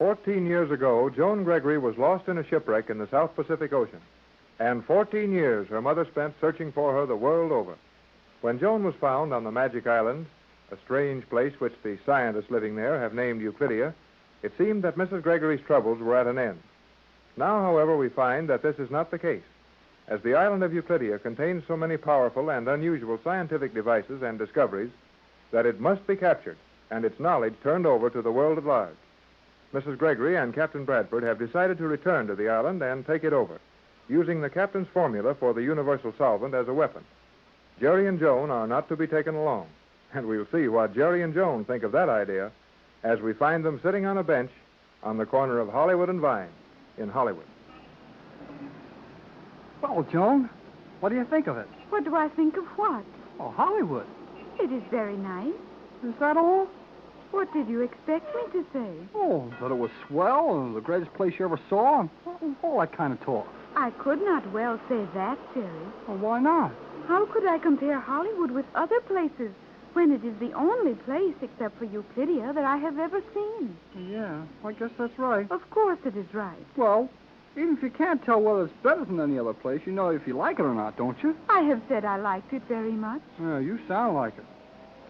14 years ago, Joan Gregory was lost in a shipwreck in the South Pacific Ocean. And 14 years her mother spent searching for her the world over. When Joan was found on the Magick Island, a strange place which the scientists living there have named Euclidia, it seemed that Mrs. Gregory's troubles were at an end. Now, however, we find that this is not the case, as the island of Euclidia contains so many powerful and unusual scientific devices and discoveries that it must be captured and its knowledge turned over to the world at large. Mrs. Gregory and Captain Bradford have decided to return to the island and take it over, using the captain's formula for the universal solvent as a weapon. Jerry and Joan are not to be taken along, and we'll see what Jerry and Joan think of that idea as we find them sitting on a bench on the corner of Hollywood and Vine in Hollywood. Well, Joan, what do you think of it? What do I think of what? Oh, Hollywood. It is very nice. Is that all? What did you expect me to say? Oh, that it was swell and the greatest place you ever saw, and all that kind of talk. I could not well say that, Jerry. Well, why not? How could I compare Hollywood with other places when it is the only place, except for Euclidia, that I have ever seen? Yeah, I guess that's right. Of course it is right. Well, even if you can't tell whether it's better than any other place, you know if you like it or not, don't you? I have said I liked it very much. Yeah, you sound like it.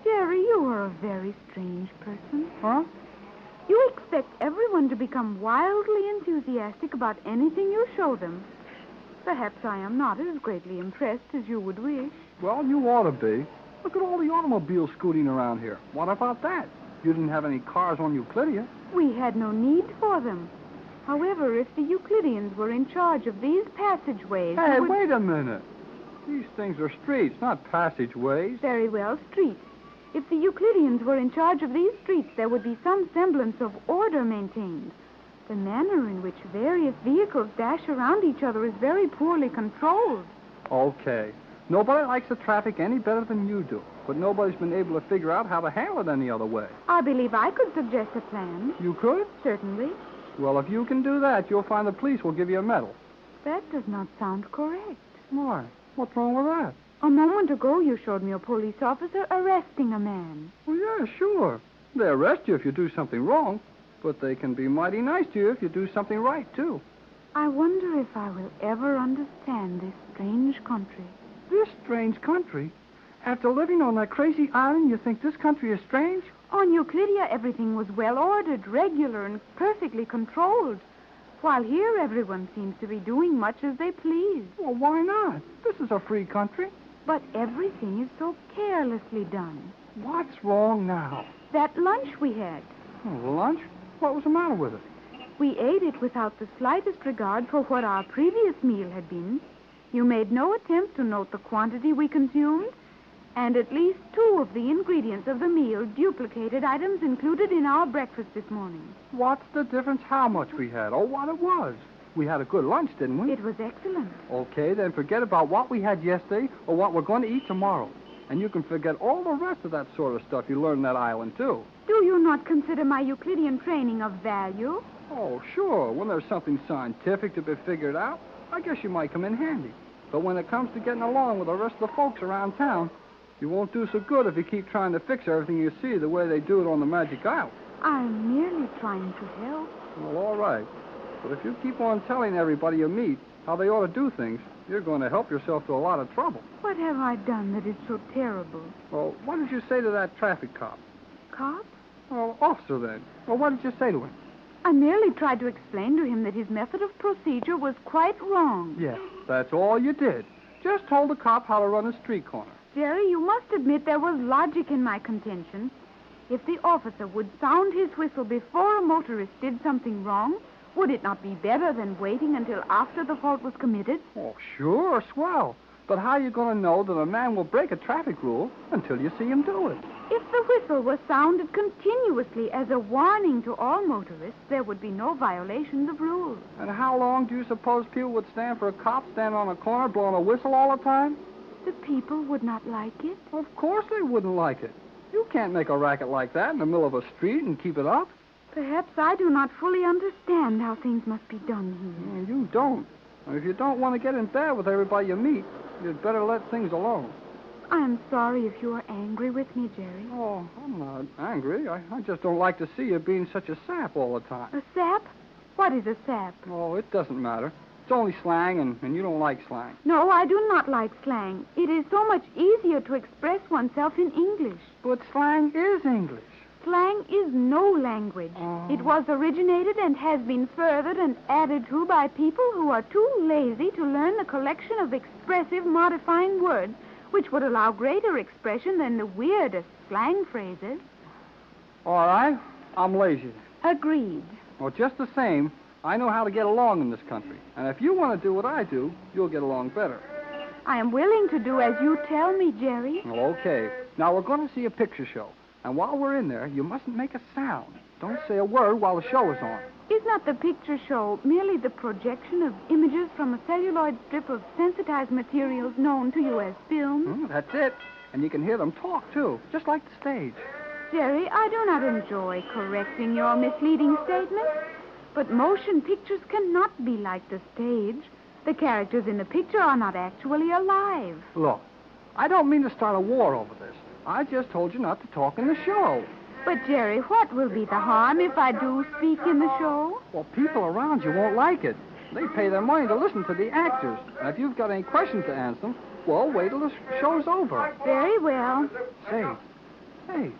Jerry, you are a very strange person. Huh? You expect everyone to become wildly enthusiastic about anything you show them. Perhaps I am not as greatly impressed as you would wish. Well, you ought to be. Look at all the automobiles scooting around here. What about that? You didn't have any cars on Euclidia. We had no need for them. However, if the Euclideans were in charge of these passageways... Hey, wait a minute. These things are streets, not passageways. Very well, streets. If the Euclideans were in charge of these streets, there would be some semblance of order maintained. The manner in which various vehicles dash around each other is very poorly controlled. Okay. Nobody likes the traffic any better than you do, but nobody's been able to figure out how to handle it any other way. I believe I could suggest a plan. You could? Certainly. Well, if you can do that, you'll find the police will give you a medal. That does not sound correct. Why? What's wrong with that? A moment ago, you showed me a police officer arresting a man. Well, yeah, sure. They arrest you if you do something wrong, but they can be mighty nice to you if you do something right, too. I wonder if I will ever understand this strange country. This strange country? After living on that crazy island, you think this country is strange? On Euclidia, everything was well-ordered, regular, and perfectly controlled. While here, everyone seems to be doing much as they please. Well, why not? This is a free country. But everything is so carelessly done. What's wrong now? That lunch we had. Oh, lunch? What was the matter with it? We ate it without the slightest regard for what our previous meal had been. You made no attempt to note the quantity we consumed, and at least 2 of the ingredients of the meal duplicated items included in our breakfast this morning. What's the difference how much we had or what it was? We had a good lunch, didn't we? It was excellent. Okay, then forget about what we had yesterday or what we're going to eat tomorrow. And you can forget all the rest of that sort of stuff you learned on that island, too. Do you not consider my Euclidean training of value? Oh, sure. When there's something scientific to be figured out, I guess you might come in handy. But when it comes to getting along with the rest of the folks around town, you won't do so good if you keep trying to fix everything you see the way they do it on the Magick Isle. I'm merely trying to help. Well, all right. But if you keep on telling everybody you meet how they ought to do things, you're going to help yourself to a lot of trouble. What have I done that is so terrible? Well, what did you say to that traffic cop? Cop? Well, officer, then. Well, what did you say to him? I merely tried to explain to him that his method of procedure was quite wrong. Yeah, that's all you did. Just told the cop how to run a street corner. Jerry, you must admit there was logic in my contention. If the officer would sound his whistle before a motorist did something wrong, would it not be better than waiting until after the fault was committed? Oh, sure, swell. But how are you going to know that a man will break a traffic rule until you see him do it? If the whistle was sounded continuously as a warning to all motorists, there would be no violations of rules. And how long do you suppose people would stand for a cop standing on a corner blowing a whistle all the time? The people would not like it. Of course they wouldn't like it. You can't make a racket like that in the middle of a street and keep it up. Perhaps I do not fully understand how things must be done here. You don't. And if you don't want to get in bed with everybody you meet, you'd better let things alone. I'm sorry if you are angry with me, Jerry. Oh, I'm not angry. I just don't like to see you being such a sap all the time. A sap? What is a sap? Oh, it doesn't matter. It's only slang, and you don't like slang. No, I do not like slang. It is so much easier to express oneself in English. But slang is English. Slang is no language. Oh. It was originated and has been furthered and added to by people who are too lazy to learn the collection of expressive modifying words which would allow greater expression than the weirdest slang phrases. All right, I'm lazy. Agreed. Well, just the same, I know how to get along in this country. And if you want to do what I do, you'll get along better. I am willing to do as you tell me, Jerry. Well, okay. Now, we're going to see a picture show. And while we're in there, you mustn't make a sound. Don't say a word while the show is on. Is not the picture show merely the projection of images from a celluloid strip of sensitized materials known to you as film? That's it. And you can hear them talk, too, just like the stage. Jerry, I do not enjoy correcting your misleading statements, but motion pictures cannot be like the stage. The characters in the picture are not actually alive. Look, I don't mean to start a war over this. I just told you not to talk in the show. But, Jerry, what will be the harm if I do speak in the show? Well, people around you won't like it. They pay their money to listen to the actors. And if you've got any questions to answer them, well, wait till the show's over. Very well. Hey,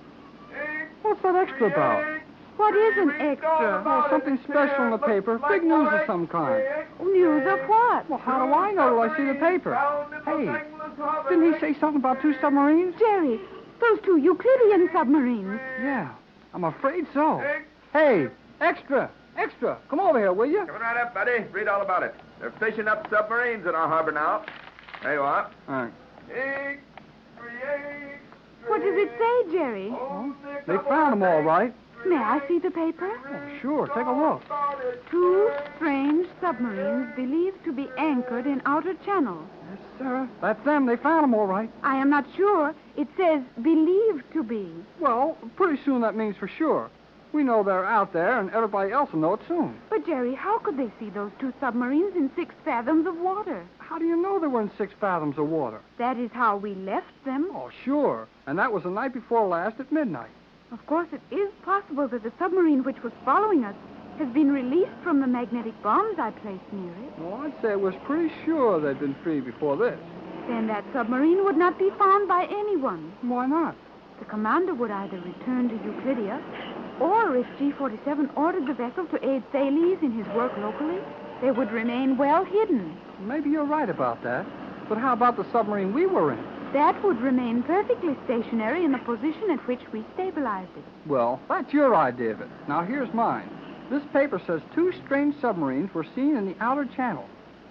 what's that extra about? What is an extra? Oh, something special in the paper. Big news of some kind. News of what? Well, how do I know till I see the paper? Hey, didn't he say something about 2 submarines? Jerry, those 2 Euclidean submarines. Yeah, I'm afraid so. Hey, extra, come over here, will you? Coming right up, buddy. Read all about it. They're fishing up submarines in our harbor now. There you are. All right. What does it say, Jerry? Well, they found them all right. May I see the paper? Oh, sure, take a look. 2 strange submarines believed to be anchored in outer channel. Yes, sir. That's them. They found them all right. I am not sure. It says believed to be. Well, pretty soon that means for sure. We know they're out there, and everybody else will know it soon. But, Jerry, how could they see those 2 submarines in 6 fathoms of water? How do you know they were in 6 fathoms of water? That is how we left them. Oh, sure. And that was the night before last at midnight. Of course, it is possible that the submarine which was following us has been released from the magnetic bombs I placed near it. Well, I'd say it was pretty sure they'd been free before this. Then that submarine would not be found by anyone. Why not? The commander would either return to Euclidia, or if G-47 ordered the vessel to aid Thales in his work locally, they would remain well hidden. Maybe you're right about that. But how about the submarine we were in? That would remain perfectly stationary in the position at which we stabilized it. Well, that's your idea of it. Now, here's mine. This paper says 2 strange submarines were seen in the outer channel.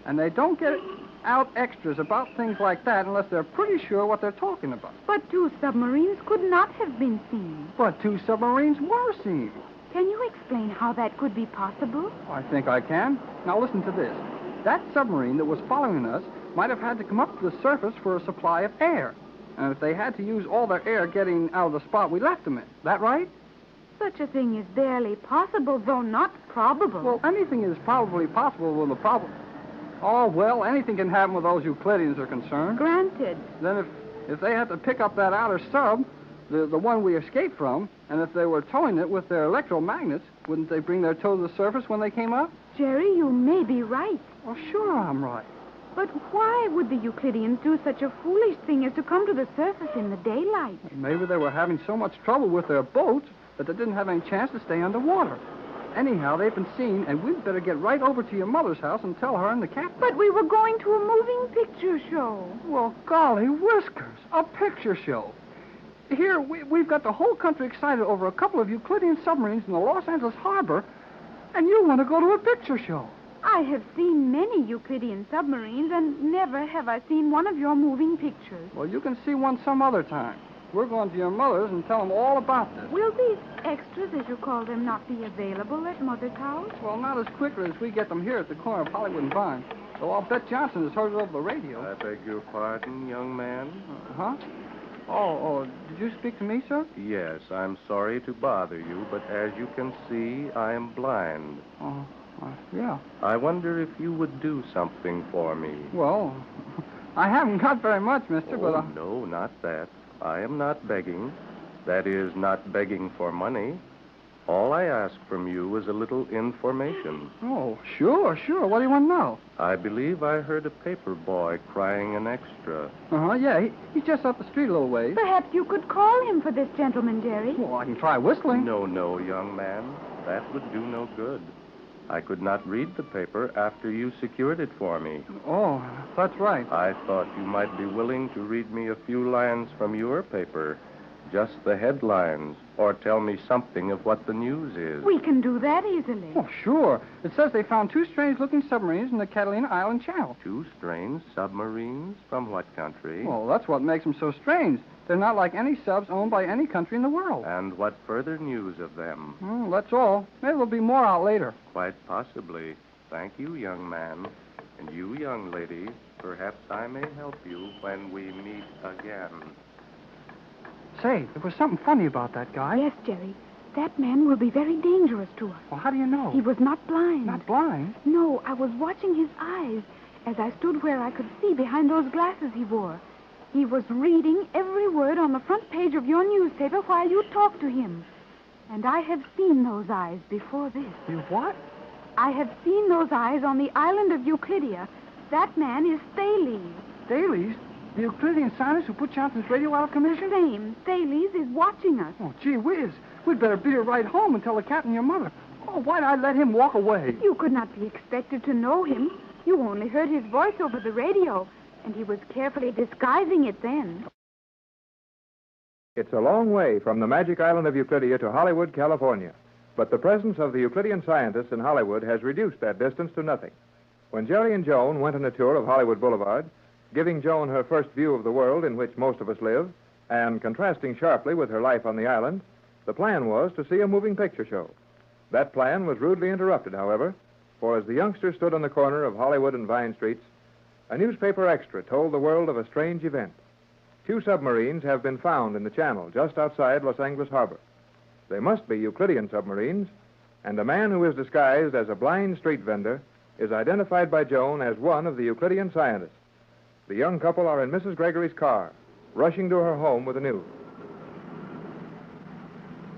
And they don't get out extras about things like that unless they're pretty sure what they're talking about. But 2 submarines could not have been seen. But 2 submarines were seen. Can you explain how that could be possible? I think I can. Now, listen to this. That submarine that was following us might have had to come up to the surface for a supply of air. And if they had to use all their air getting out of the spot we left them in. That right? Such a thing is barely possible, though not probable. Well, anything is probably possible with a problem. Oh, well, anything can happen where those Euclideans are concerned. Granted. Then if they had to pick up that outer sub, the one we escaped from, and if they were towing it with their electromagnets, wouldn't they bring their tow to the surface when they came up? Jerry, you may be right. Well, sure I'm right. But why would the Euclideans do such a foolish thing as to come to the surface in the daylight? Maybe they were having so much trouble with their boats that they didn't have any chance to stay underwater. Anyhow, they've been seen, and we'd better get right over to your mother's house and tell her and the captain. But we were going to a moving picture show. Well, golly whiskers, a picture show. Here, we've got the whole country excited over a couple of Euclidean submarines in the Los Angeles harbor, and you want to go to a picture show. I have seen many Euclidean submarines, and never have I seen one of your moving pictures. Well, you can see one some other time. We're going to your mother's and tell them all about this. Will these extras, as you call them, not be available at Mother's house? Well, not as quickly as we get them here at the corner of Hollywood and Vine. So I'll bet Johnson has heard it over the radio. I beg your pardon, young man? Huh? Oh, did you speak to me, sir? Yes, I'm sorry to bother you, but as you can see, I am blind. Yeah. I wonder if you would do something for me. Well, I haven't got very much, mister, but... Oh, no, not that. I am not begging. That is, not begging for money. All I ask from you is a little information. Oh, sure. What do you want to know? I believe I heard a paper boy crying an extra. Uh-huh, yeah. He's just up the street a little ways. Perhaps you could call him for this gentleman, Jerry. Well, I can try whistling. No, young man. That would do no good. I could not read the paper after you secured it for me. Oh, that's right. I thought you might be willing to read me a few lines from your paper. Just the headlines, or tell me something of what the news is. We can do that easily. Oh, sure. It says they found two strange-looking submarines in the Catalina Island Channel. Two strange submarines? From what country? Well, that's what makes them so strange. They're not like any subs owned by any country in the world. And what further news of them? That's all. Maybe there'll be more out later. Quite possibly. Thank you, young man. And you, young lady, perhaps I may help you when we meet again. Say, there was something funny about that guy. Yes, Jerry. That man will be very dangerous to us. Well, how do you know? He was not blind. Not blind? No, I was watching his eyes as I stood where I could see behind those glasses he wore. He was reading every word on the front page of your newspaper while you talked to him. And I have seen those eyes before this. You what? I have seen those eyes on the island of Euclidia. That man is Thales. Thales? The Euclidean scientist who put Johnson's radio out of commission? Same. Thales is watching us. Oh, gee whiz. We'd better beat her right home and tell the captain and your mother. Oh, why'd I let him walk away? You could not be expected to know him. You only heard his voice over the radio, and he was carefully disguising it then. It's a long way from the magic island of Euclidia to Hollywood, California. But the presence of the Euclidean scientists in Hollywood has reduced that distance to nothing. When Jerry and Joan went on a tour of Hollywood Boulevard, giving Joan her first view of the world in which most of us live, and contrasting sharply with her life on the island, the plan was to see a moving picture show. That plan was rudely interrupted, however, for as the youngsters stood on the corner of Hollywood and Vine Streets, a newspaper extra told the world of a strange event. Two submarines have been found in the channel just outside Los Angeles Harbor. They must be Euclidean submarines, and a man who is disguised as a blind street vendor is identified by Joan as one of the Euclidean scientists. The young couple are in Mrs. Gregory's car, rushing to her home with the news.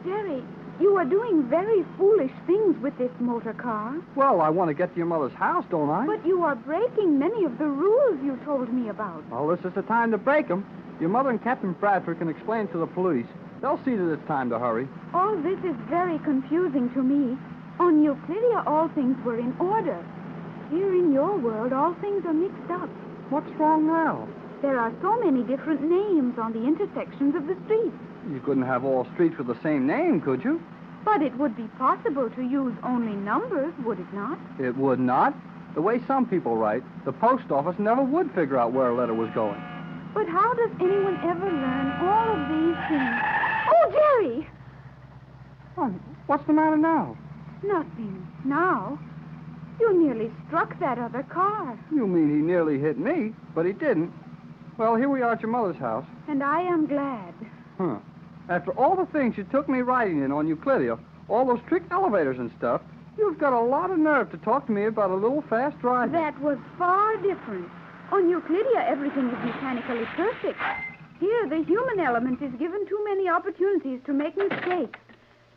Jerry, you are doing very foolish things with this motor car. Well, I want to get to your mother's house, don't I? But you are breaking many of the rules you told me about. Well, this is the time to break them. Your mother and Captain Bradford can explain to the police. They'll see that it's time to hurry. All this is very confusing to me. On Euclidia, all things were in order. Here in your world, all things are mixed up. What's wrong now? There are so many different names on the intersections of the streets. You couldn't have all streets with the same name, could you? But it would be possible to use only numbers, would it not? It would not. The way some people write, the post office never would figure out where a letter was going. But how does anyone ever learn all of these things? Oh, Jerry! Oh, what's the matter now? Nothing. Now? You nearly struck that other car. You mean he nearly hit me, but he didn't. Well, here we are at your mother's house. And I am glad. Huh. After all the things you took me riding in on Euclidia, all those trick elevators and stuff, you've got a lot of nerve to talk to me about a little fast driving. That was far different. On Euclidia, everything is mechanically perfect. Here, the human element is given too many opportunities to make mistakes.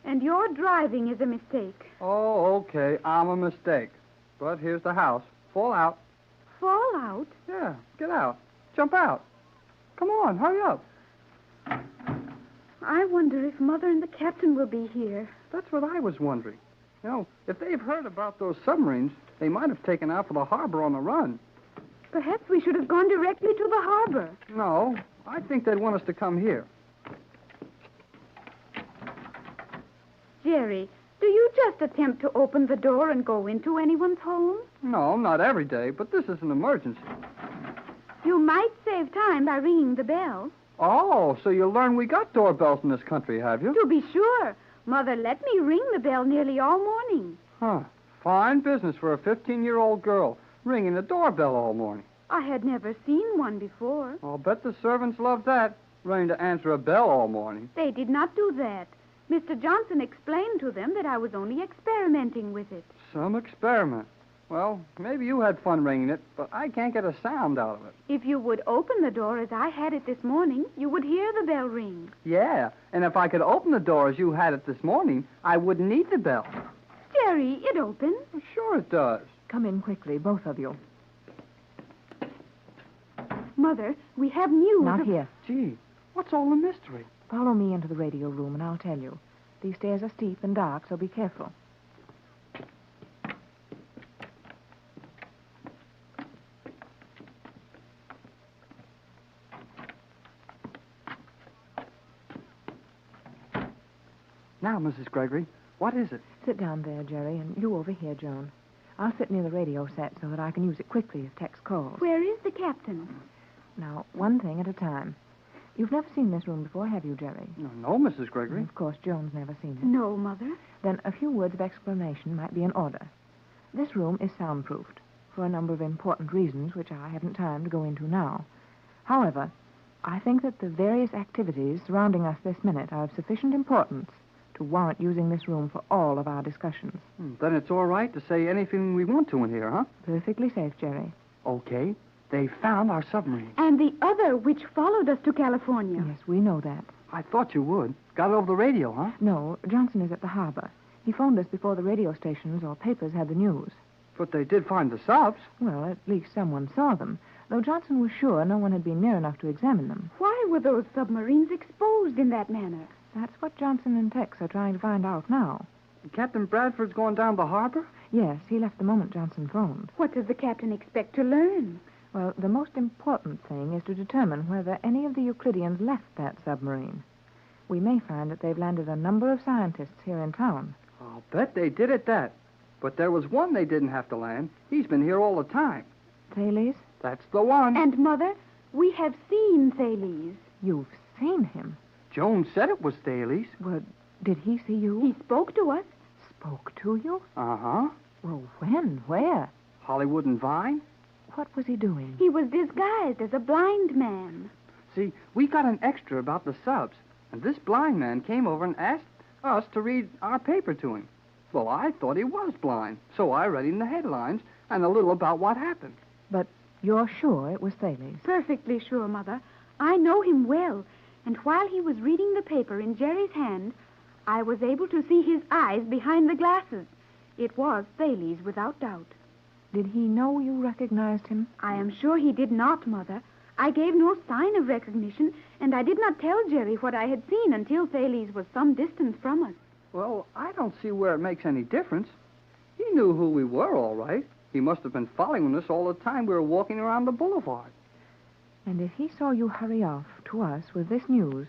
And your driving is a mistake. Oh, okay. I'm a mistake. But here's the house. Fall out. Fall out? Yeah, get out. Jump out. Come on, hurry up. I wonder if Mother and the captain will be here. That's what I was wondering. You know, if they've heard about those submarines, they might have taken out for the harbor on the run. Perhaps we should have gone directly to the harbor. No, I think they'd want us to come here. Jerry, do you just attempt to open the door and go into anyone's home? No, not every day, but this is an emergency. You might save time by ringing the bell. Oh, so you learned we got doorbells in this country, have you? To be sure. Mother let me ring the bell nearly all morning. Huh. Fine business for a 15-year-old girl, ringing the doorbell all morning. I had never seen one before. I'll bet the servants love that, running to answer a bell all morning. They did not do that. Mr. Johnson explained to them that I was only experimenting with it. Some experiment. Well, maybe you had fun ringing it, but I can't get a sound out of it. If you would open the door as I had it this morning, you would hear the bell ring. Yeah, and if I could open the door as you had it this morning, I wouldn't need the bell. Jerry, it opens. Well, sure it does. Come in quickly, both of you. Mother, we have news. Not here. Gee, what's all the mystery? Follow me into the radio room and I'll tell you. These stairs are steep and dark, so be careful. Now, Mrs. Gregory, what is it? Sit down there, Jerry, and you over here, Joan. I'll sit near the radio set so that I can use it quickly if Tex calls. Where is the captain? Now, one thing at a time. You've never seen this room before, have you, Jerry? No, Mrs. Gregory. Of course, Joan's never seen it. No, Mother. Then a few words of explanation might be in order. This room is soundproofed for a number of important reasons which I haven't time to go into now. However, I think that the various activities surrounding us this minute are of sufficient importance to warrant using this room for all of our discussions. Then it's all right to say anything we want to in here, huh? Perfectly safe, Jerry. Okay. They found our submarine. And the other which followed us to California. Yes, we know that. I thought you would. Got it over the radio, huh? No, Johnson is at the harbor. He phoned us before the radio stations or papers had the news. But they did find the subs. Well, at least someone saw them, though Johnson was sure no one had been near enough to examine them. Why were those submarines exposed in that manner? That's what Johnson and Tex are trying to find out now. Captain Bradford's going down the harbor? Yes, he left the moment Johnson phoned. What does the captain expect to learn? Well, the most important thing is to determine whether any of the Euclideans left that submarine. We may find that they've landed a number of scientists here in town. I'll bet they did at that. But there was one they didn't have to land. He's been here all the time. Thales, That's the one. And, Mother, we have seen Thales. you've seen him. Joan said it was Thales. Well, did he see you? He spoke to us. Spoke to you? Uh-huh. Well, when? Where? Hollywood and Vine. What was he doing? He was disguised as a blind man. See, we got an extra about the subs, and this blind man came over and asked us to read our paper to him. Well, I thought he was blind, so I read him the headlines and a little about what happened. But you're sure it was Thales? Perfectly sure, Mother. I know him well. And while he was reading the paper in Jerry's hand, I was able to see his eyes behind the glasses. It was Thales, without doubt. Did he know you recognized him? I am sure he did not, Mother. I gave no sign of recognition, and I did not tell Jerry what I had seen until Thales was some distance from us. Well, I don't see where it makes any difference. He knew who we were, all right. He must have been following us all the time we were walking around the boulevard. And if he saw you hurry off to us with this news,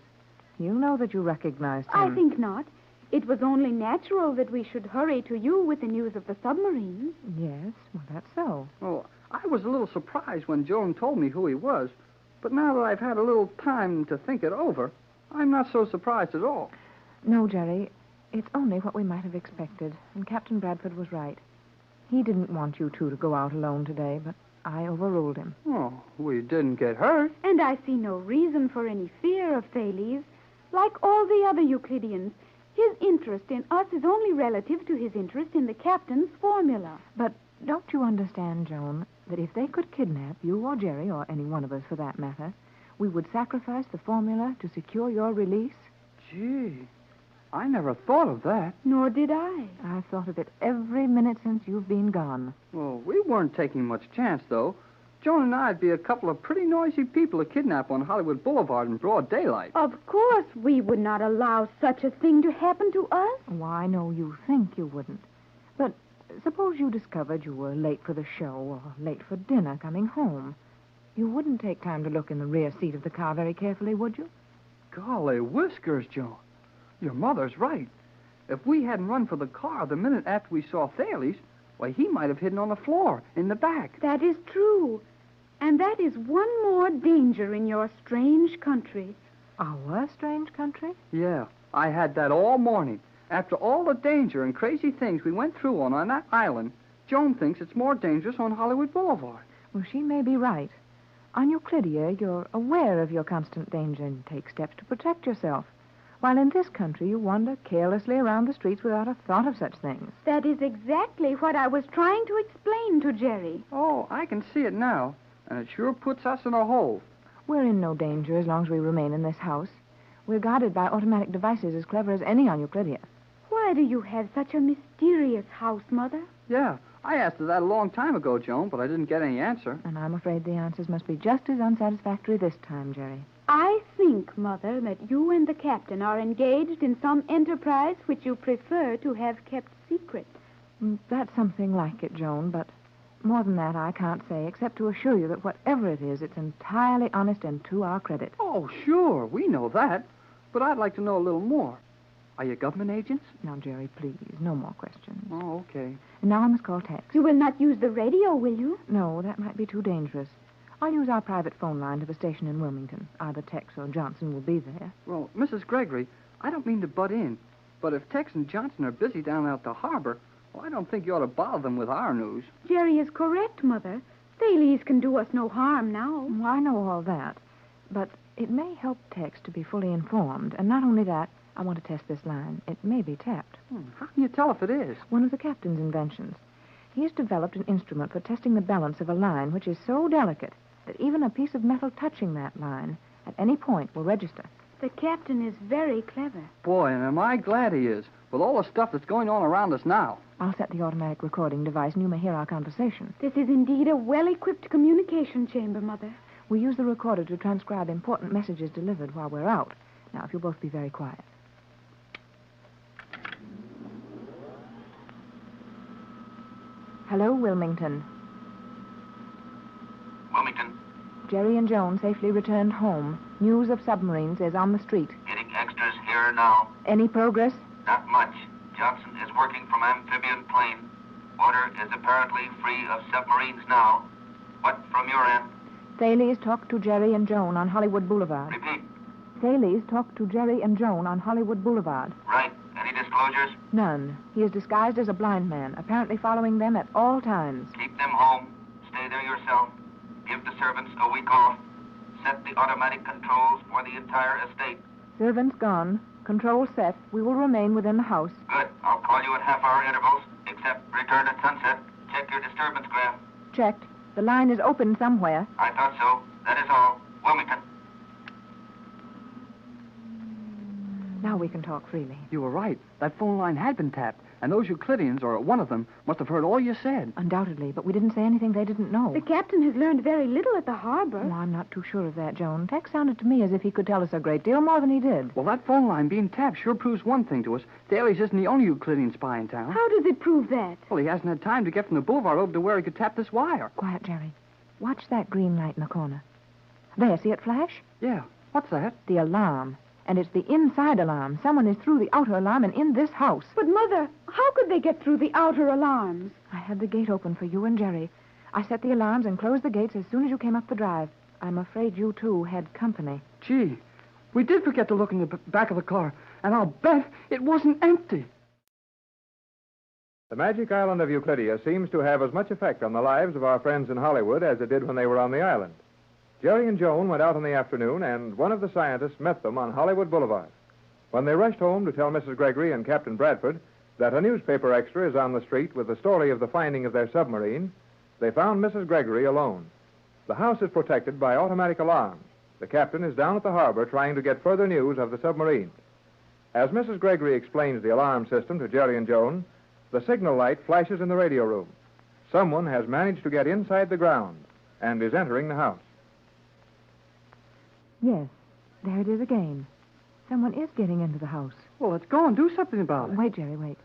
he'll know that you recognized him. I think not. It was only natural that we should hurry to you with the news of the submarines. Yes, well, that's so. Well, I was a little surprised when Joan told me who he was, but now that I've had a little time to think it over, I'm not so surprised at all. No, Jerry, it's only what we might have expected, and Captain Bradford was right. He didn't want you two to go out alone today, but I overruled him. Oh, we didn't get hurt. And I see no reason for any fear of Thales. Like all the other Euclideans, his interest in us is only relative to his interest in the captain's formula. But don't you understand, Joan, that if they could kidnap you or Jerry, or any one of us for that matter, we would sacrifice the formula to secure your release? Gee, I never thought of that. Nor did I. I've thought of it every minute since you've been gone. Well, we weren't taking much chance, though. Joan and I'd be a couple of pretty noisy people to kidnap on Hollywood Boulevard in broad daylight. Of course, we would not allow such a thing to happen to us. Oh, I know you think you wouldn't. But suppose you discovered you were late for the show or late for dinner coming home. You wouldn't take time to look in the rear seat of the car very carefully, would you? Golly whiskers, Joan. Your mother's right. If we hadn't run for the car the minute after we saw Thales, why, he might have hidden on the floor in the back. That is true. And that is one more danger in your strange country. Our strange country? Yeah, I had that all morning. After all the danger and crazy things we went through on that island, Joan thinks it's more dangerous on Hollywood Boulevard. Well, she may be right. On Euclidia, you're aware of your constant danger and take steps to protect yourself. while in this country you wander carelessly around the streets without a thought of such things. That is exactly what I was trying to explain to Jerry. Oh, I can see it now, and it sure puts us in a hole. We're in no danger as long as we remain in this house. We're guarded by automatic devices as clever as any on Euclidia. Why do you have such a mysterious house, Mother? Yeah, I asked her that a long time ago, Joan, but I didn't get any answer. And I'm afraid the answers must be just as unsatisfactory this time, Jerry. I think, Mother, that you and the captain are engaged in some enterprise which you prefer to have kept secret. That's something like it, Joan, but more than that I can't say, except to assure you that whatever it is, it's entirely honest and to our credit. Oh, sure, we know that. But I'd like to know a little more. Are you government agents? Now, Jerry, please, no more questions. Oh, okay. And now I must call Tex. You will not use the radio, will you? No, that might be too dangerous. I'll use our private phone line to the station in Wilmington. Either Tex or Johnson will be there. Well, Mrs. Gregory, I don't mean to butt in, but if Tex and Johnson are busy down at the harbor, well, I don't think you ought to bother them with our news. Jerry is correct, Mother. Thales can do us no harm now. Well, I know all that, but it may help Tex to be fully informed. And not only that, I want to test this line. It may be tapped. How can you tell if it is? One of the captain's inventions. He has developed an instrument for testing the balance of a line which is so delicate that even a piece of metal touching that line at any point will register. The captain is very clever. Boy, and am I glad he is, with all the stuff that's going on around us now. I'll set the automatic recording device and you may hear our conversation. This is indeed a well-equipped communication chamber, Mother. We use the recorder to transcribe important messages delivered while we're out. Now, if you'll both be very quiet. Hello, Wilmington. Wilmington. Jerry and Joan safely returned home. News of submarines is on the street. Getting extras here now. Any progress? Not much. Johnson is working from amphibian plane. Water is apparently free of submarines now. What from your end? Thales talked to Jerry and Joan on Hollywood Boulevard. Repeat. Thales talked to Jerry and Joan on Hollywood Boulevard. Right. Any disclosures? None. He is disguised as a blind man, apparently following them at all times. Keep them home. Stay there yourself. Give the servants a week off. Set the automatic controls for the entire estate. Servants gone. Control set. We will remain within the house. Good. I'll call you at half-hour intervals, except return at sunset. Check your disturbance graph. Checked. The line is open somewhere. I thought so. That is all. Wilmington. Now we can talk freely. You were right. That phone line had been tapped, and those Euclideans, or one of them, must have heard all you said. Undoubtedly, but we didn't say anything they didn't know. The captain has learned very little at the harbor. Oh, I'm not too sure of that, Joan. Tex sounded to me as if he could tell us a great deal more than he did. Well, that phone line being tapped sure proves one thing to us. Thales isn't the only Euclidean spy in town. How does it prove that? Well, he hasn't had time to get from the boulevard over to where he could tap this wire. Quiet, Jerry. Watch that green light in the corner. There, see it flash? Yeah. What's that? The alarm. And it's the inside alarm. Someone is through the outer alarm and in this house. But, Mother, how could they get through the outer alarms? I had the gate open for you and Jerry. I set the alarms and closed the gates as soon as you came up the drive. I'm afraid you, too, had company. Gee, we did forget to look in the back of the car, and I'll bet it wasn't empty. The magic island of Euclidia seems to have as much effect on the lives of our friends in Hollywood as it did when they were on the island. Jerry and Joan went out in the afternoon, and one of the scientists met them on Hollywood Boulevard. When they rushed home to tell Mrs. Gregory and Captain Bradford that a newspaper extra is on the street with the story of the finding of their submarine, they found Mrs. Gregory alone. The house is protected by automatic alarms. The captain is down at the harbor trying to get further news of the submarine. As Mrs. Gregory explains the alarm system to Jerry and Joan, the signal light flashes in the radio room. Someone has managed to get inside the ground and is entering the house. Yes, there it is again. Someone is getting into the house. Well, let's go and do something about it. Wait, Jerry, wait.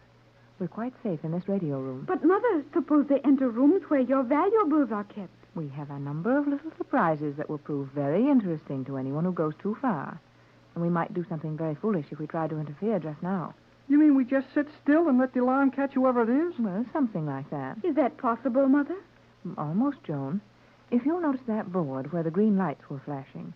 We're quite safe in this radio room. But, Mother, suppose they enter rooms where your valuables are kept. We have a number of little surprises that will prove very interesting to anyone who goes too far. And we might do something very foolish if we tried to interfere just now. You mean we just sit still and let the alarm catch whoever it is? Well, something like that. Is that possible, Mother? Almost, Joan. If you'll notice that board where the green lights were flashing,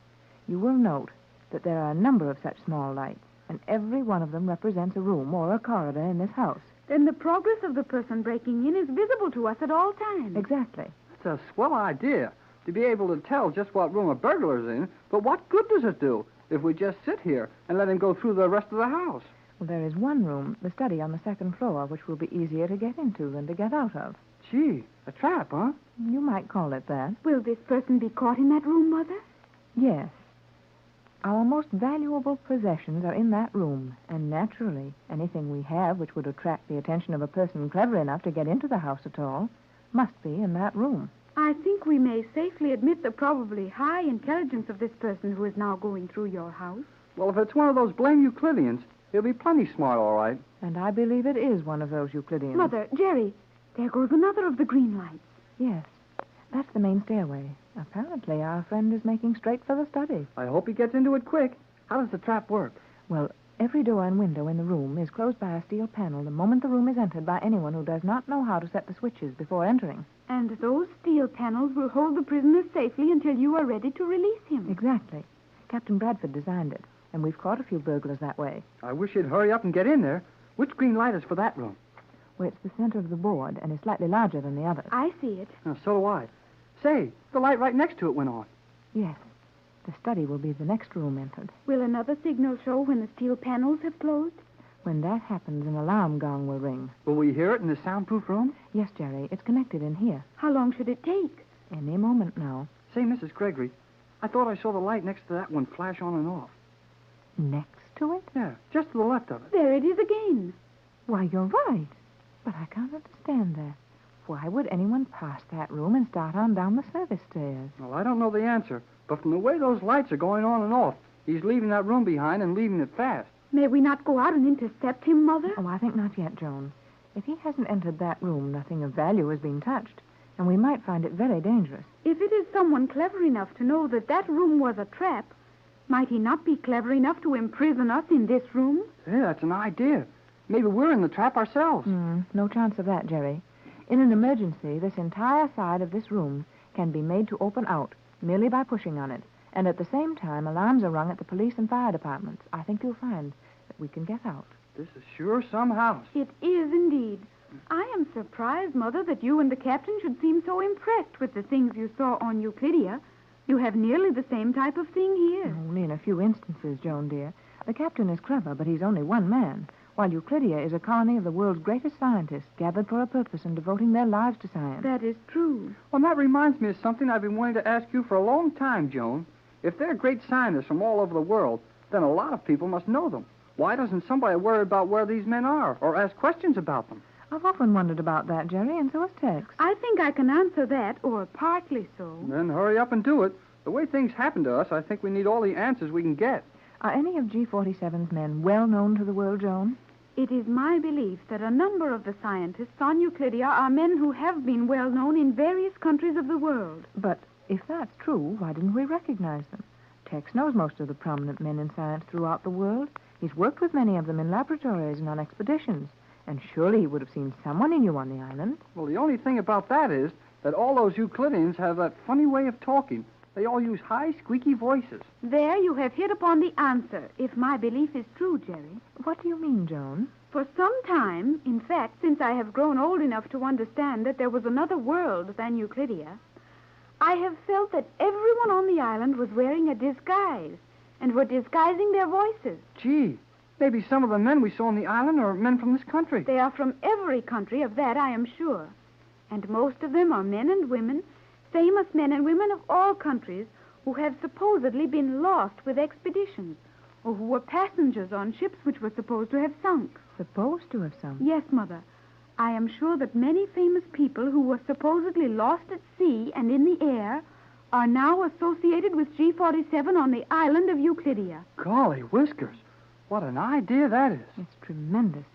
you will note that there are a number of such small lights, and every one of them represents a room or a corridor in this house. Then the progress of the person breaking in is visible to us at all times. Exactly. That's a swell idea, to be able to tell just what room a burglar's in, but what good does it do? if we just sit here and let him go through the rest of the house. Well, there is one room, the study on the second floor, which will be easier to get into than to get out of. Gee, a trap, huh? You might call it that. Will this person be caught in that room, Mother? Yes. Our most valuable possessions are in that room, and naturally, anything we have which would attract the attention of a person clever enough to get into the house at all must be in that room. I think we may safely admit the probably high intelligence of this person who is now going through your house. Well, if it's one of those blame Euclideans, he'll be plenty smart, all right. And I believe it is one of those Euclideans. Mother, Jerry, there goes another of the green lights. Yes. That's the main stairway. Apparently, our friend is making straight for the study. I hope he gets into it quick. How does the trap work? Well, every door and window in the room is closed by a steel panel the moment the room is entered by anyone who does not know how to set the switches before entering. And those steel panels will hold the prisoner safely until you are ready to release him. Exactly. Captain Bradford designed it, and we've caught a few burglars that way. I wish he'd hurry up and get in there. Which green light is for that room? Well, it's the center of the board and is slightly larger than the others. I see it. Oh, so do I. Say, the light right next to it went on. Yes. The study will be the next room entered. Will another signal show when the steel panels have closed? When that happens, an alarm gong will ring. Will we hear it in the soundproof room? Yes, Jerry. It's connected in here. How long should it take? Any moment now. Say, Mrs. Gregory, I thought I saw the light next to that one flash on and off. Next to it? Yeah, just to the left of it. There it is again. Why, you're right. But I can't understand that. Why would anyone pass that room and start on down the service stairs? Well, I don't know the answer, but from the way those lights are going on and off, he's leaving that room behind and leaving it fast. May we not go out and intercept him, Mother? Oh, I think not yet, Joan. If he hasn't entered that room, nothing of value has been touched, and we might find it very dangerous. If it is someone clever enough to know that that room was a trap, might he not be clever enough to imprison us in this room? Yeah, that's an idea. Maybe we're in the trap ourselves. No chance of that, Jerry. In an emergency, this entire side of this room can be made to open out merely by pushing on it. And at the same time, alarms are rung at the police and fire departments. I think you'll find that we can get out. This is sure some house. It is indeed. I am surprised, Mother, that you and the captain should seem so impressed with the things you saw on Euclidia. You have nearly the same type of thing here. Only in a few instances, Joan, dear. The captain is clever, but he's only one man, while Euclidia is a colony of the world's greatest scientists, gathered for a purpose and devoting their lives to science. That is true. Well, that reminds me of something I've been wanting to ask you for a long time, Joan. If they're great scientists from all over the world, then a lot of people must know them. Why doesn't somebody worry about where these men are or ask questions about them? I've often wondered about that, Jerry, and so has Tex. I think I can answer that, or partly so. Then hurry up and do it. The way things happen to us, I think we need all the answers we can get. Are any of G-47's men well known to the world, Joan? It is my belief that a number of the scientists on Euclidia are men who have been well known in various countries of the world. But if that's true, why didn't we recognize them? Tex knows most of the prominent men in science throughout the world. He's worked with many of them in laboratories and on expeditions. And surely he would have seen someone he knew on the island. Well, the only thing about that is that all those Euclideans have that funny way of talking. They all use high, squeaky voices. There you have hit upon the answer, if my belief is true, Jerry. What do you mean, Joan? For some time, in fact, since I have grown old enough to understand that there was another world than Euclidia, I have felt that everyone on the island was wearing a disguise and were disguising their voices. Gee, maybe some of the men we saw on the island are men from this country. They are from every country, of that I am sure. And most of them are men and women, famous men and women of all countries who have supposedly been lost with expeditions, or who were passengers on ships which were supposed to have sunk. Supposed to have sunk? Yes, Mother. I am sure that many famous people who were supposedly lost at sea and in the air are now associated with G-47 on the island of Euclidia. Golly whiskers. What an idea that is. It's tremendous.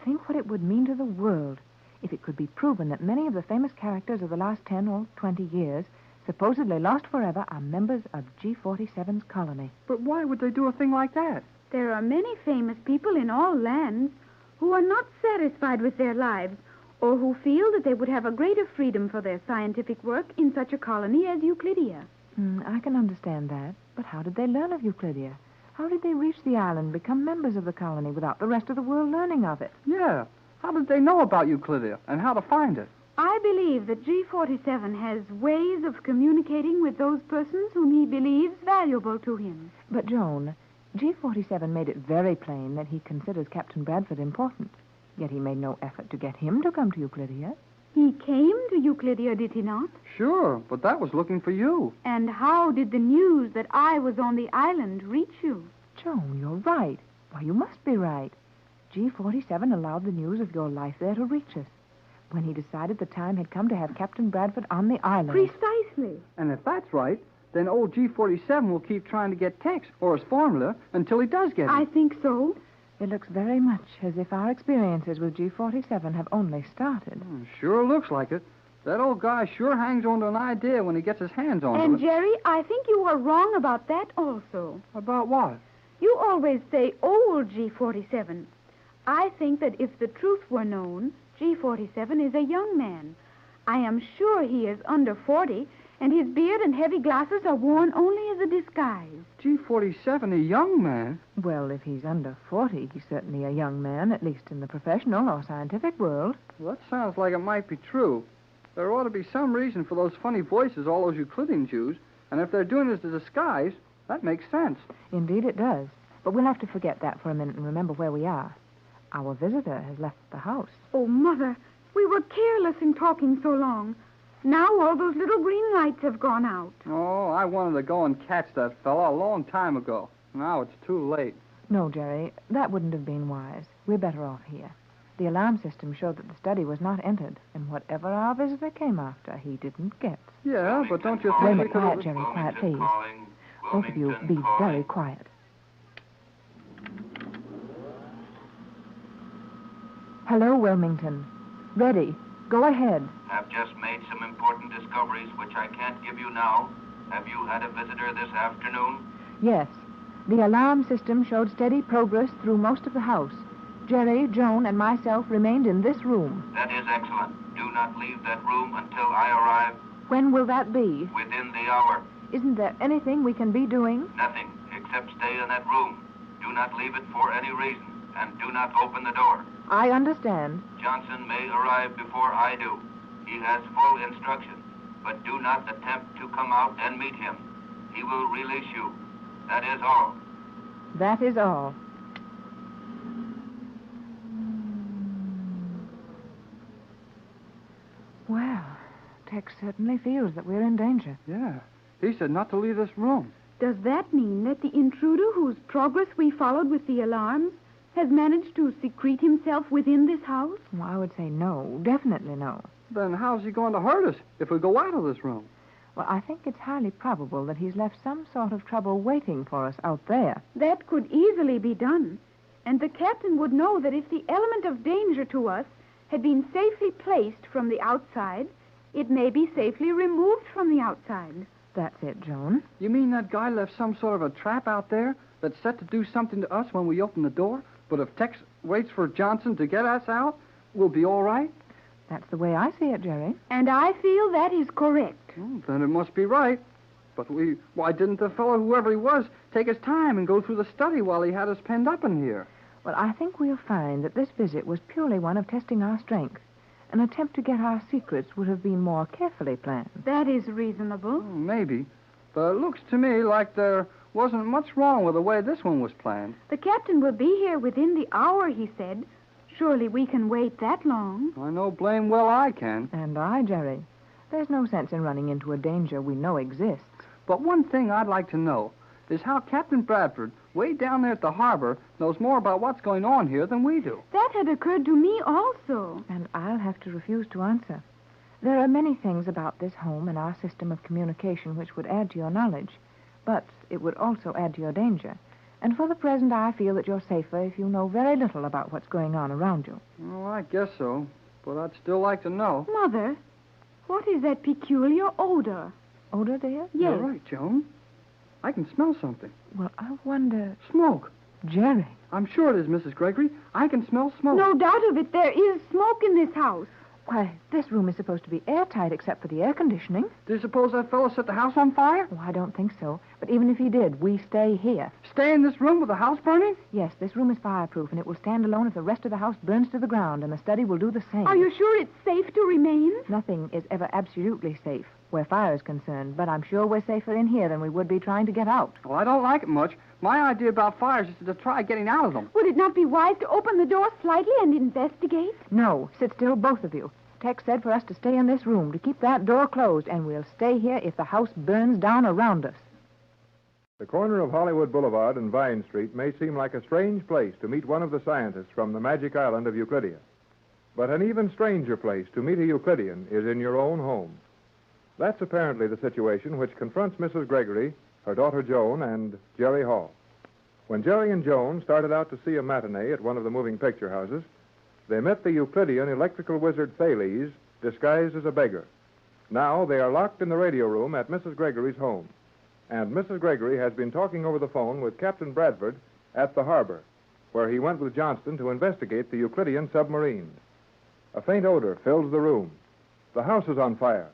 Think what it would mean to the world if it could be proven that many of the famous characters of the last 10 or 20 years, supposedly lost forever, are members of G-47's colony. But why would they do a thing like that? There are many famous people in all lands who are not satisfied with their lives, or who feel that they would have a greater freedom for their scientific work in such a colony as Euclidia. I can understand that, but how did they learn of Euclidia? How did they reach the island, become members of the colony without the rest of the world learning of it? Yeah. How did they know about Euclidia and how to find it? I believe that G47 has ways of communicating with those persons whom he believes valuable to him. But, Joan, G47 made it very plain that he considers Captain Bradford important. Yet he made no effort to get him to come to Euclidia. He came to Euclidia, did he not? Sure, but that was looking for you. And how did the news that I was on the island reach you? Joan, you're right. Why, you must be right. G47 allowed the news of your life there to reach us when he decided the time had come to have Captain Bradford on the island. Precisely. And if that's right, then old G47 will keep trying to get Tex or his formula until he does get it. I think so. It looks very much as if our experiences with G47 have only started. Sure looks like it. That old guy sure hangs on to an idea when he gets his hands on And, it. Jerry, I think you are wrong about that also. About what? You always say old G47. I think that if the truth were known, G47 is a young man. I am sure he is under 40, and his beard and heavy glasses are worn only as a disguise. G47, a young man? Well, if he's under 40, he's certainly a young man, at least in the professional or scientific world. Well, that sounds like it might be true. There ought to be some reason for those funny voices all those Euclideans use, and if they're doing it as a disguise, that makes sense. Indeed it does. But we'll have to forget that for a minute and remember where we are. Our visitor has left the house. Oh, Mother, we were careless in talking so long. Now all those little green lights have gone out. Oh, I wanted to go and catch that fella a long time ago. Now it's too late. No, Jerry, that wouldn't have been wise. We're better off here. The alarm system showed that the study was not entered, and whatever our visitor came after, he didn't get. Yeah, but don't you Wait a think we minute, could quiet, have... Jerry, quiet, please. Calling. Both of you, Wilmington be calling. very quiet. Hello, Wilmington. Ready. Go ahead. Have just made some important discoveries which I can't give you now. Have you had a visitor this afternoon? Yes. The alarm system showed steady progress through most of the house. Jerry, Joan, and myself remained in this room. That is excellent. Do not leave that room until I arrive. When will that be? Within the hour. Isn't there anything we can be doing? Nothing except stay in that room. Do not leave it for any reason, and do not open the door. I understand. Johnson may arrive before I do. He has full instruction, but do not attempt to come out and meet him. He will release you. That is all. That is all. Well, Tex certainly feels that we're in danger. Yeah, he said not to leave this room. Does that mean that the intruder whose progress we followed with the alarms has managed to secrete himself within this house? Well, I would say no. Definitely no. Then how's he going to hurt us if we go out of this room? Well, I think it's highly probable that he's left some sort of trouble waiting for us out there. That could easily be done. And the captain would know that if the element of danger to us had been safely placed from the outside, it may be safely removed from the outside. That's it, Joan. You mean that guy left some sort of a trap out there that's set to do something to us when we open the door? But if Tex waits for Johnson to get us out, we'll be all right? That's the way I see it, Jerry. And I feel that is correct. Then it must be right. But why didn't the fellow, whoever he was, take his time and go through the study while he had us penned up in here? Well, I think we'll find that this visit was purely one of testing our strength. An attempt to get our secrets would have been more carefully planned. That is reasonable. Maybe. But it looks to me like there wasn't much wrong with the way this one was planned. The captain will be here within the hour, he said. Surely we can wait that long. I know blame well I can. And I, Jerry. There's no sense in running into a danger we know exists. But one thing I'd like to know is how Captain Bradford, way down there at the harbor, knows more about what's going on here than we do. That had occurred to me also. And I'll have to refuse to answer. There are many things about this home and our system of communication which would add to your knowledge, but it would also add to your danger. And for the present, I feel that you're safer if you know very little about what's going on around you. Well, I guess so. But I'd still like to know. Mother, what is that peculiar odor? Odor, dear? Yes. You're right, Joan. I can smell something. Well, I wonder... Smoke. Jerry. I'm sure it is, Mrs. Gregory. I can smell smoke. No doubt of it. There is smoke in this house. Why, this room is supposed to be airtight except for the air conditioning. Do you suppose that fellow set the house on fire? Oh, I don't think so. But even if he did, we stay here. Stay in this room with the house burning? Yes, this room is fireproof, and it will stand alone if the rest of the house burns to the ground, and the study will do the same. Are you sure it's safe to remain? Nothing is ever absolutely safe where fire is concerned, but I'm sure we're safer in here than we would be trying to get out. Well, I don't like it much. My idea about fires is to try getting out of them. Would it not be wise to open the door slightly and investigate? No, sit still, both of you. Tex said for us to stay in this room, to keep that door closed, and we'll stay here if the house burns down around us. The corner of Hollywood Boulevard and Vine Street may seem like a strange place to meet one of the scientists from the Magic Island of Euclidia. But an even stranger place to meet a Euclidean is in your own home. That's apparently the situation which confronts Mrs. Gregory, her daughter Joan, and Jerry Hall. When Jerry and Joan started out to see a matinee at one of the moving picture houses, they met the Euclidean electrical wizard Thales, disguised as a beggar. Now they are locked in the radio room at Mrs. Gregory's home. And Mrs. Gregory has been talking over the phone with Captain Bradford at the harbor, where he went with Johnston to investigate the Euclidean submarines. A faint odor fills the room. The house is on fire,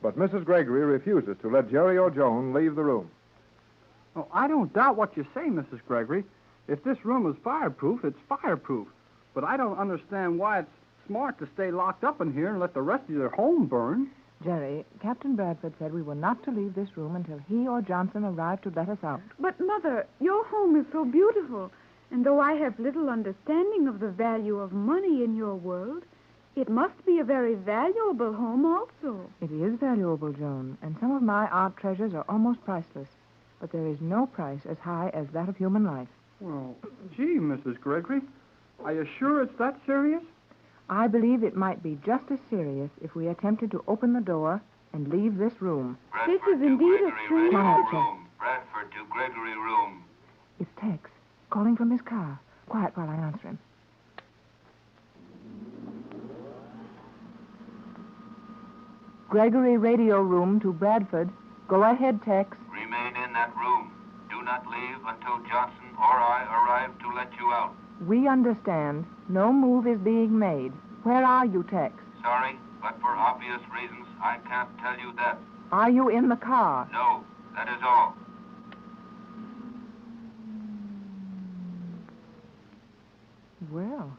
but Mrs. Gregory refuses to let Jerry or Joan leave the room. Oh, I don't doubt what you say, Mrs. Gregory. If this room is fireproof, it's fireproof. But I don't understand why it's smart to stay locked up in here and let the rest of your home burn. Jerry, Captain Bradford said we were not to leave this room until he or Johnson arrived to let us out. But, Mother, your home is so beautiful. And though I have little understanding of the value of money in your world, it must be a very valuable home also. It is valuable, Joan, and some of my art treasures are almost priceless. But there is no price as high as that of human life. Well, gee, Mrs. Gregory, are you sure it's that serious? I believe it might be just as serious if we attempted to open the door and leave this room. This Bradford is to indeed a Gregory strange... radio Quiet, room. Bradford to Gregory room. It's Tex, calling from his car. Quiet while I answer him. Gregory radio room to Bradford. Go ahead, Tex. Remain in that room. Do not leave until Johnson or I arrive to let you out. We understand. No move is being made. Where are you, Tex? Sorry, but for obvious reasons, I can't tell you that. Are you in the car? No, that is all. Well,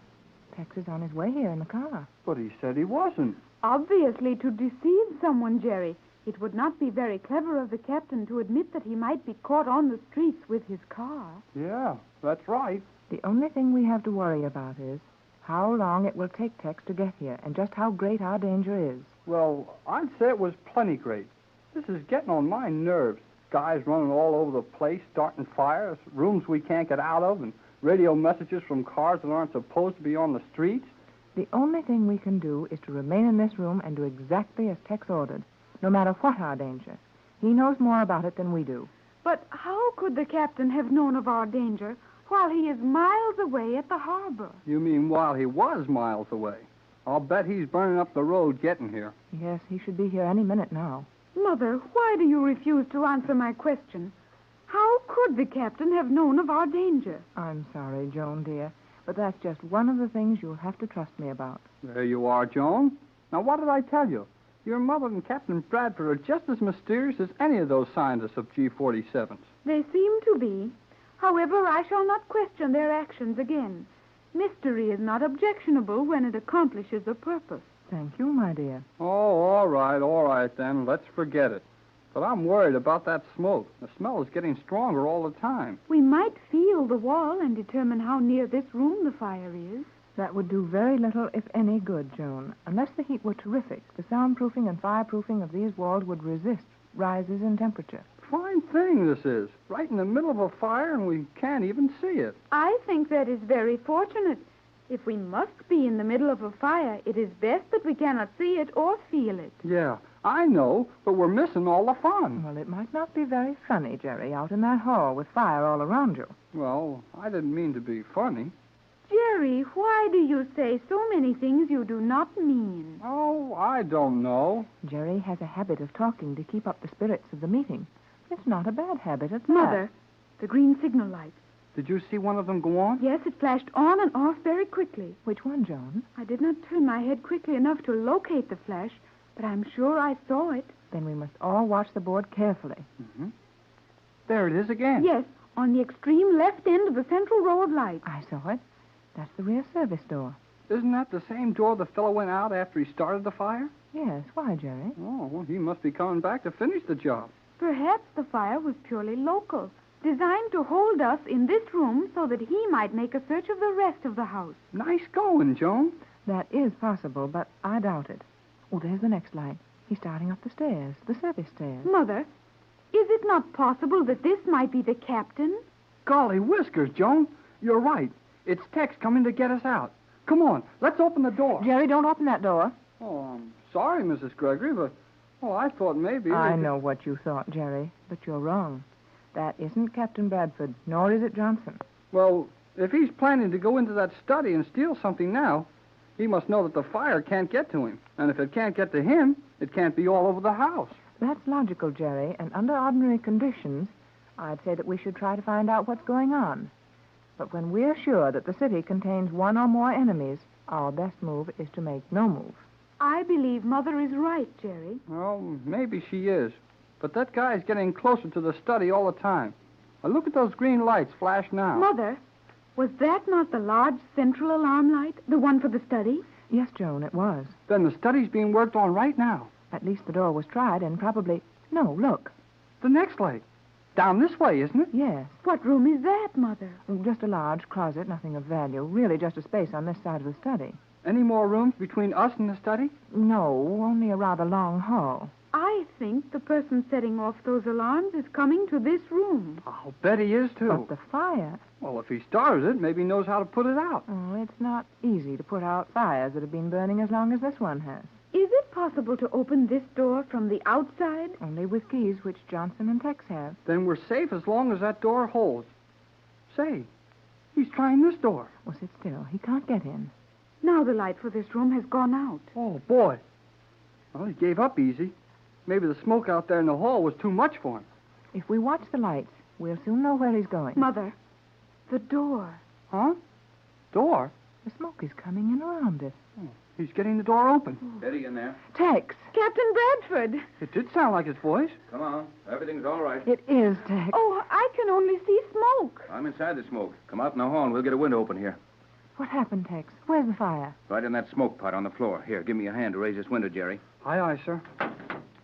Tex is on his way here in the car. But he said he wasn't. Obviously, to deceive someone, Jerry. It would not be very clever of the captain to admit that he might be caught on the streets with his car. Yeah, that's right. The only thing we have to worry about is how long it will take Tex to get here and just how great our danger is. Well, I'd say it was plenty great. This is getting on my nerves. Guys running all over the place, starting fires, rooms we can't get out of, and radio messages from cars that aren't supposed to be on the streets. The only thing we can do is to remain in this room and do exactly as Tex ordered, no matter what our danger. He knows more about it than we do. But how could the captain have known of our danger while he is miles away at the harbor? You mean while he was miles away? I'll bet he's burning up the road getting here. Yes, he should be here any minute now. Mother, why do you refuse to answer my question? How could the captain have known of our danger? I'm sorry, Joan, dear, but that's just one of the things you'll have to trust me about. There you are, Joan. Now, what did I tell you? Your mother and Captain Bradford are just as mysterious as any of those scientists of G-47s. They seem to be. However, I shall not question their actions again. Mystery is not objectionable when it accomplishes a purpose. Thank you, my dear. Oh, all right, then. Let's forget it. But I'm worried about that smoke. The smell is getting stronger all the time. We might feel the wall and determine how near this room the fire is. That would do very little, if any, good, Joan. Unless the heat were terrific, the soundproofing and fireproofing of these walls would resist rises in temperature. Fine thing this is. Right in the middle of a fire, and we can't even see it. I think that is very fortunate. If we must be in the middle of a fire, it is best that we cannot see it or feel it. Yeah, I know, but we're missing all the fun. Well, it might not be very funny, Jerry, out in that hall with fire all around you. Well, I didn't mean to be funny. Jerry, why do you say so many things you do not mean? Oh, I don't know. Jerry has a habit of talking to keep up the spirits of the meeting. It's not a bad habit at that. Mother, the green signal light. Did you see one of them go on? Yes, it flashed on and off very quickly. Which one, Joan? I did not turn my head quickly enough to locate the flash, but I'm sure I saw it. Then we must all watch the board carefully. Mm-hmm. There it is again. Yes, on the extreme left end of the central row of lights. I saw it. That's the rear service door. Isn't that the same door the fellow went out after he started the fire? Yes. Why, Jerry? Oh, well, he must be coming back to finish the job. Perhaps the fire was purely local, designed to hold us in this room so that he might make a search of the rest of the house. Nice going, Joan. That is possible, but I doubt it. Oh, there's the next light. He's starting up the stairs, the service stairs. Mother, is it not possible that this might be the captain? Golly whiskers, Joan. You're right. It's Tex coming to get us out. Come on, let's open the door. Jerry, don't open that door. Oh, I'm sorry, Mrs. Gregory, but, I thought maybe... I know what you thought, Jerry, but you're wrong. That isn't Captain Bradford, nor is it Johnson. Well, if he's planning to go into that study and steal something now, he must know that the fire can't get to him. And if it can't get to him, it can't be all over the house. That's logical, Jerry, and under ordinary conditions, I'd say that we should try to find out what's going on. But when we're sure that the city contains one or more enemies, our best move is to make no move. I believe Mother is right, Jerry. Well, maybe she is. But that guy's getting closer to the study all the time. Now, look at those green lights flash now. Mother, was that not the large central alarm light, the one for the study? Yes, Joan, it was. Then the study's being worked on right now. At least the door was tried and probably... No, look. The next light. Down this way, isn't it? Yes. What room is that, Mother? Just a large closet, nothing of value. Really just a space on this side of the study. Any more rooms between us and the study? No, only a rather long hall. I think the person setting off those alarms is coming to this room. I'll bet he is, too. But the fire... Well, if he started it, maybe he knows how to put it out. Oh, it's not easy to put out fires that have been burning as long as this one has. Is it possible to open this door from the outside? Only with keys, which Johnson and Tex have. Then we're safe as long as that door holds. Say, he's trying this door. Well, sit still. He can't get in. Now the light for this room has gone out. Oh, boy. Well, he gave up easy. Maybe the smoke out there in the hall was too much for him. If we watch the lights, we'll soon know where he's going. Mother, the door. Huh? Door? The smoke is coming in around it. Oh, he's getting the door open. Steady in there. Tex! Captain Bradford! It did sound like his voice. Come on. Everything's all right. It is, Tex. Oh, I can only see smoke. I'm inside the smoke. Come out in the hall and we'll get a window open here. What happened, Tex? Where's the fire? Right in that smoke pot on the floor. Here, give me a hand to raise this window, Jerry. Aye, aye, sir.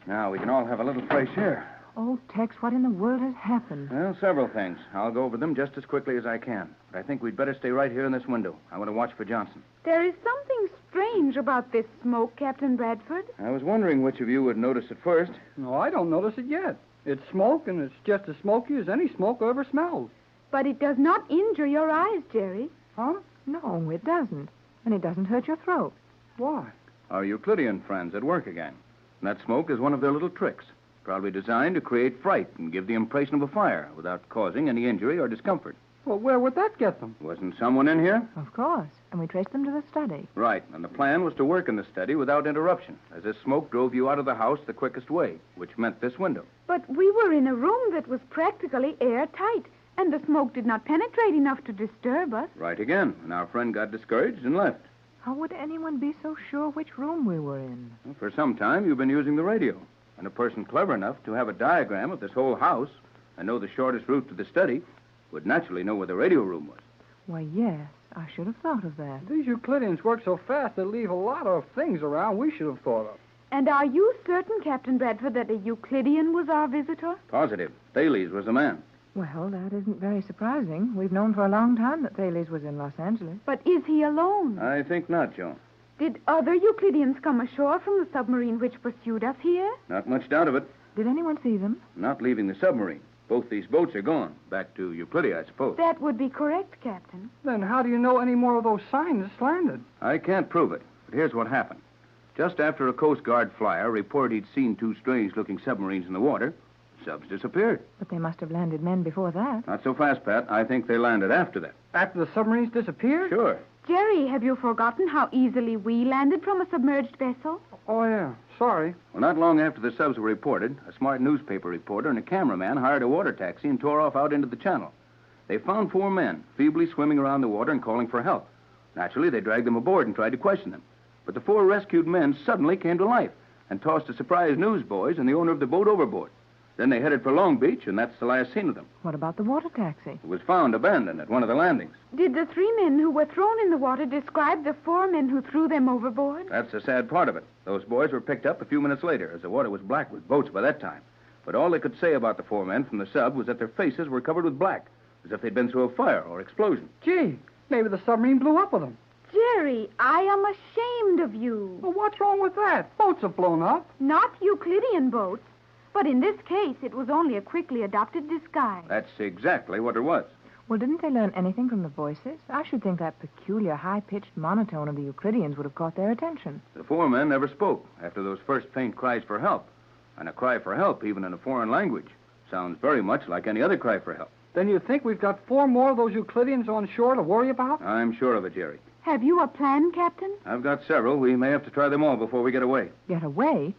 Now we can all have a little fresh air. Oh, Tex, what in the world has happened? Well, several things. I'll go over them just as quickly as I can. But I think we'd better stay right here in this window. I want to watch for Johnson. There is something strange about this smoke, Captain Bradford. I was wondering which of you would notice it first. No, I don't notice it yet. It's smoke, and it's just as smoky as any smoke I ever smelled. But it does not injure your eyes, Jerry. Huh? No, it doesn't. And it doesn't hurt your throat. Why? Our Euclidean friends at work again. And that smoke is one of their little tricks. Probably designed to create fright and give the impression of a fire without causing any injury or discomfort. Well, where would that get them? Wasn't someone in here? Of course. And we traced them to the study. Right, and the plan was to work in the study without interruption, as this smoke drove you out of the house the quickest way, which meant this window. But we were in a room that was practically airtight, and the smoke did not penetrate enough to disturb us. Right again, and our friend got discouraged and left. How would anyone be so sure which room we were in? Well, for some time, you've been using the radio. And a person clever enough to have a diagram of this whole house and know the shortest route to the study would naturally know where the radio room was. Why, yes, I should have thought of that. These Euclideans work so fast they leave a lot of things around we should have thought of. And are you certain, Captain Bradford, that a Euclidean was our visitor? Positive. Thales was the man. Well, that isn't very surprising. We've known for a long time that Thales was in Los Angeles. But is he alone? I think not, Joan. Did other Euclideans come ashore from the submarine which pursued us here? Not much doubt of it. Did anyone see them? Not leaving the submarine. Both these boats are gone. Back to Euclidia, I suppose. That would be correct, Captain. Then how do you know any more of those signs landed? I can't prove it, but here's what happened. Just after a Coast Guard flyer reported he'd seen two strange-looking submarines in the water, subs disappeared. But they must have landed men before that. Not so fast, Pat. I think they landed after that. After the submarines disappeared? Sure. Jerry, have you forgotten how easily we landed from a submerged vessel? Oh, yeah. Sorry. Well, not long after the subs were reported, a smart newspaper reporter and a cameraman hired a water taxi and tore off out into the channel. They found 4 men, feebly swimming around the water and calling for help. Naturally, they dragged them aboard and tried to question them. But the 4 rescued men suddenly came to life and tossed the surprised newsboys and the owner of the boat overboard. Then they headed for Long Beach, and that's the last seen of them. What about the water taxi? It was found abandoned at one of the landings. Did the 3 men who were thrown in the water describe the 4 men who threw them overboard? That's the sad part of it. Those boys were picked up a few minutes later, as the water was black with boats by that time. But all they could say about the 4 men from the sub was that their faces were covered with black, as if they'd been through a fire or explosion. Gee, maybe the submarine blew up with them. Jerry, I am ashamed of you. Well, what's wrong with that? Boats have blown up. Not Euclidean boats, but in this case, it was only a quickly adopted disguise. That's exactly what it was. Well, didn't they learn anything from the voices? I should think that peculiar, high-pitched monotone of the Euclideans would have caught their attention. The 4 men never spoke after those first faint cries for help. And a cry for help, even in a foreign language, sounds very much like any other cry for help. Then you think we've got 4 more of those Euclideans on shore to worry about? I'm sure of it, Jerry. Have you a plan, Captain? I've got several. We may have to try them all before we get away. Get away?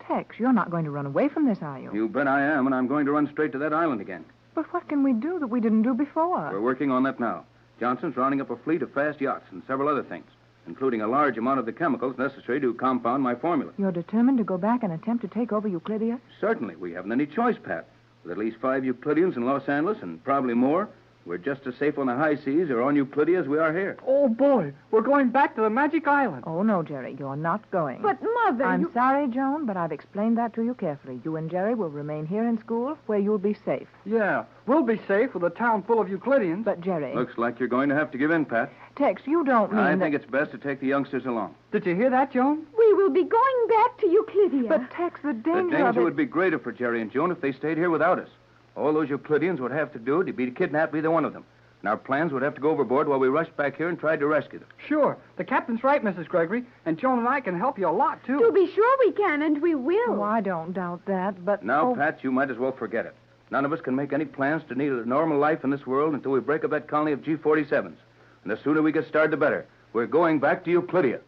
Tex, you're not going to run away from this, are you? You bet I am, and I'm going to run straight to that island again. But what can we do that we didn't do before? We're working on that now. Johnson's rounding up a fleet of fast yachts and several other things, including a large amount of the chemicals necessary to compound my formula. You're determined to go back and attempt to take over Euclidia? Certainly. We haven't any choice, Pat. With at least 5 Euclideans in Los Angeles, and probably more, we're just as safe on the high seas or on Euclidia as we are here. Oh, boy. We're going back to the Magic Island. Oh, no, Jerry, you're not going. But, Mother, I'm sorry, Joan, but I've explained that to you carefully. You and Jerry will remain here in school where you'll be safe. Yeah, we'll be safe with a town full of Euclideans. But, Jerry... Looks like you're going to have to give in, Pat. Tex, you don't mean I that... think it's best to take the youngsters along. Did you hear that, Joan? We will be going back to Euclidia. But, Tex, the danger The of danger it... would be greater for Jerry and Joan if they stayed here without us. All those Euclideans would have to do would be to kidnap either one of them. And our plans would have to go overboard while we rushed back here and tried to rescue them. Sure. The captain's right, Mrs. Gregory. And Joan and I can help you a lot, too. To be sure we can, and we will. Oh, I don't doubt that, but... Now, Pat, you might as well forget it. None of us can make any plans to lead a normal life in this world until we break up that colony of G-47s. And the sooner we get started, the better. We're going back to Euclidia.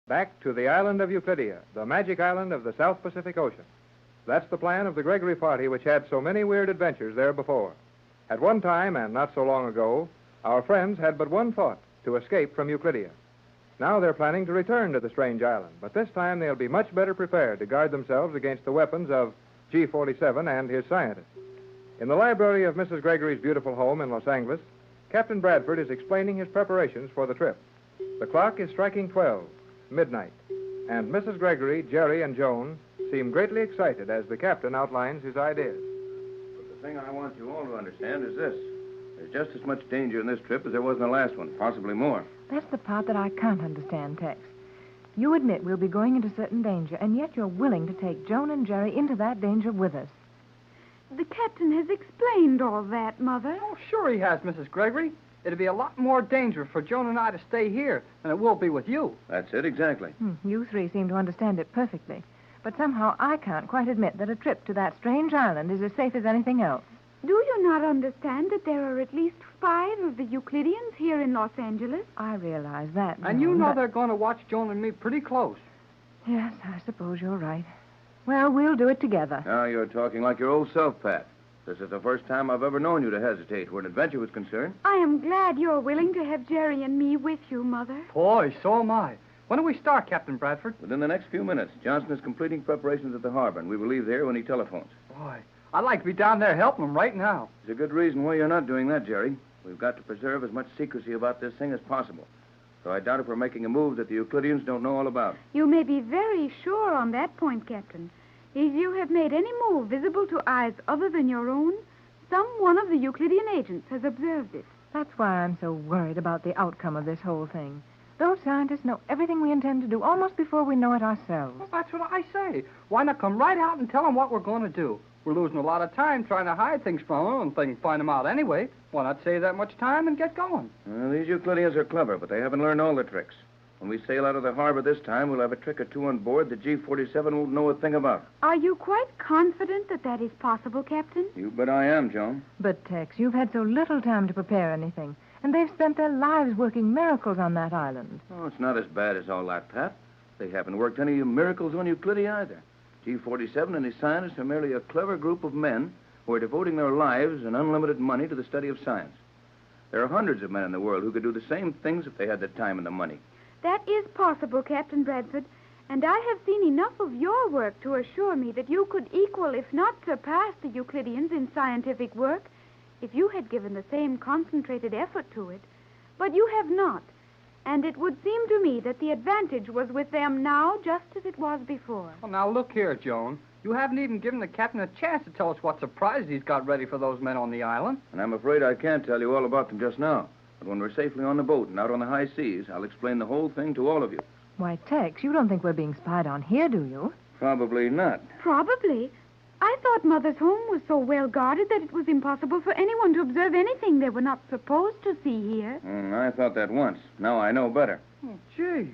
Back to the island of Euclidia, the magic island of the South Pacific Ocean. That's the plan of the Gregory party, which had so many weird adventures there before. At one time, and not so long ago, our friends had but one thought, to escape from Euclidia. Now they're planning to return to the strange island, but this time they'll be much better prepared to guard themselves against the weapons of G-47 and his scientists. In the library of Mrs. Gregory's beautiful home in Los Angeles, Captain Bradford is explaining his preparations for the trip. The clock is striking 12, midnight, and Mrs. Gregory, Jerry, and Joan seem greatly excited as the captain outlines his ideas. The thing I want you all to understand is this. There's just as much danger in this trip as there was in the last one, possibly more. That's the part that I can't understand, Tex. You admit we'll be going into certain danger, and yet you're willing to take Joan and Jerry into that danger with us. The captain has explained all that, Mother. Oh, sure he has, Mrs. Gregory. It'd be a lot more dangerous for Joan and I to stay here than it will be with you. That's it, exactly. You 3 seem to understand it perfectly. But somehow I can't quite admit that a trip to that strange island is as safe as anything else. Do you not understand that there are at least 5 of the Euclideans here in Los Angeles? I realize that, And you Joan, know but- they're going to watch Joan and me pretty close. Yes, I suppose you're right. Well, we'll do it together. Now you're talking like your old self, Pat. This is the first time I've ever known you to hesitate where an adventure was concerned. I am glad you're willing to have Jerry and me with you, Mother. Boy, so am I. When do we start, Captain Bradford? Within the next few minutes, Johnson is completing preparations at the harbor, and we will leave there when he telephones. Boy, I'd like to be down there helping him right now. There's a good reason why you're not doing that, Jerry. We've got to preserve as much secrecy about this thing as possible. So I doubt if we're making a move that the Euclideans don't know all about. You may be very sure on that point, Captain. If you have made any move visible to eyes other than your own, some one of the Euclidean agents has observed it. That's why I'm so worried about the outcome of this whole thing. Those scientists know everything we intend to do almost before we know it ourselves. Well, that's what I say. Why not come right out and tell them what we're going to do? We're losing a lot of time trying to hide things from them and they can find them out anyway. Why not save that much time and get going? Well, these Euclideans are clever, but they haven't learned all the tricks. When we sail out of the harbor this time, we'll have a trick or two on board the G-47 won't know a thing about. Are you quite confident that that is possible, Captain? You bet I am, Joan. But, Tex, you've had so little time to prepare anything, and they've spent their lives working miracles on that island. Oh, it's not as bad as all that, Pat. They haven't worked any miracles on Euclidia either. G-47 and his scientists are merely a clever group of men who are devoting their lives and unlimited money to the study of science. There are hundreds of men in the world who could do the same things if they had the time and the money. That is possible, Captain Bradford. And I have seen enough of your work to assure me that you could equal, if not surpass, the Euclideans in scientific work if you had given the same concentrated effort to it. But you have not. And it would seem to me that the advantage was with them now just as it was before. Well, now, look here, Joan. You haven't even given the captain a chance to tell us what surprises he's got ready for those men on the island. And I'm afraid I can't tell you all about them just now. But when we're safely on the boat and out on the high seas, I'll explain the whole thing to all of you. Why, Tex, you don't think we're being spied on here, do you? Probably not. Probably. I thought Mother's home was so well guarded that it was impossible for anyone to observe anything they were not supposed to see here. I thought that once. Now I know better. Oh, gee.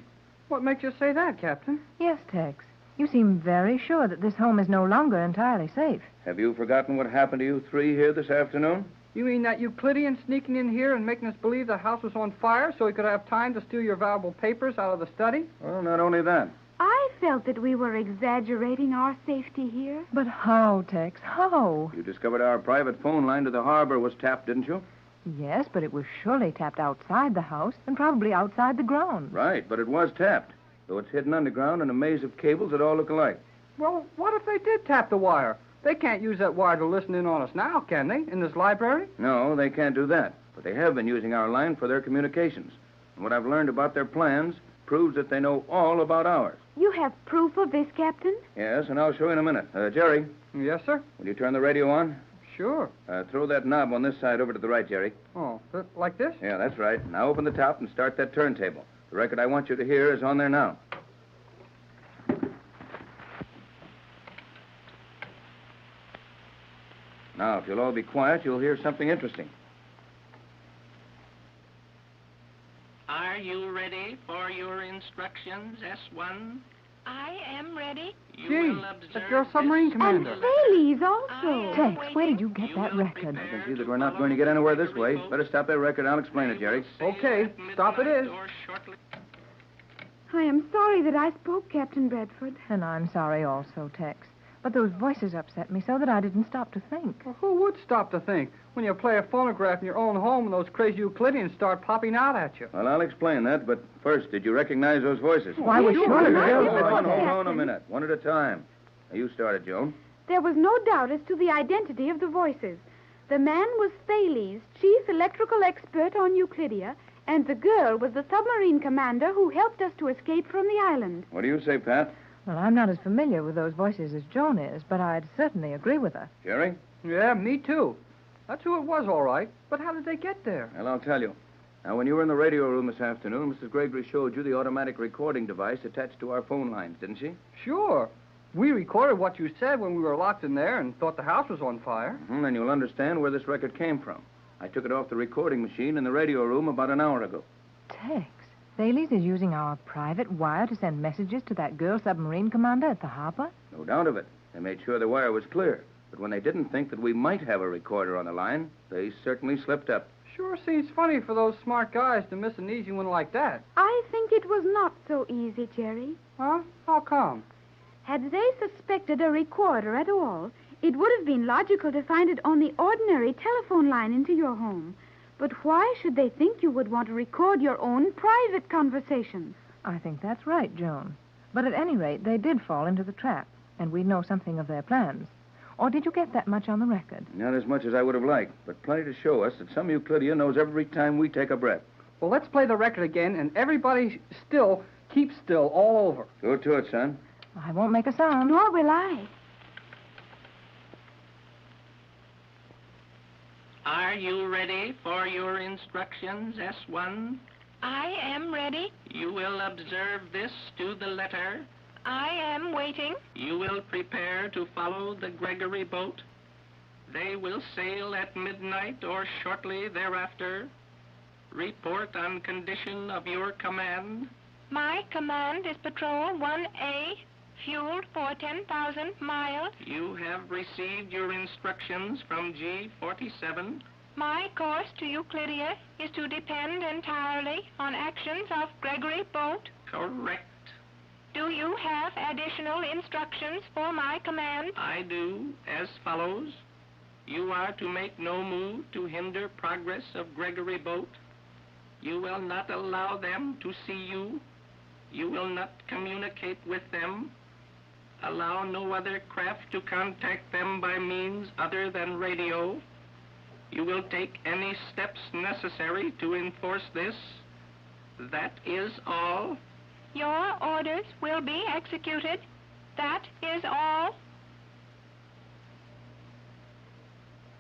What makes you say that, Captain? Yes, Tex. You seem very sure that this home is no longer entirely safe. Have you forgotten what happened to you three here this afternoon? You mean that Euclidean sneaking in here and making us believe the house was on fire so he could have time to steal your valuable papers out of the study? Well, not only that. I felt that we were exaggerating our safety here. But how, Tex? How? You discovered our private phone line to the harbor was tapped, didn't you? Yes, but it was surely tapped outside the house and probably outside the grounds. Right, but it was tapped. Though it's hidden underground in a maze of cables that all look alike. Well, what if they did tap the wire? They can't use that wire to listen in on us now, can they, in this library? No, they can't do that. But they have been using our line for their communications. And what I've learned about their plans proves that they know all about ours. You have proof of this, Captain? Yes, and I'll show you in a minute. Jerry, Yes, sir? will you turn the radio on? Sure. Throw that knob on this side over to the right, Jerry. Oh, like this? Yeah, that's right. Now open the top and start that turntable. The record I want you to hear is on there now. Now, if you'll all be quiet, you'll hear something interesting. Are you ready for your instructions, S1? I am ready. You Gee, will observe that girl submarine this- commander. And Thales also. Tex, where did you get that record? I can see that we're not going to get anywhere this way. Better stop that record. I'll explain it, Jerry. Okay, stop it is. Or shortly. I am sorry that I spoke, Captain Bradford. And I'm sorry also, Tex. But those voices upset me so that I didn't stop to think. Well, who would stop to think when you play a phonograph in your own home and those crazy Euclideans start popping out at you? Well, I'll explain that, but first, did you recognize those voices? Why, we Sure, surely I will. did. Hold on a Captain. minute. One at a time. Now, you started, Joan. There was no doubt as to the identity of the voices. The man was Thales, chief electrical expert on Euclidia, and the girl was the submarine commander who helped us to escape from the island. What do you say, Pat? Well, I'm not as familiar with those voices as Joan is, but I'd certainly agree with her. Jerry? Yeah, me too. That's who it was, all right. But how did they get there? Well, I'll tell you. Now, when you were in the radio room this afternoon, Mrs. Gregory showed you the automatic recording device attached to our phone lines, didn't she? Sure. We recorded what you said when we were locked in there and thought the house was on fire. Then you'll understand where this record came from. I took it off the recording machine in the radio room about an hour ago. Tex, Thales is using our private wire to send messages to that girl submarine commander at the harbor? No doubt of it. They made sure the wire was clear. But when they didn't think that we might have a recorder on the line, they certainly slipped up. Sure seems funny for those smart guys to miss an easy one like that. I think it was not so easy, Jerry. Huh? How come? Had they suspected a recorder at all, it would have been logical to find it on the ordinary telephone line into your home. But why should they think you would want to record your own private conversations? I think that's right, Joan. But at any rate, they did fall into the trap, and we know something of their plans. Or did you get that much on the record? Not as much as I would have liked, but plenty to show us that some Euclidean knows every time we take a breath. Well, let's play the record again, and everybody still keep still all over. Go to it, son. I won't make a sound. Nor will I. Are you ready for your instructions, S1? I am ready. You will observe this to the letter. I am waiting. You will prepare to follow the Gregory boat. They will sail at midnight or shortly thereafter. Report on condition of your command. My command is Patrol 1A, fueled for 10,000 miles. You have received your instructions from G47. My course to Euclidia is to depend entirely on actions of Gregory boat. Correct. Do you have additional instructions for my command? I do, as follows. You are to make no move to hinder progress of Gregory boat. You will not allow them to see you. You will not communicate with them. Allow no other craft to contact them by means other than radio. You will take any steps necessary to enforce this. That is all. Your orders will be executed. That is all.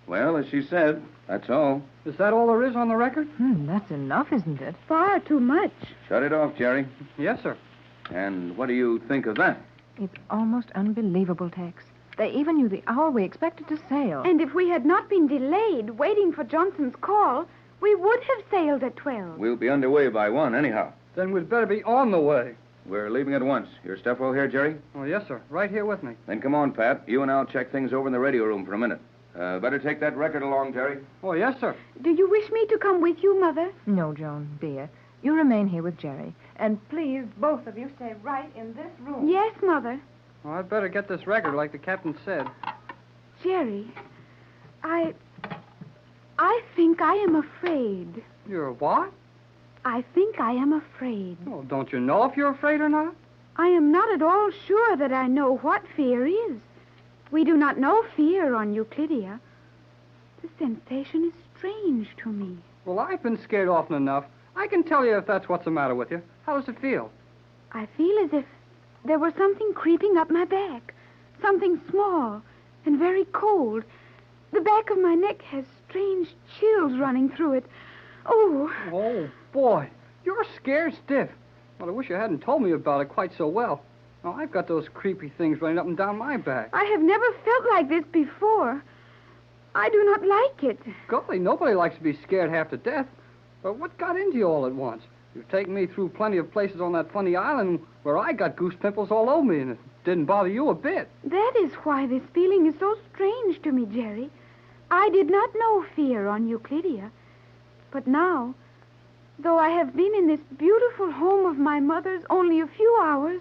Well, as she said, that's all. Is that all there is on the record? That's enough, isn't it? Far too much. Shut it off, Jerry. Yes, sir. And what do you think of that? It's almost unbelievable, Tex. They even knew the hour we expected to sail. And if we had not been delayed waiting for Johnson's call, we would have sailed at 12. We'll be underway by 1, anyhow. Then we'd better be on the way. We're leaving at once. Your stuff all here, Jerry? Oh, yes, sir. Right here with me. Then come on, Pat. You and I'll check things over in the radio room for a minute. Better take that record along, Terry. Oh, yes, sir. Do you wish me to come with you, Mother? No, Joan, dear. You remain here with Jerry. And please, both of you, stay right in this room. Yes, Mother. Well, I'd better get this record like the captain said. Jerry, I think I am afraid. You're what? I think I am afraid. Oh, don't you know if you're afraid or not? I am not at all sure that I know what fear is. We do not know fear on Euclidia. The sensation is strange to me. Well, I've been scared often enough. I can tell you if that's what's the matter with you. How does it feel? I feel as if there were something creeping up my back. Something small and very cold. The back of my neck has strange chills running through it. Oh. Oh, boy. You're scared stiff. Well, I wish you hadn't told me about it quite so well. Well, I've got those creepy things running up and down my back. I have never felt like this before. I do not like it. Golly, nobody likes to be scared half to death. But what got into you all at once? You've taken me through plenty of places on that funny island where I got goose pimples all over me, and it didn't bother you a bit. That is why this feeling is so strange to me, Jerry. I did not know fear on Euclidia. But now, though I have been in this beautiful home of my mother's only a few hours,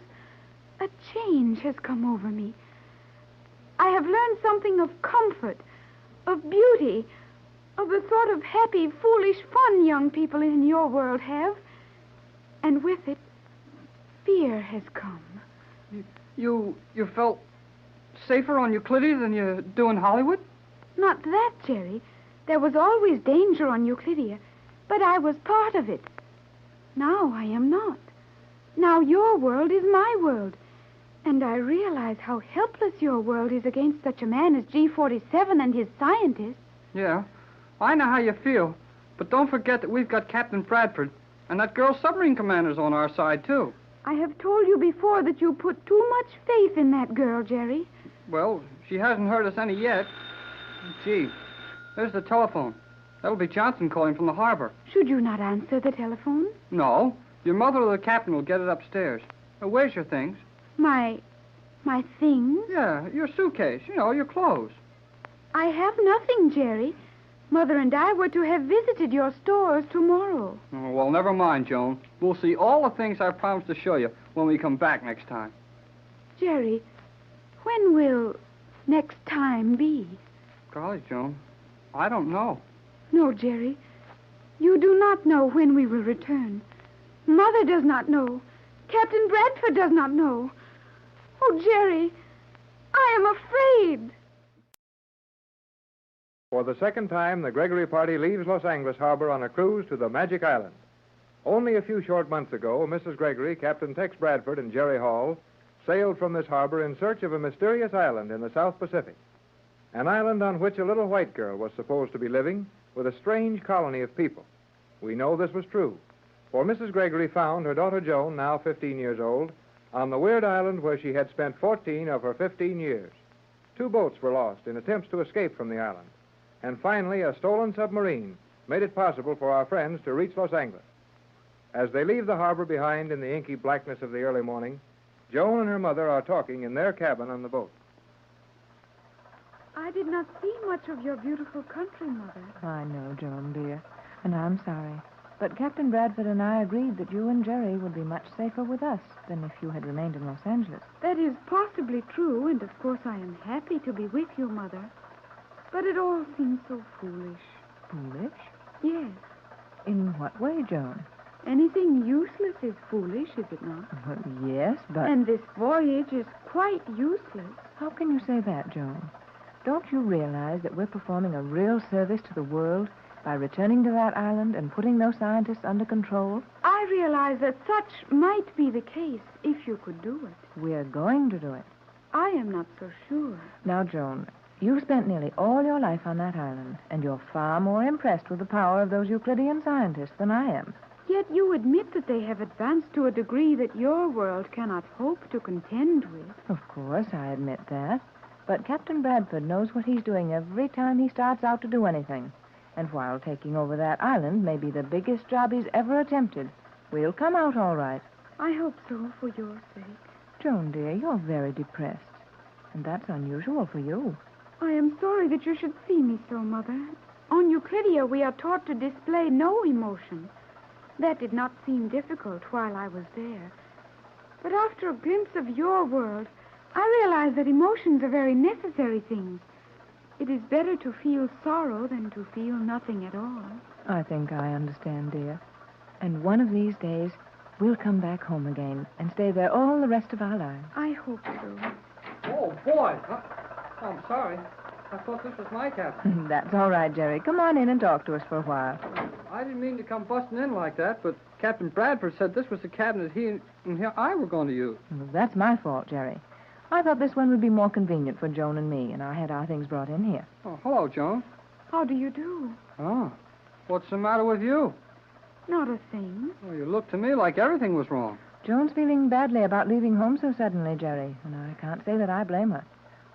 a change has come over me. I have learned something of comfort, of beauty, of the sort of happy, foolish fun young people in your world have. And with it, fear has come. You felt safer on Euclidia than you do in Hollywood? Not that, Jerry. There was always danger on Euclidia, but I was part of it. Now I am not. Now your world is my world. And I realize how helpless your world is against such a man as G47 and his scientists. Yeah, I know how you feel. But don't forget that we've got Captain Bradford, and that girl submarine commander's on our side, too. I have told you before that you put too much faith in that girl, Jerry. Well, she hasn't hurt us any yet. Gee, there's the telephone. That'll be Johnson calling from the harbor. Should you not answer the telephone? No. Your mother or the captain will get it upstairs. Where's your things? My things? Yeah, your suitcase. You know, your clothes. I have nothing, Jerry. Mother and I were to have visited your stores tomorrow. Oh, well, never mind, Joan. We'll see all the things I promised to show you when we come back next time. Jerry, when will next time be? Golly, Joan, I don't know. No, Jerry. You do not know when we will return. Mother does not know. Captain Bradford does not know. Oh, Jerry, I am afraid. For the second time, the Gregory party leaves Los Angeles Harbor on a cruise to the Magic Island. Only a few short months ago, Mrs. Gregory, Captain Tex Bradford, and Jerry Hall sailed from this harbor in search of a mysterious island in the South Pacific. An island on which a little white girl was supposed to be living with a strange colony of people. We know this was true, for Mrs. Gregory found her daughter Joan, now 15 years old, on the weird island where she had spent 14 of her 15 years. 2 boats were lost in attempts to escape from the island. And finally, a stolen submarine made it possible for our friends to reach Los Angeles. As they leave the harbor behind in the inky blackness of the early morning, Joan and her mother are talking in their cabin on the boat. I did not see much of your beautiful country, Mother. I know, Joan, dear, and I'm sorry. But Captain Bradford and I agreed that you and Jerry would be much safer with us than if you had remained in Los Angeles. That is possibly true, and of course I am happy to be with you, Mother. But it all seems so foolish. Foolish? Yes. In what way, Joan? Anything useless is foolish, is it not? Well, yes, but... And this voyage is quite useless. How can you say that, Joan? Don't you realize that we're performing a real service to the world by returning to that island and putting those scientists under control? I realize that such might be the case if you could do it. We're going to do it. I am not so sure. Now, Joan, you've spent nearly all your life on that island, and you're far more impressed with the power of those Euclidean scientists than I am. Yet you admit that they have advanced to a degree that your world cannot hope to contend with. Of course, I admit that. But Captain Bradford knows what he's doing every time he starts out to do anything. And while taking over that island may be the biggest job he's ever attempted, we'll come out all right. I hope so, for your sake. Joan, dear, you're very depressed. And that's unusual for you. I am sorry that you should see me so, Mother. On Euclidia, we are taught to display no emotion. That did not seem difficult while I was there. But after a glimpse of your world, I realize that emotions are very necessary things. It is better to feel sorrow than to feel nothing at all. I think I understand, dear. And one of these days, we'll come back home again and stay there all the rest of our lives. I hope so. Oh, boy. I'm sorry. I thought this was my cabin. That's all right, Jerry. Come on in and talk to us for a while. I didn't mean to come busting in like that, but Captain Bradford said this was the cabin that he and I were going to use. Well, that's my fault, Jerry. I thought this one would be more convenient for Joan and me, and I had our things brought in here. Oh, hello, Joan. How do you do? Oh, what's the matter with you? Not a thing. Well, you look to me like everything was wrong. Joan's feeling badly about leaving home so suddenly, Jerry, and I can't say that I blame her.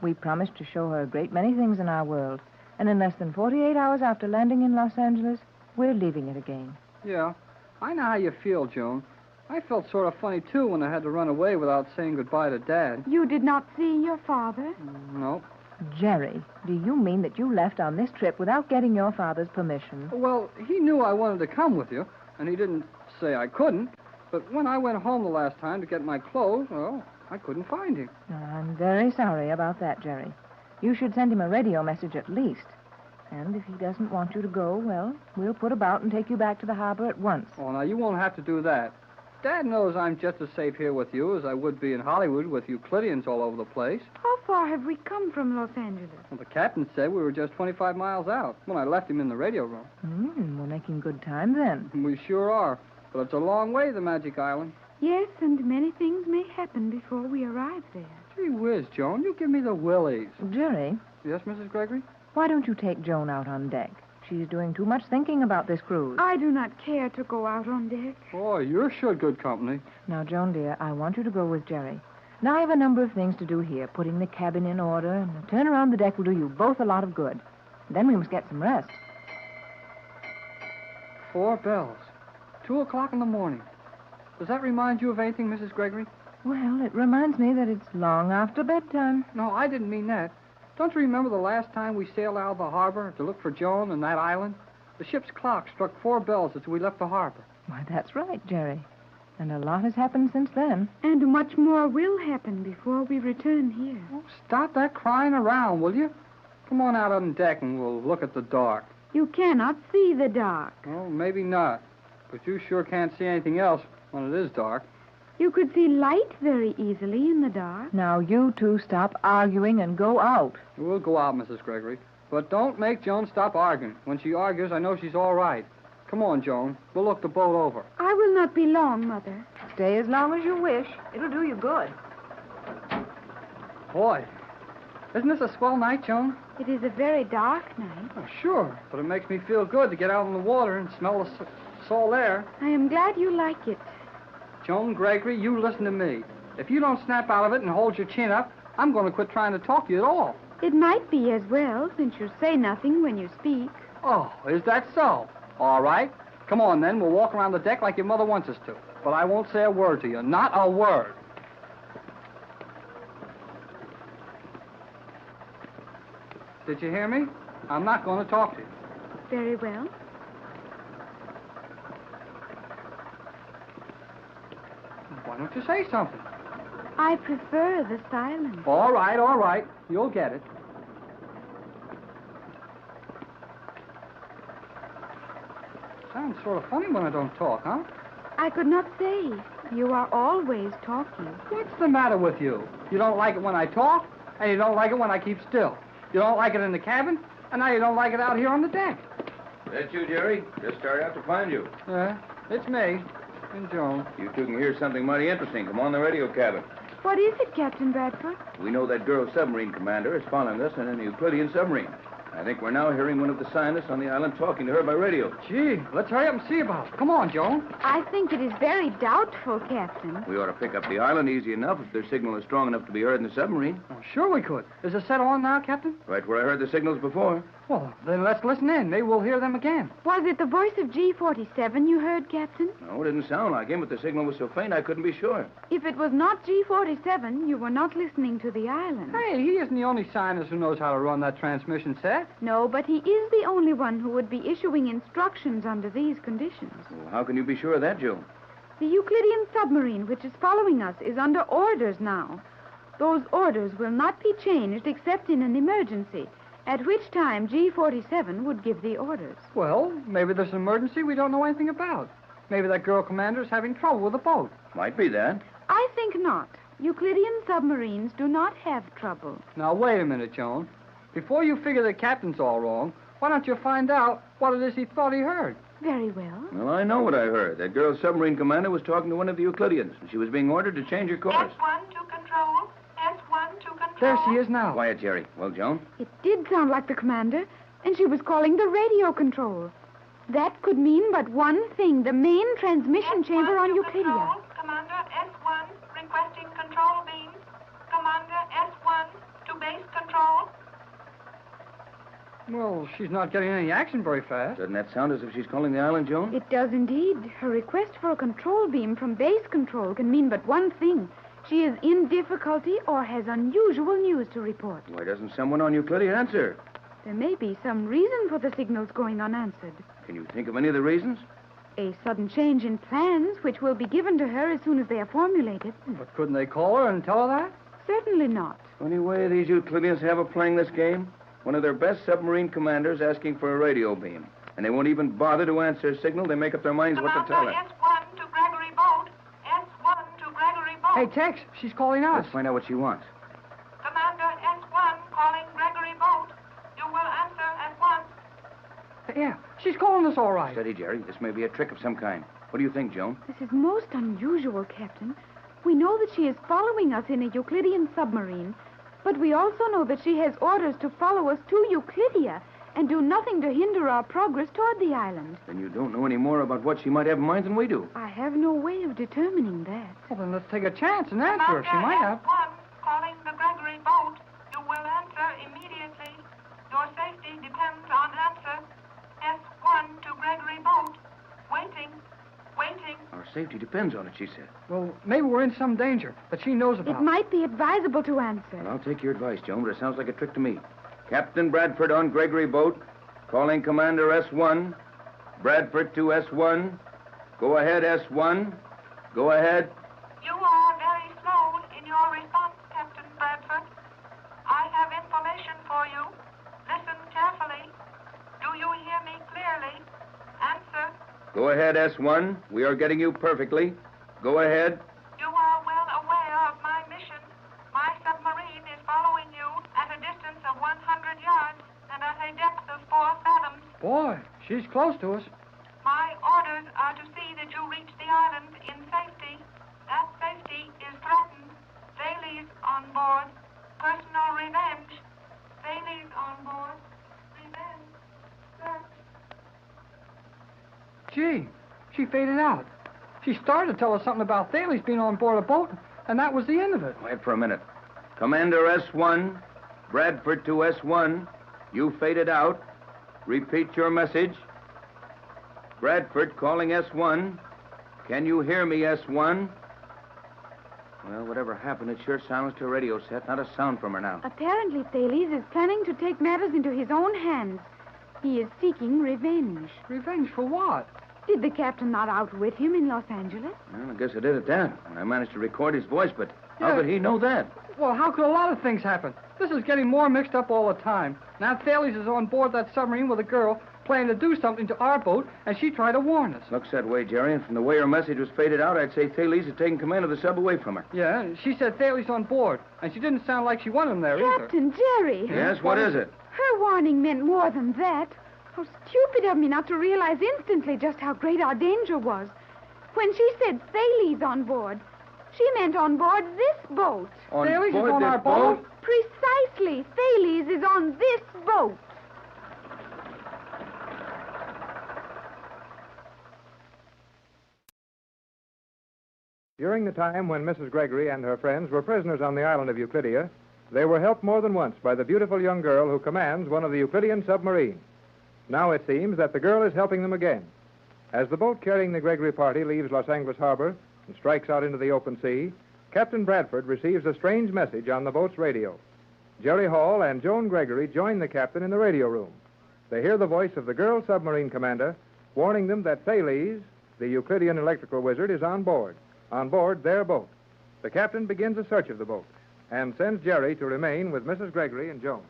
We promised to show her a great many things in our world, and in less than 48 hours after landing in Los Angeles, we're leaving it again. Yeah, I know how you feel, Joan. I felt sort of funny, too, when I had to run away without saying goodbye to Dad. You did not see your father? No. Jerry, do you mean that you left on this trip without getting your father's permission? Well, he knew I wanted to come with you, and he didn't say I couldn't. But when I went home the last time to get my clothes, well, I couldn't find him. I'm very sorry about that, Jerry. You should send him a radio message at least. And if he doesn't want you to go, well, we'll put about and take you back to the harbor at once. Oh, now, you won't have to do that. Dad knows I'm just as safe here with you as I would be in Hollywood with Euclideans all over the place. How far have we come from Los Angeles? Well, the captain said we were just 25 miles out when I left him in the radio room. We're making good time then. We sure are. But it's a long way to Magic Island. Yes, and many things may happen before we arrive there. Gee whiz, Joan, you give me the willies. Jerry? Yes, Mrs. Gregory? Why don't you take Joan out on deck? She's doing too much thinking about this cruise. I do not care to go out on deck. Boy, you're sure good company. Now, Joan, dear, I want you to go with Jerry. Now, I have a number of things to do here, putting the cabin in order, and a turn around the deck will do you both a lot of good. Then we must get some rest. 4 bells. 2 o'clock in the morning. Does that remind you of anything, Mrs. Gregory? Well, it reminds me that it's long after bedtime. No, I didn't mean that. Don't you remember the last time we sailed out of the harbor to look for Joan and that island? The ship's clock struck 4 bells as we left the harbor. Why, that's right, Jerry. And a lot has happened since then. And much more will happen before we return here. Oh, stop that crying around, will you? Come on out on deck and we'll look at the dark. You cannot see the dark. Oh, maybe not. But you sure can't see anything else when it is dark. You could see light very easily in the dark. Now, you two stop arguing and go out. We'll go out, Mrs. Gregory. But don't make Joan stop arguing. When she argues, I know she's all right. Come on, Joan. We'll look the boat over. I will not be long, Mother. Stay as long as you wish. It'll do you good. Boy, isn't this a swell night, Joan? It is a very dark night. Oh, sure. But it makes me feel good to get out in the water and smell the salt air. I am glad you like it. Joan Gregory, you listen to me. If you don't snap out of it and hold your chin up, I'm going to quit trying to talk to you at all. It might be as well, since you say nothing when you speak. Oh, is that so? All right. Come on, then. We'll walk around the deck like your mother wants us to. But I won't say a word to you. Not a word. Did you hear me? I'm not going to talk to you. Very well. Why don't you say something? I prefer the silence. All right, all right. You'll get it. Sounds sort of funny when I don't talk, huh? I could not say. You are always talking. What's the matter with you? You don't like it when I talk, and you don't like it when I keep still. You don't like it in the cabin, and now you don't like it out here on the deck. That's you, Jerry. Just started out to find you. Yeah, it's me. And Joan. You two can hear something mighty interesting. Come on the radio cabin. What is it, Captain Bradford? We know that girl submarine commander is following us in an Euclidean submarine. I think we're now hearing one of the scientists on the island talking to her by radio. Gee, let's hurry up and see about it. Come on, Joan. I think it is very doubtful, Captain. We ought to pick up the island easy enough if their signal is strong enough to be heard in the submarine. Oh, sure we could. Is it set on now, Captain? Right where I heard the signals before. Well, then let's listen in. Maybe we'll hear them again. Was it the voice of G47 you heard, Captain? No, it didn't sound like him, but the signal was so faint I couldn't be sure. If it was not G47, you were not listening to the island. Hey, he isn't the only scientist who knows how to run that transmission set. No, but he is the only one who would be issuing instructions under these conditions. Well, how can you be sure of that, Joe? The Euclidean submarine, which is following us, is under orders now. Those orders will not be changed except in an emergency, at which time G47 would give the orders. Well, maybe there's an emergency we don't know anything about. Maybe that girl commander's having trouble with the boat. Might be that. I think not. Euclidean submarines do not have trouble. Now, wait a minute, Joan. Before you figure the captain's all wrong, why don't you find out what it is he thought he heard? Very well. Well, I know what I heard. That girl submarine commander was talking to one of the Euclideans, and she was being ordered to change her course. S1 to control. S1 to control. There she is now. Quiet, Jerry. Well, Joan? It did sound like the commander, and she was calling the radio control. That could mean but one thing, the main transmission S1 chamber on to Euclidia. control. Commander S1 requesting control beam. Commander S1 to base control. Well, she's not getting any action very fast. Doesn't that sound as if she's calling the island, Joan? It does indeed. Her request for a control beam from base control can mean but one thing. She is in difficulty or has unusual news to report. Why doesn't someone on Euclidia answer? There may be some reason for the signals going unanswered. Can you think of any of the reasons? A sudden change in plans, which will be given to her as soon as they are formulated. But couldn't they call her and tell her that? Certainly not. Funny way these Euclideans have of playing this game. One of their best submarine commanders asking for a radio beam. And they won't even bother to answer a signal. They make up their minds what to tell her. S1 to Gregory Boat. S1 to Gregory Boat. Hey, Tex, she's calling us. Let's find out what she wants. Commander S1 calling Gregory Boat. You will answer at once. Yeah, she's calling us all right. Steady, Jerry. This may be a trick of some kind. What do you think, Joan? This is most unusual, Captain. We know that she is following us in a Euclidean submarine, but we also know that she has orders to follow us to Euclidia and do nothing to hinder our progress toward the island. Then you don't know any more about what she might have in mind than we do. I have no way of determining that. Well, then let's take a chance and answer her. She might have. S1 calling the Gregory Boat. You will answer immediately. Your safety depends on answer. S1 to Gregory Boat. Waiting. Waiting. Our safety depends on it, she said. Well, maybe we're in some danger that she knows about. It might be advisable to answer. Well, I'll take your advice, Joan, but it sounds like a trick to me. Captain Bradford on Gregory Boat, calling Commander S1. Bradford to S1. Go ahead, S1. Go ahead. You are very slow in your response, Captain Bradford. I have information for you. Listen carefully. Do you hear me clearly? Answer. Go ahead, S1. We are getting you perfectly. Go ahead. You are well aware of my mission. My submarine is following you at a distance of 100 yards and at a depth of 4 fathoms. Boy, she's close to us. My orders are to see that you reach the island in safety. That safety is threatened. Thales on board. Personal revenge. Thales on board. Revenge. Search. Gee, she faded out. She started to tell us something about Thales being on board a boat, and that was the end of it. Wait for a minute. Commander S1. Bradford to S1. You faded out. Repeat your message. Bradford calling S1. Can you hear me, S1? Well, whatever happened, it sure silenced her radio set. Not a sound from her now. Apparently, Thales is planning to take matters into his own hands. He is seeking revenge. Revenge for what? Did the captain not outwit him in Los Angeles? Well, I guess I did at that. And I managed to record his voice, but how could he know that? Well, how could a lot of things happen? This is getting more mixed up all the time. Now Thales is on board that submarine with a girl, planning to do something to our boat, and she tried to warn us. Looks that way, Jerry, and from the way her message was faded out, I'd say Thales had taken command of the sub away from her. Yeah, she said Thales on board, and she didn't sound like she wanted him there either. Captain Jerry. Yes, what is it? Her warning meant more than that. How stupid of me not to realize instantly just how great our danger was. When she said Thales on board, she meant on board this boat. Thales is board on this our boat? Precisely. Thales is on this boat. During the time when Mrs. Gregory and her friends were prisoners on the island of Euclidia, they were helped more than once by the beautiful young girl who commands one of the Euclidean submarines. Now it seems that the girl is helping them again. As the boat carrying the Gregory party leaves Los Angeles Harbor and strikes out into the open sea, Captain Bradford receives a strange message on the boat's radio. Jerry Hall and Joan Gregory join the captain in the radio room. They hear the voice of the girl submarine commander warning them that Thales, the Euclidean electrical wizard, is on board their boat. The captain begins a search of the boat and sends Jerry to remain with Mrs. Gregory and Joan.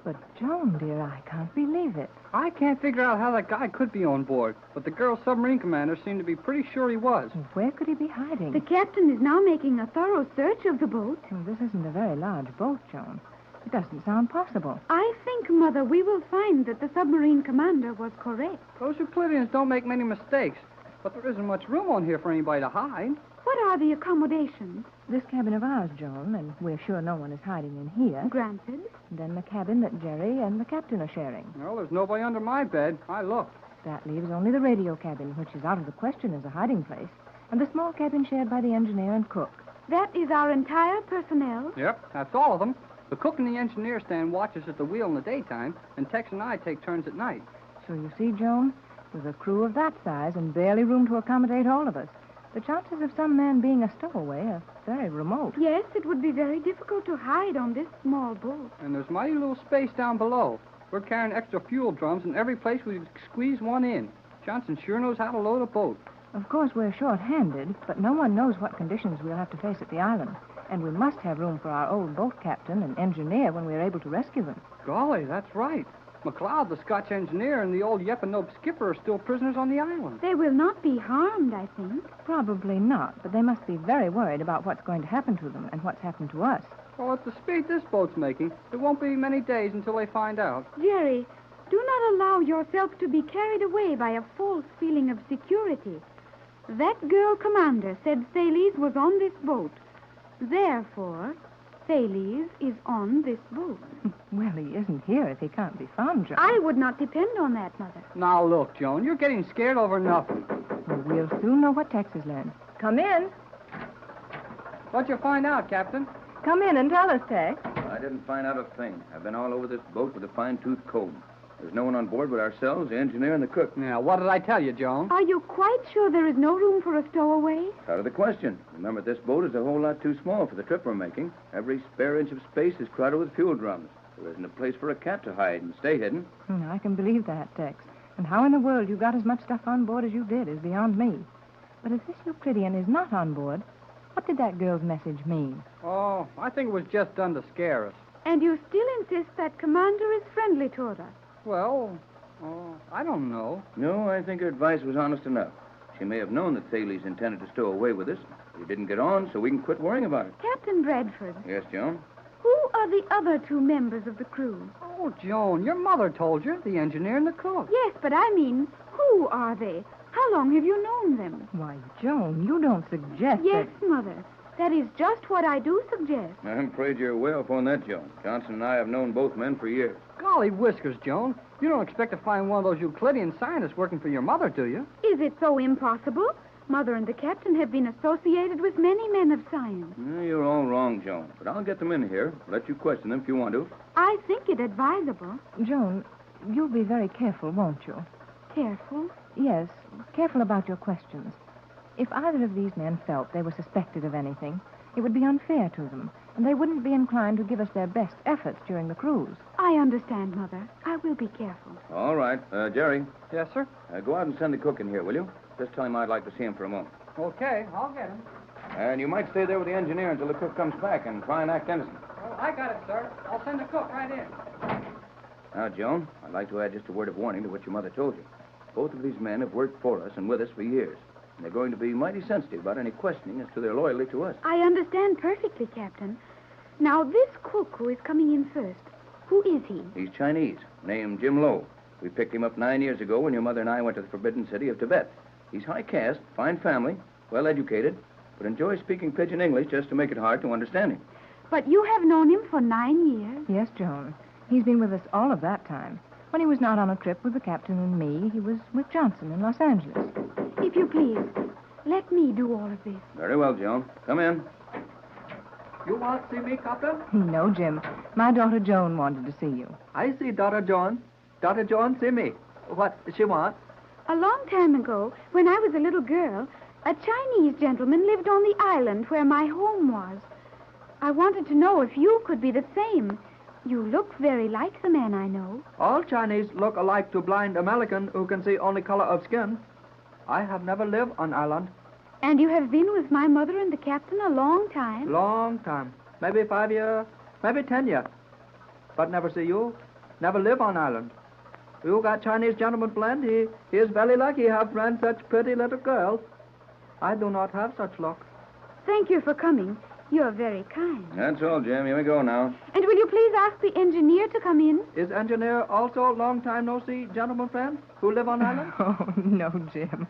But, Joan, dear, I can't believe it. I can't figure out how that guy could be on board, but the girl submarine commander seemed to be pretty sure he was. Where could he be hiding? The captain is now making a thorough search of the boat. Well, this isn't a very large boat, Joan. It doesn't sound possible. I think, Mother, we will find that the submarine commander was correct. Those Euclideans don't make many mistakes, but there isn't much room on here for anybody to hide. What are the accommodations? This cabin of ours, Joan, and we're sure no one is hiding in here. Granted. And then the cabin that Jerry and the captain are sharing. Well, there's nobody under my bed. I looked. That leaves only the radio cabin, which is out of the question as a hiding place, and the small cabin shared by the engineer and cook. That is our entire personnel? Yep, that's all of them. The cook and the engineer stand watches at the wheel in the daytime, and Tex and I take turns at night. So you see, Joan, with a crew of that size and barely room to accommodate all of us, the chances of some man being a stowaway are very remote. Yes, it would be very difficult to hide on this small boat. And there's mighty little space down below. We're carrying extra fuel drums in every place we could squeeze one in. Johnson sure knows how to load a boat. Of course, we're short-handed, but no one knows what conditions we'll have to face at the island. And we must have room for our old boat captain and engineer when we're able to rescue them. Golly, that's right. McLeod, the Scotch engineer, and the old Yepanope skipper are still prisoners on the island. They will not be harmed, I think. Probably not, but they must be very worried about what's going to happen to them and what's happened to us. Well, at the speed this boat's making, it won't be many days until they find out. Jerry, do not allow yourself to be carried away by a false feeling of security. That girl commander said Thales was on this boat. Therefore, Thales is on this boat. Well, he isn't here if he can't be found, Joan. I would not depend on that, Mother. Now, look, Joan, you're getting scared over nothing. Well, we'll soon know what Tex has learned. Come in. What'd you find out, Captain? Come in and tell us, Tex. I didn't find out a thing. I've been all over this boat with a fine-tooth comb. There's no one on board but ourselves, the engineer, and the cook. Now, what did I tell you, Joan? Are you quite sure there is no room for a stowaway? Out of the question. Remember, this boat is a whole lot too small for the trip we're making. Every spare inch of space is crowded with fuel drums. There isn't a place for a cat to hide and stay hidden. I can believe that, Tex. And how in the world you got as much stuff on board as you did is beyond me. But if this Euclidean is not on board, what did that girl's message mean? Oh, I think it was just done to scare us. And you still insist that Commander is friendly toward us? Well, I don't know. No, I think her advice was honest enough. She may have known that Thales intended to stow away with us. He didn't get on, so we can quit worrying about it. Captain Bradford. Yes, Joan? Who are the other two members of the crew? Oh, Joan, your mother told you, the engineer and the cook. Yes, but I mean, who are they? How long have you known them? Why, Joan, you don't suggest Yes, that... Mother. That is just what I do suggest. I'm afraid you're way off on that, Joan. Johnson and I have known both men for years. Golly whiskers, Joan. You don't expect to find one of those Euclidean scientists working for your mother, do you? Is it so impossible? Mother and the captain have been associated with many men of science. You're all wrong, Joan. But I'll get them in here. Let you question them if you want to. I think it advisable. Joan, you'll be very careful, won't you? Careful? Yes, careful about your questions. If either of these men felt they were suspected of anything, it would be unfair to them, and they wouldn't be inclined to give us their best efforts during the cruise. I understand, Mother. I will be careful. All right. Jerry. Yes, sir? Go out and send the cook in here, will you? Just tell him I'd like to see him for a moment. Okay, I'll get him. And you might stay there with the engineer until the cook comes back and try and act innocent. Oh, I got it, sir. I'll send the cook right in. Now, Joan, I'd like to add just a word of warning to what your mother told you. Both of these men have worked for us and with us for years. And they're going to be mighty sensitive about any questioning as to their loyalty to us. I understand perfectly, Captain. Now, this cook who is coming in first, who is he? He's Chinese, named Jim Lo. We picked him up 9 years ago when your mother and I went to the Forbidden City of Tibet. He's high caste, fine family, well educated, but enjoys speaking pidgin English just to make it hard to understand him. But you have known him for 9 years? Yes, Joan. He's been with us all of that time. When he was not on a trip with the captain and me, he was with Johnson in Los Angeles. If you please, let me do all of this. Very well, Joan. Come in. You want to see me, Captain? No, Jim. My daughter Joan wanted to see you. I see Daughter Joan. Daughter Joan, see me. What does she want? A long time ago, when I was a little girl, a Chinese gentleman lived on the island where my home was. I wanted to know if you could be the same. You look very like the man I know. All Chinese look alike to blind American who can see only color of skin. I have never lived on island. And you have been with my mother and the captain a long time? Long time. Maybe 5 years, maybe 10 years. But never see you. Never live on island. You got Chinese gentleman friend. He is very lucky have friends such pretty little girls. I do not have such luck. Thank you for coming. You're very kind. That's all, Jim. Here we go now. And will you please ask the engineer to come in? Is engineer also long time no see gentleman friend who live on island? Oh, no, Jim.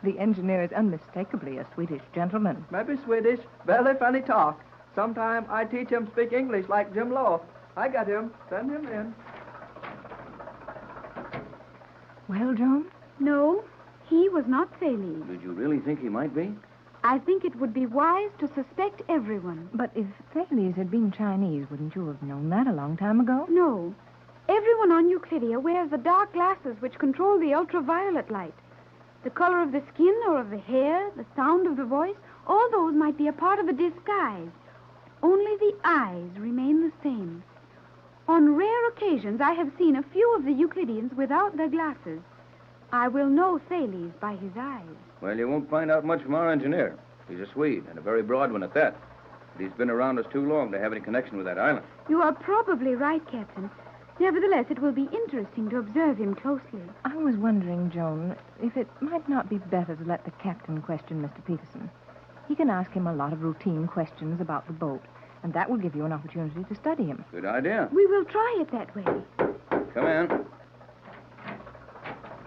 The engineer is unmistakably a Swedish gentleman. Maybe Swedish. Very funny talk. Sometime I teach him speak English like Jim Law. I got him. Send him in. Well, Joan? No, he was not Thales. Did you really think he might be? I think it would be wise to suspect everyone. But if Thales had been Chinese, wouldn't you have known that a long time ago? No. Everyone on Euclidia wears the dark glasses which control the ultraviolet light. The color of the skin or of the hair, the sound of the voice, all those might be a part of a disguise. Only the eyes remain the same. On rare occasions, I have seen a few of the Euclideans without their glasses. I will know Thales by his eyes. Well, you won't find out much from our engineer. He's a Swede, and a very broad one at that. But he's been around us too long to have any connection with that island. You are probably right, Captain. Nevertheless, it will be interesting to observe him closely. I was wondering, Joan, if it might not be better to let the captain question Mr. Peterson. He can ask him a lot of routine questions about the boat, and that will give you an opportunity to study him. Good idea. We will try it that way. Come in.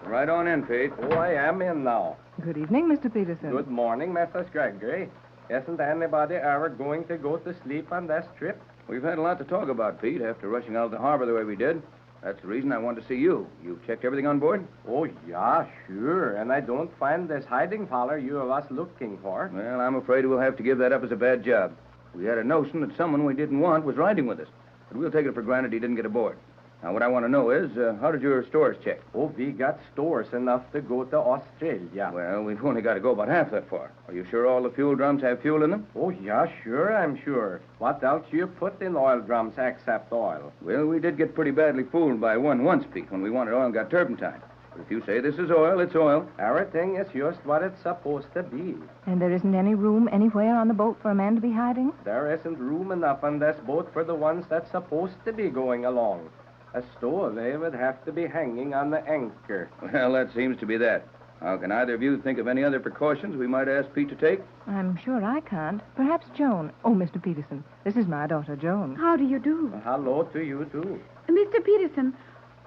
Right on in, Pete. Oh, I am in now. Good evening, Mr. Peterson. Good morning, Mrs. Gregory. Isn't anybody ever going to go to sleep on this trip? We've had a lot to talk about, Pete, after rushing out of the harbor the way we did. That's the reason I wanted to see you. You've checked everything on board? Oh, yeah, sure. And I don't find this hiding parlor you was looking for. Well, I'm afraid we'll have to give that up as a bad job. We had a notion that someone we didn't want was riding with us. But we'll take it for granted he didn't get aboard. Now, what I want to know is, how did your stores check? Oh, we got stores enough to go to Australia. Well, we've only got to go about half that far. Are you sure all the fuel drums have fuel in them? Oh, yeah, sure, I'm sure. What else you put in oil drums except oil? Well, we did get pretty badly fooled by one once, Pete, when we wanted oil and got turpentine. But if you say this is oil, it's oil. Everything is just what it's supposed to be. And there isn't any room anywhere on the boat for a man to be hiding? There isn't room enough on this boat for the ones that's supposed to be going along. A stowaway would have to be hanging on the anchor. Well, that seems to be that. Now, can either of you think of any other precautions we might ask Pete to take? I'm sure I can't. Perhaps Joan. Oh, Mr. Peterson, this is my daughter, Joan. How do you do? Hello to you, too. Mr. Peterson,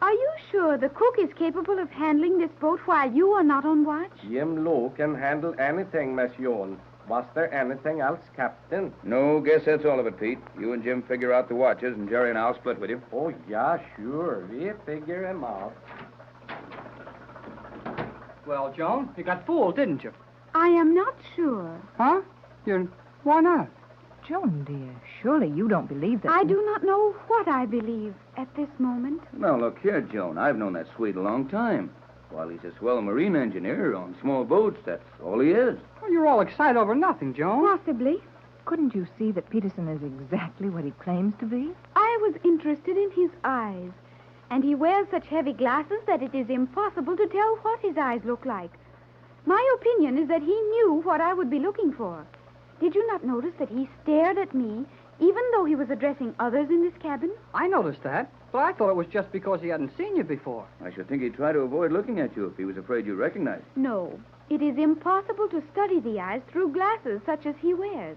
are you sure the cook is capable of handling this boat while you are not on watch? Jim Lowe can handle anything, Miss Yoon. Was there anything else, Captain? No, guess that's all of it, Pete. You and Jim figure out the watches, and Jerry and I'll split with you. Oh, yeah, sure. We figure him out. Well, Joan, you got fooled, didn't you? I am not sure. Huh? Why not? Joan, dear, surely you don't believe that... I do not know what I believe at this moment. Now, look here, Joan. I've known that Swede a long time. While he's a swell marine engineer on small boats, that's all he is. Well, you're all excited over nothing, Joan. Possibly. Couldn't you see that Peterson is exactly what he claims to be? I was interested in his eyes. And he wears such heavy glasses that it is impossible to tell what his eyes look like. My opinion is that he knew what I would be looking for. Did you not notice that he stared at me, even though he was addressing others in this cabin? I noticed that. But I thought it was just because he hadn't seen you before. I should think he'd try to avoid looking at you if he was afraid you'd recognize him. No, it is impossible to study the eyes through glasses such as he wears.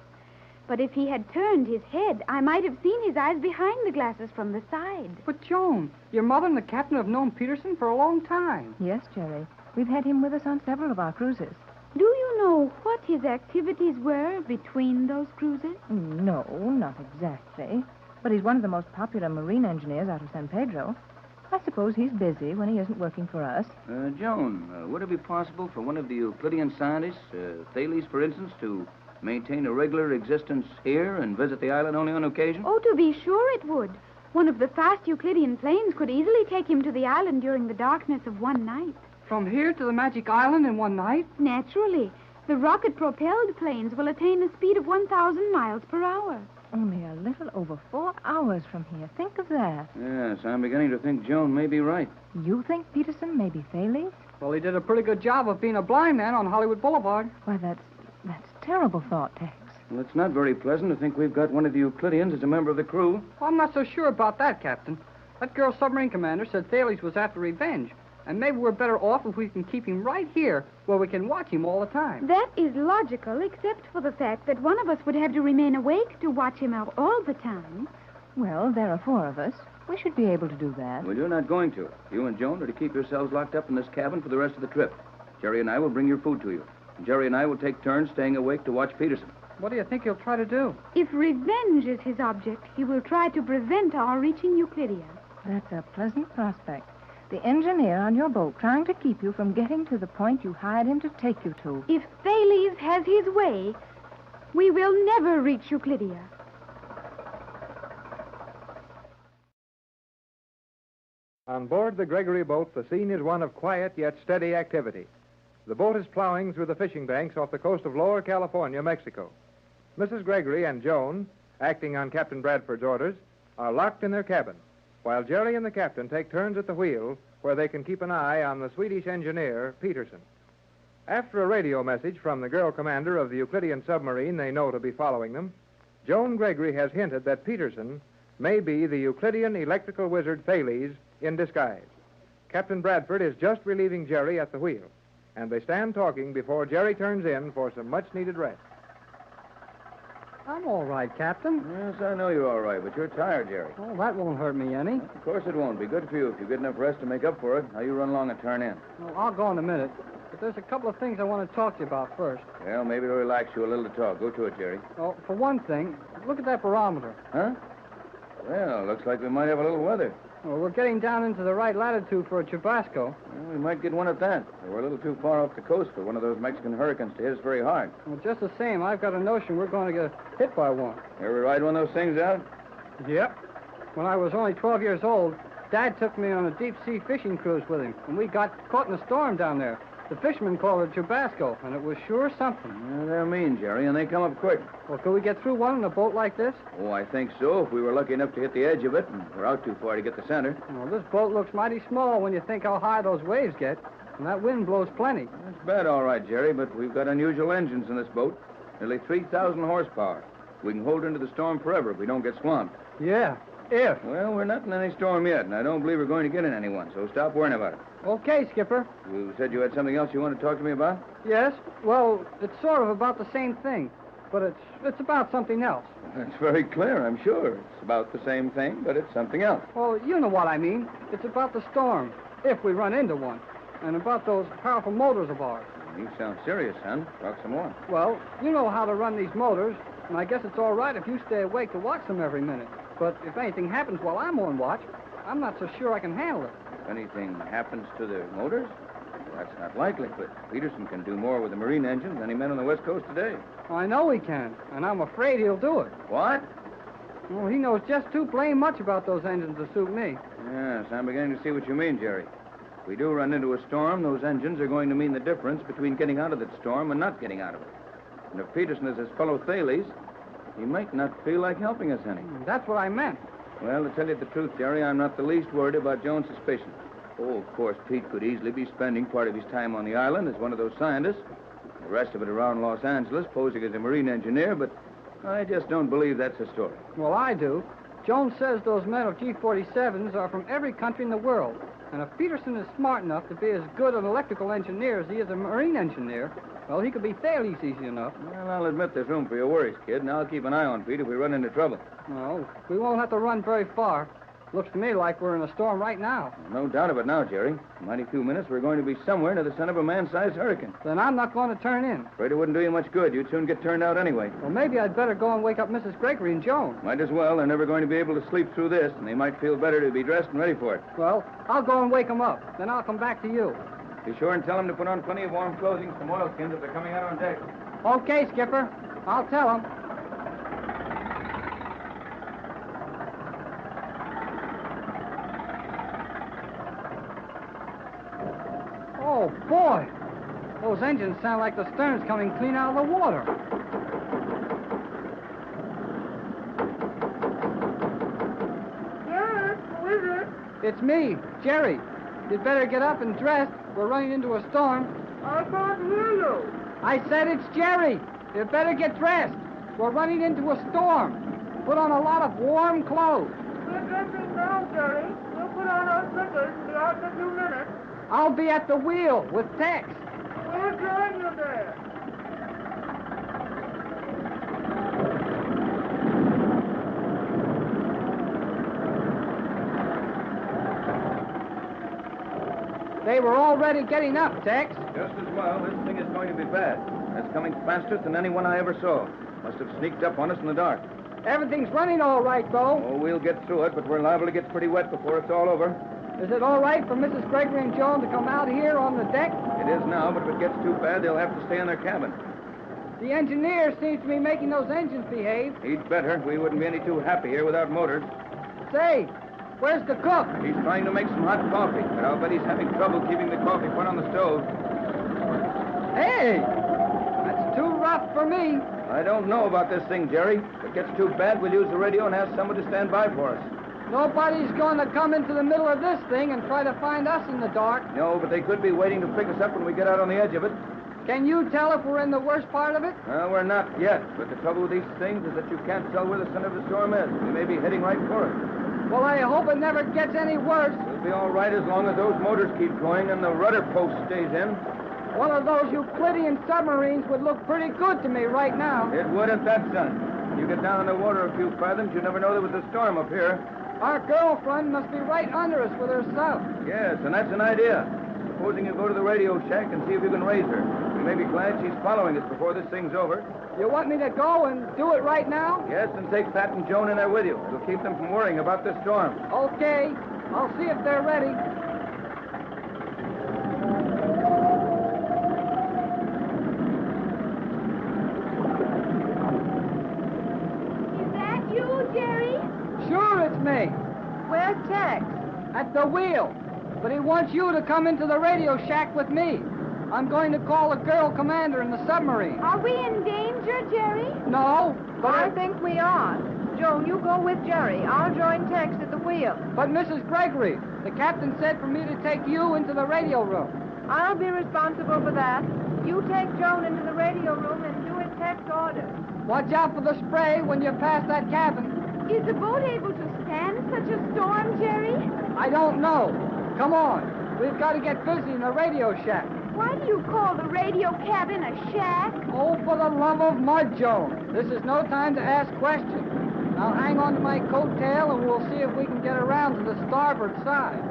But if he had turned his head, I might have seen his eyes behind the glasses from the side. But, Joan, your mother and the captain have known Peterson for a long time. Yes, Jerry. We've had him with us on several of our cruises. Do you know what his activities were between those cruises? No, not exactly. But he's one of the most popular marine engineers out of San Pedro. I suppose he's busy when he isn't working for us. Joan, would it be possible for one of the Euclidean scientists, Thales, for instance, to maintain a regular existence here and visit the island only on occasion? Oh, to be sure it would. One of the fast Euclidean planes could easily take him to the island during the darkness of one night. From here to the Magick Island in one night? Naturally. The rocket-propelled planes will attain a speed of 1,000 miles per hour. Only a little over 4 hours from here. Think of that. Yes, I'm beginning to think Joan may be right. You think Peterson may be Thales? Well, he did a pretty good job of being a blind man on Hollywood Boulevard. Why, that's terrible thought, Tex. Well, it's not very pleasant to think we've got one of the Euclideans as a member of the crew. Well, I'm not so sure about that, Captain. That girl submarine commander said Thales was after revenge. And maybe we're better off if we can keep him right here, where we can watch him all the time. That is logical, except for the fact that one of us would have to remain awake to watch him all the time. Well, there are 4 of us. We should be able to do that. Well, you're not going to. You and Joan are to keep yourselves locked up in this cabin for the rest of the trip. Jerry and I will bring your food to you. And Jerry and I will take turns staying awake to watch Peterson. What do you think he'll try to do? If revenge is his object, he will try to prevent our reaching Euclidia. That's a pleasant prospect. The engineer on your boat trying to keep you from getting to the point you hired him to take you to. If Thales has his way, we will never reach Euclidia. On board the Gregory boat, the scene is one of quiet yet steady activity. The boat is plowing through the fishing banks off the coast of Lower California, Mexico. Mrs. Gregory and Joan, acting on Captain Bradford's orders, are locked in their cabin, while Jerry and the captain take turns at the wheel where they can keep an eye on the Swedish engineer, Peterson. After a radio message from the girl commander of the Euclidean submarine they know to be following them, Joan Gregory has hinted that Peterson may be the Euclidean electrical wizard Thales in disguise. Captain Bradford is just relieving Jerry at the wheel, and they stand talking before Jerry turns in for some much-needed rest. I'm all right, Captain. Yes, I know you're all right, but you're tired, Jerry. Oh, that won't hurt me any. Of course it won't. Be good for you if you get enough rest to make up for it. Now you run along and turn in. Well, I'll go in a minute. But there's a couple of things I want to talk to you about first. Well, maybe it'll relax you a little to talk. Go to it, Jerry. Well, for one thing, look at that barometer. Huh? Well, looks like we might have a little weather. Well, we're getting down into the right latitude for a Chubasco. Well, we might get one at that. We're a little too far off the coast for one of those Mexican hurricanes to hit us very hard. Well, just the same, I've got a notion we're going to get hit by one. Ever ride one of those things out? Yep. When I was only 12 years old, Dad took me on a deep-sea fishing cruise with him, and we got caught in a storm down there. The fishermen called it Chubasco, and it was sure something. Yeah, they're mean, Jerry, and they come up quick. Well, could we get through one in a boat like this? Oh, I think so, if we were lucky enough to hit the edge of it, and we're out too far to get the center. Well, this boat looks mighty small when you think how high those waves get, and that wind blows plenty. That's bad, all right, Jerry, but we've got unusual engines in this boat. Nearly 3,000 horsepower. We can hold into the storm forever if we don't get swamped. Yeah, if. Well, we're not in any storm yet, and I don't believe we're going to get in any one, so stop worrying about it. Okay, Skipper. You said you had something else you wanted to talk to me about? Yes. Well, it's sort of about the same thing, but it's about something else. That's very clear, I'm sure. It's about the same thing, but it's something else. Well, you know what I mean. It's about the storm, if we run into one, and about those powerful motors of ours. You sound serious, son. Talk some more. Well, you know how to run these motors, and I guess it's all right if you stay awake to watch them every minute. But if anything happens while I'm on watch, I'm not so sure I can handle it. If anything happens to the motors? Well, that's not likely, but Peterson can do more with the marine engines than any men on the West Coast today. I know he can, and I'm afraid he'll do it. What? Well, he knows just too blame much about those engines to suit me. Yes, I'm beginning to see what you mean, Jerry. If we do run into a storm, those engines are going to mean the difference between getting out of that storm and not getting out of it. And if Peterson is his fellow Thales, he might not feel like helping us any. That's what I meant. Well, to tell you the truth, Jerry, I'm not the least worried about Joan's suspicions. Oh, of course, Pete could easily be spending part of his time on the island as one of those scientists, the rest of it around Los Angeles, posing as a marine engineer, but I just don't believe that's the story. Well, I do. Jones says those metal G-47s are from every country in the world. And if Peterson is smart enough to be as good an electrical engineer as he is a marine engineer, well, he could be fairly easy enough. Well, I'll admit there's room for your worries, kid, and I'll keep an eye on Pete if we run into trouble. No, we won't have to run very far. Looks to me like we're in a storm right now. No doubt of it now, Jerry. In mighty few minutes, we're going to be somewhere near the center of a man-sized hurricane. Then I'm not going to turn in. Afraid it wouldn't do you much good. You'd soon get turned out anyway. Well, maybe I'd better go and wake up Mrs. Gregory and Joan. Might as well. They're never going to be able to sleep through this, and they might feel better to be dressed and ready for it. Well, I'll go and wake them up. Then I'll come back to you. Be sure and tell them to put on plenty of warm clothing, some oilskins if they're coming out on deck. Okay, Skipper. I'll tell them. Oh, boy. Those engines sound like the stern's coming clean out of the water. Yes, who is it? It's me, Jerry. You'd better get up and dress. We're running into a storm. I can't hear you. I said it's Jerry. You'd better get dressed. We're running into a storm. Put on a lot of warm clothes. We're dressing now, Jerry. We'll put on our slippers and be out in a few minutes. I'll be at the wheel with Tex. We'll join you there. They were already getting up, Tex. Just as well. This thing is going to be bad. It's coming faster than anyone I ever saw. Must have sneaked up on us in the dark. Everything's running all right, though. Oh, we'll get through it, but we're liable to get pretty wet before it's all over. Is it all right for Mrs. Gregory and Joan to come out here on the deck? It is now, but if it gets too bad, they'll have to stay in their cabin. The engineer seems to be making those engines behave. He'd better. We wouldn't be any too happy here without motors. Say, where's the cook? He's trying to make some hot coffee, but I'll bet he's having trouble keeping the coffee pot on the stove. Hey! That's too rough for me. I don't know about this thing, Jerry. If it gets too bad, we'll use the radio and ask someone to stand by for us. Nobody's going to come into the middle of this thing and try to find us in the dark. No, but they could be waiting to pick us up when we get out on the edge of it. Can you tell if we're in the worst part of it? Well, we're not yet, but the trouble with these things is that you can't tell where the center of the storm is. We may be heading right for it. Well, I hope it never gets any worse. We'll be all right as long as those motors keep going and the rudder post stays in. One of those Euclidean submarines would look pretty good to me right now. It would if that's done. You get down in the water a few fathoms, you never know there was a storm up here. Our girlfriend must be right under us with her sub. Yes, and that's an idea. Supposing you go to the radio shack and see if you can raise her. You may be glad she's following us before this thing's over. You want me to go and do it right now? Yes, and take Pat and Joan in there with you. It'll keep them from worrying about this storm. Okay. I'll see if they're ready. Is that you, Jerry? Sure, it's me. Where's Tex? At the wheel. But he wants you to come into the radio shack with me. I'm going to call the girl commander in the submarine. Are we in danger, Jerry? No, but I think we are. Joan, you go with Jerry. I'll join Tex at the wheel. But Mrs. Gregory, the captain said for me to take you into the radio room. I'll be responsible for that. You take Joan into the radio room and do as Tex orders. Watch out for the spray when you pass that cabin. Is the boat able to stand such a storm, Jerry? I don't know. Come on. We've got to get busy in the radio shack. Why do you call the radio cabin a shack? Oh, for the love of mud, Joan. This is no time to ask questions. Now hang on to my coattail and we'll see if we can get around to the starboard side.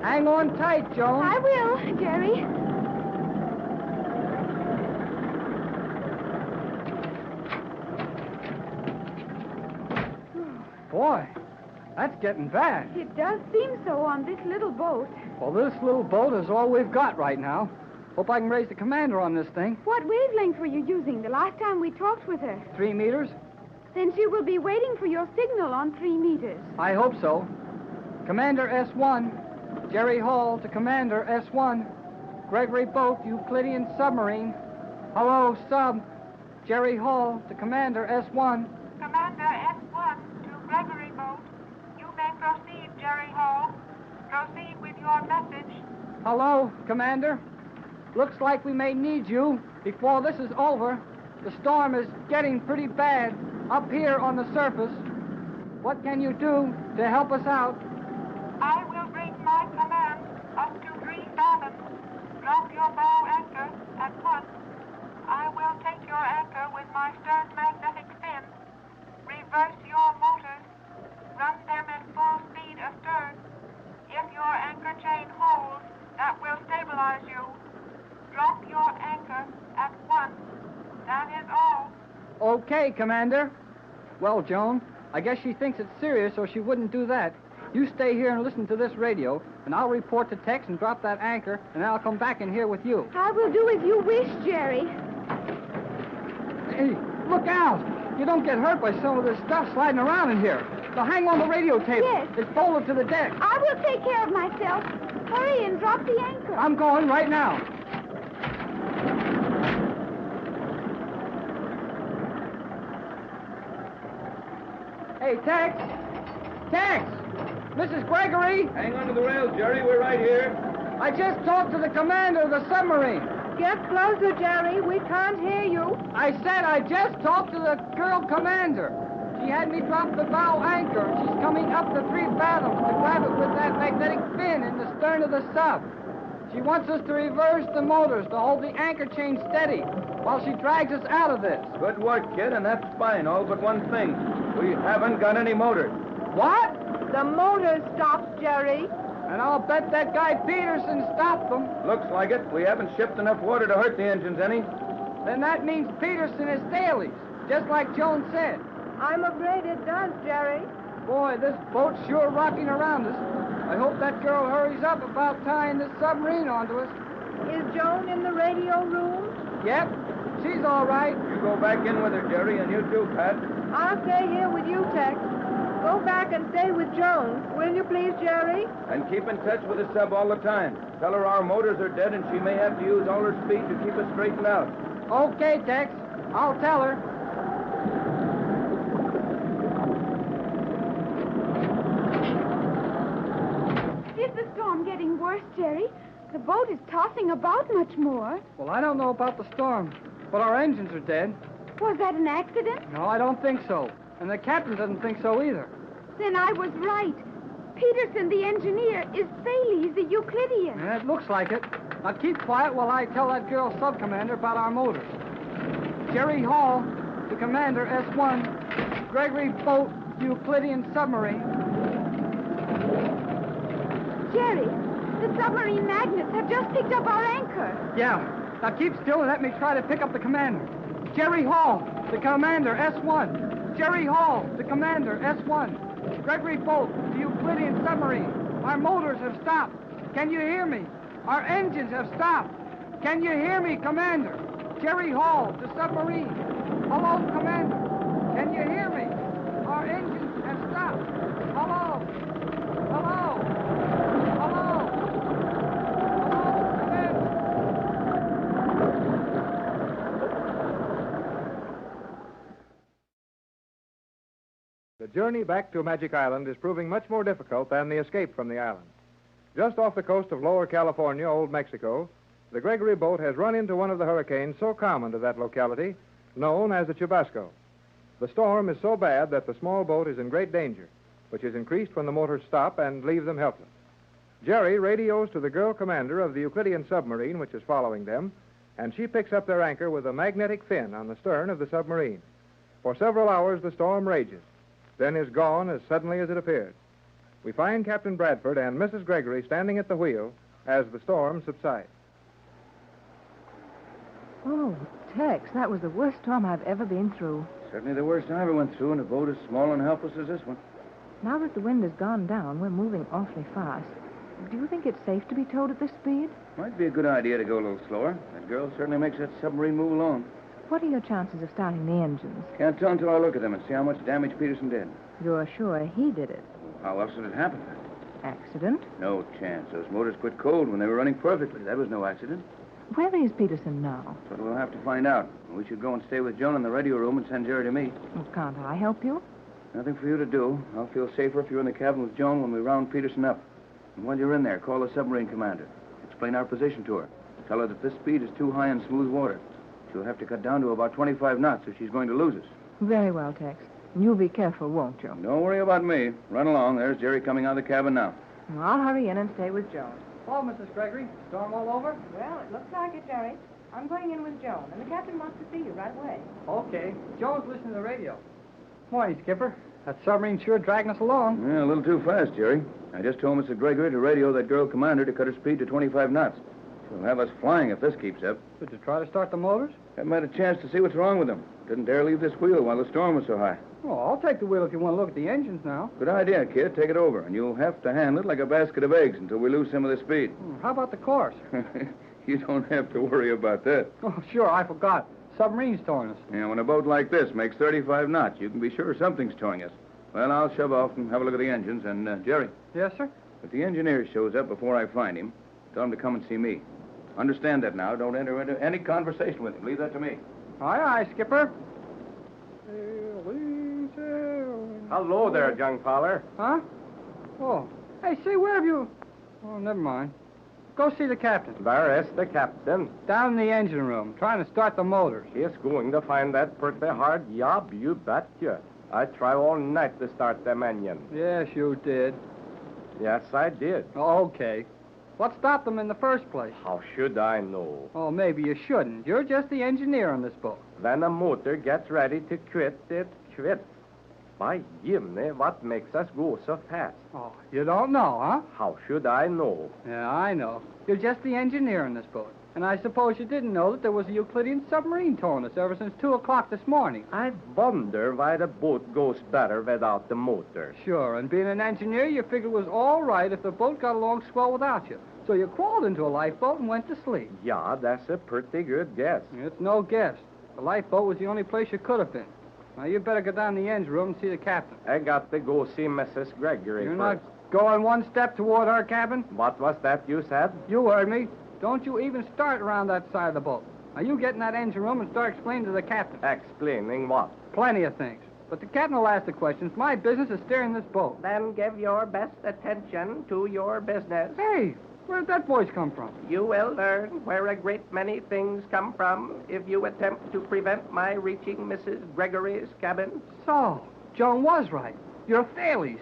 Hang on tight, Joan. I will, Jerry. Boy, that's getting bad. It does seem so on this little boat. Well, this little boat is all we've got right now. Hope I can raise the commander on this thing. What wavelength were you using the last time we talked with her? 3 meters? Then she will be waiting for your signal on 3 meters. I hope so. Commander S1. Jerry Hall to Commander S1. Gregory Boat, Euclidean submarine. Hello, sub. Jerry Hall to Commander S1. Commander S1 to Gregory Boat. You may proceed, Jerry Hall. Proceed with your message. Hello, Commander. Looks like we may need you before this is over. The storm is getting pretty bad. up here on the surface. What can you do to help us out? I will bring my command up to 3 fathoms. Drop your bow anchor at once. I will take your anchor with my stern magnetic fin. Reverse your motors. Run them at full speed astern. If your anchor chain holds, that will stabilize you. Drop your anchor at once. That is all. Okay, Commander. Well, Joan, I guess she thinks it's serious, or she wouldn't do that. You stay here and listen to this radio, and I'll report to Tex and drop that anchor, and I'll come back in here with you. I will do as you wish, Jerry. Hey, look out! You don't get hurt by some of this stuff sliding around in here. So hang on the radio table. Yes. It's bolted to the deck. I will take care of myself. Hurry and drop the anchor. I'm going right now. Hey, Tex! Tex! Mrs. Gregory! Hang on to the rails, Jerry. We're right here. I just talked to the commander of the submarine. Get closer, Jerry. We can't hear you. I said I just talked to the girl commander. She had me drop the bow anchor, and she's coming up to 3 fathoms to grab it with that magnetic fin in the stern of the sub. She wants us to reverse the motors to hold the anchor chain steady while she drags us out of this. Good work, kid, and that's fine, all but one thing. We haven't got any motors. What? The motor stopped, Jerry. And I'll bet that guy Peterson stopped them. Looks like it. We haven't shipped enough water to hurt the engines any. Then that means Peterson is Staley's, just like Joan said. I'm afraid it does, Jerry. Boy, this boat's sure rocking around us. I hope that girl hurries up about tying this submarine onto us. Is Joan in the radio room? Yep, she's all right. You go back in with her, Jerry, and you too, Pat. I'll stay here with you, Tex. Go back and stay with Joan. Will you please, Jerry? And keep in touch with the sub all the time. Tell her our motors are dead and she may have to use all her speed to keep us straightened out. Okay, Tex. I'll tell her. Is the storm getting worse, Jerry? The boat is tossing about much more. Well, I don't know about the storm, but our engines are dead. Was that an accident? No, I don't think so. And the captain doesn't think so either. Then I was right. Peterson, the engineer, is Thales, the Euclidean. Yeah, it looks like it. Now keep quiet while I tell that girl sub-commander about our motors. Jerry Hall, the commander, S1. Gregory Boat, Euclidean submarine. Jerry, the submarine magnets have just picked up our anchor. Yeah. Now keep still and let me try to pick up the commander. Jerry Hall, the commander, S1. Jerry Hall, the commander, S1. Gregory Bolt, the Euclidean submarine. Our motors have stopped. Can you hear me? Our engines have stopped. Can you hear me, Commander? Jerry Hall, the submarine. Hello, Commander. Can you hear me? Our engines have stopped. Hello. Hello. Hello. Hello, Commander. The journey back to Magic Island is proving much more difficult than the escape from the island. Just off the coast of Lower California, Old Mexico, the Gregory boat has run into one of the hurricanes so common to that locality, known as the Chubasco. The storm is so bad that the small boat is in great danger, which is increased when the motors stop and leave them helpless. Jerry radios to the girl commander of the Euclidean submarine, which is following them, and she picks up their anchor with a magnetic fin on the stern of the submarine. For several hours, the storm rages, then is gone as suddenly as it appeared. We find Captain Bradford and Mrs. Gregory standing at the wheel as the storm subsides. Oh, Tex, that was the worst storm I've ever been through. Certainly the worst I ever went through in a boat as small and helpless as this one. Now that the wind has gone down, we're moving awfully fast. Do you think it's safe to be towed at this speed? Might be a good idea to go a little slower. That girl certainly makes that submarine move along. What are your chances of starting the engines? Can't tell until I look at them and see how much damage Peterson did. You're sure he did it? How else did it happen? Accident? No chance. Those motors quit cold when they were running perfectly. That was no accident. Where is Peterson now? But we'll have to find out. We should go and stay with Joan in the radio room and send Jerry to me. Well, can't I help you? Nothing for you to do. I'll feel safer if you're in the cabin with Joan when we round Peterson up. And while you're in there, call the submarine commander. Explain our position to her. Tell her that this speed is too high in smooth water. She'll have to cut down to about 25 knots if she's going to lose us. Very well, Tex. You'll be careful, won't you? Don't worry about me. Run along. There's Jerry coming out of the cabin now. I'll hurry in and stay with Joan. Oh, Mrs. Gregory, storm all over? Well, it looks like it, Jerry. I'm going in with Joan, and the captain wants to see you right away. Okay. Joan's listening to the radio. Morning, Skipper. That submarine's sure dragging us along. Yeah, a little too fast, Jerry. I just told Mr. Gregory to radio that girl commander to cut her speed to 25 knots. She'll have us flying if this keeps up. Did you try to start the motors? Haven't had a chance to see what's wrong with them. Didn't dare leave this wheel while the storm was so high. Oh, I'll take the wheel if you want to look at the engines now. Good idea, kid. Take it over, and you'll have to handle it like a basket of eggs until we lose some of the speed. How about the course? You don't have to worry about that. Oh, sure, I forgot. Submarine's towing us. Yeah, when a boat like this makes 35 knots, you can be sure something's towing us. Well, I'll shove off and have a look at the engines, and, Jerry. Yes, sir? If the engineer shows up before I find him, tell him to come and see me. Understand that now. Don't enter into any conversation with him. Leave that to me. Aye, aye, Skipper. Hello there, young feller. Huh? Oh. Hey, say, where have you... Oh, never mind. Go see the captain. There is the captain. Down in the engine room, trying to start the motors. He's going to find that pretty hard job, you betcha. I try all night to start them engines. Yes, you did. Yes, I did. Oh, okay. What stopped them in the first place? How should I know? Oh, maybe you shouldn't. You're just the engineer on this boat. When a motor gets ready to quit, it quits. By Jiminy, what makes us go so fast? Oh, you don't know, huh? How should I know? Yeah, I know. You're just the engineer on this boat. And I suppose you didn't know that there was a Euclidean submarine towing us ever since 2 o'clock this morning. I wonder why the boat goes better without the motor. Sure, and being an engineer, you figured it was all right if the boat got along swell without you. So you crawled into a lifeboat and went to sleep. Yeah, that's a pretty good guess. It's no guess. The lifeboat was the only place you could have been. Now, you better go down the engine room and see the captain. I got to go see Mrs. Gregory You're first. not going one step toward her cabin? What was that you said? You heard me. Don't you even start around that side of the boat. Now, you get in that engine room and start explaining to the captain. Explaining what? Plenty of things. But the captain will ask the questions. My business is steering this boat. Then give your best attention to your business. Hey, where'd that voice come from? You will learn where a great many things come from if you attempt to prevent my reaching Mrs. Gregory's cabin. So, Joan was right. You're Thales,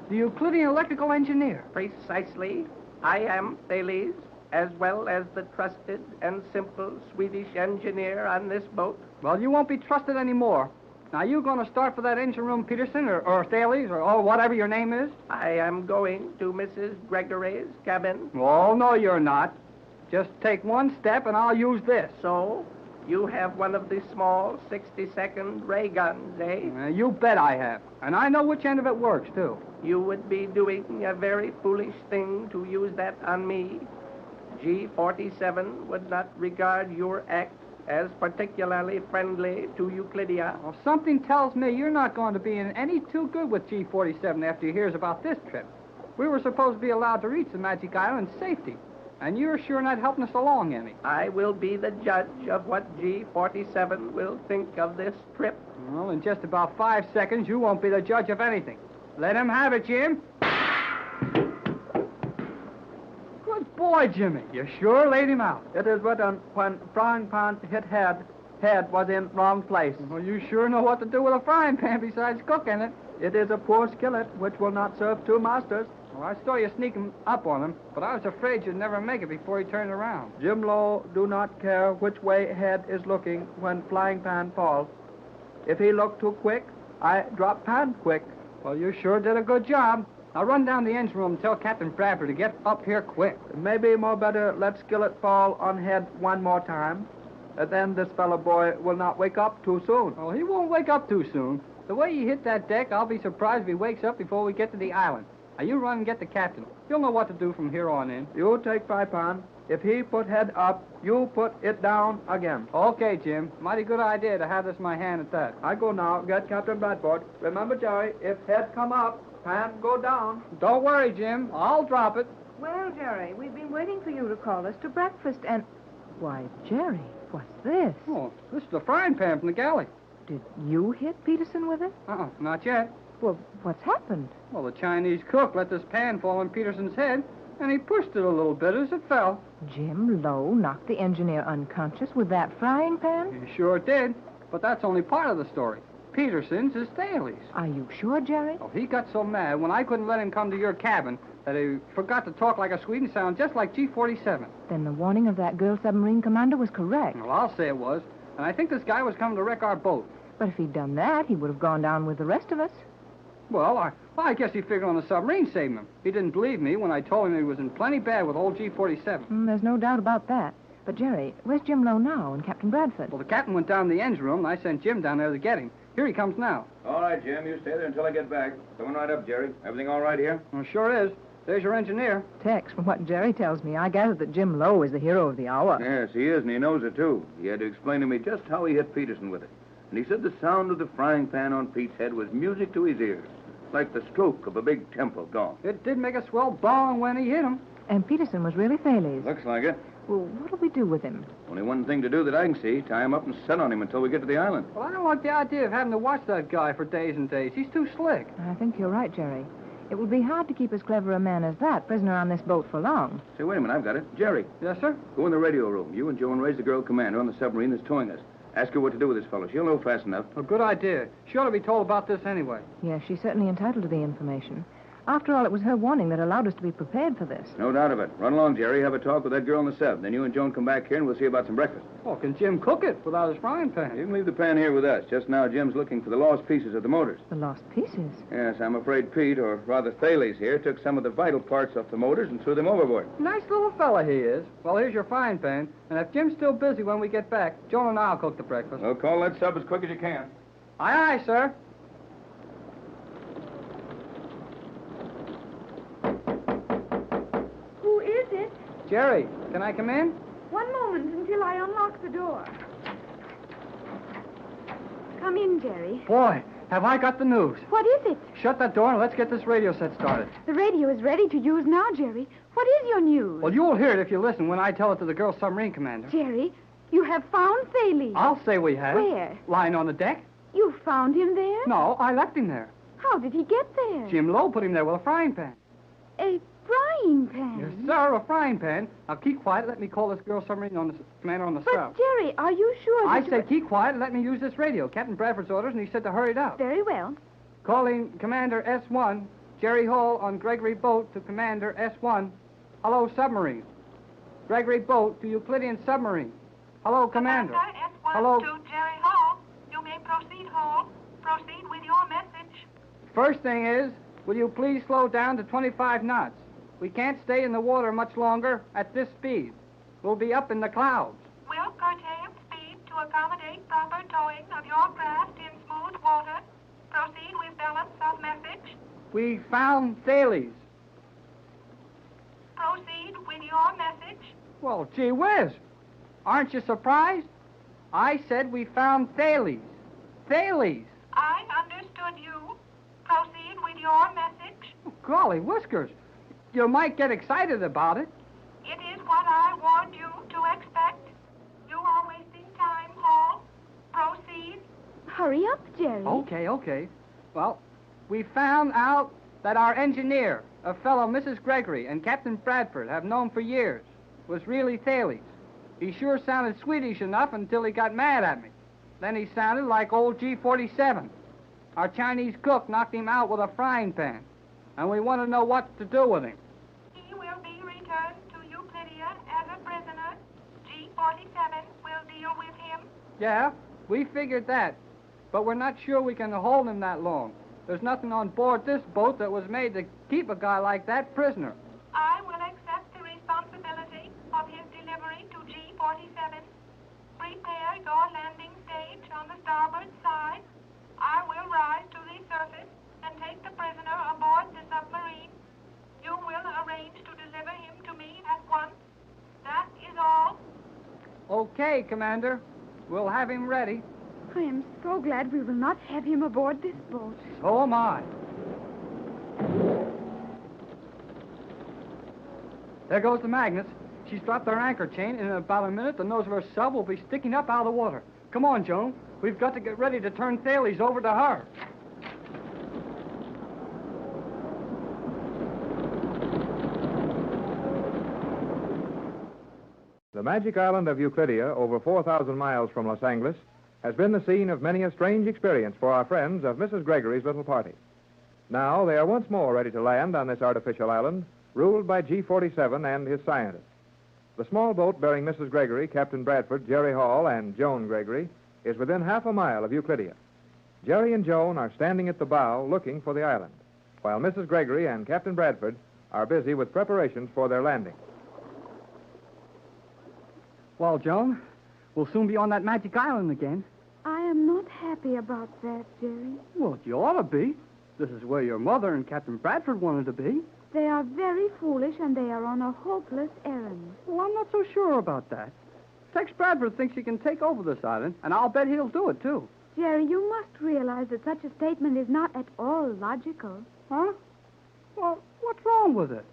the Euclidean electrical engineer. Precisely. I am Thales, as well as the trusted and simple Swedish engineer on this boat. Well, you won't be trusted anymore. Now, you going to start for that engine room, Peterson, or Thales, or whatever your name is? I am going to Mrs. Gregory's cabin. Oh, no, you're not. Just take one step, and I'll use this. So, you have one of the small 60-second ray guns, eh? You bet I have. And I know which end of it works, too. You would be doing a very foolish thing to use that on me. G47 would not regard your act as particularly friendly to Euclidia. Well, something tells me you're not going to be in any too good with G47 after he hears about this trip. We were supposed to be allowed to reach the Magic Island in safety, and you're sure not helping us along any. I will be the judge of what G47 will think of this trip. Well, in just about 5 seconds, you won't be the judge of anything. Let him have it, Jim. Good boy, Jimmy. You sure laid him out. It is written, when frying pan hit head, head was in wrong place. Well, you sure know what to do with a frying pan besides cooking it. It is a poor skillet which will not serve two masters. Well, I saw you sneaking up on him, but I was afraid you'd never make it before he turned around. Jim Lowe do not care which way head is looking when flying pan falls. If he look too quick, I drop pan quick. Well, you sure did a good job. Now run down the engine room and tell Captain Bradford to get up here quick. Maybe more better let skillet fall on head one more time. Then this fellow boy will not wake up too soon. Oh, he won't wake up too soon. The way he hit that deck, I'll be surprised if he wakes up before we get to the island. Now, you run and get the captain. He'll know what to do from here on in. You take fry pan. If he put head up, you put it down again. Okay, Jim. Mighty good idea to have this in my hand at that. I go now. Get Captain Bradford. Remember, Jerry, if head come up, pan go down. Don't worry, Jim. I'll drop it. Well, Jerry, we've been waiting for you to call us to breakfast, and... Why, Jerry, what's this? Oh, this is the frying pan from the galley. Did you hit Peterson with it? Not yet. Well, what's happened? Well, the Chinese cook let this pan fall on Peterson's head, and he pushed it a little bit as it fell. Jim Lowe knocked the engineer unconscious with that frying pan? He sure did, but that's only part of the story. Peterson's is Staley's. Are you sure, Jerry? Oh, he got so mad when I couldn't let him come to your cabin that he forgot to talk like a Swede and sound just like G-47. Then the warning of that girl submarine commander was correct. Well, I'll say it was. And I think this guy was coming to wreck our boat. But if he'd done that, he would have gone down with the rest of us. Well, I guess he figured on the submarine saving him. He didn't believe me when I told him he was in plenty bad with old G-47. There's no doubt about that. But, Jerry, where's Jim Lowe now and Captain Bradford? Well, the captain went down to the Endz room, and I sent Jim down there to get him. Here he comes now. All right, Jim. You stay there until I get back. Coming right up, Jerry. Everything all right here? Well, sure is. There's your engineer. Tex, from what Jerry tells me, I gather that Jim Lowe is the hero of the hour. Yes, he is, and he knows it, too. He had to explain to me just how he hit Peterson with it. And he said the sound of the frying pan on Pete's head was music to his ears, like the stroke of a big temple gong. It did make a swell bong when he hit him. And Peterson was really Thales. Looks like it. Well, what'll we do with him? Only one thing to do that I can see. Tie him up and set on him until we get to the island. Well, I don't like the idea of having to watch that guy for days and days. He's too slick. I think you're right, Jerry. It would be hard to keep as clever a man as that prisoner on this boat for long. Say, wait a minute. I've got it. Jerry. Yes, sir? Go in the radio room. You and Joan raise the girl commander on the submarine that's towing us. Ask her what to do with this fellow. She'll know fast enough. A good idea. She ought to be told about this anyway. Yes, she's certainly entitled to the information. After all, it was her warning that allowed us to be prepared for this. No doubt of it. Run along, Jerry. Have a talk with that girl in the sub. Then you and Joan come back here and we'll see about some breakfast. Oh, can Jim cook it without his frying pan? You can leave the pan here with us. Just now, Jim's looking for the lost pieces of the motors. The lost pieces? Yes, I'm afraid Pete, or rather Thales here, took some of the vital parts off the motors and threw them overboard. Nice little fella he is. Well, here's your frying pan. And if Jim's still busy when we get back, Joan and I'll cook the breakfast. Well, call that sub as quick as you can. Aye, aye, sir. Who is it? Jerry, can I come in? One moment until I unlock the door. Come in, Jerry. Boy, have I got the news. What is it? Shut that door and let's get this radio set started. The radio is ready to use now, Jerry. What is your news? Well, you'll hear it if you listen when I tell it to the girl submarine commander. Jerry, you have found Thales. I'll say we have. Where? Lying on the deck. You found him there? No, I left him there. How did he get there? Jim Lowe put him there with a frying pan. A frying pan? Yes, sir, a frying pan. Now, keep quiet. Let me call this girl submarine commander on the But, sub. Jerry, are you sure I that said keep quiet and let me use this radio. Captain Bradford's orders, and he said to hurry it up. Very well. Calling Commander S1, Jerry Hall on Gregory Boat to Commander S1. Hello, submarine. Gregory Boat to Euclidean submarine. Hello, Commander. Commander S1 Hello. to Jerry Hall. You may proceed, Hall. Proceed with your message. First thing is, will you please slow down to 25 knots? We can't stay in the water much longer at this speed. We'll be up in the clouds. Will curtail speed to accommodate proper towing of your craft in smooth water. Proceed with balance of message. We found Thales. Proceed with your message. Well, gee whiz. Aren't you surprised? I said we found Thales. Thales. I understood you. Proceed with your message. Oh, golly whiskers. You might get excited about it. It is what I warned you to expect. You are wasting time, Hall. Proceed. Hurry up, Jerry. Okay. Well, we found out that our engineer, a fellow Mrs. Gregory and Captain Bradford have known for years, was really Thales. He sure sounded Swedish enough until he got mad at me. Then he sounded like old G-47. Our Chinese cook knocked him out with a frying pan, and we want to know what to do with him. He will be returned to Euclidia as a prisoner. G-47 will deal with him. Yeah, we figured that, but we're not sure we can hold him that long. There's nothing on board this boat that was made to keep a guy like that prisoner. I will accept the responsibility of his delivery to G-47. Prepare your landing stage on the starboard side. I will rise to the surface and take the prisoner aboard the submarine. You will arrange to deliver him to me at once. That is all. Okay, Commander. We'll have him ready. I am so glad we will not have him aboard this boat. So am I. There goes the Magnus. She's dropped her anchor chain, and in about a minute, the nose of her sub will be sticking up out of the water. Come on, Joan. We've got to get ready to turn Thales over to her. The magic island of Euclidia, over 4,000 miles from Los Angeles, has been the scene of many a strange experience for our friends of Mrs. Gregory's little party. Now they are once more ready to land on this artificial island, ruled by G-47 and his scientists. The small boat bearing Mrs. Gregory, Captain Bradford, Jerry Hall, and Joan Gregory is within half a mile of Euclidia. Jerry and Joan are standing at the bow looking for the island, while Mrs. Gregory and Captain Bradford are busy with preparations for their landing. Well, Joan, we'll soon be on that Magic Island again. I am not happy about that, Jerry. Well, you ought to be. This is where your mother and Captain Bradford wanted to be. They are very foolish, and they are on a hopeless errand. Well, I'm not so sure about that. Tex Bradford thinks he can take over this island, and I'll bet he'll do it, too. Jerry, you must realize that such a statement is not at all logical. Huh? Well, what's wrong with it?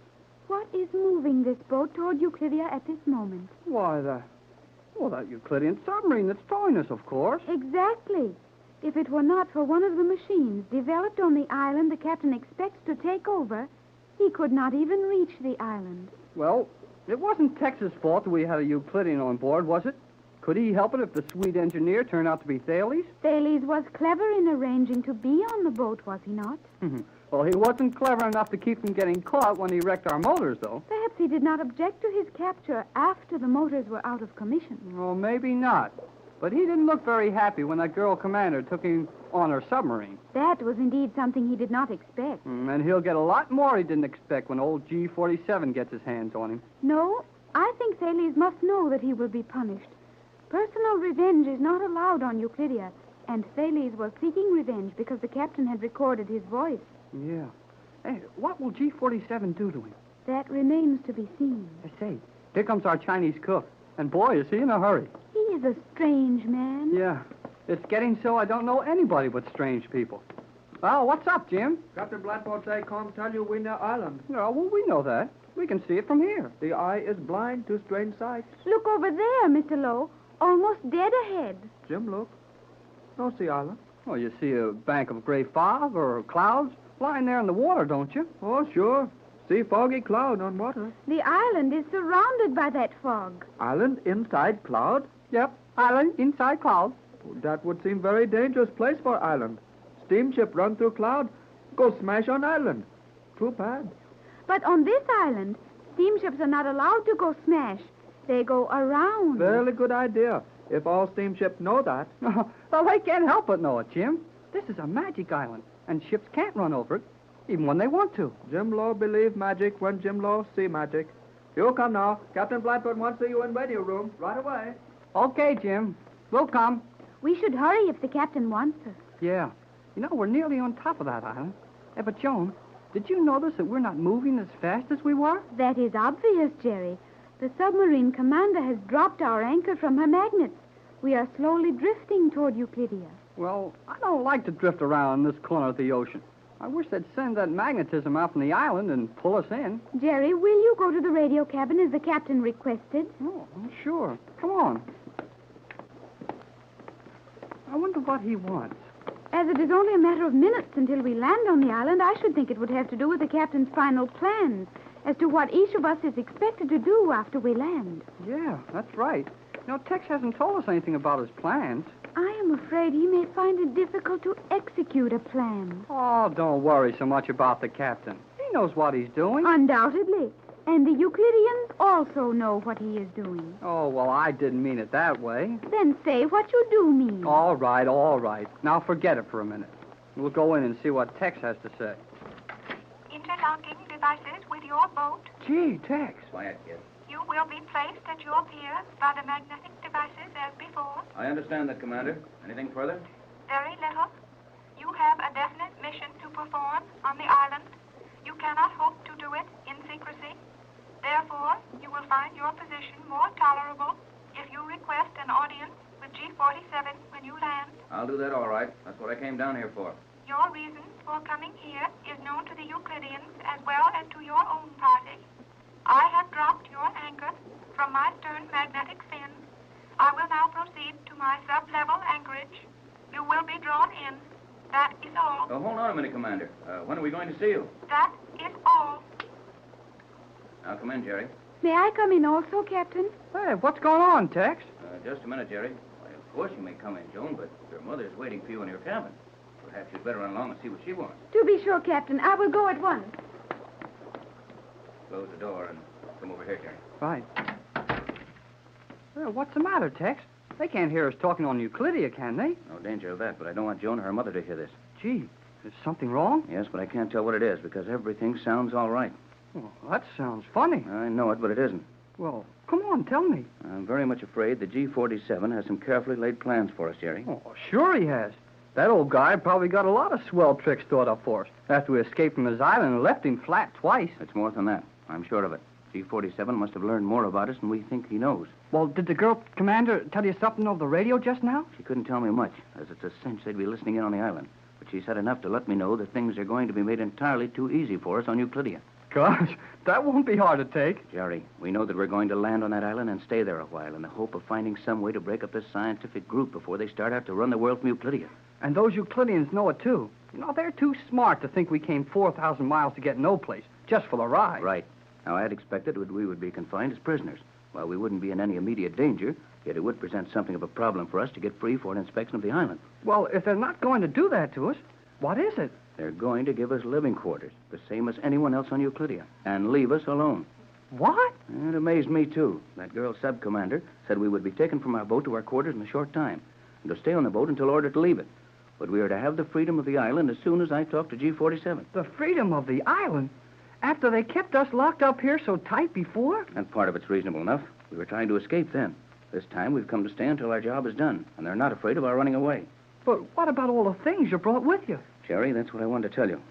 What is moving this boat toward Euclidia at this moment? Why, that Euclidean submarine that's towing us, of course. Exactly. If it were not for one of the machines developed on the island the captain expects to take over, he could not even reach the island. Well, it wasn't Tex's fault that we had a Euclidean on board, was it? Could he help it if the sweet engineer turned out to be Thales? Thales was clever in arranging to be on the boat, was he not? Well, he wasn't clever enough to keep from getting caught when he wrecked our motors, though. Perhaps he did not object to his capture after the motors were out of commission. Well, maybe not. But he didn't look very happy when that girl commander took him on her submarine. That was indeed something he did not expect. And he'll get a lot more he didn't expect when old G-47 gets his hands on him. No, I think Thales must know that he will be punished. Personal revenge is not allowed on Euclidia, and Thales was seeking revenge because the captain had recorded his voice. Yeah. Hey, what will G-47 do to him? That remains to be seen. I say, here comes our Chinese cook. And boy, is he in a hurry. He is a strange man. Yeah. It's getting so I don't know anybody but strange people. Well, what's up, Jim? Captain Bladford say come tell you we near island. No, well, we know that. We can see it from here. The eye is blind to strange sights. Look over there, Mr. Lowe. Almost dead ahead. Jim, look. No see island. Well, you see a bank of gray fog or clouds lying there in the water, don't you? Oh, sure. See foggy cloud on water. The island is surrounded by that fog. Island inside cloud? Yep, island inside cloud. That would seem very dangerous place for island. Steamship run through cloud, go smash on island. Too bad. But on this island, steamships are not allowed to go smash. They go around. Very good idea. If all steamships know that. Well, they can't help but know it, Jim. This is a magic island, and ships can't run over it, even when they want to. Jim Law believe magic when Jim Law see magic. You come now. Captain Bladford wants to see you in radio room. Right away. Okay, Jim. We'll come. We should hurry if the captain wants us. Yeah. You know, we're nearly on top of that island. Hey, but Joan, did you notice that we're not moving as fast as we were? That is obvious, Jerry. The submarine commander has dropped our anchor from her magnets. We are slowly drifting toward Euclidia. Well, I don't like to drift around in this corner of the ocean. I wish they'd send that magnetism out from the island and pull us in. Jerry, will you go to the radio cabin as the captain requested? Oh, sure. Come on. I wonder what he wants. As it is only a matter of minutes until we land on the island, I should think it would have to do with the captain's final plans as to what each of us is expected to do after we land. Yeah, that's right. You know, Tex hasn't told us anything about his plans. I am afraid he may find it difficult to execute a plan. Oh, don't worry so much about the captain. He knows what he's doing. Undoubtedly. And the Euclideans also know what he is doing. Oh, well, I didn't mean it that way. Then say what you do mean. All right, all right. Now forget it for a minute. We'll go in and see what Tex has to say. Interlocking devices with your boat. Gee, Tex. Quiet, kid. You will be placed at your pier by the magnetic devices as before. I understand that, Commander. Anything further? Very little. You have a definite mission to perform on the island. You cannot hope to do it in secrecy. Therefore, you will find your position more tolerable if you request an audience with G-47 when you land. I'll do that all right. That's what I came down here for. Your reason for coming here is known to the Euclideans as well as to your own party. I have dropped your anchor from my stern magnetic fin. I will now proceed to my sub-level anchorage. You will be drawn in. That is all. Oh, hold on a minute, Commander. When are we going to see you? That is all. Now, come in, Jerry. May I come in also, Captain? Hey, what's going on, Tex? Just a minute, Jerry. I'll course you may come in, Joan, but your mother's waiting for you in your cabin. Perhaps you'd better run along and see what she wants. To be sure, Captain. I will go at once. Close the door and come over here, Jerry. Right. Well, what's the matter, Tex? They can't hear us talking on Euclidia, can they? No danger of that, but I don't want Joan or her mother to hear this. Gee, is something wrong? Yes, but I can't tell what it is because everything sounds all right. Well, that sounds funny. I know it, but it isn't. Well, come on, tell me. I'm very much afraid the G-47 has some carefully laid plans for us, Jerry. Oh, sure he has. That old guy probably got a lot of swell tricks stored up for us after we escaped from his island and left him flat twice. It's more than that. I'm sure of it. G-47 must have learned more about us than we think he knows. Well, did the girl commander tell you something over the radio just now? She couldn't tell me much, as it's a cinch they'd be listening in on the island. But she said enough to let me know that things are going to be made entirely too easy for us on Euclidia. Gosh, that won't be hard to take. Jerry, we know that we're going to land on that island and stay there a while in the hope of finding some way to break up this scientific group before they start out to run the world from Euclidia. And those Euclideans know it, too. You know, they're too smart to think we came 4,000 miles to get no place, just for the ride. Right. Now, I had expected we would be confined as prisoners. While we wouldn't be in any immediate danger, yet it would present something of a problem for us to get free for an inspection of the island. Well, if they're not going to do that to us, what is it? They're going to give us living quarters, the same as anyone else on Euclidia, and leave us alone. What? It amazed me, too. That girl sub-commander said we would be taken from our boat to our quarters in a short time, and to stay on the boat until ordered to leave it. But we are to have the freedom of the island as soon as I talk to G-47. The freedom of the island? After they kept us locked up here so tight before? And part of it's reasonable enough. We were trying to escape then. This time we've come to stay until our job is done, and they're not afraid of our running away. But what about all the things you brought with you? Jerry, that's what I wanted to tell you.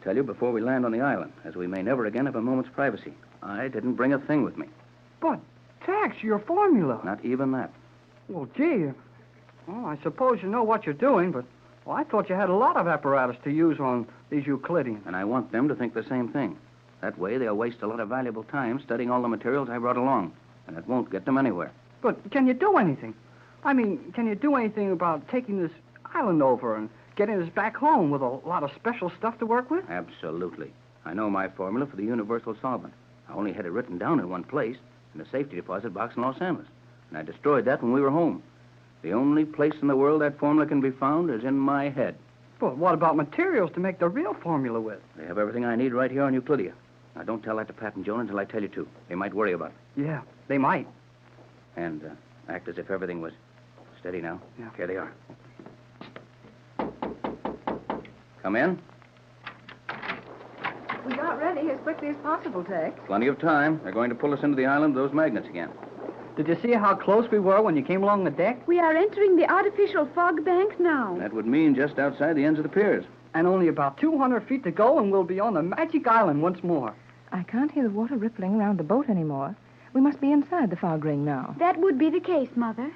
Tell you before we land on the island, as we may never again have a moment's privacy. I didn't bring a thing with me. But, Tex, your formula. Not even that. Well, gee, well, I suppose you know what you're doing, but I thought you had a lot of apparatus to use on these Euclideans. And I want them to think the same thing. That way they'll waste a lot of valuable time studying all the materials I brought along, and it won't get them anywhere. But can you do anything? I mean, can you do anything about taking this island over and getting us back home with a lot of special stuff to work with? Absolutely. I know my formula for the universal solvent. I only had it written down in one place, in a safety deposit box in Los Angeles. And I destroyed that when we were home. The only place in the world that formula can be found is in my head. But what about materials to make the real formula with? They have everything I need right here on Euclidia. Now, don't tell that to Pat and Joan until I tell you to. They might worry about it. Yeah, they might. And act as if everything was steady now. Yeah. Here they are. Come in. We got ready as quickly as possible, Tex. Plenty of time. They're going to pull us into the island with those magnets again. Did you see how close we were when you came along the deck? We are entering the artificial fog banks now. That would mean just outside the ends of the piers. And only about 200 feet to go, and we'll be on the Magic Island once more. I can't hear the water rippling around the boat anymore. We must be inside the fog ring now. That would be the case, Mother.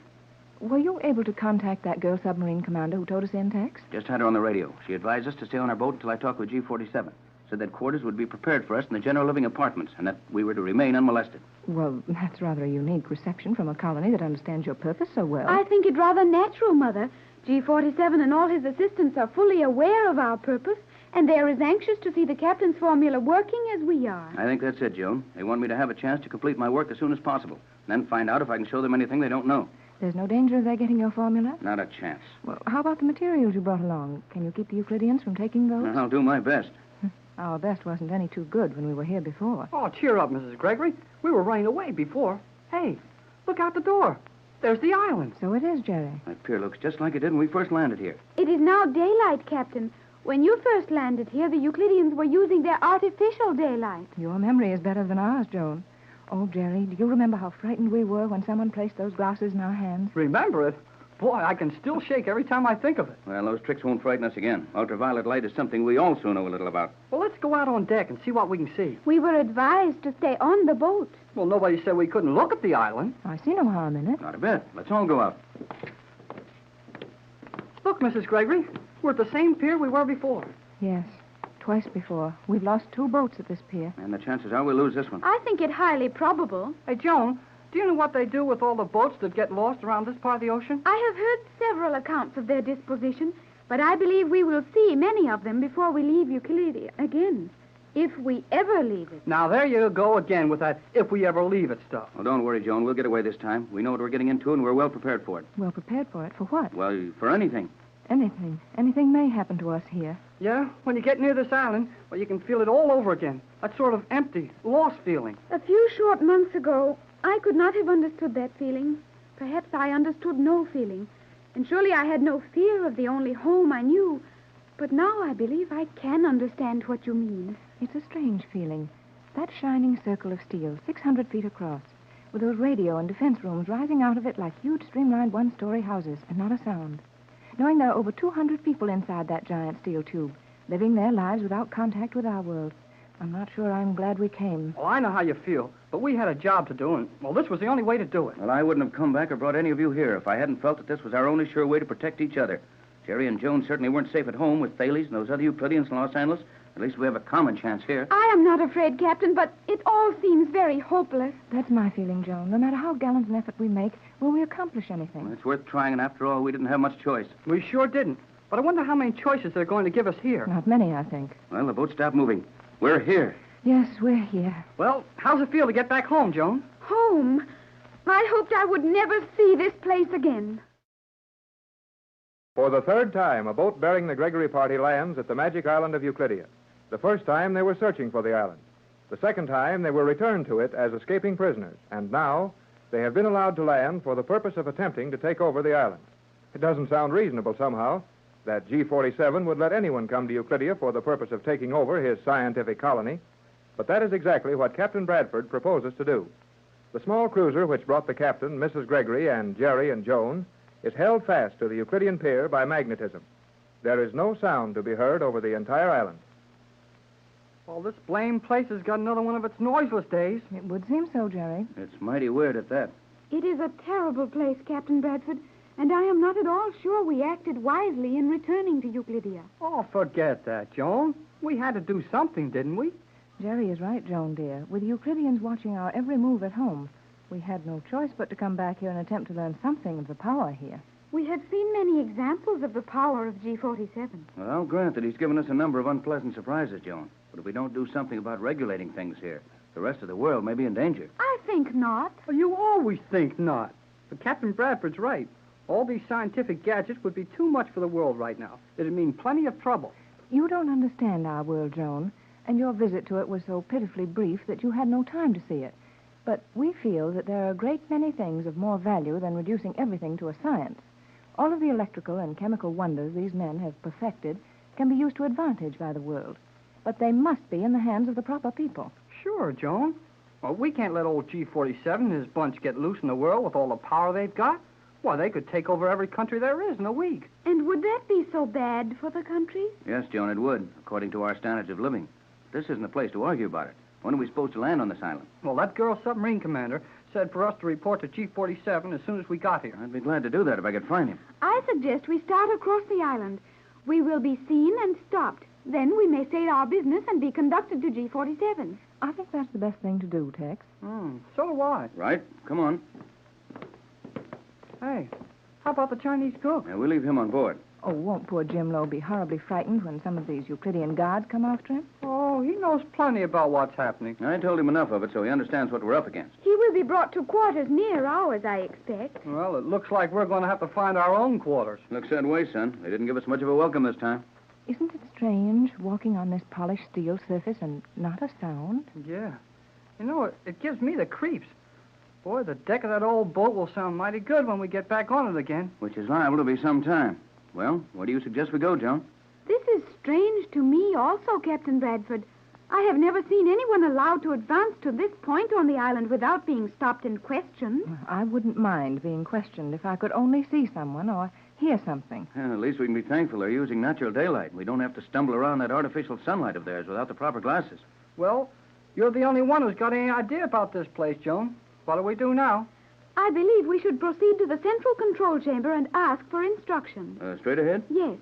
Were you able to contact that girl submarine commander who told us in, Tex? Just had her on the radio. She advised us to stay on our boat until I talked with G-47. Said that quarters would be prepared for us in the general living apartments, and that we were to remain unmolested. Well, that's rather a unique reception from a colony that understands your purpose so well. I think it rather natural, Mother. G-47 and all his assistants are fully aware of our purpose, and they're as anxious to see the captain's formula working as we are. I think that's it, Joan. They want me to have a chance to complete my work as soon as possible, and then find out if I can show them anything they don't know. There's no danger of their getting your formula? Not a chance. Well, how about the materials you brought along? Can you keep the Euclideans from taking those? I'll do my best. Our best wasn't any too good when we were here before. Oh, cheer up, Mrs. Gregory. We were running away before. Hey, look out the door. There's the island. So it is, Jerry. That pier looks just like it did when we first landed here. It is now daylight, Captain. When you first landed here, the Euclideans were using their artificial daylight. Your memory is better than ours, Joan. Oh, Jerry, do you remember how frightened we were when someone placed those glasses in our hands? Remember it? Boy, I can still shake every time I think of it. Well, those tricks won't frighten us again. Ultraviolet light is something we also know a little about. Well, let's go out on deck and see what we can see. We were advised to stay on the boat. Well, nobody said we couldn't look at the island. I see no harm in it. Not a bit. Let's all go out. Look, Mrs. Gregory, we're at the same pier we were before. Yes, twice before. We've lost 2 boats at this pier. And the chances are we'll lose this one. I think it highly probable. Hey, Joan, do you know what they do with all the boats that get lost around this part of the ocean? I have heard several accounts of their disposition, but I believe we will see many of them before we leave Euclidia again. If we ever leave it. Now, there you go again with that if we ever leave it stuff. Well, don't worry, Joan. We'll get away this time. We know what we're getting into, and we're well prepared for it. Well prepared for it? For what? Well, for anything. Anything. Anything may happen to us here. Yeah, when you get near this island, well, you can feel it all over again. That sort of empty, lost feeling. A few short months ago, I could not have understood that feeling. Perhaps I understood no feeling. And surely I had no fear of the only home I knew. But now I believe I can understand what you mean. It's a strange feeling. That shining circle of steel, 600 feet across, with those radio and defense rooms rising out of it like huge streamlined one-story houses, and not a sound. Knowing there are over 200 people inside that giant steel tube, living their lives without contact with our world. I'm not sure I'm glad we came. Well, I know how you feel, but we had a job to do, and, well, this was the only way to do it. Well, I wouldn't have come back or brought any of you here if I hadn't felt that this was our only sure way to protect each other. Jerry and Joan certainly weren't safe at home with Thales and those other Euclideans in Los Angeles. At least we have a common chance here. I am not afraid, Captain, but it all seems very hopeless. That's my feeling, Joan. No matter how gallant an effort we make, will we accomplish anything? Well, it's worth trying, and after all, we didn't have much choice. We sure didn't. But I wonder how many choices they're going to give us here. Not many, I think. Well, the boat stopped moving. We're here. Yes, we're here. Well, how's it feel to get back home, Joan? Home? I hoped I would never see this place again. For the third time, a boat bearing the Gregory party lands at the Magic Island of Euclidia. The first time, they were searching for the island. The second time, they were returned to it as escaping prisoners. And now, they have been allowed to land for the purpose of attempting to take over the island. It doesn't sound reasonable somehow that G-47 would let anyone come to Euclidia for the purpose of taking over his scientific colony. But that is exactly what Captain Bradford proposes to do. The small cruiser which brought the captain, Mrs. Gregory, and Jerry and Joan is held fast to the Euclidean pier by magnetism. There is no sound to be heard over the entire island. Well, this blame place has got another one of its noiseless days. It would seem so, Jerry. It's mighty weird at that. It is a terrible place, Captain Bradford, and I am not at all sure we acted wisely in returning to Euclidia. Oh, forget that, Joan. We had to do something, didn't we? Jerry is right, Joan, dear. With Euclideans watching our every move at home, we had no choice but to come back here and attempt to learn something of the power here. We have seen many examples of the power of G-47. Well, I'll grant that he's given us a number of unpleasant surprises, Joan. But if we don't do something about regulating things here, the rest of the world may be in danger. I think not. Well, you always think not. But Captain Bradford's right. All these scientific gadgets would be too much for the world right now. It'd mean plenty of trouble. You don't understand our world, Joan, and your visit to it was so pitifully brief that you had no time to see it. But we feel that there are a great many things of more value than reducing everything to a science. All of the electrical and chemical wonders these men have perfected can be used to advantage by the world. But they must be in the hands of the proper people. Sure, Joan. Well, we can't let old G-47 and his bunch get loose in the world with all the power they've got. Why, they could take over every country there is in a week. And would that be so bad for the countries? Yes, Joan, it would, according to our standards of living. This isn't the place to argue about it. When are we supposed to land on this island? Well, that girl submarine commander said for us to report to G-47 as soon as we got here. I'd be glad to do that if I could find him. I suggest we start across the island. We will be seen and stopped. Then we may state our business and be conducted to G-47. I think that's the best thing to do, Tex. So do I. Right? Come on. Hey, how about the Chinese cook? Yeah, we'll leave him on board. Oh, won't poor Jim Lowe be horribly frightened when some of these Euclidean guards come after him? Oh, he knows plenty about what's happening. I told him enough of it so he understands what we're up against. He will be brought to quarters near ours, I expect. Well, it looks like we're going to have to find our own quarters. Looks that way, son. They didn't give us much of a welcome this time. Isn't it strange walking on this polished steel surface and not a sound? Yeah. You know, it gives me the creeps. Boy, the deck of that old boat will sound mighty good when we get back on it again. Which is liable to be some time. Well, where do you suggest we go, Joan? This is strange to me also, Captain Bradford. I have never seen anyone allowed to advance to this point on the island without being stopped and questioned. I wouldn't mind being questioned if I could only see someone or hear something. Well, at least we can be thankful they're using natural daylight. We don't have to stumble around that artificial sunlight of theirs without the proper glasses. Well, you're the only one who's got any idea about this place, Joan. What do we do now? I believe we should proceed to the central control chamber and ask for instructions. Straight ahead? Yes.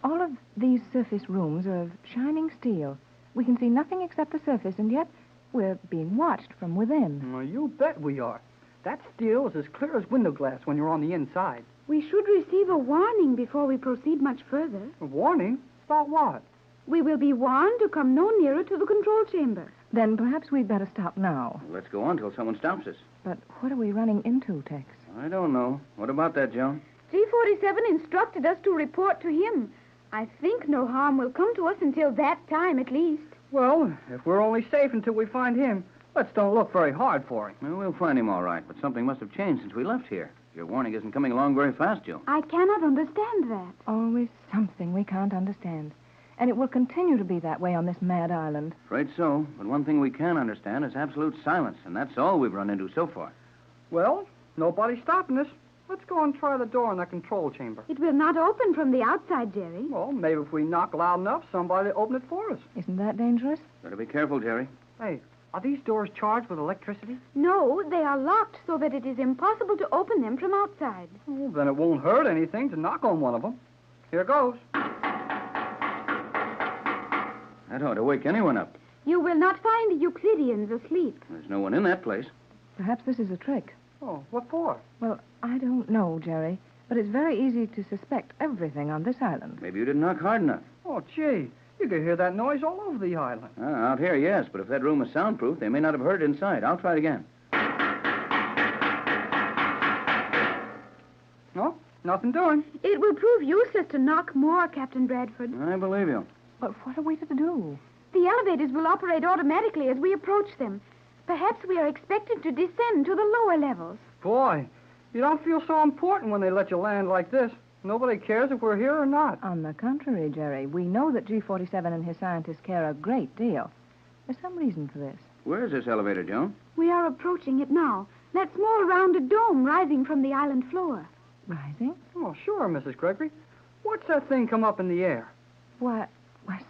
All of these surface rooms are of shining steel. We can see nothing except the surface, and yet we're being watched from within. Well, you bet we are. That steel is as clear as window glass when you're on the inside. We should receive a warning before we proceed much further. A warning? About what? We will be warned to come no nearer to the control chamber. Then perhaps we'd better stop now. Let's go on till someone stops us. But what are we running into, Tex? I don't know. What about that, Joan? G47 instructed us to report to him. I think no harm will come to us until that time, at least. Well, if we're only safe until we find him, let's don't look very hard for him. Well, we'll find him all right, but something must have changed since we left here. Your warning isn't coming along very fast, Joan. I cannot understand that. Always something we can't understand. And it will continue to be that way on this mad island. Afraid so, but one thing we can understand is absolute silence, and that's all we've run into so far. Well, nobody's stopping us. Let's go and try the door in the control chamber. It will not open from the outside, Jerry. Well, maybe if we knock loud enough, somebody will open it for us. Isn't that dangerous? Better be careful, Jerry. Hey, are these doors charged with electricity? No, they are locked so that it is impossible to open them from outside. Well, then it won't hurt anything to knock on one of them. Here goes. That ought to wake anyone up. You will not find the Euclideans asleep. There's no one in that place. Perhaps this is a trick. Oh, what for? Well, I don't know, Jerry, but it's very easy to suspect everything on this island. Maybe you didn't knock hard enough. Oh, gee, you could hear that noise all over the island. Out here, yes, but if that room is soundproof, they may not have heard it inside. I'll try it again. No, nothing doing. It will prove useless to knock more, Captain Bradford. I believe you. But what are we to do? The elevators will operate automatically as we approach them. Perhaps we are expected to descend to the lower levels. Boy, you don't feel so important when they let you land like this. Nobody cares if we're here or not. On the contrary, Jerry, we know that G47 and his scientists care a great deal. There's some reason for this. Where is this elevator, Joan? We are approaching it now. That small rounded dome rising from the island floor. Rising? Oh, sure, Mrs. Gregory. What's that thing come up in the air? Why,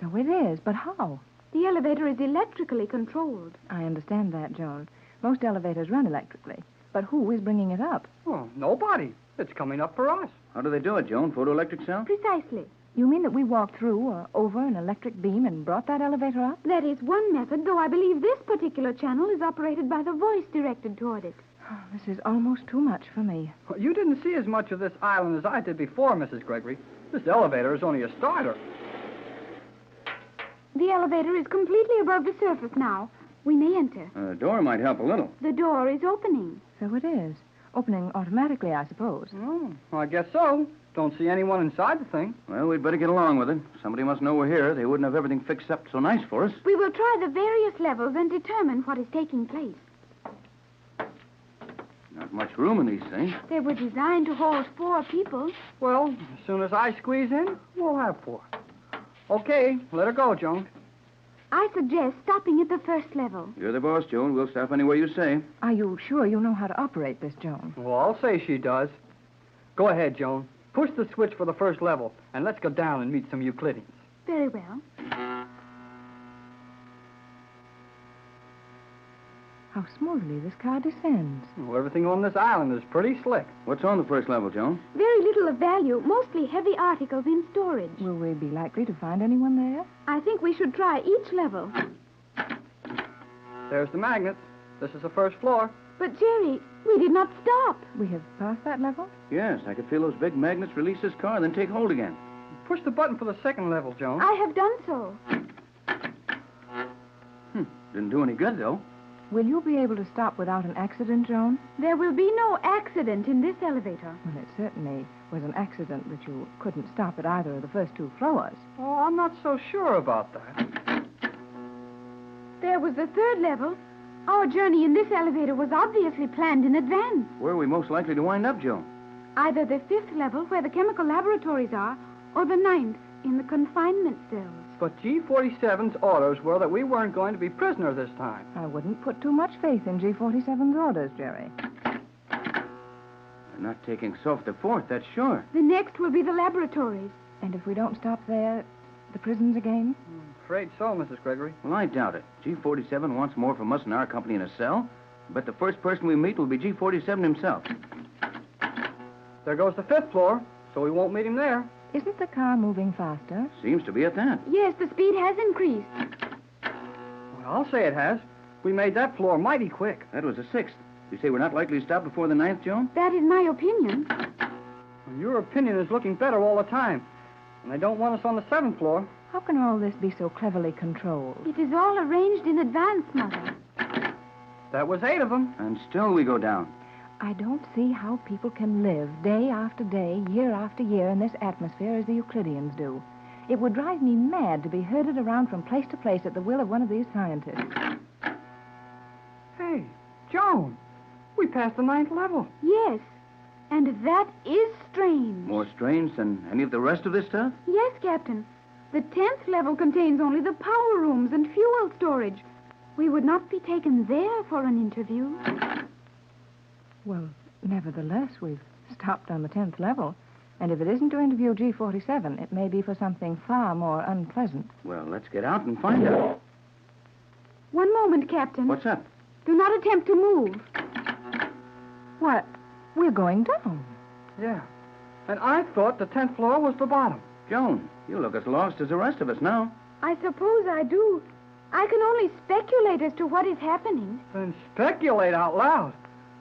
so it is, but how? The elevator is electrically controlled. I understand that, Joan. Most elevators run electrically. But who is bringing it up? Oh, nobody. It's coming up for us. How do they do it, Joan? Photoelectric cell? Precisely. You mean that we walked through or over an electric beam and brought that elevator up? That is one method, though I believe this particular channel is operated by the voice directed toward it. Oh, this is almost too much for me. Well, you didn't see as much of this island as I did before, Mrs. Gregory. This elevator is only a starter. The elevator is completely above the surface now. We may enter. A door might help a little. The door is opening. So it is. Opening automatically, I suppose. Oh, I guess so. Don't see anyone inside the thing. Well, we'd better get along with it. Somebody must know we're here. They wouldn't have everything fixed up so nice for us. We will try the various levels and determine what is taking place. Not much room in these things. They were designed to hold 4 people. Well, as soon as I squeeze in, we'll have 4. Okay, let her go, Joan. I suggest stopping at the first level. You're the boss, Joan. We'll stop anywhere you say. Are you sure you know how to operate this, Joan? Well, I'll say she does. Go ahead, Joan. Push the switch for the first level, and let's go down and meet some Euclideans. Very well. How smoothly this car descends. Well, everything on this island is pretty slick. What's on the first level, Joan? Very little of value, mostly heavy articles in storage. Will we be likely to find anyone there? I think we should try each level. There's the magnets. This is the first floor. But, Jerry, we did not stop. We have passed that level? Yes, I could feel those big magnets release this car and then take hold again. Push the button for the second level, Joan. I have done so. Didn't do any good, though. Will you be able to stop without an accident, Joan? There will be no accident in this elevator. Well, it certainly was an accident that you couldn't stop at either of the first 2 floors. Oh, I'm not so sure about that. There was the third level. Our journey in this elevator was obviously planned in advance. Where are we most likely to wind up, Joan? Either the 5th level, where the chemical laboratories are, or the 9th, in the confinement cells. But G47's orders were that we weren't going to be prisoners this time. I wouldn't put too much faith in G47's orders, Jerry. They're not taking us off the 4th, that's sure. The next will be the laboratories. And if we don't stop there, the prisons again? I'm afraid so, Mrs. Gregory. Well, I doubt it. G47 wants more from us and our company in a cell. But the first person we meet will be G47 himself. There goes the 5th floor, so we won't meet him there. Isn't the car moving faster? Seems to be at that. Yes, the speed has increased. Well, I'll say it has. We made that floor mighty quick. That was the 6th. You say we're not likely to stop before the 9th, Joan? That is my opinion. Well, your opinion is looking better all the time. And they don't want us on the 7th floor. How can all this be so cleverly controlled? It is all arranged in advance, Mother. That was 8 of them. And still we go down. I don't see how people can live day after day, year after year in this atmosphere as the Euclideans do. It would drive me mad to be herded around from place to place at the will of one of these scientists. Hey, Joan, we passed the 9th level. Yes, and that is strange. More strange than any of the rest of this stuff? Yes, Captain. The 10th level contains only the power rooms and fuel storage. We would not be taken there for an interview. Well, nevertheless, we've stopped on the 10th level. And if it isn't to interview G47, it may be for something far more unpleasant. Well, let's get out and find out. One moment, Captain. What's up? Do not attempt to move. What? We're going down. Yeah. And I thought the 10th floor was the bottom. Joan, you look as lost as the rest of us now. I suppose I do. I can only speculate as to what is happening. Then speculate out loud.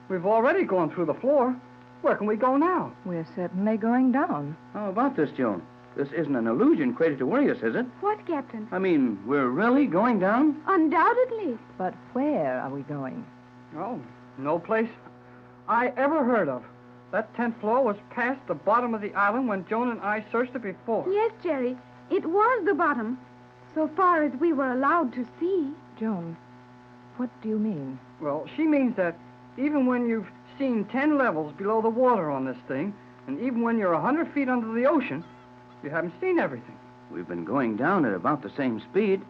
We've already gone through the floor. Where can we go now? We're certainly going down. How about this, Joan? This isn't an illusion created to worry us, is it? What, Captain? I mean, we're really going down? Undoubtedly. But where are we going? Oh, no place I ever heard of. That 10th floor was past the bottom of the island when Joan and I searched it before. Yes, Jerry. It was the bottom, so far as we were allowed to see. Joan, what do you mean? Well, she means that even when you've seen 10 levels below the water on this thing, and even when you're 100 feet under the ocean, you haven't seen everything. We've been going down at about the same speed.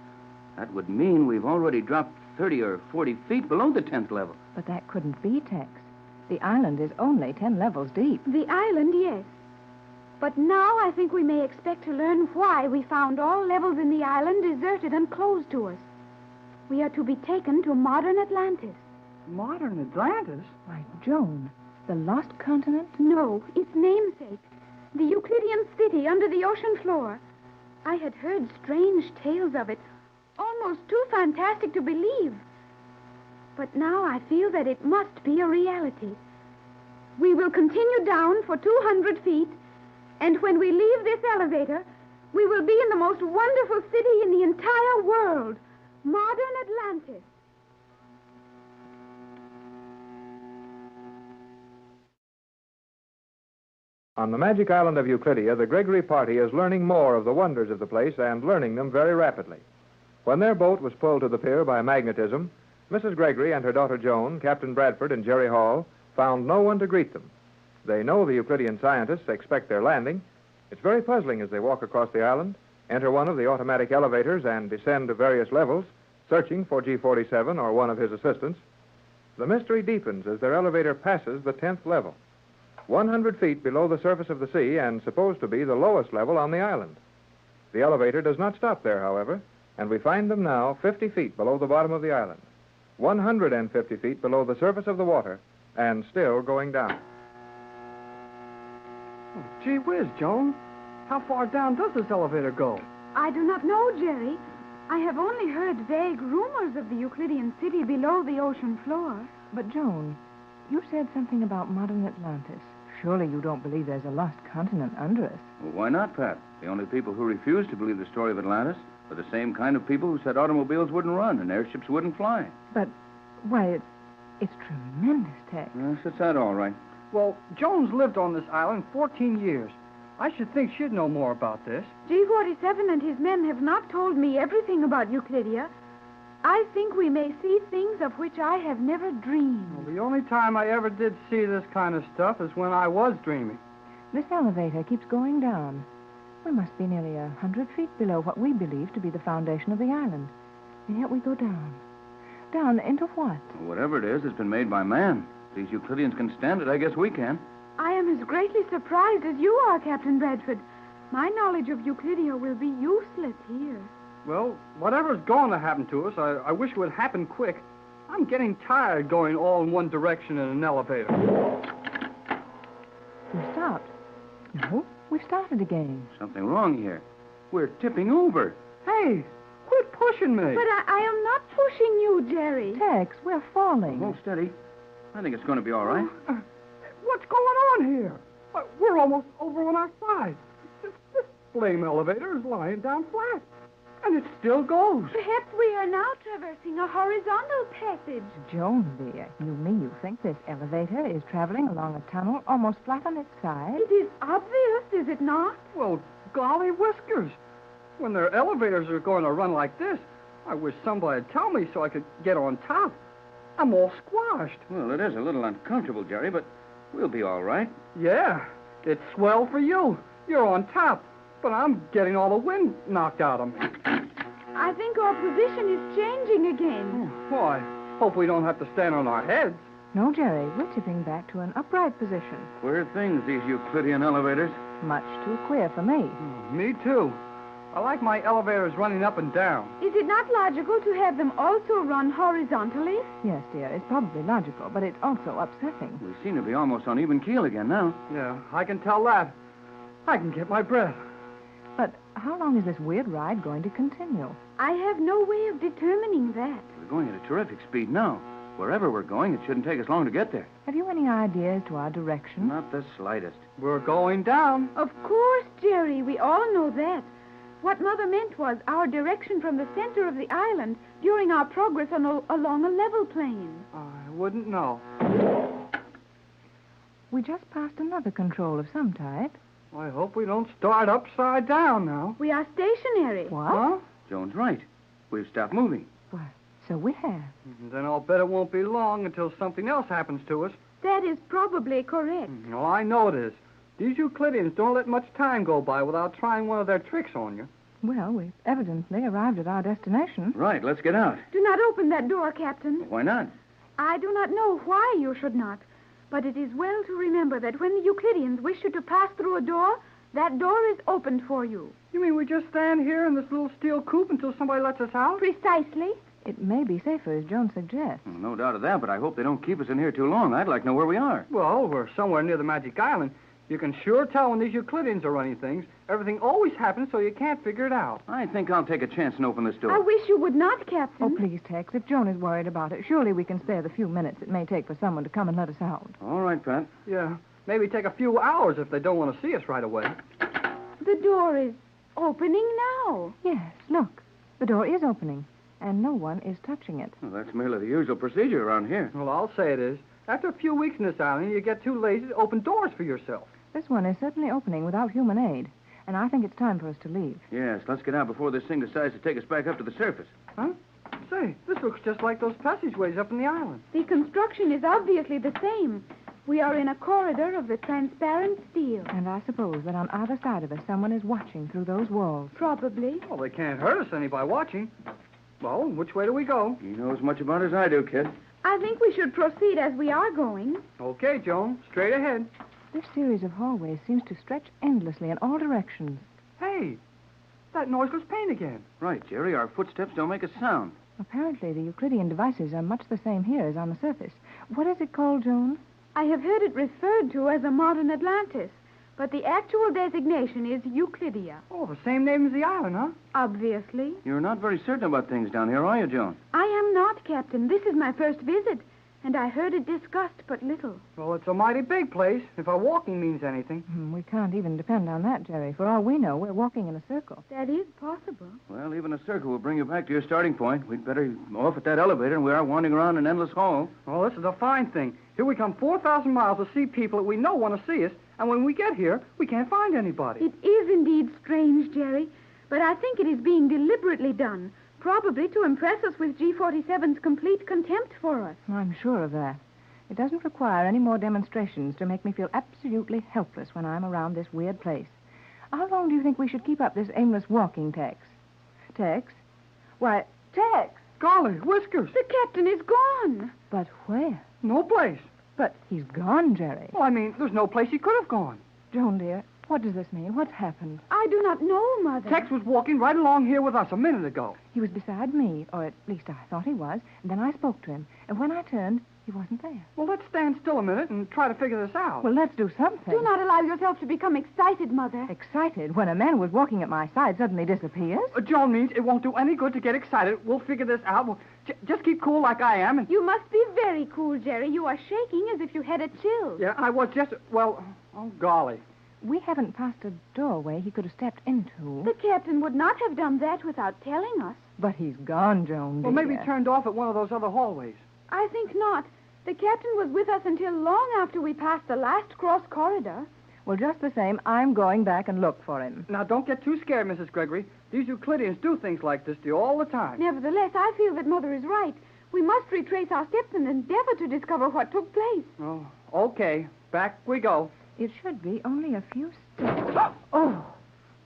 That would mean we've already dropped 30 or 40 feet below the 10th level. But that couldn't be, Tex. The island is only 10 levels deep. The island, yes. But now I think we may expect to learn why we found all levels in the island deserted and closed to us. We are to be taken to modern Atlantis. Modern Atlantis? Why, Joan, the lost continent? No, its namesake. The Euclidean city under the ocean floor. I had heard strange tales of it, almost too fantastic to believe. But now I feel that it must be a reality. We will continue down for 200 feet, and when we leave this elevator, we will be in the most wonderful city in the entire world, modern Atlantis. On the magic island of Euclidia, the Gregory party is learning more of the wonders of the place and learning them very rapidly. When their boat was pulled to the pier by magnetism, Mrs. Gregory and her daughter Joan, Captain Bradford, and Jerry Hall found no one to greet them. They know the Euclidean scientists expect their landing. It's very puzzling as they walk across the island, enter one of the automatic elevators, and descend to various levels, searching for G47 or one of his assistants. The mystery deepens as their elevator passes the 10th level, 100 feet below the surface of the sea and supposed to be the lowest level on the island. The elevator does not stop there, however, and we find them now 50 feet below the bottom of the island, 150 feet below the surface of the water, and still going down. Oh, gee whiz, Joan. How far down does this elevator go? I do not know, Jerry. I have only heard vague rumors of the Euclidean city below the ocean floor. But, Joan, you said something about modern Atlantis. Surely you don't believe there's a lost continent under us. Well, why not, Pat? The only people who refuse to believe the story of Atlantis are the same kind of people who said automobiles wouldn't run and airships wouldn't fly. But, why, it's tremendous, Tex. Yes, it's that all right. Well, Joan's lived on this island 14 years. I should think she'd know more about this. G47 and his men have not told me everything about Euclidia. I think we may see things of which I have never dreamed. Well, the only time I ever did see this kind of stuff is when I was dreaming. This elevator keeps going down. We must be nearly 100 feet below what we believe to be the foundation of the island. And yet we go down. Down into what? Well, whatever it is, it's been made by man. If these Euclideans can stand it, I guess we can. I am as greatly surprised as you are, Captain Bradford. My knowledge of Euclidia will be useless here. Well, whatever's going to happen to us, I wish it would happen quick. I'm getting tired going all in one direction in an elevator. We've stopped. No, we've started again. Something wrong here. We're tipping over. Hey, quit pushing me. But I am not pushing you, Jerry. Tex, we're falling. Hold steady. I think it's going to be all right. What's going on here? We're almost over on our side. This flame elevator is lying down flat. And it still goes. Perhaps we are now traversing a horizontal passage. Joan, dear, you think this elevator is traveling along a tunnel almost flat on its side? It is obvious, is it not? Well, golly whiskers. When their elevators are going to run like this, I wish somebody'd tell me so I could get on top. I'm all squashed. Well, it is a little uncomfortable, Jerry, but we'll be all right. Yeah, it's swell for you. You're on top. But I'm getting all the wind knocked out of me. I think our position is changing again. Why? Hope we don't have to stand on our heads. No, Jerry, we're tipping back to an upright position. Queer things, these Euclidean elevators. Much too queer for me. Me too. I like my elevators running up and down. Is it not logical to have them also run horizontally? Yes, dear, it's probably logical, but it's also upsetting. We seem to be almost on even keel again now. Yeah, I can tell that. I can get my breath. But how long is this weird ride going to continue? I have no way of determining that. We're going at a terrific speed now. Wherever we're going, it shouldn't take us long to get there. Have you any idea as to our direction? Not the slightest. We're going down. Of course, Jerry, we all know that. What Mother meant was our direction from the center of the island during our progress along a level plane. I wouldn't know. We just passed another control of some type. I hope we don't start upside down now. We are stationary. What? Huh? Joan's right. We've stopped moving. Why, so we have. Then I'll bet it won't be long until something else happens to us. That is probably correct. Oh, I know it is. These Euclideans don't let much time go by without trying one of their tricks on you. Well, we've evidently arrived at our destination. Right, let's get out. Do not open that door, Captain. Why not? I do not know why you should not. But it is well to remember that when the Euclideans wish you to pass through a door, that door is opened for you. You mean we just stand here in this little steel coop until somebody lets us out? Precisely. It may be safer, as Joan suggests. Well, no doubt of that, but I hope they don't keep us in here too long. I'd like to know where we are. Well, we're somewhere near the Magic Island. You can sure tell when these Euclideans are running things. Everything always happens so you can't figure it out. I think I'll take a chance and open this door. I wish you would not, Captain. Oh, please, Tex, if Joan is worried about it, surely we can spare the few minutes it may take for someone to come and let us out. All right, Pat. Yeah, maybe take a few hours if they don't want to see us right away. The door is opening now. Yes, look. The door is opening, and no one is touching it. Well, that's merely the usual procedure around here. Well, I'll say it is. After a few weeks in this island, you get too lazy to open doors for yourself. This one is certainly opening without human aid, and I think it's time for us to leave. Yes, let's get out before this thing decides to take us back up to the surface. Huh? Say, this looks just like those passageways up in the island. The construction is obviously the same. We are in a corridor of the transparent steel. And I suppose that on either side of us, someone is watching through those walls. Probably. Well, they can't hurt us any by watching. Well, which way do we go? You know as much about it as I do, kid. I think we should proceed as we are going. Okay, Joan. Straight ahead. This series of hallways seems to stretch endlessly in all directions. Hey, that noiseless paint again. Right, Jerry. Our footsteps don't make a sound. Apparently, the Euclidean devices are much the same here as on the surface. What is it called, Joan? I have heard it referred to as a modern Atlantis, but the actual designation is Euclidia. Oh, the same name as the island, huh? Obviously. You're not very certain about things down here, are you, Joan? I am not, Captain. This is my first visit, and I heard it discussed but little. Well, it's a mighty big place, if our walking means anything. We can't even depend on that, Jerry. For all we know, we're walking in a circle. That is possible. Well, even a circle will bring you back to your starting point. We'd better off at that elevator, and we are wandering around an endless hall. Well, this is a fine thing. Here we come 4,000 miles to see people that we know want to see us, and when we get here, we can't find anybody. It is indeed strange, Jerry, but I think it is being deliberately done, probably to impress us with G47's complete contempt for us. I'm sure of that. It doesn't require any more demonstrations to make me feel absolutely helpless when I'm around this weird place. How long do you think we should keep up this aimless walking, Tex? Tex? Why, Tex! Golly, whiskers! The captain is gone. But where? No place. But he's gone, Jerry. Well, I mean, there's no place he could have gone. Joan, dear, what does this mean? What's happened? I do not know, Mother. Tex was walking right along here with us a minute ago. He was beside me, or at least I thought he was, and then I spoke to him. And when I turned, he wasn't there. Well, let's stand still a minute and try to figure this out. Well, let's do something. Do not allow yourself to become excited, Mother. Excited when a man who was walking at my side suddenly disappears? Joan means it won't do any good to get excited. We'll figure this out. We'll just keep cool like I am. And... You must be very cool, Jerry. You are shaking as if you had a chill. Yeah, I was just, well, oh, golly. we haven't passed a doorway he could have stepped into. The captain would not have done that without telling us. But he's gone, Joan, Well, maybe dear. turned off at one of those other hallways. I think not. The captain was with us until long after we passed the last cross corridor. Well, just the same, I'm going back and look for him. Now, don't get too scared, Mrs. Gregory. These Euclideans do things like this to you all the time. Nevertheless, I feel that Mother is right. We must retrace our steps and endeavor to discover what took place. Oh, okay. Back we go. It should be only a few steps. Oh!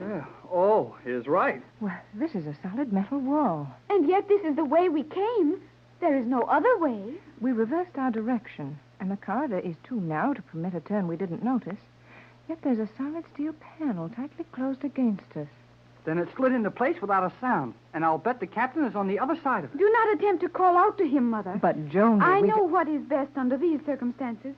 Yeah. Oh, he's right. Well, this is a solid metal wall. And yet this is the way we came. There is no other way. We reversed our direction, and the corridor is too narrow to permit a turn we didn't notice. Yet there's a solid steel panel tightly closed against us. Then it slid into place without a sound, and I'll bet the captain is on the other side of it. Do not attempt to call out to him, Mother. But, Joan... I know what is best under these circumstances.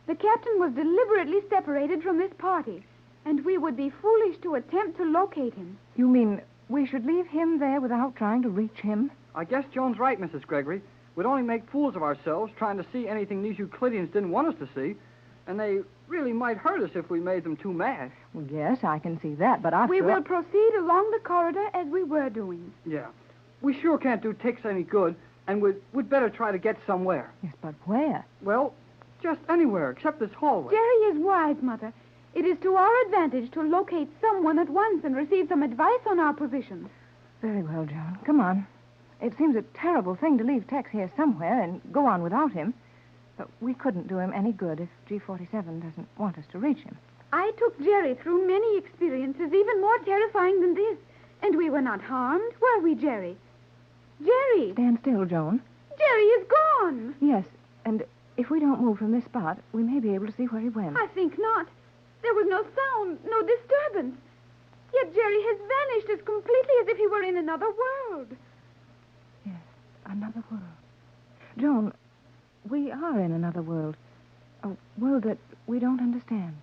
The captain was deliberately separated from this party, and we would be foolish to attempt to locate him. You mean we should leave him there without trying to reach him? I guess Joan's right, Mrs. Gregory. We'd only make fools of ourselves trying to see anything these Euclideans didn't want us to see, and they really might hurt us if we made them too mad. Well, yes, I can see that, but after... We will proceed along the corridor as we were doing. Yeah. We sure can't do Ticks any good, and we'd better try to get somewhere. Yes, but where? Well, just anywhere except this hallway. Jerry is wise, Mother. It is to our advantage to locate someone at once and receive some advice on our position. Very well, Joan. Come on. It seems a terrible thing to leave Tex here somewhere and go on without him. But we couldn't do him any good if G47 doesn't want us to reach him. I took Jerry through many experiences, even more terrifying than this. And we were not harmed, were we, Jerry? Jerry! Stand still, Joan. Jerry is gone! Yes, and if we don't move from this spot, we may be able to see where he went. I think not. There was no sound, no disturbance. Yet Jerry has vanished as completely as if he were in another world. Yes, another world. Joan, we are in another world. A world that we don't understand.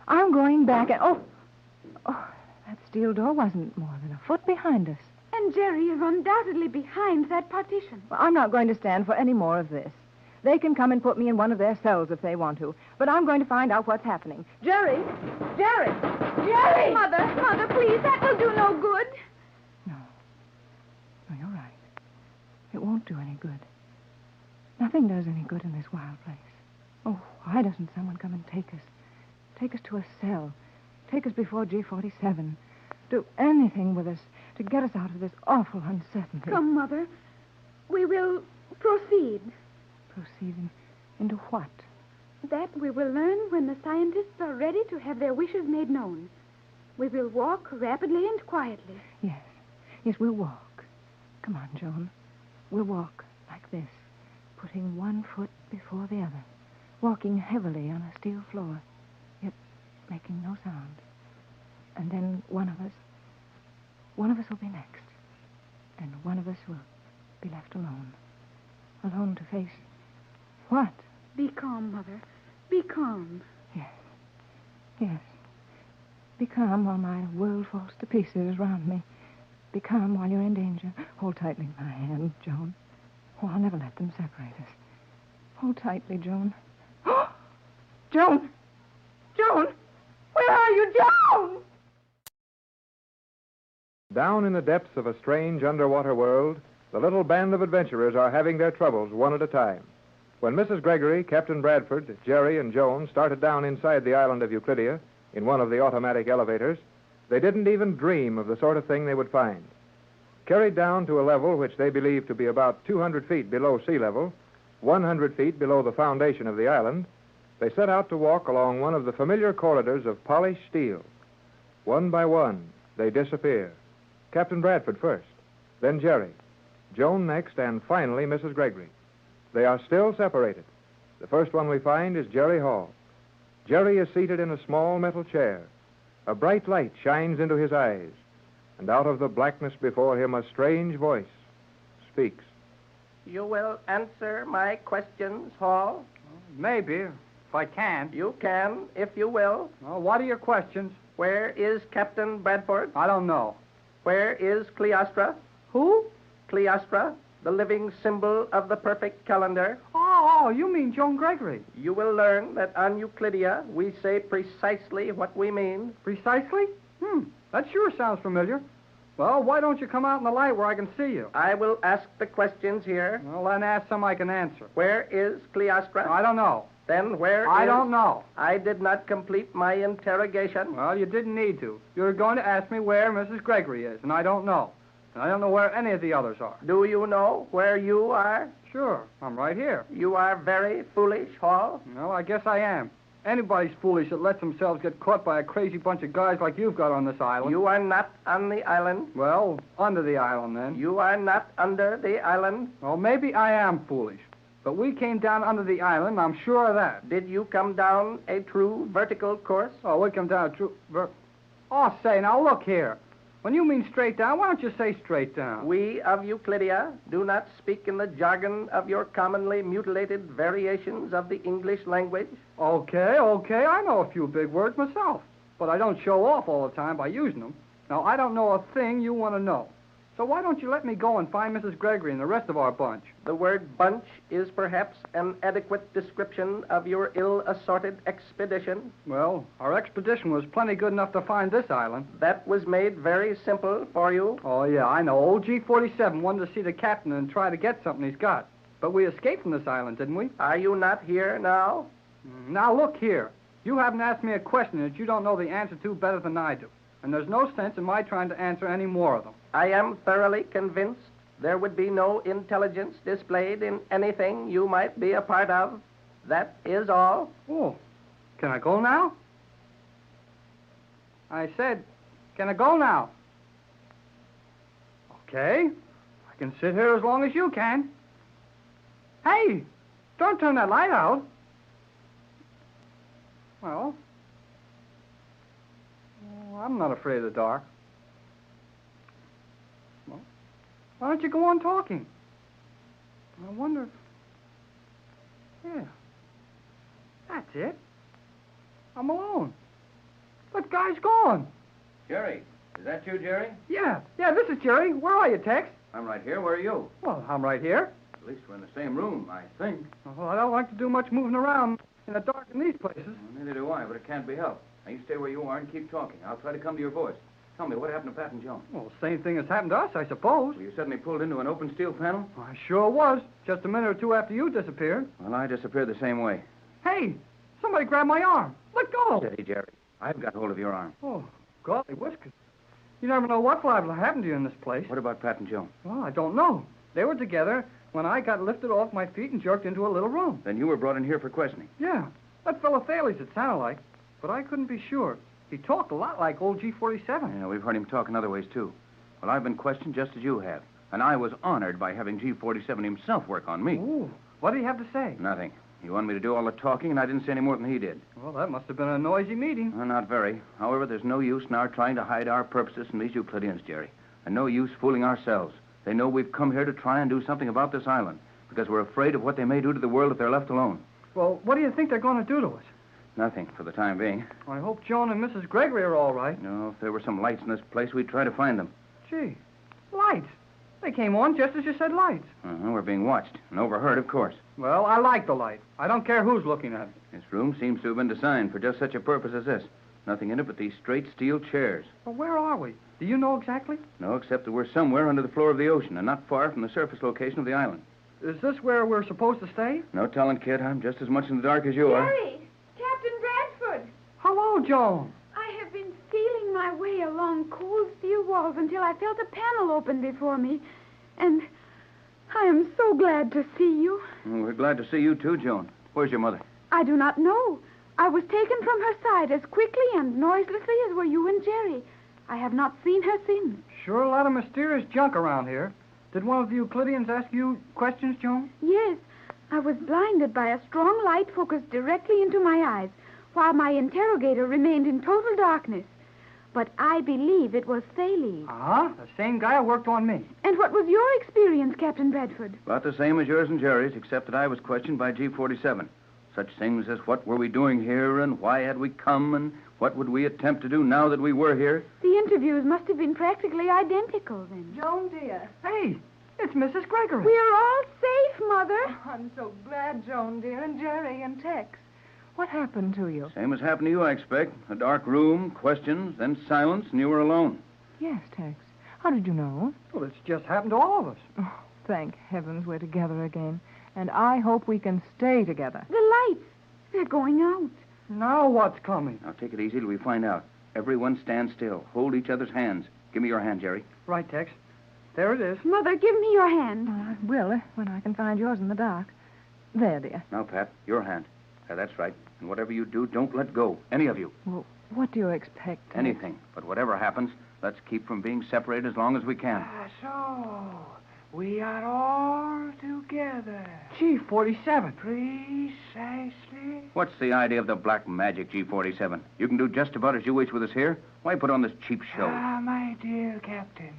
I'm going back and... Oh, that steel door wasn't more than a foot behind us. And Jerry is undoubtedly behind that partition. Well, I'm not going to stand for any more of this. They can come and put me in one of their cells if they want to. But I'm going to find out what's happening. Jerry! Jerry! Jerry! Mother, please, that will do no good. No, you're right. It won't do any good. Nothing does any good in this wild place. Oh, why doesn't someone come and take us? Take us to a cell. Take us before G47. Do anything with us to get us out of this awful uncertainty. Come, Mother. We will proceed. Proceed into what? That we will learn when the scientists are ready to have their wishes made known. We will walk rapidly and quietly. Yes, we'll walk. Come on, Joan. We'll walk like this, putting one foot before the other, walking heavily on a steel floor, yet making no sound. And then one of us will be next, and one of us will be left alone. Alone to face what? Be calm, Mother. Be calm. Yes. Be calm while my world falls to pieces around me. Be calm while you're in danger. Hold tightly my hand, Joan. Oh, I'll never let them separate us. Hold tightly, Joan. Joan! Joan! Where are you, Joan? Down in the depths of a strange underwater world, the little band of adventurers are having their troubles one at a time. When Mrs. Gregory, Captain Bradford, Jerry, and Joan started down inside the island of Euclidia in one of the automatic elevators, they didn't even dream of the sort of thing they would find. Carried down to a level which they believed to be about 200 feet below sea level, 100 feet below the foundation of the island, they set out to walk along one of the familiar corridors of polished steel. One by one, they disappear. Captain Bradford first, then Jerry, Joan next, and finally Mrs. Gregory. They are still separated. The first one we find is Jerry Hall. Jerry is seated in a small metal chair. A bright light shines into his eyes, and out of the blackness before him a strange voice speaks. You will answer my questions, Hall? Maybe, if I can. You can, if you will. Well, what are your questions? Where is Captain Bradford? I don't know. Where is Cleostra? Who? Cleostra, the living symbol of the perfect calendar. Oh, Oh, you mean Joan Gregory. You will learn that on Euclidia we say precisely what we mean. Precisely? That sure sounds familiar. Well, why don't you come out in the light where I can see you? I will ask the questions here. Well, then ask some I can answer. Where is Cleostra? I don't know. Then where I is... don't know. I did not complete my interrogation. Well, you didn't need to. You're going to ask me where Mrs. Gregory is, and I don't know. And I don't know where any of the others are. Do you know where you are? Sure, I'm right here. You are very foolish, Hall. Well, I guess I am. Anybody's foolish that lets themselves get caught by a crazy bunch of guys like you've got on this island. You are not on the island. Well, under the island, then. You are not under the island. Well, maybe I am foolish. But we came down under the island, I'm sure of that. Did you come down a true vertical course? Oh, we come down a true... Oh, say, now look here. When you mean straight down, why don't you say straight down? We of Euclidia do not speak in the jargon of your commonly mutilated variations of the English language. Okay, I know a few big words myself. But I don't show off all the time by using them. Now, I don't know a thing you want to know. So why don't you let me go and find Mrs. Gregory and the rest of our bunch? The word bunch is perhaps an adequate description of your ill-assorted expedition. Well, our expedition was plenty good enough to find this island. That was made very simple for you. Oh, yeah, I know. Old G47 wanted to see the captain and try to get something he's got. But we escaped from this island, didn't we? Are you not here now? Now, look here. You haven't asked me a question that you don't know the answer to better than I do. And there's no sense in my trying to answer any more of them. I am thoroughly convinced there would be no intelligence displayed in anything you might be a part of. That is all. Oh, can I go now? I said, can I go now? Okay. I can sit here as long as you can. Hey, don't turn that light out. Well, I'm not afraid of the dark. Well, why don't you go on talking? I wonder if... Yeah. That's it. I'm alone. That guy's gone. Jerry, is that you, Jerry? Yeah, this is Jerry. Where are you, Tex? I'm right here. Where are you? Well, I'm right here. At least we're in the same room, I think. Well, I don't like to do much moving around in the dark in these places. Well, neither do I, but it can't be helped. Now, you stay where you are and keep talking. I'll try to come to your voice. Tell me, what happened to Pat and Joan? Well, same thing has happened to us, I suppose. Well, you suddenly pulled into an open steel panel? I sure was. Just a minute or two after you disappeared. Well, I disappeared the same way. Hey, somebody grabbed my arm. Let go. Steady, Jerry. I've got hold of your arm. Oh, golly whiskers. You never know what's liable to happen to you in this place. What about Pat and Joan? Well, I don't know. They were together when I got lifted off my feet and jerked into a little room. Then you were brought in here for questioning? Yeah. That fellow Thales, it sounded like. But I couldn't be sure. He talked a lot like old G47. Yeah, we've heard him talk in other ways, too. Well, I've been questioned just as you have. And I was honored by having G47 himself work on me. Ooh, what did he have to say? Nothing. He wanted me to do all the talking, and I didn't say any more than he did. Well, that must have been a noisy meeting. Well, not very. However, there's no use in our trying to hide our purposes from these Euclideans, Jerry. And no use fooling ourselves. They know we've come here to try and do something about this island, because we're afraid of what they may do to the world if they're left alone. Well, what do you think they're going to do to us? Nothing, for the time being. I hope Joan and Mrs. Gregory are all right. No, if there were some lights in this place, we'd try to find them. Gee, lights. They came on just as you said lights. We're being watched, and overheard, of course. Well, I like the light. I don't care who's looking at it. This room seems to have been designed for just such a purpose as this. Nothing in it but these straight steel chairs. Well, where are we? Do you know exactly? No, except that we're somewhere under the floor of the ocean and not far from the surface location of the island. Is this where we're supposed to stay? No telling, kid. I'm just as much in the dark as you are. Jerry! Captain Bradford! Hello, Joan. I have been feeling my way along cold steel walls until I felt a panel open before me. And I am so glad to see you. Well, we're glad to see you, too, Joan. Where's your mother? I do not know. I was taken from her side as quickly and noiselessly as were you and Jerry. I have not seen her since. Sure a lot of mysterious junk around here. Did one of the Euclideans ask you questions, Joan? Yes. I was blinded by a strong light focused directly into my eyes, while my interrogator remained in total darkness. But I believe it was Thales. The same guy who worked on me. And what was your experience, Captain Bradford? About the same as yours and Jerry's, except that I was questioned by G47. Such things as what were we doing here, and why had we come, and what would we attempt to do now that we were here? The interviews must have been practically identical, then. Joan, dear. Hey, It's Mrs. Gregory. We're all safe, Mother. I'm so glad, Joan, dear, and Jerry and Tex. What happened to you? Same as happened to you, I expect. A dark room, questions, then silence, and you were alone. Yes, Tex. How did you know? Well, it's just happened to all of us. Oh, thank heavens we're together again. And I hope we can stay together. The lights, they're going out. Now what's coming? Now, take it easy till we find out. Everyone stand still. Hold each other's hands. Give me your hand, Jerry. Right, Tex. There it is. Mother, give me your hand. I will, when I can find yours in the dark. There, dear. Now, Pat, your hand. That's right. And whatever you do, don't let go. Any of you. Well, what do you expect, Tex? Anything. But whatever happens, let's keep from being separated as long as we can. So, we are all together. G47. Precisely. What's the idea of the black magic, G47? You can do just about as you wish with us here. Why put on this cheap show? Ah, my dear Captain,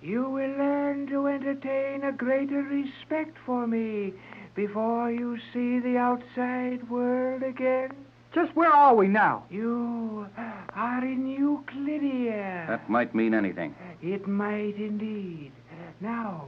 you will learn to entertain a greater respect for me before you see the outside world again. Just where are we now? You are in Euclidia. That might mean anything. It might indeed. Now,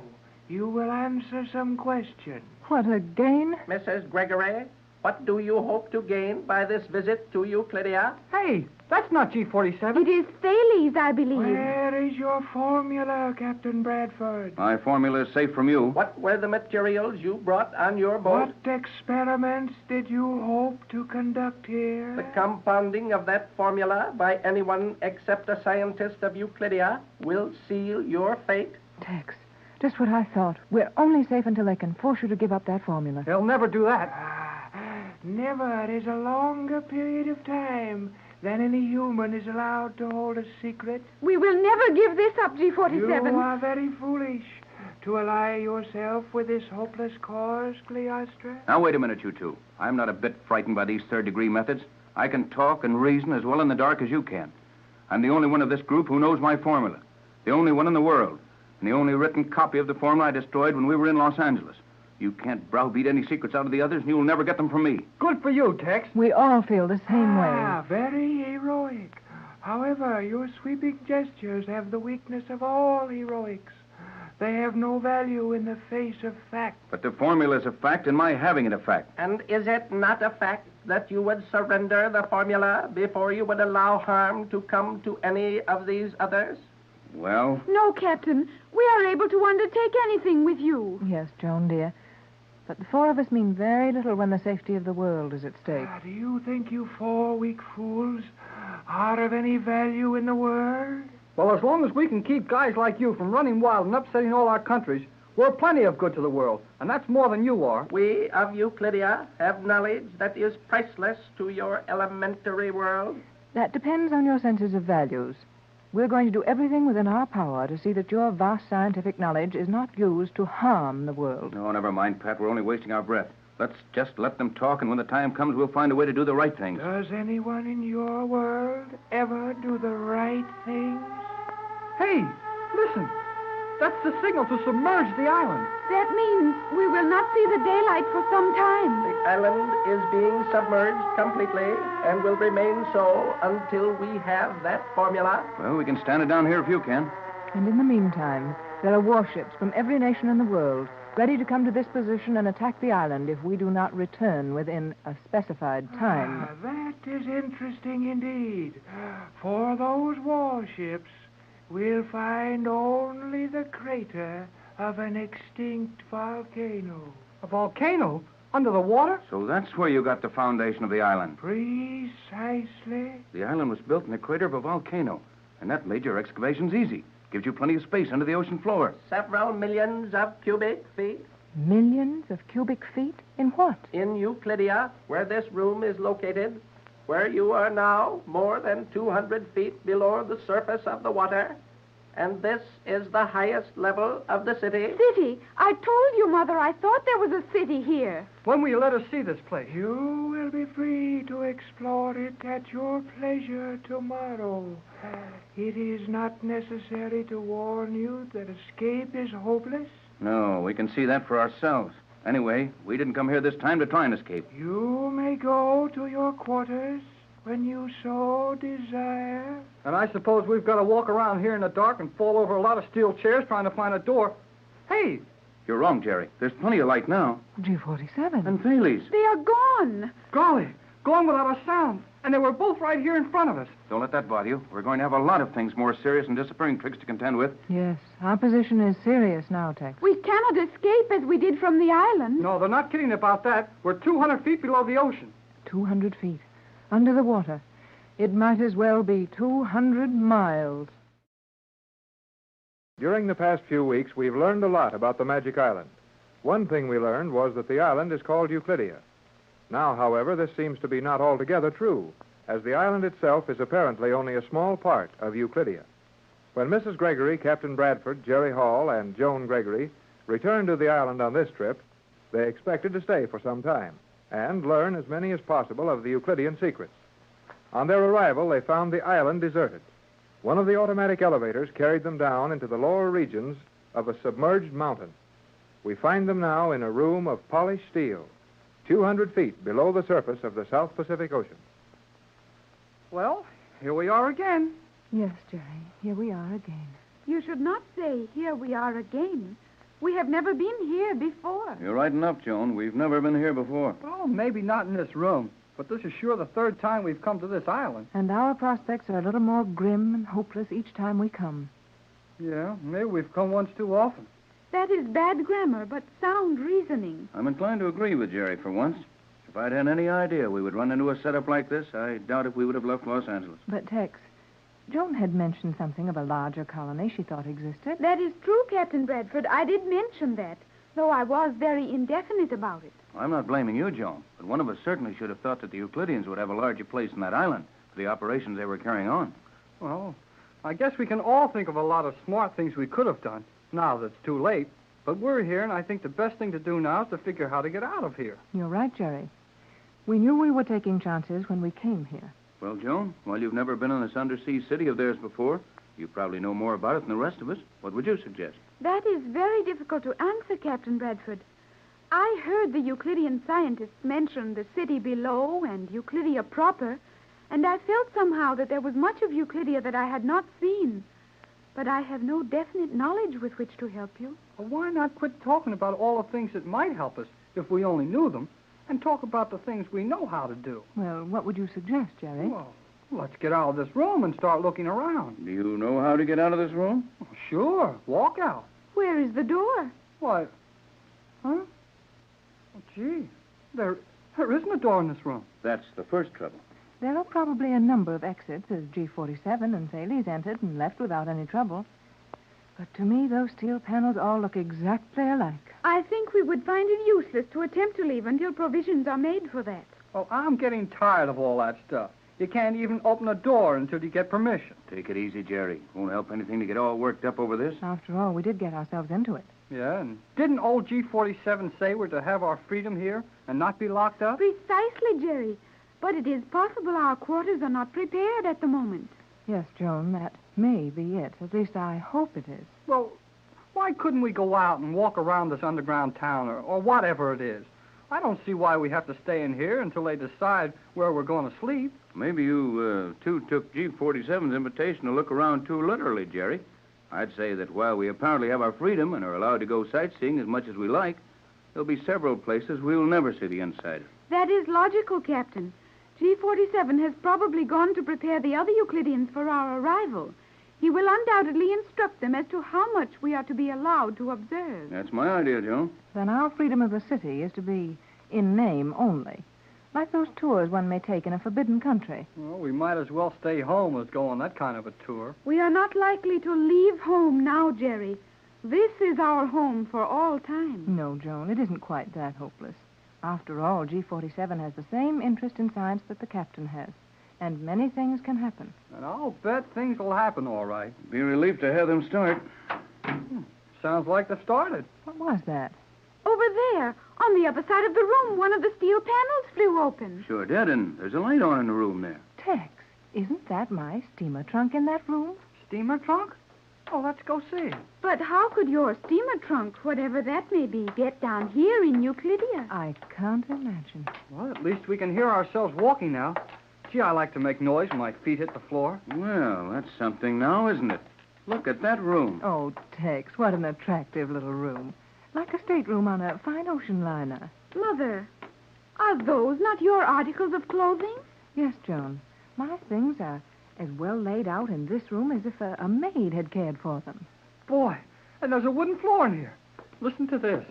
you will answer some questions. What a gain. Mrs. Gregory, what do you hope to gain by this visit to Euclidia? Hey, that's not G47. It is Thales, I believe. Where is your formula, Captain Bradford? My formula is safe from you. What were the materials you brought on your boat? What experiments did you hope to conduct here? The compounding of that formula by anyone except a scientist of Euclidia will seal your fate. Tex, just what I thought. We're only safe until they can force you to give up that formula. They'll never do that. Never is a longer period of time than any human is allowed to hold a secret. We will never give this up, G47. You are very foolish to ally yourself with this hopeless cause, Cleostra. Now, wait a minute, you two. I'm not a bit frightened by these third-degree methods. I can talk and reason as well in the dark as you can. I'm the only one of this group who knows my formula. The only one in the world. And the only written copy of the formula I destroyed when we were in Los Angeles. You can't browbeat any secrets out of the others, and you'll never get them from me. Good for you, Tex. We all feel the same Ah, way. very heroic. However, your sweeping gestures have the weakness of all heroics. They have no value in the face of fact. But the formula is a fact, and my having it a fact. And is it not a fact that you would surrender the formula before you would allow harm to come to any of these others? Well? No, Captain. We are able to undertake anything with you. Yes, Joan, dear. But the four of us mean very little when the safety of the world is at stake. Do you think you four weak fools are of any value in the world? Well, as long as we can keep guys like you from running wild and upsetting all our countries, we're plenty of good to the world, and that's more than you are. We of Euclidia have knowledge that is priceless to your elementary world. That depends on your senses of values. We're going to do everything within our power to see that your vast scientific knowledge is not used to harm the world. No, never mind, Pat. We're only wasting our breath. Let's just let them talk, and when the time comes, we'll find a way to do the right things. Does anyone in your world ever do the right things? Hey, listen. That's the signal to submerge the island. That means we will not see the daylight for some time. The island is being submerged completely and will remain so until we have that formula. Well, we can stand it down here if you can. And in the meantime, there are warships from every nation in the world ready to come to this position and attack the island if we do not return within a specified time. That is interesting indeed. For those warships, we'll find only the crater of an extinct volcano. A volcano? Under the water? So that's where you got the foundation of the island. Precisely. The island was built in the crater of a volcano, and that made your excavations easy. Gives you plenty of space under the ocean floor. Several millions of cubic feet. Millions of cubic feet? In what? In Euclidia, where this room is located, where you are now more than 200 feet below the surface of the water. And this is the highest level of the city. City? I told you, Mother, I thought there was a city here. When will you let us see this place? You will be free to explore it at your pleasure tomorrow. It is not necessary to warn you that escape is hopeless. No, we can see that for ourselves. Anyway, we didn't come here this time to try and escape. You may go to your quarters when you so desire. And I suppose we've got to walk around here in the dark and fall over a lot of steel chairs trying to find a door. Hey, You're wrong, Jerry. There's plenty of light now. G47. And Thales. They are gone. golly, gone without a sound. And they were both right here in front of us. Don't let that bother you. We're going to have a lot of things more serious than disappearing tricks to contend with. Yes, our position is serious now, Tex. We cannot escape as we did from the island. No, they're not kidding about that. We're 200 feet below the ocean. 200 feet. Under the water. It might as well be 200 miles. During the past few weeks, we've learned a lot about the Magic Island. One thing we learned was that the island is called Euclidia. Now, however, this seems to be not altogether true, as the island itself is apparently only a small part of Euclidia. When Mrs. Gregory, Captain Bradford, Jerry Hall, and Joan Gregory returned to the island on this trip, they expected to stay for some time and learn as many as possible of the Euclidean secrets. On their arrival, they found the island deserted. One of the automatic elevators carried them down into the lower regions of a submerged mountain. We find them now in a room of polished steel, 200 feet below the surface of the South Pacific Ocean. Well, here we are again. Yes, Jerry, here we are again. You should not say, here we are again. We have never been here before. You're right enough, Joan. We've never been here before. Oh, maybe not in this room. But this is sure the third time we've come to this island. And our prospects are a little more grim and hopeless each time we come. Yeah, maybe we've come once too often. That is bad grammar, but sound reasoning. I'm inclined to agree with Jerry for once. If I'd had any idea we would run into a setup like this, I doubt if we would have left Los Angeles. But, Tex, Joan had mentioned something of a larger colony she thought existed. That is true, Captain Bradford. I did mention that, though I was very indefinite about it. I'm not blaming you, Joan, but one of us certainly should have thought that the Euclideans would have a larger place in that island for the operations they were carrying on. Well, I guess we can all think of a lot of smart things we could have done, now that it's too late. But we're here, and I think the best thing to do now is to figure how to get out of here. You're right, Jerry. We knew we were taking chances when we came here. Well, Joan, while you've never been in this undersea city of theirs before, you probably know more about it than the rest of us. What would you suggest? That is very difficult to answer, Captain Bradford. I heard the Euclidean scientists mention the city below and Euclidia proper, and I felt somehow that there was much of Euclidia that I had not seen. But I have no definite knowledge with which to help you. Well, why not quit talking about all the things that might help us if we only knew them, and talk about the things we know how to do? Well, what would you suggest, Jerry? Well, let's get out of this room and start looking around. Do you know how to get out of this room? Well, sure. Walk out. Where is the door? Why? Huh? Oh, gee. There isn't a door in this room. That's the first trouble. There are probably a number of exits as G47 and Thales entered and left without any trouble. But to me, those steel panels all look exactly alike. I think we would find it useless to attempt to leave until provisions are made for that. Well, I'm getting tired of all that stuff. You can't even open a door until you get permission. Take it easy, Jerry. Won't help anything to get all worked up over this. After all, we did get ourselves into it. Yeah, and didn't old G47 say we're to have our freedom here and not be locked up? Precisely, Jerry. But it is possible our quarters are not prepared at the moment. Yes, Joan, that may be it. At least I hope it is. Well, why couldn't we go out and walk around this underground town or whatever it is? I don't see why we have to stay in here until they decide where we're going to sleep. Maybe you, two took G47's invitation to look around too literally, Jerry. I'd say that while we apparently have our freedom and are allowed to go sightseeing as much as we like, there'll be several places we'll never see the inside of. That is logical, Captain. G47 has probably gone to prepare the other Euclideans for our arrival. He will undoubtedly instruct them as to how much we are to be allowed to observe. That's my idea, Joan. Then our freedom of the city is to be in name only. Like those tours one may take in a forbidden country. Well, we might as well stay home as go on that kind of a tour. We are not likely to leave home now, Jerry. This is our home for all time. No, Joan, it isn't quite that hopeless. After all, G47 has the same interest in science that the captain has. And many things can happen. And I'll bet things will happen all right. Be a relief to have them start. Sounds like they started. What was that? Over there, on the other side of the room, one of the steel panels flew open. Sure did, and there's a light on in the room there. Tex, isn't that my steamer trunk in that room? Steamer trunk? Oh, let's go see. But how could your steamer trunk, whatever that may be, get down here in Euclidia? I can't imagine. Well, at least we can hear ourselves walking now. Gee, I like to make noise when my feet hit the floor. Well, that's something now, isn't it? Look at that room. Oh, Tex, what an attractive little room. Like a stateroom on a fine ocean liner. Mother, are those not your articles of clothing? Yes, Joan. My things are as well laid out in this room as if a maid had cared for them. Boy, and there's a wooden floor in here. Listen to this.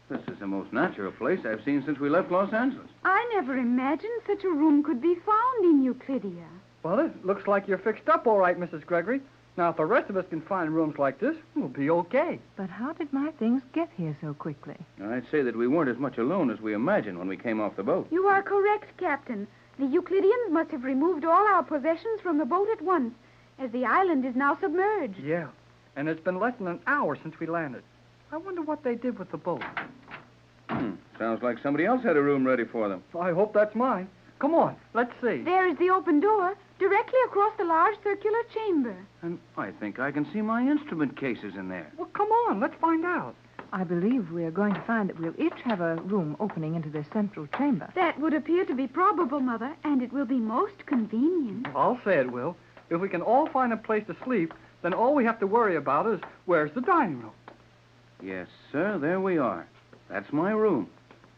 This is the most natural place I've seen since we left Los Angeles. I never imagined such a room could be found in Euclidia. Well, it looks like you're fixed up all right, Mrs. Gregory. Now, if the rest of us can find rooms like this, we'll be okay. But how did my things get here so quickly? I'd say that we weren't as much alone as we imagined when we came off the boat. You are correct, Captain. The Euclideans must have removed all our possessions from the boat at once, as the island is now submerged. Yeah, and it's been less than an hour since we landed. I wonder what they did with the boat. Sounds like somebody else had a room ready for them. I hope that's mine. Come on, let's see. There is the open door, directly across the large circular chamber. And I think I can see my instrument cases in there. Well, come on, let's find out. I believe we're going to find that we'll each have a room opening into this central chamber. That would appear to be probable, Mother, and it will be most convenient. I'll say it will. If we can all find a place to sleep, then all we have to worry about is where's the dining room. Yes, sir, there we are. That's my room.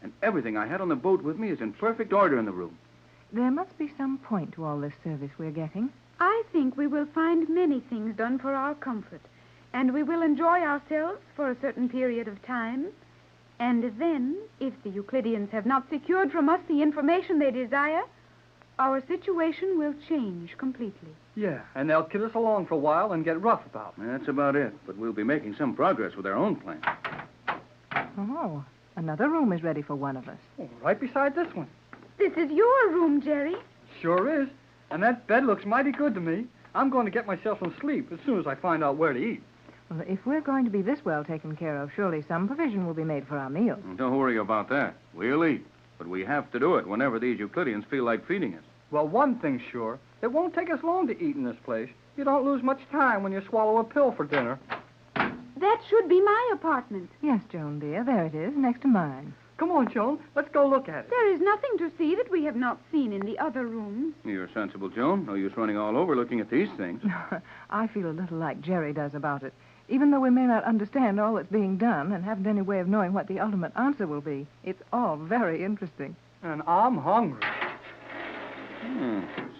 And everything I had on the boat with me is in perfect order in the room. There must be some point to all this service we're getting. I think we will find many things done for our comfort, and we will enjoy ourselves for a certain period of time. And then, if the Euclideans have not secured from us the information they desire, our situation will change completely. Yeah, and they'll kid us along for a while and get rough about it. That's about it. But we'll be making some progress with our own plan. Oh, another room is ready for one of us. Oh, right beside this one. This is your room, Jerry. Sure is. And that bed looks mighty good to me. I'm going to get myself some sleep as soon as I find out where to eat. Well, if we're going to be this well taken care of, surely some provision will be made for our meals. Don't worry about that. We'll eat. But we have to do it whenever these Euclideans feel like feeding us. Well, one thing's sure. It won't take us long to eat in this place. You don't lose much time when you swallow a pill for dinner. That should be my apartment. Yes, Joan, dear. There it is, next to mine. Come on, Joan. Let's go look at it. There is nothing to see that we have not seen in the other rooms. You're sensible, Joan. No use running all over looking at these things. I feel a little like Jerry does about it. Even though we may not understand all that's being done and haven't any way of knowing what the ultimate answer will be, it's all very interesting. And I'm hungry.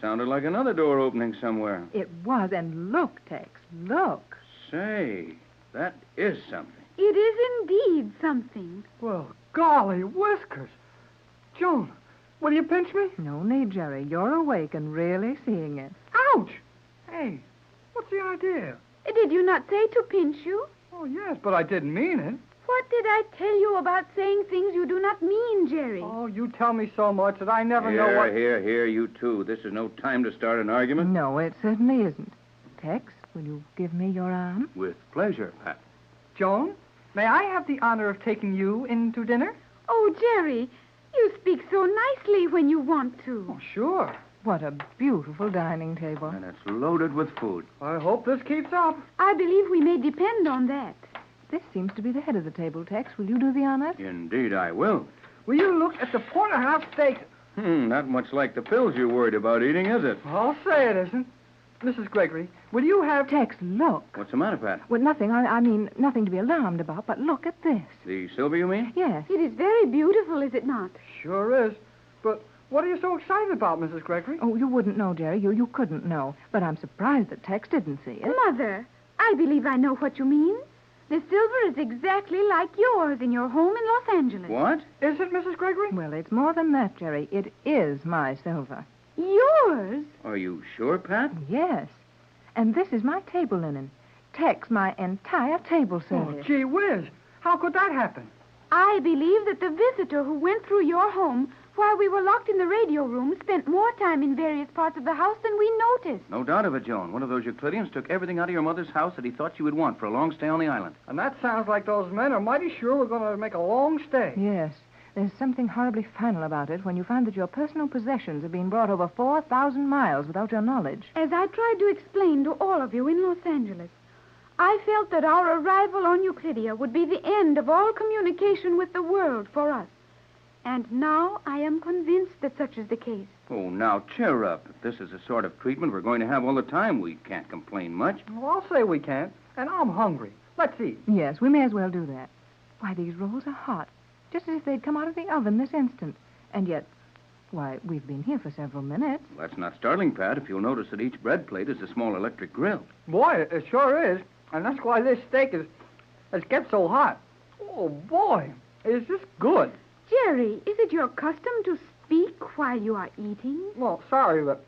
Sounded like another door opening somewhere. It was, and look, Tex, look. Say, that is something. It is indeed something. Well, golly whiskers. Joan, will you pinch me? No need, Jerry. You're awake and really seeing it. Ouch! Hey, what's the idea? Did you not say to pinch you? Oh, yes, but I didn't mean it. What did I tell you about saying things you do not mean, Jerry? Oh, you tell me so much that I never know what... Here, you two. This is no time to start an argument. No, it certainly isn't. Tex, will you give me your arm? With pleasure, Pat. Joan, may I have the honor of taking you in to dinner? Oh, Jerry, you speak so nicely when you want to. Oh, sure. What a beautiful dining table. And it's loaded with food. I hope this keeps up. I believe we may depend on that. This seems to be the head of the table, Tex. Will you do the honors? Indeed, I will. Will you look at the porterhouse steak? Not much like the pills you're worried about eating, is it? I'll say it isn't. Mrs. Gregory, will you have... Tex, look. What's the matter, Pat? Well, nothing. I mean, nothing to be alarmed about, but look at this. The silver, you mean? Yes. It is very beautiful, is it not? Sure is. But what are you so excited about, Mrs. Gregory? Oh, you wouldn't know, Jerry. You couldn't know. But I'm surprised that Tex didn't see it. Mother, I believe I know what you mean. The silver is exactly like yours in your home in Los Angeles. What? Is it, Mrs. Gregory? Well, it's more than that, Jerry. It is my silver. Yours? Are you sure, Pat? Yes. And this is my table linen. Tex, my entire table service. Oh, gee whiz. How could that happen? I believe that the visitor who went through your home while we were locked in the radio room spent more time in various parts of the house than we noticed. No doubt of it, Joan. One of those Euclideans took everything out of your mother's house that he thought she would want for a long stay on the island. And that sounds like those men are mighty sure we're going to make a long stay. Yes. There's something horribly final about it when you find that your personal possessions have been brought over 4,000 miles without your knowledge. As I tried to explain to all of you in Los Angeles, I felt that our arrival on Euclidia would be the end of all communication with the world for us. And now I am convinced that such is the case. Oh, now, cheer up. If this is the sort of treatment we're going to have all the time, we can't complain much. Well, I'll say we can't. And I'm hungry. Let's eat. Yes, we may as well do that. Why, these rolls are hot, just as if they'd come out of the oven this instant. And yet, why, we've been here for several minutes. Well, that's not startling, Pat, if you'll notice that each bread plate is a small electric grill. Boy, it sure is. And that's why this steak is kept so hot. Oh, boy, is this good. Jerry, is it your custom to speak while you are eating? Well, sorry, but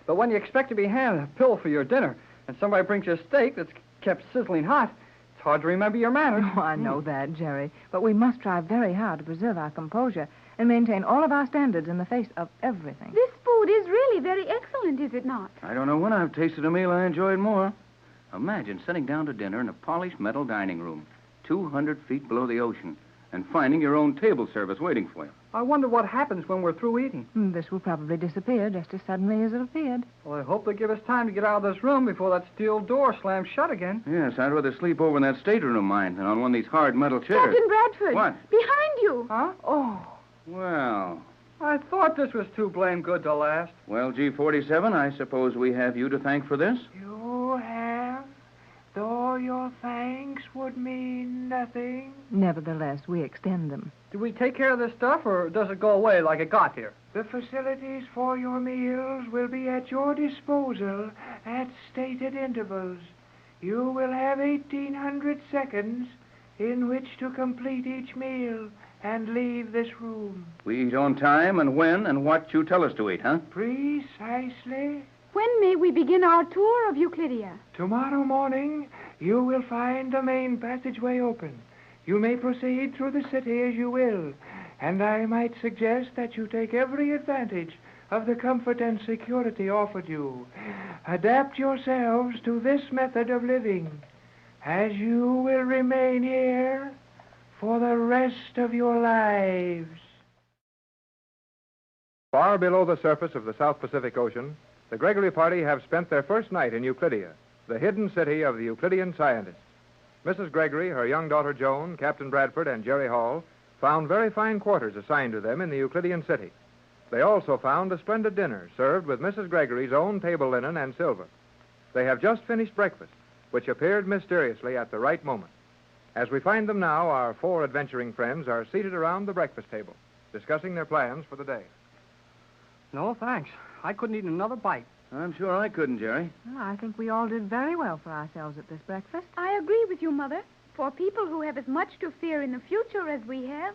when you expect to be handed a pill for your dinner and somebody brings you a steak that's kept sizzling hot, it's hard to remember your manners. Oh, I know that, Jerry. But we must try very hard to preserve our composure and maintain all of our standards in the face of everything. This food is really very excellent, is it not? I don't know when I've tasted a meal I enjoyed more. Imagine sitting down to dinner in a polished metal dining room, 200 feet below the ocean, and finding your own table service waiting for you. I wonder what happens when we're through eating. This will probably disappear just as suddenly as it appeared. Well, I hope they give us time to get out of this room before that steel door slams shut again. Yes, I'd rather sleep over in that stateroom of mine than on one of these hard metal chairs. Captain Bradford. What? Behind you. Huh? Oh. Well, I thought this was too blame good to last. well, G47, I suppose we have you to thank for this? You have, though your thanks would mean nothing. Nevertheless, we extend them. Do we take care of this stuff, or does it go away like it got here? The facilities for your meals will be at your disposal at stated intervals. You will have 1,800 seconds in which to complete each meal and leave this room. We eat on time and when and what you tell us to eat, huh? Precisely. When may we begin our tour of Euclidia? Tomorrow morning, you will find the main passageway open. You may proceed through the city as you will, and I might suggest that you take every advantage of the comfort and security offered you. Adapt yourselves to this method of living, as you will remain here for the rest of your lives. Far below the surface of the South Pacific Ocean, the Gregory party have spent their first night in Euclidia, the hidden city of the Euclidean scientists. Mrs. Gregory, her young daughter Joan, Captain Bradford, and Jerry Hall found very fine quarters assigned to them in the Euclidean city. They also found a splendid dinner served with Mrs. Gregory's own table linen and silver. They have just finished breakfast, which appeared mysteriously at the right moment. As we find them now, our four adventuring friends are seated around the breakfast table, discussing their plans for the day. No, thanks. I couldn't eat another bite. I'm sure I couldn't, Jerry. Well, I think we all did very well for ourselves at this breakfast. I agree with you, Mother. For people who have as much to fear in the future as we have,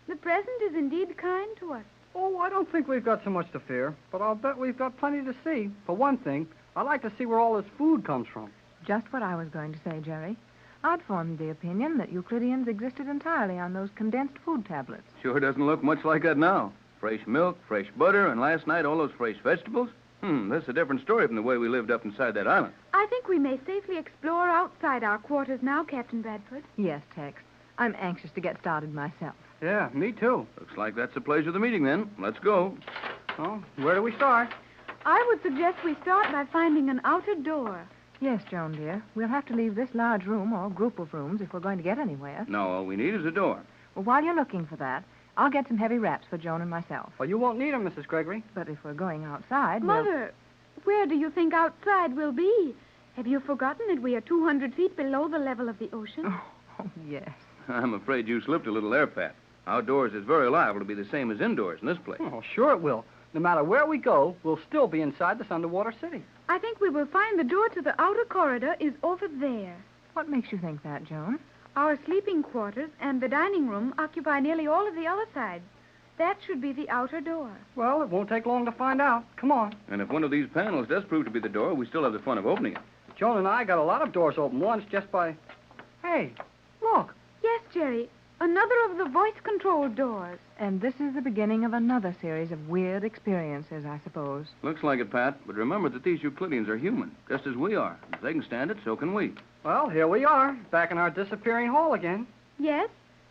the present is indeed kind to us. Oh, I don't think we've got so much to fear, but I'll bet we've got plenty to see. For one thing, I'd like to see where all this food comes from. Just what I was going to say, Jerry. I'd formed the opinion that Euclideans existed entirely on those condensed food tablets. Sure doesn't look much like that now. Fresh milk, fresh butter, and last night all those fresh vegetables. That's a different story from the way we lived up inside that island. I think we may safely explore outside our quarters now, Captain Bradford. Yes, Tex. I'm anxious to get started myself. Yeah, me too. Looks like that's the pleasure of the meeting, then. Let's go. Well, where do we start? I would suggest we start by finding an outer door. Yes, Joan, dear. We'll have to leave this large room or group of rooms if we're going to get anywhere. No, all we need is a door. Well, while you're looking for that, I'll get some heavy wraps for Joan and myself. Well, you won't need them, Mrs. Gregory. But if we're going outside, Mother, where do you think outside will be? Have you forgotten that we are 200 feet below the level of the ocean? Oh, yes. I'm afraid you slipped a little there, Pat. Outdoors is very liable to be the same as indoors in this place. Oh, sure it will. No matter where we go, we'll still be inside this underwater city. I think we will find the door to the outer corridor is over there. What makes you think that, Joan? Our sleeping quarters and the dining room occupy nearly all of the other sides. That should be the outer door. Well, it won't take long to find out. Come on. And if one of these panels does prove to be the door, we still have the fun of opening it. Joan and I got a lot of doors open once just by... Hey, look. Yes, Jerry. Another of the voice-controlled doors. And this is the beginning of another series of weird experiences, I suppose. Looks like it, Pat. But remember that these Euclideans are human, just as we are. If they can stand it, so can we. Well, here we are, back in our disappearing hall again. Yes,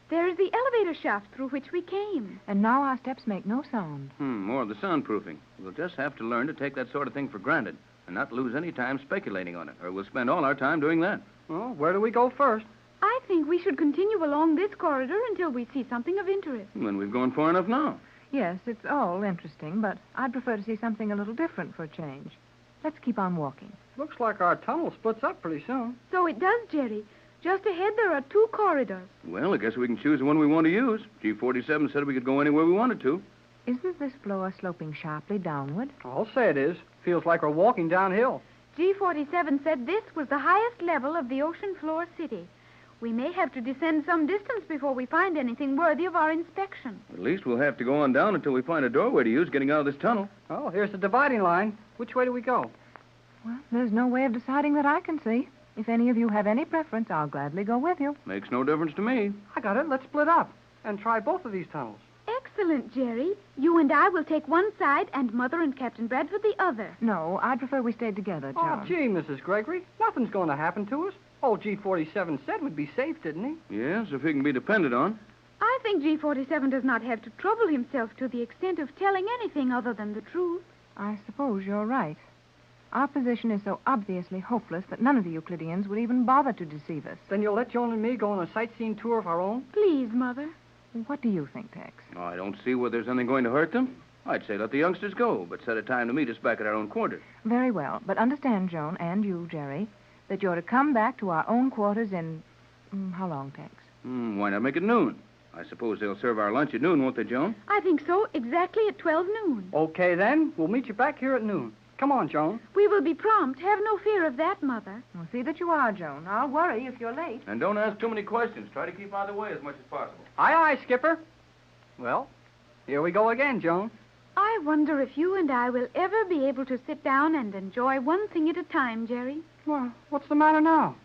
there is the elevator shaft through which we came. And now our steps make no sound. More of the soundproofing. We'll just have to learn to take that sort of thing for granted and not lose any time speculating on it, or we'll spend all our time doing that. Well, where do we go first? I think we should continue along this corridor until we see something of interest. Then we've gone far enough now. Yes, it's all interesting, but I'd prefer to see something a little different for a change. Let's keep on walking. Looks like our tunnel splits up pretty soon. So it does, Jerry. Just ahead there are 2 corridors. Well, I guess we can choose the one we want to use. G47 said we could go anywhere we wanted to. Isn't this floor sloping sharply downward? I'll say it is. Feels like we're walking downhill. G47 said this was the highest level of the ocean floor city. We may have to descend some distance before we find anything worthy of our inspection. At least we'll have to go on down until we find a doorway to use getting out of this tunnel. Oh, here's the dividing line. Which way do we go? Well, there's no way of deciding that I can see. If any of you have any preference, I'll gladly go with you. Makes no difference to me. I got it. Let's split up and try both of these tunnels. Excellent, Jerry. You and I will take one side, and Mother and Captain Bradford the other. No, I'd prefer we stayed together, John. Oh, gee, Mrs. Gregory. Nothing's going to happen to us. Old G47 said we'd be safe, didn't he? Yes, if he can be depended on. I think G47 does not have to trouble himself to the extent of telling anything other than the truth. I suppose you're right. Our position is so obviously hopeless that none of the Euclideans would even bother to deceive us. Then you'll let Joan and me go on a sightseeing tour of our own? Please, Mother. What do you think, Tex? Oh, I don't see where there's anything going to hurt them. I'd say let the youngsters go, but set a time to meet us back at our own quarters. Very well. But understand, Joan, and you, Jerry, that you're to come back to our own quarters in... how long, Tex? Why not make it noon? I suppose they'll serve our lunch at noon, won't they, Joan? I think so, exactly at 12 noon. Okay, then. We'll meet you back here at noon. Come on, Joan. We will be prompt. Have no fear of that, Mother. Well, see that you are, Joan. I'll worry if you're late. And don't ask too many questions. Try to keep out of the way as much as possible. Aye, aye, Skipper. Well, here we go again, Joan. I wonder if you and I will ever be able to sit down and enjoy one thing at a time, Jerry. Well, what's the matter now?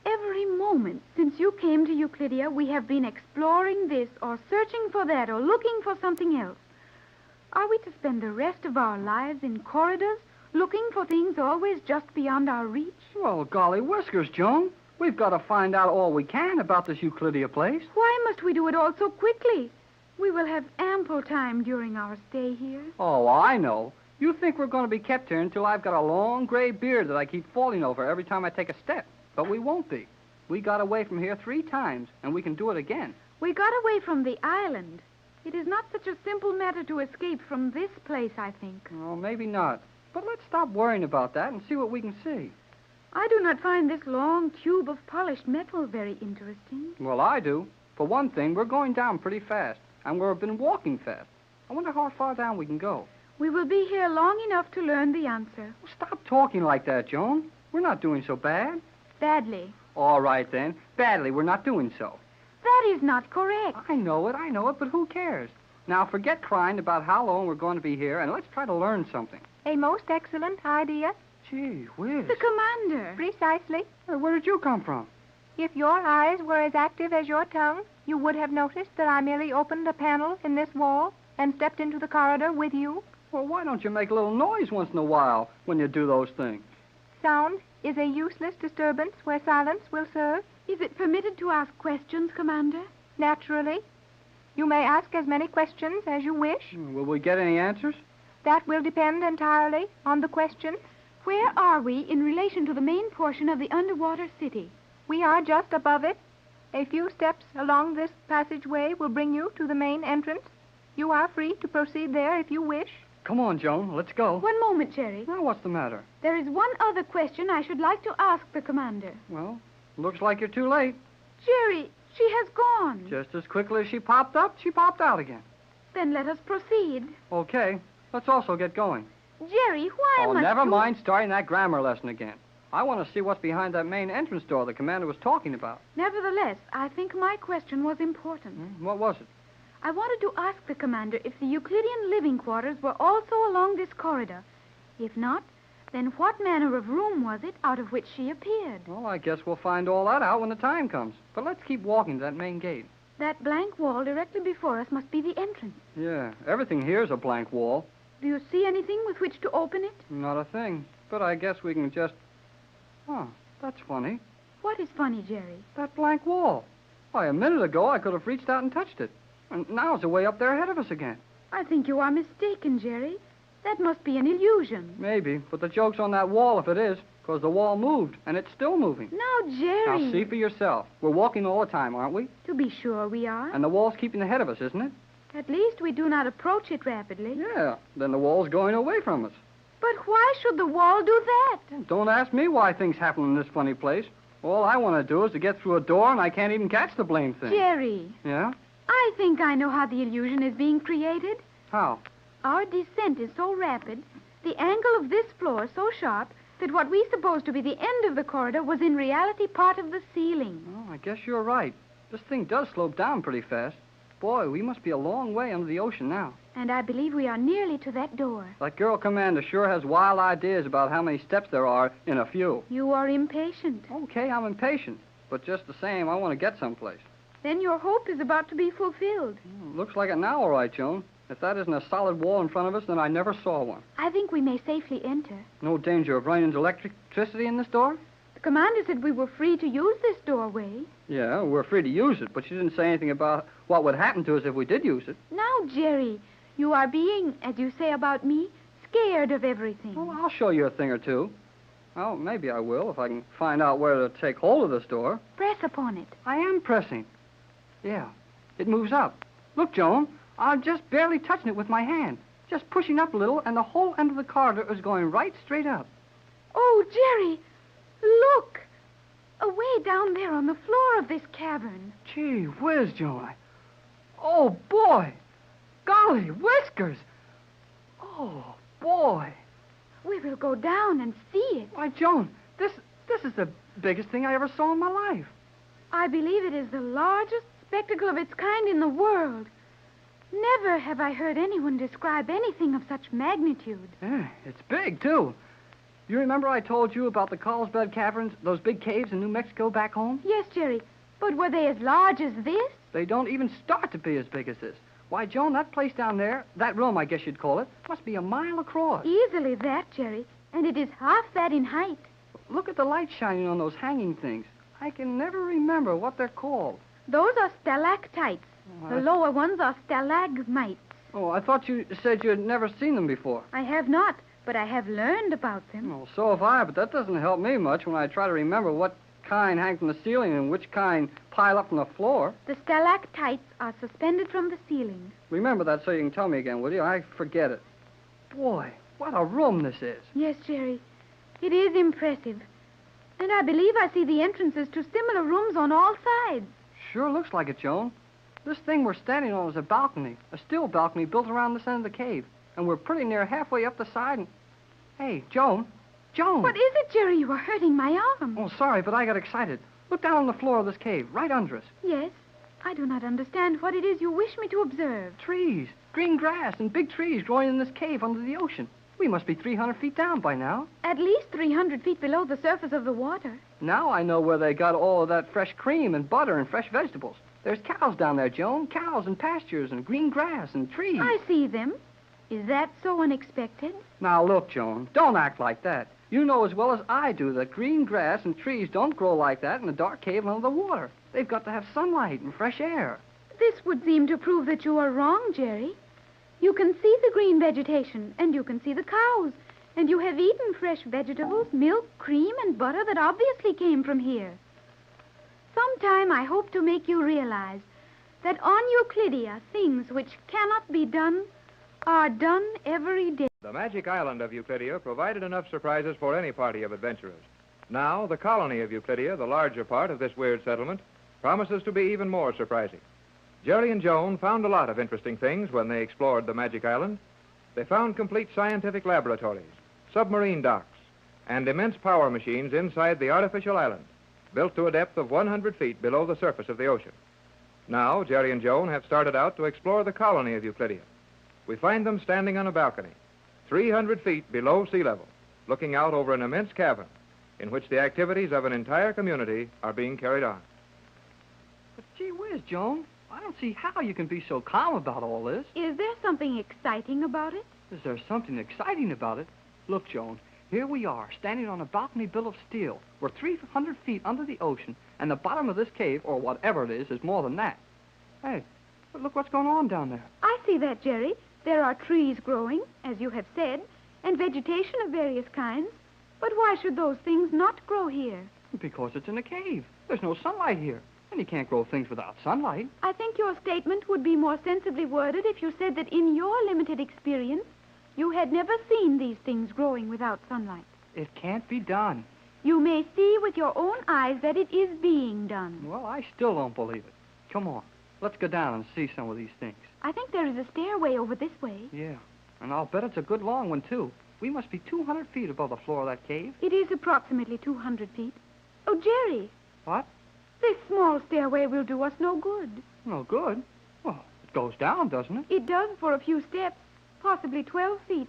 Every moment since you came to Euclidia, we have been exploring this or searching for that or looking for something else. Are we to spend the rest of our lives in corridors, looking for things always just beyond our reach? Well, golly whiskers, Joan. We've got to find out all we can about this Euclidia place. Why must we do it all so quickly? We will have ample time during our stay here. Oh, I know. You think we're going to be kept here until I've got a long gray beard that I keep falling over every time I take a step. But we won't be. We got away from here 3 times, and we can do it again. We got away from the island. It is not such a simple matter to escape from this place, I think. Oh, maybe not. But let's stop worrying about that and see what we can see. I do not find this long tube of polished metal very interesting. Well, I do. For one thing, we're going down pretty fast, and we've been walking fast. I wonder how far down we can go. We will be here long enough to learn the answer. Well, stop talking like that, Joan. We're not doing so bad. Badly. All right, then. Badly, we're not doing so. That is not correct. I know it, but who cares? Now, forget crying about how long we're going to be here, and let's try to learn something. A most excellent idea. Gee whiz. The commander. Precisely. Where did you come from? If your eyes were as active as your tongue, you would have noticed that I merely opened a panel in this wall and stepped into the corridor with you. Well, why don't you make a little noise once in a while when you do those things? Sound is a useless disturbance where silence will serve. Is it permitted to ask questions, Commander? Naturally. You may ask as many questions as you wish. Will we get any answers? That will depend entirely on the questions. Where are we in relation to the main portion of the underwater city? We are just above it. A few steps along this passageway will bring you to the main entrance. You are free to proceed there if you wish. Come on, Joan. Let's go. One moment, Jerry. Well, what's the matter? There is one other question I should like to ask the commander. Well, looks like you're too late. Jerry, she has gone. Just as quickly as she popped up, she popped out again. Then let us proceed. Okay. Let's also get going. Jerry, why must never you... mind starting that grammar lesson again. I want to see what's behind that main entrance door the commander was talking about. Nevertheless, I think my question was important. What was it? I wanted to ask the commander if the Euclidean living quarters were also along this corridor. If not, then what manner of room was it out of which she appeared? Well, I guess we'll find all that out when the time comes. But let's keep walking to that main gate. That blank wall directly before us must be the entrance. Yeah, everything here's a blank wall. Do you see anything with which to open it? Not a thing. But I guess we can just... Oh, that's funny. What is funny, Jerry? That blank wall. Why, a minute ago I could have reached out and touched it. And now it's way up there ahead of us again. I think you are mistaken, Jerry. That must be an illusion. Maybe, but the joke's on that wall if it is. Because the wall moved, and it's still moving. Now, Jerry. Now, see for yourself. We're walking all the time, aren't we? To be sure we are. And the wall's keeping ahead of us, isn't it? At least we do not approach it rapidly. Yeah, then the wall's going away from us. But why should the wall do that? Don't ask me why things happen in this funny place. All I want to do is to get through a door, and I can't even catch the blame thing. Jerry. Yeah? I think I know how the illusion is being created. How? Our descent is so rapid, the angle of this floor so sharp, that what we supposed to be the end of the corridor was in reality part of the ceiling. Oh, I guess you're right. This thing does slope down pretty fast. Boy, we must be a long way under the ocean now. And I believe we are nearly to that door. That girl commander sure has wild ideas about how many steps there are in a few. You are impatient. Okay, I'm impatient. But just the same, I want to get someplace. Then your hope is about to be fulfilled. Looks like it now, all right, Joan. If that isn't a solid wall in front of us, then I never saw one. I think we may safely enter. No danger of running into electricity in this door? The commander said we were free to use this doorway. Yeah, we're free to use it, but she didn't say anything about what would happen to us if we did use it. Now, Jerry, you are being, as you say about me, scared of everything. Well, I'll show you a thing or two. Well, maybe I will if I can find out where to take hold of this door. Press upon it. I am pressing. Yeah, it moves up. Look, Joan, I'm just barely touching it with my hand. Just pushing up a little, and the whole end of the corridor is going right straight up. Oh, Jerry, look! Away down there on the floor of this cavern. Gee whiz, Joan. Oh, boy! Golly, whiskers! Oh, boy! We will go down and see it. Why, Joan, this is the biggest thing I ever saw in my life. I believe it is the largest spectacle of its kind in the world. Never have I heard anyone describe anything of such magnitude. Yeah, it's big, too. You remember I told you about the Carlsbad Caverns, those big caves in New Mexico back home? Yes, Jerry, but were they as large as this? They don't even start to be as big as this. Why, Joan, that place down there, that room, I guess you'd call it, must be a mile across. Easily that, Jerry, and it is half that in height. Look at the light shining on those hanging things. I can never remember what they're called. Those are stalactites. The lower ones are stalagmites. Oh, I thought you said you had never seen them before. I have not, but I have learned about them. Oh, so have I, but that doesn't help me much when I try to remember what kind hang from the ceiling and which kind pile up from the floor. The stalactites are suspended from the ceiling. Remember that so you can tell me again, will you? I forget it. Boy, what a room this is. Yes, Jerry. It is impressive. And I believe I see the entrances to similar rooms on all sides. Sure looks like it, Joan. This thing we're standing on is a balcony, a steel balcony built around this end of the cave. And we're pretty near halfway up the side and... Hey, Joan. Joan! What is it, Jerry? You are hurting my arm. Oh, sorry, but I got excited. Look down on the floor of this cave, right under us. Yes. I do not understand what it is you wish me to observe. Trees. Green grass and big trees growing in this cave under the ocean. We must be 300 feet down by now. At least 300 feet below the surface of the water. Now I know where they got all of that fresh cream and butter and fresh vegetables. There's cows down there, Joan. Cows and pastures and green grass and trees. I see them. Is that so unexpected? Now, look, Joan, don't act like that. You know as well as I do that green grass and trees don't grow like that in a dark cave under the water. They've got to have sunlight and fresh air. This would seem to prove that you are wrong, Jerry. You can see the green vegetation, and you can see the cows, and you have eaten fresh vegetables, milk, cream, and butter that obviously came from here. Sometime I hope to make you realize that on Euclidia, things which cannot be done are done every day. The Magic Island of Euclidia provided enough surprises for any party of adventurers. Now, the colony of Euclidia, the larger part of this weird settlement, promises to be even more surprising. Jerry and Joan found a lot of interesting things when they explored the Magic Island. They found complete scientific laboratories, submarine docks, and immense power machines inside the artificial island, built to a depth of 100 feet below the surface of the ocean. Now, Jerry and Joan have started out to explore the colony of Euclidia. We find them standing on a balcony, 300 feet below sea level, looking out over an immense cavern in which the activities of an entire community are being carried on. But gee whiz, Joan, I don't see how you can be so calm about all this. Is there something exciting about it? Is there something exciting about it? Look, Joan, here we are, standing on a balcony built of steel. We're 300 feet under the ocean, and the bottom of this cave, or whatever it is more than that. Hey, but look what's going on down there. I see that, Jerry. There are trees growing, as you have said, and vegetation of various kinds. But why should those things not grow here? Because it's in a cave. There's no sunlight here. And you can't grow things without sunlight. I think your statement would be more sensibly worded if you said that in your limited experience, you had never seen these things growing without sunlight. It can't be done. You may see with your own eyes that it is being done. Well, I still don't believe it. Come on. Let's go down and see some of these things. I think there is a stairway over this way. Yeah. And I'll bet it's a good long one, too. We must be 200 feet above the floor of that cave. It is approximately 200 feet. Oh, Jerry. What? This small stairway will do us no good. No good? Well, it goes down, doesn't it? It does for a few steps, possibly 12 feet.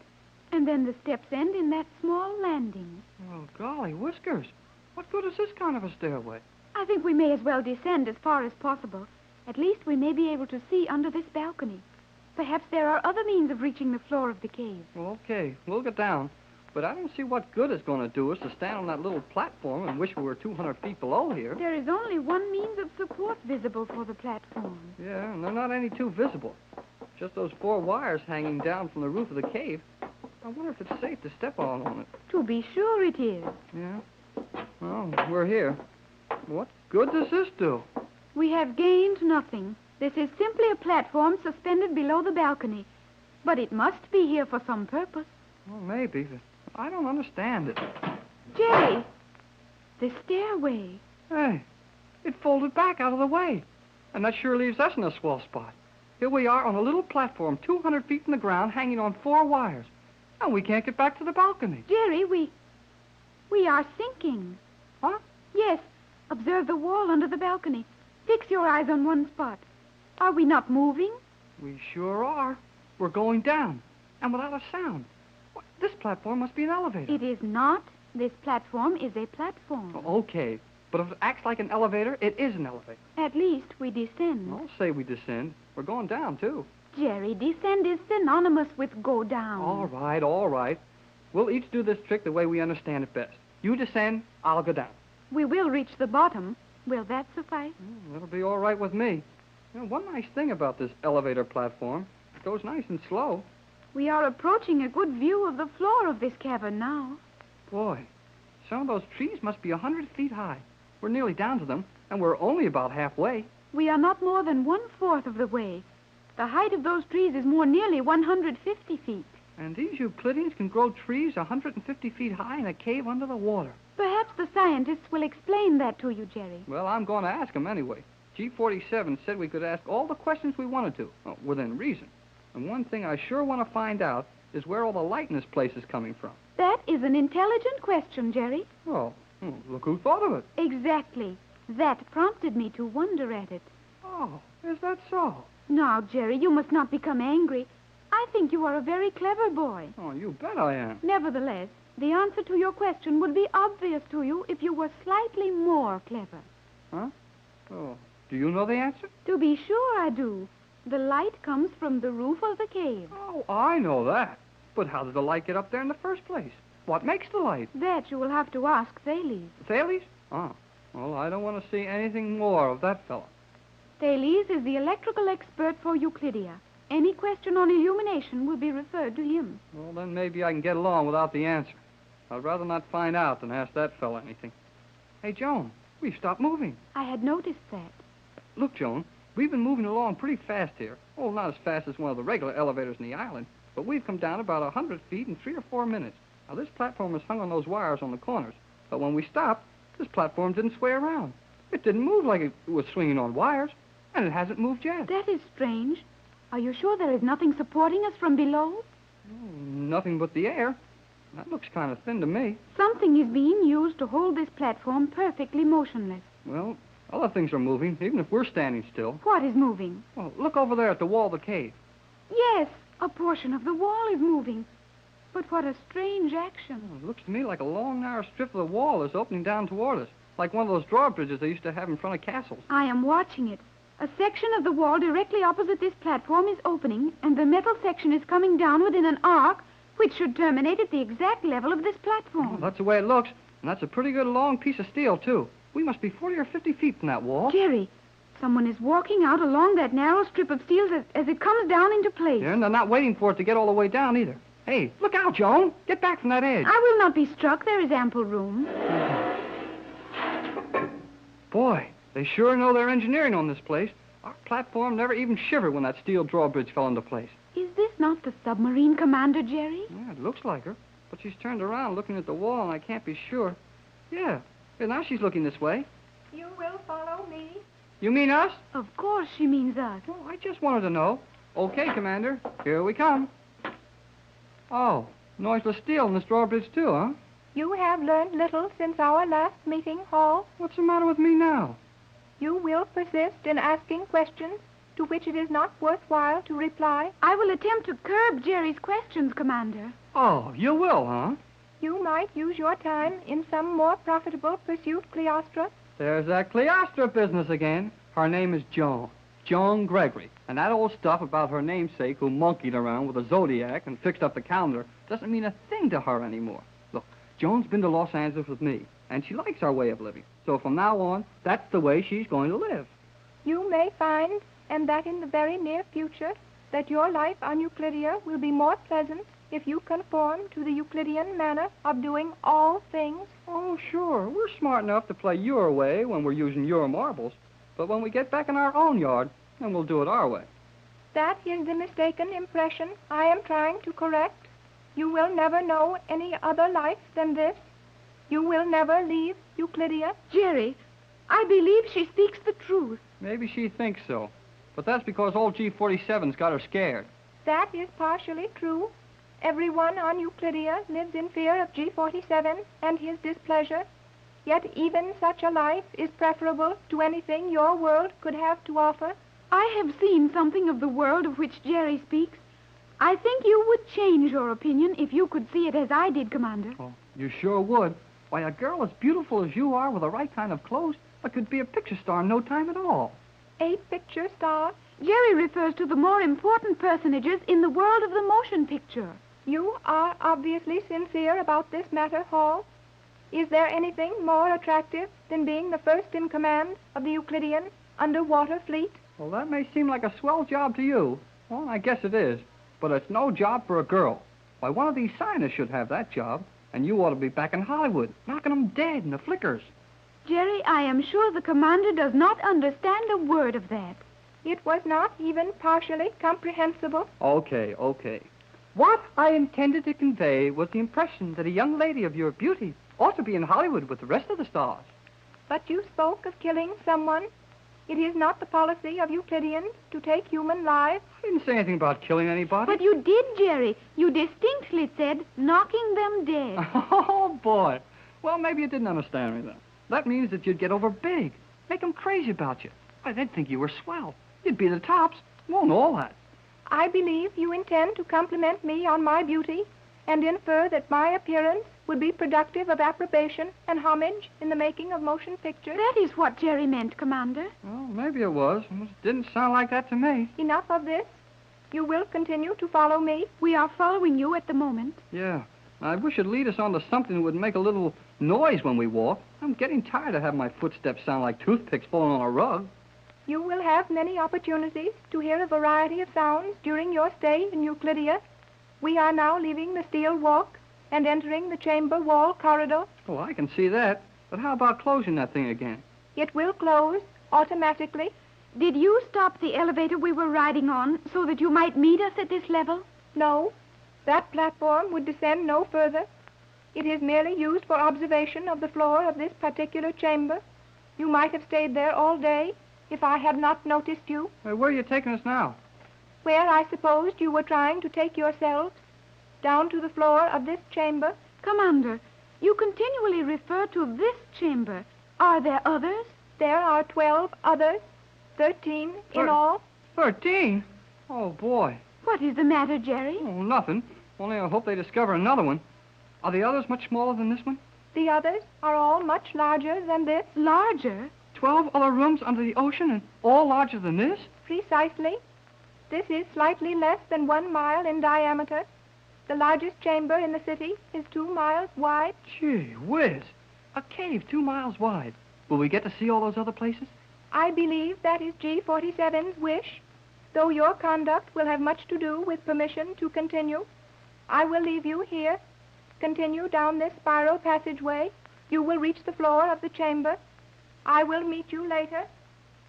And then the steps end in that small landing. Oh, golly whiskers. What good is this kind of a stairway? I think we may as well descend as far as possible. At least we may be able to see under this balcony. Perhaps there are other means of reaching the floor of the cave. Well, okay. We'll get down. But I don't see what good it's going to do us to stand on that little platform and wish we were 200 feet below here. There is only one means of support visible for the platform. Yeah, and they're not any too visible. Just those 4 wires hanging down from the roof of the cave. I wonder if it's safe to step on it. To be sure it is. Yeah. Well, we're here. What good does this do? We have gained nothing. This is simply a platform suspended below the balcony. But it must be here for some purpose. Well, maybe, but I don't understand it. Jerry, the stairway. Hey, it folded back out of the way. And that sure leaves us in a swell spot. Here we are on a little platform 200 feet from the ground hanging on 4 wires. And we can't get back to the balcony. Jerry, we are sinking. Huh? Yes. Observe the wall under the balcony. Fix your eyes on one spot. Are we not moving? We sure are. We're going down. And without a sound. This platform must be an elevator. It is not. This platform is a platform. Oh, okay. But if it acts like an elevator, it is an elevator. At least we descend. I'll say we descend. We're going down, too. Jerry, descend is synonymous with go down. All right, all right. We'll each do this trick the way we understand it best. You descend, I'll go down. We will reach the bottom. Will that suffice? That'll be all right with me. You know, one nice thing about this elevator platform, it goes nice and slow. We are approaching a good view of the floor of this cavern now. Boy, some of those trees must be 100 feet high. We're nearly down to them, and we're only about halfway. We are not more than 1/4 of the way. The height of those trees is more nearly 150 feet. And these Euclideans can grow trees 150 feet high in a cave under the water. Perhaps the scientists will explain that to you, Jerry. Well, I'm going to ask them anyway. G47 said we could ask all the questions we wanted to, within reason. And one thing I sure want to find out is where all the light in this place is coming from. That is an intelligent question, Jerry. Oh, look who thought of it. Exactly. That prompted me to wonder at it. Oh, is that so? Now, Jerry, you must not become angry. I think you are a very clever boy. Oh, you bet I am. Nevertheless, the answer to your question would be obvious to you if you were slightly more clever. Huh? Oh, do you know the answer? To be sure I do. The light comes from the roof of the cave. Oh, I know that. But how did the light get up there in the first place? What makes the light? That you will have to ask Thales. Thales? Oh, well, I don't want to see anything more of that fellow. Thales is the electrical expert for Euclidia. Any question on illumination will be referred to him. Well, then maybe I can get along without the answer. I'd rather not find out than ask that fellow anything. Hey, Joan, we've stopped moving. I had noticed that. Look, Joan, we've been moving along pretty fast here. Oh, not as fast as one of the regular elevators in the island, but we've come down about 100 feet in 3 or 4 minutes. Now, this platform is hung on those wires on the corners, but when we stopped, this platform didn't sway around. It didn't move like it was swinging on wires, and it hasn't moved yet. That is strange. Are you sure there is nothing supporting us from below? Oh, nothing but the air. That looks kind of thin to me. Something is being used to hold this platform perfectly motionless. Well, other things are moving, even if we're standing still. What is moving? Well, look over there at the wall of the cave. Yes, a portion of the wall is moving. But what a strange action. Oh, it looks to me like a long, narrow strip of the wall is opening down toward us, like one of those drawbridges they used to have in front of castles. I am watching it. A section of the wall directly opposite this platform is opening, and the metal section is coming downward in an arc, which should terminate at the exact level of this platform. Well, that's the way it looks, and that's a pretty good long piece of steel, too. We must be 40 or 50 feet from that wall. Jerry, someone is walking out along that narrow strip of steel as it comes down into place. Yeah, and they're not waiting for it to get all the way down, either. Hey, look out, Joan. Get back from that edge. I will not be struck. There is ample room. Boy, they sure know their engineering on this place. Our platform never even shivered when that steel drawbridge fell into place. Is this not the submarine commander, Jerry? Yeah, it looks like her. But she's turned around looking at the wall, and I can't be sure. Yeah, now she's looking this way. You will follow me? You mean us? Of course she means us. Well, I just wanted to know. Okay, Commander. Here we come. Oh, noiseless steel in this drawbridge, too, huh? You have learned little since our last meeting, Hall. What's the matter with me now? You will persist in asking questions to which it is not worthwhile to reply. I will attempt to curb Jerry's questions, Commander. Oh, you will, huh? You might use your time in some more profitable pursuit, Cleostra. There's that Cleostra business again. Her name is Joan. Joan Gregory. And that old stuff about her namesake who monkeyed around with a zodiac and fixed up the calendar doesn't mean a thing to her anymore. Look, Joan's been to Los Angeles with me, and she likes our way of living. So from now on, that's the way she's going to live. You may find, and that in the very near future, that your life on Euclidia will be more pleasant if you conform to the Euclidean manner of doing all things. Oh, sure. We're smart enough to play your way when we're using your marbles. But when we get back in our own yard, then we'll do it our way. That is the mistaken impression I am trying to correct. You will never know any other life than this. You will never leave Euclidia. Jerry, I believe she speaks the truth. Maybe she thinks so. But that's because old G47's got her scared. That is partially true. Everyone on Euclidia lives in fear of G47 and his displeasure. Yet even such a life is preferable to anything your world could have to offer. I have seen something of the world of which Jerry speaks. I think you would change your opinion if you could see it as I did, Commander. Oh, you sure would. Why, a girl as beautiful as you are with the right kind of clothes could be a picture star in no time at all. A picture star? Jerry refers to the more important personages in the world of the motion picture. You are obviously sincere about this matter, Hall. Is there anything more attractive than being the first in command of the Euclidean underwater fleet? Well, that may seem like a swell job to you. Well, I guess it is. But it's no job for a girl. Why, one of these scientists should have that job, and you ought to be back in Hollywood, knocking them dead in the flickers. Jerry, I am sure the commander does not understand a word of that. It was not even partially comprehensible. Okay. What I intended to convey was the impression that a young lady of your beauty ought to be in Hollywood with the rest of the stars. But you spoke of killing someone. It is not the policy of Euclideans to take human lives. I didn't say anything about killing anybody. But you did, Jerry. You distinctly said knocking them dead. Oh, boy. Well, maybe you didn't understand me then. That means that you'd get over big, make them crazy about you. Why, they'd think you were swell. You'd be the tops. Won't all that. I believe you intend to compliment me on my beauty and infer that my appearance would be productive of approbation and homage in the making of motion pictures. That is what Jerry meant, Commander. Well, maybe it was. It didn't sound like that to me. Enough of this. You will continue to follow me? We are following you at the moment. Yeah. I wish you'd lead us on to something that would make a little noise when we walk. I'm getting tired of having my footsteps sound like toothpicks falling on a rug. You will have many opportunities to hear a variety of sounds during your stay in Euclidia. We are now leaving the steel walk and entering the chamber wall corridor. Oh, I can see that. But how about closing that thing again? It will close automatically. Did you stop the elevator we were riding on so that you might meet us at this level? No. That platform would descend no further. It is merely used for observation of the floor of this particular chamber. You might have stayed there all day if I had not noticed you. Where are you taking us now? Where I supposed you were trying to take yourselves. Down to the floor of this chamber. Commander, you continually refer to this chamber. Are there others? There are 12 others. 13 in all. 13? Oh, boy. What is the matter, Jerry? Oh, nothing. Only I hope they discover another one. Are the others much smaller than this one? The others are all much larger than this. Larger? 12 other rooms under the ocean and all larger than this? Precisely. This is slightly less than 1 mile in diameter. The largest chamber in the city is 2 miles wide. Gee whiz. A cave 2 miles wide. Will we get to see all those other places? I believe that is G47's wish, though your conduct will have much to do with permission to continue. I will leave you here. Continue down this spiral passageway. You will reach the floor of the chamber. I will meet you later.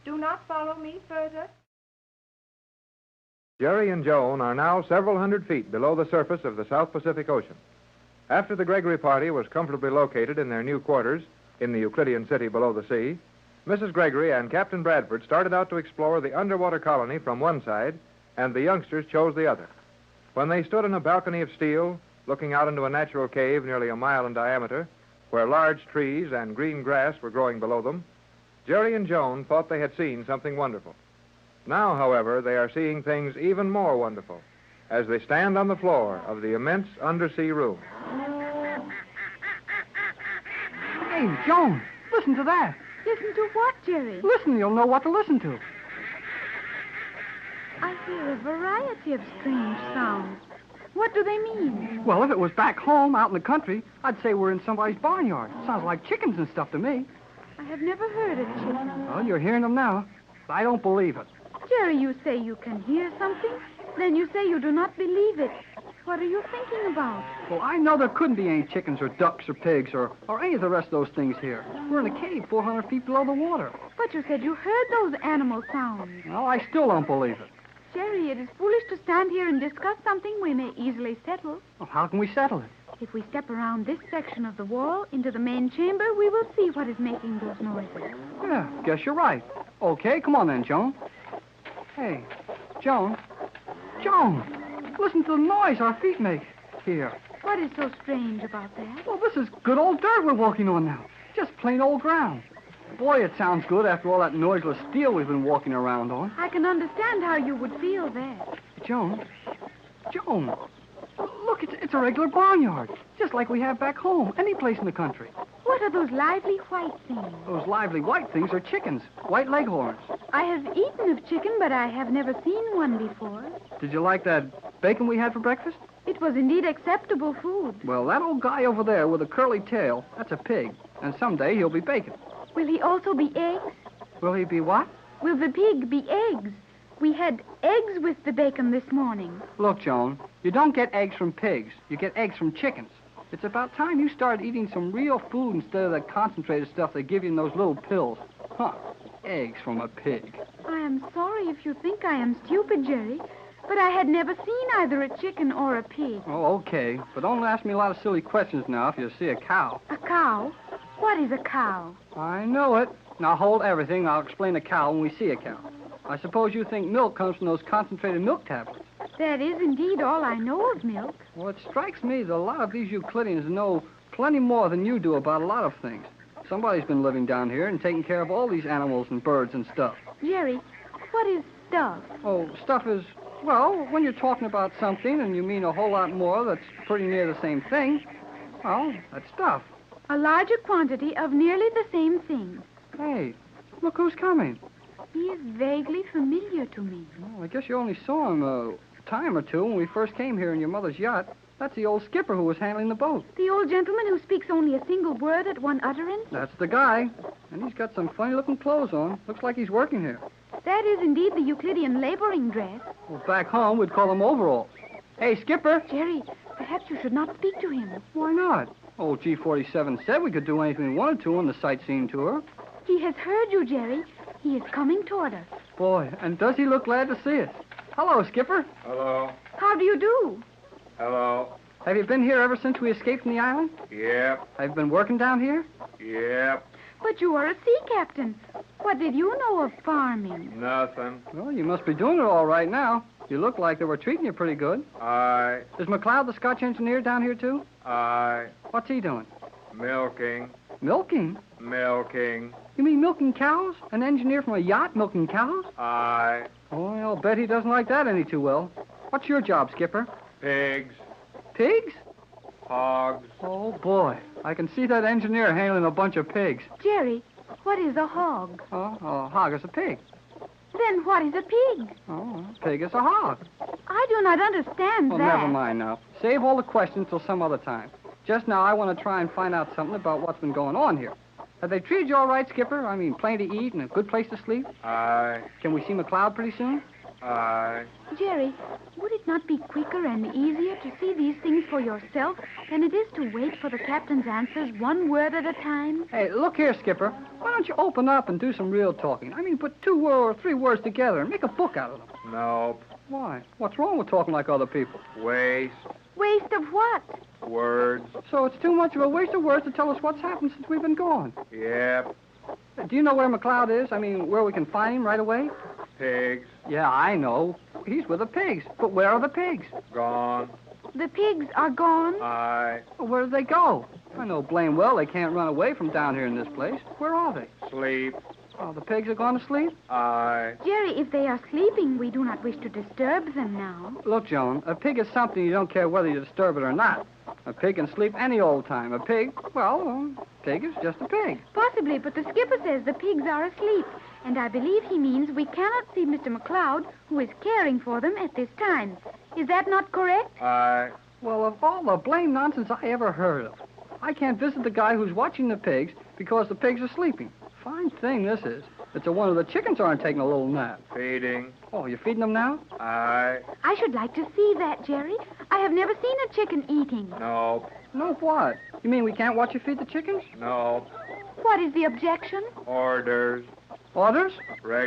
Do not follow me further. Jerry and Joan are now several hundred feet below the surface of the South Pacific Ocean. After the Gregory party was comfortably located in their new quarters in the Euclidean city below the sea, Mrs. Gregory and Captain Bradford started out to explore the underwater colony from one side, and the youngsters chose the other. When they stood on a balcony of steel, looking out into a natural cave nearly a mile in diameter, where large trees and green grass were growing below them, Jerry and Joan thought they had seen something wonderful. Now, however, they are seeing things even more wonderful as they stand on the floor of the immense undersea room. Hey, Joan, listen to that. Listen to what, Jerry? Listen, you'll know what to listen to. I hear a variety of strange sounds. What do they mean? Well, if it was back home, out in the country, I'd say we're in somebody's barnyard. Sounds like chickens and stuff to me. I have never heard a chicken. Well, you're hearing them now. I don't believe it. Jerry, you say you can hear something, then you say you do not believe it. What are you thinking about? Well, I know there couldn't be any chickens or ducks or pigs or any of the rest of those things here. We're in a cave 400 feet below the water. But you said you heard those animal sounds. Well, I still don't believe it. Jerry, it is foolish to stand here and discuss something we may easily settle. Well, how can we settle it? If we step around this section of the wall into the main chamber, we will see what is making those noises. Yeah, guess you're right. Okay, come on then, Joan. Hey, Joan. Joan, listen to the noise our feet make here. What is so strange about that? Well, this is good old dirt we're walking on now. Just plain old ground. Boy, it sounds good after all that noiseless steel we've been walking around on. I can understand how you would feel that. Joan, look, it's a regular barnyard, just like we have back home, any place in the country. What are those lively white things? Those lively white things are chickens, white leghorns. I have eaten of chicken, but I have never seen one before. Did you like that bacon we had for breakfast? It was indeed acceptable food. Well, that old guy over there with a curly tail, that's a pig, and someday he'll be bacon. Will he also be eggs? Will he be what? Will the pig be eggs? We had eggs with the bacon this morning. Look, Joan, you don't get eggs from pigs. You get eggs from chickens. It's about time you started eating some real food instead of that concentrated stuff they give you in those little pills. Huh, eggs from a pig. I am sorry if you think I am stupid, Jerry, but I had never seen either a chicken or a pig. Oh, okay, but don't ask me a lot of silly questions now if you see a cow. A cow? What is a cow? I know it. Now hold everything. I'll explain a cow when we see a cow. I suppose you think milk comes from those concentrated milk tablets. That is indeed all I know of milk. Well, it strikes me that a lot of these Euclideans know plenty more than you do about a lot of things. Somebody's been living down here and taking care of all these animals and birds and stuff. Jerry, what is stuff? Oh, stuff is, well, when you're talking about something and you mean a whole lot more that's pretty near the same thing, well, that's stuff. A larger quantity of nearly the same thing. Hey, look who's coming. He is vaguely familiar to me. Well, I guess you only saw him a time or two when we first came here in your mother's yacht. That's the old skipper who was handling the boat. The old gentleman who speaks only a single word at one utterance? That's the guy. And he's got some funny-looking clothes on. Looks like he's working here. That is indeed the Euclidean laboring dress. Well, back home, we'd call them overalls. Hey, Skipper. Jerry, perhaps you should not speak to him. Why not? Old G47 said we could do anything we wanted to on the sightseeing tour. He has heard you, Jerry. He is coming toward us. Boy, and does he look glad to see us. Hello, Skipper. Hello. How do you do? Hello. Have you been here ever since we escaped from the island? Yep. Have you been working down here? Yep. But you are a sea captain. What did you know of farming? Nothing. Well, you must be doing it all right now. You look like they were treating you pretty good. Aye. Is McLeod the Scotch engineer down here, too? Aye. What's he doing? Milking. Milking? Milking. You mean milking cows? An engineer from a yacht milking cows? Aye. Oh, I'll bet he doesn't like that any too well. What's your job, Skipper? Pigs. Pigs? Hogs. Oh, boy. I can see that engineer handling a bunch of pigs. Jerry, what is a hog? Oh, a hog is a pig. Then what is a pig? Oh, a pig is a hog. I do not understand Well, that. never mind now. Save all the questions till some other time. Just now, I want to try and find out something about what's been going on here. Have they treated you all right, Skipper? I mean, plenty to eat and a good place to sleep? Aye. Can we see McLeod pretty soon? Aye. Jerry, would it not be quicker and easier to see these things for yourself than it is to wait for the captain's answers one word at a time? Hey, look here, Skipper. Why don't you open up and do some real talking? I mean, put 2 or 3 words together and make a book out of them. Nope. Why? What's wrong with talking like other people? Waste. Waste of what? Words. So it's too much of a waste of words to tell us what's happened since we've been gone. Yep. Do you know where McLeod is? I mean, where we can find him right away? Pigs. Yeah, I know. He's with the pigs. But where are the pigs? Gone. The pigs are gone? Aye. Well, where did they go? I know blame well they can't run away from down here in this place. Where are they? Sleep. Oh, the pigs are gone to sleep? Aye. Jerry, if they are sleeping, we do not wish to disturb them now. Look, Joan, a pig is something you don't care whether you disturb it or not. A pig can sleep any old time. A pig, well, a pig is just a pig. Possibly, but the skipper says the pigs are asleep. And I believe he means we cannot see Mr. McLeod, who is caring for them at this time. Is that not correct? Aye. Well, of all the blame nonsense I ever heard of, I can't visit the guy who's watching the pigs because the pigs are sleeping. Fine thing this is. It's a wonder the chickens aren't taking a little nap. Feeding. Oh, you're feeding them now? Aye. I should like to see that, Jerry. I have never seen a chicken eating. Nope. Nope, what? You mean we can't watch you feed the chickens? Nope. What is the objection? Orders. Orders?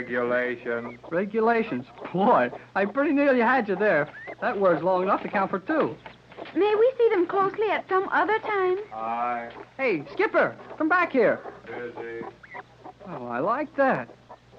Regulations. Regulations. Boy, I pretty nearly had you there. That word's long enough to count for 2. May we see them closely at some other time? Aye. Hey, Skipper, come back here. Busy. Oh, I like that.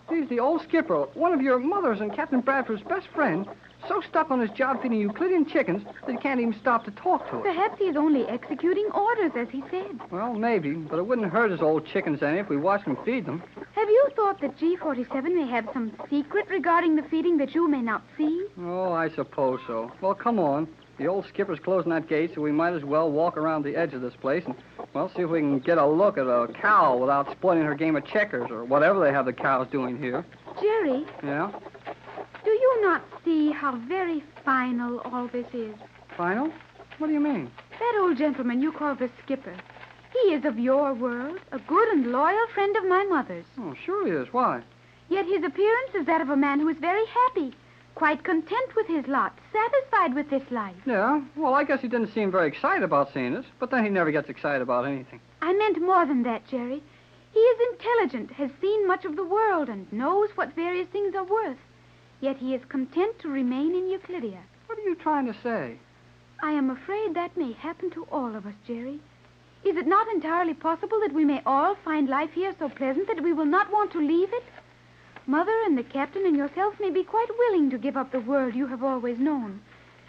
He's the old skipper, one of your mother's and Captain Bradford's best friend, so stuck on his job feeding Euclidean chickens that he can't even stop to talk to us. Perhaps he is only executing orders, as he said. Well, maybe, but it wouldn't hurt his old chickens any if we watched him feed them. Have you thought that G47 may have some secret regarding the feeding that you may not see? Oh, I suppose so. Well, come on. The old skipper's closing that gate, so we might as well walk around the edge of this place and, well, see if we can get a look at a cow without spoiling her game of checkers or whatever they have the cows doing here. Jerry, Yeah? do you not see how very final all this is? Final? What do you mean? That old gentleman you call the skipper, he is of your world, a good and loyal friend of my mother's. Oh, sure he is. Why? Yet his appearance is that of a man who is very happy, quite content with his lot, satisfied with this life. Yeah, well, I guess he didn't seem very excited about seeing us, but then he never gets excited about anything. I meant more than that, Jerry. He is intelligent, has seen much of the world, and knows what various things are worth. Yet he is content to remain in Euclidia. What are you trying to say? I am afraid that may happen to all of us, Jerry. Is it not entirely possible that we may all find life here so pleasant that we will not want to leave it? Mother and the captain and yourself may be quite willing to give up the world you have always known.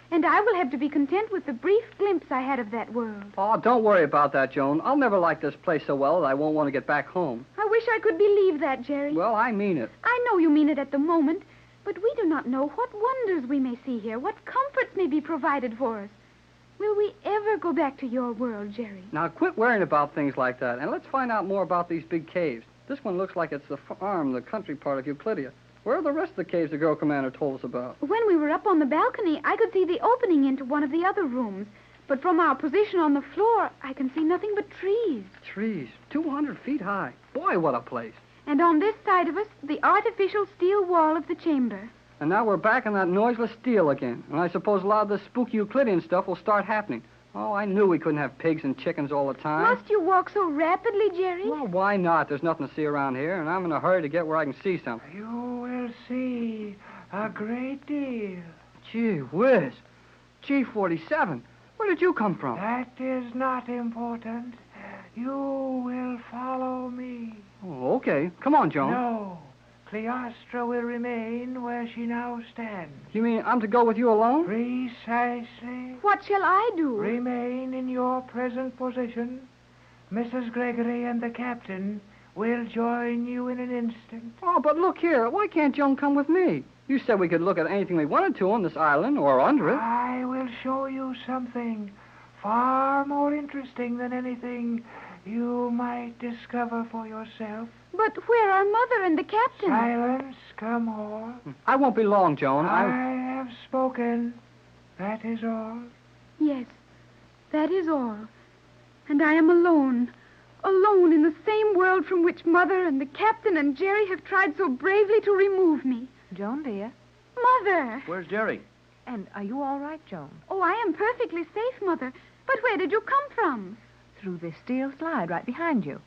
And I will have to be content with the brief glimpse I had of that world. Oh, don't worry about that, Joan. I'll never like this place so well that I won't want to get back home. I wish I could believe that, Jerry. Well, I mean it. I know you mean it at the moment, but we do not know what wonders we may see here, what comforts may be provided for us. Will we ever go back to your world, Jerry? Now, quit worrying about things like that, and let's find out more about these big caves. This one looks like it's the farm, the country part of Euclidia. Where are the rest of the caves the girl commander told us about? When we were up on the balcony, I could see the opening into one of the other rooms. But from our position on the floor, I can see nothing but trees. Trees, 200 feet high. Boy, what a place. And on this side of us, the artificial steel wall of the chamber. And now we're back in that noiseless steel again. And I suppose a lot of this spooky Euclidean stuff will start happening. Oh, I knew we couldn't have pigs and chickens all the time. Must you walk so rapidly, Jerry? Well, why not? There's nothing to see around here, and I'm in a hurry to get where I can see something. You will see a great deal. Gee whiz. G47. Where did you come from? That is not important. You will follow me. Oh, okay. Come on, Joan. No. Cleostra will remain where she now stands. You mean I'm to go with you alone? Precisely. What shall I do? Remain in your present position. Mrs. Gregory and the captain will join you in an instant. Oh, but look here. Why can't Joan come with me? You said we could look at anything we wanted to on this island or under it. I will show you something far more interesting than anything you might discover for yourself. But where are Mother and the captain? Silence, come on. I won't be long, Joan. I have spoken. That is all. Yes, that is all. And I am alone. Alone in the same world from which Mother and the captain and Jerry have tried so bravely to remove me. Joan, dear. Mother! Where's Jerry? And are you all right, Joan? Oh, I am perfectly safe, Mother. But where did you come from? Through this steel slide right behind you.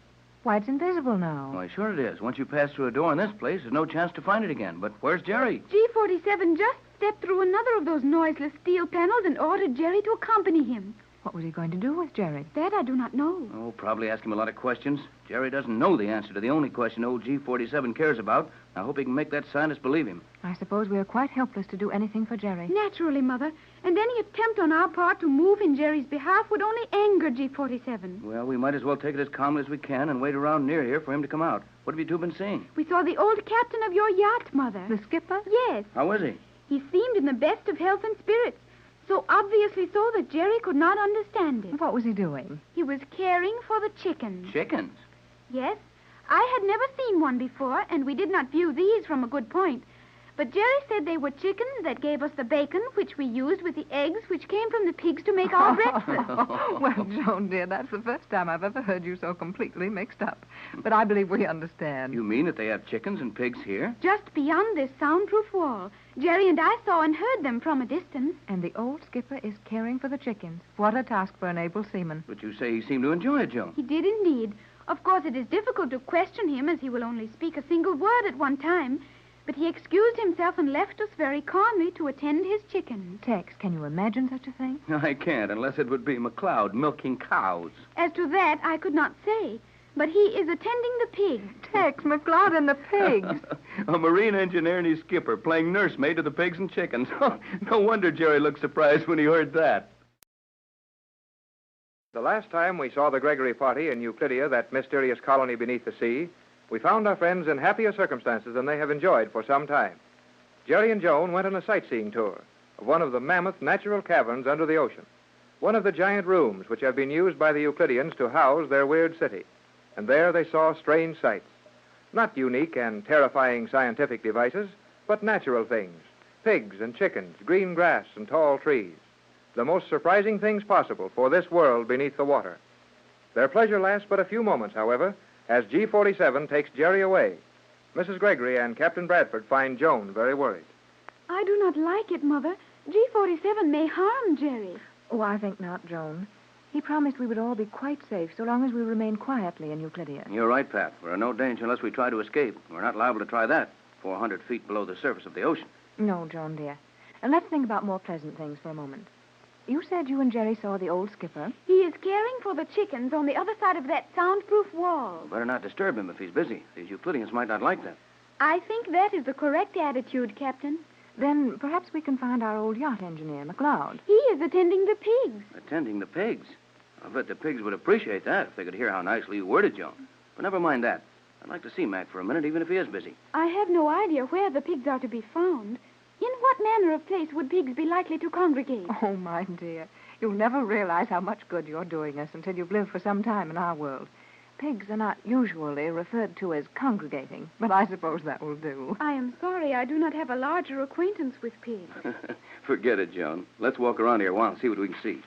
Why, it's invisible now. Why, sure it is. Once you pass through a door in this place, there's no chance to find it again. But where's Jerry? G47 just stepped through another of those noiseless steel panels and ordered Jerry to accompany him. What was he going to do with Jerry? That I do not know. Oh, probably ask him a lot of questions. Jerry doesn't know the answer to the only question old G47 cares about. I hope he can make that scientist believe him. I suppose we are quite helpless to do anything for Jerry. Naturally, Mother. And any attempt on our part to move in Jerry's behalf would only anger G47. Well, we might as well take it as calmly as we can and wait around near here for him to come out. What have you two been seeing? We saw the old captain of your yacht, Mother. The skipper? Yes. How is he? He seemed in the best of health and spirits. So obviously so that Jerry could not understand it. What was he doing? He was caring for the chickens. Chickens? Yes. I had never seen one before, and we did not view these from a good point. But Jerry said they were chickens that gave us the bacon, which we used with the eggs, which came from the pigs to make our breakfast. Well, Joan, dear, that's the first time I've ever heard you so completely mixed up. But I believe we understand. You mean that they have chickens and pigs here? Just beyond this soundproof wall. Jerry and I saw and heard them from a distance. And the old skipper is caring for the chickens. What a task for an able seaman. But you say he seemed to enjoy it, Joan. He did indeed. Of course, it is difficult to question him, as he will only speak a single word at one time. But he excused himself and left us very calmly to attend his chickens. Tex, can you imagine such a thing? I can't, unless it would be McLeod milking cows. As to that, I could not say. But he is attending the pigs. Tex, McLeod and the pigs. A marine engineer and his skipper playing nursemaid to the pigs and chickens. No wonder Jerry looked surprised when he heard that. The last time we saw the Gregory party in Euclidia, that mysterious colony beneath the sea, we found our friends in happier circumstances than they have enjoyed for some time. Jerry and Joan went on a sightseeing tour of one of the mammoth natural caverns under the ocean, one of the giant rooms which have been used by the Euclideans to house their weird city. And there they saw strange sights, not unique and terrifying scientific devices, but natural things, pigs and chickens, green grass and tall trees, the most surprising things possible for this world beneath the water. Their pleasure lasts but a few moments, however, as G47 takes Jerry away. Mrs. Gregory and Captain Bradford find Joan very worried. I do not like it, Mother. G47 may harm Jerry. Oh, I think not, Joan. He promised we would all be quite safe so long as we remain quietly in Euclidia. You're right, Pat. We're in no danger unless we try to escape. We're not liable to try that 400 feet below the surface of the ocean. No, Joan, dear. And let's think about more pleasant things for a moment. You said you and Jerry saw the old skipper. He is caring for the chickens on the other side of that soundproof wall. Well, better not disturb him if he's busy. These Euclideans might not like that. I think that is the correct attitude, Captain. Then perhaps we can find our old yacht engineer, McLeod. He is attending the pigs. Attending the pigs? I bet the pigs would appreciate that if they could hear how nicely you worded, Joan. But never mind that. I'd like to see Mac for a minute, even if he is busy. I have no idea where the pigs are to be found. In what manner of place would pigs be likely to congregate? Oh, my dear. You'll never realize how much good you're doing us until you've lived for some time in our world. Pigs are not usually referred to as congregating, but I suppose that will do. I am sorry I do not have a larger acquaintance with pigs. Forget it, Joan. Let's walk around here a while and see what we can see.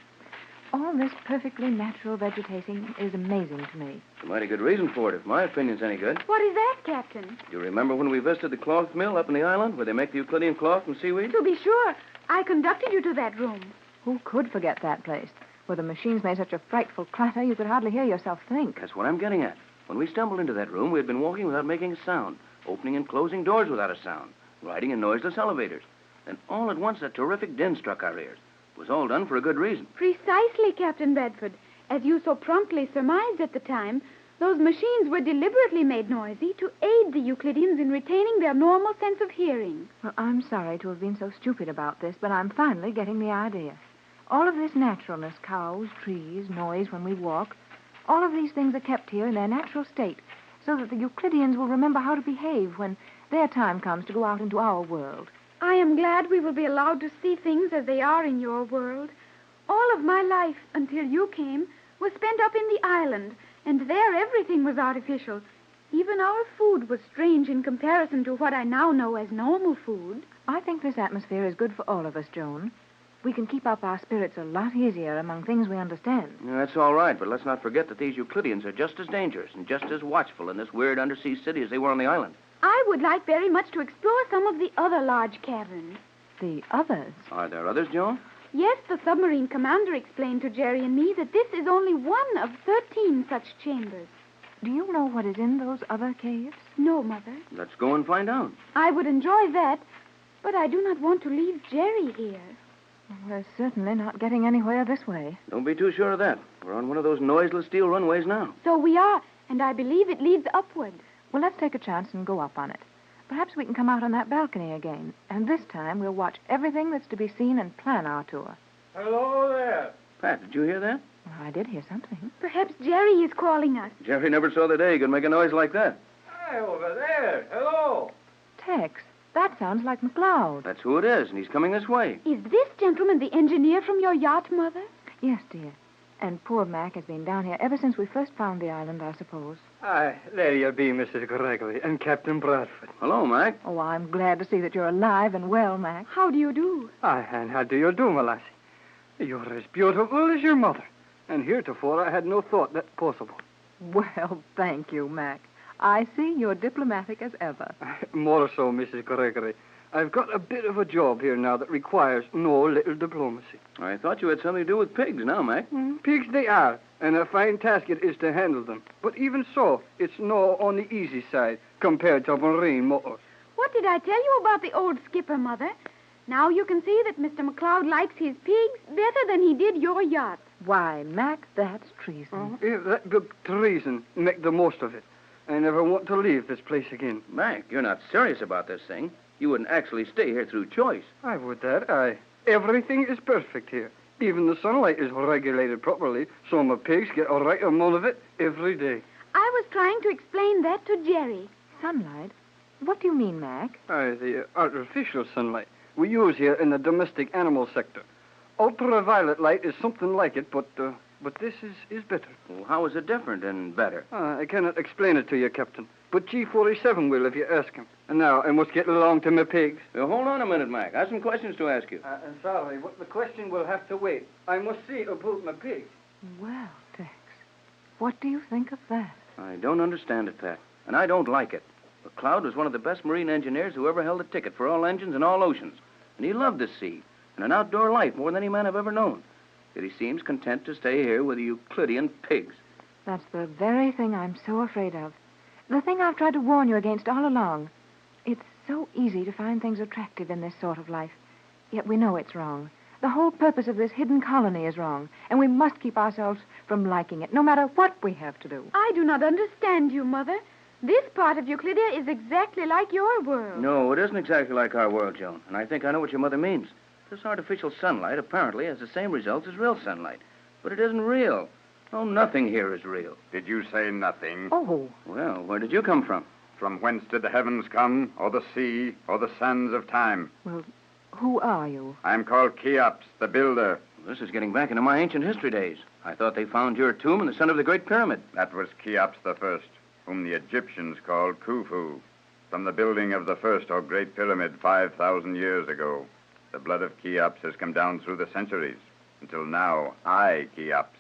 All this perfectly natural vegetating is amazing to me. It's a mighty good reason for it, if my opinion's any good. What is that, Captain? Do you remember when we visited the cloth mill up in the island where they make the Euclidean cloth from seaweed? To be sure. I conducted you to that room. Who could forget that place? Where the machines made such a frightful clatter you could hardly hear yourself think. That's what I'm getting at. When we stumbled into that room, we had been walking without making a sound, opening and closing doors without a sound, riding in noiseless elevators. Then all at once a terrific din struck our ears. It was all done for a good reason. Precisely, Captain Bradford. As you so promptly surmised at the time, those machines were deliberately made noisy to aid the Euclideans in retaining their normal sense of hearing. Well, I'm sorry to have been so stupid about this, but I'm finally getting the idea. All of this naturalness, cows, trees, noise when we walk, all of these things are kept here in their natural state so that the Euclideans will remember how to behave when their time comes to go out into our world. I am glad we will be allowed to see things as they are in your world. All of my life, until you came, was spent up in the island, and there everything was artificial. Even our food was strange in comparison to what I now know as normal food. I think this atmosphere is good for all of us, Joan. We can keep up our spirits a lot easier among things we understand. Yeah, that's all right, but let's not forget that these Euclideans are just as dangerous and just as watchful in this weird undersea city as they were on the island. I would like very much to explore some of the other large caverns. The others? Are there others, Joan? Yes, the submarine commander explained to Jerry and me that this is only one of 13 such chambers. Do you know what is in those other caves? No, Mother. Let's go and find out. I would enjoy that, but I do not want to leave Jerry here. We're certainly not getting anywhere this way. Don't be too sure of that. We're on one of those noiseless steel runways now. So we are, and I believe it leads upward. Well, let's take a chance and go up on it. Perhaps we can come out on that balcony again. And this time we'll watch everything that's to be seen and plan our tour. Hello there. Pat, did you hear that? Well, I did hear something. Perhaps Jerry is calling us. Jerry never saw the day he could make a noise like that. Hi, over there. Hello. Tex, that sounds like McLeod. That's who it is, and he's coming this way. Is this gentleman the engineer from your yacht, Mother? Yes, dear. And poor Mac has been down here ever since we first found the island, I suppose. Aye, there you'll be, Mrs. Gregory, and Captain Bradford. Hello, Mac. Oh, I'm glad to see that you're alive and well, Mac. How do you do? Aye, and how do you do, my lassie? You're as beautiful as your mother, and heretofore I had no thought that possible. Well, thank you, Mac. I see you're diplomatic as ever. More so, Mrs. Gregory. I've got a bit of a job here now that requires no little diplomacy. I thought you had something to do with pigs now, Mac. Pigs they are, and a fine task it is to handle them. But even so, it's no on the easy side compared to marine motors. What did I tell you about the old skipper, Mother? Now you can see that Mr. McLeod likes his pigs better than he did your yacht. Why, Mac, that's treason. If that be treason, make the most of it. I never want to leave this place again. Mac, you're not serious about this thing. You wouldn't actually stay here through choice. I would that, aye. Everything is perfect here. Even the sunlight is regulated properly, so my pigs get a right amount of it every day. I was trying to explain that to Jerry. Sunlight? What do you mean, Mac? Aye, the artificial sunlight we use here in the domestic animal sector. Ultraviolet light is something like it, but this is better. Well, how is it different and better? I cannot explain it to you, Captain. But G47 will if you ask him. And now I must get along to my pigs. Well, hold on a minute, Mac. I have some questions to ask you. I'm sorry, but the question will have to wait. I must see about my pigs. Well, Tex, what do you think of that? I don't understand it, Pat, and I don't like it. McLeod was one of the best marine engineers who ever held a ticket for all engines and all oceans. And he loved the sea and an outdoor life more than any man I've ever known. Yet he seems content to stay here with the Euclidean pigs. That's the very thing I'm so afraid of. The thing I've tried to warn you against all along. It's so easy to find things attractive in this sort of life. Yet we know it's wrong. The whole purpose of this hidden colony is wrong, and we must keep ourselves from liking it, no matter what we have to do. I do not understand you, Mother. This part of Euclidia is exactly like your world. No, it isn't exactly like our world, Joan, and I think I know what your mother means. This artificial sunlight apparently has the same results as real sunlight, but it isn't real. Oh, nothing here is real. Did you say nothing? Oh. Well, where did you come from? From whence did the heavens come, or the sea, or the sands of time? Well, who are you? I'm called Cheops, the builder. This is getting back into my ancient history days. I thought they found your tomb in the center of the Great Pyramid. That was Cheops the First, whom the Egyptians called Khufu, from the building of the first or Great Pyramid 5,000 years ago. The blood of Cheops has come down through the centuries. Until now, I, Cheops,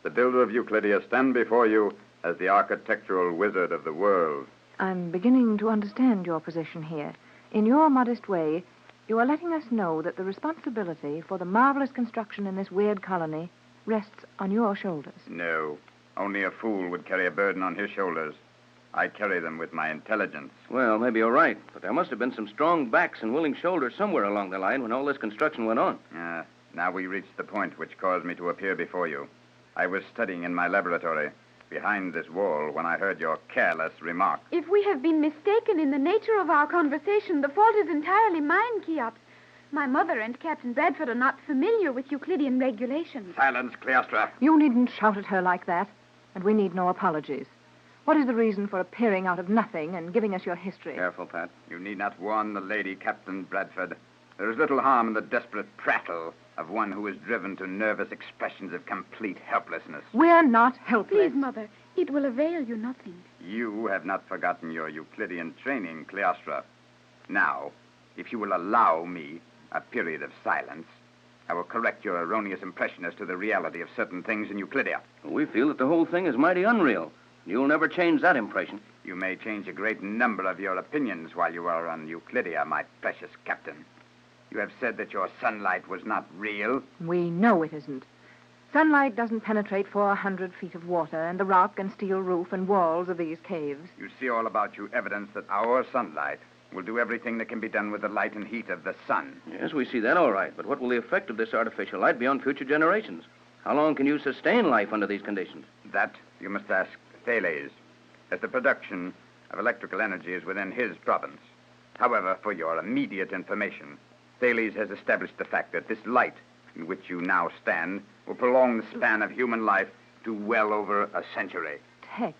the builder of Euclidia, stand before you as the architectural wizard of the world. I'm beginning to understand your position here. In your modest way, you are letting us know that the responsibility for the marvelous construction in this weird colony rests on your shoulders. No, only a fool would carry a burden on his shoulders. I carry them with my intelligence. Well, maybe you're right, but there must have been some strong backs and willing shoulders somewhere along the line when all this construction went on. Now we reach the point which caused me to appear before you. I was studying in my laboratory behind this wall when I heard your careless remark. If we have been mistaken in the nature of our conversation, the fault is entirely mine, Cheops. My mother and Captain Bradford are not familiar with Euclidean regulations. Silence, Cleostra. You needn't shout at her like that, and we need no apologies. What is the reason for appearing out of nothing and giving us your history? Careful, Pat. You need not warn the lady, Captain Bradford. There is little harm in the desperate prattle of one who is driven to nervous expressions of complete helplessness. We're not helpless. Please, Mother, it will avail you nothing. You have not forgotten your Euclidean training, Cleostra. Now, if you will allow me a period of silence, I will correct your erroneous impression as to the reality of certain things in Euclidia. We feel that the whole thing is mighty unreal. You'll never change that impression. You may change a great number of your opinions while you are on Euclidia, my precious captain. You have said that your sunlight was not real. We know it isn't. Sunlight doesn't penetrate 400 feet of water and the rock and steel roof and walls of these caves. You see all about you evidence that our sunlight will do everything that can be done with the light and heat of the sun. Yes, we see that all right. But what will the effect of this artificial light be on future generations? How long can you sustain life under these conditions? That you must ask Thales, as the production of electrical energy is within his province. However, for your immediate information, Thales has established the fact that this light in which you now stand will prolong the span of human life to well over a century. Tex,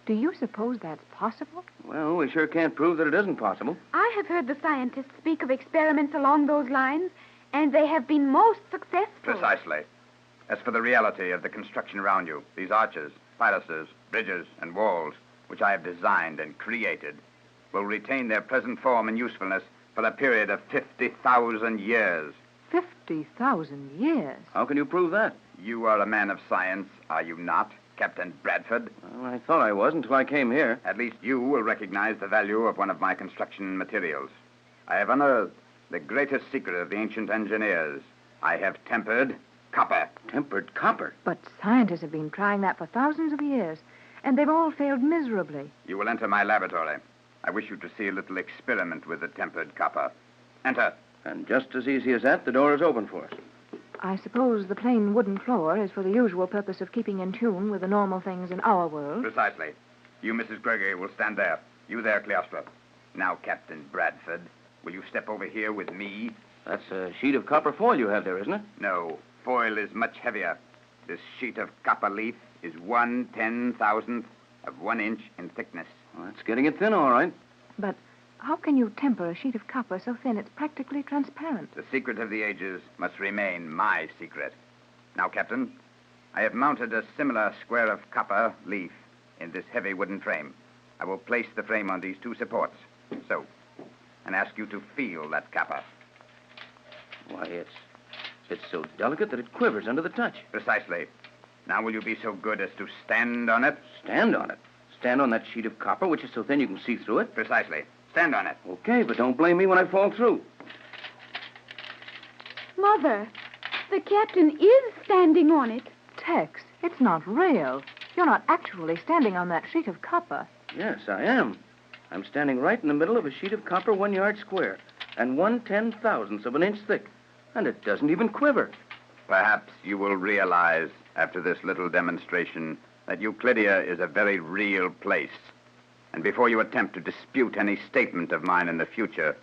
do you suppose that's possible? Well, we sure can't prove that it isn't possible. I have heard the scientists speak of experiments along those lines, and they have been most successful. Precisely. As for the reality of the construction around you, these arches, palaces, bridges, and walls, which I have designed and created, will retain their present form and usefulness for a period of 50,000 years. 50,000 years? How can you prove that? You are a man of science, are you not, Captain Bradford? Well, I thought I was until I came here. At least you will recognize the value of one of my construction materials. I have unearthed the greatest secret of the ancient engineers. I have tempered copper. Tempered copper? But scientists have been trying that for thousands of years, and they've all failed miserably. You will enter my laboratory. I wish you to see a little experiment with the tempered copper. Enter. And just as easy as that, the door is open for us. I suppose the plain wooden floor is for the usual purpose of keeping in tune with the normal things in our world. Precisely. You, Mrs. Gregory, will stand there. You there, Cleostra. Now, Captain Bradford, will you step over here with me? That's a sheet of copper foil you have there, isn't it? No. Foil is much heavier. This sheet of copper leaf is 1/10,000th of 1 inch in thickness. Well, that's getting it thin, all right. But how can you temper a sheet of copper so thin it's practically transparent? The secret of the ages must remain my secret. Now, Captain, I have mounted a similar square of copper leaf in this heavy wooden frame. I will place the frame on these 2 supports, so, and ask you to feel that copper. Why, it's so delicate that it quivers under the touch. Precisely. Now, will you be so good as to stand on it? Stand on it? Stand on that sheet of copper, which is so thin you can see through it? Precisely. Stand on it. Okay, but don't blame me when I fall through. Mother, the captain is standing on it. Tex, it's not real. You're not actually standing on that sheet of copper. Yes, I am. I'm standing right in the middle of a sheet of copper 1 yard square and 1/10,000th of an inch thick. And it doesn't even quiver. Perhaps you will realize, after this little demonstration, that Euclidia is a very real place. And before you attempt to dispute any statement of mine in the future,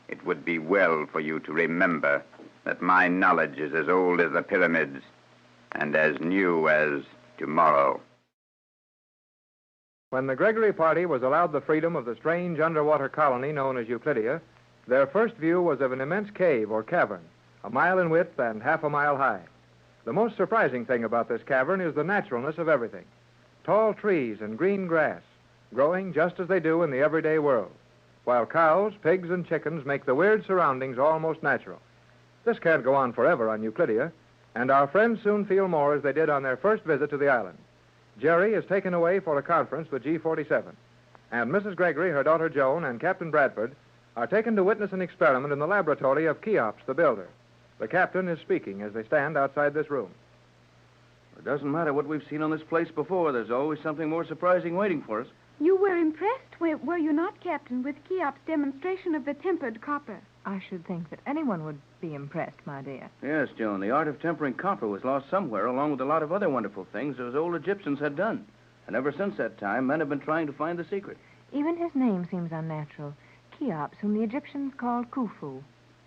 it would be well for you to remember that my knowledge is as old as the pyramids and as new as tomorrow. When the Gregory party was allowed the freedom of the strange underwater colony known as Euclidia, their first view was of an immense cave or cavern, 1 mile in width and half a mile high. The most surprising thing about this cavern is the naturalness of everything. Tall trees and green grass, growing just as they do in the everyday world, while cows, pigs, and chickens make the weird surroundings almost natural. This can't go on forever on Euclidia, and our friends soon feel more as they did on their first visit to the island. Jerry is taken away for a conference with G47, and Mrs. Gregory, her daughter Joan, and Captain Bradford are taken to witness an experiment in the laboratory of Cheops, the builder. The captain is speaking as they stand outside this room. It doesn't matter what we've seen on this place before. There's always something more surprising waiting for us. You were impressed, were you not, Captain, with Cheops' demonstration of the tempered copper? I should think that anyone would be impressed, my dear. Yes, Joan, the art of tempering copper was lost somewhere, along with a lot of other wonderful things those old Egyptians had done. And ever since that time, men have been trying to find the secret. Even his name seems unnatural. Cheops, whom the Egyptians called Khufu.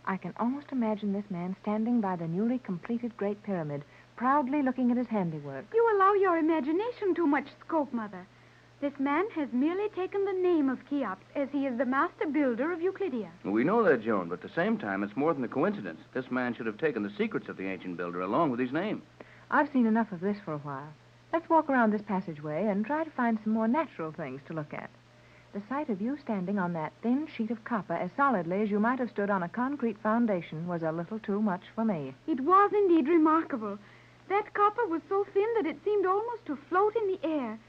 I can almost imagine this man standing by the newly completed Great Pyramid, proudly looking at his handiwork. You allow your imagination too much scope, Mother. This man has merely taken the name of Cheops, as he is the master builder of Euclidia. We know that, Joan, but at the same time, it's more than a coincidence. This man should have taken the secrets of the ancient builder along with his name. I've seen enough of this for a while. Let's walk around this passageway and try to find some more natural things to look at. The sight of you standing on that thin sheet of copper as solidly as you might have stood on a concrete foundation was a little too much for me. It was indeed remarkable. That copper was so thin that it seemed almost to float in the air.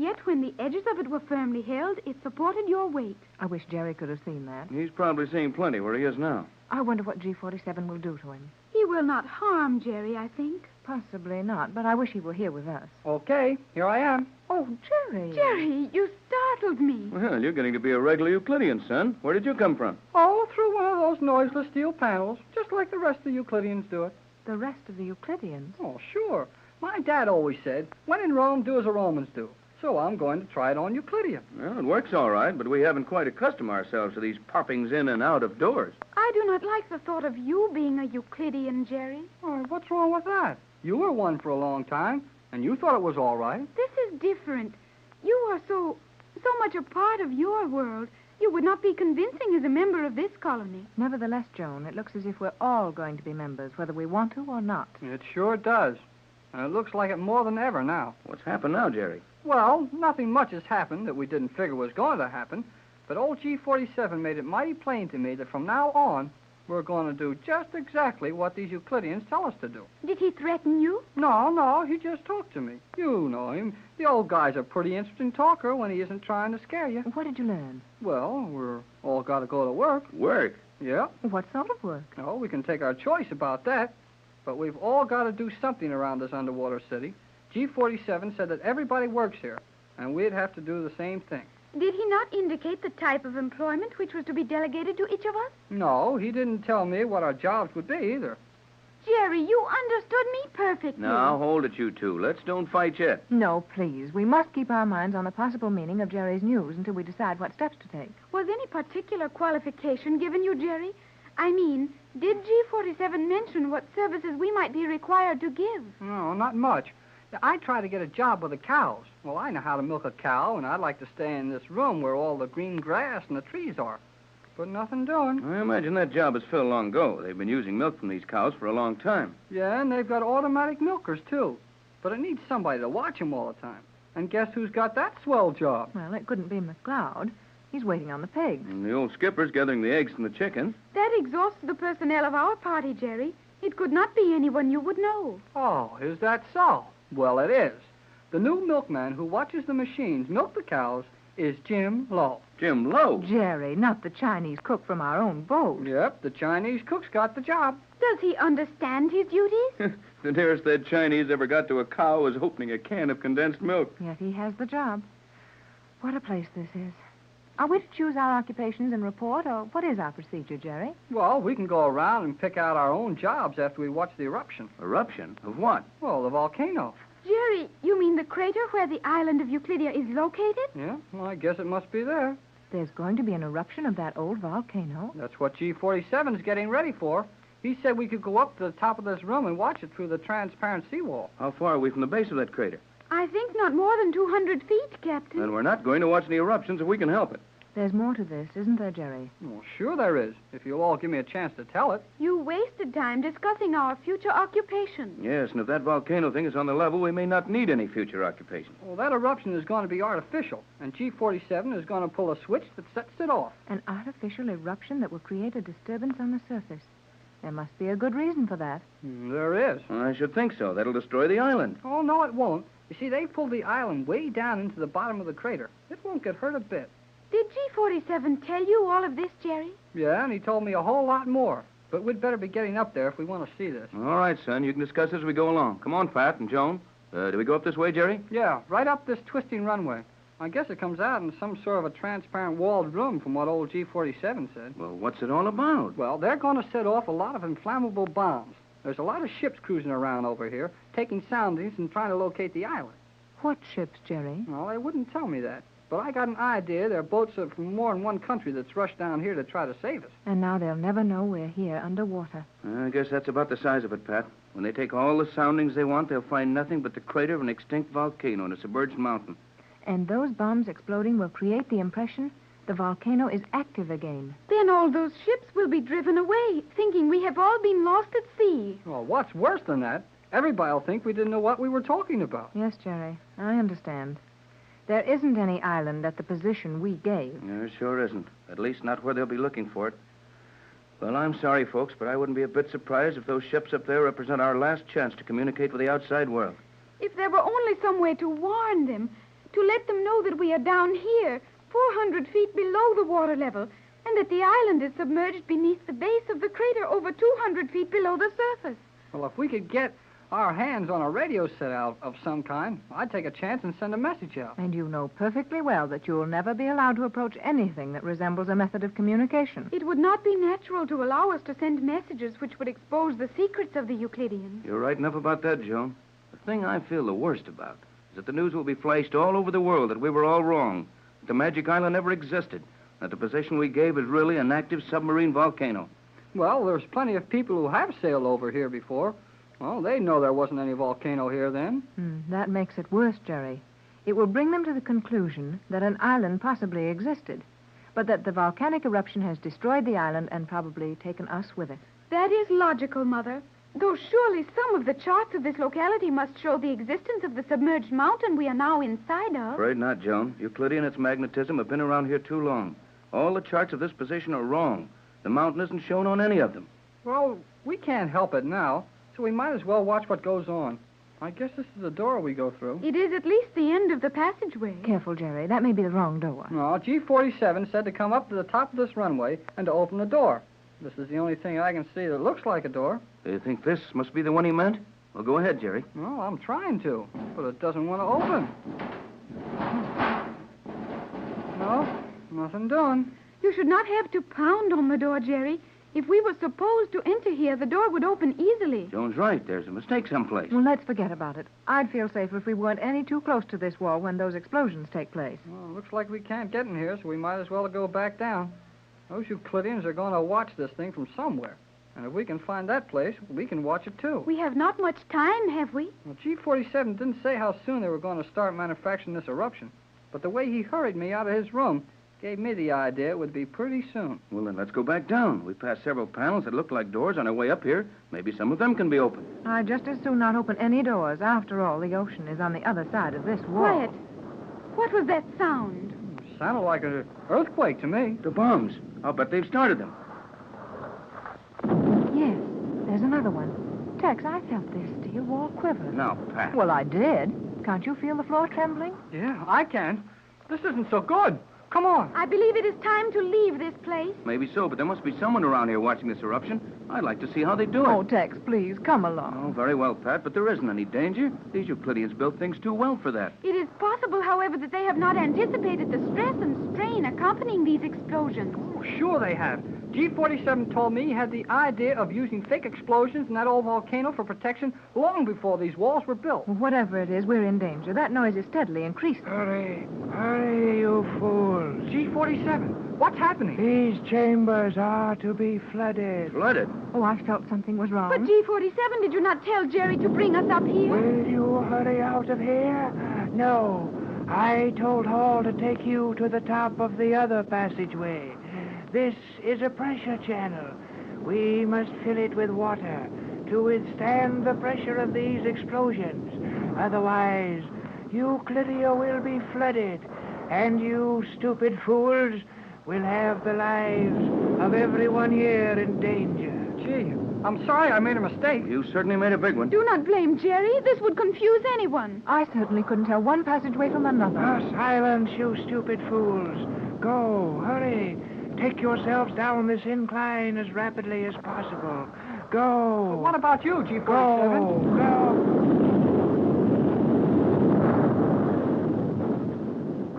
Yet when the edges of it were firmly held, it supported your weight. I wish Jerry could have seen that. He's probably seeing plenty where he is now. I wonder what G47 will do to him. He will not harm Jerry, I think. Possibly not, but I wish he were here with us. Okay, here I am. Oh, Jerry. Jerry, you startled me. Well, you're getting to be a regular Euclidean, son. Where did you come from? Oh, through one of those noiseless steel panels, just like the rest of the Euclideans do it. The rest of the Euclideans? Oh, sure. My dad always said, when in Rome, do as the Romans do. So I'm going to try it on Euclidean. Well, it works all right, but we haven't quite accustomed ourselves to these poppings in and out of doors. I do not like the thought of you being a Euclidean, Jerry. Oh, what's wrong with that? You were one for a long time, and you thought it was all right. This is different. You are so much a part of your world. You would not be convincing as a member of this colony. Nevertheless, Joan, it looks as if we're all going to be members, whether we want to or not. It sure does. And it looks like it more than ever now. What's happened now, Jerry? Well, nothing much has happened that we didn't figure was going to happen, but old G47 made it mighty plain to me that from now on, we're going to do just exactly what these Euclideans tell us to do. Did he threaten you? No, he just talked to me. You know him. The old guy's a pretty interesting talker when he isn't trying to scare you. What did you learn? Well, we're all got to go to work. Work? Yeah. What sort of work? Oh, we can take our choice about that. But we've all got to do something around this underwater city. G47 said that everybody works here, and we'd have to do the same thing. Did he not indicate the type of employment which was to be delegated to each of us? No, he didn't tell me what our jobs would be either. Jerry, you understood me perfectly. Now, hold it, you two. Let's don't fight yet. No, please. We must keep our minds on the possible meaning of Jerry's news until we decide what steps to take. Was any particular qualification given you, Jerry? I mean, did G47 mention what services we might be required to give? No, not much. I try to get a job with the cows. Well, I know how to milk a cow, and I'd like to stay in this room where all the green grass and the trees are. But nothing doing. I imagine that job is filled long ago. They've been using milk from these cows for a long time. Yeah, and they've got automatic milkers, too. But it needs somebody to watch them all the time. And guess who's got that swell job? Well, it couldn't be McLeod. He's waiting on the pigs. And the old skipper's gathering the eggs from the chickens. That exhausts the personnel of our party, Jerry. It could not be anyone you would know. Oh, is that so? Well, it is. The new milkman who watches the machines milk the cows is Jim Lowe. Jim Lowe? Jerry, not the Chinese cook from our own boat. Yep, the Chinese cook's got the job. Does he understand his duties? The nearest that Chinese ever got to a cow was opening a can of condensed milk. Yet he has the job. What a place this is. Are we to choose our occupations and report, or what is our procedure, Jerry? Well, we can go around and pick out our own jobs after we watch the eruption. Eruption? Of what? Well, the volcano. Jerry, you mean the crater where the island of Euclidia is located? Yeah, well, I guess it must be there. There's going to be an eruption of that old volcano. That's what G47's getting ready for. He said we could go up to the top of this room and watch it through the transparent seawall. How far are we from the base of that crater? I think not more than 200 feet, Captain. Then we're not going to watch any eruptions if we can help it. There's more to this, isn't there, Jerry? Well, sure there is, if you'll all give me a chance to tell it. You wasted time discussing our future occupation. Yes, and if that volcano thing is on the level, we may not need any future occupation. Well, that eruption is going to be artificial, and G47 is going to pull a switch that sets it off. An artificial eruption that will create a disturbance on the surface. There must be a good reason for that. There is. I should think so. That'll destroy the island. Oh, no, it won't. You see, they pulled the island way down into the bottom of the crater. It won't get hurt a bit. Did G47 tell you all of this, Jerry? Yeah, and he told me a whole lot more. But we'd better be getting up there if we want to see this. All right, son. You can discuss as we go along. Come on, Pat and Joan. Do we go up this way, Jerry? Yeah, right up this twisting runway. I guess it comes out in some sort of a transparent walled room from what old G47 said. Well, what's it all about? Well, they're going to set off a lot of inflammable bombs. There's a lot of ships cruising around over here, taking soundings and trying to locate the island. What ships, Jerry? Well, they wouldn't tell me that. But I got an idea there are boats from more than one country that's rushed down here to try to save us. And now they'll never know we're here underwater. I guess that's about the size of it, Pat. When they take all the soundings they want, they'll find nothing but the crater of an extinct volcano in a submerged mountain. And those bombs exploding will create the impression the volcano is active again. Then all those ships will be driven away, thinking we have all been lost at sea. Well, what's worse than that? Everybody will think we didn't know what we were talking about. Yes, Jerry, I understand. There isn't any island at the position we gave. There sure isn't. At least not where they'll be looking for it. Well, I'm sorry, folks, but I wouldn't be a bit surprised if those ships up there represent our last chance to communicate with the outside world. If there were only some way to warn them. to let them know that we are down here, 400 feet below the water level, and that the island is submerged beneath the base of the crater over 200 feet below the surface. Well, if we could get our hands on a radio set out of some kind, I'd take a chance and send a message out. And you know perfectly well that you'll never be allowed to approach anything that resembles a method of communication. It would not be natural to allow us to send messages which would expose the secrets of the Euclideans. You're right enough about that, Joan. The thing I feel the worst about is that the news will be flashed all over the world that we were all wrong, that the Magic Island never existed, that the position we gave is really an active submarine volcano. Well, there's plenty of people who have sailed over here before. Well, they know there wasn't any volcano here then. That makes it worse, Jerry. It will bring them to the conclusion that an island possibly existed, but that the volcanic eruption has destroyed the island and probably taken us with it. That is logical, Mother. Though surely some of the charts of this locality must show the existence of the submerged mountain we are now inside of. Afraid not, Joan. Euclidean and its magnetism have been around here too long. All the charts of this position are wrong. The mountain isn't shown on any of them. Well, we can't help it now, so we might as well watch what goes on. I guess this is the door we go through. It is at least the end of the passageway. Careful, Jerry. That may be the wrong door. No, G47 said to come up to the top of this runway and to open the door. This is the only thing I can see that looks like a door. Do you think this must be the one he meant? Well, go ahead, Jerry. Well, I'm trying to, but it doesn't want to open. No, nothing doing. You should not have to pound on the door, Jerry. If we were supposed to enter here, the door would open easily. Joan's right. There's a mistake someplace. Well, let's forget about it. I'd feel safer if we weren't any too close to this wall when those explosions take place. Well, it looks like we can't get in here, so we might as well go back down. Those Euclideans are going to watch this thing from somewhere. And if we can find that place, we can watch it, too. We have not much time, have we? Well, G47 didn't say how soon they were going to start manufacturing this eruption. But the way he hurried me out of his room gave me the idea it would be pretty soon. Well, then let's go back down. We passed several panels that looked like doors on our way up here. Maybe some of them can be opened. I'd just as soon not open any doors. After all, the ocean is on the other side of this wall. Quiet. What was that sound? It sounded like an earthquake to me. The bombs. I'll bet they've started them. Yes, there's another one. Tex, I felt this steel wall quiver. Now, Pat. Well, I did. Can't you feel the floor trembling? Yeah, I can. This isn't so good. Come on. I believe it is time to leave this place. Maybe so, but there must be someone around here watching this eruption. I'd like to see how they do it. Oh, Tex, please, come along. Oh, very well, Pat, but there isn't any danger. These Euclideans built things too well for that. It is possible, however, that they have not anticipated the stress and strain accompanying these explosions. Oh, sure they have. G47 told me he had the idea of using fake explosions in that old volcano for protection long before these walls were built. Well, whatever it is, we're in danger. That noise is steadily increasing. Hurry, hurry, you fools. G47, what's happening? These chambers are to be flooded. Flooded? Oh, I felt something was wrong. But G47, did you not tell Jerry to bring us up here? Will you hurry out of here? No. I told Hall to take you to the top of the other passageway. This is a pressure channel. We must fill it with water to withstand the pressure of these explosions. Otherwise, Euclidia will be flooded, and you stupid fools will have the lives of everyone here in danger. Gee, I'm sorry I made a mistake. You certainly made a big one. Do not blame Jerry. This would confuse anyone. I certainly couldn't tell one passageway from another. Silence, you stupid fools. Go, hurry. Take yourselves down this incline as rapidly as possible. Go. But what about you, G47? Go.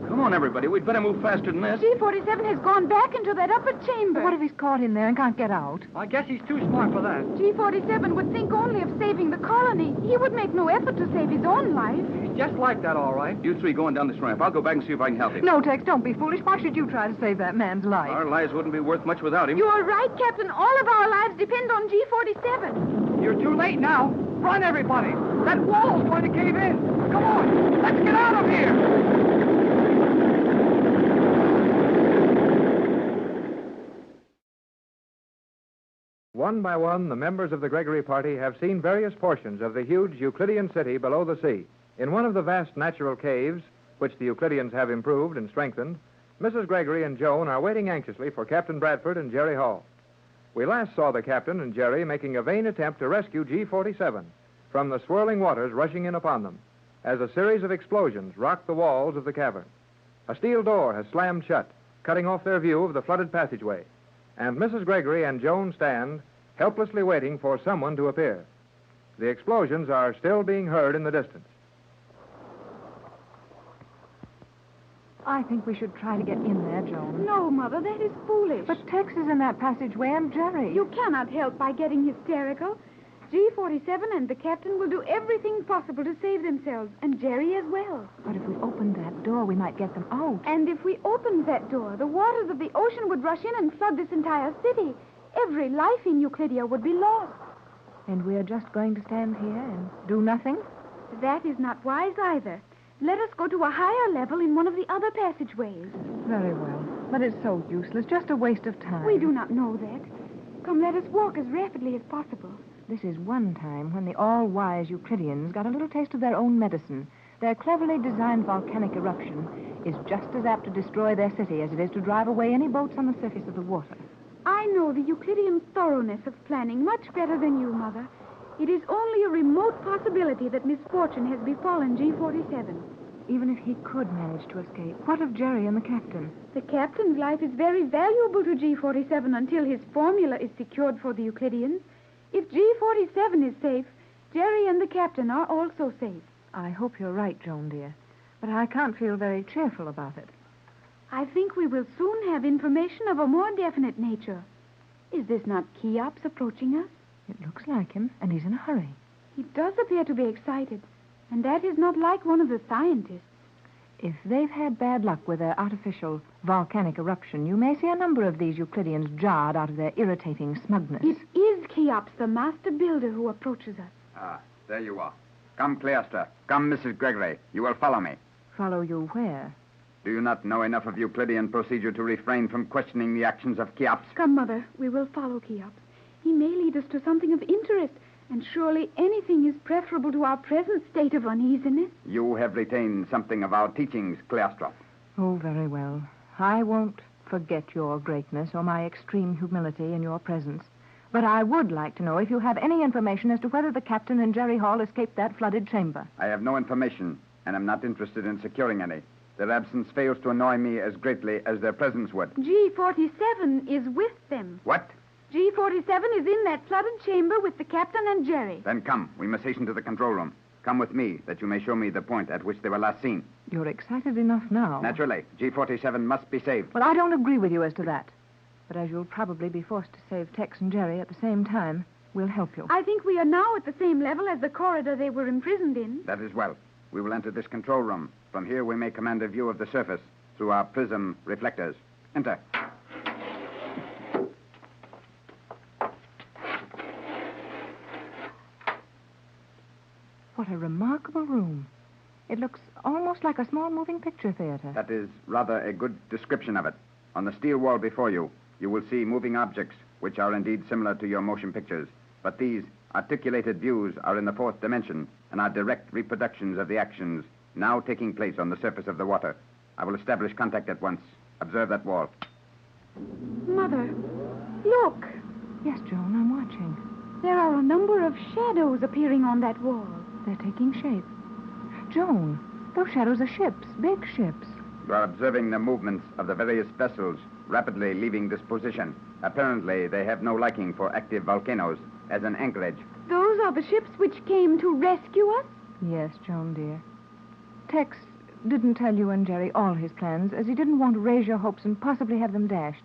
Come on, everybody. We'd better move faster than this. G47 has gone back into that upper chamber. What if he's caught in there and can't get out? I guess he's too smart for that. G47 would think only of saving the colony. He would make no effort to save his own life. He's just like that, all right. You three go on down this ramp. I'll go back and see if I can help him. No, Tex, don't be foolish. Why should you try to save that man's life? Our lives wouldn't be worth much without him. You are right, Captain. All of our lives depend on G47. You're too late now. Run, everybody. That wall's going to cave in. Come on. Let's get out of here. One by one, the members of the Gregory party have seen various portions of the huge Euclidean city below the sea. In one of the vast natural caves, which the Euclideans have improved and strengthened, Mrs. Gregory and Joan are waiting anxiously for Captain Bradford and Jerry Hall. We last saw the captain and Jerry making a vain attempt to rescue G47 from the swirling waters rushing in upon them. as a series of explosions rock the walls of the cavern. A steel door has slammed shut, cutting off their view of the flooded passageway. And Mrs. Gregory and Joan stand, helplessly waiting for someone to appear. The explosions are still being heard in the distance. I think we should try to get in there, Joan. No, Mother, that is foolish. But Tex is in that passageway and Jerry. You cannot help by getting hysterical. G47 and the captain will do everything possible to save themselves, and Jerry as well. But if we opened that door, we might get them out. And if we opened that door, the waters of the ocean would rush in and flood this entire city. Every life in Euclidia would be lost. And we're just going to stand here and do nothing? That is not wise either. Let us go to a higher level in one of the other passageways. Very well. But it's so useless, just a waste of time. We do not know that. Come, let us walk as rapidly as possible. This is one time when the all-wise Euclideans got a little taste of their own medicine. Their cleverly designed volcanic eruption is just as apt to destroy their city as it is to drive away any boats on the surface of the water. I know the Euclidean thoroughness of planning much better than you, Mother. It is only a remote possibility that misfortune has befallen G47. Even if he could manage to escape, what of Jerry and the captain? The captain's life is very valuable to G47 until his formula is secured for the Euclideans. If G47 is safe, Jerry and the captain are also safe. I hope you're right, Joan, dear. But I can't feel very cheerful about it. I think we will soon have information of a more definite nature. Is this not Cheops approaching us? It looks like him, and he's in a hurry. He does appear to be excited, and that is not like one of the scientists. If they've had bad luck with their artificial volcanic eruption, you may see a number of these Euclideans jarred out of their irritating smugness. It is Cheops, the master builder, who approaches us. Ah, there you are. Come, Cleostra. Come, Mrs. Gregory. You will follow me. Follow you where? Do you not know enough of Euclidean procedure to refrain from questioning the actions of Cheops? Come, Mother. We will follow Cheops. He may lead us to something of interest, and surely anything is preferable to our present state of uneasiness. You have retained something of our teachings, Cleostra. Oh, very well. I won't forget your greatness or my extreme humility in your presence. But I would like to know if you have any information as to whether the captain and Jerry Hall escaped that flooded chamber. I have no information, and am not interested in securing any. Their absence fails to annoy me as greatly as their presence would. G47 is with them. What? G47 is in that flooded chamber with the captain and Jerry. Then come. We must hasten to the control room. Come with me, that you may show me the point at which they were last seen. You're excited enough now. Naturally. G47 must be saved. Well, I don't agree with you as to that. But as you'll probably be forced to save Tex and Jerry at the same time, we'll help you. I think we are now at the same level as the corridor they were imprisoned in. That is well. We will enter this control room. From here, we may command a view of the surface through our prism reflectors. Enter. What a remarkable room. It looks almost like a small moving picture theater. That is rather a good description of it. On the steel wall before you, you will see moving objects, which are indeed similar to your motion pictures. But these articulated views are in the fourth dimension and are direct reproductions of the actions now taking place on the surface of the water. I will establish contact at once. Observe that wall. Mother, look. Yes, Joan, I'm watching. There are a number of shadows appearing on that wall. They're taking shape. Joan, those shadows are ships, big ships. You are observing the movements of the various vessels rapidly leaving this position. Apparently, they have no liking for active volcanoes as an anchorage. Those are the ships which came to rescue us? Yes, Joan, dear. Tex didn't tell you and Jerry all his plans, as he didn't want to raise your hopes and possibly have them dashed.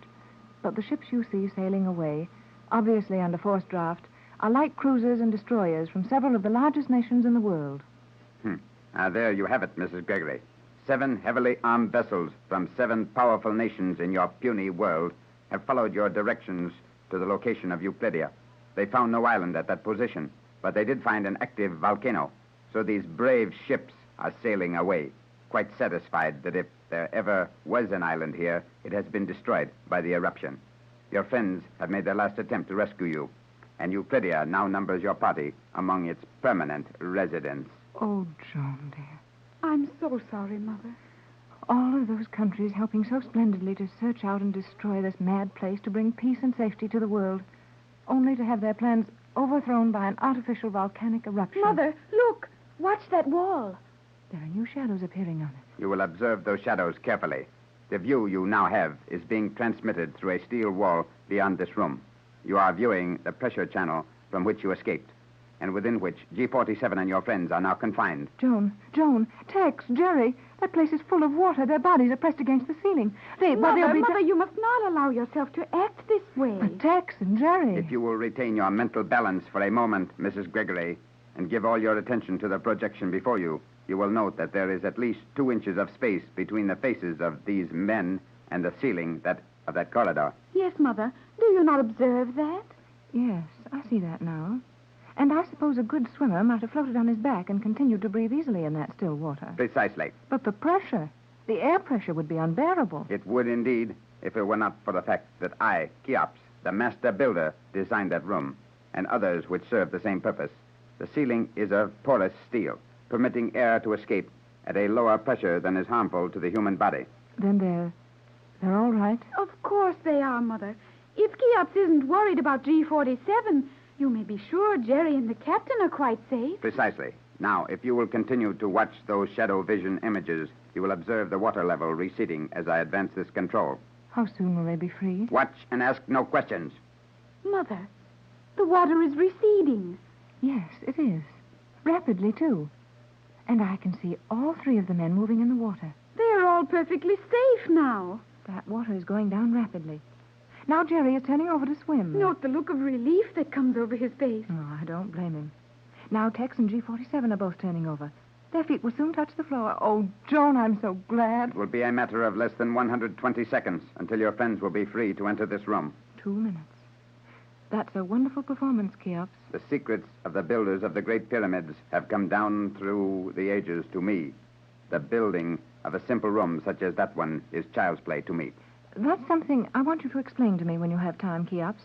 But the ships you see sailing away, obviously under forced draft, are light cruisers and destroyers from several of the largest nations in the world. There you have it, Mrs. Gregory. 7 heavily armed vessels from 7 powerful nations in your puny world have followed your directions to the location of Euclidia. They found no island at that position, but they did find an active volcano. So these brave ships are sailing away, quite satisfied that if there ever was an island here, it has been destroyed by the eruption. Your friends have made their last attempt to rescue you, and Euclidia now numbers your party among its permanent residents. Oh, Joan, dear. I'm so sorry, Mother. All of those countries helping so splendidly to search out and destroy this mad place to bring peace and safety to the world, only to have their plans overthrown by an artificial volcanic eruption. Mother, look! Watch that wall. There are new shadows appearing on it. You will observe those shadows carefully. The view you now have is being transmitted through a steel wall beyond this room. You are viewing the pressure channel from which you escaped, and within which G47 and your friends are now confined. Joan, Tex, Jerry, that place is full of water. Their bodies are pressed against the ceiling. Mother, you must not allow yourself to act this way. But Tex and Jerry. If you will retain your mental balance for a moment, Mrs. Gregory, and give all your attention to the projection before you, you will note that there is at least 2 inches of space between the faces of these men and the ceiling of that corridor. Yes, Mother. Do you not observe that? Yes, I see that now. And I suppose a good swimmer might have floated on his back and continued to breathe easily in that still water. Precisely. But the pressure, the air pressure would be unbearable. It would indeed, if it were not for the fact that I, Cheops, the master builder, designed that room, and others which serve the same purpose. The ceiling is of porous steel, permitting air to escape at a lower pressure than is harmful to the human body. Then they're all right? Of course they are, Mother. If Cheops isn't worried about G47, you may be sure Jerry and the captain are quite safe. Precisely. Now, if you will continue to watch those shadow vision images, you will observe the water level receding as I advance this control. How soon will they be freed? Watch and ask no questions. Mother, the water is receding. Yes, it is. Rapidly, too. And I can see all 3 of the men moving in the water. They're all perfectly safe now. That water is going down rapidly. Now Jerry is turning over to swim. Note the look of relief that comes over his face. Oh, I don't blame him. Now Tex and G47 are both turning over. Their feet will soon touch the floor. Oh, Joan, I'm so glad. It will be a matter of less than 120 seconds until your friends will be free to enter this room. 2 minutes. That's a wonderful performance, Cheops. The secrets of the builders of the Great Pyramids have come down through the ages to me. The building of a simple room such as that one is child's play to me. That's something I want you to explain to me when you have time, Cheops.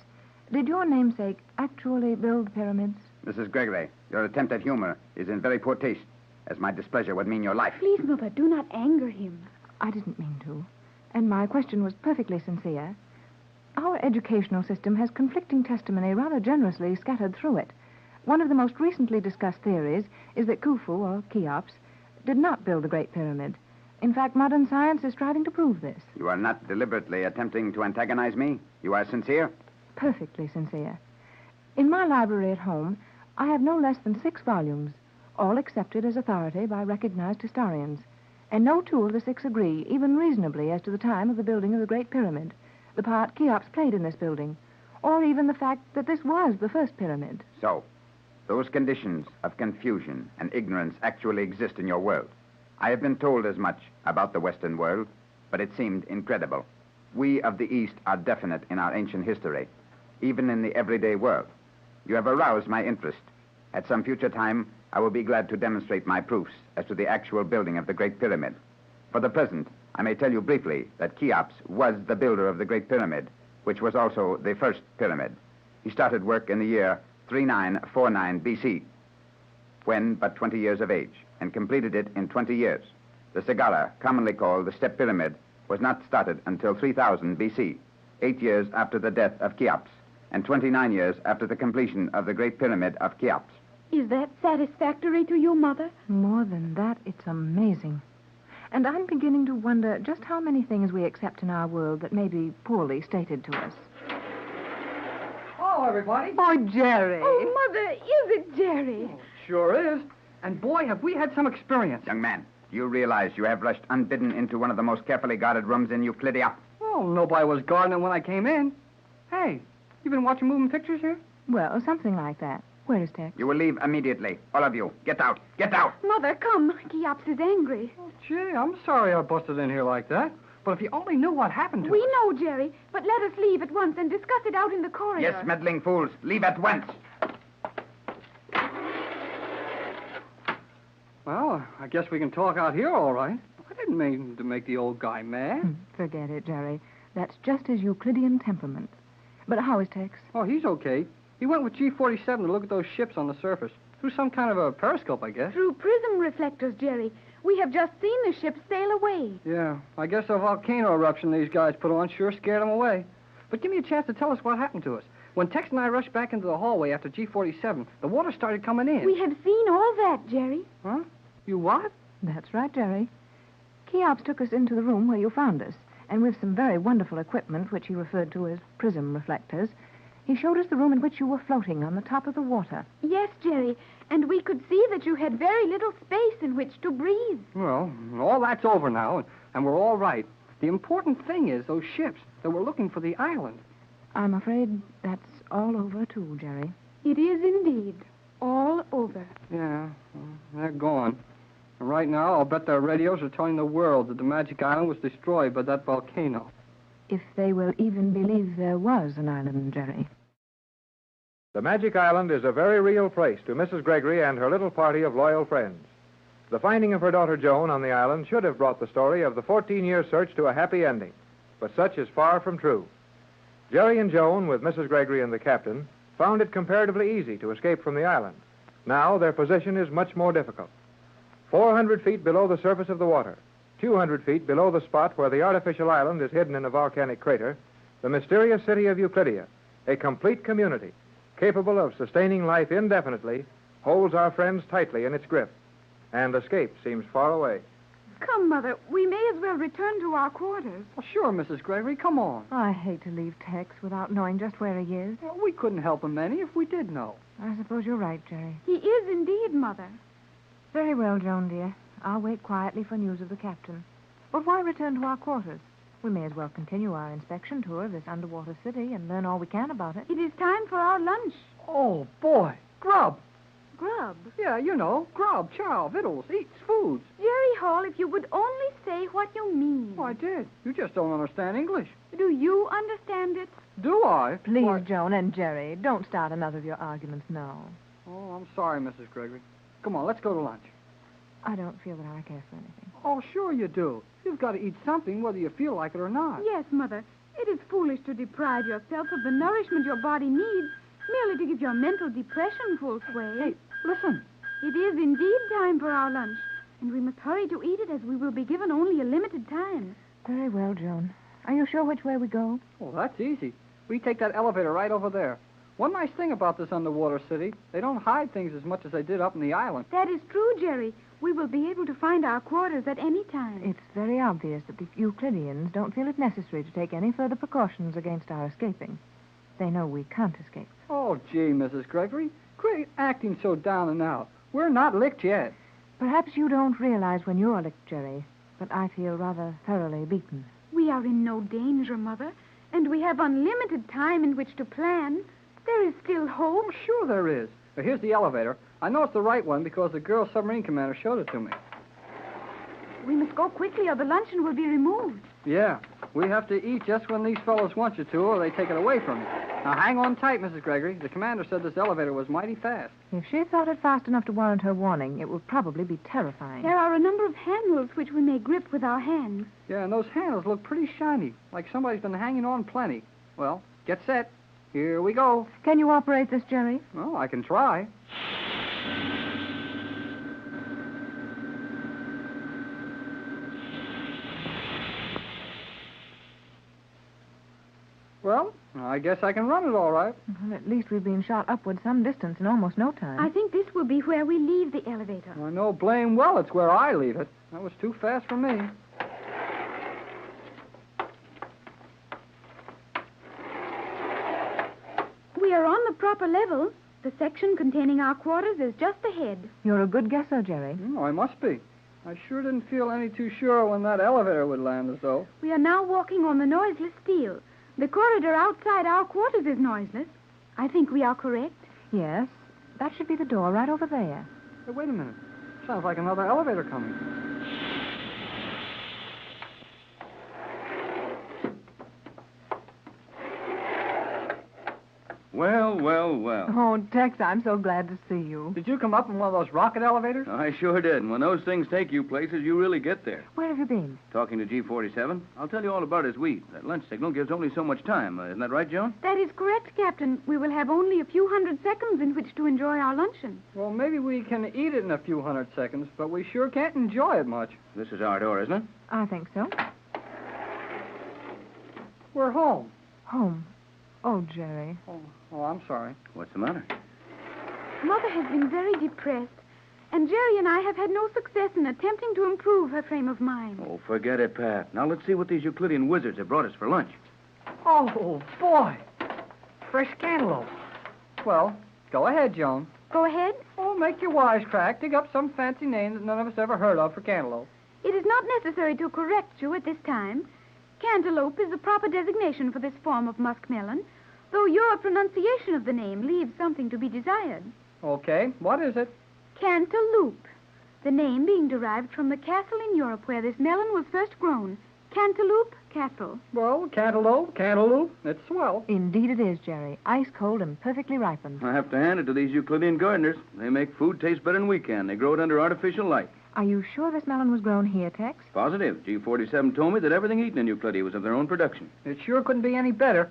Did your namesake actually build pyramids? Mrs. Gregory, your attempt at humor is in very poor taste, as my displeasure would mean your life. Please, Mother, do not anger him. I didn't mean to. And my question was perfectly sincere. Our educational system has conflicting testimony rather generously scattered through it. One of the most recently discussed theories is that Khufu, or Cheops, did not build the Great Pyramid. In fact, modern science is striving to prove this. You are not deliberately attempting to antagonize me? You are sincere? Perfectly sincere. In my library at home, I have no less than 6 volumes, all accepted as authority by recognized historians. And no 2 of the 6 agree, even reasonably, as to the time of the building of the Great Pyramid, the part Cheops played in this building, or even the fact that this was the first pyramid. So, those conditions of confusion and ignorance actually exist in your world. I have been told as much about the Western world, but it seemed incredible. We of the East are definite in our ancient history, even in the everyday world. You have aroused my interest. At some future time, I will be glad to demonstrate my proofs as to the actual building of the Great Pyramid. For the present, I may tell you briefly that Cheops was the builder of the Great Pyramid, which was also the first pyramid. He started work in the year 3949 BC, when but 20 years of age, and completed it in 20 years. The Sagara, commonly called the Step Pyramid, was not started until 3000 BC, 8 years after the death of Cheops, and 29 years after the completion of the Great Pyramid of Cheops. Is that satisfactory to you, Mother? More than that, it's amazing. And I'm beginning to wonder just how many things we accept in our world that may be poorly stated to us. Hello, everybody. Oh, Jerry. Oh, Mother, is it Jerry? Oh, sure is. And boy, have we had some experience. Young man, do you realize you have rushed unbidden into one of the most carefully guarded rooms in Euclidia? Well, nobody was guarding it when I came in. Hey, you been watching moving pictures here? Well, something like that. Where is Tex? You will leave immediately. All of you. Get out. Get out. Mother, come. Cheops is angry. Oh, gee, I'm sorry I busted in here like that. But if you only knew what happened to us. We know, Jerry, but let us leave at once and discuss it out in the corridor. Yes, meddling fools. Leave at once. Well, I guess we can talk out here all right. I didn't mean to make the old guy mad. Forget it, Jerry. That's just his Euclidean temperament. But how is Tex? Oh, he's okay. He went with G47 to look at those ships on the surface. Through some kind of a periscope, I guess. Through prism reflectors, Jerry. We have just seen the ship sail away. Yeah, I guess the volcano eruption these guys put on sure scared them away. But give me a chance to tell us what happened to us. When Tex and I rushed back into the hallway after G47, the water started coming in. We have seen all that, Jerry. Huh? You what? That's right, Jerry. Cheops took us into the room where you found us, and with some very wonderful equipment, which he referred to as prism reflectors, he showed us the room in which you were floating on the top of the water. Yes, Jerry, and we could see that you had very little space in which to breathe. Well, all that's over now, and we're all right. The important thing is those ships that were looking for the island. I'm afraid that's all over, too, Jerry. It is indeed all over. Yeah, well, they're gone. And right now, I'll bet their radios are telling the world that the Magic Island was destroyed by that volcano. If they will even believe there was an island, Jerry. The Magic Island is a very real place to Mrs. Gregory and her little party of loyal friends. The finding of her daughter Joan on the island should have brought the story of the 14-year search to a happy ending, but such is far from true. Jerry and Joan, with Mrs. Gregory and the captain, found it comparatively easy to escape from the island. Now their position is much more difficult. 400 feet below the surface of the water, 200 feet below the spot where the artificial island is hidden in a volcanic crater, the mysterious city of Euclidia, a complete community, capable of sustaining life indefinitely, holds our friends tightly in its grip, and escape seems far away. Come, Mother, we may as well return to our quarters. Well, sure, Mrs. Gregory, come on. I hate to leave Tex without knowing just where he is. Well, we couldn't help him any if we did know. I suppose you're right, Jerry. He is indeed, Mother. Very well, Joan, dear. I'll wait quietly for news of the captain. But why return to our quarters? We may as well continue our inspection tour of this underwater city and learn all we can about it. It is time for our lunch. Oh, boy. Grub. Grub? Yeah, you know. Grub, chow, victuals, eats, foods. Jerry Hall, if you would only say what you mean. Oh, I did. You just don't understand English. Do you understand it? Do I? Please, Why... Joan and Jerry, don't start another of your arguments now. Oh, I'm sorry, Mrs. Gregory. Come on, let's go to lunch. I don't feel that I care for anything. Oh, sure you do. You've got to eat something whether you feel like it or not. Yes, Mother. It is foolish to deprive yourself of the nourishment your body needs merely to give your mental depression full sway. Hey, listen. It is indeed time for our lunch, and we must hurry to eat it as we will be given only a limited time. Very well, Joan. Are you sure which way we go? Oh, that's easy. We take that elevator right over there. One nice thing about this underwater city, they don't hide things as much as they did up in the island. That is true, Jerry. We will be able to find our quarters at any time. It's very obvious that the Euclideans don't feel it necessary to take any further precautions against our escaping. They know we can't escape. Oh, gee, Mrs. Gregory. Quit acting so down and out. We're not licked yet. Perhaps you don't realize when you're licked, Jerry, but I feel rather thoroughly beaten. We are in no danger, Mother, and we have unlimited time in which to plan. There is still hope. Oh, sure there is. But here's the elevator. I know it's the right one because the girl submarine commander showed it to me. We must go quickly or the luncheon will be removed. Yeah, we have to eat just when these fellows want you to or they take it away from you. Now, hang on tight, Mrs. Gregory. The commander said this elevator was mighty fast. If she thought it fast enough to warrant her warning, it would probably be terrifying. There are a number of handles which we may grip with our hands. Yeah, and those handles look pretty shiny, like somebody's been hanging on plenty. Well, get set. Here we go. Can you operate this, Jerry? Well, I can try. Well, I guess I can run it all right. Well, at least we've been shot upward some distance in almost no time. I think this will be where we leave the elevator. I know blame well it's where I leave it. That was too fast for me. We are on the proper level. The section containing our quarters is just ahead. You're a good guesser, Jerry. I must be. I sure didn't feel any too sure when that elevator would land us, though. We are now walking on the noiseless steel. The corridor outside our quarters is noiseless. I think we are correct. Yes. That should be the door right over there. Hey, wait a minute. Sounds like another elevator coming. Well, well, well. Oh, Tex, I'm so glad to see you. Did you come up in one of those rocket elevators? I sure did. And when those things take you places, you really get there. Where have you been? Talking to G47. I'll tell you all about his wheat. That lunch signal gives only so much time. Isn't that right, Joan? That is correct, Captain. We will have only a few hundred seconds in which to enjoy our luncheon. Well, maybe we can eat it in a few hundred seconds, but we sure can't enjoy it much. This is our door, isn't it? I think so. We're home. Home. Oh, Jerry. Oh, I'm sorry. What's the matter? Mother has been very depressed, And Jerry and I have had no success in attempting to improve her frame of mind. Oh, forget it, Pat. Now let's see what these Euclidean wizards have brought us for lunch. Oh, boy. Fresh cantaloupe. Well, go ahead, Joan. Go ahead. Oh, make your wisecrack. Dig up some fancy name that none of us ever heard of for cantaloupe. It is not necessary to correct you at this time. Cantaloupe is the proper designation for this form of muskmelon, though your pronunciation of the name leaves something to be desired. Okay, what is it? Cantaloupe, the name being derived from the castle in Europe where this melon was first grown. Cantaloupe Castle. Well, cantaloupe, it's swell. Indeed it is, Jerry. Ice cold and perfectly ripened. I have to hand it to these Euclidean gardeners. They make food taste better than we can. They grow it under artificial light. Are you sure this melon was grown here, Tex? Positive. G47 told me that everything eaten in Euclidia was of their own production. It sure couldn't be any better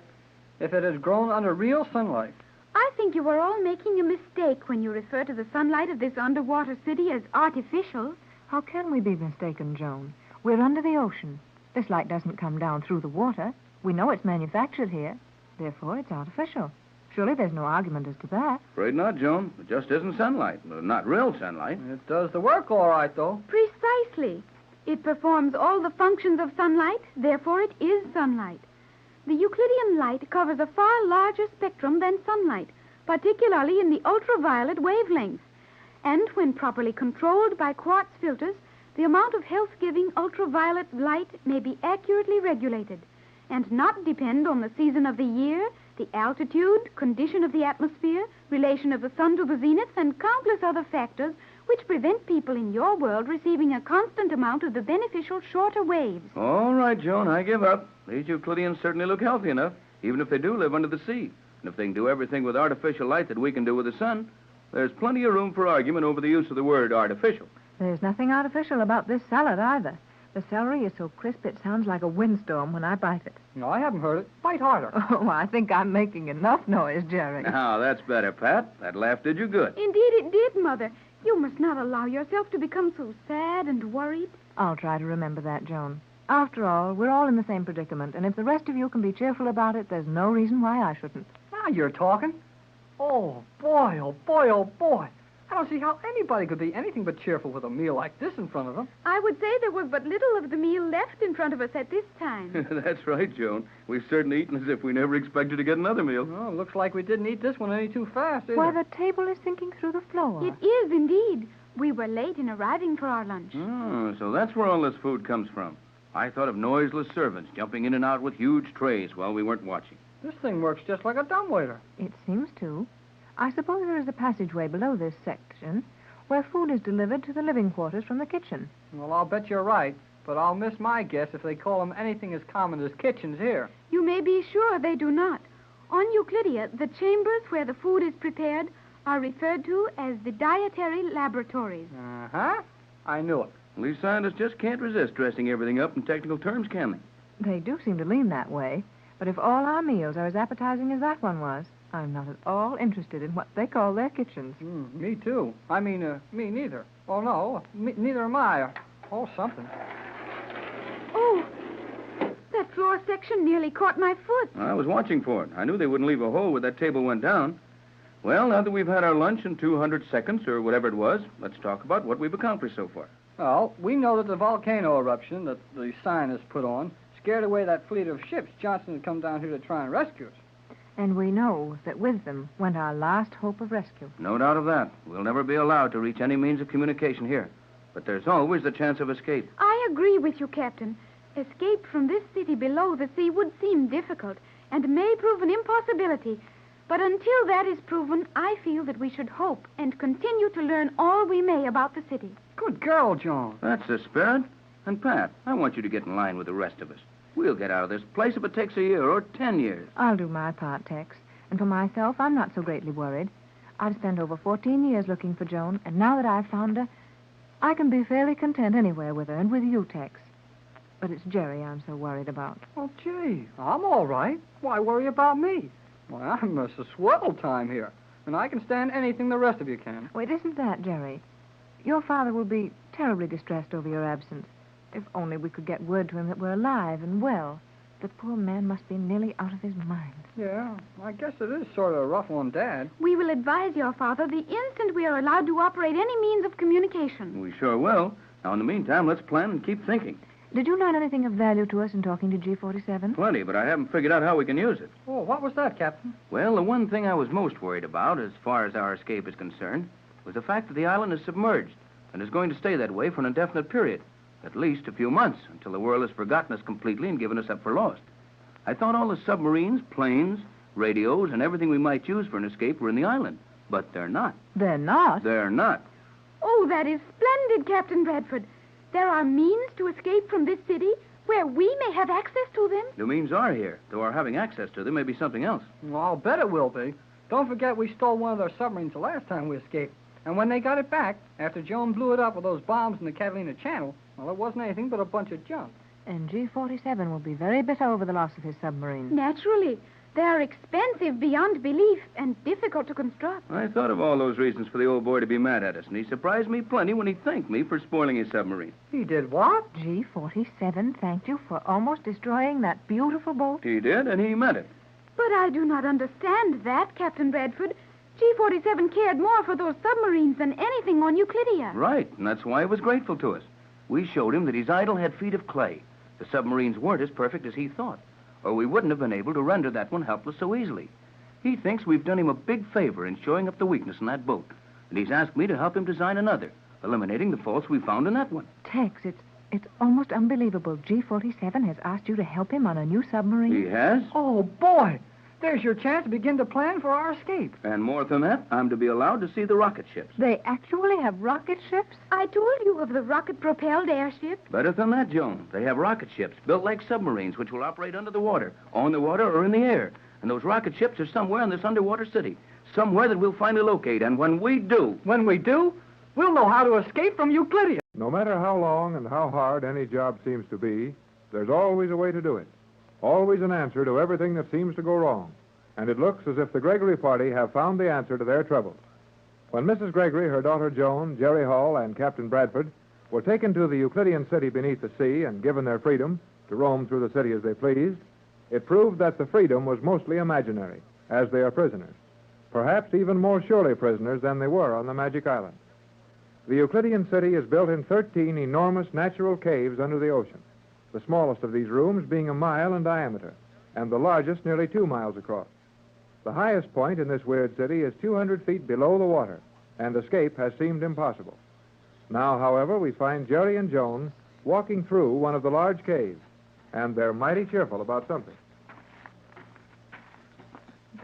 if it is grown under real sunlight. I think you are all making a mistake when you refer to the sunlight of this underwater city as artificial. How can we be mistaken, Joan? We're under the ocean. This light doesn't come down through the water. We know it's manufactured here. Therefore, it's artificial. Surely there's no argument as to that. Afraid not, Joan. It just isn't sunlight. Not real sunlight. It does the work all right, though. Precisely. It performs all the functions of sunlight, therefore it is sunlight. The Euclidean light covers a far larger spectrum than sunlight, particularly in the ultraviolet wavelength. And when properly controlled by quartz filters, the amount of health-giving ultraviolet light may be accurately regulated and not depend on the season of the year, the altitude, condition of the atmosphere, relation of the sun to the zenith, and countless other factors which prevent people in your world receiving a constant amount of the beneficial shorter waves. All right, Joan, I give up. These Euclideans certainly look healthy enough, even if they do live under the sea. And if they can do everything with artificial light that we can do with the sun, there's plenty of room for argument over the use of the word artificial. There's nothing artificial about this salad either. The celery is so crisp it sounds like a windstorm when I bite it. No, I haven't heard it. Bite harder. Oh, I think I'm making enough noise, Jerry. Now, that's better, Pat. That laugh did you good. Indeed it did, Mother. You must not allow yourself to become so sad and worried. I'll try to remember that, Joan. After all, we're all in the same predicament, and if the rest of you can be cheerful about it, there's no reason why I shouldn't. Now you're talking. Oh, boy, oh, boy, oh, boy. I don't see how anybody could be anything but cheerful with a meal like this in front of them. I would say there was but little of the meal left in front of us at this time. That's right, Joan. We've certainly eaten as if we never expected to get another meal. Oh, looks like we didn't eat this one any too fast, either. Why, the table is sinking through the floor. It is, indeed. We were late in arriving for our lunch. Oh, so that's where all this food comes from. I thought of noiseless servants jumping in and out with huge trays while we weren't watching. This thing works just like a dumbwaiter. It seems to. I suppose there is a passageway below this section where food is delivered to the living quarters from the kitchen. Well, I'll bet you're right, but I'll miss my guess if they call them anything as common as kitchens here. You may be sure they do not. On Euclidia, the chambers where the food is prepared are referred to as the dietary laboratories. Uh-huh. I knew it. These scientists just can't resist dressing everything up in technical terms, can they? They do seem to lean that way, but if all our meals are as appetizing as that one was, I'm not at all interested in what they call their kitchens. Me too. I mean, me neither. Oh, no, neither am I. Oh, something. Oh, that floor section nearly caught my foot. I was watching for it. I knew they wouldn't leave a hole where that table went down. Well, now that we've had our lunch in 200 seconds, or whatever it was, let's talk about what we've accomplished so far. Well, we know that the volcano eruption that the scientists put on scared away that fleet of ships Johnson had come down here to try and rescue us. And we know that with them went our last hope of rescue. No doubt of that. We'll never be allowed to reach any means of communication here. But there's always the chance of escape. I agree with you, Captain. Escape from this city below the sea would seem difficult and may prove an impossibility. But until that is proven, I feel that we should hope and continue to learn all we may about the city. Good girl, Joan. That's the spirit. And, Pat, I want you to get in line with the rest of us. We'll get out of this place if it takes a year or 10 years. I'll do my part, Tex. And for myself, I'm not so greatly worried. I've spent over 14 years looking for Joan, and now that I've found her, I can be fairly content anywhere with her and with you, Tex. But it's Jerry I'm so worried about. Oh, gee, I'm all right. Why worry about me? Why, I'm a swell time here, and I can stand anything the rest of you can. Well, it isn't that, Jerry. Your father will be terribly distressed over your absence. If only we could get word to him that we're alive and well. The poor man must be nearly out of his mind. Yeah, I guess it is sort of rough on Dad. We will advise your father the instant we are allowed to operate any means of communication. We sure will. Now, in the meantime, let's plan and keep thinking. Did you learn anything of value to us in talking to G47? Plenty, but I haven't figured out how we can use it. Oh, what was that, Captain? Well, the one thing I was most worried about, as far as our escape is concerned, was the fact that the island is submerged and is going to stay that way for an indefinite period. At least a few months, until the world has forgotten us completely and given us up for lost. I thought all the submarines, planes, radios, and everything we might use for an escape were in the island. But they're not. They're not? They're not. Oh, that is splendid, Captain Bradford. There are means to escape from this city where we may have access to them. The means are here, though our having access to them may be something else. Well, I'll bet it will be. Don't forget we stole one of their submarines the last time we escaped. And when they got it back, after Joan blew it up with those bombs in the Catalina Channel, well, it wasn't anything but a bunch of junk. And G47 will be very bitter over the loss of his submarine. Naturally. They are expensive beyond belief and difficult to construct. I thought of all those reasons for the old boy to be mad at us, and he surprised me plenty when he thanked me for spoiling his submarine. He did what? G47 thanked you for almost destroying that beautiful boat? He did, and he meant it. But I do not understand that, Captain Bradford. G47 cared more for those submarines than anything on Euclidia. Right, and that's why he was grateful to us. We showed him that his idol had feet of clay. The submarines weren't as perfect as he thought, or we wouldn't have been able to render that one helpless so easily. He thinks we've done him a big favor in showing up the weakness in that boat, and he's asked me to help him design another, eliminating the faults we found in that one. Tex, it's almost unbelievable. G47 has asked you to help him on a new submarine. He has? Oh, boy! There's your chance to begin to plan for our escape. And more than that, I'm to be allowed to see the rocket ships. They actually have rocket ships? I told you of the rocket-propelled airships. Better than that, Joan. They have rocket ships built like submarines, which will operate under the water, on the water, or in the air. And those rocket ships are somewhere in this underwater city, somewhere that we'll finally locate. And when we do... When we do, we'll know how to escape from Euclidia. No matter how long and how hard any job seems to be, there's always a way to do it. Always an answer to everything that seems to go wrong. And it looks as if the Gregory party have found the answer to their troubles. When Mrs. Gregory, her daughter Joan, Jerry Hall, and Captain Bradford were taken to the Euclidean city beneath the sea and given their freedom to roam through the city as they pleased, it proved that the freedom was mostly imaginary, as they are prisoners. Perhaps even more surely prisoners than they were on the Magic Island. The Euclidean city is built in 13 enormous natural caves under the ocean, the smallest of these rooms being 1 mile in diameter, and the largest nearly 2 miles across. The highest point in this weird city is 200 feet below the water, and escape has seemed impossible. Now, however, we find Jerry and Joan walking through one of the large caves, and they're mighty cheerful about something.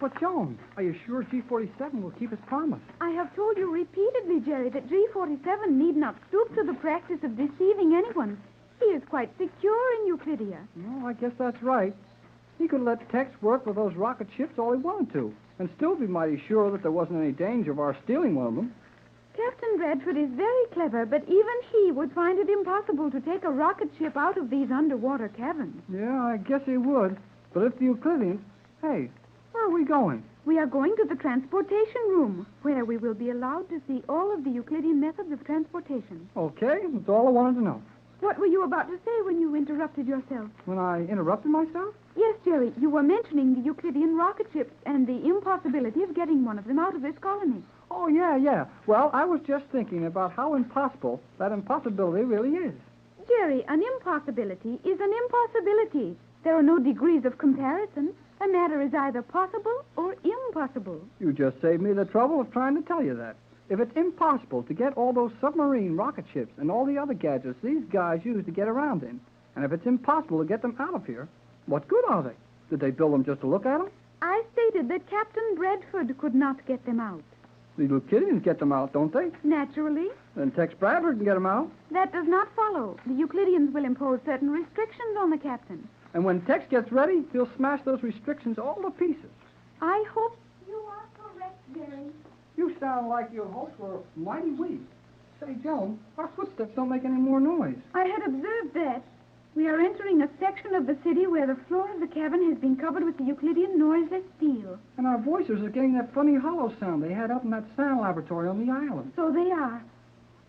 But, Joan, are you sure G47 will keep his promise? I have told you repeatedly, Jerry, that G47 need not stoop to the practice of deceiving anyone. He is quite secure in Euclidia. Well, I guess that's right. He could let Tex work with those rocket ships all he wanted to, and still be mighty sure that there wasn't any danger of our stealing one of them. Captain Bradford is very clever, but even he would find it impossible to take a rocket ship out of these underwater caverns. Yeah, I guess he would. But if the Euclideans... Hey, where are we going? We are going to the transportation room, where we will be allowed to see all of the Euclidean methods of transportation. Okay, that's all I wanted to know. What were you about to say when you interrupted yourself? When I interrupted myself? Yes, Jerry, you were mentioning the Euclidean rocket ships and the impossibility of getting one of them out of this colony. Oh, yeah. Well, I was just thinking about how impossible that impossibility really is. Jerry, an impossibility is an impossibility. There are no degrees of comparison. A matter is either possible or impossible. You just saved me the trouble of trying to tell you that. If it's impossible to get all those submarine rocket ships and all the other gadgets these guys use to get around in, and if it's impossible to get them out of here, what good are they? Did they build them just to look at them? I stated that Captain Bradford could not get them out. The Euclideans get them out, don't they? Naturally. Then Tex Bradford can get them out. That does not follow. The Euclideans will impose certain restrictions on the captain. And when Tex gets ready, he'll smash those restrictions all to pieces. I hope you are correct, Jerry. You sound like your hopes were mighty weak. Say, Joan, our footsteps don't make any more noise. I had observed that. We are entering a section of the city where the floor of the cavern has been covered with the Euclidean noiseless steel. And our voices are getting that funny hollow sound they had up in that sound laboratory on the island. So they are.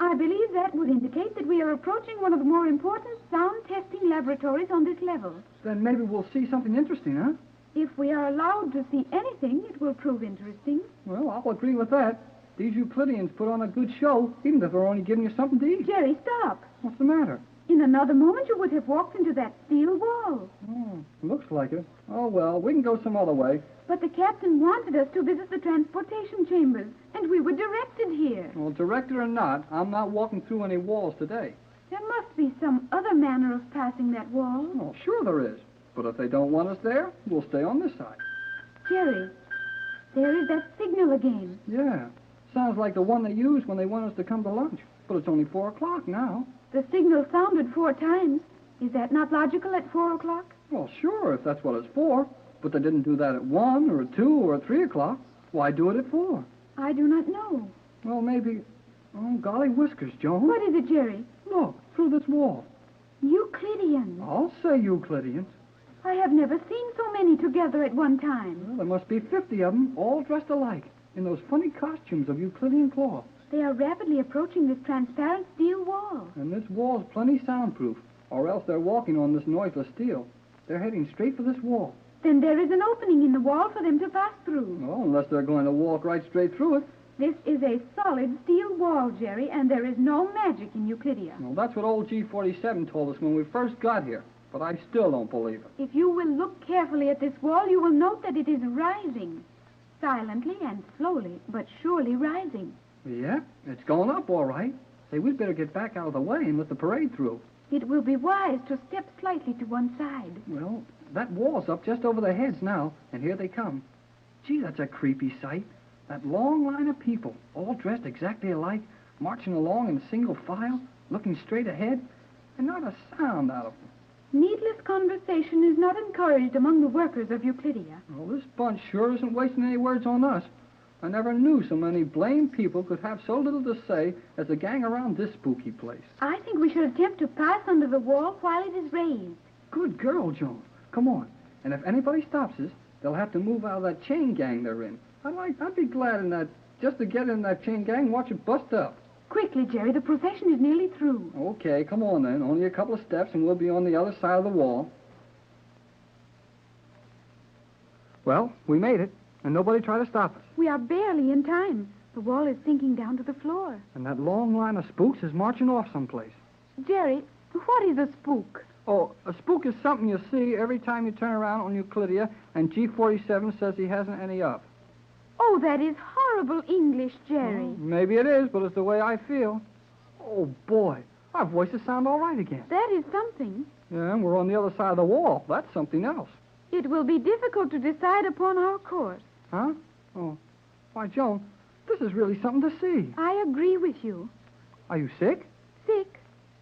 I believe that would indicate that we are approaching one of the more important sound testing laboratories on this level. Then maybe we'll see something interesting, huh? If we are allowed to see anything, it will prove interesting. Well, I'll agree with that. These Euclideans put on a good show, even if they're only giving you something to eat. Jerry, stop. What's the matter? In another moment, you would have walked into that steel wall. Oh, looks like it. Oh, well, we can go some other way. But the captain wanted us to visit the transportation chambers, and we were directed here. Well, directed or not, I'm not walking through any walls today. There must be some other manner of passing that wall. Oh, sure there is. But if they don't want us there, we'll stay on this side. Jerry, there is that signal again. Yeah. Sounds like the one they use when they want us to come to lunch. But it's only 4 o'clock now. The signal sounded 4 times. Is that not logical at 4 o'clock? Well, sure, if that's what it's for. But they didn't do that at 1 or 2 or 3 o'clock. Why do it at 4? I do not know. Well, maybe... Oh, golly whiskers, Joan. What is it, Jerry? Look, through this wall. Euclideans. I'll say Euclideans. I have never seen so many together at one time. Well, there must be 50 of them, all dressed alike, in those funny costumes of Euclidean cloth. They are rapidly approaching this transparent steel wall. And this wall's plenty soundproof, or else they're walking on this noiseless steel. They're heading straight for this wall. Then there is an opening in the wall for them to pass through. Well, unless they're going to walk right straight through it. This is a solid steel wall, Jerry, and there is no magic in Euclidia. Well, that's what old G47 told us when we first got here, but I still don't believe it. If you will look carefully at this wall, you will note that it is rising. Silently and slowly, but surely rising. Yeah, it's going up all right. Say, we'd better get back out of the way and let the parade through. It will be wise to step slightly to one side. Well, that wall's up just over their heads now, and here they come. Gee, that's a creepy sight. That long line of people, all dressed exactly alike, marching along in single file, looking straight ahead, and not a sound out of them. Needless conversation is not encouraged among the workers of Euclidia. Well, this bunch sure isn't wasting any words on us. I never knew so many blamed people could have so little to say as the gang around this spooky place. I think we should attempt to pass under the wall while it is raised. Good girl, Joan. Come on. And if anybody stops us, they'll have to move out of that chain gang they're in. I'd be glad in that, just to get in that chain gang and watch it bust up. Quickly, Jerry, the procession is nearly through. Okay, come on then. Only a couple of steps and we'll be on the other side of the wall. Well, we made it, and nobody tried to stop us. We are barely in time. The wall is sinking down to the floor. And that long line of spooks is marching off someplace. Jerry, what is a spook? Oh, a spook is something you see every time you turn around on Euclidia, and G47 says he hasn't any up. Oh, that is horrible English, Jerry. Well, maybe it is, but it's the way I feel. Oh, boy, our voices sound all right again. That is something. Yeah, and we're on the other side of the wall. That's something else. It will be difficult to decide upon our course. Huh? Oh, why, Joan, this is really something to see. I agree with you. Are you sick? Sick?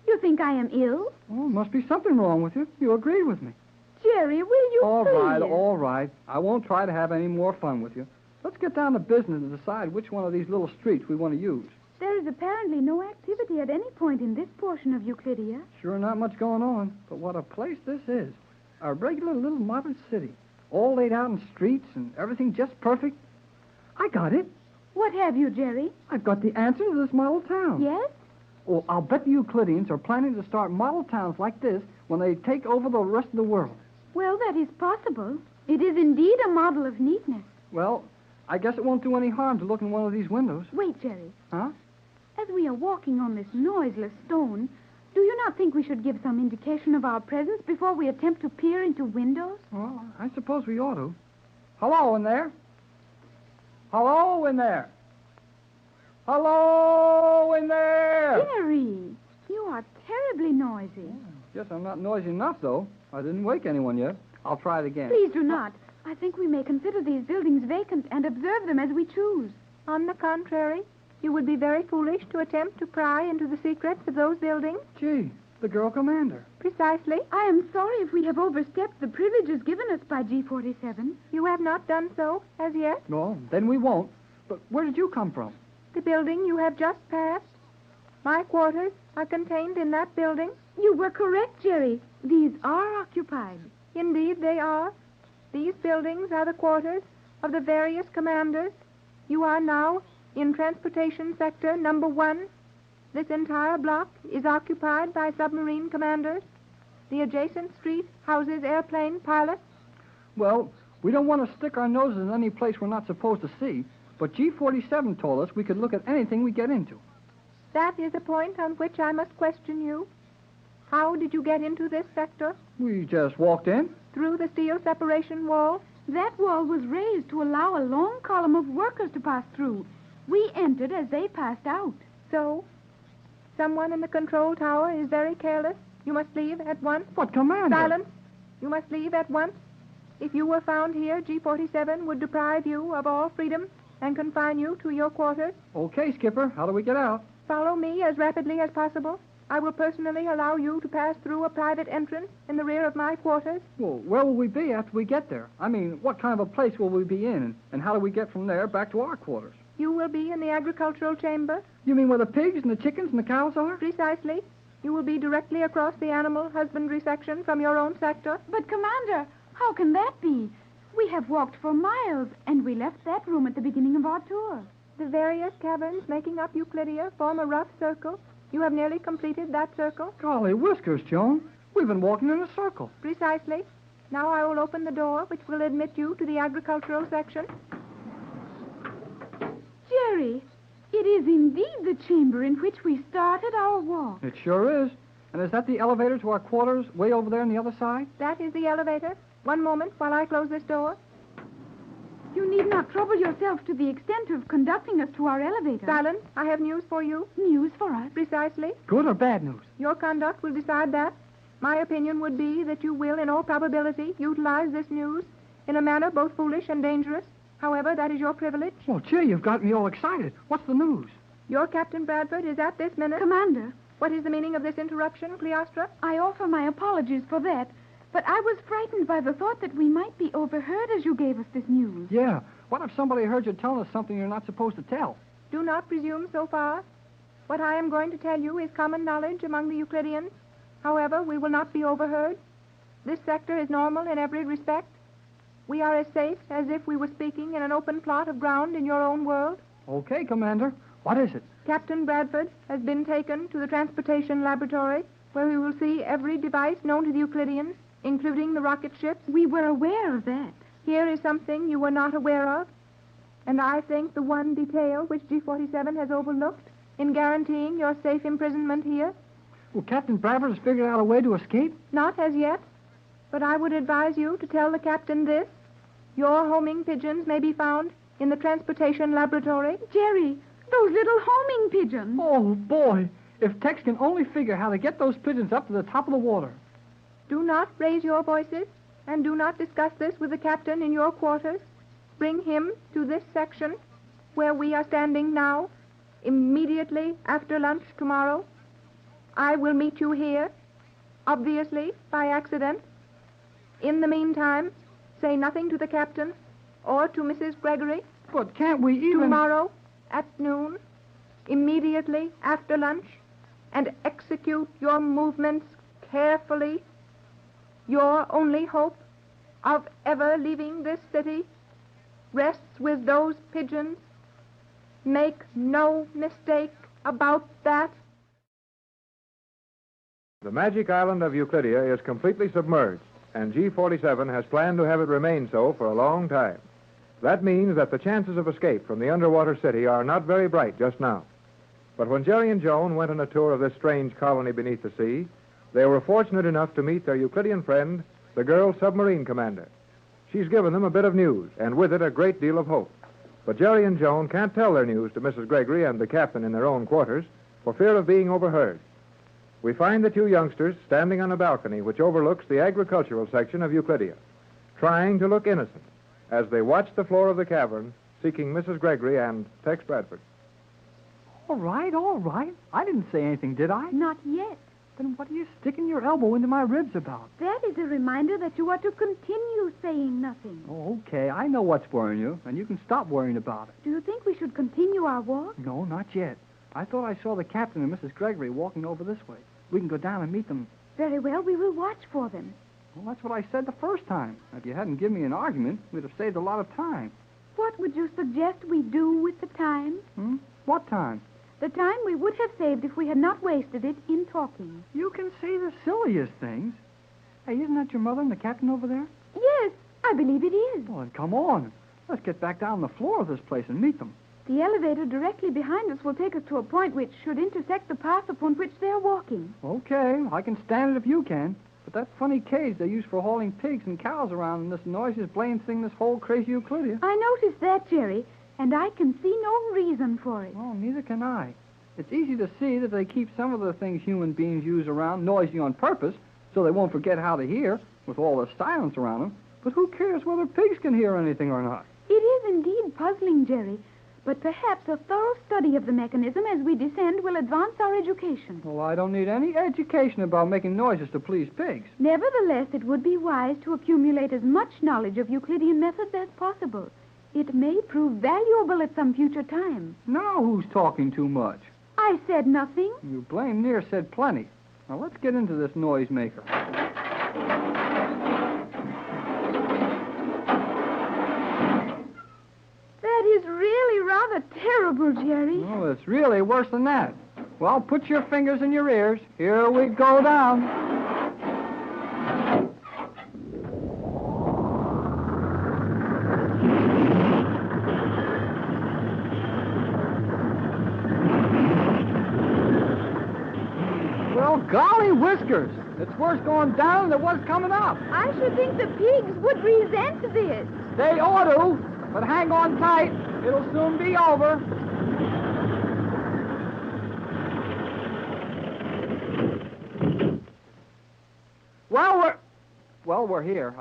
You think I am ill? Oh, must be something wrong with you. You agreed with me. Jerry, will you please? All right. I won't try to have any more fun with you. Let's get down to business and decide which one of these little streets we want to use. There is apparently no activity at any point in this portion of Euclidia. Sure not much going on, but what a place this is. A regular little modern city, all laid out in streets and everything just perfect. I got it. What have you, Jerry? I've got the answer to this model town. Yes? Oh, I'll bet the Euclideans are planning to start model towns like this when they take over the rest of the world. Well, that is possible. It is indeed a model of neatness. Well, I guess it won't do any harm to look in one of these windows. Wait, Jerry. Huh? As we are walking on this noiseless stone, do you not think we should give some indication of our presence before we attempt to peer into windows? Well, I suppose we ought to. Hello in there. Hello in there. Hello in there. Jerry, you are terribly noisy. Guess I'm not noisy enough, though. I didn't wake anyone yet. I'll try it again. Please do not. I think we may consider these buildings vacant and observe them as we choose. On the contrary, you would be very foolish to attempt to pry into the secrets of those buildings. Gee, the girl commander. Precisely. I am sorry if we have overstepped the privileges given us by G47. You have not done so as yet. No, then we won't. But where did you come from? The building you have just passed. My quarters are contained in that building. You were correct, Jerry. These are occupied. Indeed, they are. These buildings are the quarters of the various commanders. You are now in Transportation Sector number 1. This entire block is occupied by submarine commanders. The adjacent street houses airplane pilots. Well, we don't want to stick our noses in any place we're not supposed to see, but G47 told us we could look at anything we get into. That is a point on which I must question you. How did you get into this sector? We just walked in. Through the steel separation wall? That wall was raised to allow a long column of workers to pass through. We entered as they passed out. So? Someone in the control tower is very careless. You must leave at once. But, Commander... Silence. You must leave at once. If you were found here, G47 would deprive you of all freedom and confine you to your quarters. Okay, Skipper. How do we get out? Follow me as rapidly as possible. I will personally allow you to pass through a private entrance in the rear of my quarters. Well, where will we be after we get there? I mean, what kind of a place will we be in, and how do we get from there back to our quarters? You will be in the agricultural chamber. You mean where the pigs and the chickens and the cows are? Precisely. You will be directly across the animal husbandry section from your own sector. But, Commander, how can that be? We have walked for miles, and we left that room at the beginning of our tour. The various caverns making up Euclidia form a rough circle. You have nearly completed that circle. Golly whiskers, Joan. We've been walking in a circle. Precisely. Now I will open the door, which will admit you to the agricultural section. Jerry, it is indeed the chamber in which we started our walk. It sure is. And is that the elevator to our quarters way over there on the other side? That is the elevator. One moment while I close this door. You need not trouble yourself to the extent of conducting us to our elevator. Silence. I have news for you. News for us? Precisely. Good or bad news? Your conduct will decide that. My opinion would be that you will, in all probability, utilize this news in a manner both foolish and dangerous. However, that is your privilege. Well, gee, you've got me all excited. What's the news? Your Captain Bradford is at this minute... Commander. What is the meaning of this interruption, Cleostra? I offer my apologies for that, but I was frightened by the thought that we might be overheard as you gave us this news. Yeah. What if somebody heard you telling us something you're not supposed to tell? Do not presume so far. What I am going to tell you is common knowledge among the Euclideans. However, we will not be overheard. This sector is normal in every respect. We are as safe as if we were speaking in an open plot of ground in your own world. Okay, Commander. What is it? Captain Bradford has been taken to the transportation laboratory, where we will see every device known to the Euclideans, including the rocket ships. We were aware of that. Here is something you were not aware of, and I think the one detail which G47 has overlooked in guaranteeing your safe imprisonment here. Well, Captain Bradford has figured out a way to escape? Not as yet, but I would advise you to tell the captain this. Your homing pigeons may be found in the transportation laboratory. Jerry, those little homing pigeons. Oh, boy. If Tex can only figure how to get those pigeons up to the top of the water. Do not raise your voices, and do not discuss this with the captain in your quarters. Bring him to this section, where we are standing now, immediately after lunch tomorrow. I will meet you here, obviously by accident. In the meantime, say nothing to the captain or to Mrs. Gregory. But can't we even... Tomorrow at noon, immediately after lunch, and execute your movements carefully. Your only hope of ever leaving this city rests with those pigeons. Make no mistake about that. The magic island of Euclidia is completely submerged, and G47 has planned to have it remain so for a long time. That means that the chances of escape from the underwater city are not very bright just now. But when Jerry and Joan went on a tour of this strange colony beneath the sea, they were fortunate enough to meet their Euclidean friend, the girl submarine commander. She's given them a bit of news, and with it a great deal of hope. But Jerry and Joan can't tell their news to Mrs. Gregory and the captain in their own quarters for fear of being overheard. We find the two youngsters standing on a balcony which overlooks the agricultural section of Euclidia, trying to look innocent as they watch the floor of the cavern seeking Mrs. Gregory and Tex Bradford. All right. I didn't say anything, did I? Not yet. Then what are you sticking your elbow into my ribs about? That is a reminder that you are to continue saying nothing. Oh, okay. I know what's worrying you, and you can stop worrying about it. Do you think we should continue our walk? No, not yet. I thought I saw the captain and Mrs. Gregory walking over this way. We can go down and meet them. Very well, we will watch for them. Well, that's what I said the first time. If you hadn't given me an argument, we'd have saved a lot of time. What would you suggest we do with the time? What time? The time we would have saved if we had not wasted it in talking. You can say the silliest things. Hey, isn't that your mother and the captain over there? Yes, I believe it is. Well, then come on. Let's get back down the floor of this place and meet them. The elevator directly behind us will take us to a point which should intersect the path upon which they are walking. Okay, I can stand it if you can. But that funny cage they use for hauling pigs and cows around and this noisiest blame thing this whole crazy Euclidia. I noticed that, Jerry, and I can see no reason for it. Well, neither can I. It's easy to see that they keep some of the things human beings use around noisy on purpose so they won't forget how to hear with all the silence around them. But who cares whether pigs can hear anything or not? It is indeed puzzling, Jerry. But perhaps a thorough study of the mechanism as we descend will advance our education. Well, I don't need any education about making noises to please pigs. Nevertheless, it would be wise to accumulate as much knowledge of Euclidean methods as possible. It may prove valuable at some future time. Now who's talking too much? I said nothing. You blame near said plenty. Now let's get into this noisemaker. That is really rather terrible, Jerry. Oh, it's really worse than that. Well, put your fingers in your ears. Here we go down. Well, golly whiskers. It's worse going down than it was coming up. I should think the pigs would resent this. They ought to, but hang on tight. It'll soon be over. We're here.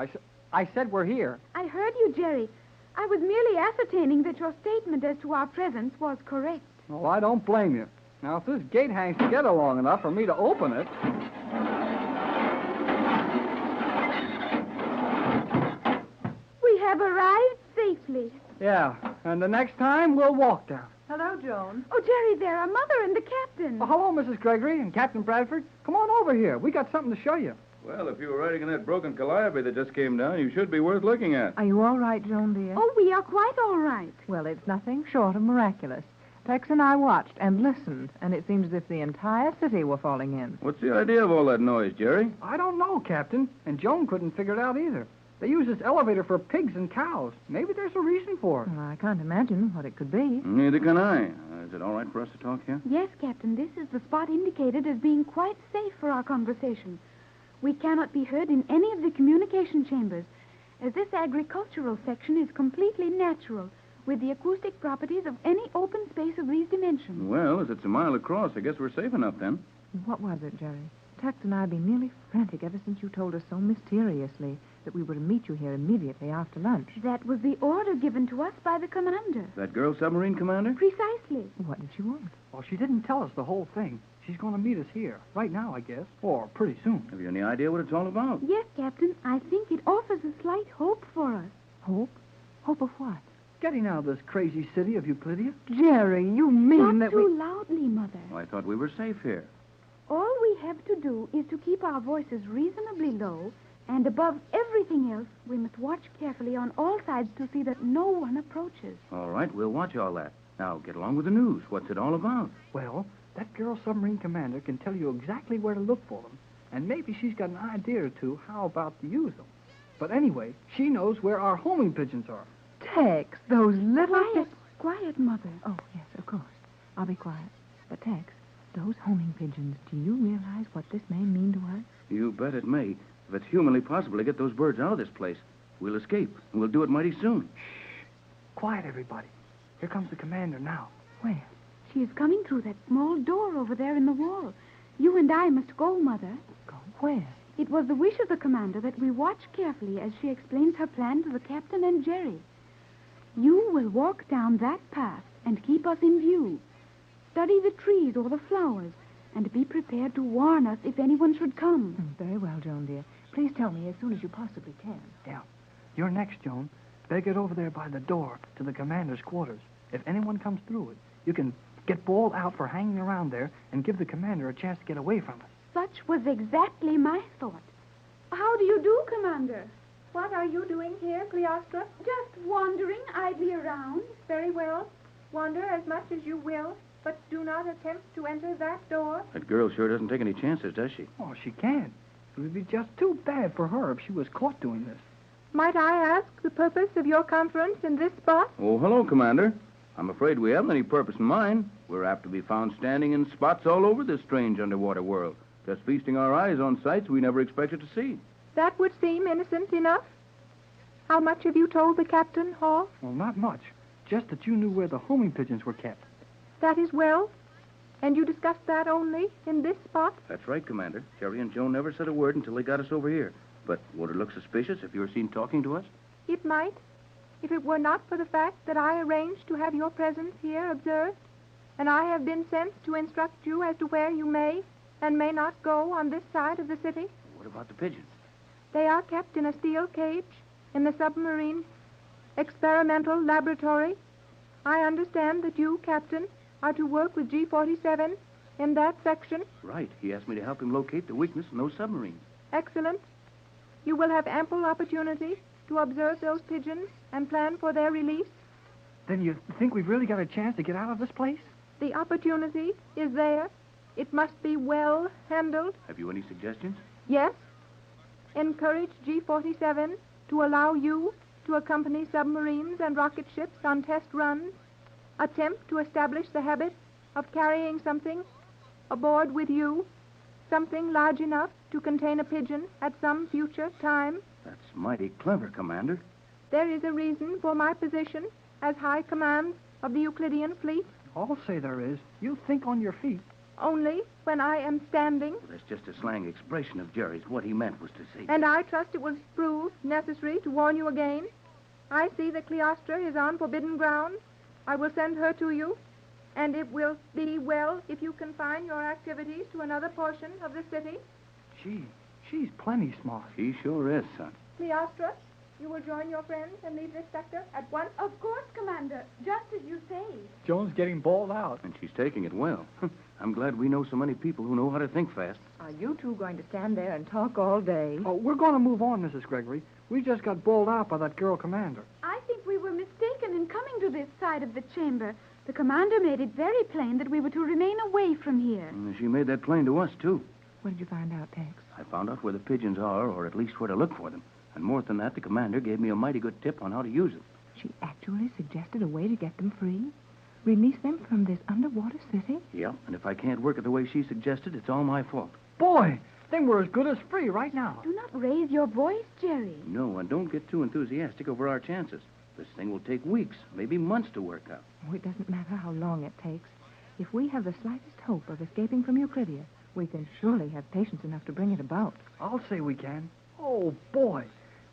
I said we're here. I heard you, Jerry. I was merely ascertaining that your statement as to our presence was correct. Well, I don't blame you. Now, if this gate hangs together long enough for me to open it... We have arrived safely. Yeah, and the next time we'll walk down. Hello, Joan. Oh, Jerry, there are Mother and the Captain. Well, hello, Mrs. Gregory and Captain Bradford. Come on over here. We got something to show you. Well, if you were riding in that broken calliope that just came down, you should be worth looking at. Are you all right, Joan, dear? Oh, we are quite all right. Well, it's nothing short of miraculous. Tex and I watched and listened, and it seems as if the entire city were falling in. What's the idea of all that noise, Jerry? I don't know, Captain, and Joan couldn't figure it out either. They use this elevator for pigs and cows. Maybe there's a reason for it. Well, I can't imagine what it could be. Neither can I. Is it all right for us to talk here? Yes, Captain, this is the spot indicated as being quite safe for our conversation. We cannot be heard in any of the communication chambers, as this agricultural section is completely natural, with the acoustic properties of any open space of these dimensions. Well, as it's a mile across, I guess we're safe enough then. What was it, Jerry? Tex and I have been nearly frantic ever since you told us so mysteriously that we were to meet you here immediately after lunch. That was the order given to us by the commander. That girl submarine commander? Precisely. What did she want? Well, she didn't tell us the whole thing. She's going to meet us here, right now, I guess, or pretty soon. Have you any idea what it's all about? Yes, Captain. I think it offers a slight hope for us. Hope? Hope of what? Getting out of this crazy city of Euclidia. Jerry, you mean Not that too loudly, Mother. Oh, I thought we were safe here. All we have to do is to keep our voices reasonably low, and above everything else, we must watch carefully on all sides to see that no one approaches. All right, we'll watch all that. Now, get along with the news. What's it all about? Well, that girl submarine commander can tell you exactly where to look for them, and maybe she's got an idea or two how about to use them. But anyway, she knows where our homing pigeons are. Tex, those little... Quiet, Mother. Oh, yes, of course. I'll be quiet. But, Tex, those homing pigeons, do you realize what this may mean to us? You bet it may. If it's humanly possible to get those birds out of this place, we'll escape, and we'll do it mighty soon. Shh. Quiet, everybody. Here comes the commander now. Where? She is coming through that small door over there in the wall. You and I must go, Mother. Go where? It was the wish of the commander that we watch carefully as she explains her plan to the captain and Jerry. You will walk down that path and keep us in view. Study the trees or the flowers, and be prepared to warn us if anyone should come. Very well, Joan, dear. Please tell me as soon as you possibly can. Yeah. You're next, Joan. Better get over there by the door to the commander's quarters. If anyone comes through it, you can get bawled out for hanging around there and give the commander a chance to get away from us. Such was exactly my thought. How do you do, Commander? What are you doing here, Cleostra? Just wandering idly around. Very well. Wander as much as you will. but do not attempt to enter that door. That girl sure doesn't take any chances, does she? Oh, she can't. It would be just too bad for her if she was caught doing this. Might I ask the purpose of your conference in this spot? Oh, hello, Commander. I'm afraid we haven't any purpose in mind. We're apt to be found standing in spots all over this strange underwater world, just feasting our eyes on sights we never expected to see. That would seem innocent enough. How much have you told the captain, Hall? Well, not much. Just that you knew where the homing pigeons were kept. That is well. And you discussed that only in this spot? That's right, Commander. Jerry and Joe never said a word until they got us over here. But would it look suspicious if you were seen talking to us? It might, if it were not for the fact that I arranged to have your presence here observed, and I have been sent to instruct you as to where you may and may not go on this side of the city. What about the pigeons? They are kept in a steel cage in the submarine experimental laboratory. I understand that you, Captain, are to work with G-47 in that section. Right. He asked me to help him locate the weakness in those submarines. Excellent. You will have ample opportunity to observe those pigeons and plan for their release. Then you think we've really got a chance to get out of this place? The opportunity is there. It must be well handled. Have you any suggestions? Yes. Encourage G-47 to allow you to accompany submarines and rocket ships on test runs. Attempt to establish the habit of carrying something aboard with you, something large enough to contain a pigeon at some future time. That's mighty clever, Commander. There is a reason for my position as High Command of the Euclidean Fleet. I'll say there is. You think on your feet. Only when I am standing. Well, that's just a slang expression of Jerry's. What he meant was to say... And I trust it will prove necessary to warn you again. I see that Cleostra is on forbidden ground. I will send her to you, and it will be well if you confine your activities to another portion of the city. Gee, she's plenty smart. She sure is, son. Cleostra, you will join your friends and leave this sector at once? Of course, Commander, just as you say. Joan's getting bawled out. And she's taking it well. I'm glad we know so many people who know how to think fast. Are you two going to stand there and talk all day? Oh, we're going to move on, Mrs. Gregory. We just got bawled out by that girl commander. I think we were mistaken in coming to this side of the chamber. The commander made it very plain that we were to remain away from here. And she made that plain to us, too. What did you find out, Tex? I found out where the pigeons are, or at least where to look for them. And more than that, the commander gave me a mighty good tip on how to use them. She actually suggested a way to get them free? Release them from this underwater city? Yeah, and if I can't work it the way she suggested, it's all my fault. Boy, then we're as good as free right now. Do not raise your voice, Jerry. No, and don't get too enthusiastic over our chances. This thing will take weeks, maybe months to work out. Oh, it doesn't matter how long it takes. If we have the slightest hope of escaping from Euclidia, we can surely have patience enough to bring it about. I'll say we can. Oh, boy.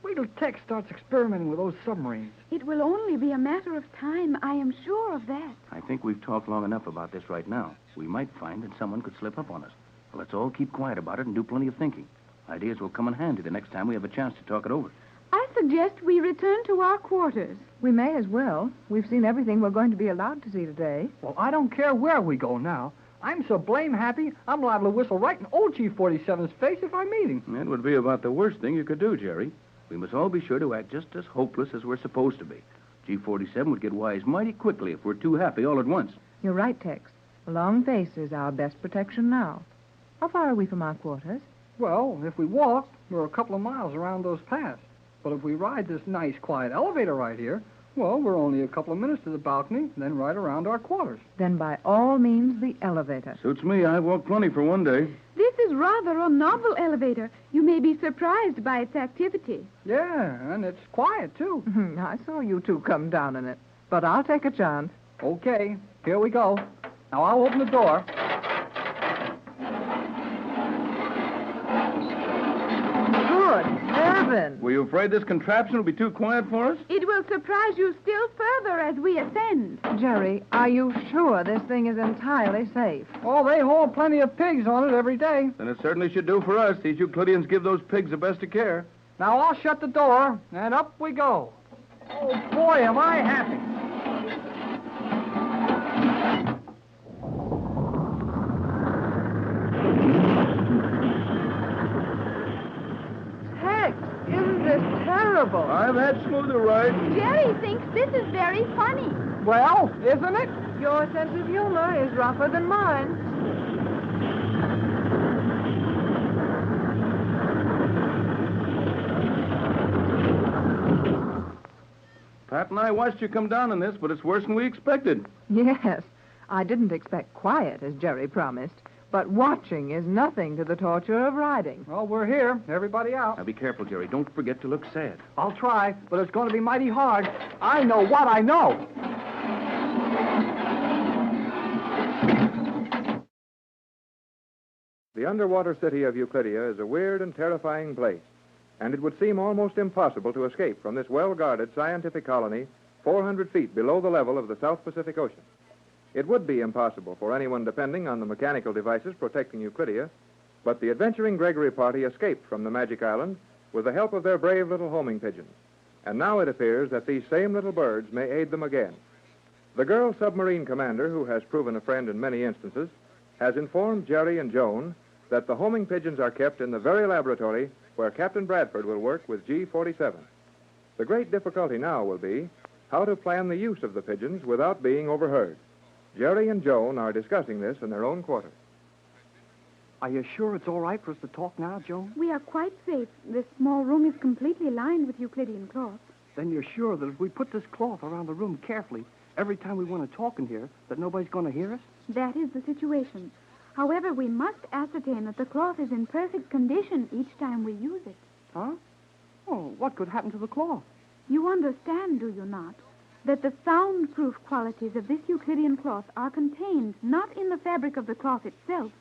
Wait till Tex starts experimenting with those submarines. It will only be a matter of time. I am sure of that. I think we've talked long enough about this right now. We might find that someone could slip up on us. Well, let's all keep quiet about it and do plenty of thinking. Ideas will come in handy the next time we have a chance to talk it over. I suggest we return to our quarters. We may as well. We've seen everything we're going to be allowed to see today. Well, I don't care where we go now. I'm so blame happy, I'm liable to whistle right in old G-47's face if I meet him. That would be about the worst thing you could do, Jerry. We must all be sure to act just as hopeless as we're supposed to be. G-47 would get wise mighty quickly if we're too happy all at once. You're right, Tex. A long face is our best protection now. How far are we from our quarters? Well, if we walk, we're a couple of miles around those paths. But if we ride this nice, quiet elevator right here, well, we're only a couple of minutes to the balcony, then right around our quarters. Then by all means, the elevator. Suits me. I walked plenty for one day. This is rather a novel elevator. You may be surprised by its activity. Yeah, and it's quiet, too. I saw you two come down in it, but I'll take a chance. Okay, here we go. Now, I'll open the door. Good heavens! Were you afraid this contraption will be too quiet for us? It will surprise you still further as we ascend. Jerry, are you sure this thing is entirely safe? Oh, they haul plenty of pigs on it every day. Then it certainly should do for us. These Euclideans give those pigs the best of care. Now, I'll shut the door, and up we go. Oh, boy, am I happy. Heck, isn't this terrible? I've had smoother rides. Jerry thinks this is very funny. Well, isn't it? Your sense of humor is rougher than mine. Pat and I watched you come down in this, but it's worse than we expected. Yes, I didn't expect quiet, as Jerry promised. But watching is nothing to the torture of riding. Well, we're here. Everybody out. Now be careful, Jerry. Don't forget to look sad. I'll try, but it's going to be mighty hard. I know what I know. The underwater city of Euclidia is a weird and terrifying place, and it would seem almost impossible to escape from this well-guarded scientific colony 400 feet below the level of the South Pacific Ocean. It would be impossible for anyone depending on the mechanical devices protecting Euclidia, but the adventuring Gregory party escaped from the Magic Island with the help of their brave little homing pigeons. And now it appears that these same little birds may aid them again. The girl submarine commander, who has proven a friend in many instances, has informed Jerry and Joan that the homing pigeons are kept in the very laboratory where Captain Bradford will work with G-47. The great difficulty now will be how to plan the use of the pigeons without being overheard. Jerry and Joan are discussing this in their own quarters. Are you sure it's all right for us to talk now, Joan? We are quite safe. This small room is completely lined with Euclidean cloth. Then you're sure that if we put this cloth around the room carefully, every time we want to talk in here, that nobody's going to hear us? That is the situation. However, we must ascertain that the cloth is in perfect condition each time we use it. Huh? Oh, what could happen to the cloth? You understand, do you not, that the soundproof qualities of this Euclidean cloth are contained not in the fabric of the cloth itself,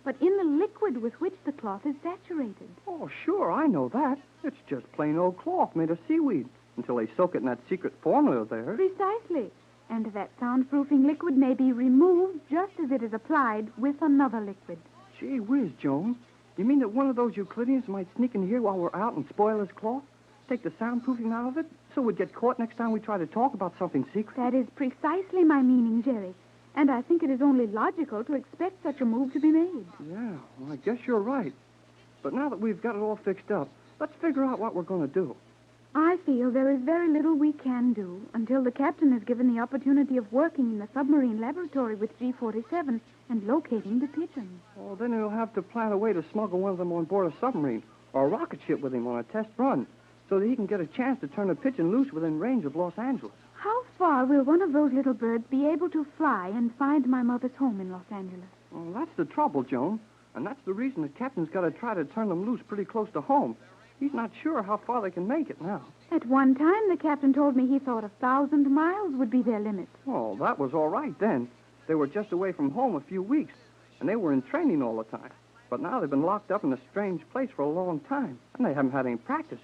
but in the liquid with which the cloth is saturated. Oh, sure, I know that. It's just plain old cloth made of seaweed until they soak it in that secret formula there. Precisely. And that soundproofing liquid may be removed just as it is applied with another liquid. Gee whiz, Joan. You mean that one of those Euclideans might sneak in here while we're out and spoil his cloth? Take the soundproofing out of it so we'd get caught next time we try to talk about something secret? That is precisely my meaning, Jerry. And I think it is only logical to expect such a move to be made. Yeah, well, I guess you're right. But now that we've got it all fixed up, let's figure out what we're going to do. I feel there is very little we can do until the captain is given the opportunity of working in the submarine laboratory with G-47 and locating the pigeons. Well, then he'll have to plan a way to smuggle one of them on board a submarine or a rocket ship with him on a test run so that he can get a chance to turn a pigeon loose within range of Los Angeles. How far will one of those little birds be able to fly and find my mother's home in Los Angeles? Well, that's the trouble, Joan. And that's the reason the captain's got to try to turn them loose pretty close to home. He's not sure how far they can make it now. At one time, the captain told me he thought 1,000 miles would be their limit. Oh, that was all right then. They were just away from home a few weeks, and they were in training all the time. But now they've been locked up in a strange place for a long time, and they haven't had any practice.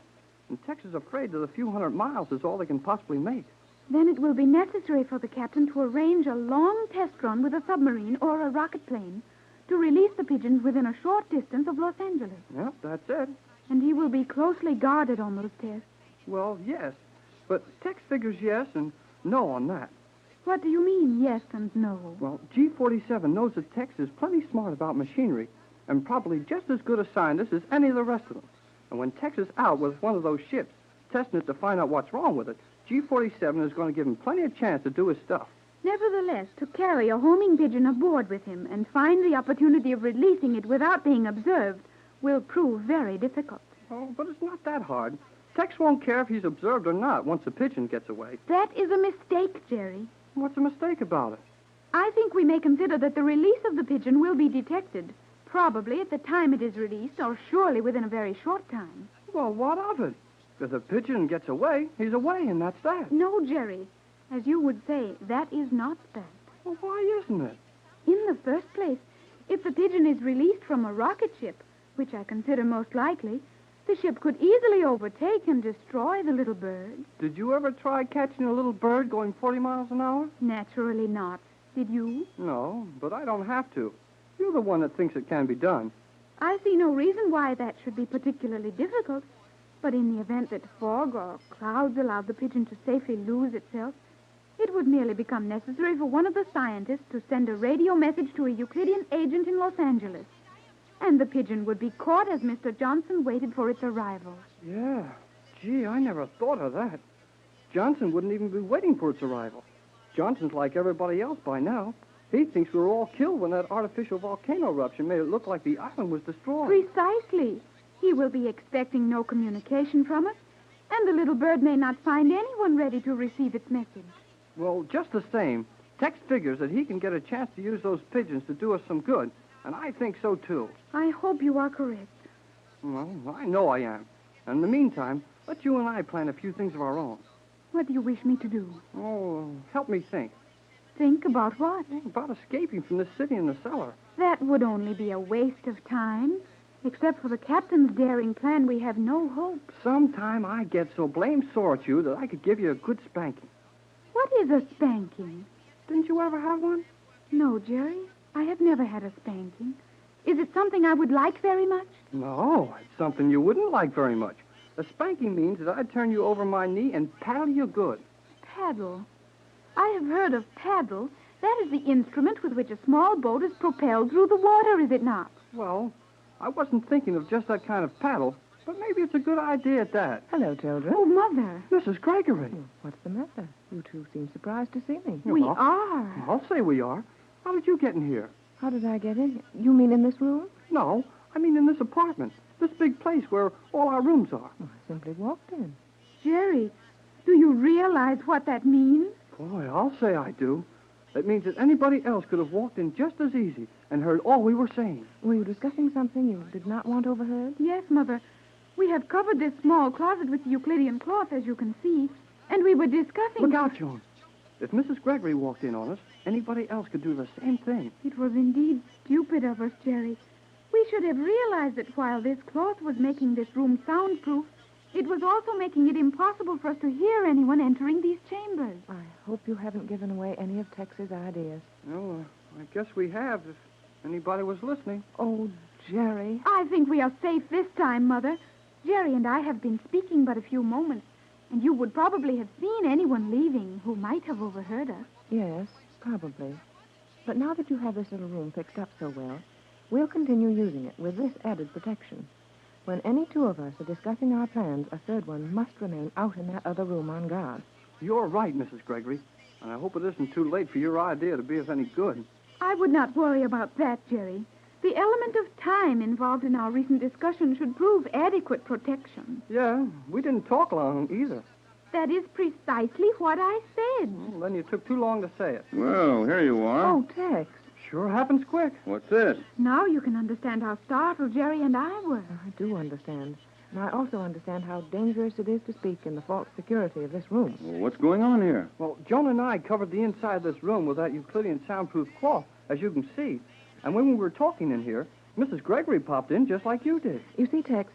And Tex is afraid that a few hundred miles is all they can possibly make. Then it will be necessary for the captain to arrange a long test run with a submarine or a rocket plane to release the pigeons within a short distance of Los Angeles. Yep, that's it. And he will be closely guarded on those tests. Well, yes. But Tex figures yes and no on that. What do you mean, yes and no? Well, G-47 knows that Tex is plenty smart about machinery and probably just as good a scientist as any of the rest of them. And when Tex is out with one of those ships, testing it to find out what's wrong with it, G-47 is going to give him plenty of chance to do his stuff. Nevertheless, to carry a homing pigeon aboard with him and find the opportunity of releasing it without being observed will prove very difficult. Oh, but it's not that hard. Tex won't care if he's observed or not once the pigeon gets away. That is a mistake, Jerry. What's a mistake about it? I think we may consider that the release of the pigeon will be detected, probably at the time it is released, or surely within a very short time. Well, what of it? If the pigeon gets away, he's away, and that's that. No, Jerry. As you would say, that is not that. Well, why isn't it? In the first place, if the pigeon is released from a rocket ship, which I consider most likely, the ship could easily overtake and destroy the little bird. Did you ever try catching a little bird going 40 miles an hour? Naturally not. Did you? No, but I don't have to. You're the one that thinks it can be done. I see no reason why that should be particularly difficult. But in the event that fog or clouds allowed the pigeon to safely lose itself, it would merely become necessary for one of the scientists to send a radio message to a Euclidean agent in Los Angeles. And the pigeon would be caught as Mr. Johnson waited for its arrival. Yeah. Gee, I never thought of that. Johnson wouldn't even be waiting for its arrival. Johnson's like everybody else by now. He thinks we were all killed when that artificial volcano eruption made it look like the island was destroyed. Precisely. He will be expecting no communication from us, and the little bird may not find anyone ready to receive its message. Well, just the same, Tex figures that he can get a chance to use those pigeons to do us some good, and I think so, too. I hope you are correct. Well, I know I am. And in the meantime, let you and I plan a few things of our own. What do you wish me to do? Oh, help me think. Think about what? About escaping from this city in the cellar. That would only be a waste of time. Except for the captain's daring plan, we have no hope. Sometime I get so blamed sore at you that I could give you a good spanking. What is a spanking? Didn't you ever have one? No, Jerry. I have never had a spanking. Is it something I would like very much? No, it's something you wouldn't like very much. A spanking means that I'd turn you over my knee and paddle you good. Paddle. I have heard of paddle. That is the instrument with which a small boat is propelled through the water, is it not? Well, I wasn't thinking of just that kind of paddle, but maybe it's a good idea at that. Hello, children. Oh, Mother. Mrs. Gregory. What's the matter? You two seem surprised to see me. We are. I'll say we are. How did you get in here? How did I get in here? You mean in this room? No, I mean in this apartment. This big place where all our rooms are. I simply walked in. Jerry, do you realize what that means? Boy, I'll say I do. It means that anybody else could have walked in just as easy and heard all we were saying. Were you discussing something you did not want overheard? Yes, Mother. We have covered this small closet with the Euclidean cloth, as you can see, and we were discussing... Look out, Joan. If Mrs. Gregory walked in on us, anybody else could do the same thing. It was indeed stupid of us, Jerry. We should have realized that while this cloth was making this room soundproof, it was also making it impossible for us to hear anyone entering these chambers. I hope you haven't given away any of Tex's ideas. No, I guess we have, if anybody was listening. Oh, Jerry. I think we are safe this time, Mother. Jerry and I have been speaking but a few moments, and you would probably have seen anyone leaving who might have overheard us. Yes, probably. But now that you have this little room fixed up so well, we'll continue using it with this added protection. When any two of us are discussing our plans, a third one must remain out in that other room on guard. You're right, Mrs. Gregory. And I hope it isn't too late for your idea to be of any good. I would not worry about that, Jerry. The element of time involved in our recent discussion should prove adequate protection. Yeah, we didn't talk long either. That is precisely what I said. Well, then you took too long to say it. Well, here you are. Oh, Tex. Sure happens quick. What's this? Now you can understand how startled Jerry and I were. I do understand. And I also understand how dangerous it is to speak in the false security of this room. Well, what's going on here? Well, Joan and I covered the inside of this room with that Euclidean soundproof cloth, as you can see. And when we were talking in here, Mrs. Gregory popped in just like you did. You see, Tex,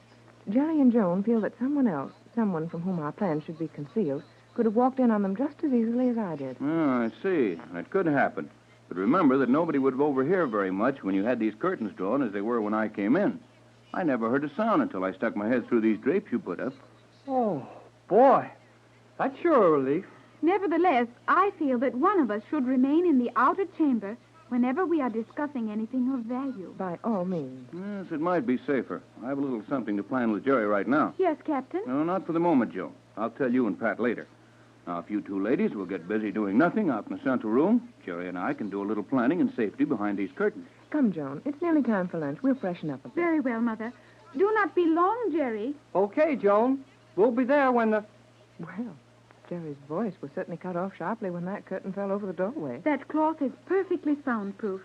Jerry and Joan feel that someone else, someone from whom our plans should be concealed, could have walked in on them just as easily as I did. Oh, I see. That could happen. But remember that nobody would have overheard very much when you had these curtains drawn as they were when I came in. I never heard a sound until I stuck my head through these drapes you put up. Oh, boy. That's sure a relief. Nevertheless, I feel that one of us should remain in the outer chamber whenever we are discussing anything of value. By all means. Yes, it might be safer. I have a little something to plan with Jerry right now. Yes, Captain? No, not for the moment, Joe. I'll tell you and Pat later. Now, if you two ladies will get busy doing nothing out in the central room, Jerry and I can do a little planning in safety behind these curtains. Come, Joan. It's nearly time for lunch. We'll freshen up a bit. Very well, Mother. Do not be long, Jerry. Okay, Joan. We'll be there when the... Well, Jerry's voice was certainly cut off sharply when that curtain fell over the doorway. That cloth is perfectly soundproof.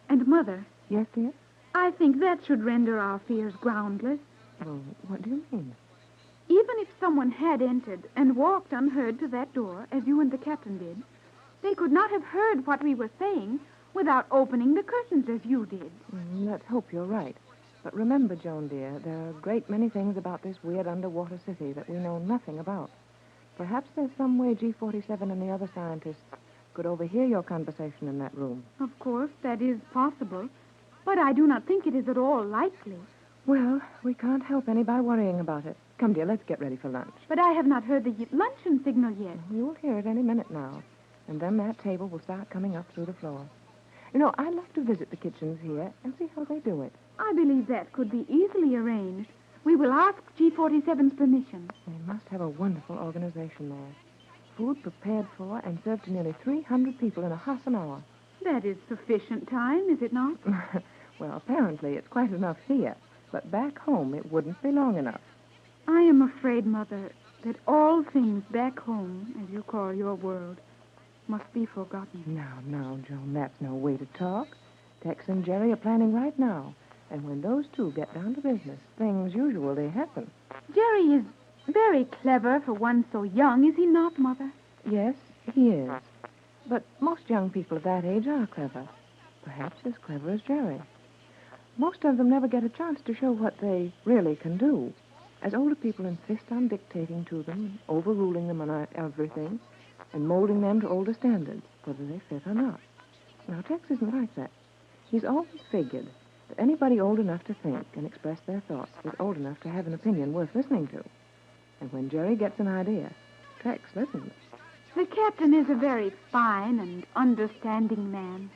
And, Mother... Yes, dear? I think that should render our fears groundless. Oh, what do you mean? Even if someone had entered and walked unheard to that door, as you and the captain did, they could not have heard what we were saying without opening the curtains as you did. Let's hope you're right. But remember, Joan, dear, there are a great many things about this weird underwater city that we know nothing about. Perhaps there's some way G47 and the other scientists could overhear your conversation in that room. Of course, that is possible, but I do not think it is at all likely. Well, we can't help any by worrying about it. Come, dear, let's get ready for lunch. But I have not heard the luncheon signal yet. You'll hear it any minute now. And then that table will start coming up through the floor. You know, I'd love to visit the kitchens here and see how they do it. I believe that could be easily arranged. We will ask G47's permission. They must have a wonderful organization there. food prepared for and served to nearly 300 people in a half an hour. That is sufficient time, is it not? Well, apparently it's quite enough here, but back home it wouldn't be long enough. I am afraid, Mother, that all things back home, as you call your world, must be forgotten. Now, Joan, that's no way to talk. Tex and Jerry are planning right now, and when those two get down to business, things usually happen. Jerry is very clever for one so young, is he not, Mother? Yes, he is. But most young people of that age are clever. Perhaps as clever as Jerry. Most of them never get a chance to show what they really can do. As older people insist on dictating to them, overruling them on everything, and molding them to older standards, whether they fit or not. Now, Tex isn't like that. He's always figured that anybody old enough to think and express their thoughts is old enough to have an opinion worth listening to. And when Jerry gets an idea, Tex listens. The captain is a very fine and understanding man.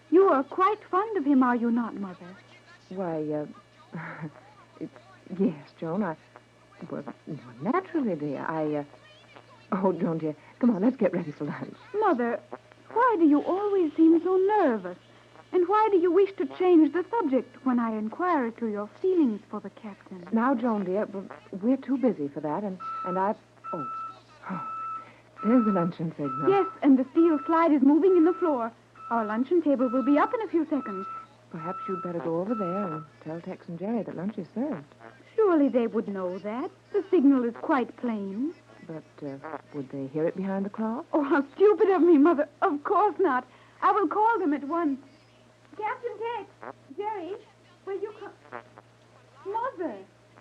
You are quite fond of him, are you not, Mother? Why, yes, Joan, well, naturally, dear, oh, Joan, dear, come on, let's get ready for lunch. Mother, why do you always seem so nervous? And why do you wish to change the subject when I inquire as to your feelings for the captain? Now, Joan, dear, we're too busy for that, and oh, there's the luncheon signal. Yes, and the steel slide is moving in the floor. Our luncheon table will be up in a few seconds. Perhaps you'd better go over there and tell Tex and Jerry that lunch is served. Surely they would know that. The signal is quite plain. But would they hear it behind the cloth? Oh, how stupid of me, Mother. Of course not. I will call them at once. Captain Tex, Jerry, will you come? Mother.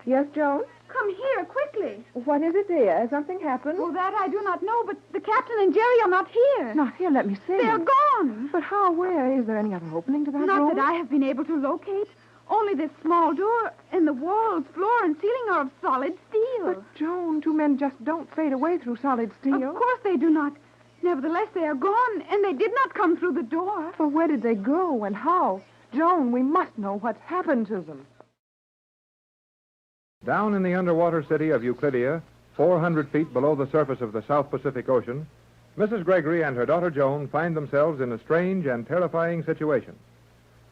Yes, Joan? Come here, quickly. What is it, dear? Has something happened? Oh, that I do not know, but the captain and Jerry are not here. Not here, let me see. They're gone. But how? Where? Is there any other opening to that room? Not that I have been able to locate. Only this small door, and the walls, floor, and ceiling are of solid steel. But, Joan, two men just don't fade away through solid steel. Of course they do not. Nevertheless, they are gone, and they did not come through the door. Well, where did they go, and how? Joan, we must know what's happened to them. Down in the underwater city of Euclidia, 400 feet below the surface of the South Pacific Ocean, Mrs. Gregory and her daughter Joan find themselves in a strange and terrifying situation.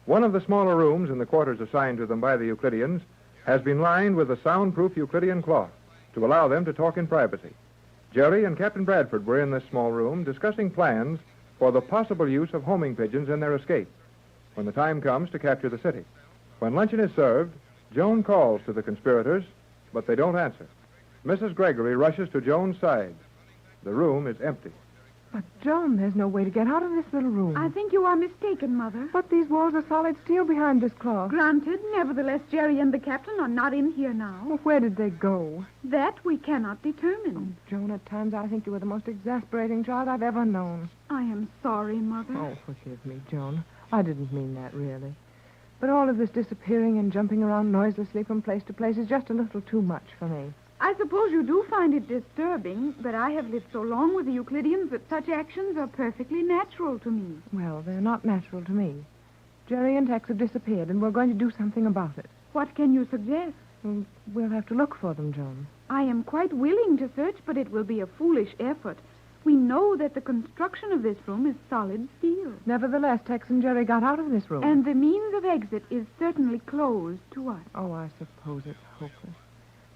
One of the smaller rooms in the quarters assigned to them by the Euclideans has been lined with a soundproof Euclidean cloth to allow them to talk in privacy. Jerry and Captain Bradford were in this small room discussing plans for the possible use of homing pigeons in their escape when the time comes to capture the city. When luncheon is served, Joan calls to the conspirators, but they don't answer. Mrs. Gregory rushes to Joan's side. The room is empty. But, Joan, there's no way to get out of this little room. I think you are mistaken, Mother. But these walls are solid steel behind this cloth. Granted, nevertheless, Jerry and the captain are not in here now. Well, where did they go? That we cannot determine. Oh, Joan, at times I think you are the most exasperating child I've ever known. I am sorry, Mother. Oh, forgive me, Joan. I didn't mean that, really. But all of this disappearing and jumping around noiselessly from place to place is just a little too much for me. I suppose you do find it disturbing, but I have lived so long with the Euclideans that such actions are perfectly natural to me. Well, they're not natural to me. Jerry and Tex have disappeared, and we're going to do something about it. What can you suggest? Well, we'll have to look for them, Joan. I am quite willing to search, but it will be a foolish effort. We know that the construction of this room is solid steel. Nevertheless, Tex and Jerry got out of this room. And the means of exit is certainly closed to us. Oh, I suppose it's hopeless.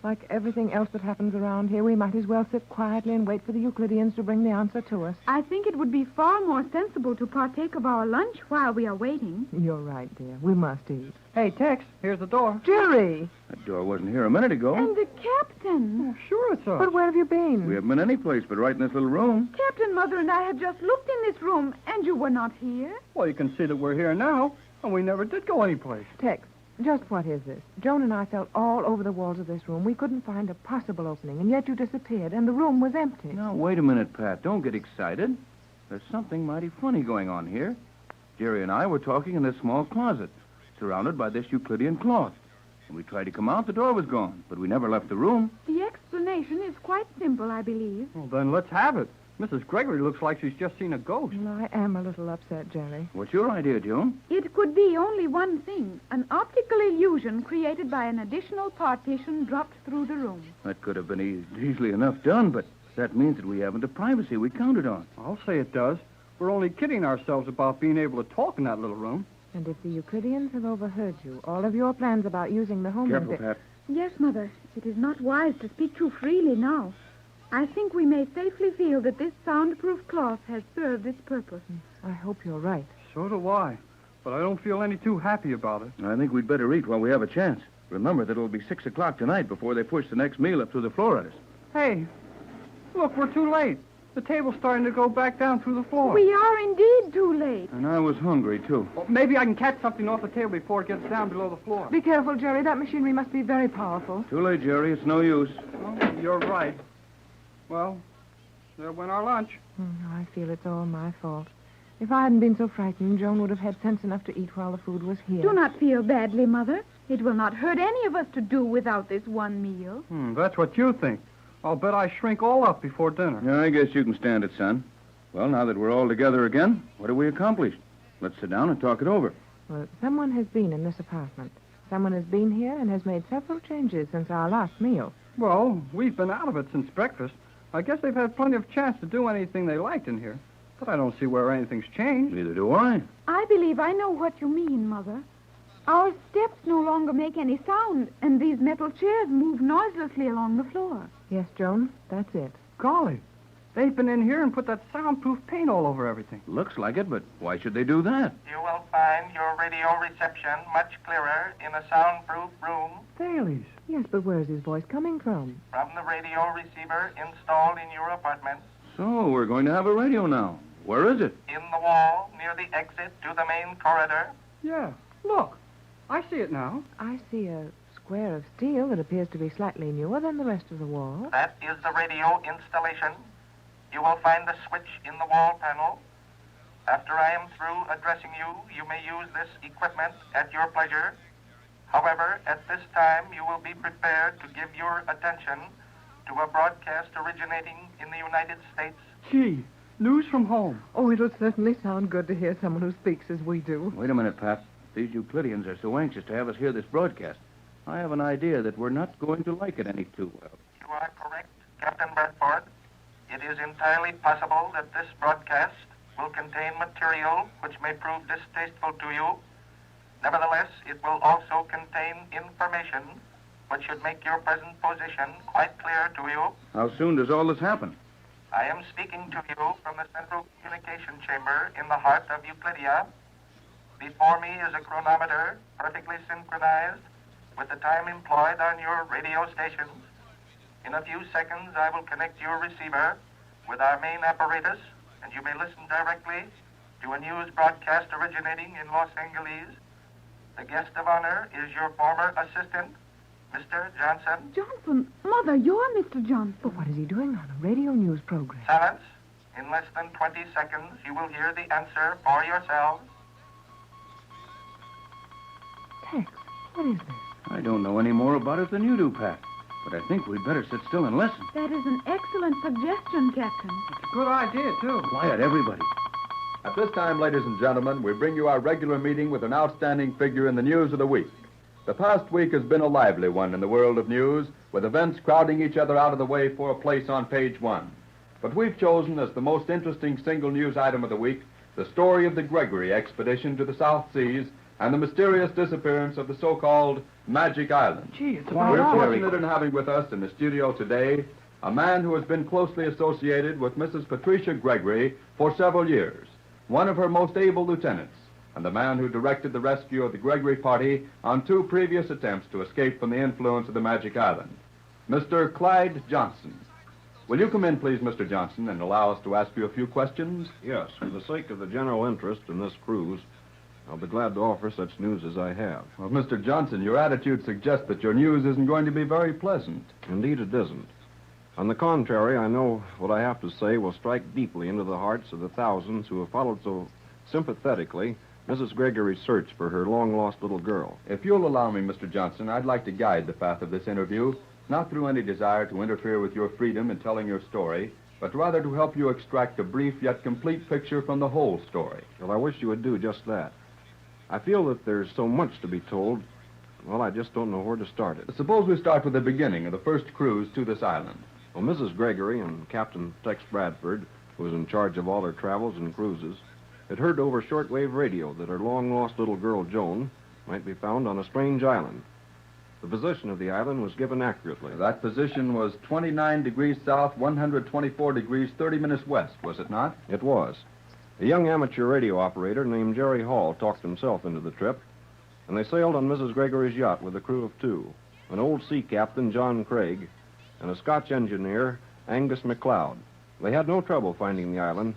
Like everything else that happens around here, we might as well sit quietly and wait for the Euclideans to bring the answer to us. I think it would be far more sensible to partake of our lunch while we are waiting. You're right, dear. We must eat. Hey, Tex, here's the door. Jerry! That door wasn't here a minute ago. And the captain. Oh, sure it's us. But where have you been? We haven't been any place but right in this little room. Captain, Mother, and I have just looked in this room, and you were not here. Well, you can see that we're here now, and we never did go anyplace. Tex, just what is this? Joan and I felt all over the walls of this room. We couldn't find a possible opening, and yet you disappeared, and the room was empty. Now, wait a minute, Pat. Don't get excited. There's something mighty funny going on here. Jerry and I were talking in this small closet, surrounded by this Euclidean cloth. When we tried to come out, the door was gone, but we never left the room. The explanation is quite simple, I believe. Well, then let's have it. Mrs. Gregory looks like she's just seen a ghost. Well, I am a little upset, Jerry. What's your idea, Joan? It could be only one thing, an optical illusion created by an additional partition dropped through the room. That could have been easily enough done, but That means that we haven't the privacy we counted on. I'll say it does. We're only kidding ourselves about being able to talk in that little room. And if the Euclideans have overheard you, all of your plans about using the home... Careful, Pat. Yes, Mother. It is not wise to speak too freely now. I think we may safely feel that this soundproof cloth has served its purpose. I hope you're right. So do I. But I don't feel any too happy about it. I think we'd better eat while we have a chance. Remember that it'll be 6 o'clock tonight before they push the next meal up through the floor at us. Hey, look, we're too late. The table's starting to go back down through the floor. We are indeed too late. And I was hungry, too. Well, maybe I can catch something off the table before it gets down below the floor. Be careful, Jerry. That machinery must be very powerful. Too late, Jerry. It's no use. Well, you're right. Well, there went our lunch. I feel it's all my fault. If I hadn't been so frightened, Joan would have had sense enough to eat while the food was here. Do not feel badly, Mother. It will not hurt any of us to do without this one meal. That's what you think. I'll bet I shrink all up before dinner. Yeah, I guess you can stand it, son. Well, now that we're all together again, what have we accomplished? Let's sit down and talk it over. Well, someone has been in this apartment. Someone has been here and has made several changes since our last meal. Well, we've been out of it since breakfast. I guess they've had plenty of chance to do anything they liked in here. But I don't see where anything's changed. Neither do I. I believe I know what you mean, Mother. Our steps no longer make any sound, and these metal chairs move noiselessly along the floor. Yes, Joan, that's it. Golly, they've been in here and put that soundproof paint all over everything. Looks like it, but why should they do that? You will find your radio reception much clearer in a soundproof room. Thales. Yes, but where's his voice coming from? From the radio receiver installed in your apartment. So, we're going to have a radio now. Where is it? In the wall near the exit to the main corridor. Yeah, look. I see it now. I see a square of steel that appears to be slightly newer than the rest of the wall. That is the radio installation. You will find the switch in the wall panel. After I am through addressing you, you may use this equipment at your pleasure. However, at this time, you will be prepared to give your attention to a broadcast originating in the United States. Gee, news from home. Oh, it'll certainly sound good to hear someone who speaks as we do. Wait a minute, Pat. These Euclideans are so anxious to have us hear this broadcast. I have an idea that we're not going to like it any too well. You are correct, Captain Bradford. It is entirely possible that this broadcast will contain material which may prove distasteful to you. Nevertheless, it will also contain information which should make your present position quite clear to you. How soon does all this happen? I am speaking to you from the central communication chamber in the heart of Euclidia. Before me is a chronometer perfectly synchronized with the time employed on your radio stations. In a few seconds, I will connect your receiver with our main apparatus, and you may listen directly to a news broadcast originating in Los Angeles. The guest of honor is your former assistant, Mr. Johnson. Johnson? Mother, you're Mr. Johnson. But what is he doing on a radio news program? Silence. In less than 20 seconds, you will hear the answer for yourselves. Tex, what is this? I don't know any more about it than you do, Pat. But I think we'd better sit still and listen. That is an excellent suggestion, Captain. It's a good idea, too. Quiet, everybody. At this time, ladies and gentlemen, we bring you our regular meeting with an outstanding figure in the news of the week. The past week has been a lively one in the world of news, with events crowding each other out of the way for a place on page one. But we've chosen as the most interesting single news item of the week the story of the Gregory expedition to the South Seas and the mysterious disappearance of the so-called Magick Island. Gee, it's We're about fortunate in having with us in the studio today a man who has been closely associated with Mrs. Patricia Gregory for several years, one of her most able lieutenants, and the man who directed the rescue of the Gregory party on 2 previous attempts to escape from the influence of the Magick Island, Mr. Clyde Johnson. Will you come in, please, Mr. Johnson, and allow us to ask you a few questions? Yes, for the sake of the general interest in this cruise, I'll be glad to offer such news as I have. Well, Mr. Johnson, your attitude suggests that your news isn't going to be very pleasant. Indeed, it isn't. On the contrary, I know what I have to say will strike deeply into the hearts of the thousands who have followed so sympathetically Mrs. Gregory's search for her long-lost little girl. If you'll allow me, Mr. Johnson, I'd like to guide the path of this interview, not through any desire to interfere with your freedom in telling your story, but rather to help you extract a brief yet complete picture from the whole story. Well, I wish you would do just that. I feel that there's so much to be told, well, I just don't know where to start it. Suppose we start with the beginning of the first cruise to this island. Well, Mrs. Gregory and Captain Tex Bradford, who was in charge of all her travels and cruises, had heard over shortwave radio that her long-lost little girl, Joan, might be found on a strange island. The position of the island was given accurately. That position was 29 degrees south, 124 degrees, 30 minutes west, was it not? It was. A young amateur radio operator named Jerry Hall talked himself into the trip, and they sailed on Mrs. Gregory's yacht with a crew of two, an old sea captain, John Craig, and a Scotch engineer, Angus MacLeod. They had no trouble finding the island,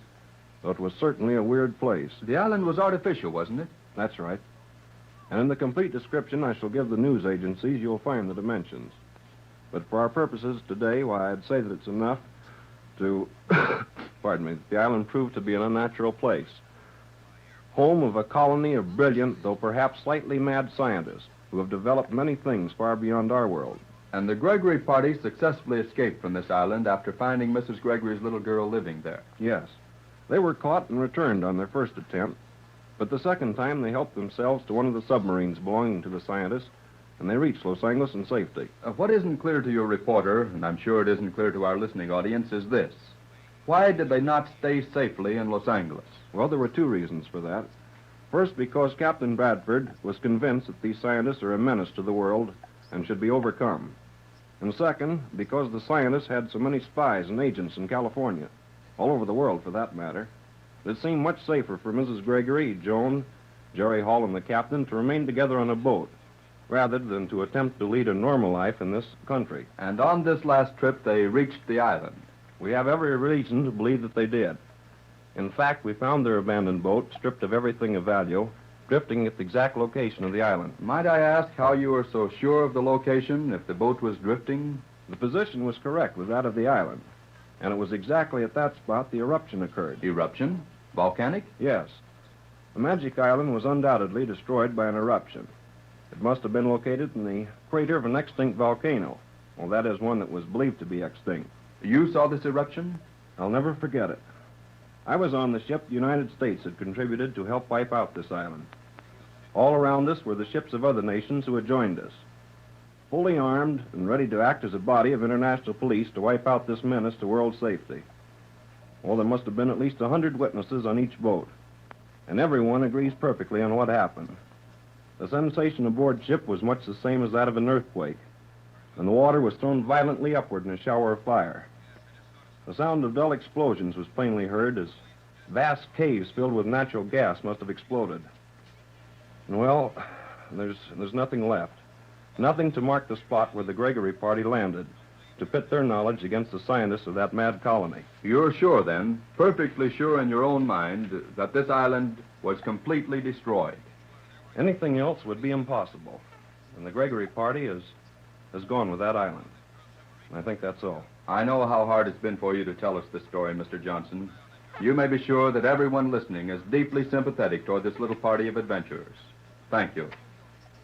though it was certainly a weird place. The island was artificial, wasn't it? That's right. And in the complete description I shall give the news agencies, you'll find the dimensions. But for our purposes today, why, I'd say that it's enough to, pardon me, the island proved to be an unnatural place. Home of a colony of brilliant, though perhaps slightly mad scientists who have developed many things far beyond our world. And the Gregory party successfully escaped from this island after finding Mrs. Gregory's little girl living there. Yes. They were caught and returned on their first attempt, but the second time they helped themselves to one of the submarines belonging to the scientists, and they reached Los Angeles in safety. What isn't clear to your reporter, and I'm sure it isn't clear to our listening audience, is this. Why did they not stay safely in Los Angeles? Well, there were two reasons for that. First, because Captain Bradford was convinced that these scientists are a menace to the world and should be overcome. And second, because the scientists had so many spies and agents in California, all over the world for that matter, it seemed much safer for Mrs. Gregory, Joan, Jerry Hall, and the captain to remain together on a boat rather than to attempt to lead a normal life in this country. And on this last trip, they reached the island. We have every reason to believe that they did. In fact, we found their abandoned boat, stripped of everything of value, drifting at the exact location of the island. Might I ask how you were so sure of the location if the boat was drifting? The position was correct with that of the island, and it was exactly at that spot the eruption occurred. Eruption? Volcanic? Yes. The Magick Island was undoubtedly destroyed by an eruption. It must have been located in the crater of an extinct volcano. Well, that is one that was believed to be extinct. You saw this eruption? I'll never forget it. I was on the ship the United States had contributed to help wipe out this island. All around us were the ships of other nations who had joined us, fully armed and ready to act as a body of international police to wipe out this menace to world safety. Well, there must have been at least 100 witnesses on each boat, and everyone agrees perfectly on what happened. The sensation aboard ship was much the same as that of an earthquake, and the water was thrown violently upward in a shower of fire. The sound of dull explosions was plainly heard as vast caves filled with natural gas must have exploded. And well, there's nothing left. Nothing to mark the spot where the Gregory party landed, to pit their knowledge against the scientists of that mad colony. You're sure, then, perfectly sure in your own mind, that this island was completely destroyed? Anything else would be impossible. And the Gregory party has gone with that island. I think that's all. I know how hard it's been for you to tell us this story, Mr. Johnson. You may be sure that everyone listening is deeply sympathetic toward this little party of adventurers. Thank you.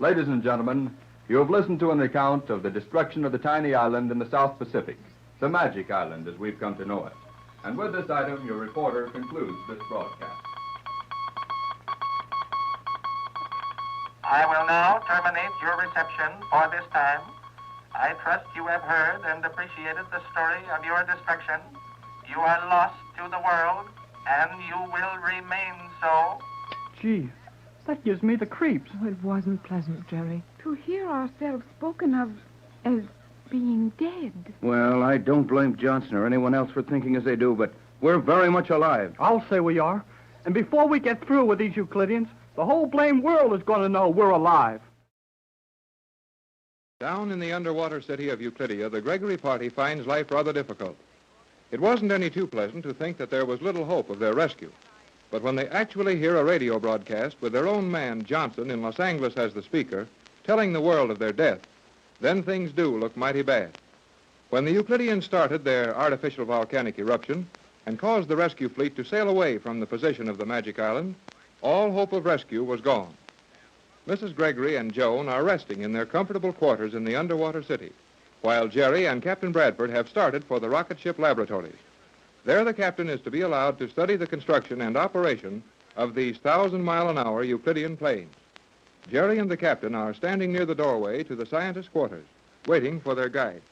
Ladies and gentlemen, you have listened to an account of the destruction of the tiny island in the South Pacific, the Magick Island as we've come to know it. And with this item, your reporter concludes this broadcast. I will now terminate your reception for this time. I trust you have heard and appreciated the story of your destruction. You are lost to the world, and you will remain so. Gee, that gives me the creeps. Oh, it wasn't pleasant, Jerry. To hear ourselves spoken of as being dead. Well, I don't blame Johnson or anyone else for thinking as they do, but we're very much alive. I'll say we are. And before we get through with these Euclideans, the whole blame world is going to know we're alive. Down in the underwater city of Euclidia, the Gregory party finds life rather difficult. It wasn't any too pleasant to think that there was little hope of their rescue. But when they actually hear a radio broadcast with their own man, Johnson, in Los Angeles as the speaker, telling the world of their death, then things do look mighty bad. When the Euclideans started their artificial volcanic eruption and caused the rescue fleet to sail away from the position of the Magick Island, all hope of rescue was gone. Mrs. Gregory and Joan are resting in their comfortable quarters in the underwater city, while Jerry and Captain Bradford have started for the rocket ship laboratories. There the captain is to be allowed to study the construction and operation of these 1,000-mile-an-hour Euclidean planes. Jerry and the captain are standing near the doorway to the scientists' quarters, waiting for their guide.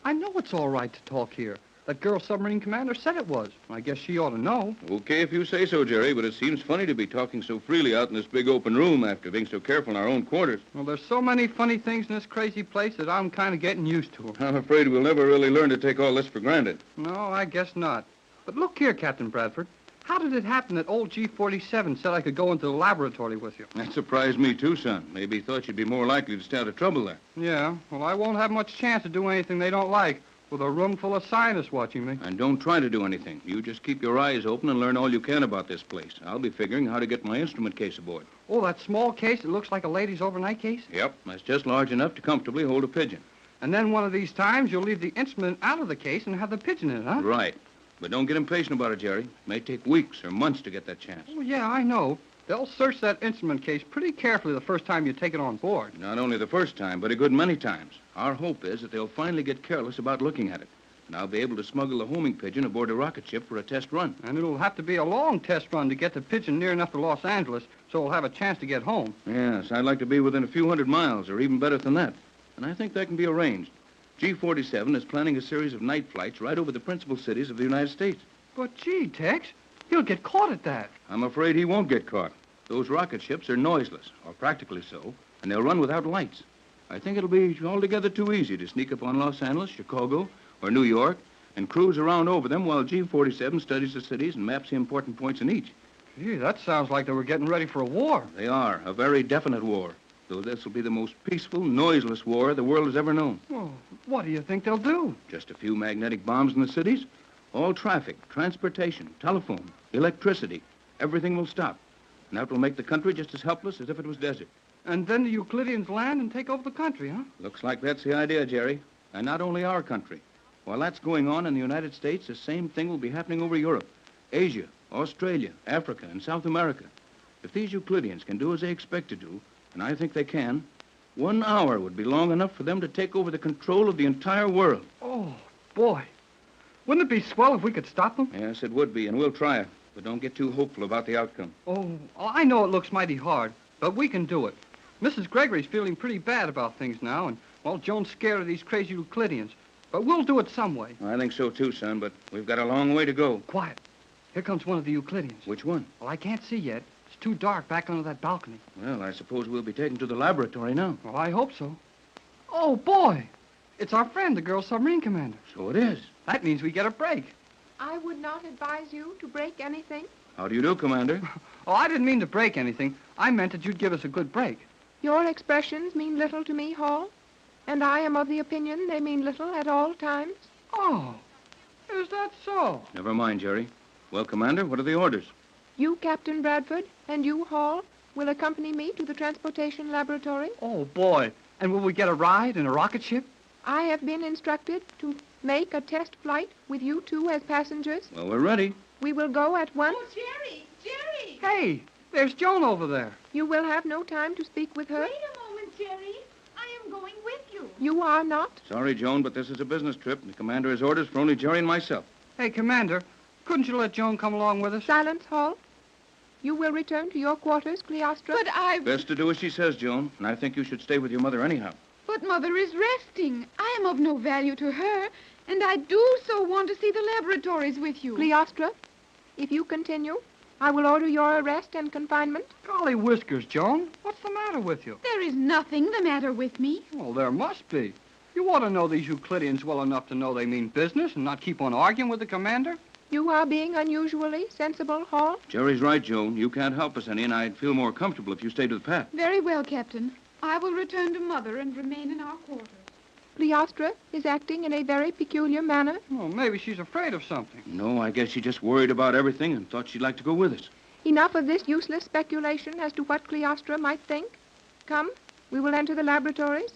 I know it's all right to talk here. That girl submarine commander said it was. I guess she ought to know. Okay if you say so, Jerry, but it seems funny to be talking so freely out in this big open room after being so careful in our own quarters. Well, there's so many funny things in this crazy place that I'm kind of getting used to 'em. I'm afraid we'll never really learn to take all this for granted. No, I guess not. But look here, Captain Bradford. How did it happen that old G47 said I could go into the laboratory with you? That surprised me too, son. Maybe he thought you'd be more likely to stay out of trouble there. Yeah, well, I won't have much chance to do anything they don't like with a room full of scientists watching me. And don't try to do anything. You just keep your eyes open and learn all you can about this place. I'll be figuring how to get my instrument case aboard. Oh, that small case that looks like a lady's overnight case? Yep, that's just large enough to comfortably hold a pigeon. And then one of these times you'll leave the instrument out of the case and have the pigeon in it, huh? Right. But don't get impatient about it, Jerry. It may take weeks or months to get that chance. Oh, yeah, I know. They'll search that instrument case pretty carefully the first time you take it on board. Not only the first time, but a good many times. Our hope is that they'll finally get careless about looking at it. And I'll be able to smuggle the homing pigeon aboard a rocket ship for a test run. And it'll have to be a long test run to get the pigeon near enough to Los Angeles so we'll have a chance to get home. Yes, I'd like to be within a few hundred miles, or even better than that. And I think that can be arranged. G47 is planning a series of night flights right over the principal cities of the United States. But gee, Tex, he'll get caught at that. I'm afraid he won't get caught. Those rocket ships are noiseless, or practically so, and they'll run without lights. I think it'll be altogether too easy to sneak up on Los Angeles, Chicago, or New York, and cruise around over them while G47 studies the cities and maps the important points in each. Gee, that sounds like they were getting ready for a war. They are, a very definite war. Though this will be the most peaceful, noiseless war the world has ever known. Well, what do you think they'll do? Just a few magnetic bombs in the cities. All traffic, transportation, telephone, electricity, everything will stop. And that will make the country just as helpless as if it was desert. And then the Euclideans land and take over the country, huh? Looks like that's the idea, Jerry. And not only our country. While that's going on in the United States, the same thing will be happening over Europe, Asia, Australia, Africa, and South America. If these Euclideans can do as they expect to do, and I think they can, 1 hour would be long enough for them to take over the control of the entire world. Oh, boy. Wouldn't it be swell if we could stop them? Yes, it would be, and we'll try it. But don't get too hopeful about the outcome. Oh, I know it looks mighty hard, but we can do it. Mrs. Gregory's feeling pretty bad about things now, and, well, Joan's scared of these crazy Euclideans. But we'll do it some way. I think so, too, son, but we've got a long way to go. Quiet. Here comes one of the Euclideans. Which one? Well, I can't see yet. It's too dark back under that balcony. Well, I suppose we'll be taken to the laboratory now. Well, I hope so. Oh, boy. It's our friend, the girl submarine commander. So it is. That means we get a break. I would not advise you to break anything. How do you do, Commander? Oh, I didn't mean to break anything. I meant that you'd give us a good break. Your expressions mean little to me, Hall, and I am of the opinion they mean little at all times. Oh, is that so? Never mind, Jerry. Well, Commander, what are the orders? You, Captain Bradford, and you, Hall, will accompany me to the transportation laboratory. Oh, boy. And will we get a ride in a rocket ship? I have been instructed to make a test flight with you two as passengers. Well, we're ready. We will go at once. Oh, Jerry! Jerry! Hey, there's Joan over there. You will have no time to speak with her. Wait a moment, Jerry. I am going with you. You are not. Sorry, Joan, but this is a business trip, and the Commander has orders for only Jerry and myself. Hey, Commander, couldn't you let Joan come along with us? Silence, Hall. You will return to your quarters, Cleostra. But I... Best to do as she says, Joan, and I think you should stay with your mother anyhow. But Mother is resting. I am of no value to her, and I do so want to see the laboratories with you. Cleostra, if you continue, I will order your arrest and confinement. Golly whiskers, Joan. What's the matter with you? There is nothing the matter with me. Well, there must be. You ought to know these Euclideans well enough to know they mean business and not keep on arguing with the Commander. You are being unusually sensible, Hall. Jerry's right, Joan. You can't help us any, and I'd feel more comfortable if you stayed with Pat. Very well, Captain. I will return to Mother and remain in our quarters. Cleostra is acting in a very peculiar manner. Well, maybe she's afraid of something. No, I guess she just worried about everything and thought she'd like to go with us. Enough of this useless speculation as to what Cleostra might think. Come, we will enter the laboratories.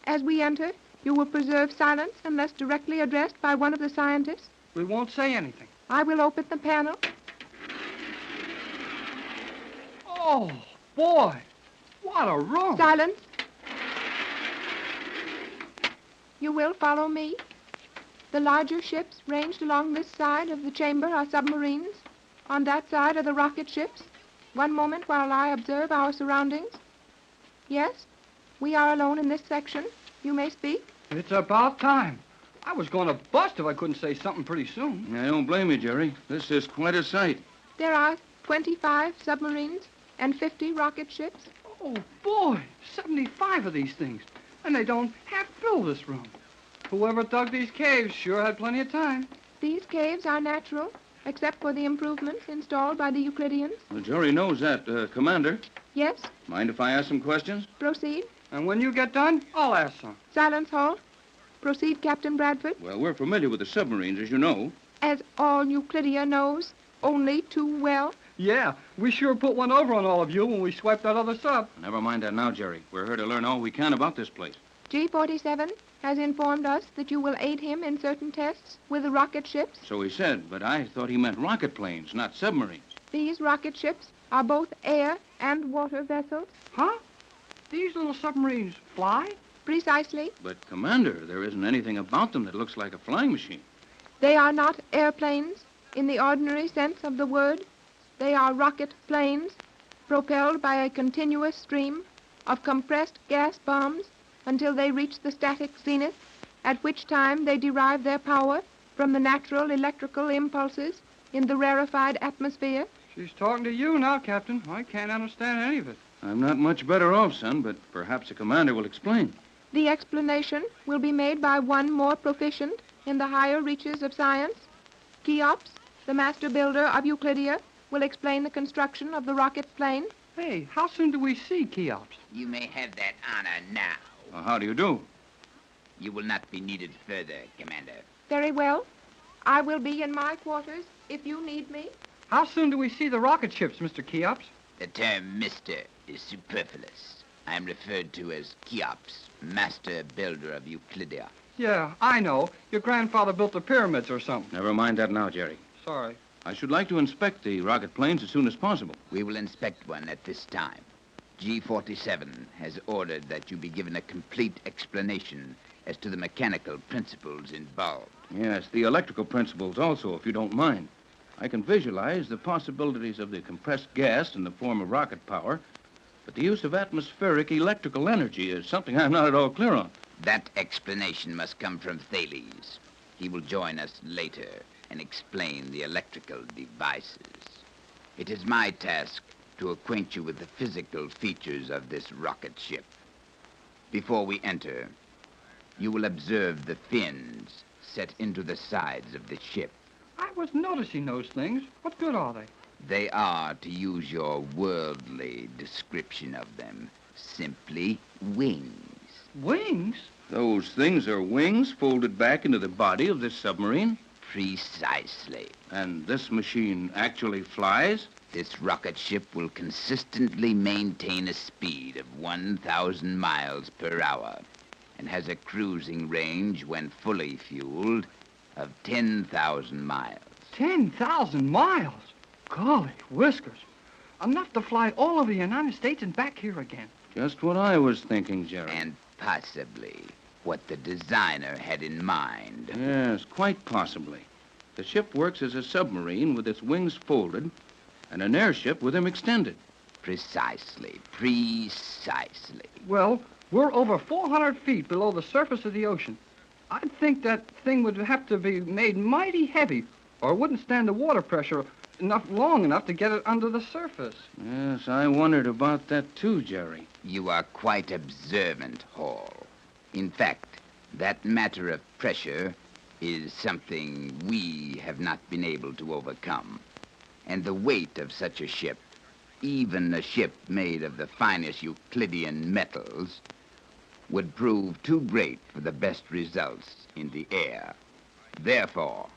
As we enter, you will preserve silence unless directly addressed by one of the scientists. We won't say anything. I will open the panel. Oh, boy. What a room. Silence. You will follow me. The larger ships ranged along this side of the chamber are submarines. On that side are the rocket ships. One moment while I observe our surroundings. Yes, we are alone in this section. You may speak. It's about time. I was going to bust if I couldn't say something pretty soon. I don't blame you, Jerry. This is quite a sight. There are 25 submarines and 50 rocket ships. Oh, boy, 75 of these things. And they don't half fill this room. Whoever dug these caves sure had plenty of time. These caves are natural, except for the improvements installed by the Euclideans. Well, Jerry knows that. Commander, Yes, mind if I ask some questions? proceed. And when you get done, I'll ask some. Silence, halt. Proceed, Captain Bradford. Well, we're familiar with the submarines, as you know. As all Euclidia knows, only too well. Yeah, we sure put one over on all of you when we swept that other sub. Never mind that now, Jerry. We're here to learn all we can about this place. G47 has informed us that you will aid him in certain tests with the rocket ships. So he said, but I thought he meant rocket planes, not submarines. These rocket ships are both air and water vessels. Huh? These little submarines fly? Precisely. But, Commander, there isn't anything about them that looks like a flying machine. They are not airplanes in the ordinary sense of the word. They are rocket planes propelled by a continuous stream of compressed gas bombs until they reach the static zenith, at which time they derive their power from the natural electrical impulses in the rarefied atmosphere. She's talking to you now, Captain. I can't understand any of it. I'm not much better off, son, but perhaps the commander will explain. The explanation will be made by one more proficient in the higher reaches of science. Cheops, the master builder of Euclidia, will explain the construction of the rocket plane. Hey, how soon do we see Cheops? You may have that honor now. Well, how do you do? You will not be needed further, Commander. Very well. I will be in my quarters if you need me. How soon do we see the rocket ships, Mr. Cheops? The term Mr. is superfluous. I am referred to as Cheops, master builder of Euclidia. Yeah, I know. Your grandfather built the pyramids or something. Never mind that now, Jerry. Sorry. I should like to inspect the rocket planes as soon as possible. We will inspect one at this time. G47 has ordered that you be given a complete explanation as to the mechanical principles involved. Yes, the electrical principles also, if you don't mind. I can visualize the possibilities of the compressed gas in the form of rocket power, but the use of atmospheric electrical energy is something I'm not at all clear on. That explanation must come from Thales. He will join us later and explain the electrical devices. It is my task to acquaint you with the physical features of this rocket ship. Before we enter, you will observe the fins set into the sides of the ship. I was noticing those things. What good are they? They are, to use your worldly description of them, simply wings. Wings? Those things are wings folded back into the body of this submarine? Precisely. And this machine actually flies? This rocket ship will consistently maintain a speed of 1,000 miles per hour and has a cruising range, when fully fueled, of 10,000 miles. 10,000 miles? Golly whiskers. Enough to fly all over the United States and back here again. Just what I was thinking, Jerry. And possibly what the designer had in mind. Yes, quite possibly. The ship works as a submarine with its wings folded and an airship with them extended. Precisely. Well, we're over 400 feet below the surface of the ocean. I'd think that thing would have to be made mighty heavy, or it wouldn't stand the water pressure long enough to get it under the surface. Yes, I wondered about that too, Jerry. You are quite observant, Hall. In fact, that matter of pressure is something we have not been able to overcome. And the weight of such a ship, even a ship made of the finest Euclidean metals, would prove too great for the best results in the air. Therefore,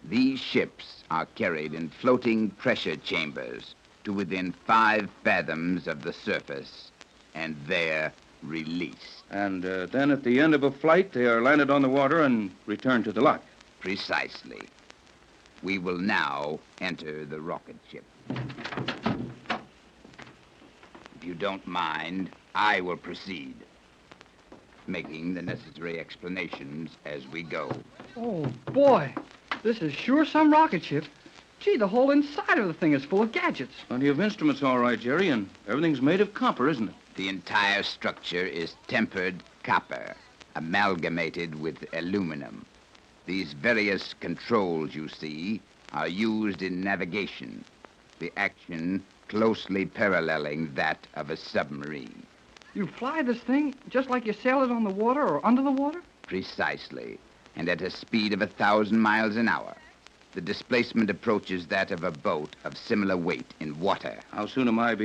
these ships are carried in floating pressure chambers to within 5 fathoms of the surface and there released. And then at the end of a flight, they are landed on the water and returned to the lot. Precisely. We will now enter the rocket ship. If you don't mind, I will proceed, making the necessary explanations as we go. Oh, boy. This is sure some rocket ship. Gee, the whole inside of the thing is full of gadgets. Plenty of instruments, all right, Jerry, and everything's made of copper, isn't it? The entire structure is tempered copper, amalgamated with aluminum. These various controls you see are used in navigation, the action closely paralleling that of a submarine. You fly this thing just like you sail it on the water or under the water? Precisely, and at a speed of 1,000 miles an hour. The displacement approaches that of a boat of similar weight in water. How soon am I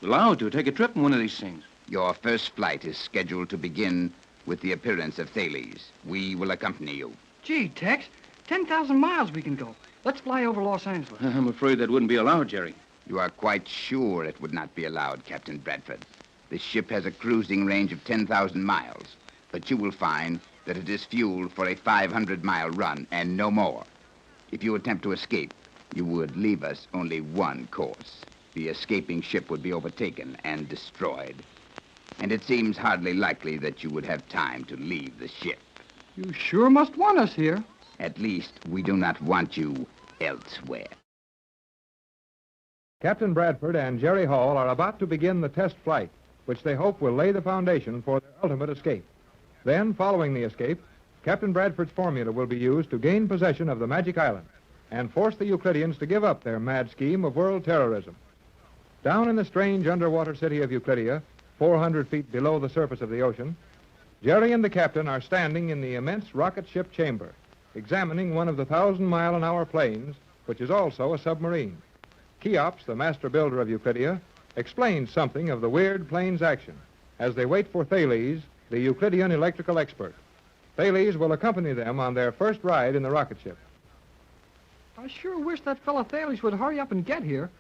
allowed to take a trip in one of these things? Your first flight is scheduled to begin with the appearance of Thales. We will accompany you. Gee, Tex, 10,000 miles we can go. Let's fly over Los Angeles. I'm afraid that wouldn't be allowed, Jerry. You are quite sure it would not be allowed, Captain Bradford. The ship has a cruising range of 10,000 miles, but you will find that it is fueled for a 500-mile run and no more. If you attempt to escape, you would leave us only one course. The escaping ship would be overtaken and destroyed. And it seems hardly likely that you would have time to leave the ship. You sure must want us here. At least, we do not want you elsewhere. Captain Bradford and Jerry Hall are about to begin the test flight, which they hope will lay the foundation for their ultimate escape. Then, following the escape, Captain Bradford's formula will be used to gain possession of the Magic Island and force the Euclideans to give up their mad scheme of world terrorism. Down in the strange underwater city of Euclidia, 400 feet below the surface of the ocean, Jerry and the captain are standing in the immense rocket ship chamber, examining one of the 1,000-mile-an-hour planes, which is also a submarine. Cheops, the master builder of Euclidia, explains something of the weird plane's action as they wait for Thales, the Euclidean electrical expert. Thales will accompany them on their first ride in the rocket ship. I sure wish that fella Thales would hurry up and get here.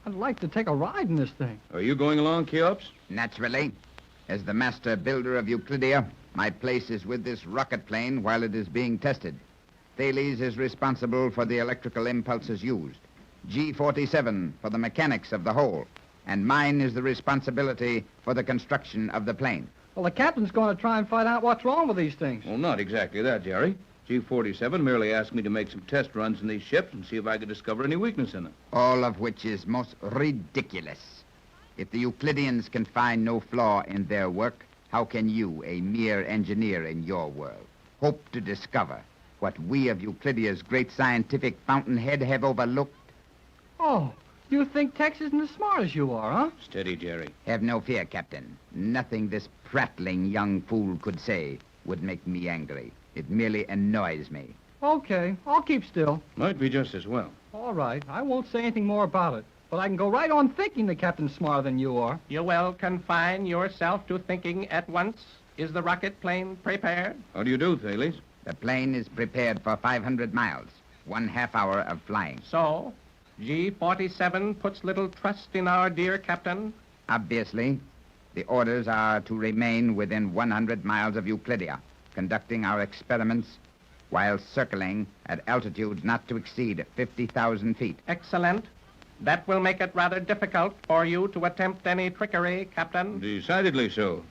I'd like to take a ride in this thing. Are you going along, Cheops? Naturally. As the master builder of Euclidia, my place is with this rocket plane while it is being tested. Thales is responsible for the electrical impulses used. G47 for the mechanics of the whole. And mine is the responsibility for the construction of the plane. Well, the captain's going to try and find out what's wrong with these things. Well, not exactly that, Jerry. G47 merely asked me to make some test runs in these ships and see if I could discover any weakness in them. All of which is most ridiculous. If the Euclideans can find no flaw in their work, how can you, a mere engineer in your world, hope to discover what we of Euclidia's great scientific fountainhead have overlooked? Oh, you think Tex isn't as smart as you are, huh? Steady, Jerry. Have no fear, Captain. Nothing this prattling young fool could say would make me angry. It merely annoys me. Okay, I'll keep still. Might be just as well. All right, I won't say anything more about it. But I can go right on thinking the captain's smarter than you are. You will confine yourself to thinking at once. Is the rocket plane prepared? How do you do, Thales? The plane is prepared for 500 miles, 1/2 hour of flying. So, G47 puts little trust in our dear captain? Obviously, the orders are to remain within 100 miles of Euclidia, conducting our experiments while circling at altitudes not to exceed 50,000 feet. Excellent. That will make it rather difficult for you to attempt any trickery, Captain. Decidedly so.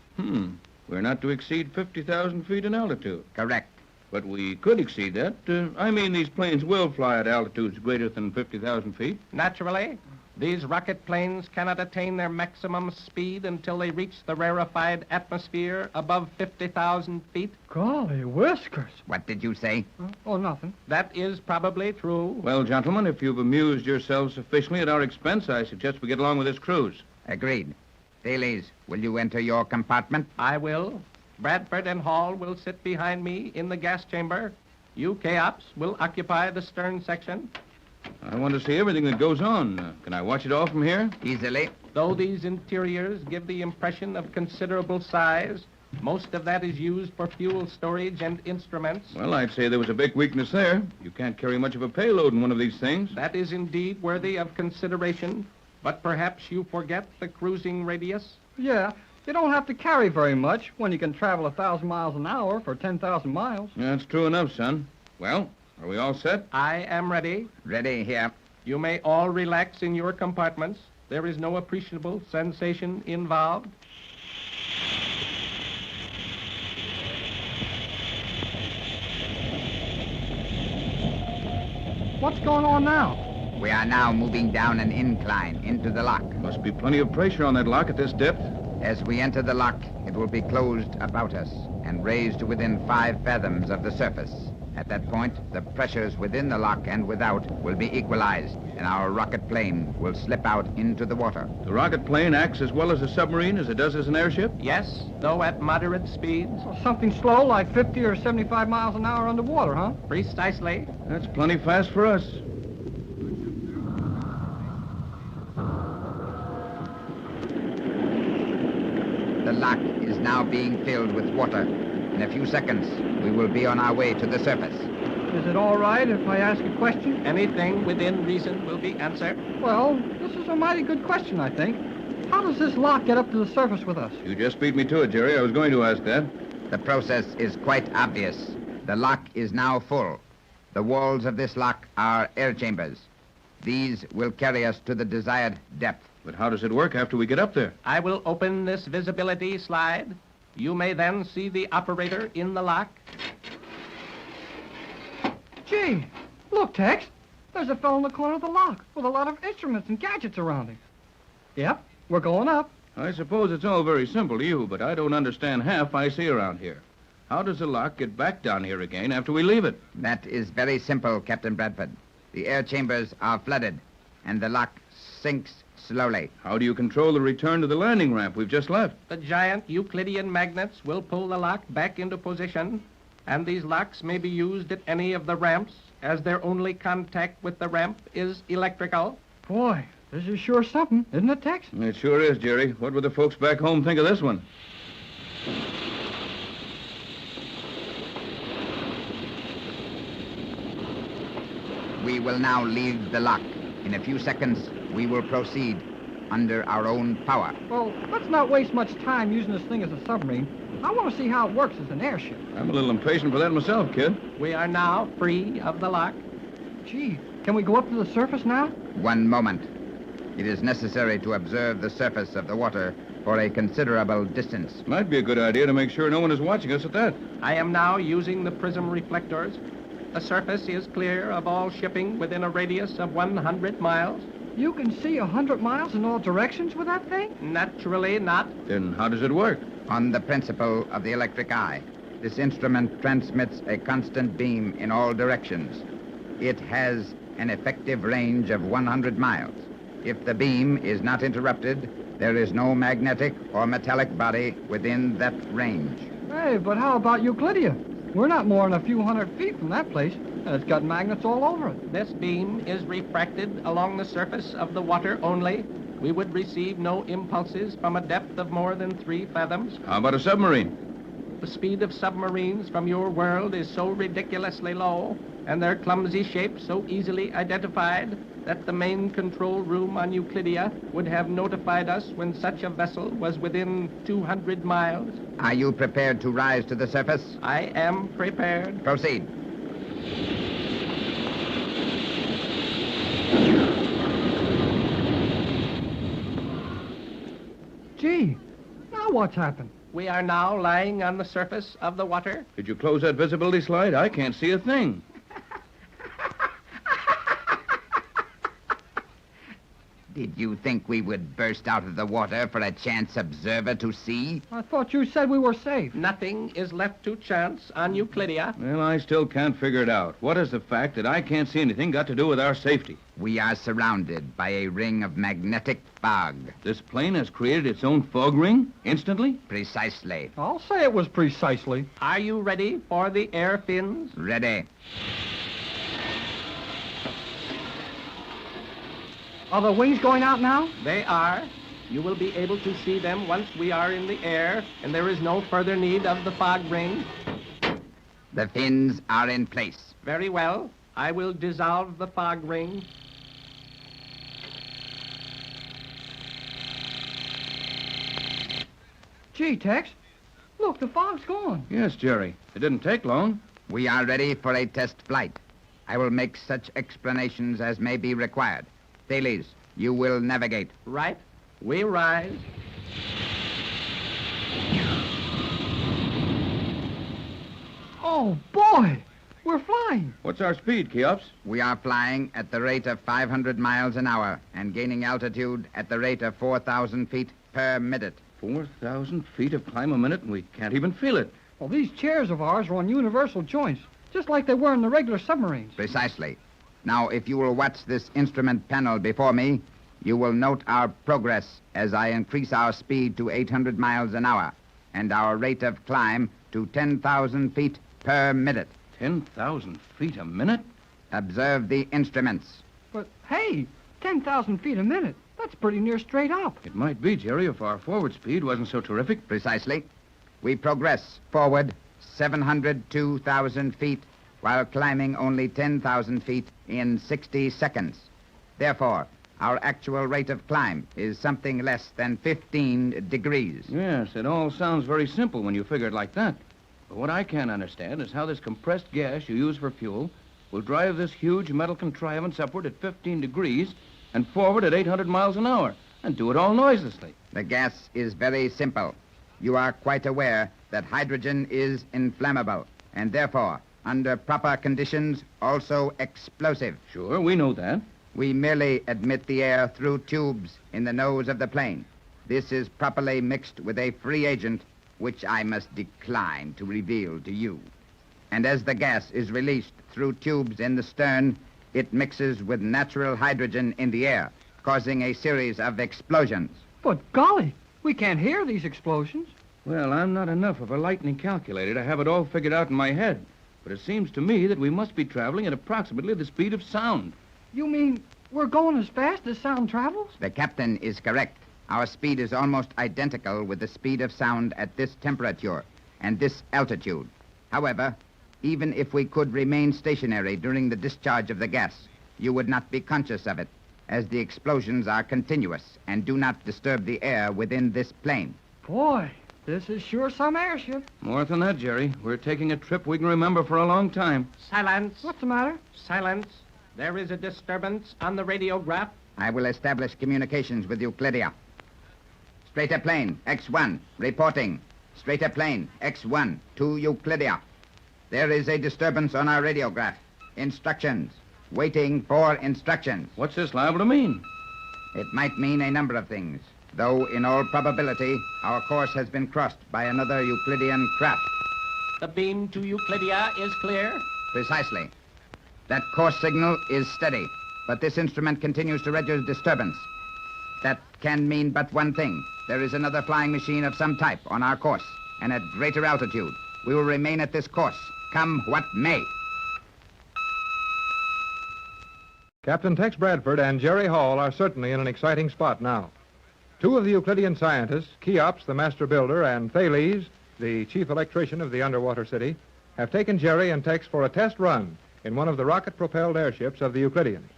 We're not to exceed 50,000 feet in altitude. Correct. But we could exceed that. I mean, these planes will fly at altitudes greater than 50,000 feet. Naturally. These rocket planes cannot attain their maximum speed until they reach the rarefied atmosphere above 50,000 feet. Golly whiskers. What did you say? Oh, nothing. That is probably true. Well, gentlemen, if you've amused yourselves sufficiently at our expense, I suggest we get along with this cruise. Agreed. Thales, will you enter your compartment? I will. Bradford and Hall will sit behind me in the gas chamber. You, Cheops, will occupy the stern section. I want to see everything that goes on. Can I watch it all from here? Easily. Though these interiors give the impression of considerable size, most of that is used for fuel storage and instruments. Well, I'd say there was a big weakness there. You can't carry much of a payload in one of these things. That is indeed worthy of consideration, but perhaps you forget the cruising radius? Yeah, you don't have to carry very much when you can travel 1,000 miles an hour for 10,000 miles. That's true enough, son. Well, are we all set? I am ready. Ready here. You may all relax in your compartments. There is no appreciable sensation involved. What's going on now? We are now moving down an incline into the lock. Must be plenty of pressure on that lock at this depth. As we enter the lock, it will be closed about us, and raised to within 5 fathoms of the surface. At that point, the pressures within the lock and without will be equalized, and our rocket plane will slip out into the water. The rocket plane acts as well as a submarine as it does as an airship? Yes, though at moderate speeds. Well, something slow, like 50 or 75 miles an hour underwater, huh? Precisely. That's plenty fast for us. The lock is now being filled with water. In a few seconds, we will be on our way to the surface. Is it all right if I ask a question? Anything within reason will be answered. Well, this is a mighty good question, I think. How does this lock get up to the surface with us? You just beat me to it, Jerry. I was going to ask that. The process is quite obvious. The lock is now full. The walls of this lock are air chambers. These will carry us to the desired depth. But how does it work after we get up there? I will open this visibility slide. You may then see the operator in the lock. Gee, look, Tex. There's a fellow in the corner of the lock with a lot of instruments and gadgets around him. Yep, we're going up. I suppose it's all very simple to you, but I don't understand half I see around here. How does the lock get back down here again after we leave it? That is very simple, Captain Bradford. The air chambers are flooded, and the lock sinks slowly. How do you control the return to the landing ramp we've just left? The giant Euclidean magnets will pull the lock back into position, and these locks may be used at any of the ramps, as their only contact with the ramp is electrical. Boy, this is sure something, isn't it, Tex? It sure is, Jerry. What would the folks back home think of this one? We will now leave the lock. In a few seconds, we will proceed under our own power. Well, let's not waste much time using this thing as a submarine. I want to see how it works as an airship. I'm a little impatient for that myself, kid. We are now free of the lock. Gee, can we go up to the surface now? One moment. It is necessary to observe the surface of the water for a considerable distance. Might be a good idea to make sure no one is watching us at that. I am now using the prism reflectors. The surface is clear of all shipping within a radius of 100 miles. You can see 100 miles in all directions with that thing? Naturally not. Then how does it work? On the principle of the electric eye. This instrument transmits a constant beam in all directions. It has an effective range of 100 miles. If the beam is not interrupted, there is no magnetic or metallic body within that range. Hey, but how about Euclidia? We're not more than a few hundred feet from that place, and it's got magnets all over it. This beam is refracted along the surface of the water only. We would receive no impulses from a depth of more than 3 fathoms. How about a submarine? The speed of submarines from your world is so ridiculously low, and their clumsy shape so easily identified, that the main control room on Euclidia would have notified us when such a vessel was within 200 miles. Are you prepared to rise to the surface? I am prepared. Proceed. Gee, now what's happened? We are now lying on the surface of the water. Did you close that visibility slide? I can't see a thing. Did you think we would burst out of the water for a chance observer to see? I thought you said we were safe. Nothing is left to chance on Euclidia. Well, I still can't figure it out. What has the fact that I can't see anything got to do with our safety? We are surrounded by a ring of magnetic fog. This plane has created its own fog ring instantly? Precisely. I'll say it was precisely. Are you ready for the air fins? Ready. Are the wings going out now? They are. You will be able to see them once we are in the air, and there is no further need of the fog ring. The fins are in place. Very well. I will dissolve the fog ring. Gee, Tex, look, the fog's gone. Yes, Jerry. It didn't take long. We are ready for a test flight. I will make such explanations as may be required. Thales, you will navigate. Right. We rise. Oh, boy! We're flying. What's our speed, Cheops? We are flying at the rate of 500 miles an hour and gaining altitude at the rate of 4,000 feet per minute. 4,000 feet of climb a minute, and we can't even feel it. Well, these chairs of ours are on universal joints, just like they were in the regular submarines. Precisely. Now, if you will watch this instrument panel before me, you will note our progress as I increase our speed to 800 miles an hour and our rate of climb to 10,000 feet per minute. 10,000 feet a minute? Observe the instruments. But, hey, 10,000 feet a minute. That's pretty near straight up. It might be, Jerry, if our forward speed wasn't so terrific. Precisely. We progress forward 702,000 feet while climbing only 10,000 feet in 60 seconds. Therefore, our actual rate of climb is something less than 15 degrees. Yes, it all sounds very simple when you figure it like that. But what I can't understand is how this compressed gas you use for fuel will drive this huge metal contrivance upward at 15 degrees and forward at 800 miles an hour, and do it all noiselessly. The gas is very simple. You are quite aware that hydrogen is inflammable, and therefore, under proper conditions, also explosive. Sure, we know that. We merely admit the air through tubes in the nose of the plane. This is properly mixed with a free agent, which I must decline to reveal to you. And as the gas is released through tubes in the stern, it mixes with natural hydrogen in the air, causing a series of explosions. But golly, we can't hear these explosions. Well, I'm not enough of a lightning calculator to have it all figured out in my head. But it seems to me that we must be traveling at approximately the speed of sound. You mean we're going as fast as sound travels? The captain is correct. Our speed is almost identical with the speed of sound at this temperature and this altitude. However, even if we could remain stationary during the discharge of the gas, you would not be conscious of it, as the explosions are continuous and do not disturb the air within this plane. Boy, this is sure some airship. More than that, Jerry. We're taking a trip we can remember for a long time. Silence. What's the matter? Silence. There is a disturbance on the radiograph. I will establish communications with Euclidia. Straighter plane, X1, reporting. Straighter plane, X1, to Euclidia. There is a disturbance on our radiograph. Instructions. Waiting for instructions. What's this liable to mean? It might mean a number of things, though in all probability, our course has been crossed by another Euclidean craft. The beam to Euclidia is clear? Precisely. That course signal is steady, but this instrument continues to register disturbance. That can mean but one thing. There is another flying machine of some type on our course, and at greater altitude. We will remain at this course, come what may. Captain Tex Bradford and Jerry Hall are certainly in an exciting spot now. Two of the Euclidean scientists, Cheops, the master builder, and Thales, the chief electrician of the underwater city, have taken Jerry and Tex for a test run in one of the rocket-propelled airships of the Euclideans.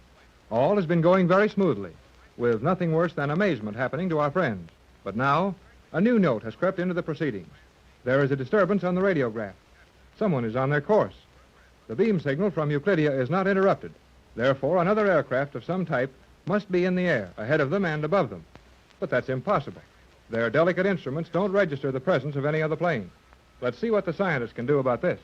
All has been going very smoothly, with nothing worse than amazement happening to our friends. But now, a new note has crept into the proceedings. There is a disturbance on the radiograph. Someone is on their course. The beam signal from Euclidia is not interrupted. Therefore, another aircraft of some type must be in the air, ahead of them and above them. But that's impossible. Their delicate instruments don't register the presence of any other plane. Let's see what the scientists can do about this.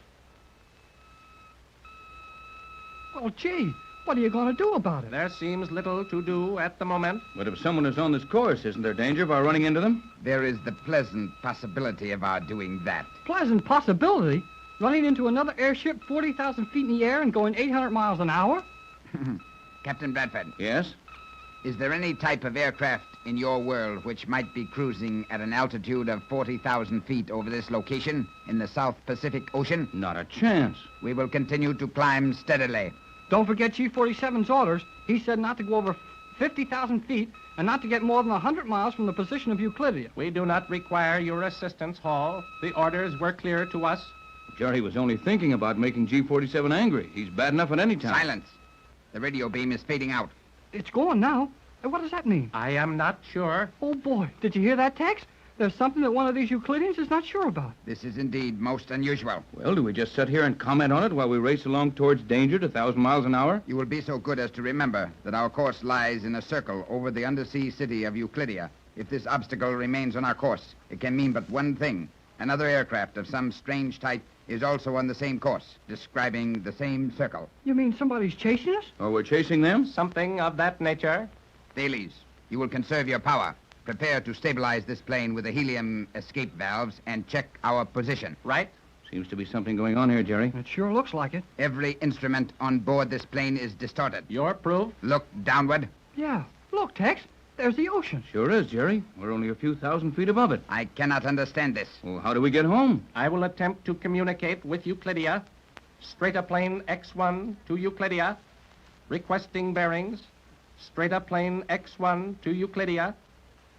Well, gee, what are you going to do about it? There seems little to do at the moment. But if someone is on this course, isn't there danger of our running into them? There is the pleasant possibility of our doing that. Pleasant possibility? Running into another airship 40,000 feet in the air and going 800 miles an hour? Captain Bradford. Yes? Is there any type of aircraft in your world which might be cruising at an altitude of 40,000 feet over this location in the South Pacific Ocean? Not a chance. We will continue to climb steadily. Don't forget Chief 47's orders. He said not to go over 50,000 feet and not to get more than 100 miles from the position of Euclidia. We do not require your assistance, Hall. The orders were clear to us. Jerry was only thinking about making G-47 angry. He's bad enough at any time. Silence. The radio beam is fading out. It's going now. What does that mean? I am not sure. Oh, boy. Did you hear that, Tex? There's something that one of these Euclideans is not sure about. This is indeed most unusual. Well, do we just sit here and comment on it while we race along towards danger at 1,000 miles an hour? You will be so good as to remember that our course lies in a circle over the undersea city of Euclidia. If this obstacle remains on our course, it can mean but one thing. Another aircraft of some strange type is also on the same course, describing the same circle. You mean somebody's chasing us? Oh, we're chasing them? Something of that nature. Thales, you will conserve your power. Prepare to stabilize this plane with the helium escape valves and check our position. Right. Seems to be something going on here, Jerry. It sure looks like it. Every instrument on board this plane is distorted. Your proof? Look downward. Yeah. Look, Tex. There's the ocean. Sure is, Jerry. We're only a few thousand feet above it. I cannot understand this. Well, how do we get home? I will attempt to communicate with Euclidia. Straighter plane X1 to Euclidia. Requesting bearings. Straighter plane X1 to Euclidia.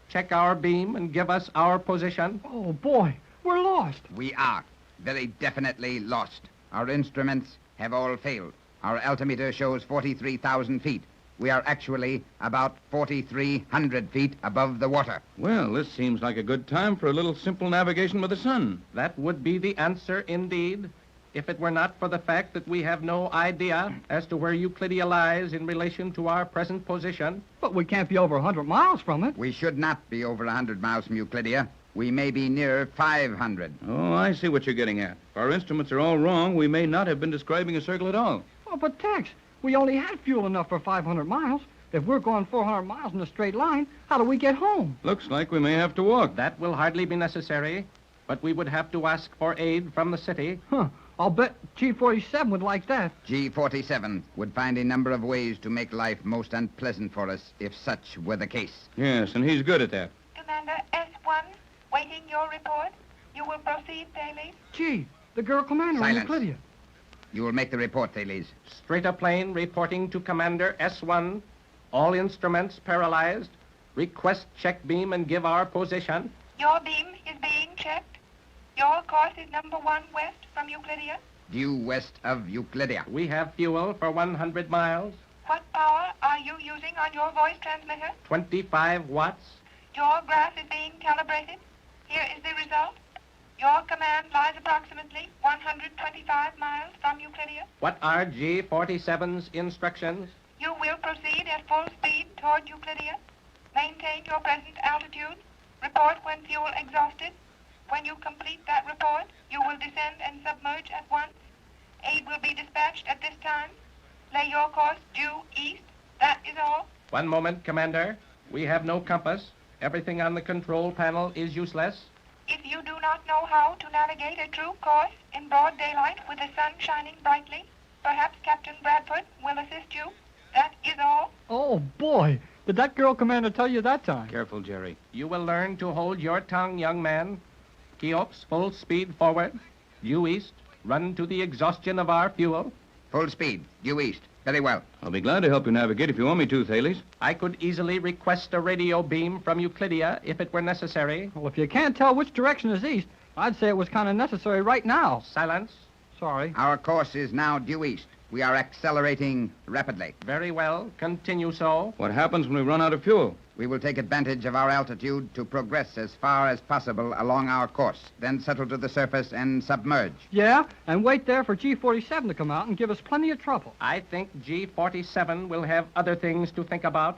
Check our beam and give us our position. Oh, boy. We're lost. We are very definitely lost. Our instruments have all failed. Our altimeter shows 43,000 feet. We are actually about 4,300 feet above the water. Well, this seems like a good time for a little simple navigation with the sun. That would be the answer indeed, if it were not for the fact that we have no idea as to where Euclidia lies in relation to our present position. But we can't be over 100 miles from it. We should not be over 100 miles from Euclidia. We may be near 500. Oh, I see what you're getting at. If our instruments are all wrong, we may not have been describing a circle at all. Oh, but Tex, we only had fuel enough for 500 miles. If we're going 400 miles in a straight line, how do we get home? Looks like we may have to walk. That will hardly be necessary, but we would have to ask for aid from the city. Huh. I'll bet G47 would like that. G47 would find a number of ways to make life most unpleasant for us if such were the case. Yes, and he's good at that. Commander S1, waiting your report. You will proceed, Thales. Gee, the girl commander on Silence. Euclidia. You will make the report, Thales. Straighter plane reporting to Commander S1. All instruments paralyzed. Request check beam and give our position. Your beam is being checked. Your course is number 1 west from Euclidia. Due west of Euclidia. We have fuel for 100 miles. What power are you using on your voice transmitter? 25 watts. Your graph is being calibrated. Here is the result. Your command lies approximately 125 miles from Euclidia. What are G47's instructions? You will proceed at full speed toward Euclidia. Maintain your present altitude. Report when fuel exhausted. When you complete that report, you will descend and submerge at once. Aid will be dispatched at this time. Lay your course due east. That is all. One moment, Commander. We have no compass. Everything on the control panel is useless. If you do not know how to navigate a true course in broad daylight with the sun shining brightly, perhaps Captain Bradford will assist you. That is all. Oh, boy. Did that girl commander tell you that time? Careful, Jerry. You will learn to hold your tongue, young man. Cheops, full speed forward. Due east. Run to the exhaustion of our fuel. Full speed. Due east. Very well. I'll be glad to help you navigate if you want me to, Thales. I could easily request a radio beam from Euclidia if it were necessary. Well, if you can't tell which direction is east, I'd say it was kind of necessary right now. Silence. Sorry. Our course is now due east. We are accelerating rapidly. Very well. Continue so. What happens when we run out of fuel? We will take advantage of our altitude to progress as far as possible along our course, then settle to the surface and submerge. Yeah, and wait there for G47 to come out and give us plenty of trouble. I think G47 will have other things to think about.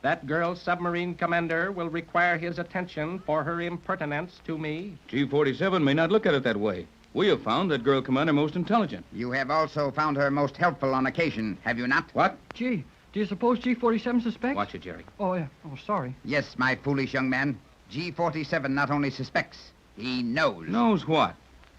That girl submarine commander will require his attention for her impertinence to me. G47 may not look at it that way. We have found that girl commander most intelligent. You have also found her most helpful on occasion, have you not? What? Gee, do you suppose G47 suspects? Watch it, Jerry. Oh, yeah. Oh, sorry. Yes, my foolish young man. G47 not only suspects, he knows. Knows what?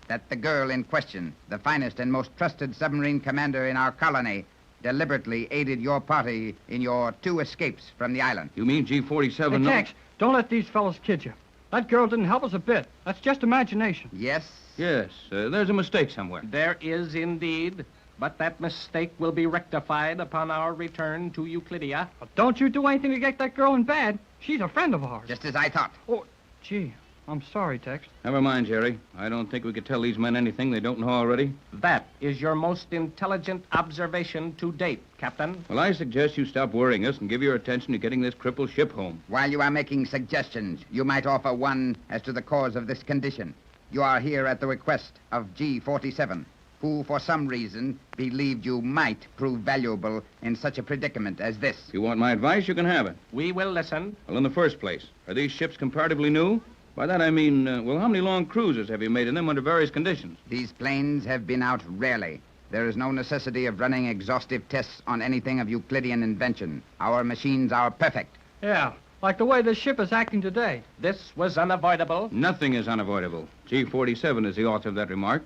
That the girl in question, the finest and most trusted submarine commander in our colony, deliberately aided your party in your 2 escapes from the island. You mean G47 Hey, knows? Tex, don't let these fellows kid you. That girl didn't help us a bit. That's just imagination. Yes? Yes, there's a mistake somewhere. There is indeed, but that mistake will be rectified upon our return to Euclidia. But don't you do anything to get that girl in bad. She's a friend of ours. Just as I thought. Oh, gee, I'm sorry, Tex. Never mind, Jerry. I don't think we could tell these men anything they don't know already. That is your most intelligent observation to date, Captain. Well, I suggest you stop worrying us and give your attention to getting this crippled ship home. While you are making suggestions, you might offer one as to the cause of this condition. You are here at the request of G47, who, for some reason, believed you might prove valuable in such a predicament as this. If you want my advice, you can have it. We will listen. Well, in the first place, are these ships comparatively new? By that I mean, how many long cruises have you made in them under various conditions? These planes have been out rarely. There is no necessity of running exhaustive tests on anything of Euclidean invention. Our machines are perfect. Yeah, like the way this ship is acting today. This was unavoidable. Nothing is unavoidable. G47 is the author of that remark.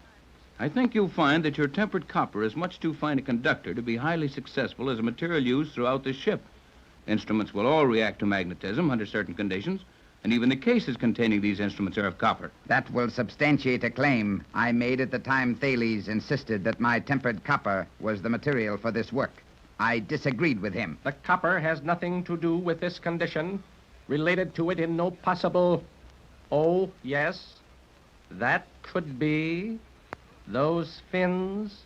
I think you'll find that your tempered copper is much too fine a conductor to be highly successful as a material used throughout this ship. Instruments will all react to magnetism under certain conditions, and even the cases containing these instruments are of copper. That will substantiate a claim I made at the time Thales insisted that my tempered copper was the material for this work. I disagreed with him. The copper has nothing to do with this condition, related to it in no possible... Oh, yes, that could be those fins.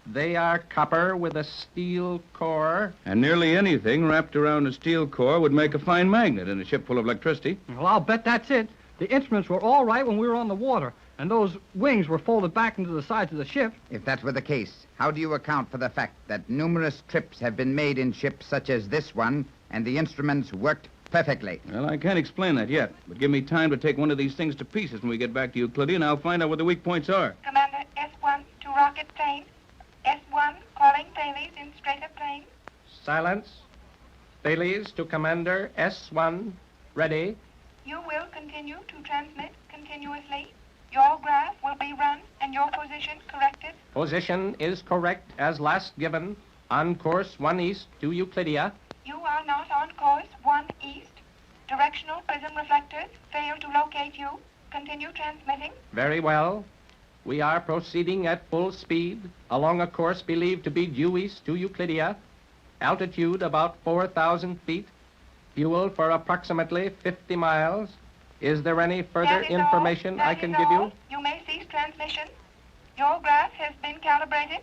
They are copper with a steel core. And nearly anything wrapped around a steel core would make a fine magnet in a ship full of electricity. Well, I'll bet that's it. The instruments were all right when we were on the water, and those wings were folded back into the sides of the ship. If that were the case, how do you account for the fact that numerous trips have been made in ships such as this one, and the instruments worked perfectly? Well, I can't explain that yet, but give me time to take one of these things to pieces when we get back to Euclidean, and I'll find out what the weak points are. Commander S1 to rocket plane. S1 calling Thales in straighter plane. Silence. Thales to Commander S1. Ready. You will continue to transmit continuously. Your graph will be run and your position corrected. Position is correct as last given. On course 1 east to Euclidia. You are not on course 1 east. Directional prism reflectors fail to locate you. Continue transmitting. Very well. We are proceeding at full speed along a course believed to be due east to Euclidia. Altitude about 4,000 feet. Fuel for approximately 50 miles. Is there any further information I can give you? You may cease transmission. Your graph has been calibrated.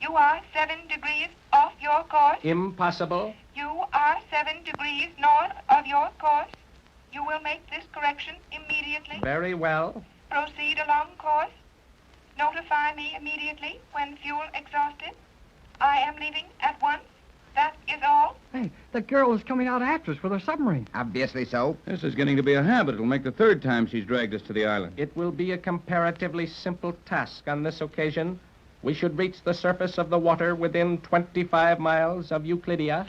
You are 7 degrees off your course. Impossible. You are 7 degrees north of your course. You will make this correction immediately. Very well. Proceed along course. Notify me immediately when fuel exhausted. I am leaving at once. That is all. Hey, the girl is coming out after us with her submarine. Obviously so. This is getting to be a habit. It'll make the third time she's dragged us to the island. It will be a comparatively simple task on this occasion. We should reach the surface of the water within 25 miles of Euclidia.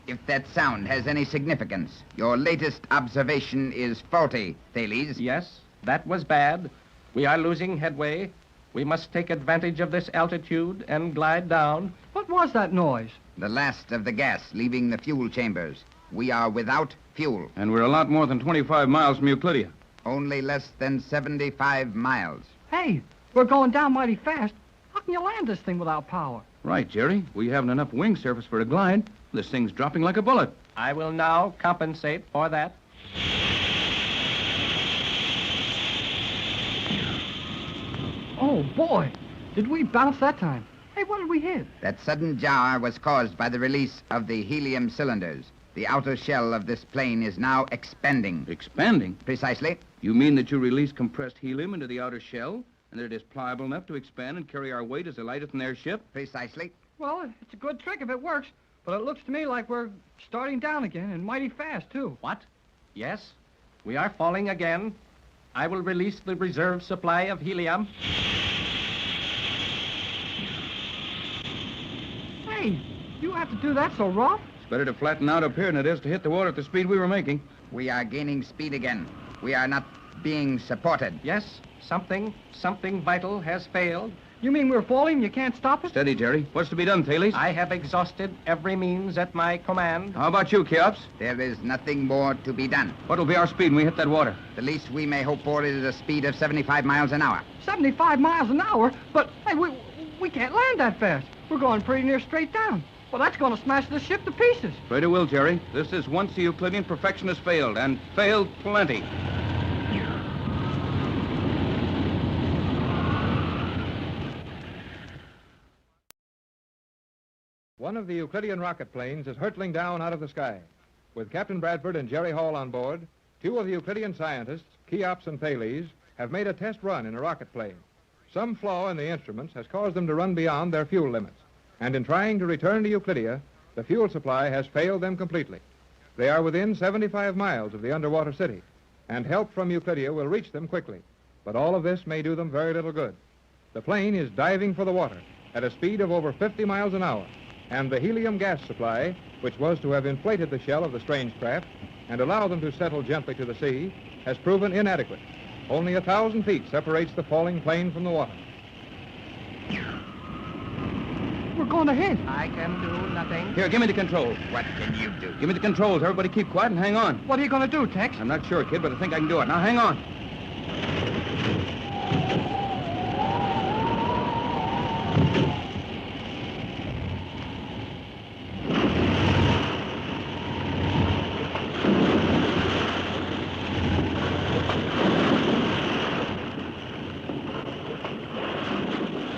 If that sound has any significance, your latest observation is faulty, Thales. Yes, that was bad. We are losing headway. We must take advantage of this altitude and glide down. What was that noise? The last of the gas leaving the fuel chambers. We are without fuel. And we're a lot more than 25 miles from Euclidia. Only less than 75 miles. Hey, we're going down mighty fast. How can you land this thing without power? Right, Jerry. We haven't enough wing surface for a glide. This thing's dropping like a bullet. I will now compensate for that. Oh, boy. Did we bounce that time? Hey, what did we hit? That sudden jar was caused by the release of the helium cylinders. The outer shell of this plane is now expanding. Expanding? Precisely. You mean that you release compressed helium into the outer shell, and that it is pliable enough to expand and carry our weight as a lighter than airship? Precisely. Well, it's a good trick if it works, but it looks to me like we're starting down again, and mighty fast, too. What? Yes, we are falling again. I will release the reserve supply of helium. Hey, you have to do that so rough? It's better to flatten out up here than it is to hit the water at the speed we were making. We are gaining speed again. We are not being supported. Yes, something vital has failed. You mean we're falling? You can't stop us? Steady, Jerry. What's to be done, Thales? I have exhausted every means at my command. How about you, Cheops? There is nothing more to be done. What will be our speed when we hit that water? The least we may hope for is a speed of 75 miles an hour. 75 miles an hour? But, hey, we can't land that fast. We're going pretty near straight down. Well, that's going to smash the ship to pieces. Afraid it will, Jerry. This is once the Euclidean perfection has failed, and failed plenty. One of the Euclidean rocket planes is hurtling down out of the sky. With Captain Bradford and Jerry Hall on board, two of the Euclidean scientists, Cheops and Thales, have made a test run in a rocket plane. Some flaw in the instruments has caused them to run beyond their fuel limits, and in trying to return to Euclidia, the fuel supply has failed them completely. They are within 75 miles of the underwater city, and help from Euclidia will reach them quickly. But all of this may do them very little good. The plane is diving for the water at a speed of over 50 miles an hour, and the helium gas supply, which was to have inflated the shell of the strange craft and allow them to settle gently to the sea, has proven inadequate. Only 1,000 feet separates the falling plane from the water. We're going to hit. I can do nothing. Here, give me the controls. What can you do? Give me the controls. Everybody keep quiet and hang on. What are you going to do, Tex? I'm not sure, kid, but I think I can do it. Now, hang on.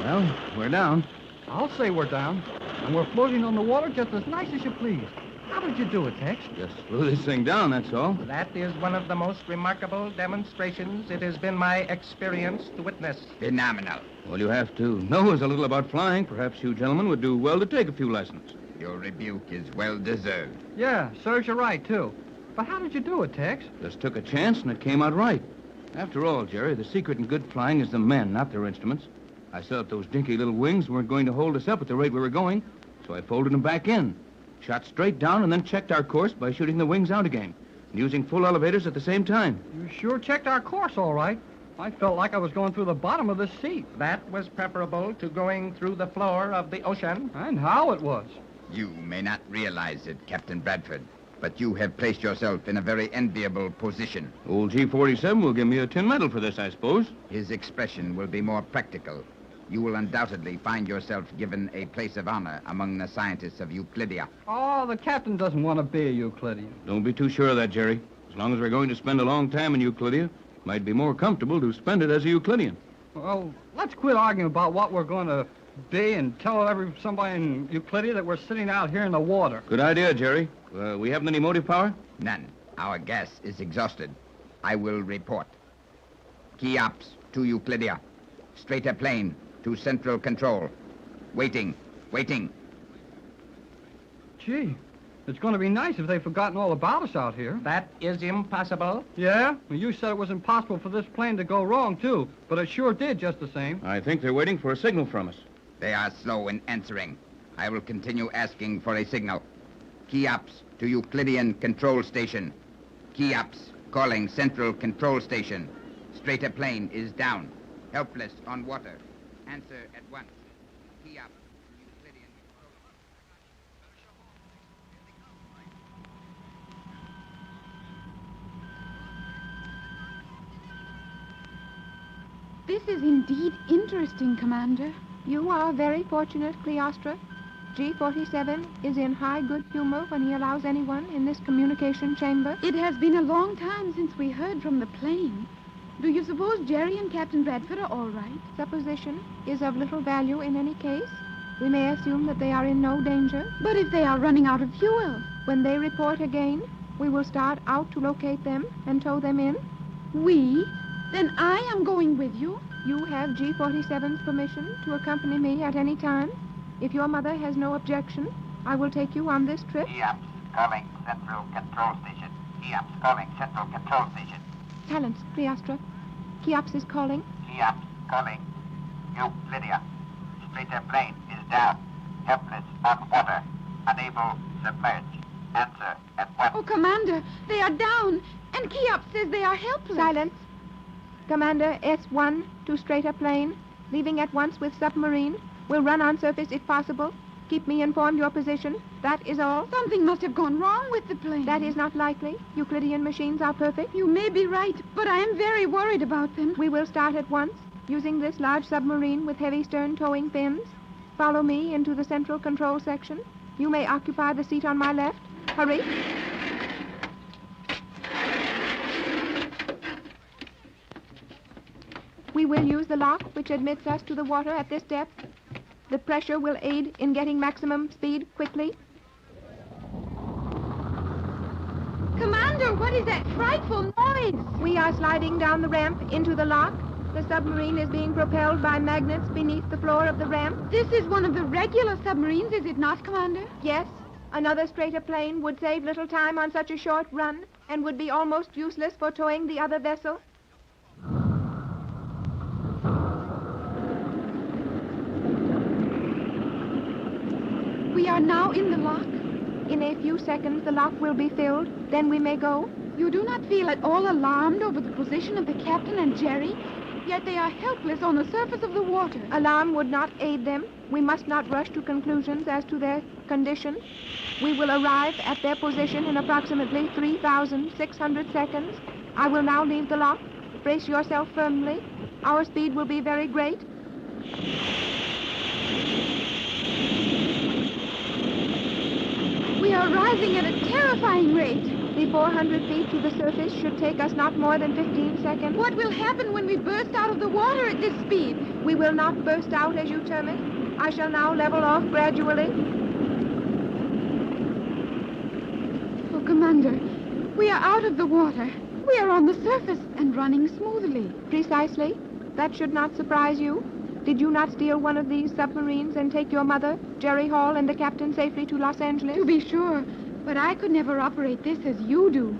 Well, we're down. I'll say we're down. And we're floating on the water just as nice as you please. How did you do it, Tex? Just flew this thing down, that's all. That is one of the most remarkable demonstrations it has been my experience to witness. Phenomenal. All you have to know is a little about flying. Perhaps you gentlemen would do well to take a few lessons. Your rebuke is well deserved. Yeah, serves you right, too. But how did you do it, Tex? Just took a chance and it came out right. After all, Jerry, the secret in good flying is the men, not their instruments. I saw that those dinky little wings weren't going to hold us up at the rate we were going, so I folded them back in, shot straight down, and then checked our course by shooting the wings out again, and using full elevators at the same time. You sure checked our course all right. I felt like I was going through the bottom of the sea. That was preferable to going through the floor of the ocean. And how it was. You may not realize it, Captain Bradford, but you have placed yourself in a very enviable position. Old G-47 will give me a tin medal for this, I suppose. His expression will be more practical. You will undoubtedly find yourself given a place of honor among the scientists of Euclidia. Oh, the captain doesn't want to be a Euclidean. Don't be too sure of that, Jerry. As long as we're going to spend a long time in Euclidia, it might be more comfortable to spend it as a Euclidean. Well, let's quit arguing about what we're going to be and tell somebody in Euclidia that we're sitting out here in the water. Good idea, Jerry. We haven't any motive power? None. Our gas is exhausted. I will report. Cheops to Euclidia. Straighter plane to central control. Waiting. Gee, it's going to be nice if they've forgotten all about us out here. That is impossible. Yeah? Well, you said it was impossible for this plane to go wrong, too. But it sure did just the same. I think they're waiting for a signal from us. They are slow in answering. I will continue asking for a signal. Cheops to Euclidean control station. Cheops calling central control station. Straighter plane is down. Helpless on water. Answer at once. Cheops, Euclidean control. This is indeed interesting, Commander. You are very fortunate, Cleostra. G-47 is in high good humor when he allows anyone in this communication chamber. It has been a long time since we heard from the plane. Do you suppose Jerry and Captain Bradford are all right? Supposition is of little value in any case. We may assume that they are in no danger. But if they are running out of fuel? When they report again, we will start out to locate them and tow them in. We? Then I am going with you. You have G-47's permission to accompany me at any time. If your mother has no objection, I will take you on this trip. Cheops calling central control station. Cheops calling central control station. Silence, Cleostra. Cheops is calling. Cheops calling Euclidia. Straighter plane is down. Helpless on water. Unable submerge. Answer at once. Oh, Commander, they are down. And Cheops says they are helpless. Silence. Commander S1 to straighter plane. Leaving at once with submarine. Will run on surface if possible. Keep me informed your position. That is all. Something must have gone wrong with the plane. That is not likely. Euclidean machines are perfect. You may be right, but I am very worried about them. We will start at once, using this large submarine with heavy stern towing fins. Follow me into the central control section. You may occupy the seat on my left. Hurry. We will use the lock which admits us to the water at this depth. The pressure will aid in getting maximum speed quickly. Commander, what is that frightful noise? We are sliding down the ramp into the lock. The submarine is being propelled by magnets beneath the floor of the ramp. This is one of the regular submarines, is it not, Commander? Yes. Another straighter plane would save little time on such a short run and would be almost useless for towing the other vessel. We are are now in the lock? In a few seconds, the lock will be filled. Then we may go. You do not feel at all alarmed over the position of the captain and Jerry? Yet they are helpless on the surface of the water. Alarm would not aid them. We must not rush to conclusions as to their condition. We will arrive at their position in approximately 3,600 seconds. I will now leave the lock. Brace yourself firmly. Our speed will be very great. We are rising at a terrifying rate. The 400 feet to the surface should take us not more than 15 seconds. What will happen when we burst out of the water at this speed? We will not burst out, as you term it. I shall now level off gradually. Oh, Commander, we are out of the water. We are on the surface and running smoothly. Precisely. That should not surprise you. Did you not steal one of these submarines and take your mother, Jerry Hall, and the captain safely to Los Angeles? To be sure. But I could never operate this as you do.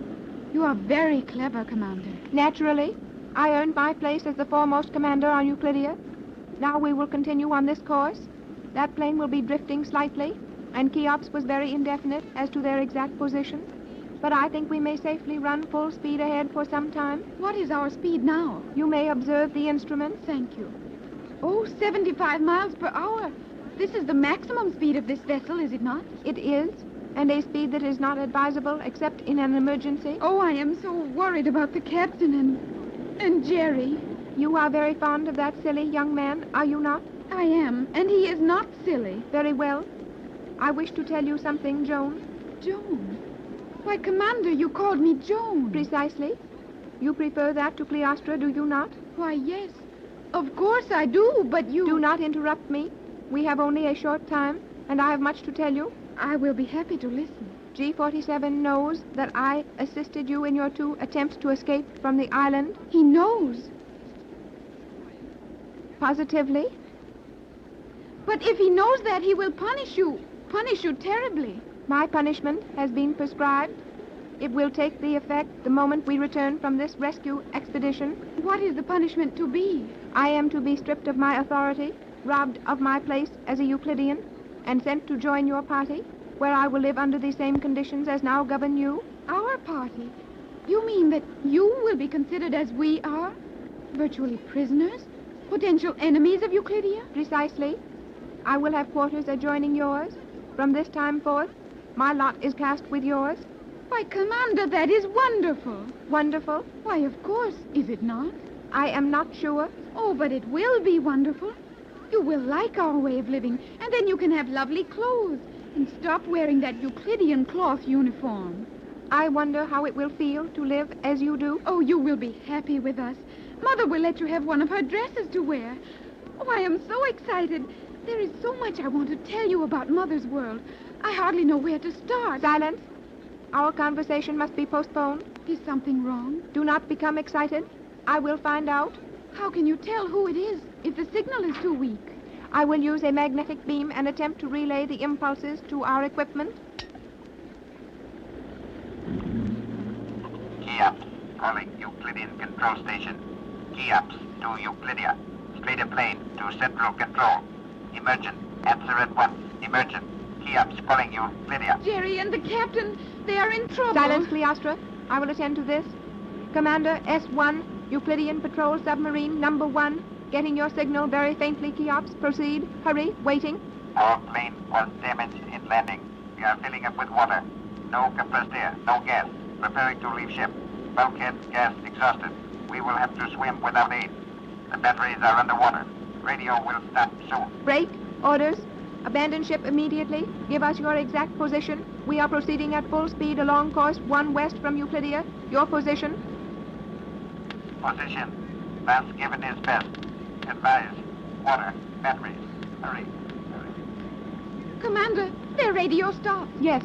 You are very clever, Commander. Naturally. I earned my place as the foremost commander on Euclidia. Now we will continue on this course. That plane will be drifting slightly, and Cheops was very indefinite as to their exact position. But I think we may safely run full speed ahead for some time. What is our speed now? You may observe the instruments. Thank you. Oh, 75 miles per hour. This is the maximum speed of this vessel, is it not? It is. And a speed that is not advisable except in an emergency. Oh, I am so worried about the captain and Jerry. You are very fond of that silly young man, are you not? I am, and he is not silly. Very well. I wish to tell you something, Joan. Joan? Why, Commander, you called me Joan. Precisely. You prefer that to Cleostra, do you not? Why, yes. Of course I do, but you... Do not interrupt me. We have only a short time, and I have much to tell you. I will be happy to listen. G47 knows that I assisted you in your 2 attempts to escape from the island. He knows. Positively? But if he knows that, he will punish you terribly. My punishment has been prescribed. It will take the effect the moment we return from this rescue expedition. What is the punishment to be? I am to be stripped of my authority, robbed of my place as a Euclidean, and sent to join your party, where I will live under the same conditions as now govern you. Our party? You mean that you will be considered as we are? Virtually prisoners? Potential enemies of Euclidia? Precisely. I will have quarters adjoining yours. From this time forth, my lot is cast with yours. Why, Commander, that is wonderful. Wonderful? Why, of course, is it not? I am not sure. Oh, but it will be wonderful. You will like our way of living, and then you can have lovely clothes and stop wearing that Euclidean cloth uniform. I wonder how it will feel to live as you do. Oh, you will be happy with us. Mother will let you have one of her dresses to wear. Oh, I am so excited. There is so much I want to tell you about Mother's world. I hardly know where to start. Silence. Our conversation must be postponed. Is something wrong? Do not become excited. I will find out. How can you tell who it is if the signal is too weak? I will use a magnetic beam and attempt to relay the impulses to our equipment. Cheops, calling Euclidean control station. Cheops to Euclidia. Straight a plane to central control. Emergent. Answer at once. Emergent. Cheops calling Euclidia. Jerry and the captain, they are in trouble. Silence, Cleostra. I will attend to this. Commander S1, Euclidean Patrol Submarine number 1. Getting your signal very faintly, Cheops. Proceed. Hurry. Waiting. Our plane was damaged in landing. We are filling up with water. No compressed air. No gas. Preparing to leave ship. Bulkhead gas exhausted. We will have to swim without aid. The batteries are underwater. Radio will stop soon. Break. Orders. Abandon ship immediately. Give us your exact position. We are proceeding at full speed along course 1 west from Euclidia. Your position. Position. Last given is best. Advise. Water. Batteries. Hurry. Commander, their radio stopped. Yes.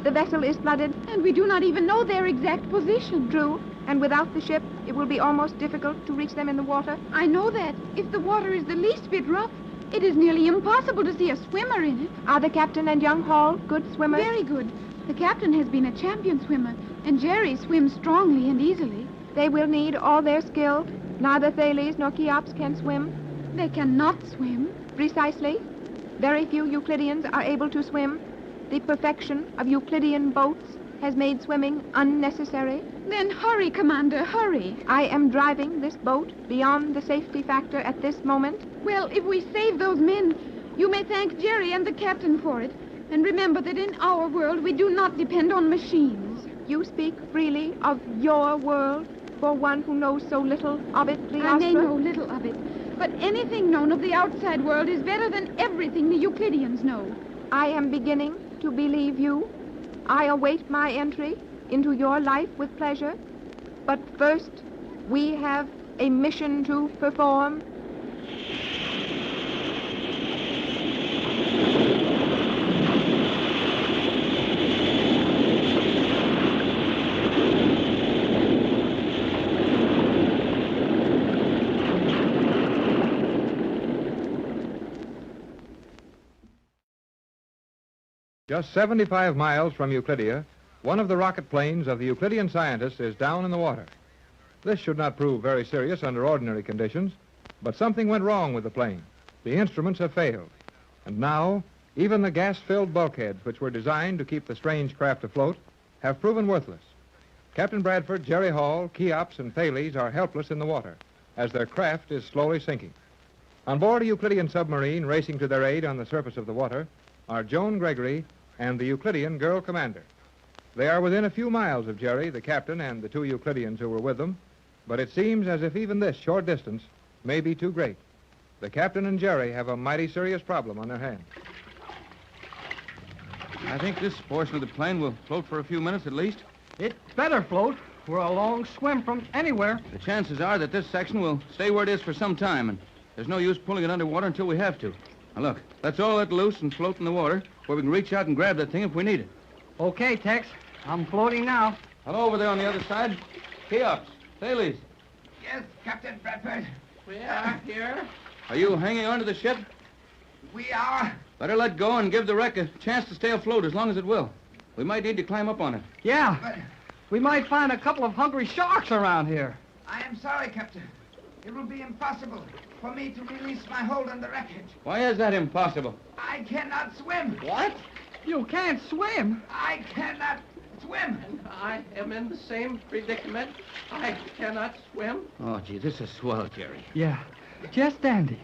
The vessel is flooded. And we do not even know their exact position. True. And without the ship, it will be almost difficult to reach them in the water. I know that. If the water is the least bit rough, it is nearly impossible to see a swimmer in it. Are the captain and young Hall good swimmers? Very good. The captain has been a champion swimmer, and Jerry swims strongly and easily. They will need all their skill. Neither Thales nor Cheops can swim. They cannot swim. Precisely. Very few Euclideans are able to swim. The perfection of Euclidean boats has made swimming unnecessary. Then hurry, Commander, hurry. I am driving this boat beyond the safety factor at this moment. Well, if we save those men, you may thank Jerry and the captain for it. And remember that in our world, we do not depend on machines. You speak freely of your world for one who knows so little of it, Cleostra. I may know little of it, but anything known of the outside world is better than everything the Euclideans know. I am beginning to believe you. I await my entry into your life with pleasure. But first, we have a mission to perform. Just 75 miles from Euclidia, one of the rocket planes of the Euclidean scientists is down in the water. This should not prove very serious under ordinary conditions, but something went wrong with the plane. The instruments have failed. And now, even the gas-filled bulkheads which were designed to keep the strange craft afloat have proven worthless. Captain Bradford, Jerry Hall, Cheops, and Thales are helpless in the water as their craft is slowly sinking. On board a Euclidean submarine racing to their aid on the surface of the water are Joan Gregory and the Euclidean girl commander. They are within a few miles of Jerry, the captain, and the two Euclideans who were with them, but it seems as if even this short distance may be too great. The captain and Jerry have a mighty serious problem on their hands. I think this portion of the plane will float for a few minutes at least. It better float. We're a long swim from anywhere. The chances are that this section will stay where it is for some time, and there's no use pulling it underwater until we have to. Now, look, let's all let loose and float in the water where we can reach out and grab that thing if we need it. Okay, Tex. I'm floating now. Hello over there on the other side. Cheops, Thales. Yes, Captain Bradford. We are here. Are you hanging on to the ship? We are. Better let go and give the wreck a chance to stay afloat as long as it will. We might need to climb up on it. Yeah. But we might find a couple of hungry sharks around here. I am sorry, Captain. It will be impossible for me to release my hold on the wreckage. Why is that impossible? I cannot swim. What? You can't swim? I cannot swim. And I am in the same predicament. I cannot swim. Oh, gee, this is swell, Jerry. Yeah. Just dandy.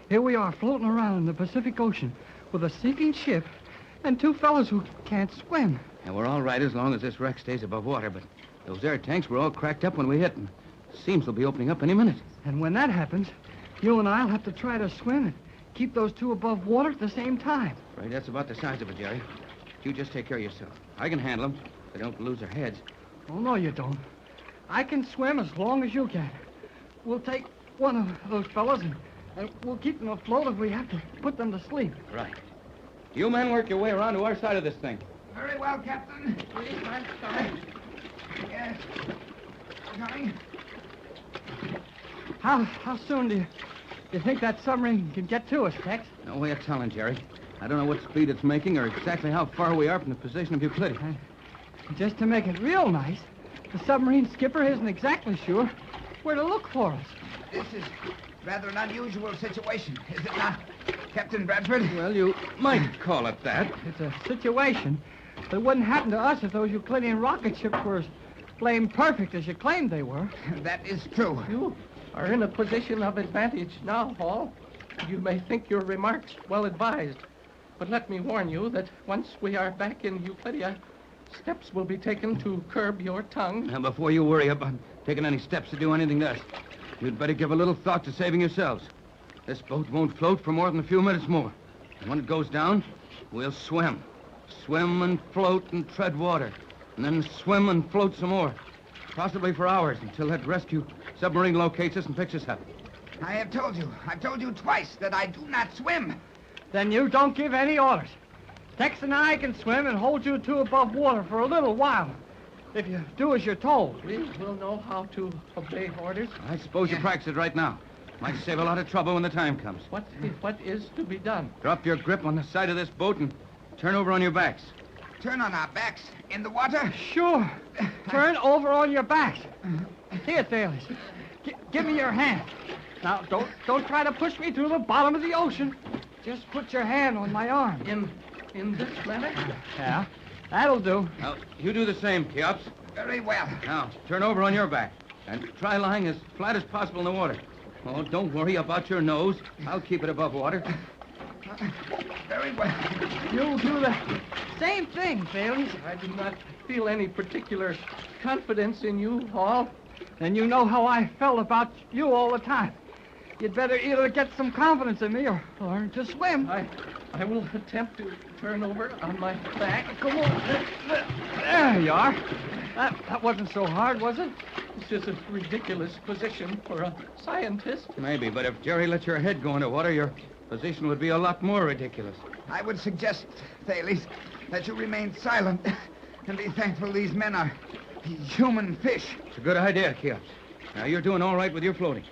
Here we are floating around in the Pacific Ocean with a sinking ship and two fellows who can't swim. And we're all right as long as this wreck stays above water, but those air tanks were all cracked up when we hit, and seems they'll be opening up any minute. And when that happens, you and I'll have to try to swim and keep those two above water at the same time. Right, that's about the size of it, Jerry. You just take care of yourself. I can handle them. They don't lose their heads. Oh, no, you don't. I can swim as long as you can. We'll take one of those fellows and we'll keep them afloat if we have to put them to sleep. Right. You men work your way around to our side of this thing. Very well, Captain. Please, I'm coming. Yes. Coming. How soon do you think that submarine can get to us, Tex? No way of telling, Jerry. I don't know what speed it's making or exactly how far we are from the position of Euclidia. Just to make it real nice, the submarine skipper isn't exactly sure where to look for us. This is rather an unusual situation, is it not, Captain Bradford? Well, you might call it that. It's a situation that wouldn't happen to us if those Euclidean rocket ships were as flame perfect as you claimed they were. That is true. You are in a position of advantage now, Hall. You may think your remarks well advised, but let me warn you that once we are back in Euclidia, steps will be taken to curb your tongue. Now, before you worry about taking any steps to do anything to us, you'd better give a little thought to saving yourselves. This boat won't float for more than a few minutes more. And when it goes down, we'll swim. Swim and float and tread water. And then swim and float some more. Possibly for hours until that rescue submarine locates us and picks us up. I've told you twice that I do not swim. Then you don't give any orders. Tex and I can swim and hold you two above water for a little while. If you do as you're told. We will know how to obey orders. I suppose you practice it right now. Might save a lot of trouble when the time comes. What is to be done? Drop your grip on the side of this boat and turn over on your backs. Turn on our backs in the water? Sure. Turn over on your backs. Here, Thales. Give me your hand. Now, don't try to push me to the bottom of the ocean. Just put your hand on my arm. In this manner? Yeah, that'll do. Now, you do the same, Cheops. Very well. Now, turn over on your back and try lying as flat as possible in the water. Oh, don't worry about your nose. I'll keep it above water. Very well. You'll do the same thing, Thales. I do not feel any particular confidence in you, Hall. And you know how I felt about you all the time. You'd better either get some confidence in me or learn to swim. I will attempt to turn over on my back. Come on. There you are. That wasn't so hard, was it? It's just a ridiculous position for a scientist. Maybe, but if Jerry let your head go into water, your position would be a lot more ridiculous. I would suggest, Thales, that you remain silent and be thankful these men are human fish. It's a good idea, Cheops. Now, you're doing all right with your floating.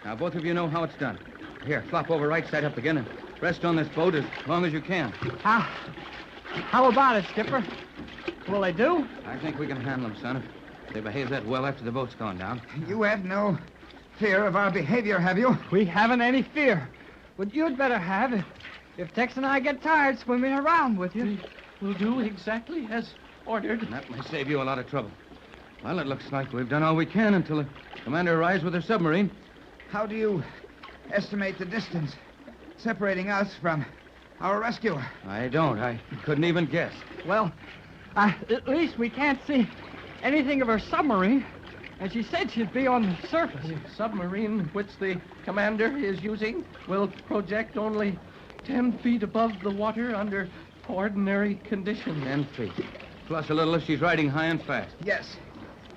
Now, both of you know how it's done. Here, flop over right side up again and rest on this boat as long as you can. How about it, Skipper? Will they do? I think we can handle them, son, if they behave that well after the boat's gone down. You have no fear of our behavior, have you? We haven't any fear. But you'd better have it. If Tex and I get tired swimming around with you. We'll do exactly as ordered. That may save you a lot of trouble. Well, it looks like we've done all we can until the commander arrives with her submarine. How do you estimate the distance separating us from our rescuer? I don't. I couldn't even guess. Well, at least we can't see anything of her submarine. And she said she'd be on the surface. The submarine which the commander is using will project only 10 feet above the water under ordinary conditions. 10 feet. Plus a little if she's riding high and fast. Yes.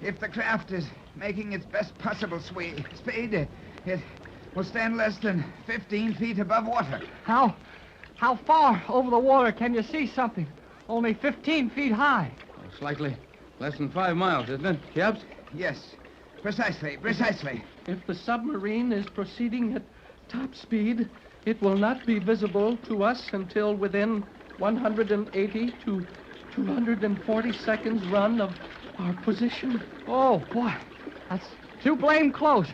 If the craft is making its best possible speed, it will stand less than 15 feet above water. How far over the water can you see something? Only 15 feet high. Oh, slightly less than 5 miles, isn't it, Cheops? Yes. Precisely. If the submarine is proceeding at top speed, it will not be visible to us until within 180 to 240 seconds run of our position. Oh, boy. That's too blame close.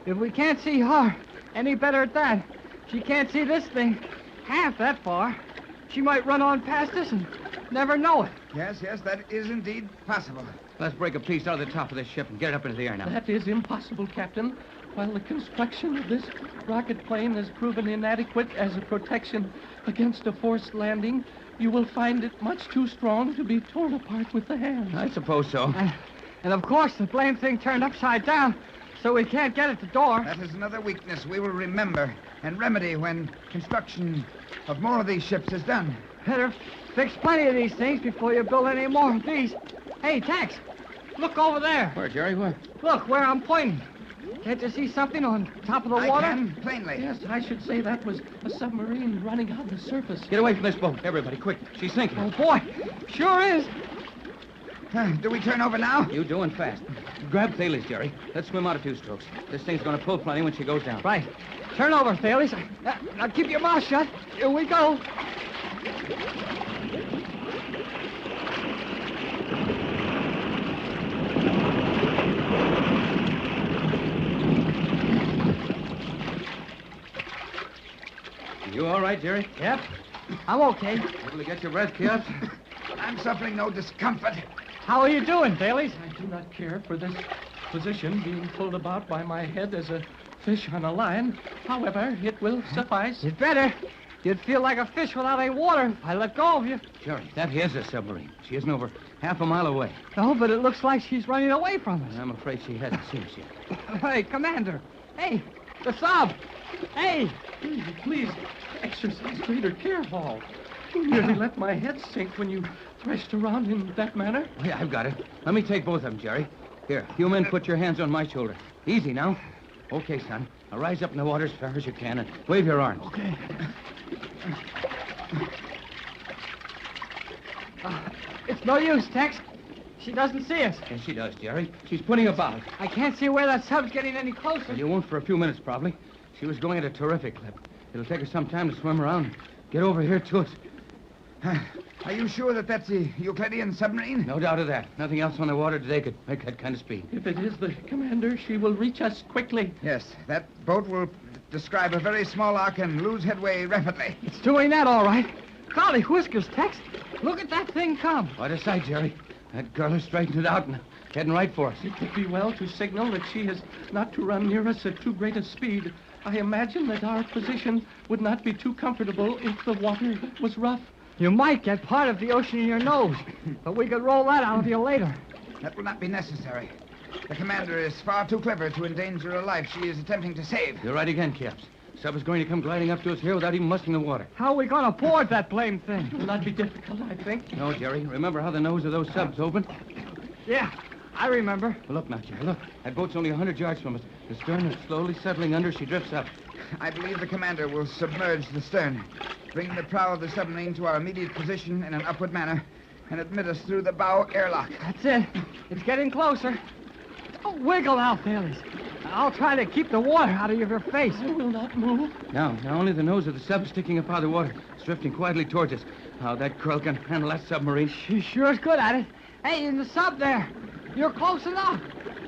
If we can't see her any better at that, she can't see this thing half that far. She might run on past us and never know it. Yes, that is indeed possible. Let's break a piece out of the top of this ship and get it up into the air now. That is impossible, Captain. While the construction of this rocket plane has proven inadequate as a protection against a forced landing, you will find it much too strong to be torn apart with the hands. I suppose so. And of course, the blame thing turned upside down, so we can't get at the door. That is another weakness we will remember and remedy when construction of more of these ships is done. Better fix plenty of these things before you build any more of these. Hey, Tex, look over there. Where, Jerry? Where? Look, where I'm pointing. Can't you see something on top of the water? I can, plainly. Yes, I should say that was a submarine running on the surface. Get away from this boat, everybody, quick. She's sinking. Oh, boy, sure is. Do we turn over now? You doing fast. Grab Thales, Jerry. Let's swim out a few strokes. This thing's going to pull plenty when she goes down. Right. Turn over, Thales. Now keep your mouth shut. Here we go. You all right, Jerry? Yep. I'm okay. Able to get your breath, Cheops? I'm suffering no discomfort. How are you doing, Thales? I do not care for this position being pulled about by my head as a fish on a line. However, it will suffice. You'd better. You'd feel like a fish without any water if I let go of you. Jerry, that is a submarine. She isn't over half a mile away. No, but it looks like she's running away from us. I'm afraid she hasn't seen us yet. Hey, Commander. Hey, the sub. Hey. Please exercise greater care, Hall. You nearly let my head sink when you threshed around in that manner. Oh, yeah, I've got it. Let me take both of them, Jerry. Here, you men put your hands on my shoulder. Easy now. Okay, son. Now rise up in the water as far as you can and wave your arms. Okay. It's no use, Tex. She doesn't see us. Yes, she does, Jerry. She's putting about. I can't see where that sub's getting any closer. Well, you won't for a few minutes, probably. She was going at a terrific clip. It'll take her some time to swim around and get over here to us. Are you sure that that's the Euclidean submarine? No doubt of that. Nothing else on the water today could make that kind of speed. If it is the commander, she will reach us quickly. Yes, that boat will describe a very small arc and lose headway rapidly. It's doing that all right. Golly whiskers, Tex. Look at that thing come. What a sight, Jerry. That girl has straightened it out and heading right for us. It would be well to signal that she is not to run near us at too great a speed. I imagine that our position would not be too comfortable if the water was rough. You might get part of the ocean in your nose, but we could roll that out of you later. That will not be necessary. The commander is far too clever to endanger a life she is attempting to save. You're right again, Caps. Sub is going to come gliding up to us here without even musting the water. How are we going to board that blame thing? It will not be difficult, I think. No, Jerry. Remember how the nose of those subs opened? Yeah, I remember. Well, look now, Jerry. Look. That boat's only 100 yards from us. The stern is slowly settling under. She drifts up. I believe the commander will submerge the stern, bring the prow of the submarine to our immediate position in an upward manner, and admit us through the bow airlock. That's it. It's getting closer. Don't wiggle out, Bailey's. I'll try to keep the water out of your face. I will not move. Now only the nose of the sub is sticking up out of the water. It's drifting quietly towards us. How that girl can handle that submarine. She sure is good at it. Hey, in the sub there. You're close enough.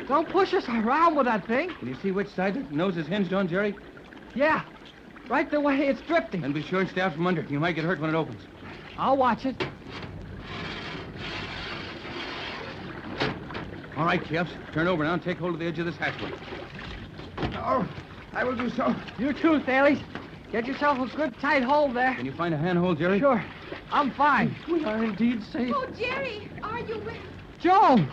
Don't push us around with that thing. Can you see which side the nose is hinged on, Jerry? Yeah, right the way it's drifting. And be sure and stay out from under. You might get hurt when it opens. I'll watch it. All right, Caps. Turn over now and take hold of the edge of this hatchway. Oh, I will do so. You too, Thales. Get yourself a good tight hold there. Can you find a handhold, Jerry? Sure. I'm fine. We are indeed safe. Oh, Jerry, are you with... Joan,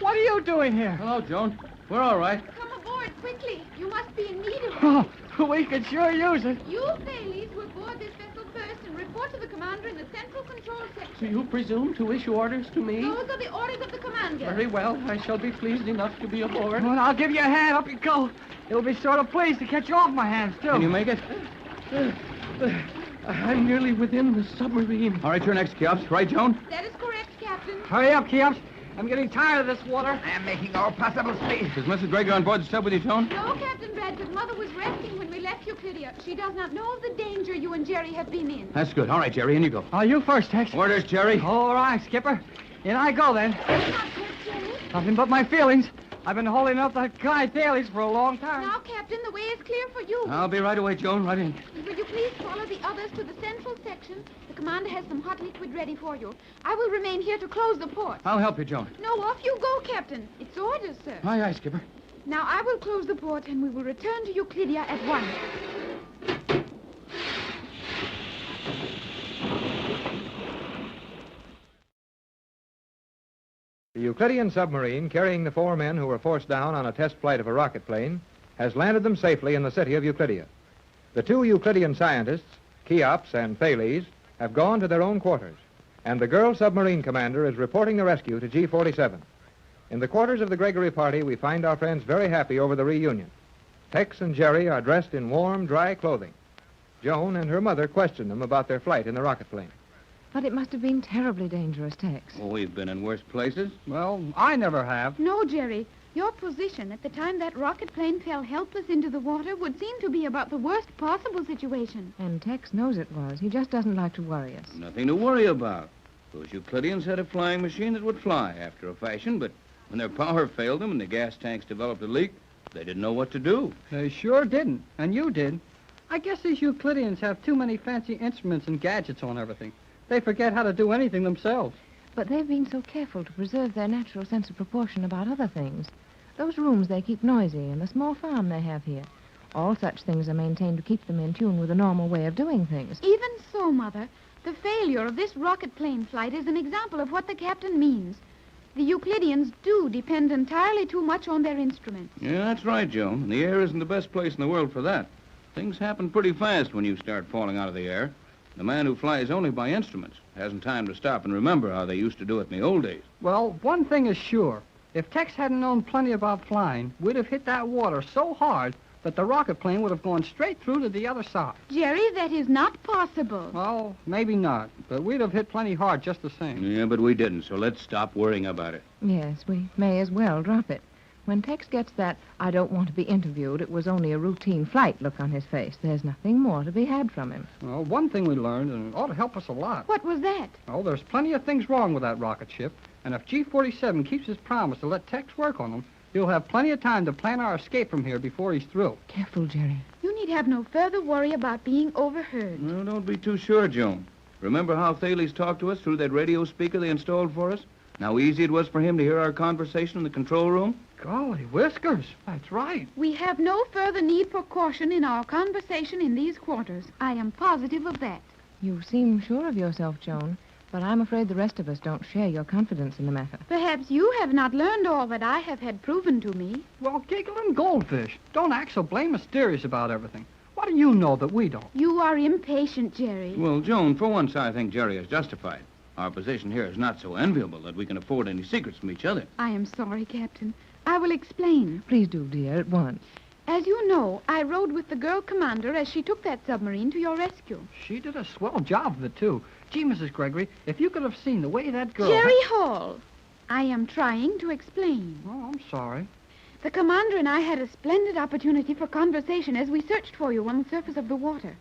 what are you doing here? Hello, Joan. We're all right. Come aboard quickly. You must be in need of Oh, we could sure use it. You, Thales, will board this vessel first and report to the commander in the central control section. Do you presume to issue orders to me? Those are the orders of the commander. Very well. I shall be pleased enough to be aboard. Well, I'll give you a hand. Up you go. It'll be sort of pleased to catch you off my hands, too. Can you make it? I'm nearly within the submarine. All right, you're next, Caps. Right, Joan? That is correct, Captain. Hurry up, Keops. I'm getting tired of this water. I am making all possible speed. Is Mrs. Gregor on board the sub with you, Joan? No, Captain Bradford. Mother was resting when we left Euclidia. She does not know of the danger you and Jerry have been in. That's good. All right, Jerry, in you go. You first, Tex. Orders, Jerry. All right, Skipper. In I go, then. Not hurt, Jerry. Nothing but my feelings. I've been holding up that guy Thales for a long time. Now, Captain, the way is clear for you. I'll be right away, Joan. Right in. Will you please follow the others to the central section? The commander has some hot liquid ready for you. I will remain here to close the port. I'll help you, Joan. No, off you go, Captain. It's orders, sir. Aye, aye, Skipper. Now, I will close the port, and we will return to Euclidia at once. The Euclidean submarine, carrying the 4 men who were forced down on a test flight of a rocket plane, has landed them safely in the city of Euclidia. The 2 Euclidean scientists, Cheops and Thales, have gone to their own quarters, and the girl submarine commander is reporting the rescue to G-47. In the quarters of the Gregory party, we find our friends very happy over the reunion. Tex and Jerry are dressed in warm, dry clothing. Joan and her mother question them about their flight in the rocket plane. But it must have been terribly dangerous, Tex. Oh, we've been in worse places. Well, I never have. No, Jerry. Your position at the time that rocket plane fell helpless into the water would seem to be about the worst possible situation. And Tex knows it was. He just doesn't like to worry us. Nothing to worry about. Those Euclideans had a flying machine that would fly after a fashion, but when their power failed them and the gas tanks developed a leak, they didn't know what to do. They sure didn't. And you did. I guess these Euclideans have too many fancy instruments and gadgets on everything. They forget how to do anything themselves. But they've been so careful to preserve their natural sense of proportion about other things. Those rooms they keep noisy and the small farm they have here. All such things are maintained to keep them in tune with the normal way of doing things. Even so, Mother, the failure of this rocket plane flight is an example of what the captain means. The Euclideans do depend entirely too much on their instruments. Yeah, that's right, Joan. And the air isn't the best place in the world for that. Things happen pretty fast when you start falling out of the air. The man who flies only by instruments hasn't time to stop and remember how they used to do it in the old days. Well, one thing is sure. If Tex hadn't known plenty about flying, we'd have hit that water so hard that the rocket plane would have gone straight through to the other side. Jerry, that is not possible. Well, maybe not, but we'd have hit plenty hard just the same. Yeah, but we didn't, so let's stop worrying about it. Yes, we may as well drop it. When Tex gets that, I don't want to be interviewed, it was only a routine flight look on his face. There's nothing more to be had from him. Well, one thing we learned, and it ought to help us a lot. What was that? Oh, there's plenty of things wrong with that rocket ship, and if G-47 keeps his promise to let Tex work on them, he'll have plenty of time to plan our escape from here before he's through. Careful, Jerry. You need have no further worry about being overheard. No, don't be too sure, Joan. Remember how Thales talked to us through that radio speaker they installed for us? And how easy it was for him to hear our conversation in the control room? Golly whiskers, that's right. We have no further need for caution in our conversation in these quarters. I am positive of that. You seem sure of yourself, Joan, but I'm afraid the rest of us don't share your confidence in the matter. Perhaps you have not learned all that I have had proven to me. Well, giggling goldfish, don't act so blame mysterious about everything. What do you know that we don't? You are impatient, Jerry. Well, Joan, for once I think Jerry is justified. Our position here is not so enviable that we can afford any secrets from each other. I am sorry, Captain. I will explain. Please do, dear, at once. As you know, I rode with the girl commander as she took that submarine to your rescue. She did a swell job of it, too. Gee, Mrs. Gregory, if you could have seen the way that girl... Jerry Hall, I am trying to explain. Oh, I'm sorry. The commander and I had a splendid opportunity for conversation as we searched for you on the surface of the water.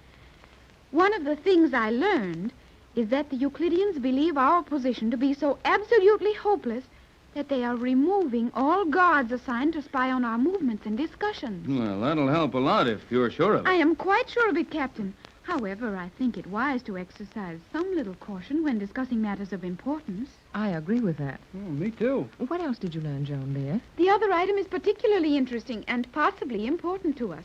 One of the things I learned is that the Euclideans believe our position to be so absolutely hopeless that they are removing all guards assigned to spy on our movements and discussions. Well, that'll help a lot if you're sure of it. I am quite sure of it, Captain. However, I think it wise to exercise some little caution when discussing matters of importance. I agree with that. Oh, me too. What else did you learn, Joan, dear? The other item is particularly interesting and possibly important to us.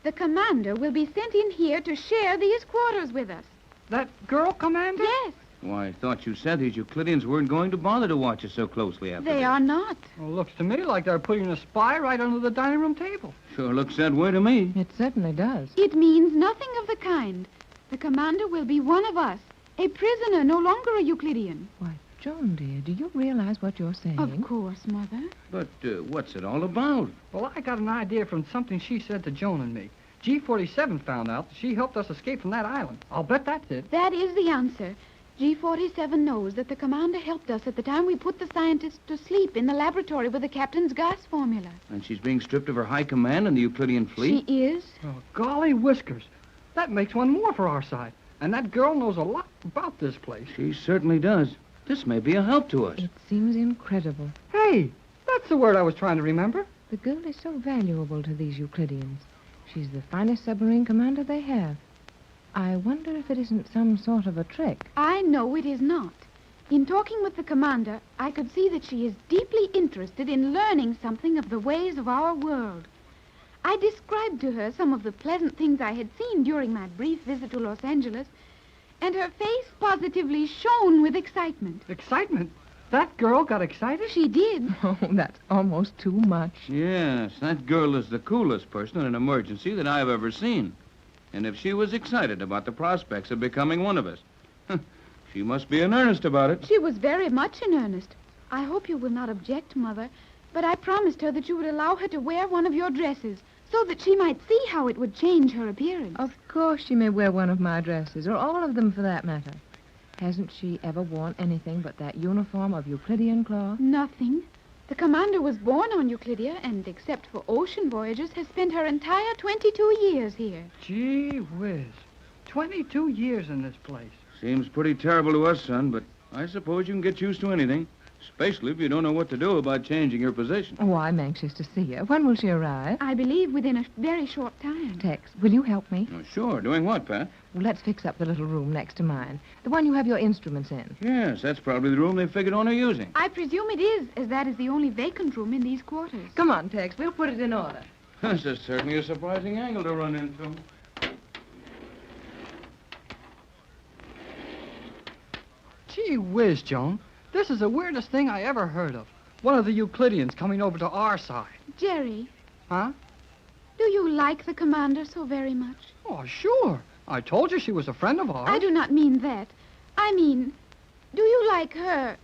The commander will be sent in here to share these quarters with us. That girl commander? Yes. Why, I thought you said these Euclideans weren't going to bother to watch us so closely after They this. are not. Well, looks to me like they're putting a spy right under the dining room table. Sure looks that way to me. It certainly does. It means nothing of the kind. The commander will be one of us, a prisoner, no longer a Euclidean. Why, Joan, dear, do you realize what you're saying? Of course, Mother. But what's it all about? Well, I got an idea from something she said to Joan and me. G-47 found out that she helped us escape from that island. I'll bet that's it. That is the answer. G-47 knows that the commander helped us at the time we put the scientists to sleep in the laboratory with the captain's gas formula. And she's being stripped of her high command in the Euclidean fleet? She is. Oh, golly whiskers. That makes one more for our side. And that girl knows a lot about this place. She certainly does. This may be a help to us. It seems incredible. Hey, that's the word I was trying to remember. The girl is so valuable to these Euclideans. She's the finest submarine commander they have. I wonder if it isn't some sort of a trick. I know it is not. In talking with the commander, I could see that she is deeply interested in learning something of the ways of our world. I described to her some of the pleasant things I had seen during my brief visit to Los Angeles, and her face positively shone with excitement. Excitement? That girl got excited? She did. Oh, that's almost too much. Yes, that girl is the coolest person in an emergency that I've ever seen. And if she was excited about the prospects of becoming one of us, she must be in earnest about it. She was very much in earnest. I hope you will not object, Mother, but I promised her that you would allow her to wear one of your dresses so that she might see how it would change her appearance. Of course she may wear one of my dresses, or all of them for that matter. Hasn't she ever worn anything but that uniform of Euclidean cloth? Nothing. The commander was born on Euclidia and, except for ocean voyages, has spent her entire 22 years here. Gee whiz. 22 years in this place. Seems pretty terrible to us, son, but I suppose you can get used to anything, especially if you don't know what to do about changing your position. Oh, I'm anxious to see her. When will she arrive? I believe within a very short time. Tex, will you help me? Oh, sure. Doing what, Pat? Well, let's fix up the little room next to mine. The one you have your instruments in. Yes, that's probably the room they figured on her using. I presume it is, as that is the only vacant room in these quarters. Come on, Tex. We'll put it in order. This is certainly a surprising angle to run into. Gee whiz, Joan. This is the weirdest thing I ever heard of. One of the Euclideans coming over to our side. Jerry. Huh? Do you like the commander so very much? Oh, sure. I told you she was a friend of ours. I do not mean that. I mean, do you like her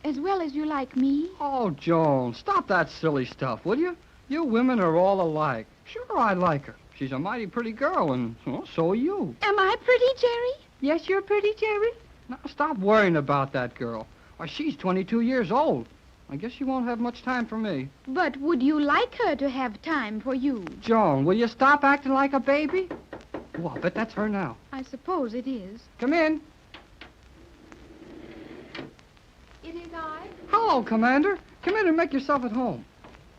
as well as you like me? Oh, Joan, stop that silly stuff, will you? You women are all alike. Sure, I like her. She's a mighty pretty girl, and well, so are you. Am I pretty, Jerry? Yes, you're pretty, Jerry. Now, stop worrying about that girl. Why, she's 22 years old. I guess she won't have much time for me. But would you like her to have time for you? Joan, will you stop acting like a baby? Oh, I'll bet that's her now. I suppose it is. Come in. It is I. Hello, Commander. Come in and make yourself at home.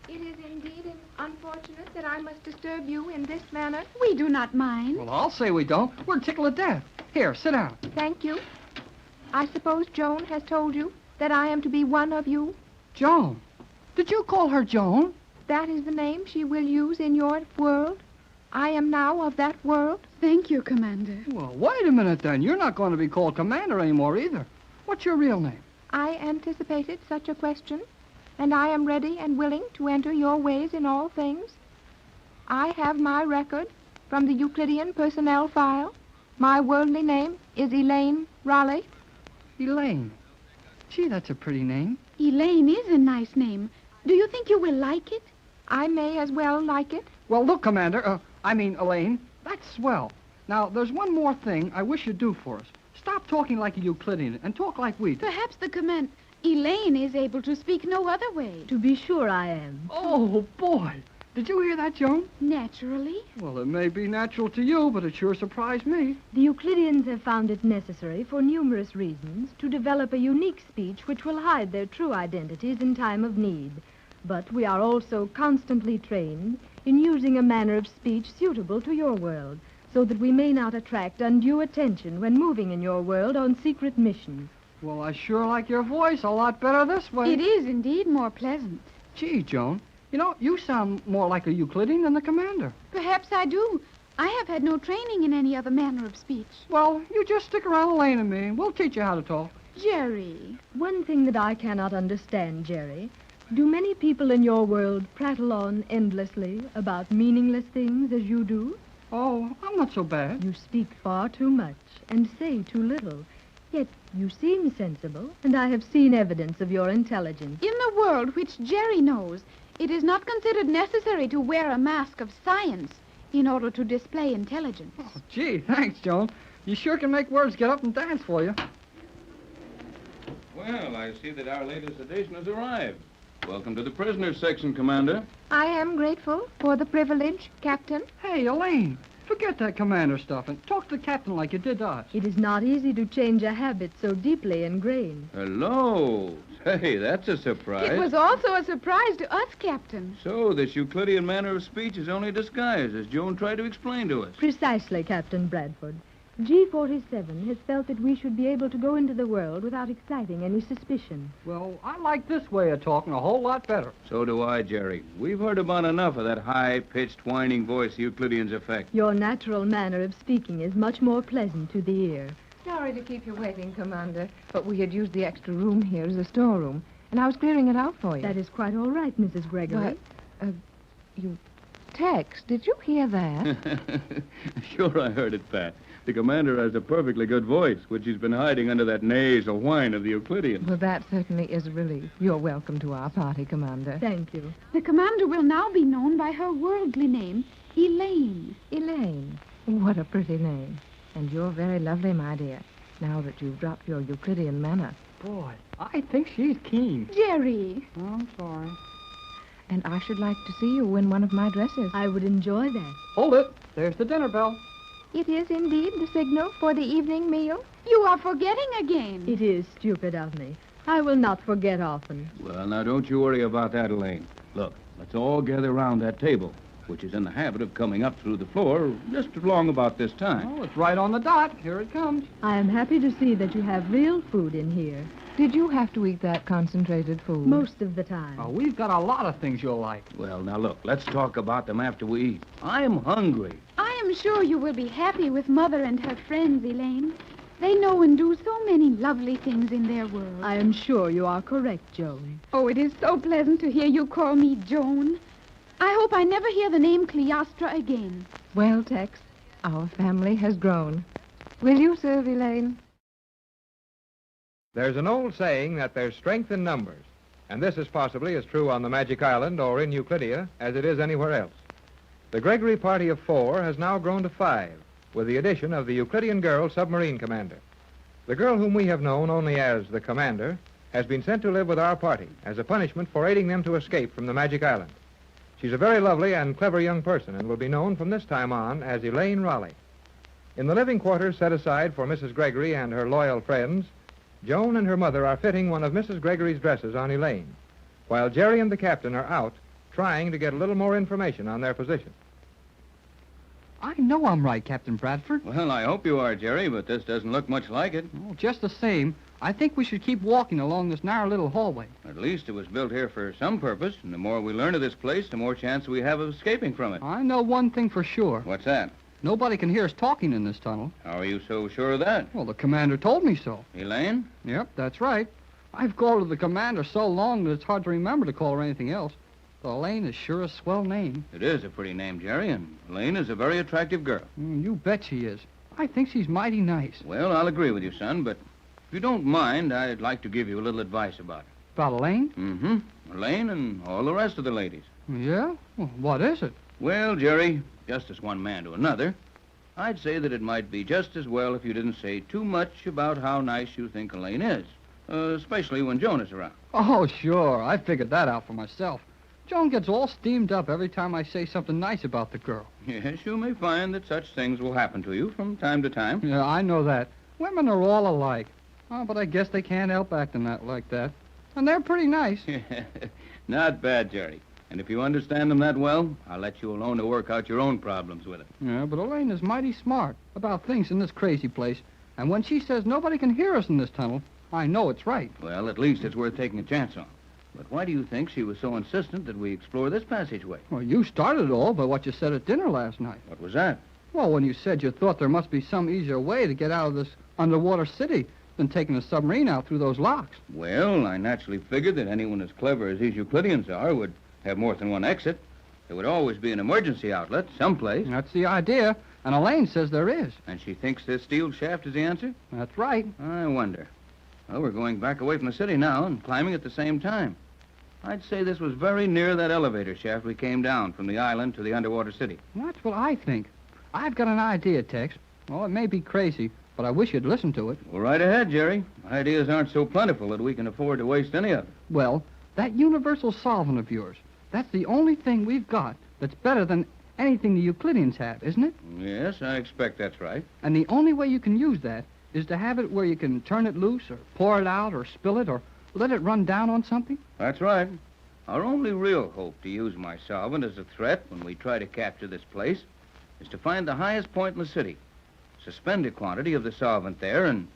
It is indeed unfortunate that I must disturb you in this manner. We do not mind. Well, I'll say we don't. We're tickled to death. Here, sit down. Thank you. I suppose Joan has told you that I am to be one of you? Joan? Did you call her Joan? That is the name she will use in your world. I am now of that world. Thank you, Commander. Well, wait a minute then. You're not going to be called Commander anymore either. What's your real name? I anticipated such a question, and I am ready and willing to enter your ways in all things. I have my record from the Euclidean personnel file. My worldly name is Elaine Raleigh. Elaine. Gee, that's a pretty name. Elaine is a nice name. Do you think you will like it? I may as well like it. Well, look, Commander, Elaine, that's swell. Now, there's one more thing I wish you'd do for us. Stop talking like a Euclidean and talk like we do. Perhaps the command... Elaine is able to speak no other way. To be sure I am. Oh, boy. Did you hear that, Joan? Naturally. Well, it may be natural to you, but it sure surprised me. The Euclideans have found it necessary, for numerous reasons, to develop a unique speech which will hide their true identities in time of need. But we are also constantly trained in using a manner of speech suitable to your world, so that we may not attract undue attention when moving in your world on secret missions. Well, I sure like your voice a lot better this way. It is indeed more pleasant. Gee, Joan, you know, you sound more like a Euclidean than the commander. Perhaps I do. I have had no training in any other manner of speech. Well, you just stick around Elaine and me, and we'll teach you how to talk. Jerry. One thing that I cannot understand, Jerry. Do many people in your world prattle on endlessly about meaningless things as you do? Oh, I'm not so bad. You speak far too much and say too little. Yet you seem sensible, and I have seen evidence of your intelligence. In the world which Jerry knows, it is not considered necessary to wear a mask of science in order to display intelligence. Oh, gee, thanks, Joan. You sure can make words get up and dance for you. Well, I see that our latest edition has arrived. Welcome to the prisoners section, Commander. I am grateful for the privilege, Captain. Hey, Elaine, forget that commander stuff and talk to the captain like you did to us. It is not easy to change a habit so deeply ingrained. Hello. Hey, that's a surprise. It was also a surprise to us, Captain. So, this Euclidean manner of speech is only a disguise, as Joan tried to explain to us. Precisely, Captain Bradford. G47 has felt that we should be able to go into the world without exciting any suspicion. Well, I like this way of talking a whole lot better. So do I, Jerry. We've heard about enough of that high-pitched, whining voice Euclideans affect. Your natural manner of speaking is much more pleasant to the ear. Sorry to keep you waiting, Commander, but we had used the extra room here as a storeroom, and I was clearing it out for you. That is quite all right, Mrs. Gregory. Tex, did you hear that? Sure, I heard it, Pat. The commander has a perfectly good voice, which he's been hiding under that nasal whine of the Euclidean. Well, that certainly is a relief. You're welcome to our party, Commander. Thank you. The commander will now be known by her worldly name, Elaine. Elaine. What a pretty name. And you're very lovely, my dear, now that you've dropped your Euclidean manner. Boy, I think she's keen. Jerry. Oh, I'm sorry. And I should like to see you in one of my dresses. I would enjoy that. Hold it. There's the dinner bell. It is indeed the signal for the evening meal. You are forgetting again. It is stupid of me. I will not forget often. Well, now, don't you worry about that, Elaine. Look, let's all gather around that table, which is in the habit of coming up through the floor just along about this time. Oh, it's right on the dot. Here it comes. I am happy to see that you have real food in here. Did you have to eat that concentrated food? Most of the time. Oh, we've got a lot of things you'll like. Well, now, look, let's talk about them after we eat. I am hungry. I am sure you will be happy with Mother and her friends, Elaine. They know and do so many lovely things in their world. I am sure you are correct, Joan. Oh, it is so pleasant to hear you call me Joan. I hope I never hear the name Cleostra again. Well, Tex, our family has grown. Will you serve, Elaine? There's an old saying that there's strength in numbers, and this is possibly as true on the Magic Island or in Euclidia as it is anywhere else. The Gregory party of 4 has now grown to 5, with the addition of the Euclidean girl submarine commander. The girl whom we have known only as the commander has been sent to live with our party as a punishment for aiding them to escape from the Magic Island. She's a very lovely and clever young person and will be known from this time on as Elaine Raleigh. In the living quarters set aside for Mrs. Gregory and her loyal friends, Joan and her mother are fitting one of Mrs. Gregory's dresses on Elaine, while Jerry and the captain are out trying to get a little more information on their position. I know I'm right, Captain Bradford. Well, I hope you are, Jerry, but this doesn't look much like it. Oh, just the same, I think we should keep walking along this narrow little hallway. At least it was built here for some purpose, and the more we learn of this place, the more chance we have of escaping from it. I know one thing for sure. What's that? Nobody can hear us talking in this tunnel. How are you so sure of that? Well, the commander told me so. Elaine? Yep, that's right. I've called her the commander so long that it's hard to remember to call her anything else. But Elaine is sure a swell name. It is a pretty name, Jerry, and Elaine is a very attractive girl. You bet she is. I think she's mighty nice. Well, I'll agree with you, son, but if you don't mind, I'd like to give you a little advice about her. About Elaine? Mm-hmm. Elaine and all the rest of the ladies. Yeah? Well, what is it? Well, Jerry, just as one man to another, I'd say that it might be just as well if you didn't say too much about how nice you think Elaine is, especially when Joan is around. Oh, sure. I figured that out for myself. Joan gets all steamed up every time I say something nice about the girl. Yes, you may find that such things will happen to you from time to time. Yeah, I know that. Women are all alike. Oh, but I guess they can't help acting like that. And they're pretty nice. Not bad, Jerry. And if you understand them that well, I'll let you alone to work out your own problems with it. Yeah, but Elaine is mighty smart about things in this crazy place. And when she says nobody can hear us in this tunnel, I know it's right. Well, at least it's worth taking a chance on. But why do you think she was so insistent that we explore this passageway? Well, you started it all by what you said at dinner last night. What was that? Well, when you said you thought there must be some easier way to get out of this underwater city than taking a submarine out through those locks. Well, I naturally figured that anyone as clever as these Euclideans are would have more than one exit. There would always be an emergency outlet someplace. That's the idea, and Elaine says there is. And she thinks this steel shaft is the answer? That's right. I wonder. Well, we're going back away from the city now and climbing at the same time. I'd say this was very near that elevator shaft we came down from the island to the underwater city. That's what I think. I've got an idea, Tex. Well, it may be crazy, but I wish you'd listen to it. Well, right ahead, Jerry. Ideas aren't so plentiful that we can afford to waste any of them. Well, that universal solvent of yours, that's the only thing we've got that's better than anything the Euclideans have, isn't it? Yes, I expect that's right. And the only way you can use that is to have it where you can turn it loose or pour it out or spill it or let it run down on something? That's right. Our only real hope to use my solvent as a threat when we try to capture this place is to find the highest point in the city, suspend a quantity of the solvent there, and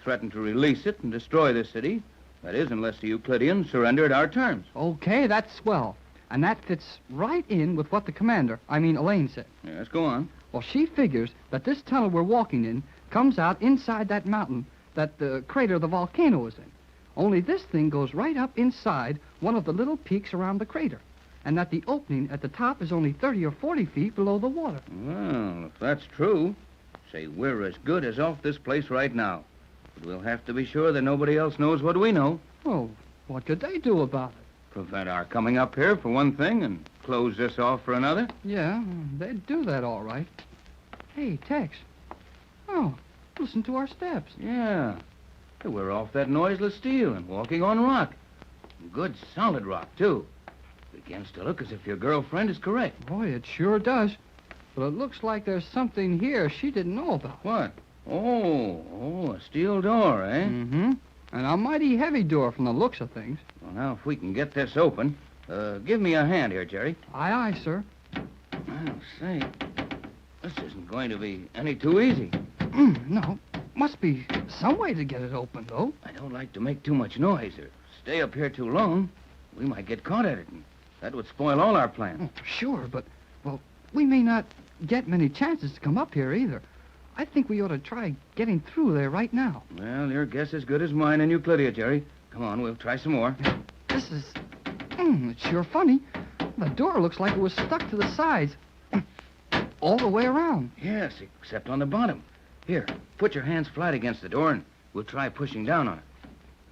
threaten to release it and destroy the city. That is, unless the Euclideans surrender at our terms. Okay, that's swell. And that fits right in with what the commander, Elaine, said. Yes, go on. Well, she figures that this tunnel we're walking in comes out inside that mountain that the crater of the volcano is in. Only this thing goes right up inside one of the little peaks around the crater, and that the opening at the top is only 30 or 40 feet below the water. Well, if that's true, say we're as good as off this place right now. But we'll have to be sure that nobody else knows what we know. Oh, what could they do about it? Prevent our coming up here, for one thing, and close this off for another. Yeah, they'd do that all right. Hey, Tex. Oh, listen to our steps. Yeah. We're off that noiseless steel and walking on rock. Good solid rock, too. Begins to look as if your girlfriend is correct. Boy, it sure does. But it looks like there's something here she didn't know about. What? Oh, a steel door, eh? Mm-hmm. And a mighty heavy door from the looks of things. Well, now, if we can get this open, give me a hand here, Jerry. Aye, aye, sir. I'll say, this isn't going to be any too easy. No. Must be some way to get it open, though. I don't like to make too much noise or stay up here too long. We might get caught at it, and that would spoil all our plans. Oh, sure, but, well, we may not get many chances to come up here either. I think we ought to try getting through there right now. Well, your guess is good as mine and Euclidia, Jerry. Come on, we'll try some more. This is... it's sure funny. The door looks like it was stuck to the sides. All the way around. Yes, except on the bottom. Here, put your hands flat against the door, and we'll try pushing down on it.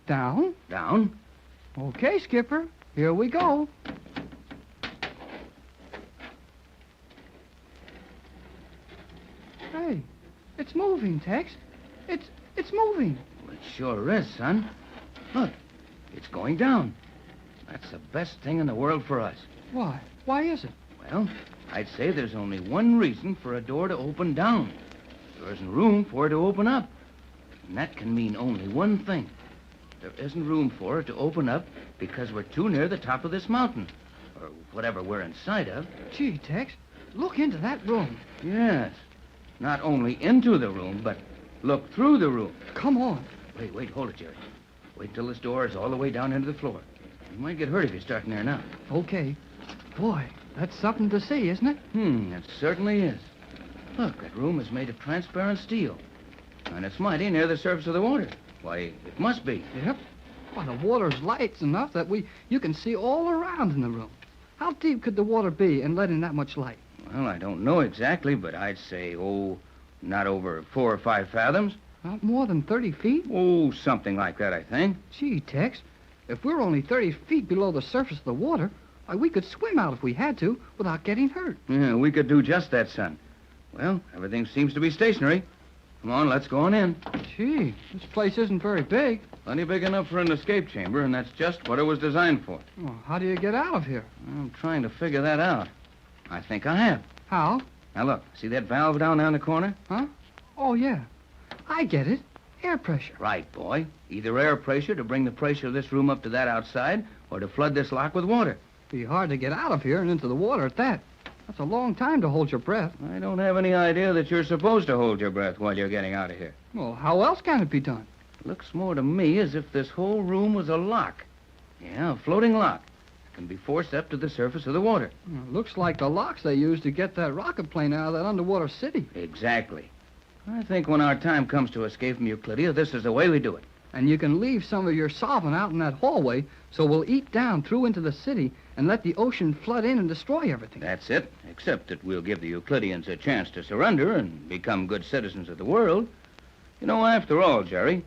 Down? Down. Okay, Skipper. Here we go. Hey, it's moving, Tex. It's moving. Well, it sure is, son. Look, it's going down. That's the best thing in the world for us. Why? Why is it? Well, I'd say there's only one reason for a door to open down. There isn't room for it to open up. And that can mean only one thing. There isn't room for it to open up because we're too near the top of this mountain. or whatever we're inside of. Gee, Tex, look into that room. Yes. Not only into the room, but look through the room. Come on. Wait, hold it, Jerry. Wait till this door is all the way down into the floor. You might get hurt if you start in there now. Okay. Boy, that's something to see, isn't it? It certainly is. Look, that room is made of transparent steel. And it's mighty near the surface of the water. Why, it must be. Yep. Well, the water's light's enough that you can see all around in the room. How deep could the water be in letting that much light? Well, I don't know exactly, but I'd say, not over 4 or 5 fathoms. Not more than 30 feet? Oh, something like that, I think. Gee, Tex, if we're only 30 feet below the surface of the water, we could swim out if we had to without getting hurt. Yeah, we could do just that, son. Well, everything seems to be stationary. Come on, let's go on in. Gee, this place isn't very big. Plenty big enough for an escape chamber, and that's just what it was designed for. Well, how do you get out of here? I'm trying to figure that out. I think I have. How? Now, look, see that valve down there in the corner? Huh? Oh, yeah. I get it. Air pressure. Right, boy. Either air pressure to bring the pressure of this room up to that outside, or to flood this lock with water. Be hard to get out of here and into the water at that. That's a long time to hold your breath. I don't have any idea that you're supposed to hold your breath while you're getting out of here. Well, how else can it be done? Looks more to me as if this whole room was a lock. Yeah, a floating lock. It can be forced up to the surface of the water. Looks like the locks they used to get that rocket plane out of that underwater city. Exactly. I think when our time comes to escape from Euclidia, this is the way we do it. And you can leave some of your solvent out in that hallway, so we'll eat down through into the city and let the ocean flood in and destroy everything. That's it, except that we'll give the Euclideans a chance to surrender and become good citizens of the world. You know, after all, Jerry,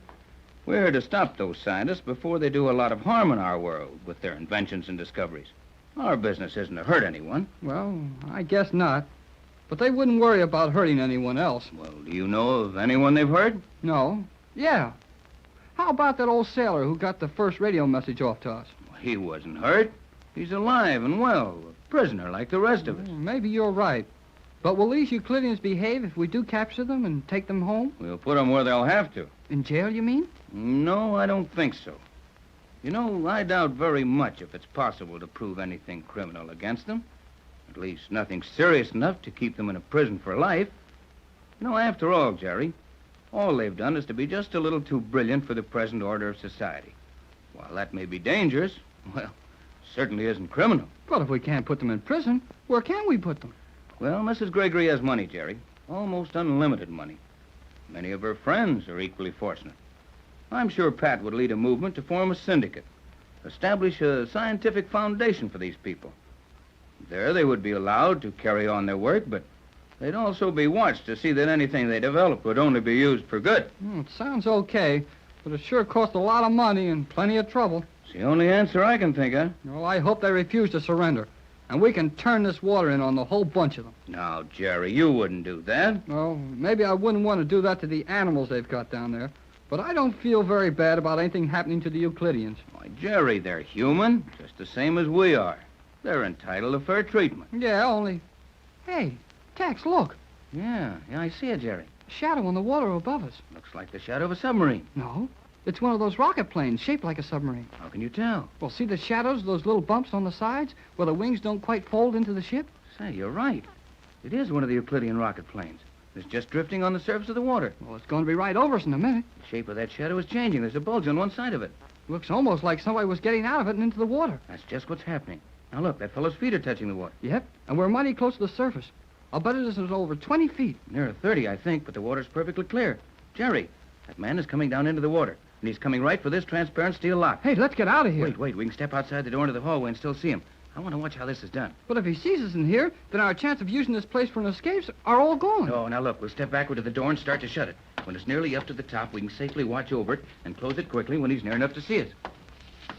we're here to stop those scientists before they do a lot of harm in our world with their inventions and discoveries. Our business isn't to hurt anyone. Well, I guess not. But they wouldn't worry about hurting anyone else. Well, do you know of anyone they've hurt? No. Yeah. How about that old sailor who got the first radio message off to us? Well, he wasn't hurt. He's alive and well, a prisoner like the rest of us. Maybe you're right. But will these Euclideans behave if we do capture them and take them home? We'll put them where they'll have to. In jail, you mean? No, I don't think so. You know, I doubt very much if it's possible to prove anything criminal against them. At least nothing serious enough to keep them in a prison for life. You know, after all, Jerry, all they've done is to be just a little too brilliant for the present order of society. While that may be dangerous, well, certainly isn't criminal. But if we can't put them in prison, where can we put them? Well, Mrs. Gregory has money, Jerry. Almost unlimited money. Many of her friends are equally fortunate. I'm sure Pat would lead a movement to form a syndicate, establish a scientific foundation for these people. There they would be allowed to carry on their work, but they'd also be watched to see that anything they developed would only be used for good. It sounds okay, but it sure costs a lot of money and plenty of trouble. It's the only answer I can think of. Well, I hope they refuse to surrender, and we can turn this water in on the whole bunch of them. Now, Jerry, you wouldn't do that. Well, maybe I wouldn't want to do that to the animals they've got down there, but I don't feel very bad about anything happening to the Euclideans. Why, Jerry, they're human, just the same as we are. They're entitled to fair treatment. Yeah, only... Hey, Tex, look. Yeah, I see it, Jerry. A shadow on the water above us. Looks like the shadow of a submarine. No, it's one of those rocket planes shaped like a submarine. How can you tell? Well, see the shadows, those little bumps on the sides where the wings don't quite fold into the ship? Say, you're right. It is one of the Euclidean rocket planes. It's just drifting on the surface of the water. Well, it's going to be right over us in a minute. The shape of that shadow is changing. There's a bulge on one side of it. Looks almost like somebody was getting out of it and into the water. That's just what's happening. Now, look, that fellow's feet are touching the water. Yep, and we're mighty close to the surface. I'll bet it is over 20 feet. Nearer 30, I think, but the water's perfectly clear. Jerry, that man is coming down into the water, and he's coming right for this transparent steel lock. Hey, let's get out of here. Wait, we can step outside the door into the hallway and still see him. I want to watch how this is done. But if he sees us in here, then our chance of using this place for an escape are all gone. Oh, now look, we'll step backward to the door and start to shut it. When it's nearly up to the top, we can safely watch over it and close it quickly when he's near enough to see us.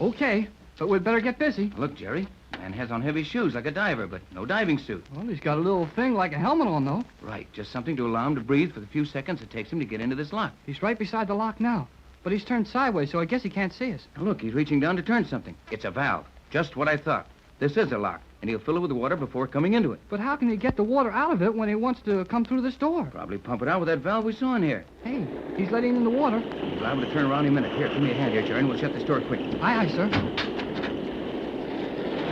Okay, but we'd better get busy. Look, Jerry, the man has on heavy shoes like a diver, but no diving suit. Well, he's got a little thing like a helmet on, though. Right, just something to allow him to breathe for the few seconds it takes him to get into this lock. He's right beside the lock now, but he's turned sideways, so I guess he can't see us. Now, look, he's reaching down to turn something. It's a valve. Just what I thought. This is a lock, and he'll fill it with water before coming into it. But how can he get the water out of it when he wants to come through this door? Probably pump it out with that valve we saw in here. Hey, he's letting in the water. He's liable to turn around in a minute. Here, give me a hand here, Jerry, and we'll shut this door quick. Aye, aye, sir.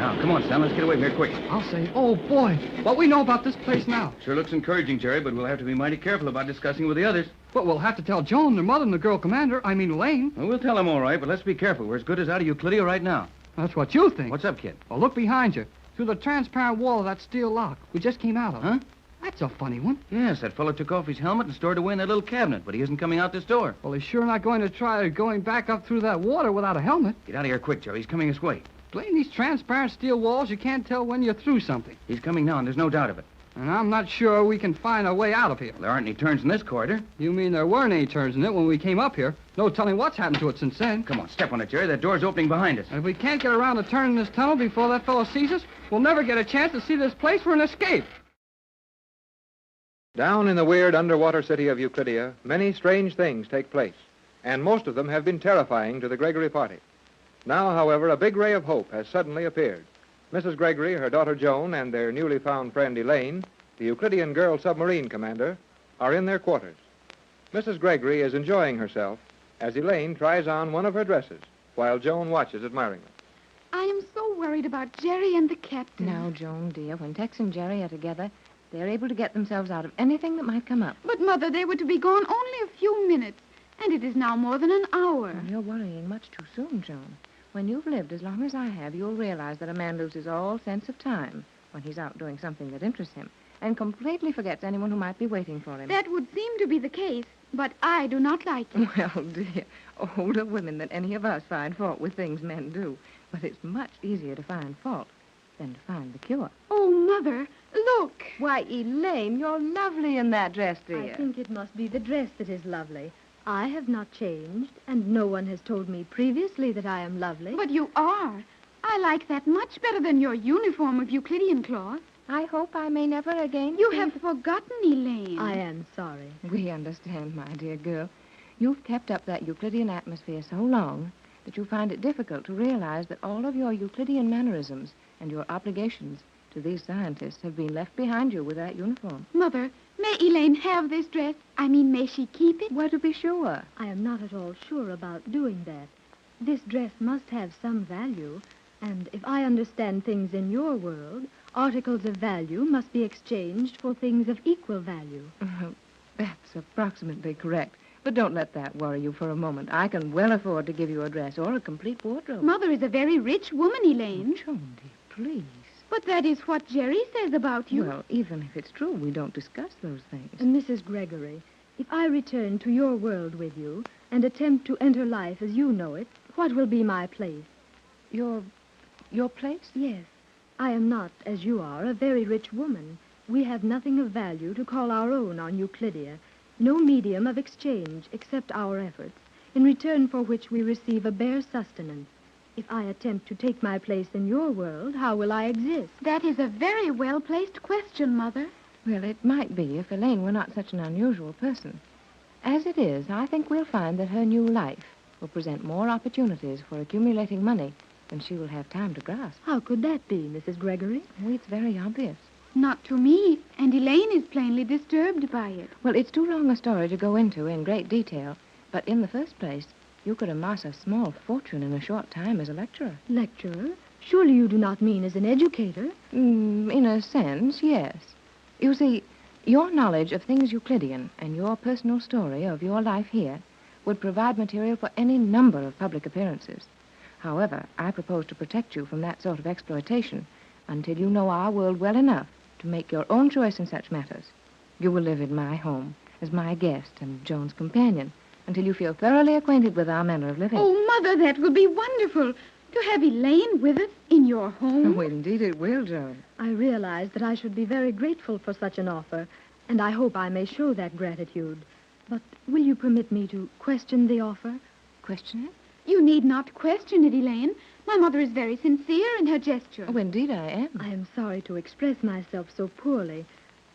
Now, come on, Sam. Let's get away from here quick. I'll say, oh, boy, what we know about this place now. Sure looks encouraging, Jerry, but we'll have to be mighty careful about discussing with the others. But we'll have to tell Joan, their mother, and the girl commander, Elaine. Well, we'll tell them all right, but let's be careful. We're as good as out of Euclidia right now. That's what you think. What's up, kid? Well, look behind you. Through the transparent wall of that steel lock we just came out of. Huh? That's a funny one. Yes, that fellow took off his helmet and stored away in that little cabinet, but he isn't coming out this door. Well, he's sure not going to try going back up through that water without a helmet. Get out of here quick, Jerry. He's coming this way. Between these transparent steel walls, you can't tell when you're through something. He's coming now, and there's no doubt of it. And I'm not sure we can find our way out of here. Well, there aren't any turns in this corridor. You mean there weren't any turns in it when we came up here? No telling what's happened to it since then. Come on, step on it, Jerry. That door's opening behind us. And if we can't get around the turn in this tunnel before that fellow sees us, we'll never get a chance to see this place for an escape. Down in the weird underwater city of Euclidia, many strange things take place, and most of them have been terrifying to the Gregory party. Now, however, a big ray of hope has suddenly appeared. Mrs. Gregory, her daughter Joan, and their newly found friend Elaine, the Euclidean girl submarine commander, are in their quarters. Mrs. Gregory is enjoying herself as Elaine tries on one of her dresses while Joan watches admiringly. I am so worried about Jerry and the captain. Now, Joan, dear, when Tex and Jerry are together, they're able to get themselves out of anything that might come up. But, Mother, they were to be gone only a few minutes, and it is now more than an hour. Well, you're worrying much too soon, Joan. When you've lived as long as I have, you'll realize that a man loses all sense of time when he's out doing something that interests him and completely forgets anyone who might be waiting for him. That would seem to be the case, but I do not like it. Well, dear, older women than any of us find fault with things men do. But it's much easier to find fault than to find the cure. Oh, Mother, look. Why, Elaine, you're lovely in that dress, dear. I think it must be the dress that is lovely. I have not changed, and no one has told me previously that I am lovely. But you are. I like that much better than your uniform of Euclidean cloth. I hope I may never again... You have forgotten, Elaine. I am sorry. We understand, my dear girl. You've kept up that Euclidean atmosphere so long that you find it difficult to realize that all of your Euclidean mannerisms and your obligations to these scientists have been left behind you with that uniform. Mother, may Elaine have this dress? I mean, may she keep it? Well, to be sure. I am not at all sure about doing that. This dress must have some value, and if I understand things in your world, articles of value must be exchanged for things of equal value. That's approximately correct. But don't let that worry you for a moment. I can well afford to give you a dress or a complete wardrobe. Mother is a very rich woman, Elaine. Oh, Joan, dear, please. But that is what Jerry says about you. Well, even if it's true, we don't discuss those things. Mrs. Gregory, if I return to your world with you and attempt to enter life as you know it, what will be my place? Your place? Yes. I am not, as you are, a very rich woman. We have nothing of value to call our own on Euclidia, no medium of exchange except our efforts, in return for which we receive a bare sustenance. If I attempt to take my place in your world, how will I exist? That is a very well-placed question, Mother. Well, it might be if Elaine were not such an unusual person. As it is, I think we'll find that her new life will present more opportunities for accumulating money than she will have time to grasp. How could that be, Mrs. Gregory? Oh, it's very obvious. Not to me, and Elaine is plainly disturbed by it. Well, it's too long a story to go into in great detail, but in the first place, you could amass a small fortune in a short time as a lecturer. Lecturer? Surely you do not mean as an educator? In a sense, yes. You see, your knowledge of things Euclidean and your personal story of your life here would provide material for any number of public appearances. However, I propose to protect you from that sort of exploitation until you know our world well enough to make your own choice in such matters. You will live in my home as my guest and Joan's companion until you feel thoroughly acquainted with our manner of living. Oh, Mother, that will be wonderful. To have Elaine with us in your home. Oh, indeed it will, Joan. I realize that I should be very grateful for such an offer, and I hope I may show that gratitude. But will you permit me to question the offer? Question it? You need not question it, Elaine. My mother is very sincere in her gesture. Oh, indeed I am. I am sorry to express myself so poorly.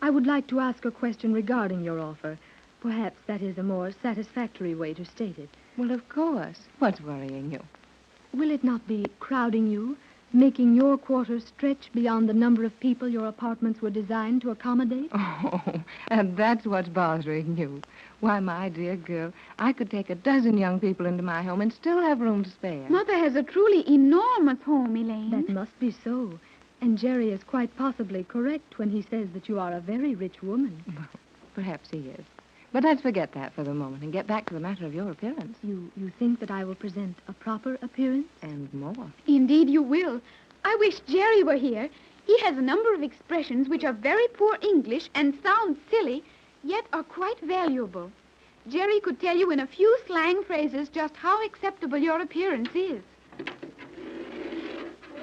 I would like to ask a question regarding your offer. Perhaps that is a more satisfactory way to state it. Well, of course. What's worrying you? Will it not be crowding you, making your quarters stretch beyond the number of people your apartments were designed to accommodate? Oh, and that's what's bothering you. Why, my dear girl, I could take a dozen young people into my home and still have room to spare. Mother has a truly enormous home, Elaine. That must be so. And Jerry is quite possibly correct when he says that you are a very rich woman. Well, perhaps he is. But let's forget that for the moment and get back to the matter of your appearance. You think that I will present a proper appearance? And more. Indeed you will. I wish Jerry were here. He has a number of expressions which are very poor English and sound silly, yet are quite valuable. Jerry could tell you in a few slang phrases just how acceptable your appearance is.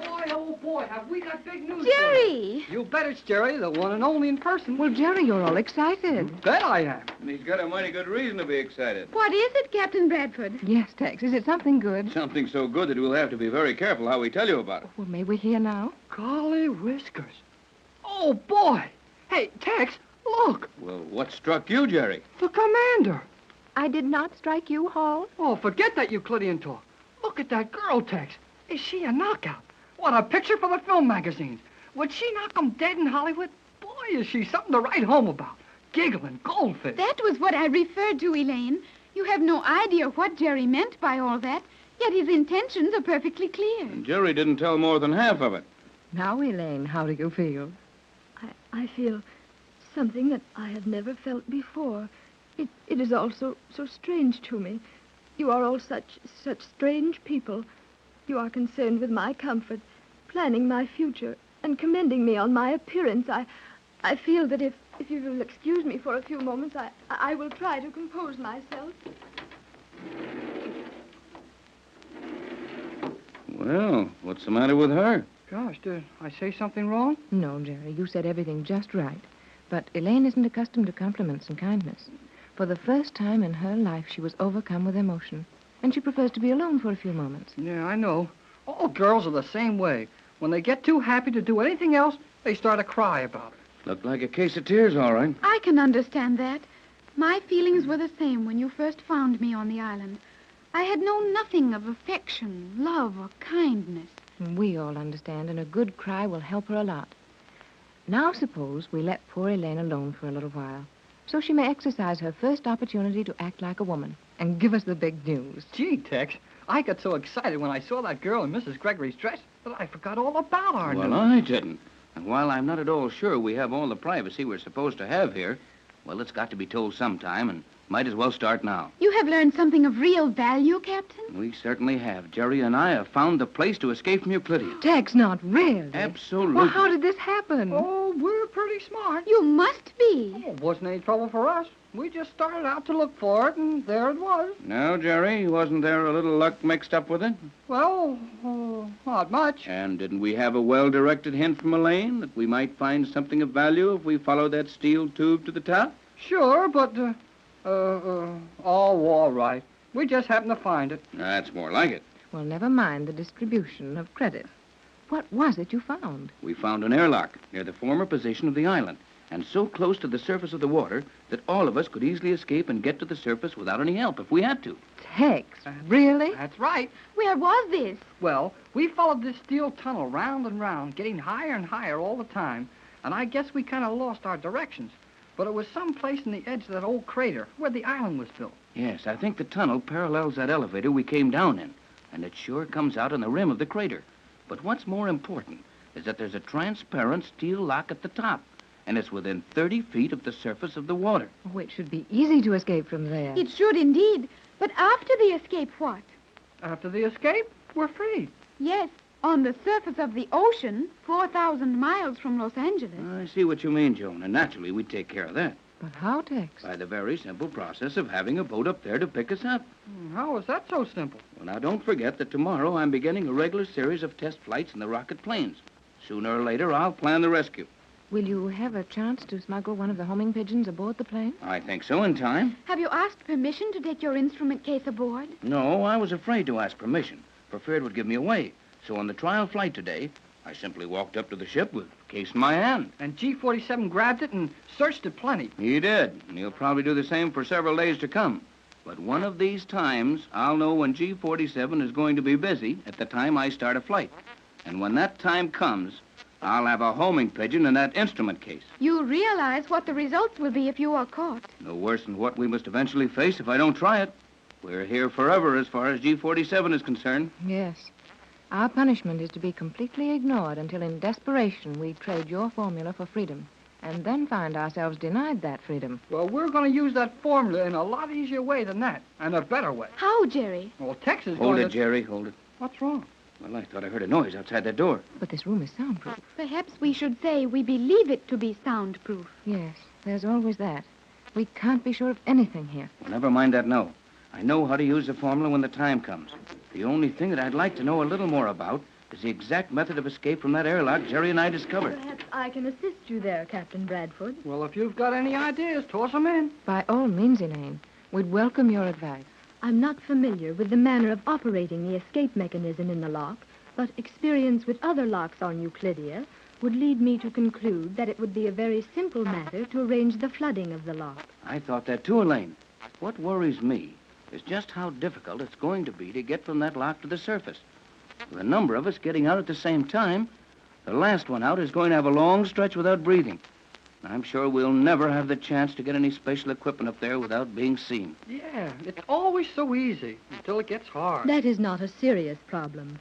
Boy, oh boy, have we got big news. Jerry! You bet it's Jerry, the one and only in person. Well, Jerry, you're all excited. You bet I am. And he's got a mighty good reason to be excited. What is it, Captain Bradford? Yes, Tex. Is it something good? Something so good that we'll have to be very careful how we tell you about it. Well, may we hear now? Golly whiskers. Oh, boy. Hey, Tex, look. Well, what struck you, Jerry? The commander. I did not strike you, Hall. Oh, forget that Euclidean talk. Look at that girl, Tex. Is she a knockout? What a picture for the film magazines. Would she knock 'em dead in Hollywood? Boy, is she something to write home about. Giggling goldfish. That was what I referred to, Elaine. You have no idea what Jerry meant by all that, yet his intentions are perfectly clear. And Jerry didn't tell more than half of it. Now, Elaine, how do you feel? I feel something that I have never felt before. It is all so strange to me. You are all such strange people. You are concerned with my comfort, planning my future, and commending me on my appearance. I feel that if you will excuse me for a few moments, I will try to compose myself. Well, what's the matter with her? Gosh, did I say something wrong? No, Jerry, you said everything just right. But Elaine isn't accustomed to compliments and kindness. For the first time in her life, she was overcome with emotion. And she prefers to be alone for a few moments. Yeah, I know. All girls are the same way. When they get too happy to do anything else, they start to cry about it. Looked like a case of tears, all right. I can understand that. My feelings were the same when you first found me on the island. I had known nothing of affection, love, or kindness. We all understand, and a good cry will help her a lot. Now suppose we let poor Elaine alone for a little while, so she may exercise her first opportunity to act like a woman and give us the big news. Gee, Tex, I got so excited when I saw that girl in Mrs. Gregory's dress that I forgot all about our news. Well, I didn't. And while I'm not at all sure we have all the privacy we're supposed to have here, well, it's got to be told sometime, and might as well start now. You have learned something of real value, Captain? We certainly have. Jerry and I have found the place to escape from Euclidean. Tex, not really. Absolutely. Well, how did this happen? Oh, we're pretty smart. You must be. Oh, it wasn't any trouble for us. We just started out to look for it, and there it was. No, Jerry, wasn't there a little luck mixed up with it? Well, not much. And didn't we have a well-directed hint from Elaine that we might find something of value if we followed that steel tube to the top? Sure, but, all right. We just happened to find it. That's more like it. Well, never mind the distribution of credit. What was it you found? We found an airlock near the former position of the island, and so close to the surface of the water that all of us could easily escape and get to the surface without any help if we had to. Tex, really? That's right. Where was this? Well, we followed this steel tunnel round and round, getting higher and higher all the time, and I guess we kind of lost our directions. But it was someplace in the edge of that old crater where the island was built. Yes, I think the tunnel parallels that elevator we came down in, and it sure comes out on the rim of the crater. But what's more important is that there's a transparent steel lock at the top, and it's within 30 feet of the surface of the water. Oh, it should be easy to escape from there. It should indeed. But after the escape, what? After the escape, we're free. Yes, on the surface of the ocean, 4,000 miles from Los Angeles. I see what you mean, Joan, and naturally we'd take care of that. But how, Tex? By the very simple process of having a boat up there to pick us up. How is that so simple? Well, now, don't forget that tomorrow I'm beginning a regular series of test flights in the rocket planes. Sooner or later, I'll plan the rescue. Will you have a chance to smuggle one of the homing pigeons aboard the plane? I think so, in time. Have you asked permission to take your instrument case aboard? No, I was afraid to ask permission, for fear it would give me away. So on the trial flight today, I simply walked up to the ship with the case in my hand. And G-47 grabbed it and searched it plenty. He did, and he'll probably do the same for several days to come. But one of these times, I'll know when G-47 is going to be busy at the time I start a flight. And when that time comes, I'll have a homing pigeon in that instrument case. You realize what the results will be if you are caught. No worse than what we must eventually face if I don't try it. We're here forever as far as G47 is concerned. Yes. Our punishment is to be completely ignored until in desperation we trade your formula for freedom, and then find ourselves denied that freedom. Well, we're going to use that formula in a lot easier way than that, and a better way. How, Jerry? Well, Texas is Hold going it, Jerry, hold it. What's wrong? Well, I thought I heard a noise outside that door. But this room is soundproof. Perhaps we should say we believe it to be soundproof. Yes, there's always that. We can't be sure of anything here. Well, never mind that no. I know how to use the formula when the time comes. The only thing that I'd like to know a little more about is the exact method of escape from that airlock Jerry and I discovered. Perhaps I can assist you there, Captain Bradford. Well, if you've got any ideas, toss them in. By all means, Elaine. We'd welcome your advice. I'm not familiar with the manner of operating the escape mechanism in the lock, but experience with other locks on Euclidia would lead me to conclude that it would be a very simple matter to arrange the flooding of the lock. I thought that too, Elaine. What worries me is just how difficult it's going to be to get from that lock to the surface. With a number of us getting out at the same time, the last one out is going to have a long stretch without breathing. I'm sure we'll never have the chance to get any special equipment up there without being seen. Yeah, it's always so easy until it gets hard. That is not a serious problem.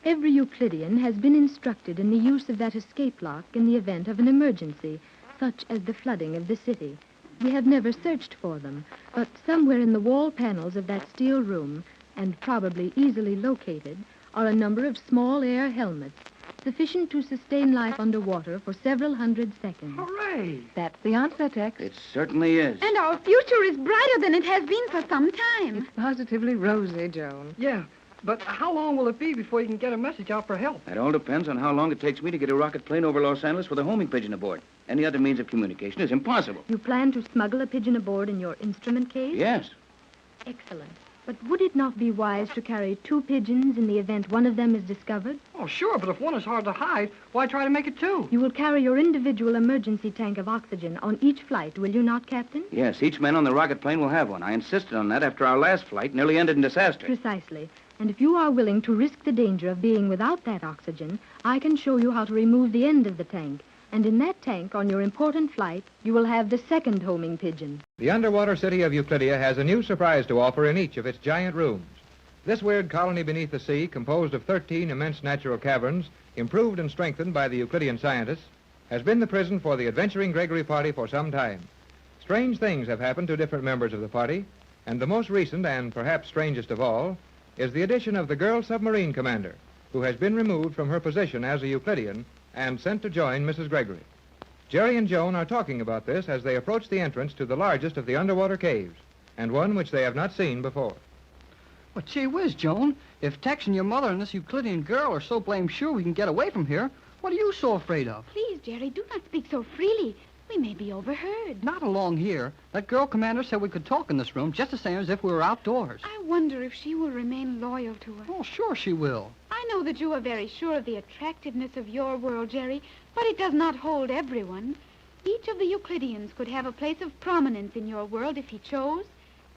Every Euclidean has been instructed in the use of that escape lock in the event of an emergency, such as the flooding of the city. We have never searched for them, but somewhere in the wall panels of that steel room, and probably easily located, are a number of small air helmets, sufficient to sustain life underwater for several hundred seconds. Hooray! That's the answer, Tex. It certainly is. And our future is brighter than it has been for some time. It's positively rosy, Joan. Yeah, but how long will it be before you can get a message out for help? That all depends on how long it takes me to get a rocket plane over Los Angeles with a homing pigeon aboard. Any other means of communication is impossible. You plan to smuggle a pigeon aboard in your instrument case? Yes. Excellent. But would it not be wise to carry 2 pigeons in the event one of them is discovered? Oh, sure, but if one is hard to hide, why try to make it 2? You will carry your individual emergency tank of oxygen on each flight, will you not, Captain? Yes, each man on the rocket plane will have one. I insisted on that after our last flight nearly ended in disaster. Precisely. And if you are willing to risk the danger of being without that oxygen, I can show you how to remove the end of the tank. And in that tank, on your important flight, you will have the second homing pigeon. The underwater city of Euclidia has a new surprise to offer in each of its giant rooms. This weird colony beneath the sea, composed of 13 immense natural caverns, improved and strengthened by the Euclidean scientists, has been the prison for the adventuring Gregory party for some time. Strange things have happened to different members of the party, and the most recent, and perhaps strangest of all, is the addition of the girl submarine commander, who has been removed from her position as a Euclidean and sent to join Mrs. Gregory. Jerry and Joan are talking about this as they approach the entrance to the largest of the underwater caves, and one which they have not seen before. Well, gee whiz, Joan. If Tex and your mother and this Euclidean girl are so blame sure we can get away from here, what are you so afraid of? Please, Jerry, do not speak so freely. We may be overheard. Not along here. That girl commander said we could talk in this room just the same as if we were outdoors. I wonder if she will remain loyal to us. Oh, sure she will. I know that you are very sure of the attractiveness of your world, Jerry, but it does not hold everyone. Each of the Euclideans could have a place of prominence in your world if he chose,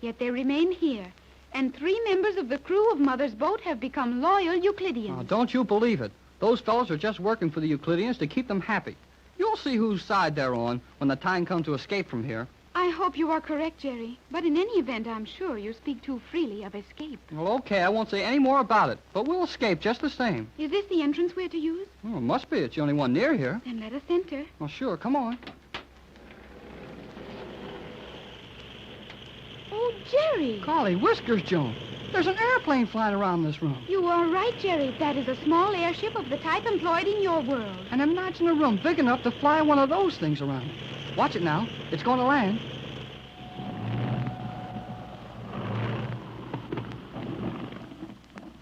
yet they remain here. And 3 members of the crew of Mother's boat have become loyal Euclideans. Oh, don't you believe it. Those fellows are just working for the Euclideans to keep them happy. You'll see whose side they're on when the time comes to escape from here. I hope you are correct, Jerry. But in any event, I'm sure you speak too freely of escape. Well, okay, I won't say any more about it, but we'll escape just the same. Is this the entrance we're to use? Oh, it must be. It's the only one near here. Then let us enter. Well, sure, come on. Oh, Jerry! Golly whiskers, Joan. There's an airplane flying around this room. You are right, Jerry. That is a small airship of the type employed in your world. And imagine a room big enough to fly one of those things around. Watch it now. It's going to land.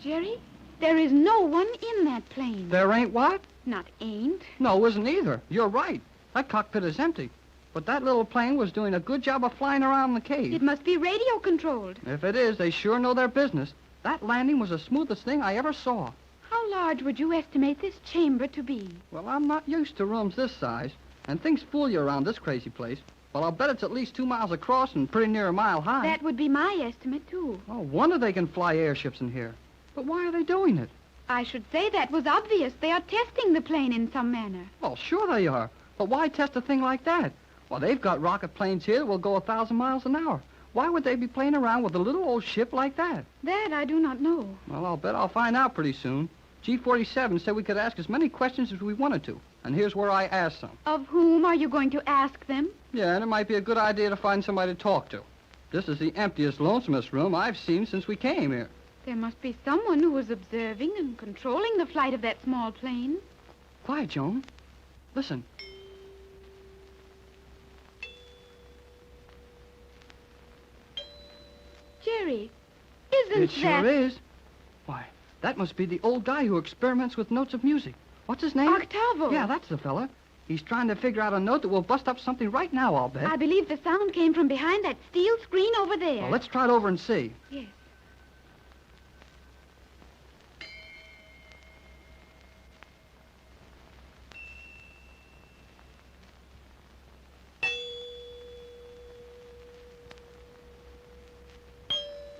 Jerry, there is no one in that plane. There ain't what? Not ain't. No, isn't either. You're right. That cockpit is empty. But that little plane was doing a good job of flying around the cave. It must be radio controlled. If it is, they sure know their business. That landing was the smoothest thing I ever saw. How large would you estimate this chamber to be? Well, I'm not used to rooms this size, and things fool you around this crazy place. But I'll bet it's at least 2 miles across and pretty near a mile high. That would be my estimate, too. Oh, wonder they can fly airships in here. But why are they doing it? I should say that was obvious. They are testing the plane in some manner. Well, sure they are. But why test a thing like that? Well, they've got rocket planes here that will go 1,000 miles an hour. Why would they be playing around with a little old ship like that? That I do not know. Well, I'll bet I'll find out pretty soon. G47 said we could ask as many questions as we wanted to. And here's where I asked some. Of whom are you going to ask them? Yeah, and it might be a good idea to find somebody to talk to. This is the emptiest, lonesomest room I've seen since we came here. There must be someone who was observing and controlling the flight of that small plane. Quiet, Joan. Listen. Jerry, isn't It sure is. Why, that must be the old guy who experiments with notes of music. What's his name? Octavo. Yeah, that's the fella. He's trying to figure out a note that will bust up something right now, I'll bet. I believe the sound came from behind that steel screen over there. Well, let's try it over and see. Yes.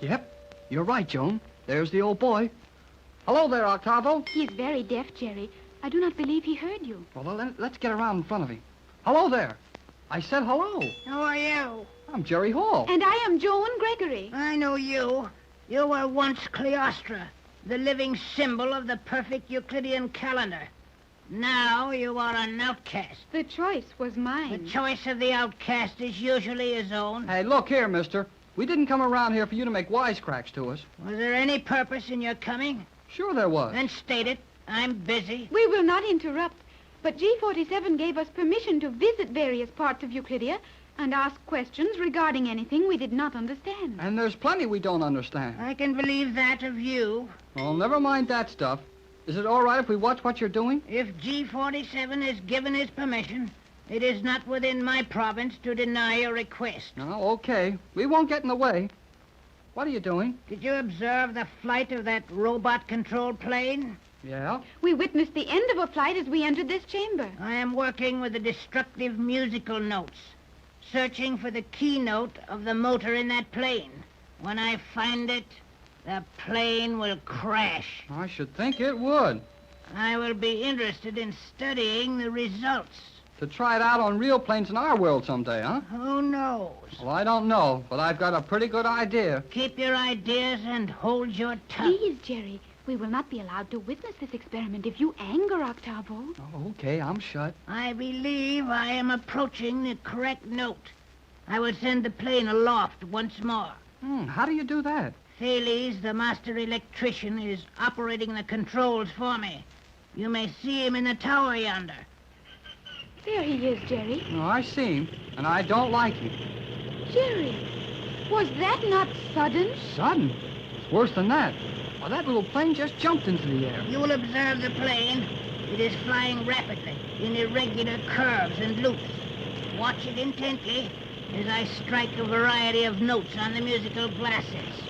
Yep, you're right, Joan. There's the old boy. Hello there, Octavo. He is very deaf, Jerry. I do not believe he heard you. Well, let's get around in front of him. Hello there. I said hello. Who are you? I'm Jerry Hall. And I am Joan Gregory. I know you. You were once Cleostra, the living symbol of the perfect Euclidean calendar. Now you are an outcast. The choice was mine. The choice of the outcast is usually his own. Hey, look here, mister. We didn't come around here for you to make wisecracks to us. Was there any purpose in your coming? Sure there was. Then state it. I'm busy. We will not interrupt, but G47 gave us permission to visit various parts of Euclidia and ask questions regarding anything we did not understand. And there's plenty we don't understand. I can believe that of you. Well, never mind that stuff. Is it all right if we watch what you're doing? If G47 has given his permission, it is not within my province to deny your request. No, okay. We won't get in the way. What are you doing? Did you observe the flight of that robot-controlled plane? Yeah? We witnessed the end of a flight as we entered this chamber. I am working with the destructive musical notes, searching for the keynote of the motor in that plane. When I find it, the plane will crash. I should think it would. I will be interested in studying the results. To try it out on real planes in our world someday, huh? Who knows? Well, I don't know, but I've got a pretty good idea. Keep your ideas and hold your tongue. Please, Jerry, we will not be allowed to witness this experiment if you anger Octavo. Oh, okay, I'm shut. I believe I am approaching the correct note. I will send the plane aloft once more. How do you do that? Thales, the master electrician, is operating the controls for me. You may see him in the tower yonder. There he is, Jerry. Oh, I see him, and I don't like him. Jerry, was that not sudden? Sudden? It's worse than that. Well, that little plane just jumped into the air. You will observe the plane. It is flying rapidly, in irregular curves and loops. Watch it intently as I strike a variety of notes on the musical glasses.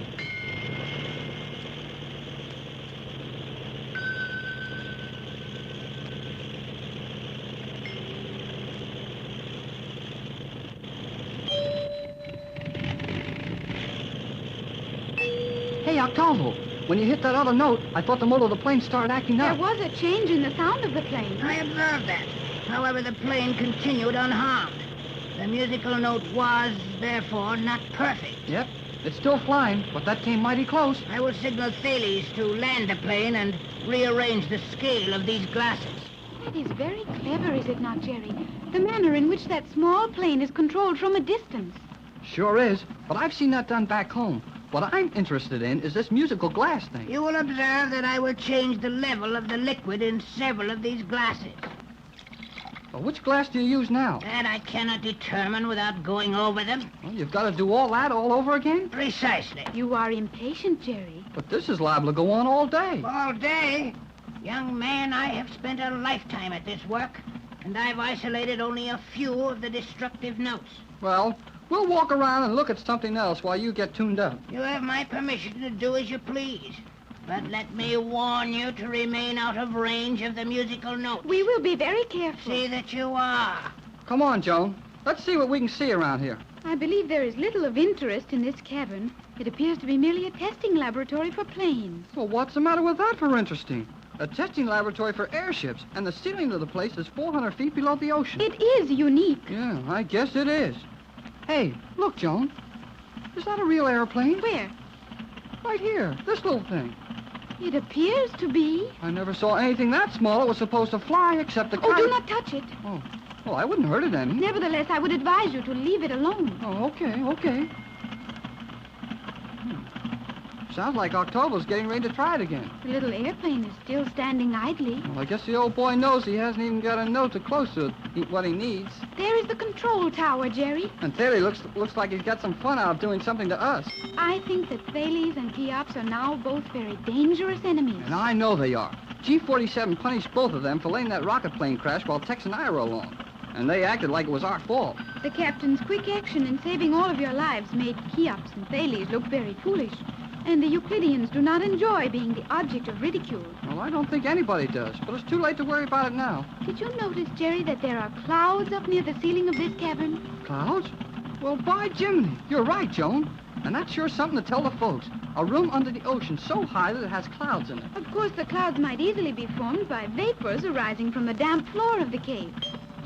Hey, Octavo, when you hit that other note, I thought the motor of the plane started acting up. There was a change in the sound of the plane. I observed that. However, the plane continued unharmed. The musical note was, therefore, not perfect. Yep, it's still flying, but that came mighty close. I will signal Thales to land the plane and rearrange the scale of these glasses. That is very clever, is it not, Jerry? The manner in which that small plane is controlled from a distance. Sure is, but I've seen that done back home. What I'm interested in is this musical glass thing. You will observe that I will change the level of the liquid in several of these glasses. Well, which glass do you use now? That I cannot determine without going over them. Well, you've got to do all that all over again? Precisely. You are impatient, Jerry. But this is liable to go on all day. All day? Young man, I have spent a lifetime at this work, and I've isolated only a few of the destructive notes. Well, we'll walk around and look at something else while you get tuned up. You have my permission to do as you please. But let me warn you to remain out of range of the musical notes. We will be very careful. See that you are. Come on, Joan. Let's see what we can see around here. I believe there is little of interest in this cavern. It appears to be merely a testing laboratory for planes. Well, what's the matter with that for interesting? A testing laboratory for airships, and the ceiling of the place is 400 feet below the ocean. It is unique. Yeah, I guess it is. Hey, look, Joan. Is that a real airplane? Where? Right here, this little thing. It appears to be. I never saw anything that small it was supposed to fly except the kite. Oh, do not touch it. Oh, well, I wouldn't hurt it any. Nevertheless, I would advise you to leave it alone. Oh, okay. Sounds like October's getting ready to try it again. The little airplane is still standing idly. Well, I guess the old boy knows he hasn't even got a note to close to it, what he needs. There is the control tower, Jerry. And Taylor looks like he's got some fun out of doing something to us. I think that Thales and Cheops are now both very dangerous enemies. And I know they are. G-47 punished both of them for letting that rocket plane crash while Tex and I were along. And they acted like it was our fault. The captain's quick action in saving all of your lives made Cheops and Thales look very foolish. And the Euclideans do not enjoy being the object of ridicule. Well, I don't think anybody does, but it's too late to worry about it now. Did you notice, Jerry, that there are clouds up near the ceiling of this cavern? Clouds? Well, by Jiminy, you're right, Joan. And that's sure something to tell the folks. A room under the ocean so high that it has clouds in it. Of course, the clouds might easily be formed by vapors arising from the damp floor of the cave.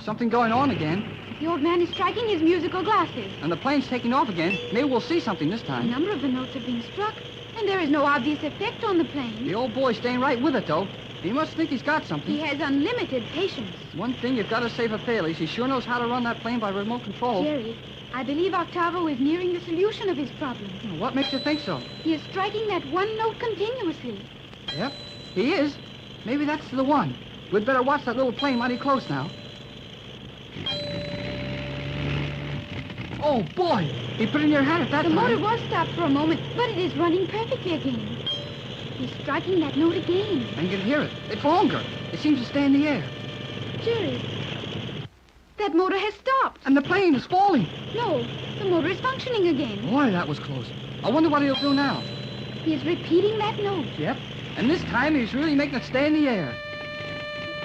Something going on again. The old man is striking his musical glasses. And the plane's taking off again. Maybe we'll see something this A time. number of the notes have been struck, and there is no obvious effect on the plane. The old boy's staying right with it, though. He must think he's got something. He has unlimited patience. One thing you've got to say for Thales, he sure knows how to run that plane by remote control. Jerry, I believe Octavo is nearing the solution of his problem. What makes you think so? He is striking that one note continuously. Yep, he is. Maybe that's the one. We'd better watch that little plane mighty close now. Oh, boy! He put in your hand at that The time. motor was stopped for a moment, but it is running perfectly again. He's striking that note again. And you can hear it. It's longer. It seems to stay in the air. Jerry, that motor has stopped. And the plane is falling. No, the motor is functioning again. Boy, that was close. I wonder what he'll do now. He is repeating that note. Yep. And this time he's really making it stay in the air.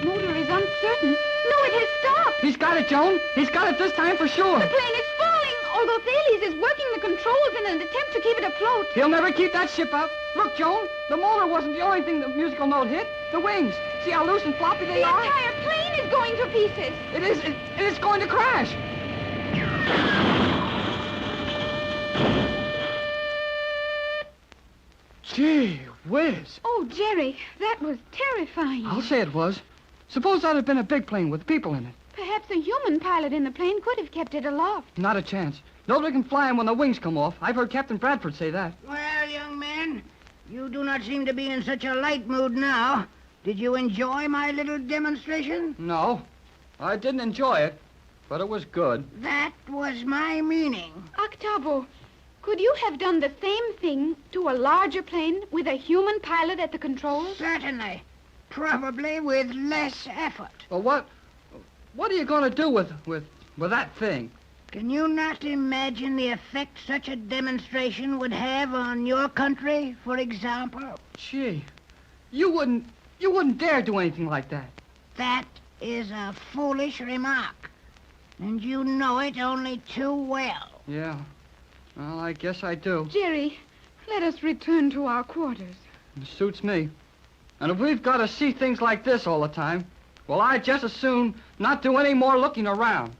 Motor is uncertain. No, it has stopped. He's got it, Joan. He's got it this time for sure. The plane is falling, although Thales is working the controls in an attempt to keep it afloat. He'll never keep that ship up. Look, Joan, the motor wasn't the only thing the musical note hit. The wings. See how loose and floppy they are? The entire plane is going to pieces. It is. It's going to crash. Gee whiz. Oh, Jerry, that was terrifying. I'll say it was. Suppose that had been a big plane with people in it. Perhaps a human pilot in the plane could have kept it aloft. Not a chance. Nobody can fly him when the wings come off. I've heard Captain Bradford say that. Well, young man, you do not seem to be in such a light mood now. Did you enjoy my little demonstration? No, I didn't enjoy it, but it was good. That was my meaning. Octavo, could you have done the same thing to a larger plane with a human pilot at the controls? Certainly. Probably with less effort. Well, what are you going to do with that thing? Can you not imagine the effect such a demonstration would have on your country, for example? Gee, you wouldn't dare do anything like that. That is a foolish remark, and you know it only too well. Yeah, well, I guess I do. Jerry, let us return to our quarters. It suits me. And if we've got to see things like this all the time, well, I'd just as soon not do any more looking around.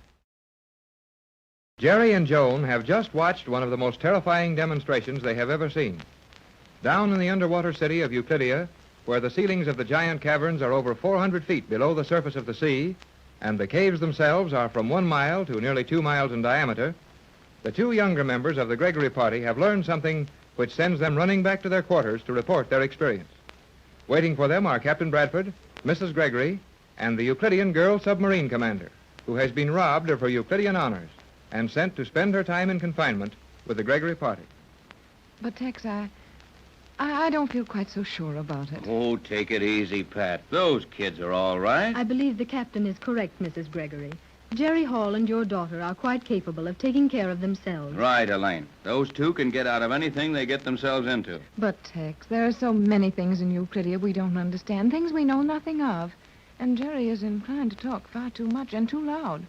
Jerry and Joan have just watched one of the most terrifying demonstrations they have ever seen. Down in the underwater city of Euclidia, where the ceilings of the giant caverns are over 400 feet below the surface of the sea, and the caves themselves are from 1 mile to nearly 2 miles in diameter, the two younger members of the Gregory party have learned something which sends them running back to their quarters to report their experience. Waiting for them are Captain Bradford, Mrs. Gregory, and the Euclidean girl submarine commander, who has been robbed of her Euclidean honors and sent to spend her time in confinement with the Gregory party. But, Tex, I don't feel quite so sure about it. Oh, take it easy, Pat. Those kids are all right. I believe the captain is correct, Mrs. Gregory. Jerry Hall and your daughter are quite capable of taking care of themselves. Right, Elaine. Those two can get out of anything they get themselves into. But, Tex, there are so many things in Euclidia we don't understand, things we know nothing of. And Jerry is inclined to talk far too much and too loud.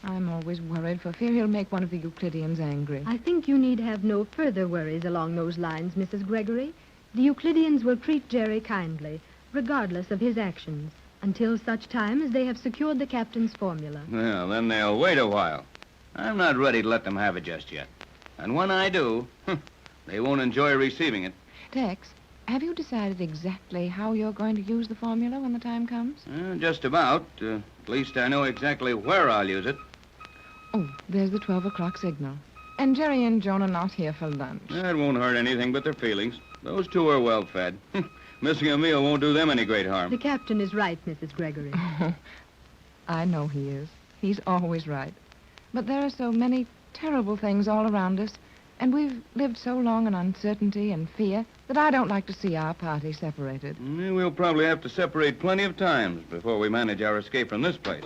I'm always worried for fear he'll make one of the Euclideans angry. I think you need have no further worries along those lines, Mrs. Gregory. The Euclideans will treat Jerry kindly, regardless of his actions, until such time as they have secured the captain's formula. Well, then they'll wait a while. I'm not ready to let them have it just yet. And when I do, they won't enjoy receiving it. Tex, have you decided exactly how you're going to use the formula when the time comes? Just about. At least I know exactly where I'll use it. Oh, there's the 12 o'clock signal. And Jerry and Joan are not here for lunch. That won't hurt anything but their feelings. Those two are well fed. Missing a meal won't do them any great harm. The captain is right, Mrs. Gregory. I know he is. He's always right. But there are so many terrible things all around us, and we've lived so long in uncertainty and fear that I don't like to see our party separated. We'll probably have to separate plenty of times before we manage our escape from this place.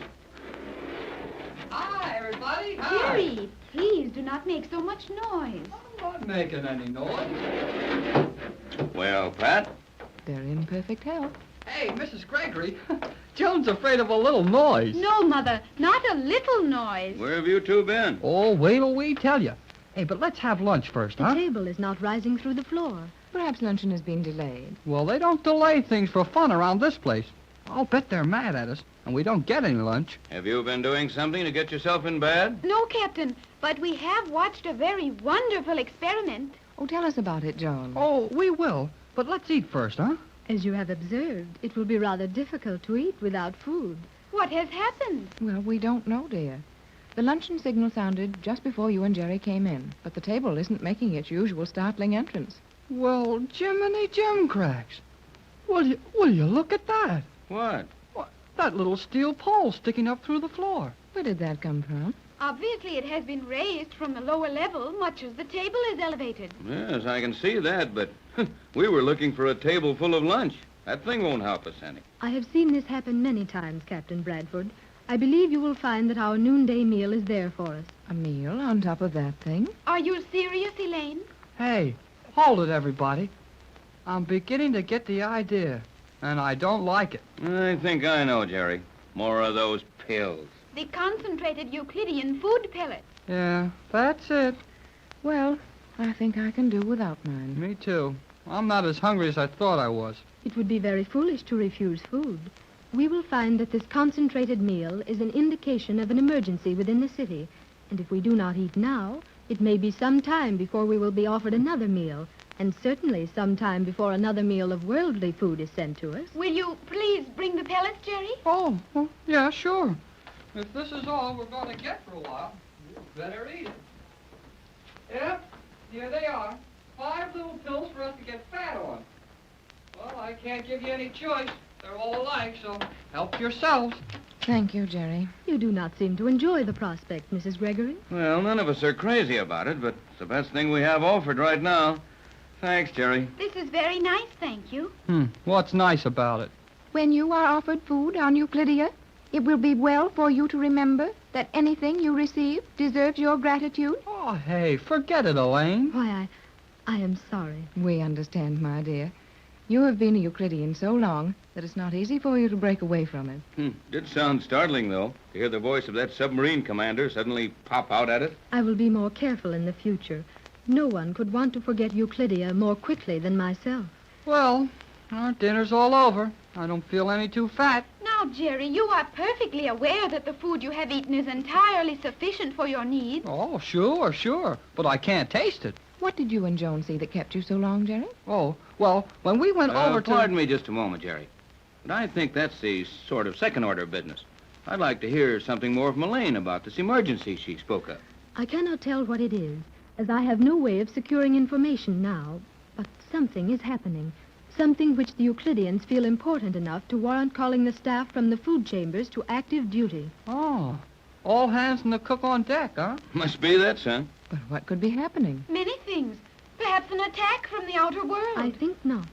Hi, everybody. Jerry, please do not make so much noise. I'm not making any noise. Well, Pat? They're in perfect health. Hey, Mrs. Gregory, Joan's afraid of a little noise. No, Mother, not a little noise. Where have you two been? Oh, wait till we tell you. Hey, but let's have lunch first, The huh? table is not rising through the floor. Perhaps luncheon has been delayed. Well, they don't delay things for fun around this place. I'll bet they're mad at us, and we don't get any lunch. Have you been doing something to get yourself in bed? No, Captain, but we have watched a very wonderful experiment. Oh, tell us about it, Joan. Oh, we will. But let's eat first, huh? As you have observed, it will be rather difficult to eat without food. What has happened? Well, we don't know, dear. The luncheon signal sounded just before you and Jerry came in, but the table isn't making its usual startling entrance. Well, Jiminy Jimcracks. Will you look at that? What? That little steel pole sticking up through the floor. Where did that come from? Obviously, it has been raised from the lower level, much as the table is elevated. Yes, I can see that, but we were looking for a table full of lunch. That thing won't help us any. I have seen this happen many times, Captain Bradford. I believe you will find that our noonday meal is there for us. A meal on top of that thing? Are you serious, Elaine? Hey, hold it, everybody. I'm beginning to get the idea, and I don't like it. I think I know, Jerry. More of those pills. The concentrated Euclidean food pellets. Yeah, that's it. Well, I think I can do without mine. Me too. I'm not as hungry as I thought I was. It would be very foolish to refuse food. We will find that this concentrated meal is an indication of an emergency within the city. And if we do not eat now, it may be some time before we will be offered another meal. And certainly some time before another meal of worldly food is sent to us. Will you please bring the pellets, Jerry? Oh, well, yeah, sure. If this is all we're going to get for a while, you better eat it. Yep, here they are. 5 little pills for us to get fat on. Well, I can't give you any choice. They're all alike, so help yourselves. Thank you, Jerry. You do not seem to enjoy the prospect, Mrs. Gregory. Well, none of us are crazy about it, but it's the best thing we have offered right now. Thanks, Jerry. This is very nice, thank you. What's nice about it? When you are offered food on Euclidia, it will be well for you to remember that anything you receive deserves your gratitude. Oh, hey, forget it, Elaine. Why, I am sorry. We understand, my dear. You have been a Euclidean so long that it's not easy for you to break away from it. Did sound startling, though, to hear the voice of that submarine commander suddenly pop out at it. I will be more careful in the future. No one could want to forget Euclidia more quickly than myself. Well, our dinner's all over. I don't feel any too fat. Now, Jerry, you are perfectly aware that the food you have eaten is entirely sufficient for your needs. Oh, sure. But I can't taste it. What did you and Joan see that kept you so long, Jerry? Oh, well, when we went over to... Pardon me just a moment, Jerry. But I think that's the sort of second-order business. I'd like to hear something more from Elaine about this emergency she spoke of. I cannot tell what it is, as I have no way of securing information now. But something is happening. Something which the Euclideans feel important enough to warrant calling the staff from the food chambers to active duty. Oh, all hands and the cook on deck, huh? Must be that, son. But what could be happening? Many things. Perhaps an attack from the outer world. I think not.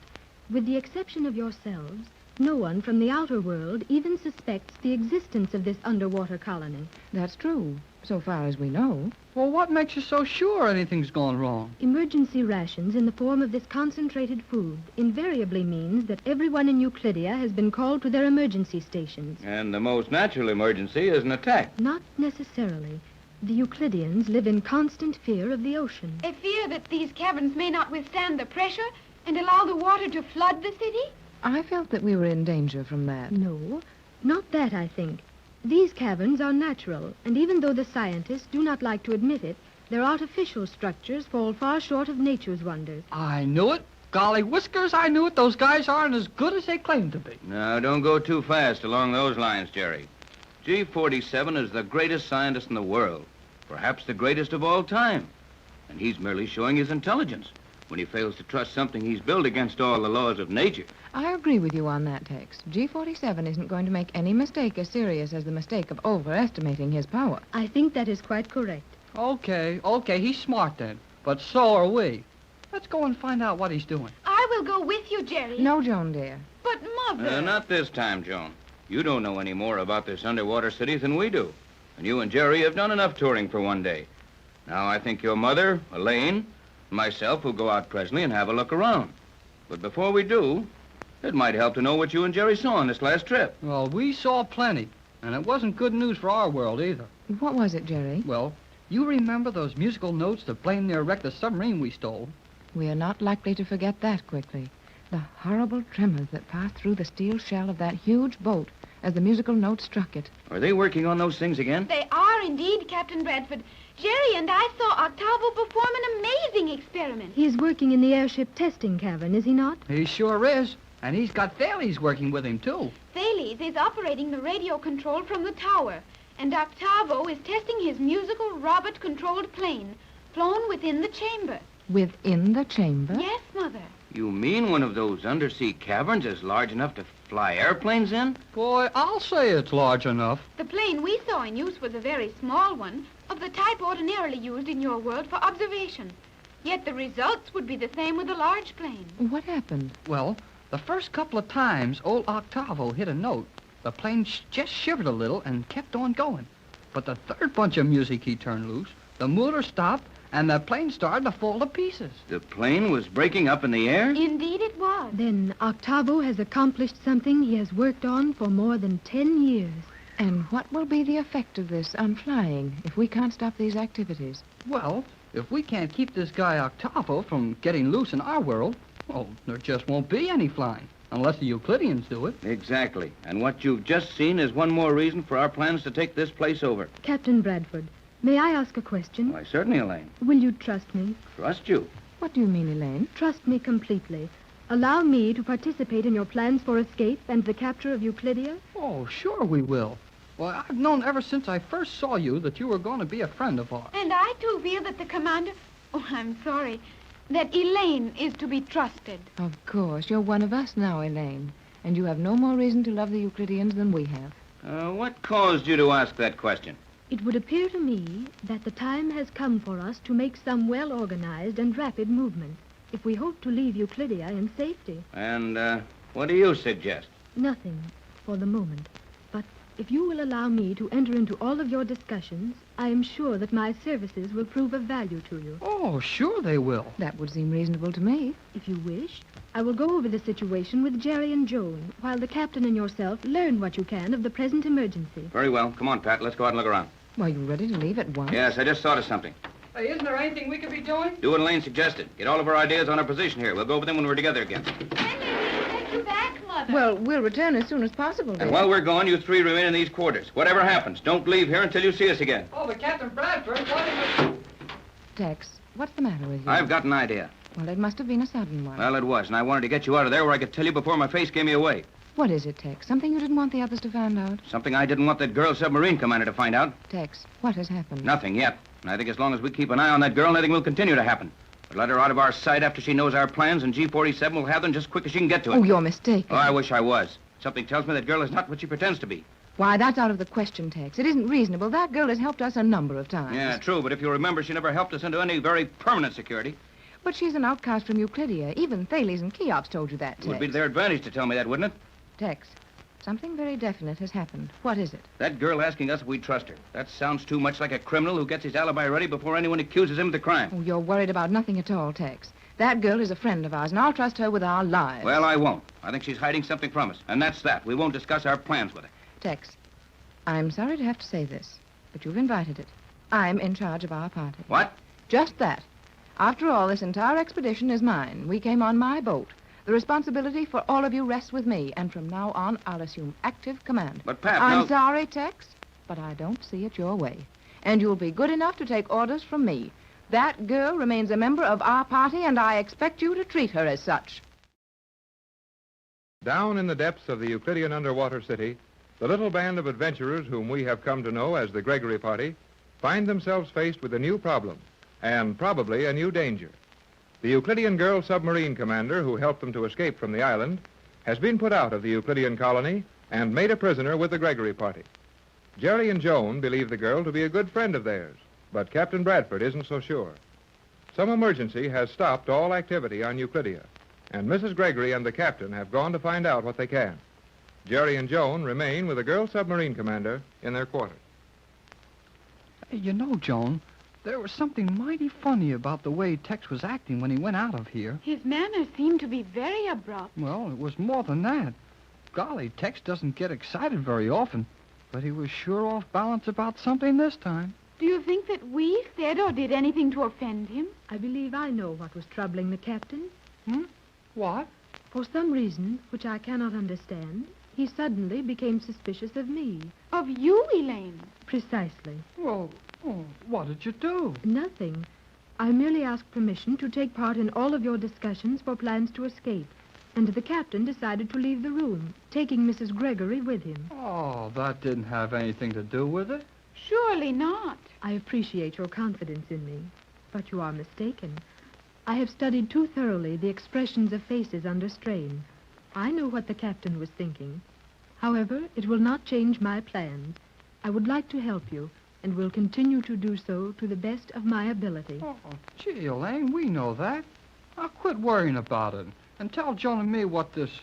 With the exception of yourselves, No one from the outer world even suspects the existence of this underwater colony. That's true, so far as we know. Well, what makes you so sure anything's gone wrong? Emergency rations in the form of this concentrated food invariably means that everyone in Euclidia has been called to their emergency stations. And the most natural emergency is an attack. Not necessarily. The Euclideans live in constant fear of the ocean. A fear that these caverns may not withstand the pressure and allow the water to flood the city? I felt that we were in danger from that. No, not that, I think. These caverns are natural, and even though the scientists do not like to admit it, their artificial structures fall far short of nature's wonders. I knew it. Golly whiskers, I knew it. Those guys aren't as good as they claim to be. Now, don't go too fast along those lines, Jerry. G47 is the greatest scientist in the world, perhaps the greatest of all time. And he's merely showing his intelligence when he fails to trust something he's built against all the laws of nature. I agree with you on that, Tex. G47 isn't going to make any mistake as serious as the mistake of overestimating his power. I think that is quite correct. Okay, he's smart then. But so are we. Let's go and find out what he's doing. I will go with you, Jerry. No, Joan, dear. But, Mother... Not this time, Joan. You don't know any more about this underwater city than we do. And you and Jerry have done enough touring for one day. Now, I think your mother, Elaine, and myself will go out presently and have a look around. But before we do, it might help to know what you and Jerry saw on this last trip. Well, we saw plenty. And it wasn't good news for our world, either. What was it, Jerry? Well, you remember those musical notes that blame near wrecked the submarine we stole? We are not likely to forget that quickly. The horrible tremors that passed through the steel shell of that huge boat as the musical note struck it. Are they working on those things again? They are indeed, Captain Bradford. Jerry and I saw Octavo perform an amazing experiment. He's working in the airship testing cavern, is he not? He sure is. And he's got Thales working with him, too. Thales is operating the radio control from the tower, and Octavo is testing his musical robot-controlled plane, flown within the chamber. Within the chamber? Yes, Mother. You mean one of those undersea caverns is large enough to fly airplanes in? Boy, I'll say it's large enough. The plane we saw in use was a very small one, of the type ordinarily used in your world for observation. Yet the results would be the same with a large plane. What happened? Well, the first couple of times old Octavo hit a note, the plane just shivered a little and kept on going. But the third bunch of music he turned loose, the motor stopped, and the plane started to fall to pieces. The plane was breaking up in the air? Indeed it was. Then Octavo has accomplished something he has worked on for more than 10 years. And what will be the effect of this on flying if we can't stop these activities? Well, if we can't keep this guy Octavo from getting loose in our world, well, there just won't be any flying, unless the Euclideans do it. Exactly. And what you've just seen is one more reason for our plans to take this place over. Captain Bradford, may I ask a question? Why, certainly, Elaine. Will you trust me? Trust you? What do you mean, Elaine? Trust me completely. Allow me to participate in your plans for escape and the capture of Euclidia? Oh, sure we will. Well, I've known ever since I first saw you that you were going to be a friend of ours. And I, too, feel that the commander... Oh, I'm sorry. That Elaine is to be trusted. Of course. You're one of us now, Elaine. And you have no more reason to love the Euclideans than we have. What caused you to ask that question? It would appear to me that the time has come for us to make some well-organized and rapid movements if we hope to leave Euclidia in safety. And, what do you suggest? Nothing for the moment. But if you will allow me to enter into all of your discussions, I am sure that my services will prove of value to you. Oh, sure they will. That would seem reasonable to me. If you wish, I will go over the situation with Jerry and Joan, while the captain and yourself learn what you can of the present emergency. Very well. Come on, Pat. Let's go out and look around. Well, you ready to leave at once? Yes, I just thought of something. Hey, isn't there anything we could be doing? Do what Elaine suggested. Get all of our ideas on our position here. We'll go over them when we're together again. Take you back, Mother. Well, we'll return as soon as possible, dear. And while we're gone, you three remain in these quarters. Whatever happens, don't leave here until you see us again. Oh, but Captain Bradford, what is it? Tex, what's the matter with you? I've got an idea. Well, it must have been a sudden one. Well, it was, and I wanted to get you out of there where I could tell you before my face gave me away. What is it, Tex? Something you didn't want the others to find out? Something I didn't want that girl submarine commander to find out. Tex, what has happened? Nothing yet. And I think as long as we keep an eye on that girl, nothing will continue to happen. But let her out of our sight after she knows our plans, and G47 will have them just quick as she can get to it. Oh, you're mistaken. Oh, I wish I was. Something tells me that girl is not what she pretends to be. Why, that's out of the question, Tex. It isn't reasonable. That girl has helped us a number of times. Yeah, true, but if you remember, she never helped us into any very permanent security. But she's an outcast from Euclidia. Even Thales and Cheops told you that, Tex. It would be to their advantage to tell me that, wouldn't it? Tex, something very definite has happened. What is it? That girl asking us if we trust her. That sounds too much like a criminal who gets his alibi ready before anyone accuses him of the crime. Oh, you're worried about nothing at all, Tex. That girl is a friend of ours, and I'll trust her with our lives. Well, I won't. I think she's hiding something from us, and that's that. We won't discuss our plans with her. Tex, I'm sorry to have to say this, but you've invited it. I'm in charge of our party. What? Just that. After all, this entire expedition is mine. We came on my boat. The responsibility for all of you rests with me, and from now on, I'll assume active command. But, Pap, I'm sorry, Tex, but I don't see it your way. And you'll be good enough to take orders from me. That girl remains a member of our party, and I expect you to treat her as such. Down in the depths of the Euclidean underwater city, the little band of adventurers whom we have come to know as the Gregory Party find themselves faced with a new problem, and probably a new danger. The Euclidean girl submarine commander who helped them to escape from the island has been put out of the Euclidean colony and made a prisoner with the Gregory Party. Jerry and Joan believe the girl to be a good friend of theirs, but Captain Bradford isn't so sure. Some emergency has stopped all activity on Euclidia, and Mrs. Gregory and the captain have gone to find out what they can. Jerry and Joan remain with the girl submarine commander in their quarters. Hey, you know, Joan, there was something mighty funny about the way Tex was acting when he went out of here. His manners seemed to be very abrupt. Well, it was more than that. Golly, Tex doesn't get excited very often, but he was sure off balance about something this time. Do you think that we said or did anything to offend him? I believe I know what was troubling the captain. What? For some reason, which I cannot understand, he suddenly became suspicious of me. Of you, Elaine? Precisely. Well, what did you do? Nothing. I merely asked permission to take part in all of your discussions for plans to escape, and the captain decided to leave the room, taking Mrs. Gregory with him. Oh, that didn't have anything to do with it. Surely not. I appreciate your confidence in me, but you are mistaken. I have studied too thoroughly the expressions of faces under strain. I know what the captain was thinking. However, it will not change my plans. I would like to help you, and will continue to do so to the best of my ability. Oh, gee, Elaine, we know that. Now quit worrying about it, and tell Joan and me what this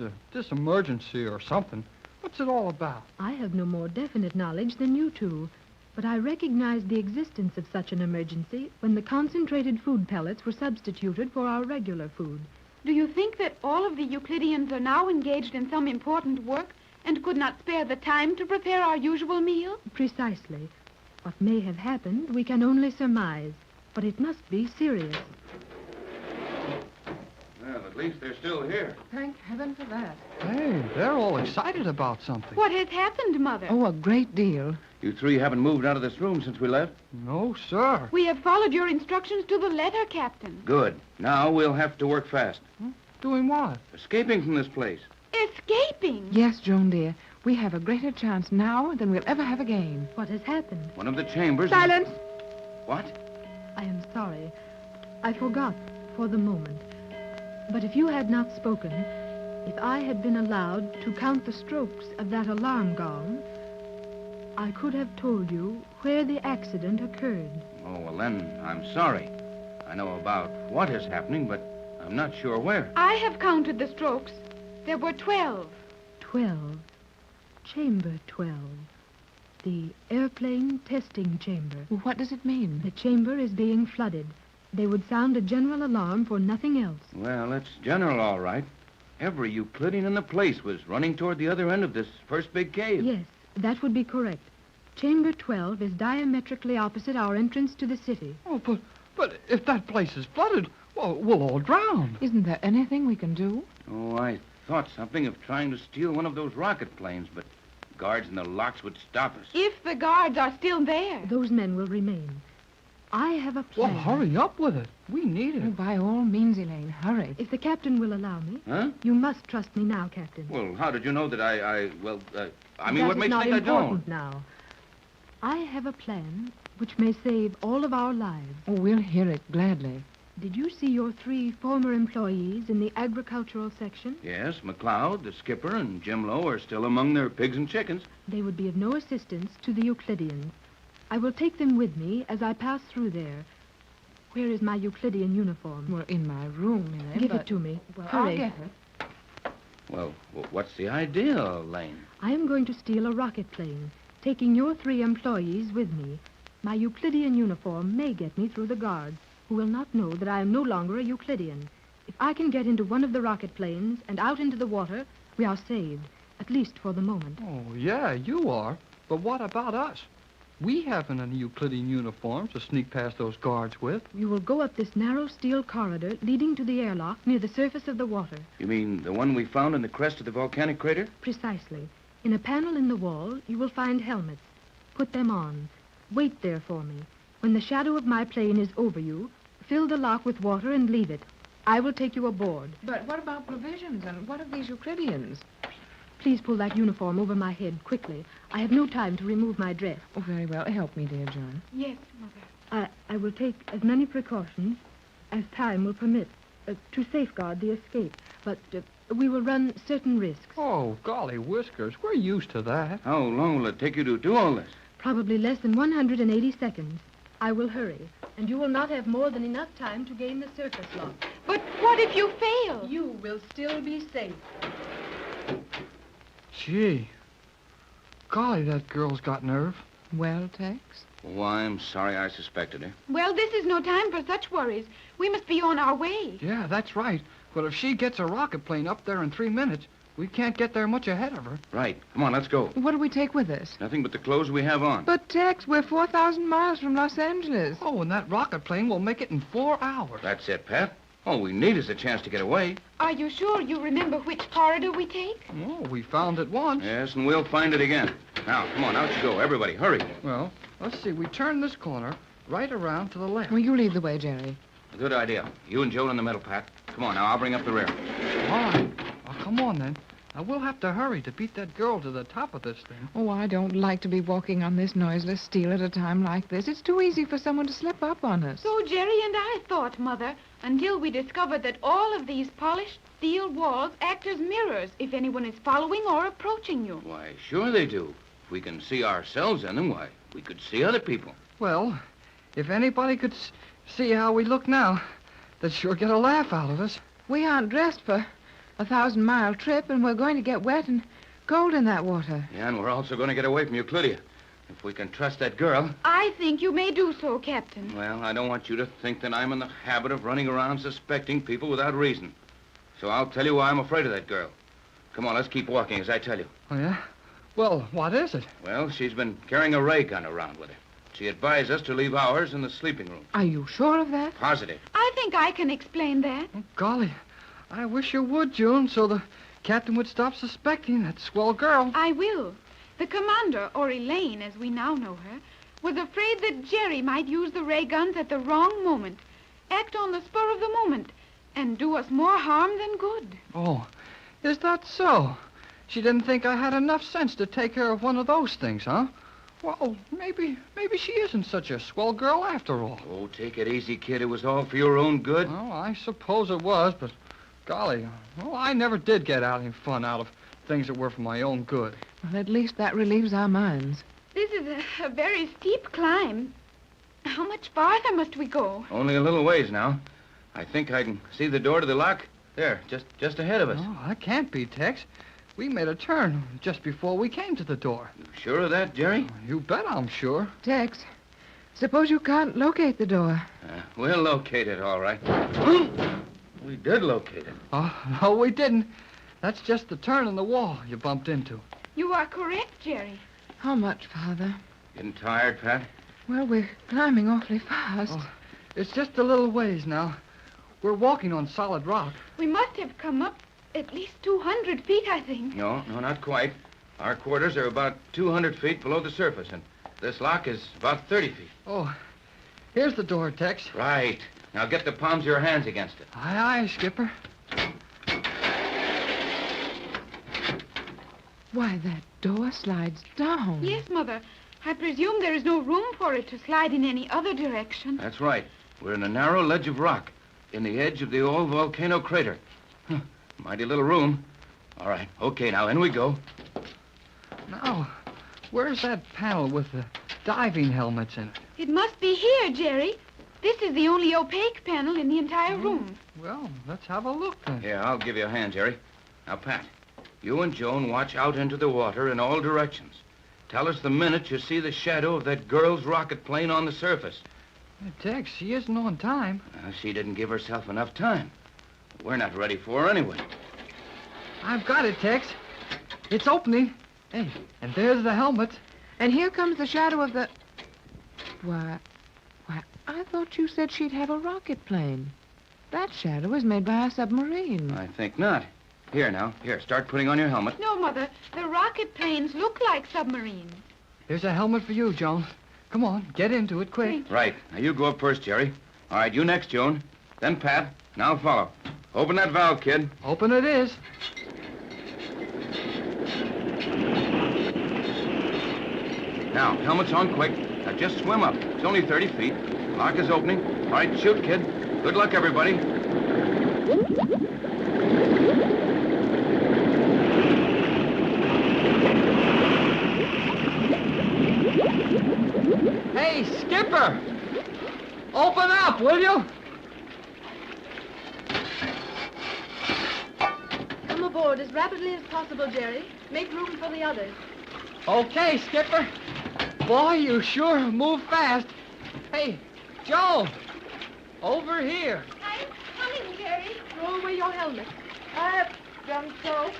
emergency or something, what's it all about? I have no more definite knowledge than you two, but I recognized the existence of such an emergency when the concentrated food pellets were substituted for our regular food. Do you think that all of the Euclideans are now engaged in some important work and could not spare the time to prepare our usual meal? Precisely. What may have happened, we can only surmise, but it must be serious. Well, at least they're still here. Thank heaven for that. Hey, they're all excited about something. What has happened, Mother? Oh, a great deal. You three haven't moved out of this room since we left? No, sir. We have followed your instructions to the letter, Captain. Good. Now we'll have to work fast. Doing what? Escaping from this place. Escaping? Yes, Joan, dear. We have a greater chance now than we'll ever have again. What has happened? One of the chambers... Silence! What? I am sorry. I forgot for the moment. But if you had not spoken, if I had been allowed to count the strokes of that alarm gong, I could have told you where the accident occurred. Oh, well, then, I'm sorry. I know about what is happening, but I'm not sure where. I have counted the strokes. There were 12. 12. Chamber 12. The airplane testing chamber. What does it mean? The chamber is being flooded. They would sound a general alarm for nothing else. Well, it's general, all right. Every Euclidean in the place was running toward the other end of this first big cave. Yes, that would be correct. Chamber 12 is diametrically opposite our entrance to the city. Oh, but if that place is flooded, well, we'll all drown. Isn't there anything we can do? Oh, I thought something of trying to steal one of those rocket planes, but guards in the locks would stop us. If the guards are still there. Those men will remain. I have a plan. Well, hurry up with it. We need it. Oh, by all means, Elaine, hurry. If the captain will allow me. Huh? You must trust me now, Captain. Well, how did you know that I mean, what That is makes you not think I don't? important now. I have a plan which may save all of our lives. Oh, we'll hear it gladly. Did you see your 3 former employees in the agricultural section? Yes, McLeod, the skipper, and Jim Lowe are still among their pigs and chickens. They would be of no assistance to the Euclideans. I will take them with me as I pass through there. Where is my Euclidean uniform? Well, in my room, Elaine. Give but... it to me. Well, Hurry. I'll get it. Well, what's the idea, Lane? I am going to steal a rocket plane, taking your 3 employees with me. My Euclidean uniform may get me through the guards, who will not know that I am no longer a Euclidean. If I can get into one of the rocket planes and out into the water, we are saved, at least for the moment. Oh, yeah, you are. But what about us? We haven't any Euclidean uniforms to sneak past those guards with. You will go up this narrow steel corridor leading to the airlock near the surface of the water. You mean the one we found in the crest of the volcanic crater? Precisely. In a panel in the wall, you will find helmets. Put them on. Wait there for me. When the shadow of my plane is over you, fill the lock with water and leave it. I will take you aboard. But what about provisions, and what of these Euclideans? Please pull that uniform over my head quickly. I have no time to remove my dress. Oh, very well. Help me, dear John. Yes, Mother. I will take as many precautions as time will permit to safeguard the escape. But we will run certain risks. Oh, golly whiskers, we're used to that. How long will it take you to do all this? Probably less than 180 seconds. I will hurry, and you will not have more than enough time to gain the surface lock. But what if you fail? You will still be safe. Gee, golly, that girl's got nerve. Well, Tex? Oh, I'm sorry I suspected her. Well, this is no time for such worries. We must be on our way. Yeah, that's right. But if she gets a rocket plane up there in 3 minutes, we can't get there much ahead of her. Right. Come on, let's go. What do we take with us? Nothing but the clothes we have on. But, Tex, we're 4,000 miles from Los Angeles. Oh, and that rocket plane will make it in 4 hours. That's it, Pat. All we need is a chance to get away. Are you sure you remember which corridor we take? Oh, we found it once. Yes, and we'll find it again. Now, come on, out you go. Everybody, hurry. Well, let's see. We turn this corner right around to the left. Well, you lead the way, Jerry. A good idea. You and Joe in the middle, Pat. Come on, now, I'll bring up the rear. All right. Well, come on, then. Now, we'll have to hurry to beat that girl to the top of this thing. Oh, I don't like to be walking on this noiseless steel at a time like this. It's too easy for someone to slip up on us. So Jerry and I thought, Mother, until we discovered that all of these polished steel walls act as mirrors if anyone is following or approaching you. Why, sure they do. If we can see ourselves in them, why, we could see other people. Well, if anybody could see how we look now, they'd sure get a laugh out of us. We aren't dressed for a 1,000-mile trip, and we're going to get wet and cold in that water. Yeah, and we're also going to get away from Euclidia. If we can trust that girl. I think you may do so, Captain. Well, I don't want you to think that I'm in the habit of running around suspecting people without reason. So I'll tell you why I'm afraid of that girl. Come on, let's keep walking as I tell you. Oh, yeah? Well, what is it? Well, she's been carrying a ray gun around with her. She advised us to leave ours in the sleeping room. Are you sure of that? Positive. I think I can explain that. Oh, golly, I wish you would, June, so the captain would stop suspecting that swell girl. I will. The commander, or Elaine as we now know her, was afraid that Jerry might use the ray guns at the wrong moment, act on the spur of the moment, and do us more harm than good. Oh, is that so? She didn't think I had enough sense to take care of one of those things, huh? Well, maybe she isn't such a swell girl after all. Oh, take it easy, kid. It was all for your own good. Oh, I suppose it was, but golly, well, I never did get any fun out of things that were for my own good. Well, at least that relieves our minds. This is a very steep climb. How much farther must we go? Only a little ways now. I think I can see the door to the lock. There, just ahead of us. Oh, that can't be, Tex. We made a turn just before we came to the door. You sure of that, Jerry? You bet I'm sure. Tex, suppose you can't locate the door. We'll locate it, all right. We did locate it. Oh, no, we didn't. That's just the turn in the wall you bumped into. You are correct, Jerry. How much, Father? Getting tired, Pat? Well, we're climbing awfully fast. Oh, it's just a little ways now. We're walking on solid rock. We must have come up at least 200 feet, I think. No, not quite. Our quarters are about 200 feet below the surface, and this lock is about 30 feet. Oh, here's the door, Tex. Right. Now get the palms of your hands against it. Aye, aye, Skipper. Why, that door slides down. Yes, Mother. I presume there is no room for it to slide in any other direction. That's right. We're in a narrow ledge of rock, in the edge of the old volcano crater. Mighty little room. All right, okay, now in we go. Now, where's that panel with the diving helmets in it? It must be here, Jerry. This is the only opaque panel in the entire room. Well, let's have a look then. Yeah, I'll give you a hand, Jerry. Now, Pat, You and Joan watch out into the water in all directions. Tell us the minute you see the shadow of that girl's rocket plane on the surface. Tex, she isn't on time. She didn't give herself enough time. We're not ready for her anyway. I've got it, Tex. It's opening. Hey, and there's the helmet. And here comes the shadow of the... Why, I thought you said she'd have a rocket plane. That shadow was made by a submarine. I think not. Here, start putting on your helmet. No, Mother. The rocket planes look like submarines. Here's a helmet for you, Joan. Come on, get into it quick. Right. Now, you go up first, Jerry. All right, you next, Joan. Then Pat. Now follow. Open that valve, kid. Open it is. Now, helmet's on quick. Now, just swim up. It's only 30 feet. Lock is opening. All right, shoot, kid. Good luck, everybody. Hey, Skipper! Open up, will you? Come aboard as rapidly as possible, Jerry. Make room for the others. Okay, Skipper. Boy, you sure move fast. Hey, Joan! Over here. I'm coming, Jerry. Throw away your helmet. I've done so.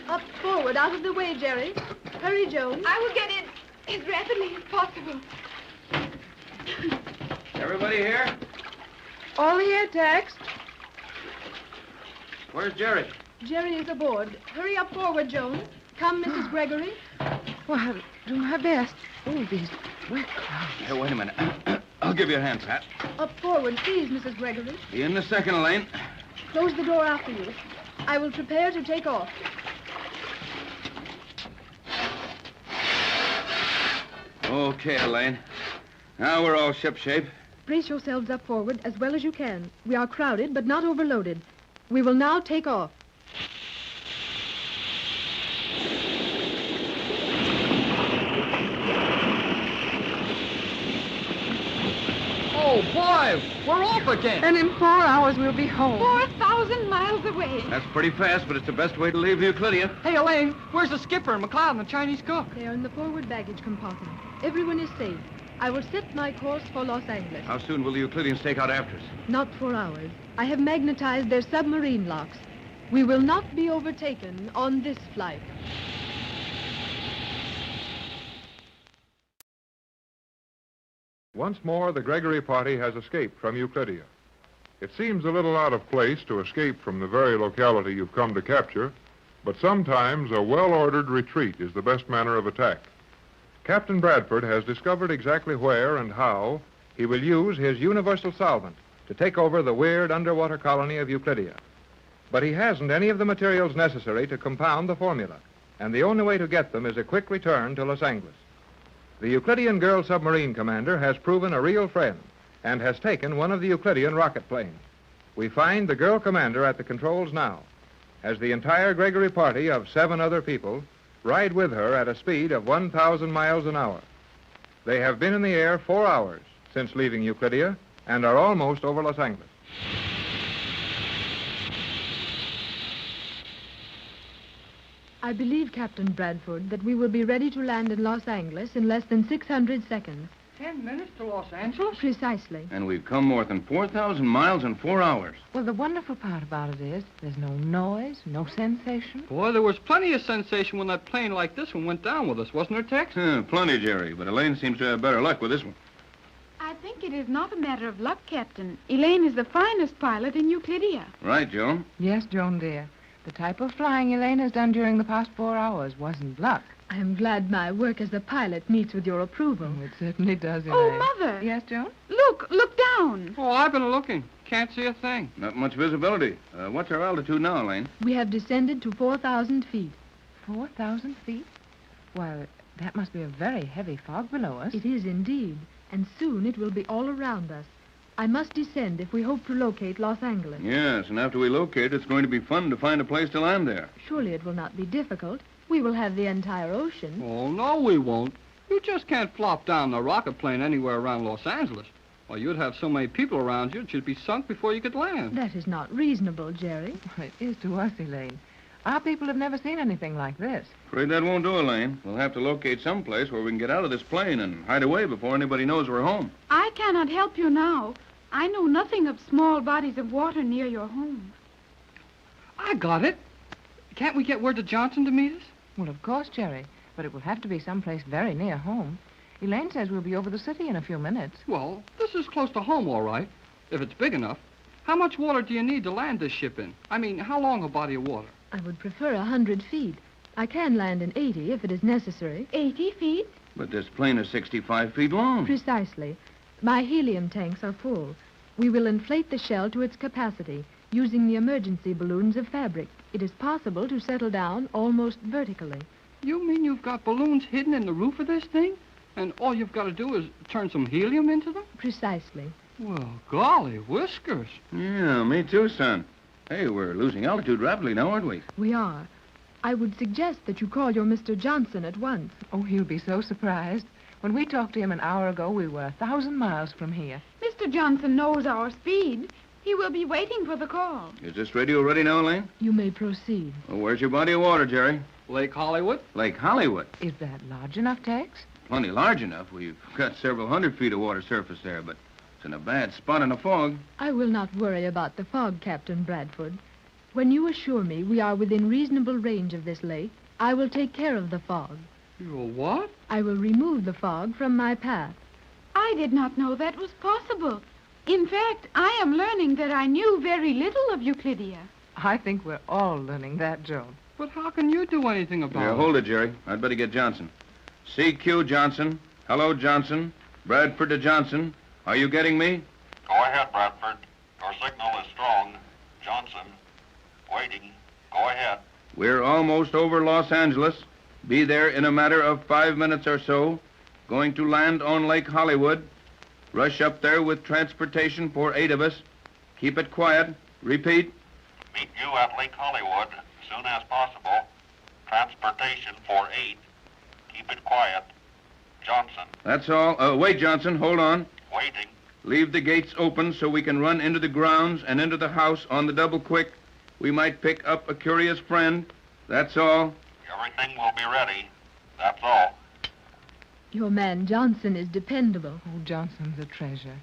Up forward, out of the way, Jerry. Hurry, Joan. I will get in as rapidly as possible. Everybody here? All here, Tex. Where's Jerry? Jerry is aboard. Hurry up forward, Joan. Come, Mrs. Gregory. Well, I'll do my best. Oh, these wet clouds. Hey, wait a minute. I'll give you a hand, Pat. Up forward, please, Mrs. Gregory. Be in the second lane. Close the door after you. I will prepare to take off. Okay, Elaine. Now we're all shipshape. Brace yourselves up forward as well as you can. We are crowded, but not overloaded. We will now take off. Oh, boy, we're off again. And in 4 hours, we'll be home. 4,000 miles away. That's pretty fast, but it's the best way to leave Euclidia. Hey, Elaine, where's the skipper and McLeod and the Chinese cook? They are in the forward baggage compartment. Everyone is safe. I will set my course for Los Angeles. How soon will the Euclideans take out after us? Not 4 hours. I have magnetized their submarine locks. We will not be overtaken on this flight. Once more, the Gregory party has escaped from Euclidia. It seems a little out of place to escape from the very locality you've come to capture, but sometimes a well-ordered retreat is the best manner of attack. Captain Bradford has discovered exactly where and how he will use his universal solvent to take over the weird underwater colony of Euclidia. But he hasn't any of the materials necessary to compound the formula, and the only way to get them is a quick return to Los Angeles. The Euclidean girl submarine commander has proven a real friend and has taken one of the Euclidean rocket planes. We find the girl commander at the controls now, as the entire Gregory party of 7 other people ride with her at a speed of 1,000 miles an hour. They have been in the air 4 hours since leaving Euclidia and are almost over Los Angeles. I believe, Captain Bradford, that we will be ready to land in Los Angeles in less than 600 seconds. 10 minutes to Los Angeles? Precisely. And we've come more than 4,000 miles in 4 hours. Well, the wonderful part about it is there's no noise, no sensation. Boy, there was plenty of sensation when that plane like this one went down with us, wasn't there, Tex? Plenty, Jerry, but Elaine seems to have better luck with this one. I think it is not a matter of luck, Captain. Elaine is the finest pilot in Euclidia. Right, Joan? Yes, Joan, dear. The type of flying Elaine has done during the past 4 hours wasn't luck. I am glad my work as a pilot meets with your approval. It certainly does, Elaine. Oh, Mother. Yes, Joan? Look down. Oh, I've been looking. Can't see a thing. Not much visibility. What's our altitude now, Elaine? We have descended to 4,000 feet. 4,000 feet? Well, that must be a very heavy fog below us. It is indeed, and soon it will be all around us. I must descend if we hope to locate Los Angeles. Yes, and after we locate, it's going to be fun to find a place to land there. Surely it will not be difficult. We will have the entire ocean. Oh, no, we won't. You just can't flop down the rocket plane anywhere around Los Angeles. Well, you'd have so many people around you, it should be sunk before you could land. That is not reasonable, Jerry. It is to us, Elaine. Our people have never seen anything like this. Afraid that won't do, Elaine. We'll have to locate some place where we can get out of this plane and hide away before anybody knows we're home. I cannot help you now. I know nothing of small bodies of water near your home. I got it. Can't we get word to Johnson to meet us? Well, of course, Jerry, but it will have to be someplace very near home. Elaine says we'll be over the city in a few minutes. Well, this is close to home, all right, if it's big enough. How much water do you need to land this ship in? I mean, how long a body of water? I would prefer 100 feet. I can land in 80 if it is necessary. 80 feet? But this plane is 65 feet long. Precisely. My helium tanks are full. We will inflate the shell to its capacity using the emergency balloons of fabric. It is possible to settle down almost vertically. You mean you've got balloons hidden in the roof of this thing? And all you've got to do is turn some helium into them? Precisely. Well, golly, whiskers. Yeah, me too, son. Hey, we're losing altitude rapidly now, aren't we? We are. I would suggest that you call your Mr. Johnson at once. Oh, he'll be so surprised. When we talked to him an hour ago, we were 1,000 miles from here. Mr. Johnson knows our speed. He will be waiting for the call. Is this radio ready now, Elaine? You may proceed. Well, where's your body of water, Jerry? Lake Hollywood. Lake Hollywood? Is that large enough, Tex? Plenty large enough. We've got several hundred feet of water surface there, but it's in a bad spot in a fog. I will not worry about the fog, Captain Bradford. When you assure me we are within reasonable range of this lake, I will take care of the fog. You will what? I will remove the fog from my path. I did not know that was possible. In fact, I am learning that I knew very little of Euclidia. I think we're all learning that, Joan. But how can you do anything about it? Hold it, Jerry. I'd better get Johnson. CQ Johnson. Hello, Johnson. Bradford to Johnson. Are you getting me? Go ahead, Bradford. Your signal is strong. Johnson. Waiting. Go ahead. We're almost over Los Angeles. Be there in a matter of 5 minutes or so. Going to land on Lake Hollywood. Rush up there with transportation for 8 of us. Keep it quiet. Repeat. Meet you at Lake Hollywood as soon as possible. Transportation for 8. Keep it quiet. Johnson. That's all. Wait, Johnson. Hold on. Waiting. Leave the gates open so we can run into the grounds and into the house on the double quick. We might pick up a curious friend. That's all. Everything will be ready. That's all. Your man Johnson is dependable. Oh, Johnson's a treasure.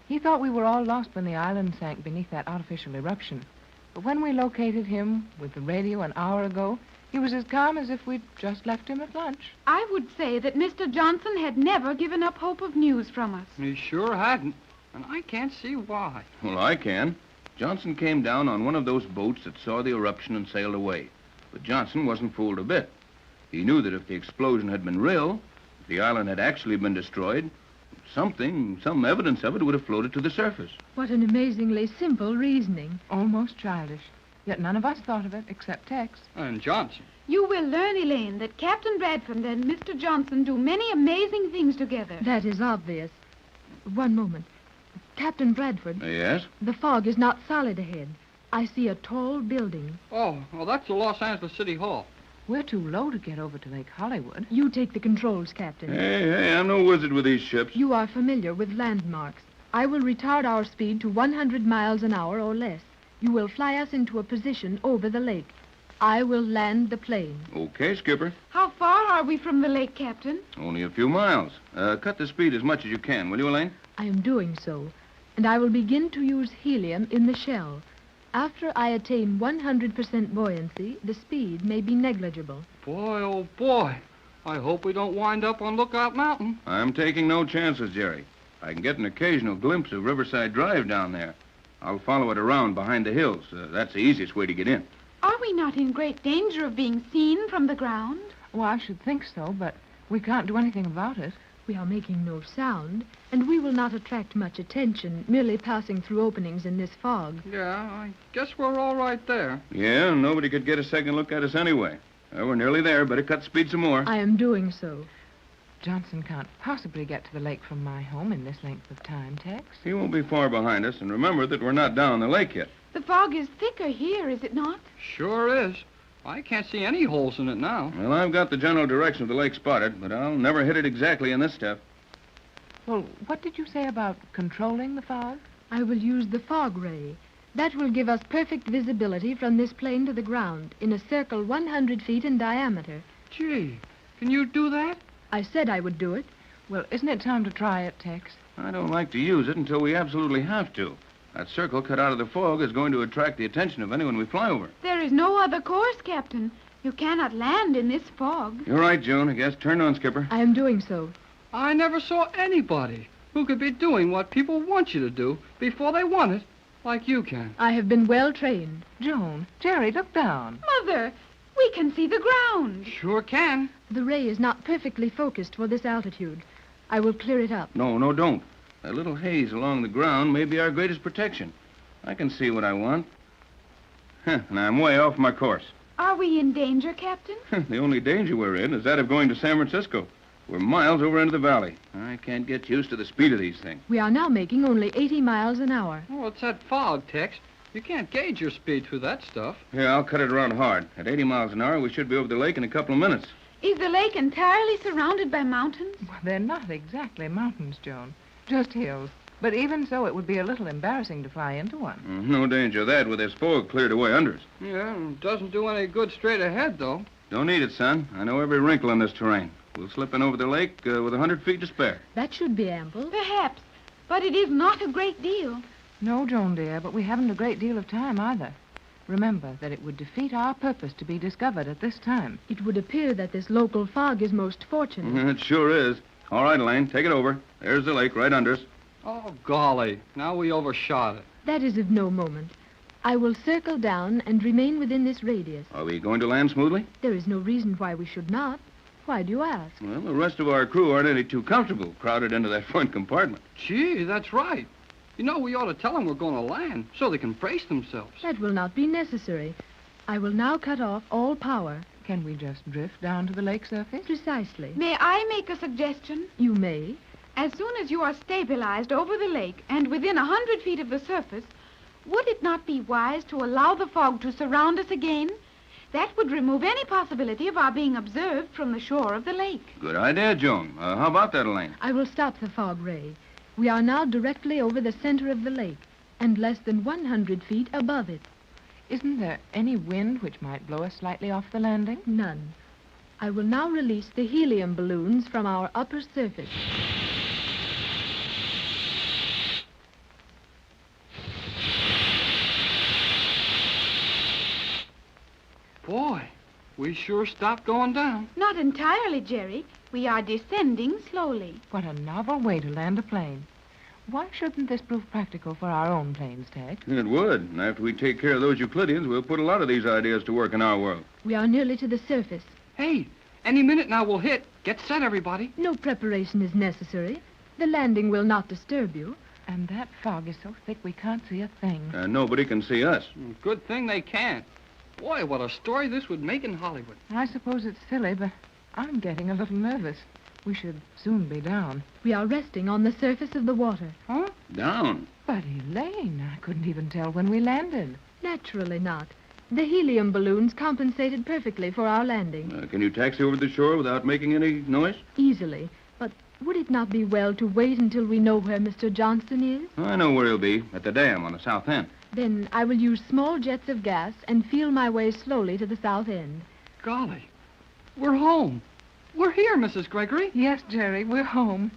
He thought we were all lost when the island sank beneath that artificial eruption. But when we located him with the radio an hour ago, he was as calm as if we'd just left him at lunch. I would say that Mr. Johnson had never given up hope of news from us. He sure hadn't. And I can't see why. Well, I can. Johnson came down on one of those boats that saw the eruption and sailed away. But Johnson wasn't fooled a bit. He knew that if the explosion had been real, if the island had actually been destroyed, some evidence of it would have floated to the surface. What an amazingly simple reasoning. Almost childish. Yet none of us thought of it except Tex. And Johnson. You will learn, Elaine, that Captain Bradford and Mr. Johnson do many amazing things together. That is obvious. One moment. Captain Bradford. Yes? The fog is not solid ahead. I see a tall building. Oh, well, that's the Los Angeles City Hall. We're too low to get over to Lake Hollywood. You take the controls, Captain. Hey, I'm no wizard with these ships. You are familiar with landmarks. I will retard our speed to 100 miles an hour or less. You will fly us into a position over the lake. I will land the plane. Okay, Skipper. How far are we from the lake, Captain? Only a few miles. Cut the speed as much as you can, will you, Elaine? I am doing so. And I will begin to use helium in the shell. After I attain 100% buoyancy, the speed may be negligible. Boy, oh boy. I hope we don't wind up on Lookout Mountain. I'm taking no chances, Jerry. I can get an occasional glimpse of Riverside Drive down there. I'll follow it around behind the hills. That's the easiest way to get in. Are we not in great danger of being seen from the ground? Well, I should think so, but we can't do anything about it. We are making no sound, and we will not attract much attention, merely passing through openings in this fog. Yeah, I guess we're all right there. Yeah, nobody could get a second look at us anyway. We're nearly there. Better cut speed some more. I am doing so. Johnson can't possibly get to the lake from my home in this length of time, Tex. He won't be far behind us, and remember that we're not down the lake yet. The fog is thicker here, is it not? Sure is. I can't see any holes in it now. Well, I've got the general direction of the lake spotted, but I'll never hit it exactly in this stuff. Well, what did you say about controlling the fog? I will use the fog ray. That will give us perfect visibility from this plane to the ground in a circle 100 feet in diameter. Gee, can you do that? I said I would do it. Well, isn't it time to try it, Tex? I don't like to use it until we absolutely have to. That circle cut out of the fog is going to attract the attention of anyone we fly over. There is no other course, Captain. You cannot land in this fog. You're right, Joan. I guess. Turn on, Skipper. I am doing so. I never saw anybody who could be doing what people want you to do before they want it, like you can. I have been well trained. Joan, Jerry, look down. Mother, we can see the ground. Sure can. The ray is not perfectly focused for this altitude. I will clear it up. No, don't. That little haze along the ground may be our greatest protection. I can see what I want. And I'm way off my course. Are we in danger, Captain? The only danger we're in is that of going to San Francisco. We're miles over into the valley. I can't get used to the speed of these things. We are now making only 80 miles an hour. Oh, it's that fog, Tex. You can't gauge your speed through that stuff. Yeah, I'll cut it around hard. At 80 miles an hour, we should be over the lake in a couple of minutes. Is the lake entirely surrounded by mountains? Well, they're not exactly mountains, Joan. Just hills. But even so, it would be a little embarrassing to fly into one. No danger of that with this fog cleared away under us. Yeah, it doesn't do any good straight ahead, though. Don't need it, son. I know every wrinkle in this terrain. We'll slip in over the lake with 100 feet to spare. That should be ample. Perhaps, but it is not a great deal. No, Joan, dear, but we haven't a great deal of time either. Remember that it would defeat our purpose to be discovered at this time. It would appear that this local fog is most fortunate. It sure is. All right, Elaine, take it over. There's the lake right under us. Oh, golly. Now we overshot it. That is of no moment. I will circle down and remain within this radius. Are we going to land smoothly? There is no reason why we should not. Why do you ask? Well, the rest of our crew aren't any too comfortable crowded into that front compartment. Gee, that's right. You know, we ought to tell them we're going to land so they can brace themselves. That will not be necessary. I will now cut off all power. Can we just drift down to the lake surface? Precisely. May I make a suggestion? You may. As soon as you are stabilized over the lake and within 100 feet of the surface, would it not be wise to allow the fog to surround us again? That would remove any possibility of our being observed from the shore of the lake. Good idea, Joan. How about that, Elaine? I will stop the fog ray. We are now directly over the center of the lake and less than 100 feet above it. Isn't there any wind which might blow us slightly off the landing? None. I will now release the helium balloons from our upper surface. Boy, we sure stopped going down. Not entirely, Jerry. We are descending slowly. What a novel way to land a plane. Why shouldn't this prove practical for our own planes, Tex? It would. And after we take care of those Euclideans, we'll put a lot of these ideas to work in our world. We are nearly to the surface. Hey, any minute now we'll hit. Get set, everybody. No preparation is necessary. The landing will not disturb you. And that fog is so thick we can't see a thing. Nobody can see us. Good thing they can't. Boy, what a story this would make in Hollywood. I suppose it's silly, but I'm getting a little nervous. We should soon be down. We are resting on the surface of the water. Huh? Down? But, Elaine, I couldn't even tell when we landed. Naturally not. The helium balloons compensated perfectly for our landing. Can you taxi over the shore without making any noise? Easily. But would it not be well to wait until we know where Mr. Johnston is? I know where he'll be, at the dam on the south end. Then I will use small jets of gas and feel my way slowly to the south end. Golly, we're home. We're here, Mrs. Gregory. Yes, Jerry, we're home.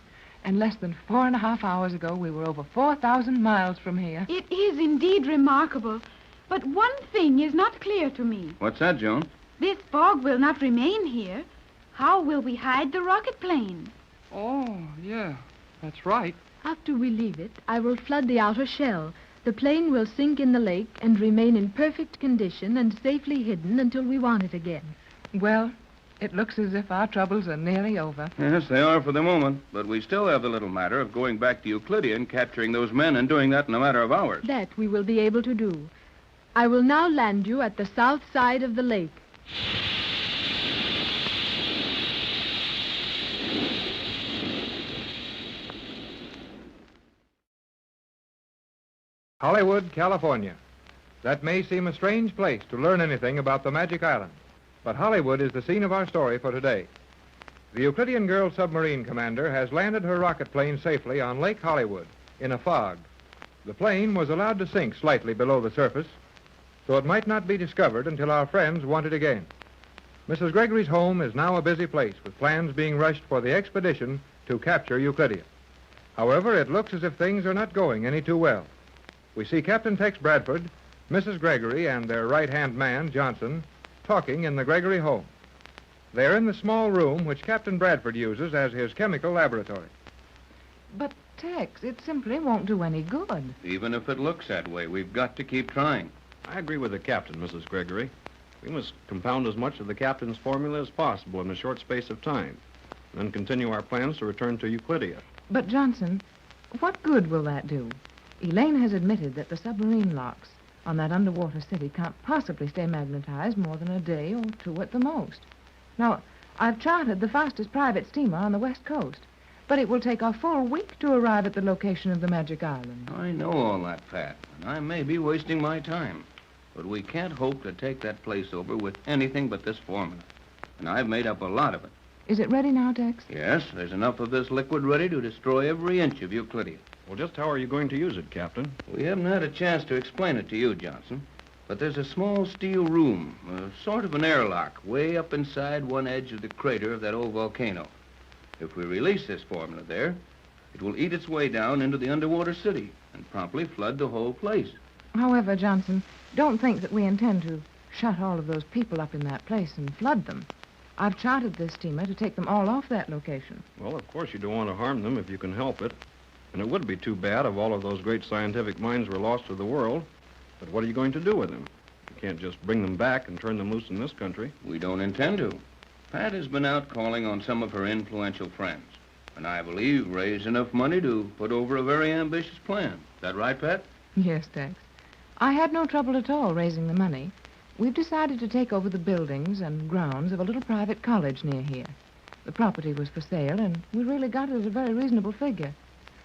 And less than 4.5 hours ago, we were over 4,000 miles from here. It is indeed remarkable. But one thing is not clear to me. What's that, Joan? This fog will not remain here. How will we hide the rocket plane? Oh, yeah, that's right. After we leave it, I will flood the outer shell. The plane will sink in the lake and remain in perfect condition and safely hidden until we want it again. Well, it looks as if our troubles are nearly over. Yes, they are for the moment. But we still have the little matter of going back to Euclidean, capturing those men, and doing that in a matter of hours. That we will be able to do. I will now land you at the south side of the lake. Hollywood, California. That may seem a strange place to learn anything about the Magic Island, but Hollywood is the scene of our story for today. The Euclidean Girl submarine commander has landed her rocket plane safely on Lake Hollywood in a fog. The plane was allowed to sink slightly below the surface, so it might not be discovered until our friends want it again. Mrs. Gregory's home is now a busy place, with plans being rushed for the expedition to capture Euclidia. However, it looks as if things are not going any too well. We see Captain Tex Bradford, Mrs. Gregory, and their right-hand man, Johnson, talking in the Gregory home. They're in the small room which Captain Bradford uses as his chemical laboratory. But, Tex, it simply won't do any good. Even if it looks that way, we've got to keep trying. I agree with the captain, Mrs. Gregory. We must compound as much of the captain's formula as possible in a short space of time, and then continue our plans to return to Euclidia. But, Johnson, what good will that do? Elaine has admitted that the submarine locks on that underwater city can't possibly stay magnetized more than a day or two at the most. Now, I've chartered the fastest private steamer on the West Coast, but it will take a full week to arrive at the location of the Magic Island. I know all that, Pat, and I may be wasting my time. But we can't hope to take that place over with anything but this formula. And I've made up a lot of it. Is it ready now, Tex? Yes, there's enough of this liquid ready to destroy every inch of Euclidia. Well, just how are you going to use it, Captain? We haven't had a chance to explain it to you, Johnson. But there's a small steel room, a sort of an airlock, way up inside one edge of the crater of that old volcano. If we release this formula there, it will eat its way down into the underwater city and promptly flood the whole place. However, Johnson, don't think that we intend to shut all of those people up in that place and flood them. I've chartered this steamer to take them all off that location. Well, of course you don't want to harm them if you can help it. And it would be too bad if all of those great scientific minds were lost to the world. But what are you going to do with them? You can't just bring them back and turn them loose in this country. We don't intend to. Pat has been out calling on some of her influential friends. And I believe raised enough money to put over a very ambitious plan. Is that right, Pat? Yes, Tex. I had no trouble at all raising the money. We've decided to take over the buildings and grounds of a little private college near here. The property was for sale, and we really got it at a very reasonable figure.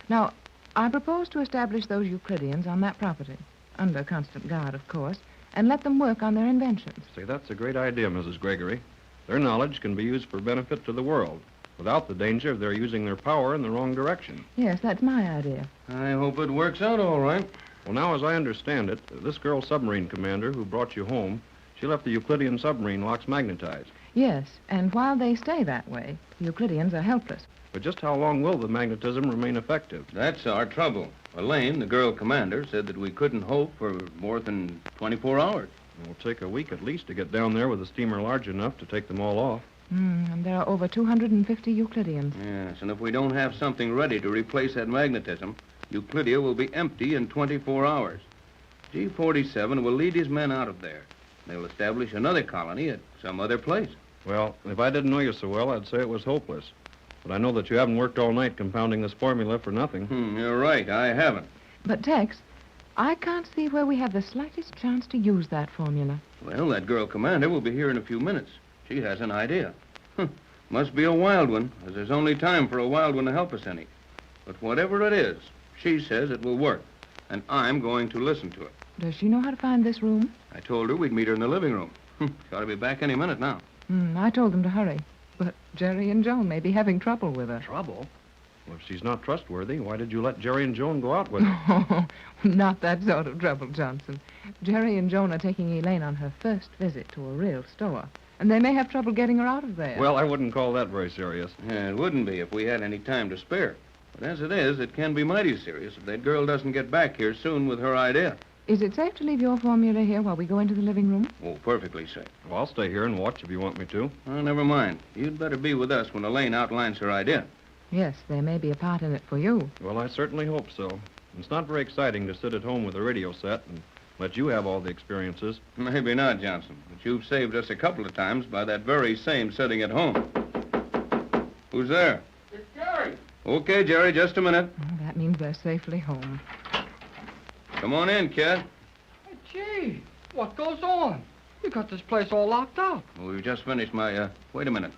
Now, I propose to establish those Euclideans on that property, under constant guard, of course, and let them work on their inventions. Say, that's a great idea, Mrs. Gregory. Their knowledge can be used for benefit to the world, without the danger of their using their power in the wrong direction. Yes, that's my idea. I hope it works out all right. Well, now, as I understand it, this girl submarine commander who brought you home, she left the Euclidean submarine locks magnetized. Yes, and while they stay that way, the Euclideans are helpless. But just how long will the magnetism remain effective? That's our trouble. Elaine, the girl commander, said that we couldn't hope for more than 24 hours. It'll take a week at least to get down there with a steamer large enough to take them all off. And there are over 250 Euclideans. Yes, and if we don't have something ready to replace that magnetism, Euclidia will be empty in 24 hours. G47 will lead his men out of there. They'll establish another colony at some other place. Well, if I didn't know you so well, I'd say it was hopeless. But I know that you haven't worked all night compounding this formula for nothing. You're right, I haven't. But, Tex, I can't see where we have the slightest chance to use that formula. Well, that girl commander will be here in a few minutes. She has an idea. Must be a wild one, as there's only time for a wild one to help us any. But whatever it is, she says it will work, and I'm going to listen to it. Does she know how to find this room? I told her we'd meet her in the living room. She ought to be back any minute now. I told them to hurry. But Jerry and Joan may be having trouble with her. Trouble? Well, if she's not trustworthy, why did you let Jerry and Joan go out with her? Not that sort of trouble, Johnson. Jerry and Joan are taking Elaine on her first visit to a real store, and they may have trouble getting her out of there. Well, I wouldn't call that very serious. Yeah, it wouldn't be if we had any time to spare. But as it is, it can be mighty serious if that girl doesn't get back here soon with her idea. Is it safe to leave your formula here while we go into the living room? Oh, perfectly safe. Well, I'll stay here and watch if you want me to. Oh, never mind. You'd better be with us when Elaine outlines her idea. Yes, there may be a part in it for you. Well, I certainly hope so. It's not very exciting to sit at home with a radio set and let you have all the experiences. Maybe not, Johnson, but you've saved us a couple of times by that very same sitting at home. Who's there? It's Jerry. Okay, Jerry, just a minute. Oh, that means they're safely home. Come on in, kid. Gee, what goes on? You got this place all locked up. Well, we've just finished my, wait a minute.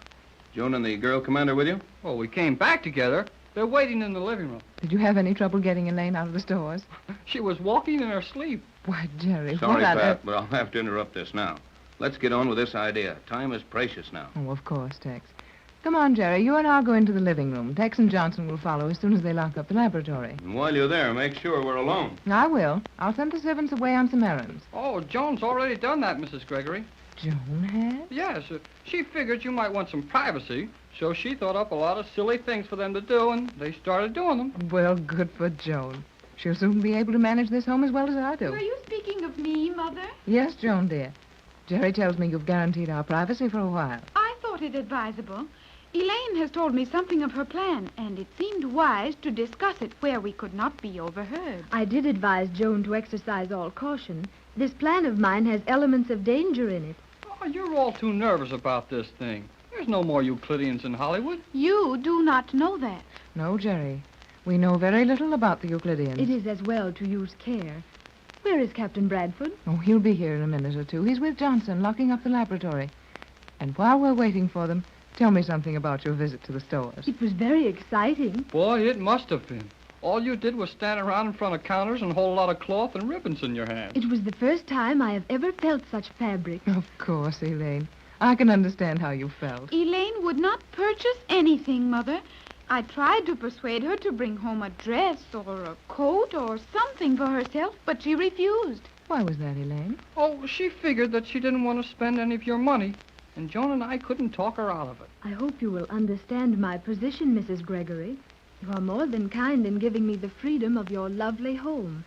Joan and the girl commander with you? Well, we came back together. They're waiting in the living room. Did you have any trouble getting Elaine out of the stores? She was walking in her sleep. Why, Jerry, Sorry, what on Pat, earth... but I'll have to interrupt this now. Let's get on with this idea. Time is precious now. Oh, of course, Tex. Come on, Jerry. You and I'll go into the living room. Tex and Johnson will follow as soon as they lock up the laboratory. And while you're there, make sure we're alone. I will. I'll send the servants away on some errands. Oh, Joan's already done that, Mrs. Gregory. Joan has? Yes. She figured you might want some privacy, so she thought up a lot of silly things for them to do, and they started doing them. Well, good for Joan. She'll soon be able to manage this home as well as I do. Were you speaking of me, Mother? Yes, Joan, dear. Jerry tells me you've guaranteed our privacy for a while. I thought it advisable. Elaine has told me something of her plan, and it seemed wise to discuss it where we could not be overheard. I did advise Joan to exercise all caution. This plan of mine has elements of danger in it. Oh, you're all too nervous about this thing. There's no more Euclideans in Hollywood. You do not know that. No, Jerry. We know very little about the Euclideans. It is as well to use care. Where is Captain Bradford? Oh, he'll be here in a minute or two. He's with Johnson, locking up the laboratory. And while we're waiting for them, tell me something about your visit to the stores. It was very exciting. Boy, it must have been. All you did was stand around in front of counters and hold a lot of cloth and ribbons in your hands. It was the first time I have ever felt such fabric. Of course, Elaine. I can understand how you felt. Elaine would not purchase anything, Mother. I tried to persuade her to bring home a dress or a coat or something for herself, but she refused. Why was that, Elaine? Oh, she figured that she didn't want to spend any of your money, and Joan and I couldn't talk her out of it. I hope you will understand my position, Mrs. Gregory. You are more than kind in giving me the freedom of your lovely home.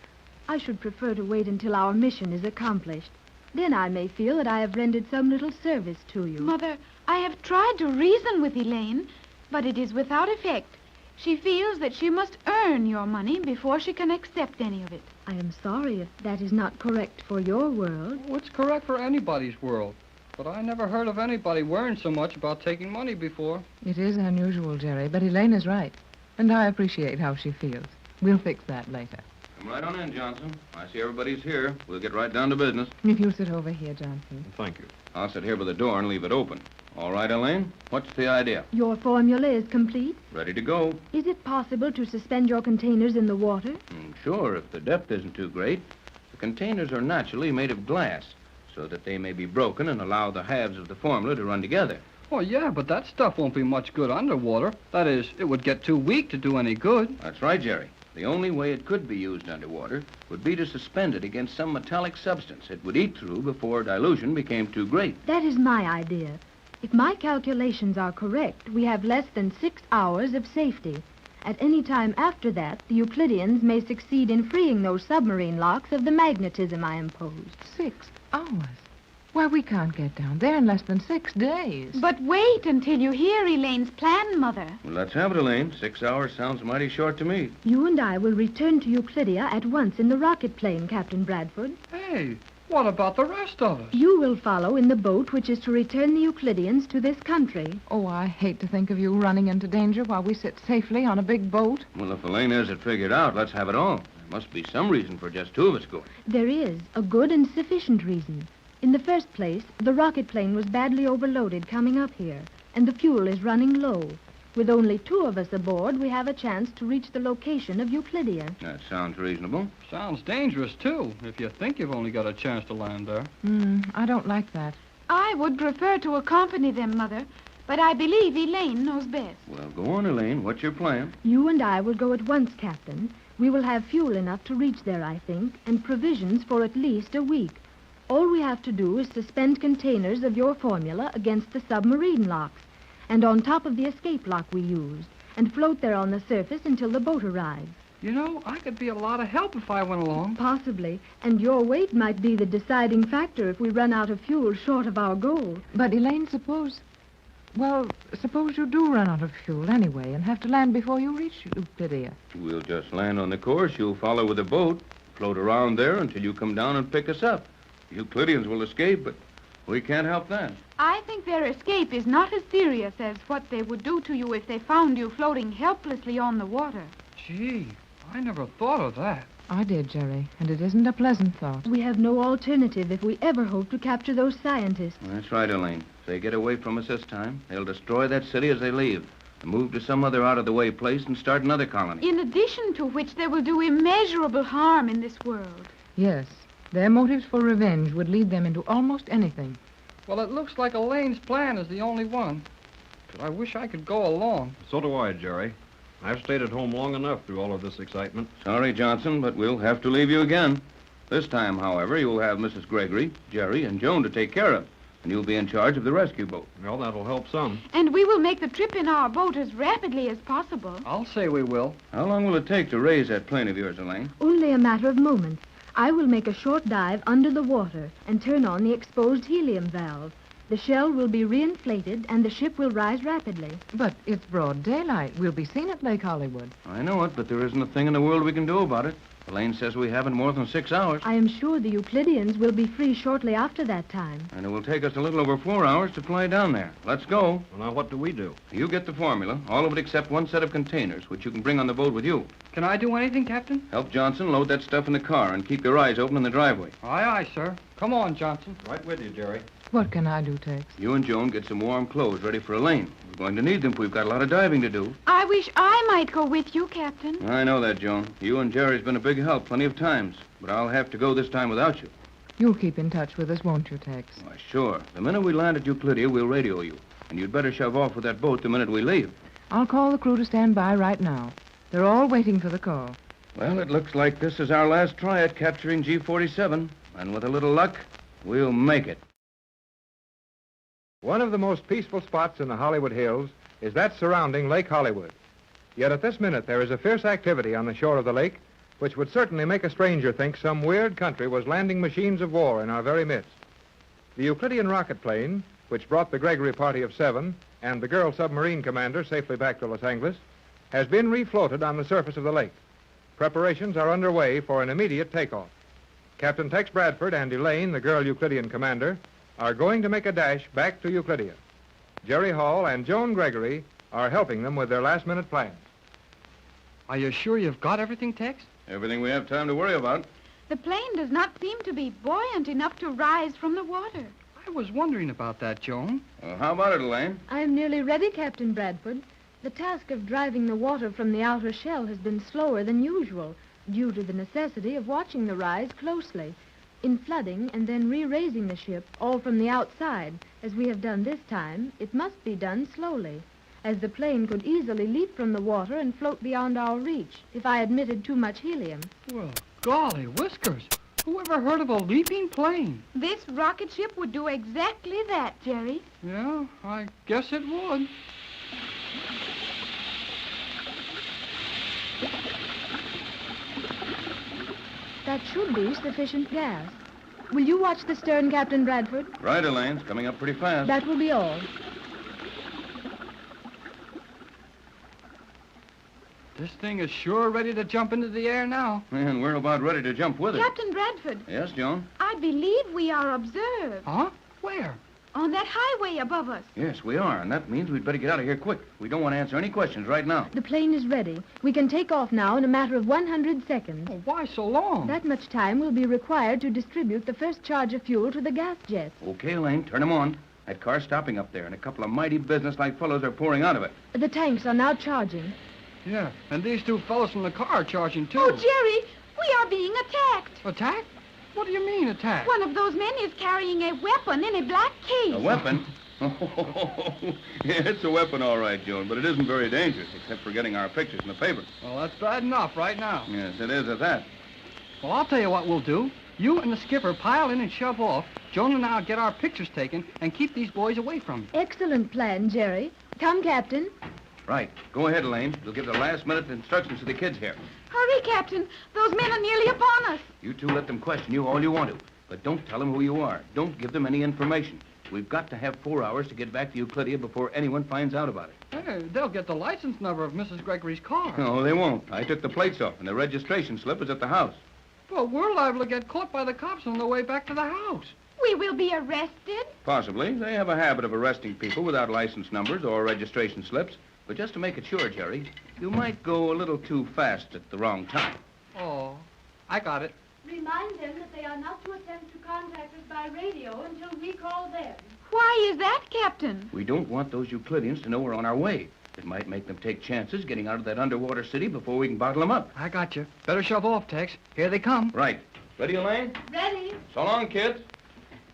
I should prefer to wait until our mission is accomplished. Then I may feel that I have rendered some little service to you. Mother, I have tried to reason with Elaine, but it is without effect. She feels that she must earn your money before she can accept any of it. I am sorry if that is not correct for your world. Oh, it's correct for anybody's world. But I never heard of anybody worrying so much about taking money before. It is unusual, Jerry, but Elaine is right. And I appreciate how she feels. We'll fix that later. Come right on in, Johnson. I see everybody's here. We'll get right down to business. If you'll sit over here, Johnson. Thank you. I'll sit here by the door and leave it open. All right, Elaine? What's the idea? Your formula is complete? Ready to go. Is it possible to suspend your containers in the water? Sure, if the depth isn't too great. The containers are naturally made of glass, so that they may be broken and allow the halves of the formula to run together. Oh, yeah, but that stuff won't be much good underwater. That is, it would get too weak to do any good. That's right, Jerry. The only way it could be used underwater would be to suspend it against some metallic substance it would eat through before dilution became too great. That is my idea. If my calculations are correct, we have less than 6 hours of safety. At any time after that, the Euclideans may succeed in freeing those submarine locks of the magnetism I imposed. 6 hours? Why, we can't get down there in less than 6 days. But wait until you hear Elaine's plan, Mother. Well, let's have it, Elaine. 6 hours sounds mighty short to me. You and I will return to Euclidia at once in the rocket plane, Captain Bradford. Hey, what about the rest of us? You will follow in the boat which is to return the Euclideans to this country. Oh, I hate to think of you running into danger while we sit safely on a big boat. Well, if Elaine has it figured out, let's have it all. There must be some reason for just 2 of us going. There is a good and sufficient reason. In the first place, the rocket plane was badly overloaded coming up here, and the fuel is running low. With only 2 of us aboard, we have a chance to reach the location of Euclidia. That sounds reasonable. Sounds dangerous, too, if you think you've only got a chance to land there. I don't like that. I would prefer to accompany them, Mother, but I believe Elaine knows best. Well, go on, Elaine. What's your plan? You and I will go at once, Captain. We will have fuel enough to reach there, I think, and provisions for at least a week. All we have to do is suspend containers of your formula against the submarine locks and on top of the escape lock we used, and float there on the surface until the boat arrives. You know, I could be a lot of help if I went along. Possibly, and your weight might be the deciding factor if we run out of fuel short of our goal. But, Elaine, suppose you do run out of fuel anyway and have to land before you reach Euclidia. We'll just land on the course. You'll follow with the boat, float around there until you come down and pick us up. The Euclideans will escape, but we can't help that. I think their escape is not as serious as what they would do to you if they found you floating helplessly on the water. Gee, I never thought of that. I did, Jerry, and it isn't a pleasant thought. We have no alternative if we ever hope to capture those scientists. That's right, Elaine. If they get away from us this time, they'll destroy that city as they leave, and move to some other out-of-the-way place and start another colony. In addition to which, they will do immeasurable harm in this world. Yes. Their motives for revenge would lead them into almost anything. Well, it looks like Elaine's plan is the only one. but I wish I could go along. So do I, Jerry. I've stayed at home long enough through all of this excitement. Sorry, Johnson, but we'll have to leave you again. This time, however, you'll have Mrs. Gregory, Jerry, and Joan to take care of, and you'll be in charge of the rescue boat. Well, that'll help some. And we will make the trip in our boat as rapidly as possible. I'll say we will. How long will it take to raise that plane of yours, Elaine? Only a matter of moments. I will make a short dive under the water and turn on the exposed helium valve. The shell will be reinflated and the ship will rise rapidly. But it's broad daylight. We'll be seen at Lake Hollywood. I know it, but there isn't a thing in the world we can do about it. Elaine says we haven't more than 6 hours. I am sure the Euclideans will be free shortly after that time. And it will take us a little over 4 hours to fly down there. Let's go. Well, now, what do we do? You get the formula, all of it except one set of containers, which you can bring on the boat with you. Can I do anything, Captain? Help Johnson load that stuff in the car and keep your eyes open in the driveway. Aye, aye, sir. Come on, Johnson. Right with you, Jerry. What can I do, Tex? You and Joan get some warm clothes ready for Elaine. We're going to need them if we've got a lot of diving to do. I wish I might go with you, Captain. I know that, Joan. You and Jerry's been a big help plenty of times, but I'll have to go this time without you. You'll keep in touch with us, won't you, Tex? Why, sure. The minute we land at Euclidia, we'll radio you. And you'd better shove off with that boat the minute we leave. I'll call the crew to stand by right now. They're all waiting for the call. Well, it looks like this is our last try at capturing G-47. And with a little luck, we'll make it. One of the most peaceful spots in the Hollywood Hills is that surrounding Lake Hollywood. Yet at this minute, there is a fierce activity on the shore of the lake, which would certainly make a stranger think some weird country was landing machines of war in our very midst. The Euclidean rocket plane, which brought the Gregory party of 7 and the girl submarine commander safely back to Los Angeles, has been refloated on the surface of the lake. Preparations are underway for an immediate takeoff. Captain Tex Bradford and Elaine, the girl Euclidean commander, are going to make a dash back to Euclidia. Jerry Hall and Joan Gregory are helping them with their last-minute plans. Are you sure you've got everything, Tex? Everything we have time to worry about. The plane does not seem to be buoyant enough to rise from the water. I was wondering about that, Joan. Well, how about it, Elaine? I am nearly ready, Captain Bradford. The task of driving the water from the outer shell has been slower than usual, due to the necessity of watching the rise closely. In flooding and then re-raising the ship, all from the outside, as we have done this time, it must be done slowly, as the plane could easily leap from the water and float beyond our reach if I admitted too much helium. Well, golly whiskers. Who ever heard of a leaping plane? This rocket ship would do exactly that, Jerry. Yeah, I guess it would. That should be sufficient gas. Will you watch the stern, Captain Bradford? Right, Elaine. It's coming up pretty fast. That will be all. This thing is sure ready to jump into the air now. And we're about ready to jump with it. Captain Bradford. Yes, Joan? I believe we are observed. Huh? Where? On that highway above us. Yes, we are, and that means we'd better get out of here quick. We don't want to answer any questions right now. The plane is ready. We can take off now in a matter of 100 seconds. Oh, why so long? That much time will be required to distribute the first charge of fuel to the gas jets. Okay, Elaine, turn them on. That car's stopping up there, and a couple of mighty businesslike fellows are pouring out of it. The tanks are now charging. Yeah, and these two fellows from the car are charging, too. Oh, Jerry, we are being attacked. Attacked? What do you mean, attacked? One of those men is carrying a weapon in a black case. A weapon? Yeah, it's a weapon, all right, Joan, but it isn't very dangerous, except for getting our pictures in the paper. Well, that's bad enough right now. Yes, it is at that. Well, I'll tell you what we'll do. You and the skipper pile in and shove off. Joan and I'll get our pictures taken and keep these boys away from you. Excellent plan, Jerry. Come, Captain. Right. Go ahead, Elaine. We'll give the last-minute instructions to the kids here. Hurry, Captain. Those men are nearly upon us. You two let them question you all you want to, but don't tell them who you are. Don't give them any information. We've got to have 4 hours to get back to Euclidia before anyone finds out about it. Hey, they'll get the license number of Mrs. Gregory's car. No, they won't. I took the plates off, and the registration slip is at the house. Well, we're liable to get caught by the cops on the way back to the house. We will be arrested? Possibly. They have a habit of arresting people without license numbers or registration slips. But just to make it sure, Jerry, you might go a little too fast at the wrong time. Oh, I got it. Remind them that they are not to attempt to contact us by radio until we call them. Why is that, Captain? We don't want those Euclideans to know we're on our way. It might make them take chances getting out of that underwater city before we can bottle them up. I got you. Better shove off, Tex. Here they come. Right. Ready, Elaine? Ready. So long, kids.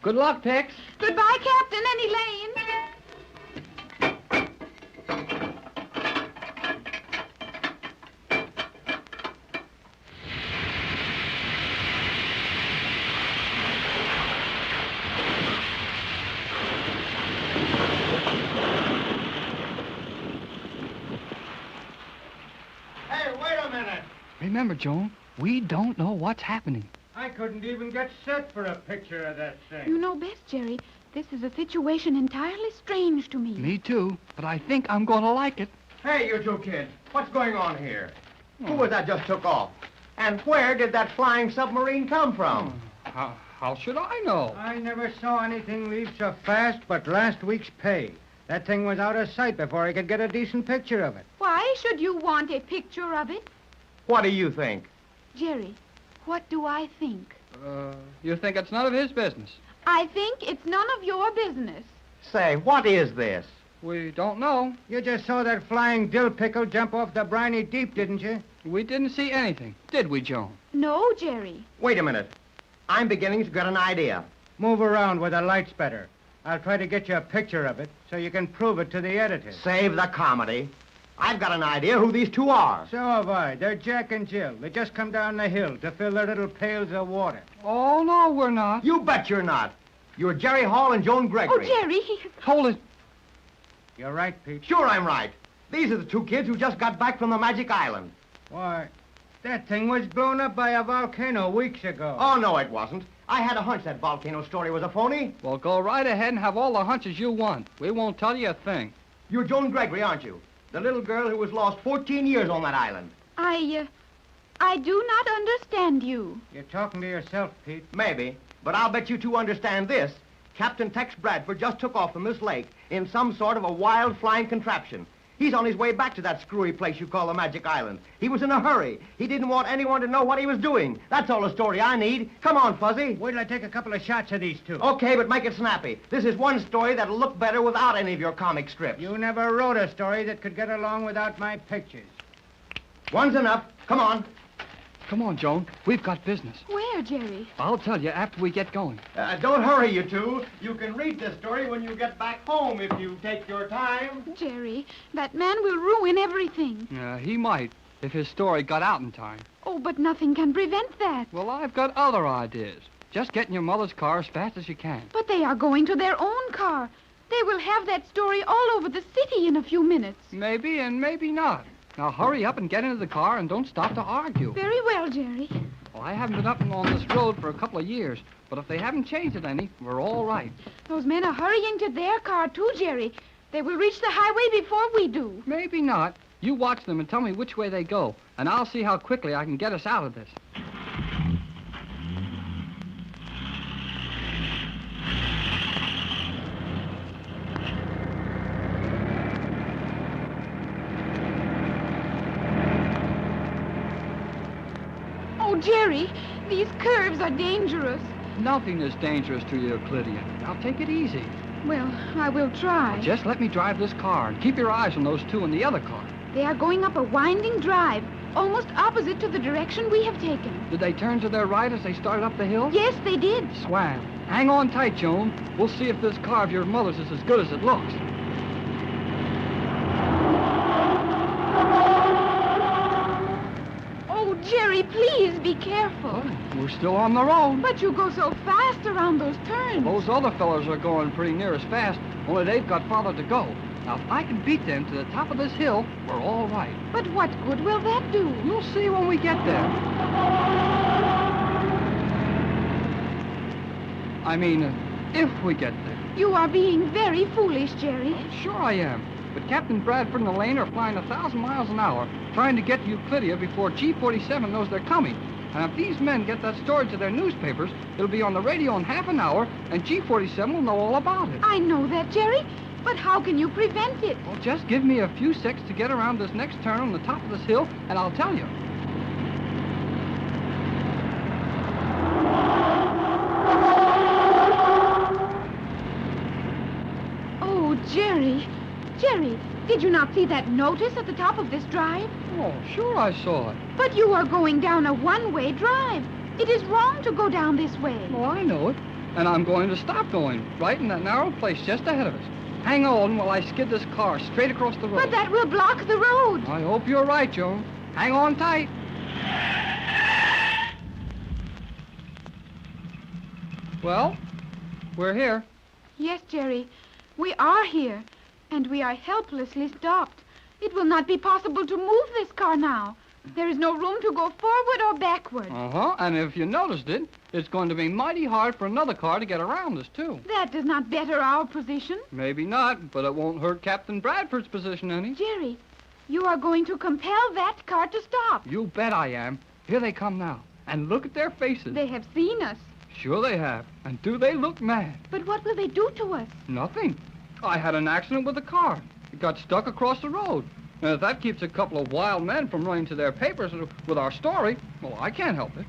Good luck, Tex. Goodbye, Captain and Elaine. remember, Joan, we don't know what's happening. I couldn't even get set for a picture of that thing. You know best, Jerry. This is a situation entirely strange to me. Me too, but I think I'm going to like it. Hey, you two kids, what's going on here? Who was that just took off? And where did that flying submarine come from? How should I know? I never saw anything leave so fast but last week's pay. That thing was out of sight before I could get a decent picture of it. Why should you want a picture of it? What do you think? Jerry, what do I think? You think it's none of his business? I think it's none of your business. Say, what is this? We don't know. You just saw that flying dill pickle jump off the briny deep, didn't you? We didn't see anything, did we, Joan? No, Jerry. Wait a minute. I'm beginning to get an idea. Move around where the light's better. I'll try to get you a picture of it so you can prove it to the editor. Save the comedy. I've got an idea who these two are. So have I. They're Jack and Jill. They just come down the hill to fill their little pails of water. Oh, no, we're not. You bet you're not. You're Jerry Hall and Joan Gregory. Oh, Jerry. Hold it. You're right, Pete. Sure I'm right. These are the two kids who just got back from the Magic Island. Why, that thing was blown up by a volcano weeks ago. Oh, no, it wasn't. I had a hunch that volcano story was a phony. Well, go right ahead and have all the hunches you want. We won't tell you a thing. You're Joan Gregory, aren't you? The little girl who was lost 14 years on that island. I do not understand you. You're talking to yourself, Pete. Maybe, but I'll bet you two understand this. Captain Tex Bradford just took off from this lake in some sort of a wild flying contraption. He's on his way back to that screwy place you call the Magic Island. He was in a hurry. He didn't want anyone to know what he was doing. That's all the story I need. Come on, Fuzzy. Wait till I take a couple of shots of these two. Okay, but make it snappy. This is one story that'll look better without any of your comic strips. You never wrote a story that could get along without my pictures. One's enough. Come on. Come on, Joan. We've got business. Where, Jerry? I'll tell you after we get going. Don't hurry, you two. You can read this story when you get back home if you take your time. Jerry, that man will ruin everything. He might, if his story got out in time. Oh, but nothing can prevent that. Well, I've got other ideas. Just get in your mother's car as fast as you can. But they are going to their own car. They will have that story all over the city in a few minutes. Maybe and maybe not. Now hurry up and get into the car and don't stop to argue. Very well, Jerry. Well, I haven't been up and on this road for a couple of years, but if they haven't changed it any, we're all right. Those men are hurrying to their car, too, Jerry. They will reach the highway before we do. Maybe not. You watch them and tell me which way they go, and I'll see how quickly I can get us out of this. Oh, Jerry, these curves are dangerous. Nothing is dangerous to you, Euclidean. Now take it easy. Well, I will try. Just let me drive this car and keep your eyes on those two in the other car. They are going up a winding drive, almost opposite to the direction we have taken. Did they turn to their right as they started up the hill? Yes, they did. Swam. Hang on tight, Joan. We'll see if this car of your mother's is as good as it looks. Oh, Jerry, please be careful. We're still on the road. But you go so fast around those turns. Those other fellows are going pretty near as fast, only they've got farther to go. Now, if I can beat them to the top of this hill, we're all right. But what good will that do? You'll see when we get there. I mean, if we get there. You are being very foolish, Jerry. Sure I am. But Captain Bradford and Elaine are flying 1,000 miles an hour, trying to get to Euclidia before G-47 knows they're coming. And if these men get that story to their newspapers, it'll be on the radio in half an hour, and G-47 will know all about it. I know that, Jerry. But how can you prevent it? Well, just give me a few seconds to get around this next turn on the top of this hill, and I'll tell you. Oh, Jerry. Jerry, did you not see that notice at the top of this drive? Oh, sure I saw it. But you are going down a one-way drive. It is wrong to go down this way. Well, I know it. And I'm going to stop going, right in that narrow place just ahead of us. Hang on while I skid this car straight across the road. But that will block the road. I hope you're right, Joan. Hang on tight. Well, we're here. Yes, Jerry. We are here. And we are helplessly stopped. It will not be possible to move this car now. There is no room to go forward or backward. Uh-huh, and if you noticed it, it's going to be mighty hard for another car to get around us, too. That does not better our position. Maybe not, but it won't hurt Captain Bradford's position any. Jerry, you are going to compel that car to stop. You bet I am. Here they come now. And look at their faces. They have seen us. Sure they have. And do they look mad? But what will they do to us? Nothing. I had an accident with a car. It got stuck across the road. And if that keeps a couple of wild men from running to their papers with our story, well, I can't help it.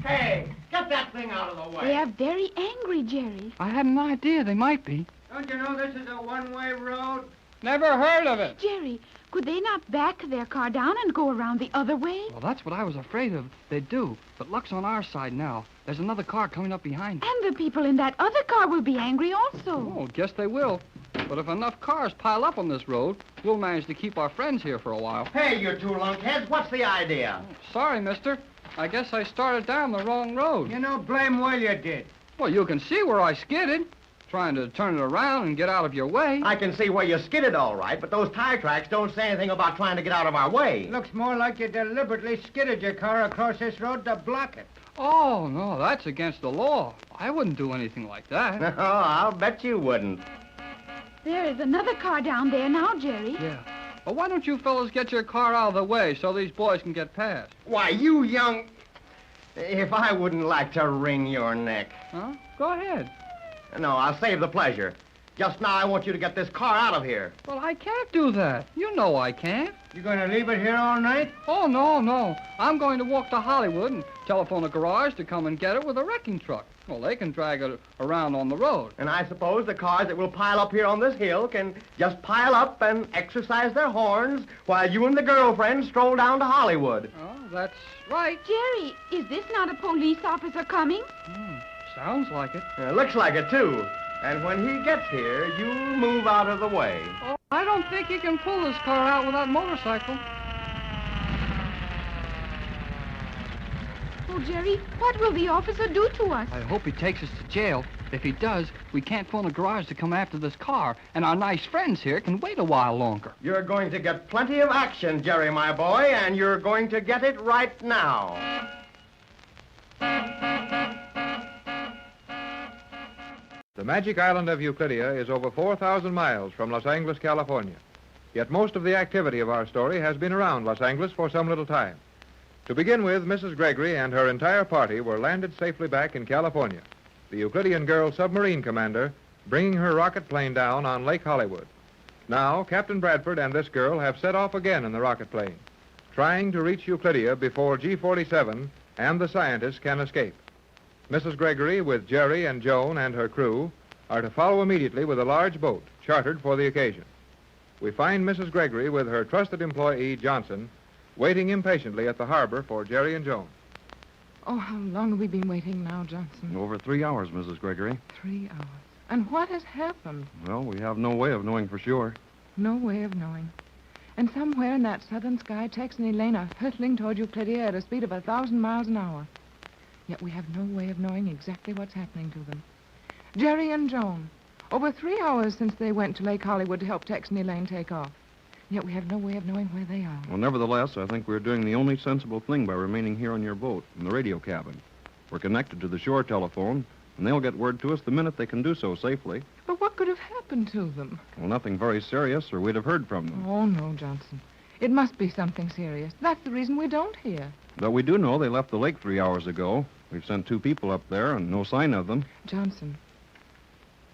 Hey, get that thing out of the way. They are very angry, Jerry. I had an idea they might be. Don't you know this is a one-way road? Never heard of it. Jerry, could they not back their car down and go around the other way? Well, that's what I was afraid of. They'd do. But luck's on our side now. There's another car coming up behind us. And the people in that other car will be angry also. Oh, guess they will. But if enough cars pile up on this road, we'll manage to keep our friends here for a while. Hey, you two lunkheads, what's the idea? Sorry, mister. I guess I started down the wrong road. You know, blame well you did. Well, you can see where I skidded. Trying to turn it around and get out of your way. I can see where you skidded all right, but those tire tracks don't say anything about trying to get out of our way. Looks more like you deliberately skidded your car across this road to block it. Oh, no, that's against the law. I wouldn't do anything like that. Oh, I'll bet you wouldn't. There is another car down there now, Jerry. Yeah. Well, why don't you fellas get your car out of the way so these boys can get past? Why, you young... If I wouldn't like to wring your neck. Huh? Go ahead. No, I'll save the pleasure. Just now, I want you to get this car out of here. Well, I can't do that. You know I can't. You going to leave it here all night? Oh, no. I'm going to walk to Hollywood and telephone a garage to come and get it with a wrecking truck. Well, they can drag it around on the road. And I suppose the cars that will pile up here on this hill can just pile up and exercise their horns while you and the girlfriend stroll down to Hollywood. Oh, that's right. Jerry, is this not a police officer coming? Sounds like it. Looks like it, too. And when he gets here, you move out of the way. Oh, I don't think he can pull this car out with that motorcycle. Oh, Jerry, what will the officer do to us? I hope he takes us to jail. If he does, we can't phone a garage to come after this car, and our nice friends here can wait a while longer. You're going to get plenty of action, Jerry, my boy, and you're going to get it right now. The Magic Island of Euclidia is over 4,000 miles from Los Angeles, California. Yet most of the activity of our story has been around Los Angeles for some little time. To begin with, Mrs. Gregory and her entire party were landed safely back in California, the Euclidean girl submarine commander bringing her rocket plane down on Lake Hollywood. Now, Captain Bradford and this girl have set off again in the rocket plane, trying to reach Euclidia before G-47 and the scientists can escape. Mrs. Gregory, with Jerry and Joan and her crew, are to follow immediately with a large boat chartered for the occasion. We find Mrs. Gregory with her trusted employee, Johnson, waiting impatiently at the harbor for Jerry and Joan. Oh, how long have we been waiting now, Johnson? Over 3 hours, Mrs. Gregory. 3 hours. And what has happened? Well, we have no way of knowing for sure. No way of knowing. And somewhere in that southern sky, Tex and Elaine are hurtling toward Euclidia at a speed of 1,000 miles an hour. Yet we have no way of knowing exactly what's happening to them. Jerry and Joan, over 3 hours since they went to Lake Hollywood to help Tex and Elaine take off. Yet we have no way of knowing where they are. Well, nevertheless, I think we're doing the only sensible thing by remaining here on your boat, in the radio cabin. We're connected to the shore telephone, and they'll get word to us the minute they can do so safely. But what could have happened to them? Well, nothing very serious, or we'd have heard from them. Oh, no, Johnson. It must be something serious. That's the reason we don't hear. But we do know they left the lake 3 hours ago. We've sent 2 people up there, and no sign of them. Johnson,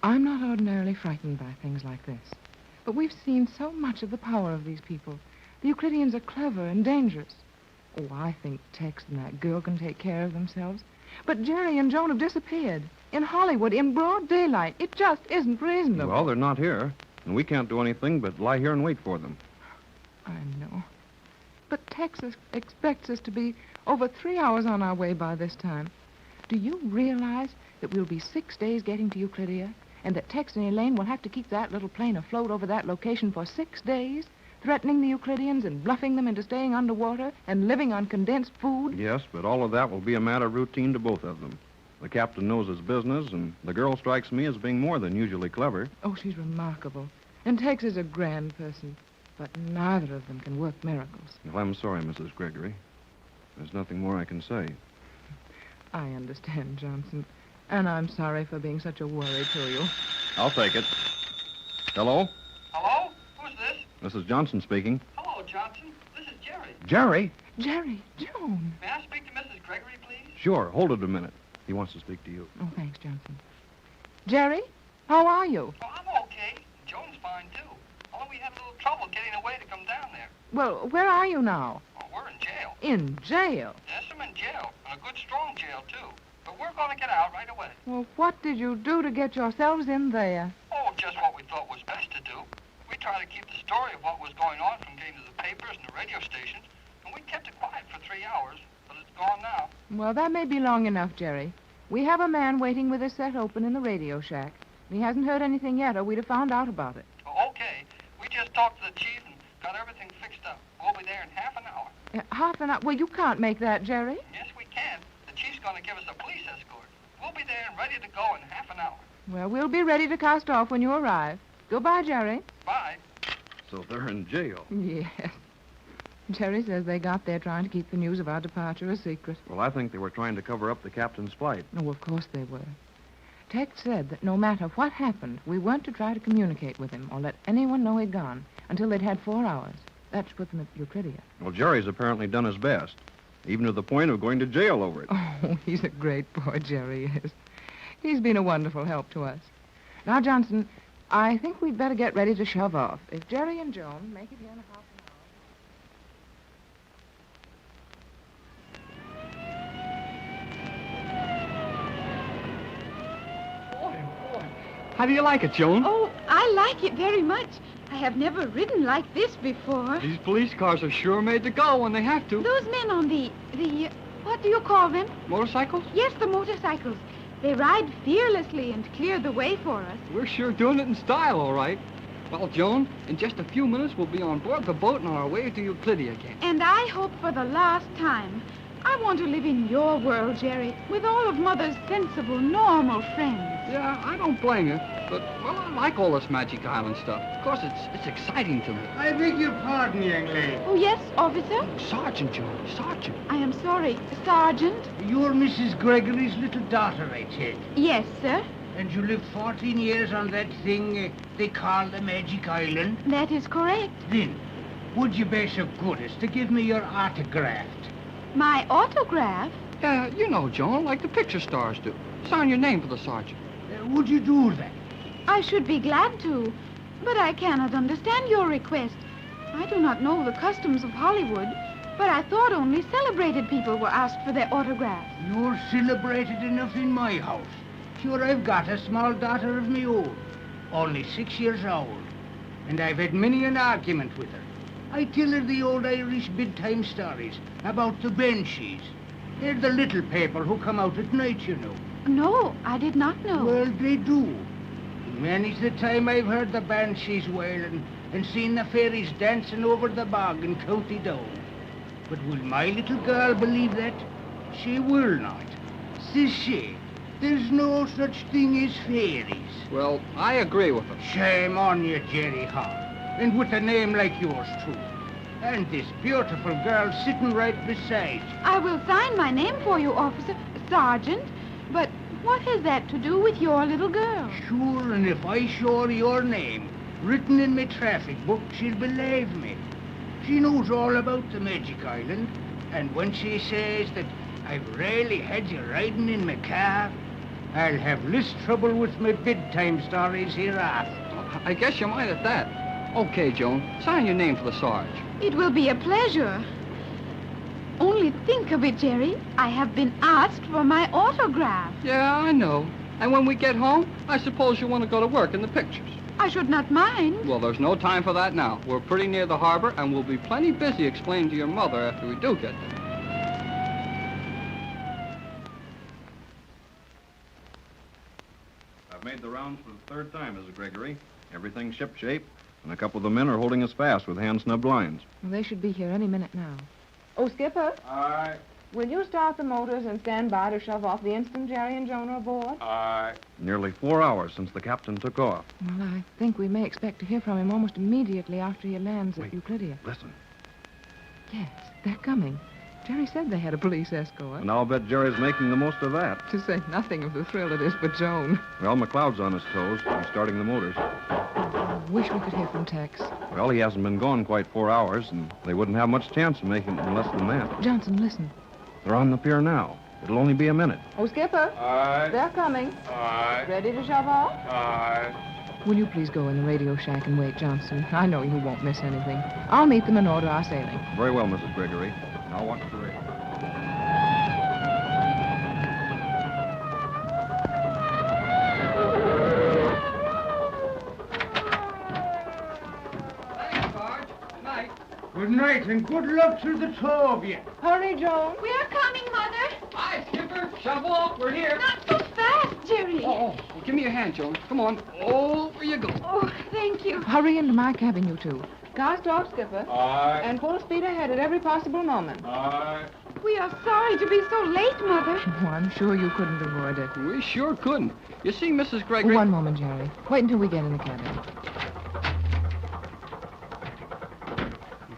I'm not ordinarily frightened by things like this. But we've seen so much of the power of these people. The Euclideans are clever and dangerous. Oh, I think Tex and that girl can take care of themselves. But Jerry and Joan have disappeared. In Hollywood, in broad daylight. It just isn't reasonable. Well, they're not here, and we can't do anything but lie here and wait for them. I know. But Tex expects us to be over 3 hours on our way by this time. Do you realize that we'll be 6 days getting to Euclidia, and that Tex and Elaine will have to keep that little plane afloat over that location for 6 days, threatening the Euclideans and bluffing them into staying underwater and living on condensed food? Yes, but all of that will be a matter of routine to both of them. The captain knows his business, and the girl strikes me as being more than usually clever. Oh, she's remarkable. And Tex is a grand person, but neither of them can work miracles. Well, I'm sorry, Mrs. Gregory. There's nothing more I can say. I understand, Johnson. And I'm sorry for being such a worry to you. I'll take it. Hello? Hello? Who's this? This is Johnson speaking. Hello, Johnson. This is Jerry. Jerry? Jerry, Joan. May I speak to Mrs. Gregory, please? Sure. Hold it a minute. He wants to speak to you. Oh, thanks, Johnson. Jerry, how are you? Oh, I'm okay. Joan's fine, too. Only we had a little trouble getting away to come down there. Well, where are you now? Oh, we're in jail. In jail? Yes, I'm in jail. And a good, strong jail, too. But we're going to get out right away. Well, what did you do to get yourselves in there? Oh, just what we thought was best to do. We tried to keep the story of what was going on from getting to the papers and the radio stations, and we kept it quiet for 3 hours, but it's gone now. Well, that may be long enough, Jerry. We have a man waiting with his set open in the radio shack. He hasn't heard anything yet, or we'd have found out about it. Oh, okay. We just talked to the chief and got everything fixed up. We'll be there in half an hour. Half an hour? Well, you can't make that, Jerry. Yes, we can. The chief's going to give us a police escort. We'll be there and ready to go in half an hour. Well, we'll be ready to cast off when you arrive. Goodbye, Jerry. Bye. So they're in jail. Yes. Jerry says they got there trying to keep the news of our departure a secret. Well, I think they were trying to cover up the captain's flight. Oh, of course they were. Tex said that no matter what happened, we weren't to try to communicate with him or let anyone know he'd gone until they'd had 4 hours. That should put them at Euclidia. Well, Jerry's apparently done his best, even to the point of going to jail over it. Oh, he's a great boy, Jerry is. He's been a wonderful help to us. Now, Johnson, I think we'd better get ready to shove off. If Jerry and Joan make it here in a half How do you like it, Joan? Oh, I like it very much. I have never ridden like this before. These police cars are sure made to go when they have to. Those men on the what do you call them? Motorcycles? Yes, the motorcycles. They ride fearlessly and clear the way for us. We're sure doing it in style, all right. Well, Joan, in just a few minutes, we'll be on board the boat and on our way to Euclidia again. And I hope for the last time. I want to live in your world, Jerry, with all of Mother's sensible, normal friends. Yeah, I don't blame you. But, well, I like all this Magic Island stuff. Of course, it's exciting to me. I beg your pardon, young lady. Oh, yes, officer? Sergeant, Joan, Sergeant. I am sorry, Sergeant. You're Mrs. Gregory's little daughter, I take. Yes, sir. And you lived 14 years on that thing they call the Magic Island? That is correct. Then, would you be so good as to give me your autograph? My autograph? Yeah, you know, Joan, like the picture stars do. Sign your name for the sergeant. Would you do that? I should be glad to, but I cannot understand your request. I do not know the customs of Hollywood, but I thought only celebrated people were asked for their autographs. You're celebrated enough in my house. Sure, I've got a small daughter of my own, only 6 years old, and I've had many an argument with her. I tell her the old Irish bedtime stories about the banshees. They're the little people who come out at night, you know. No, I did not know. Well, they do. Many's the time I've heard the banshees wailing and seen the fairies dancing over the bog in County Down. But will my little girl believe that? She will not. Says she, there's no such thing as fairies. Well, I agree with her. Shame on you, Jerry Hall. And with a name like yours, too. And this beautiful girl sitting right beside you. I will sign my name for you, officer. Sergeant. But what has that to do with your little girl? Sure, and if I show her your name, written in my traffic book, she'll believe me. She knows all about the Magic Island, and when she says that I've really had you riding in my car, I'll have less trouble with my bedtime stories hereafter. I guess you might at that. Okay, Joan, sign your name for the Sarge. It will be a pleasure. Only think of it, Jerry. I have been asked for my autograph. Yeah, I know. And when we get home, I suppose you want to go to work in the pictures. I should not mind. Well, there's no time for that now. We're pretty near the harbor, and we'll be plenty busy explaining to your mother after we do get there. I've made the rounds for the third time, Mrs. Gregory. Everything's shipshape, and a couple of the men are holding us fast with hand-snubbed lines. Well, they should be here any minute now. Oh, Skipper. Aye. Will you start the motors and stand by to shove off the instant Jerry and Joan are aboard? Nearly 4 hours since the captain took off. Well, I think we may expect to hear from him almost immediately after he lands at Euclidia. Listen. Yes, they're coming. Jerry said they had a police escort. And I'll bet Jerry's making the most of that. To say nothing of the thrill it is for Joan. Well, McLeod's on his toes. He's starting the motors. I wish we could hear from Tex. Well, he hasn't been gone quite 4 hours, and they wouldn't have much chance of making it in less than that. Johnson, listen. They're on the pier now. It'll only be a minute. Oh, Skipper. Aye. They're coming. Aye. Ready to shove off? Aye. Will you please go in the radio shack and wait, Johnson? I know you won't miss anything. I'll meet them and order our sailing. Very well, Mrs. Gregory. Now watch the radio. Good night, and good luck to the two of you. Hurry, Joan. We are coming, Mother. Hi, Skipper. Shove off. We're here. Not so fast, Jerry. Oh, give me a hand, Joan. Come on. Over you go. Oh, thank you. Hurry into my cabin, you two. Cars off, Skipper. Aye. And full speed ahead at every possible moment. Aye. We are sorry to be so late, Mother. Oh, I'm sure you couldn't avoid it. We sure couldn't. You see, Mrs. Gregory... One moment, Jerry. Wait until we get in the cabin.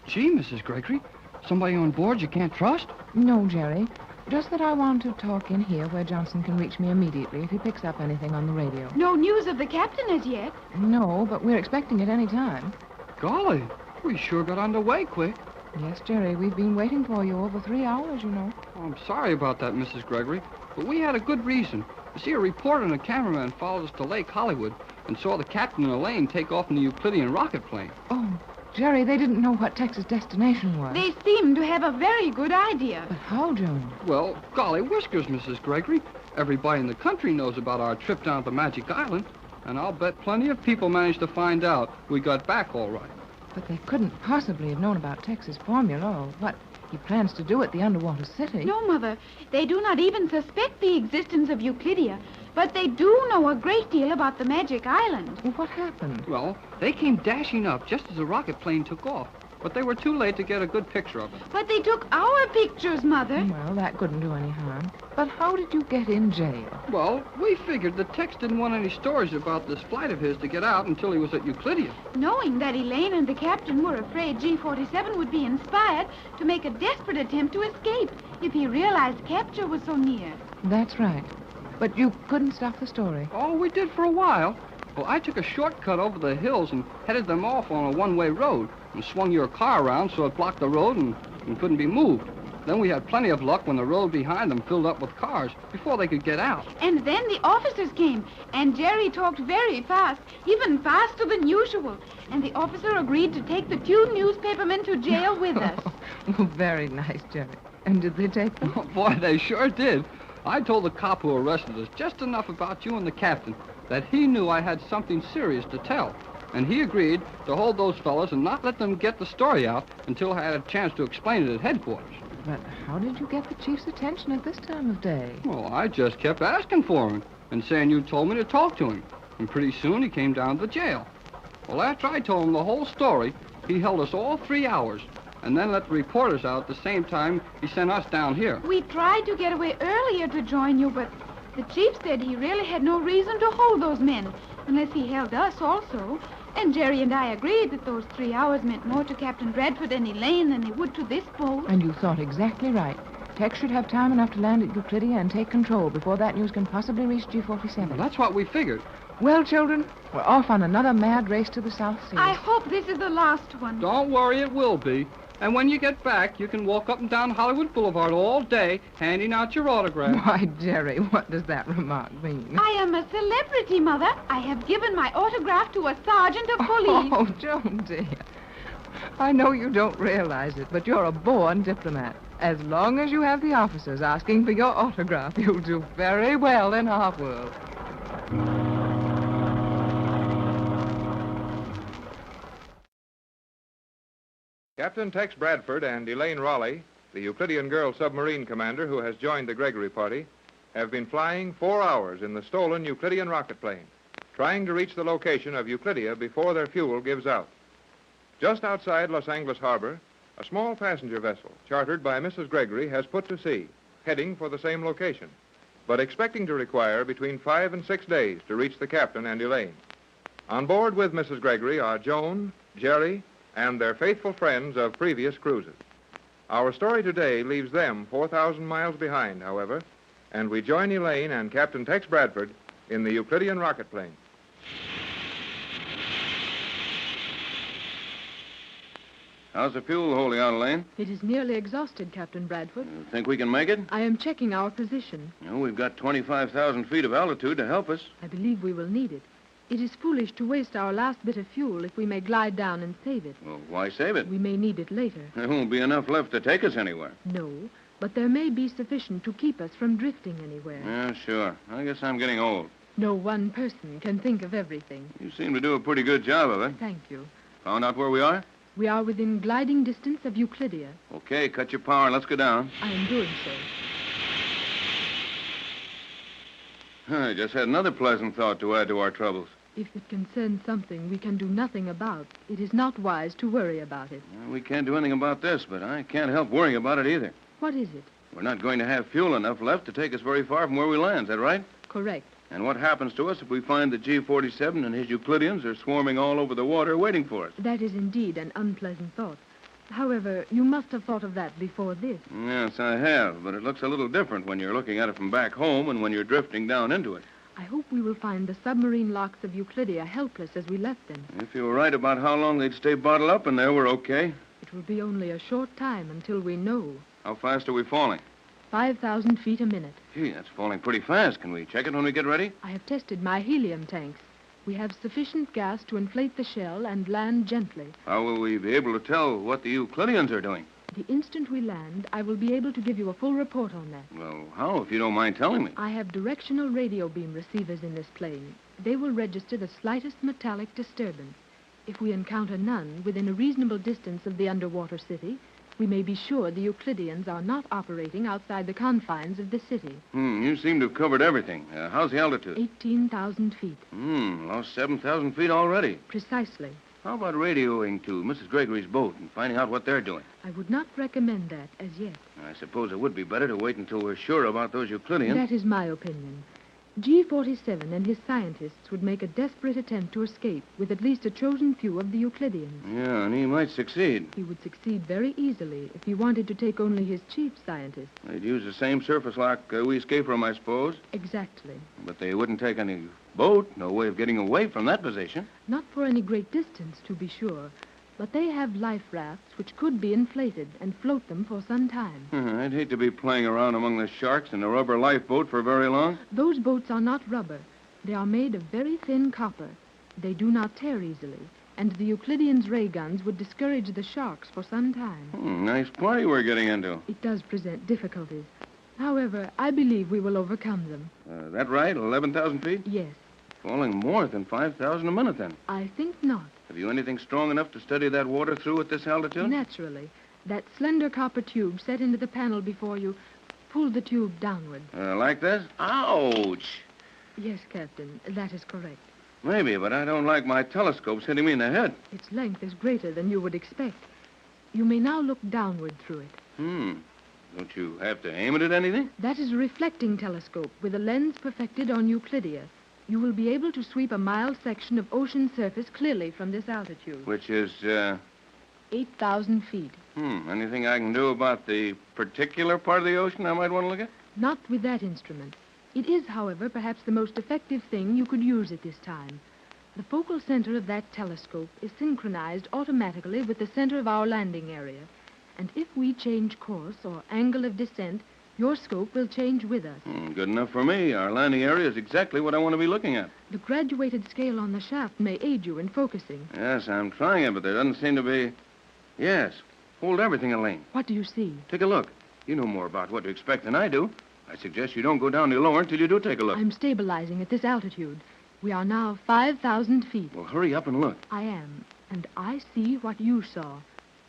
Gee, Mrs. Gregory, somebody on board you can't trust? No, Jerry. Just that I want to talk in here where Johnson can reach me immediately if he picks up anything on the radio. No news of the captain as yet. No, but we're expecting it any time. Golly, we sure got underway quick. Yes, Jerry, we've been waiting for you over 3 hours, you know. Oh, I'm sorry about that, Mrs. Gregory, but we had a good reason. You see, a reporter and a cameraman followed us to Lake Hollywood and saw the captain and Elaine take off in the Euclidean rocket plane. Oh, Jerry, they didn't know what Tex's destination was. They seem to have a very good idea. But how, Joan? Well, golly whiskers, Mrs. Gregory. Everybody in the country knows about our trip down to Magic Island, and I'll bet plenty of people managed to find out we got back all right. But they couldn't possibly have known about Tex's formula or what he plans to do at the underwater city. No, Mother. They do not even suspect the existence of Euclidia, but they do know a great deal about the Magic Island. Well, what happened? Well, they came dashing up just as the rocket plane took off, but they were too late to get a good picture of it. But they took our pictures, Mother. Well, that couldn't do any harm. But how did you get in jail? Well, we figured that Tex didn't want any stories about this flight of his to get out until he was at Euclidia. Knowing that Elaine and the captain were afraid G-47 would be inspired to make a desperate attempt to escape if he realized capture was so near. That's right. But you couldn't stop the story. Oh, we did for a while. Well, I took a shortcut over the hills and headed them off on a one-way road and swung your car around so it blocked the road and couldn't be moved. Then we had plenty of luck when the road behind them filled up with cars before they could get out. And then the officers came, and Jerry talked very fast, even faster than usual. And the officer agreed to take the two newspapermen to jail with us. Oh, very nice, Jerry. And did they take them? Oh, boy, they sure did. I told the cop who arrested us just enough about you and the captain that he knew I had something serious to tell. And he agreed to hold those fellows and not let them get the story out until I had a chance to explain it at headquarters. But how did you get the chief's attention at this time of day? Well, I just kept asking for him and saying you told me to talk to him. And pretty soon he came down to the jail. Well, after I told him the whole story, he held us all 3 hours and then let the reporters out at the same time he sent us down here. We tried to get away earlier to join you, but the chief said he really had no reason to hold those men unless he held us also. And Jerry and I agreed that those 3 hours meant more to Captain Bradford and Elaine than they would to this boat. And you thought exactly right. Tex should have time enough to land at Euclidia and take control before that news can possibly reach G-47. Well, that's what we figured. Well, children, we're off on another mad race to the South Seas. I hope this is the last one. Don't worry, it will be. And when you get back, you can walk up and down Hollywood Boulevard all day handing out your autograph. Why, Jerry, what does that remark mean? I am a celebrity, Mother. I have given my autograph to a sergeant of police. Oh, Joan, dear. I know you don't realize it, but you're a born diplomat. As long as you have the officers asking for your autograph, you'll do very well in our world. Captain Tex Bradford and Elaine Raleigh, the Euclidean girl submarine commander who has joined the Gregory party, have been flying 4 hours in the stolen Euclidean rocket plane, trying to reach the location of Euclidia before their fuel gives out. Just outside Los Angeles Harbor, A small passenger vessel, chartered by Mrs. Gregory, has put to sea, heading for the same location, but expecting to require between 5 and 6 days to reach the captain and Elaine. On board with Mrs. Gregory are Joan, Jerry, and their faithful friends of previous cruises. Our story today leaves them 4,000 miles behind, however, and we join Elaine and Captain Tex Bradford in the Euclidean rocket plane. How's the fuel holding out, Elaine? It is nearly exhausted, Captain Bradford. You think we can make it? I am checking our position. We've got 25,000 feet of altitude to help us. I believe we will need it. It is foolish to waste our last bit of fuel if we may glide down and save it. Well, why save it? We may need it later. There won't be enough left to take us anywhere. No, but there may be sufficient to keep us from drifting anywhere. Yeah, sure. I guess I'm getting old. No one person can think of everything. You seem to do a pretty good job of it. Thank you. Found out where we are? We are within gliding distance of Euclidia. Okay, cut your power and let's go down. I am doing so. I just had another pleasant thought to add to our troubles. If it concerns something we can do nothing about, it is not wise to worry about it. Well, we can't do anything about this, but I can't help worrying about it either. What is it? We're not going to have fuel enough left to take us very far from where we land, is that right? Correct. And what happens to us if we find that G47 and his Euclideans are swarming all over the water waiting for us? That is indeed an unpleasant thought. However, you must have thought of that before this. Yes, I have, but it looks a little different when you're looking at it from back home and when you're drifting down into it. I hope we will find the submarine locks of Euclidia helpless as we left them. If you were right about how long they'd stay bottled up in there, we're okay. It will be only a short time until we know. How fast are we falling? 5,000 feet a minute. Gee, that's falling pretty fast. Can we check it when we get ready? I have tested my helium tanks. We have sufficient gas to inflate the shell and land gently. How will we be able to tell what the Euclideans are doing? The instant we land, I will be able to give you a full report on that. Well, how, if you don't mind telling me? I have directional radio beam receivers in this plane. They will register the slightest metallic disturbance. If we encounter none within a reasonable distance of the underwater city, we may be sure the Euclideans are not operating outside the confines of the city. You seem to have covered everything. How's the altitude? 18,000 feet. Lost 7,000 feet already. Precisely. How about radioing to Mrs. Gregory's boat and finding out what they're doing? I would not recommend that as yet. I suppose it would be better to wait until we're sure about those Euclideans. That is my opinion. G47 and his scientists would make a desperate attempt to escape with at least a chosen few of the Euclideans. Yeah, and he might succeed. He would succeed very easily if he wanted to take only his chief scientist. They'd use the same surface lock we escaped from, I suppose. Exactly. But they wouldn't take any boat. No way of getting away from that position. Not for any great distance, to be sure. But they have life rafts which could be inflated and float them for some time. I'd hate to be playing around among the sharks in a rubber lifeboat for very long. Those boats are not rubber. They are made of very thin copper. They do not tear easily, and the Euclideans' ray guns would discourage the sharks for some time. Nice party we're getting into. It does present difficulties. However, I believe we will overcome them. That right? 11,000 feet? Yes. Falling more than 5,000 a minute, then. I think not. Have you anything strong enough to steady that water through at this altitude? Naturally. That slender copper tube set into the panel before you. Pull the tube downward. Like this? Ouch! Yes, Captain. That is correct. Maybe, but I don't like my telescopes hitting me in the head. Its length is greater than you would expect. You may now look downward through it. Don't you have to aim it at anything? That is a reflecting telescope with a lens perfected on Euclidia. You will be able to sweep a mile section of ocean surface clearly from this altitude. Which is, 8,000 feet. Anything I can do about the particular part of the ocean I might want to look at? Not with that instrument. It is, however, perhaps the most effective thing you could use at this time. The focal center of that telescope is synchronized automatically with the center of our landing area. And if we change course or angle of descent, your scope will change with us. Good enough for me. Our landing area is exactly what I want to be looking at. The graduated scale on the shaft may aid you in focusing. Yes, I'm trying it, but there doesn't seem to be... Yes. Hold everything, Elaine. What do you see? Take a look. You know more about what to expect than I do. I suggest you don't go down any lower until you do take a look. I'm stabilizing at this altitude. We are now 5,000 feet. Well, hurry up and look. I am. And I see what you saw.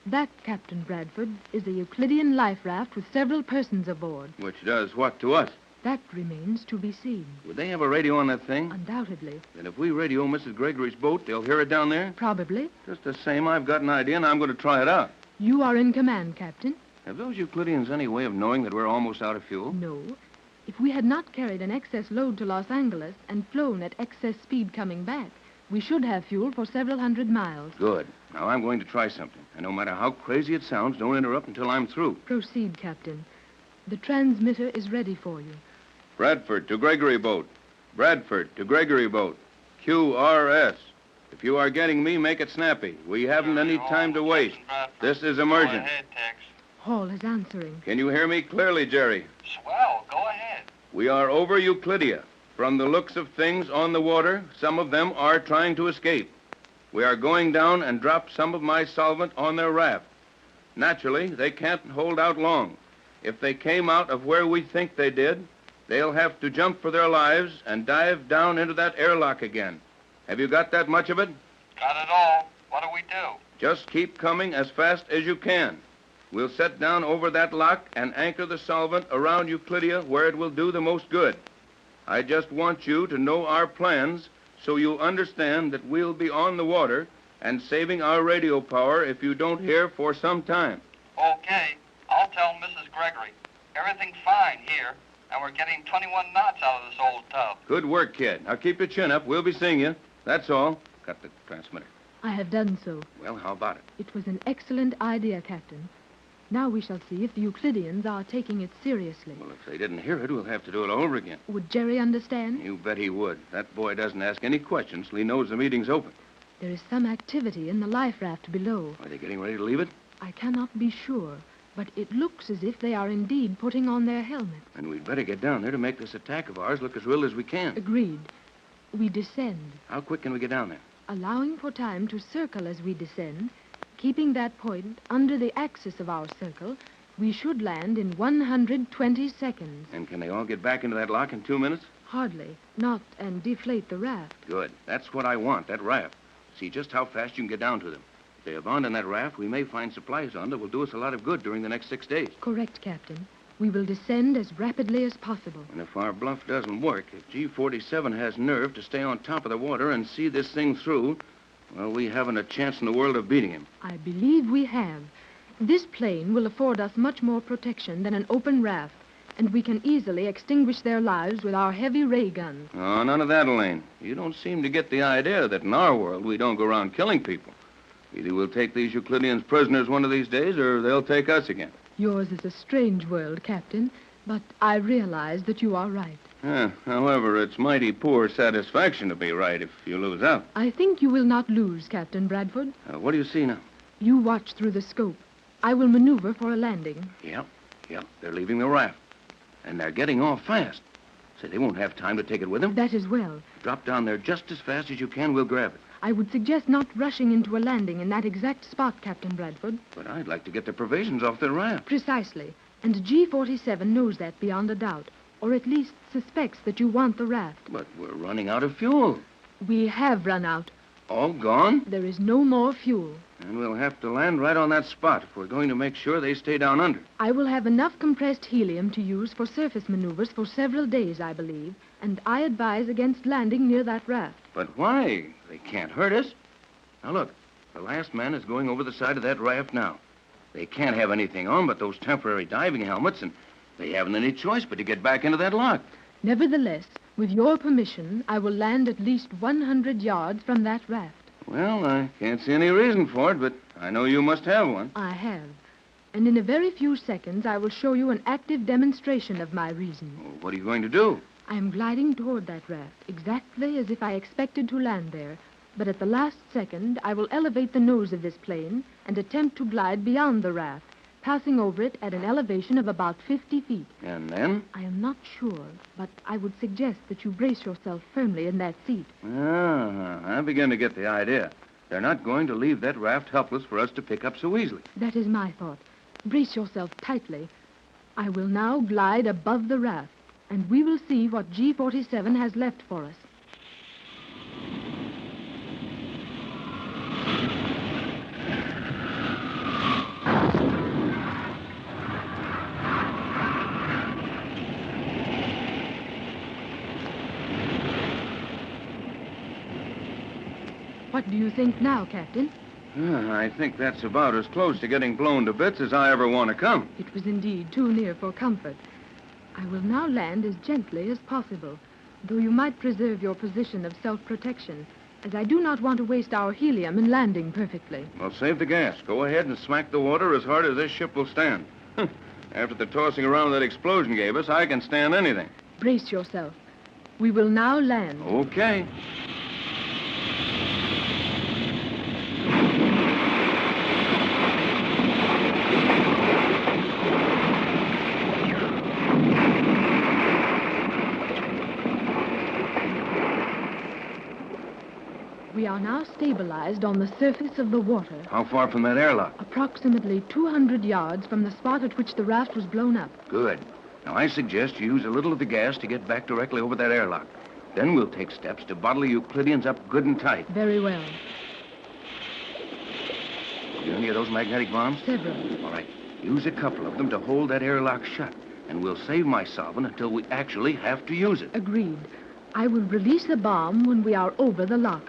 That, Captain Bradford, is a Euclidean life raft with several persons aboard. Which does what to us? That remains to be seen. Would they have a radio on that thing? Undoubtedly. Then if we radio Mrs. Gregory's boat, they'll hear it down there? Probably. Just the same, I've got an idea, and I'm going to try it out. You are in command, Captain. Have those Euclideans any way of knowing that we're almost out of fuel? No. If we had not carried an excess load to Los Angeles and flown at excess speed coming back, we should have fuel for several hundred miles. Good. Now I'm going to try something. And no matter how crazy it sounds, don't interrupt until I'm through. Proceed, Captain. The transmitter is ready for you. Bradford to Gregory boat. Bradford to Gregory boat. QRS. If you are getting me, make it snappy. We haven't any time to waste. This is emergent. Hall is answering. Can you hear me clearly, Jerry? Swell, go ahead. We are over Euclidia. From the looks of things on the water, some of them are trying to escape. We are going down and drop some of my solvent on their raft. Naturally, they can't hold out long. If they came out of where we think they did, they'll have to jump for their lives and dive down into that airlock again. Have you got that much of it? Got it all. What do we do? Just keep coming as fast as you can. We'll set down over that lock and anchor the solvent around Euclidia where it will do the most good. I just want you to know our plans so you'll understand that we'll be on the water and saving our radio power if you don't hear for some time. Okay. I'll tell Mrs. Gregory. Everything's fine here, and we're getting 21 knots out of this old tub. Good work, kid. Now keep your chin up. We'll be seeing you. That's all. Cut the transmitter. I have done so. Well, how about it? It was an excellent idea, Captain. Now we shall see if the Euclideans are taking it seriously. Well, if they didn't hear it, we'll have to do it all over again. Would Jerry understand? You bet he would. That boy doesn't ask any questions till he knows the meeting's open. There is some activity in the life raft below. Are they getting ready to leave it? I cannot be sure, but it looks as if they are indeed putting on their helmets. And we'd better get down there to make this attack of ours look as real as we can. Agreed. We descend. How quick can we get down there? Allowing for time to circle as we descend, keeping that point under the axis of our circle, we should land in 120 seconds. And can they all get back into that lock in 2 minutes? Hardly. Not and deflate the raft. Good. That's what I want, that raft. See just how fast you can get down to them. If they abandon that raft, we may find supplies on that will do us a lot of good during the next 6 days. Correct, Captain. We will descend as rapidly as possible. And if our bluff doesn't work, if G-47 has nerve to stay on top of the water and see this thing through, well, we haven't a chance in the world of beating him. I believe we have. This plane will afford us much more protection than an open raft, and we can easily extinguish their lives with our heavy ray guns. Oh, none of that, Elaine. You don't seem to get the idea that in our world we don't go around killing people. Either we'll take these Euclideans prisoners one of these days, or they'll take us again. Yours is a strange world, Captain, but I realize that you are right. However, it's mighty poor satisfaction to be right if you lose out. I think you will not lose, Captain Bradford. What do you see now? You watch through the scope. I will maneuver for a landing. Yep. They're leaving the raft. And they're getting off fast. Say, they won't have time to take it with them. That is well. Drop down there just as fast as you can. We'll grab it. I would suggest not rushing into a landing in that exact spot, Captain Bradford. But I'd like to get the provisions off the raft. Precisely. And G-47 knows that beyond a doubt, or at least suspects that you want the raft. But we're running out of fuel. We have run out. All gone? There is no more fuel. And we'll have to land right on that spot if we're going to make sure they stay down under. I will have enough compressed helium to use for surface maneuvers for several days, I believe, and I advise against landing near that raft. But why? They can't hurt us. Now, look, the last man is going over the side of that raft now. They can't have anything on but those temporary diving helmets, and they haven't any choice but to get back into that lock. Nevertheless, with your permission, I will land at least 100 yards from that raft. Well, I can't see any reason for it, but I know you must have one. I have. And in a very few seconds, I will show you an active demonstration of my reason. Well, what are you going to do? I am gliding toward that raft, exactly as if I expected to land there. But at the last second, I will elevate the nose of this plane and attempt to glide beyond the raft, passing over it at an elevation of about 50 feet. And then? I am not sure, but I would suggest that you brace yourself firmly in that seat. I begin to get the idea. They're not going to leave that raft helpless for us to pick up so easily. That is my thought. Brace yourself tightly. I will now glide above the raft, and we will see what G-47 has left for us. What do you think now, Captain? I think that's about as close to getting blown to bits as I ever want to come. It was indeed too near for comfort. I will now land as gently as possible, though you might preserve your position of self-protection, as I do not want to waste our helium in landing perfectly. Well, save the gas. Go ahead and smack the water as hard as this ship will stand. After the tossing around that explosion gave us, I can stand anything. Brace yourself. We will now land. Okay. We are now stabilized on the surface of the water. How far from that airlock? Approximately 200 yards from the spot at which the raft was blown up. Good. Now, I suggest you use a little of the gas to get back directly over that airlock. Then we'll take steps to bottle the Euclideans up good and tight. Very well. You any of those magnetic bombs? Several. All right. Use a couple of them to hold that airlock shut, and we'll save my solvent until we actually have to use it. Agreed. I will release a bomb when we are over the lock.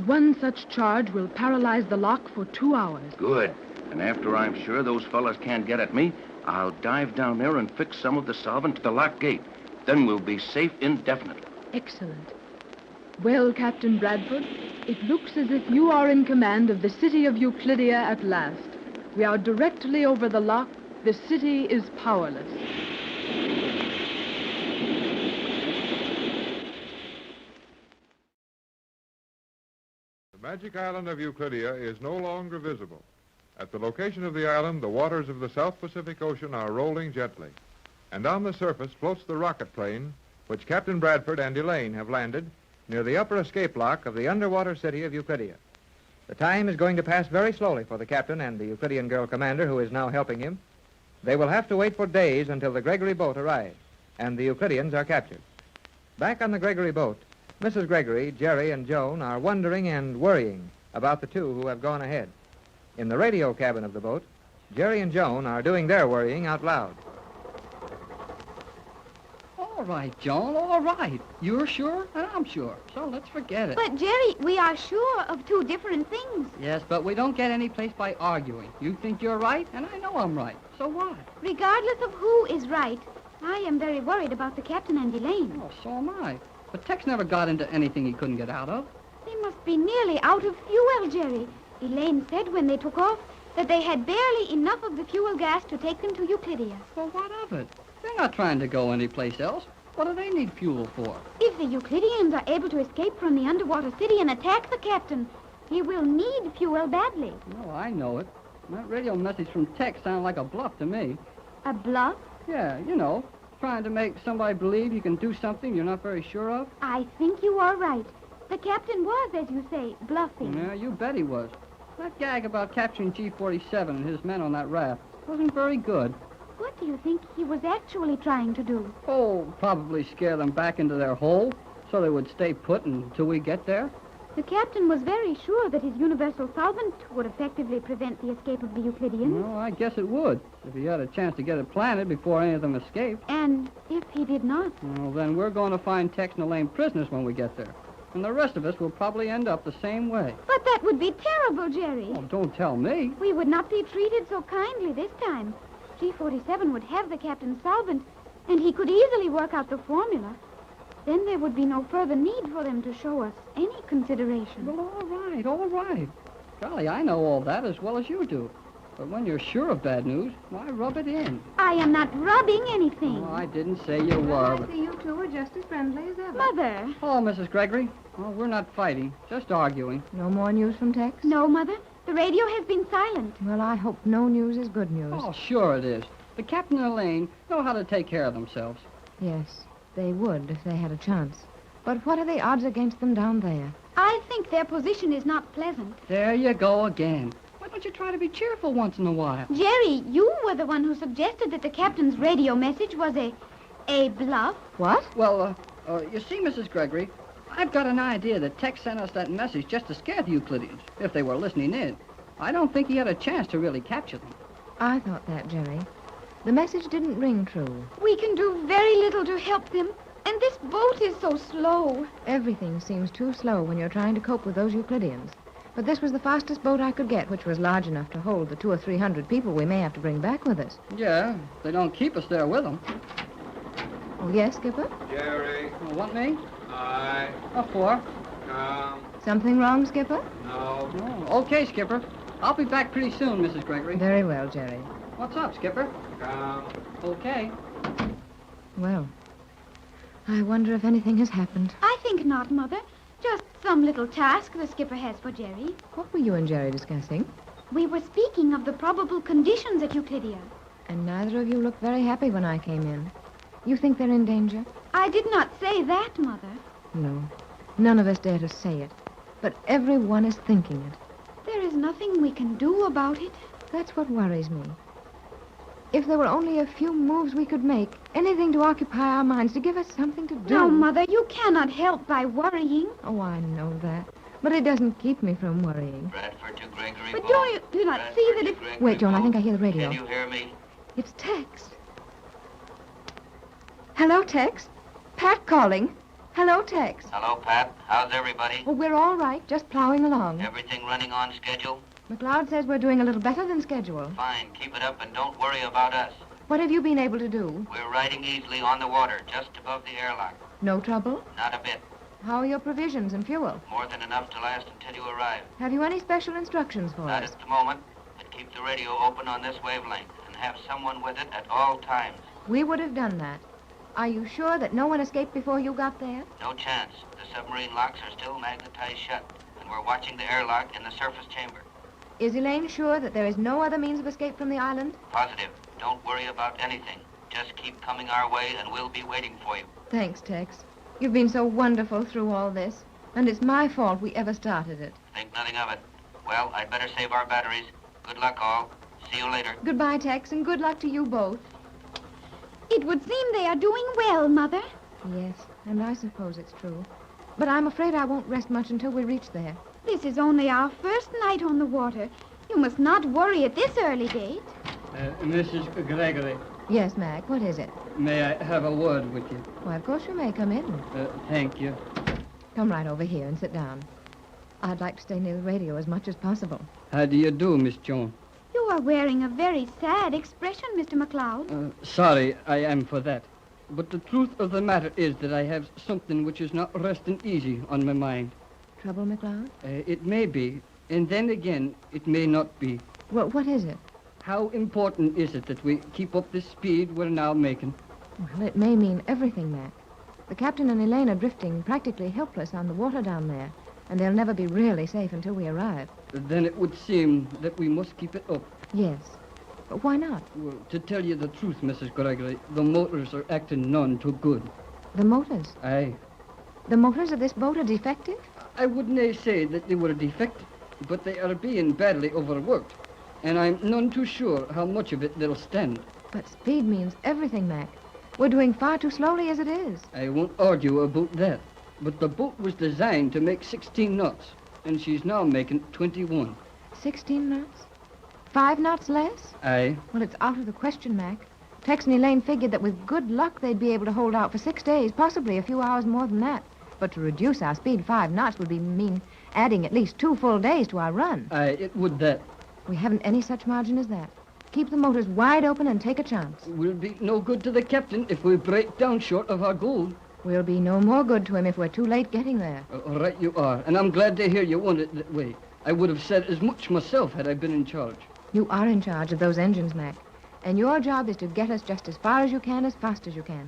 One such charge will paralyze the lock for 2 hours. Good. And after I'm sure those fellas can't get at me, I'll dive down there and fix some of the solvent to the lock gate. Then we'll be safe indefinitely. Excellent. Well, Captain Bradford, it looks as if you are in command of the city of Euclidia at last. We are directly over the lock. The city is powerless. The Magic Island of Euclidia is no longer visible. At the location of the island, the waters of the South Pacific Ocean are rolling gently. And on the surface floats the rocket plane, which Captain Bradford and Elaine have landed near the upper escape lock of the underwater city of Euclidia. The time is going to pass very slowly for the captain and the Euclidean girl commander who is now helping him. They will have to wait for days until the Gregory boat arrives and the Euclideans are captured. Back on the Gregory boat, Mrs. Gregory, Jerry, and Joan are wondering and worrying about the two who have gone ahead. In the radio cabin of the boat, Jerry and Joan are doing their worrying out loud. All right, Joan, all right. You're sure, and I'm sure. So let's forget it. But, Jerry, we are sure of two different things. Yes, but we don't get any place by arguing. You think you're right, and I know I'm right. So what? Regardless of who is right, I am very worried about the captain and Elaine. Oh, so am I. But Tex never got into anything he couldn't get out of. They must be nearly out of fuel, Jerry. Elaine said when they took off that they had barely enough of the fuel gas to take them to Euclidia. Well, what of it? They're not trying to go anyplace else. What do they need fuel for? If the Euclideans are able to escape from the underwater city and attack the captain, he will need fuel badly. Oh, I know it. That radio message from Tex sounded like a bluff to me. A bluff? Yeah, you know, trying to make somebody believe you can do something you're not very sure of. I think you are right. The captain was, as you say, bluffing. Yeah, you bet he was. That gag about capturing G-47 and his men on that raft wasn't very good. What do you think he was actually trying to do? Oh, probably scare them back into their hole so they would stay put until we get there. The captain was very sure that his universal solvent would effectively prevent the escape of the Euclideans. Well, I guess it would, if he had a chance to get it planted before any of them escaped. And if he did not? Well, then we're going to find Tex and Elaine prisoners when we get there. And the rest of us will probably end up the same way. But that would be terrible, Jerry. Oh, don't tell me. We would not be treated so kindly this time. G-47 would have the captain's solvent, and he could easily work out the formula. Then there would be no further need for them to show us any consideration. Well, all right. Golly, I know all that as well as you do. But when you're sure of bad news, why rub it in? I am not rubbing anything. Oh, I didn't say you were. I see you two are just as friendly as ever. Mother. Oh, Mrs. Gregory. Oh, we're not fighting, just arguing. No more news from Tex? No, Mother. The radio has been silent. Well, I hope no news is good news. Oh, sure it is. The captain and Elaine know how to take care of themselves. Yes, they would if they had a chance. But what are the odds against them down there? I think their position is not pleasant. There you go again. Why don't you try to be cheerful once in a while? Jerry, you were the one who suggested that the captain's radio message was a bluff. What? Well, you see, Mrs. Gregory, I've got an idea that Tex sent us that message just to scare the Euclideans, if they were listening in. I don't think he had a chance to really capture them. I thought that, Jerry. The message didn't ring true. We can do very little to help them, and this boat is so slow. Everything seems too slow when you're trying to cope with those Euclideans. But this was the fastest boat I could get, which was large enough to hold the 200 or 300 people we may have to bring back with us. Yeah, they don't keep us there with them. Oh, yes, Skipper? Jerry. Want me? Aye. What for? Come. Something wrong, Skipper? No. Oh, okay, Skipper. I'll be back pretty soon, Mrs. Gregory. Very well, Jerry. What's up, Skipper? Come. Okay. Well, I wonder if anything has happened. I think not, Mother. Just some little task the skipper has for Jerry. What were you and Jerry discussing? We were speaking of the probable conditions at Euclidia. And neither of you looked very happy when I came in. You think they're in danger? I did not say that, Mother. No. None of us dare to say it. But everyone is thinking it. There is nothing we can do about it. That's what worries me. If there were only a few moves we could make, anything to occupy our minds, to give us something to do. No, Mother, you cannot help by worrying. Oh, I know that. But it doesn't keep me from worrying. Bradford to Gregory. But don't you do not see that if... Wait, Joan, I think I hear the radio. Can you hear me? It's Tex. Hello, Tex. Pat calling. Hello, Tex. Hello, Pat. How's everybody? Well, we're all right, just plowing along. Everything running on schedule? McLeod says we're doing a little better than schedule. Fine. Keep it up and don't worry about us. What have you been able to do? We're riding easily on the water, just above the airlock. No trouble? Not a bit. How are your provisions and fuel? More than enough to last until you arrive. Have you any special instructions for Not us? at the moment, but keep the radio open on this wavelength and have someone with it at all times. We would have done that. Are you sure that no one escaped before you got there? No chance. The submarine locks are still magnetized shut, and we're watching the airlock in the surface chamber. Is Elaine sure that there is no other means of escape from the island? Positive. Don't worry about anything. Just keep coming our way, and we'll be waiting for you. Thanks, Tex. You've been so wonderful through all this, and it's my fault we ever started it. Think nothing of it. Well, I'd better save our batteries. Good luck, all. See you later. Goodbye, Tex, and good luck to you both. It would seem they are doing well, Mother. Yes, and I suppose it's true. But I'm afraid I won't rest much until we reach there. This is only our first night on the water. You must not worry at this early date. Mrs. Gregory, Yes, Mac, what is it? may I have a word with you? Why, of course you may come in. Thank you. Come right over here and sit down. I'd like to stay near the radio as much as possible. How do you do, Miss Joan? You are wearing a very sad expression, Mr. McLeod. Sorry, I am for that. But the truth of the matter is that I have something which is not resting easy on my mind. Trouble, McLeod? It may be, and then again, it may not be. Well, what is it? How important is it that we keep up this speed we're now making? Well, it may mean everything, Mac. The captain and Elaine are drifting practically helpless on the water down there, and they'll never be really safe until we arrive. Then it would seem that we must keep it up. Yes. But why not? Well, to tell you the truth, Mrs. Gregory, the motors are acting none too good. The motors? Aye. The motors of this boat are defective? I wouldn't say that they were defective, but they are being badly overworked, and I'm none too sure how much of it they'll stand. But speed means everything, Mac. We're doing far too slowly as it is. I won't argue about that, but the boat was designed to make 16 knots, and she's now making 21. 16 knots? 5 knots less? Aye. Well, it's out of the question, Mac. Tex and Elaine figured that with good luck they'd be able to hold out for 6 days, possibly a few hours more than that. But to reduce our speed 5 knots would mean adding at least 2 full days to our run. Aye, it would that. We haven't any such margin as that. Keep the motors wide open and take a chance. We'll be no good to the captain if we break down short of our goal. We'll be no more good to him if we're too late getting there. Right you are, and I'm glad to hear you want it that way. I would have said as much myself had I been in charge. You are in charge of those engines, Mac. And your job is to get us just as far as you can, as fast as you can.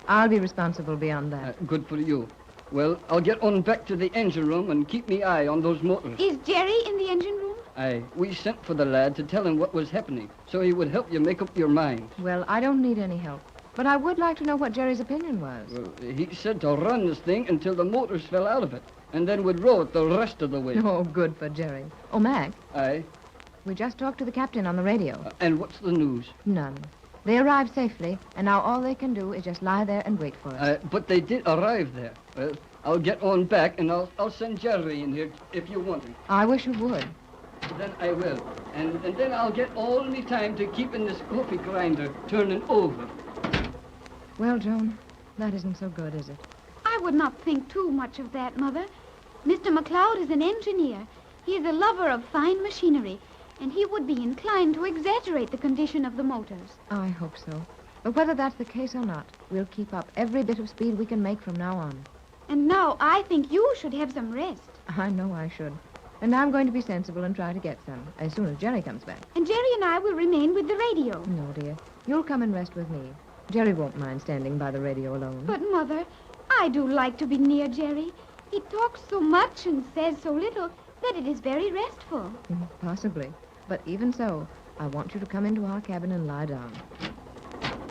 I'll be responsible beyond that. Good for you. Well, I'll get on back to the engine room and keep me eye on those motors. Is Jerry in the engine room? Aye. We sent for the lad to tell him what was happening, so he would help you make up your mind. Well, I don't need any help. But I would like to know what Jerry's opinion was. Well, he said to run this thing until the motors fell out of it, and then we'd row it the rest of the way. Oh, good for Jerry. Oh, Mac. Aye. We just talked to the captain on the radio. And what's the news? None. They arrived safely, and now all they can do is just lie there and wait for us. But they did arrive there. Well, I'll get on back, and I'll send Jerry in here if you want him. I wish you would. Then I will. And then I'll get all me time to keeping this coffee grinder turning over. Well, Joan, that isn't so good, is it? I would not think too much of that, Mother. Mr. McLeod is an engineer, He's a lover of fine machinery, and he would be inclined to exaggerate the condition of the motors. I hope so. But whether that's the case or not, we'll keep up every bit of speed we can make from now on. And now I think you should have some rest. I know I should. And I'm going to be sensible and try to get some, as soon as Jerry comes back. And Jerry and I will remain with the radio. No, dear. You'll come and rest with me. Jerry won't mind standing by the radio alone. But, Mother, I do like to be near Jerry. He talks so much and says so little that it is very restful. Possibly. But even so, I want you to come into our cabin and lie down.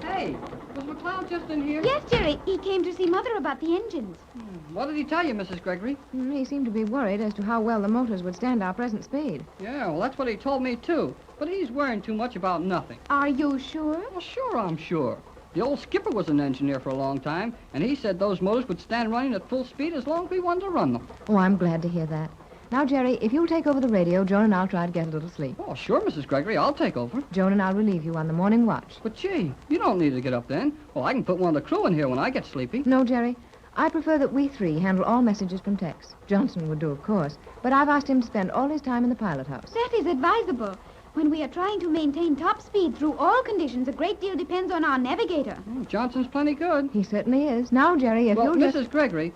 Hey, was McLeod just in here? Yes, Jerry. He came to see Mother about the engines. What did he tell you, Mrs. Gregory? He seemed to be worried as to how well the motors would stand our present speed. Yeah, well, that's what he told me, too. But he's worrying too much about nothing. Are you sure? Well, sure, I'm sure. The old skipper was an engineer for a long time, and he said those motors would stand running at full speed as long as we wanted to run them. Oh, I'm glad to hear that. Now, Jerry, if you'll take over the radio, Joan and I'll try to get a little sleep. Oh, sure, Mrs. Gregory. I'll take over. Joan and I'll relieve you on the morning watch. But, gee, you don't need to get up then. Well, I can put one of the crew in here when I get sleepy. No, Jerry. I prefer that we three handle all messages from Tex. Johnson would do, of course, but I've asked him to spend all his time in the pilot house. That is advisable. When we are trying to maintain top speed through all conditions, a great deal depends on our navigator. Johnson's plenty good. He certainly is. Now, Jerry, if you'll Mrs. Gregory,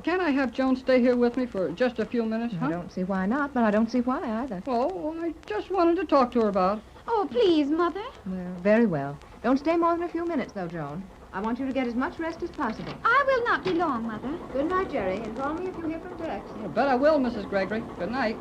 can't I have Joan stay here with me for just a few minutes, huh? I don't see why not, but I don't see why either. Oh, I just wanted to talk to her about it. Oh, please, Mother. Well, very well. Don't stay more than a few minutes, though, Joan. I want you to get as much rest as possible. I will not be long, Mother. Good night, Jerry, and call me if you hear from Tex. I bet I will, Mrs. Gregory. Good night.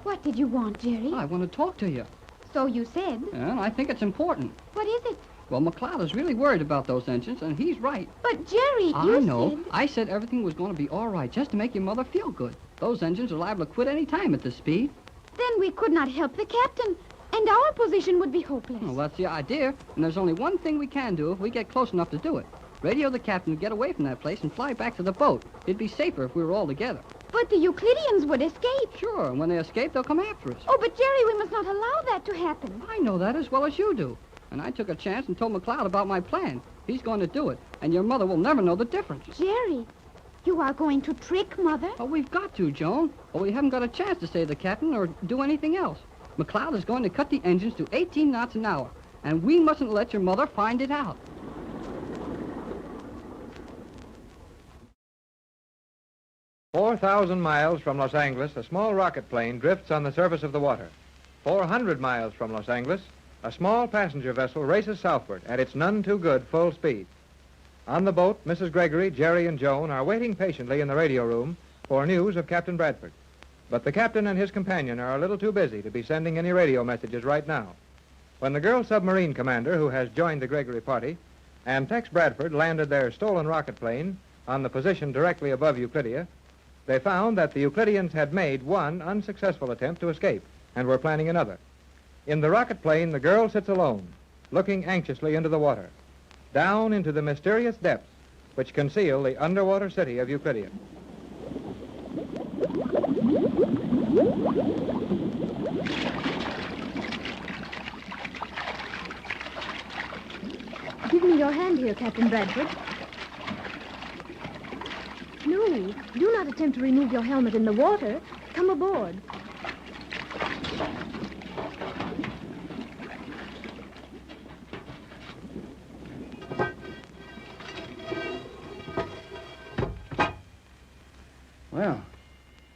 What did you want, Jerry? I want to talk to you. So you said. Yeah, and I think it's important. What is it? Well, McLeod is really worried about those engines, and he's right. But, Jerry, I know. I said everything was going to be all right, just to make your mother feel good. Those engines are liable to quit any time at this speed. Then we could not help the captain, and our position would be hopeless. Well, that's the idea, and there's only one thing we can do if we get close enough to do it. Radio the captain to get away from that place and fly back to the boat. It'd be safer if we were all together. But the Euclideans would escape. Sure, and when they escape, they'll come after us. Oh, but, Jerry, we must not allow that to happen. I know that as well as you do. And I took a chance and told McLeod about my plan. He's going to do it, and your mother will never know the difference. Jerry, you are going to trick Mother? Oh, we've got to, Joan. Or we haven't got a chance to save the captain or do anything else. McLeod is going to cut the engines to 18 knots an hour, and we mustn't let your mother find it out. "4,000 miles from Los Angeles, a small rocket plane drifts on the surface of the water. 400 miles from Los Angeles, a small passenger vessel races southward at its none-too-good full speed. On the boat, Mrs. Gregory, Jerry, and Joan are waiting patiently in the radio room for news of Captain Bradford. But the captain and his companion are a little too busy to be sending any radio messages right now. When the girl submarine commander, who has joined the Gregory party, and Tex Bradford landed their stolen rocket plane on the position directly above Euclidia, they found that the Euclideans had made one unsuccessful attempt to escape and were planning another. In the rocket plane, the girl sits alone, looking anxiously into the water, down into the mysterious depths which conceal the underwater city of Euclidia. Give me your hand here, Captain Bradford. No, do not attempt to remove your helmet in the water. Come aboard. Well,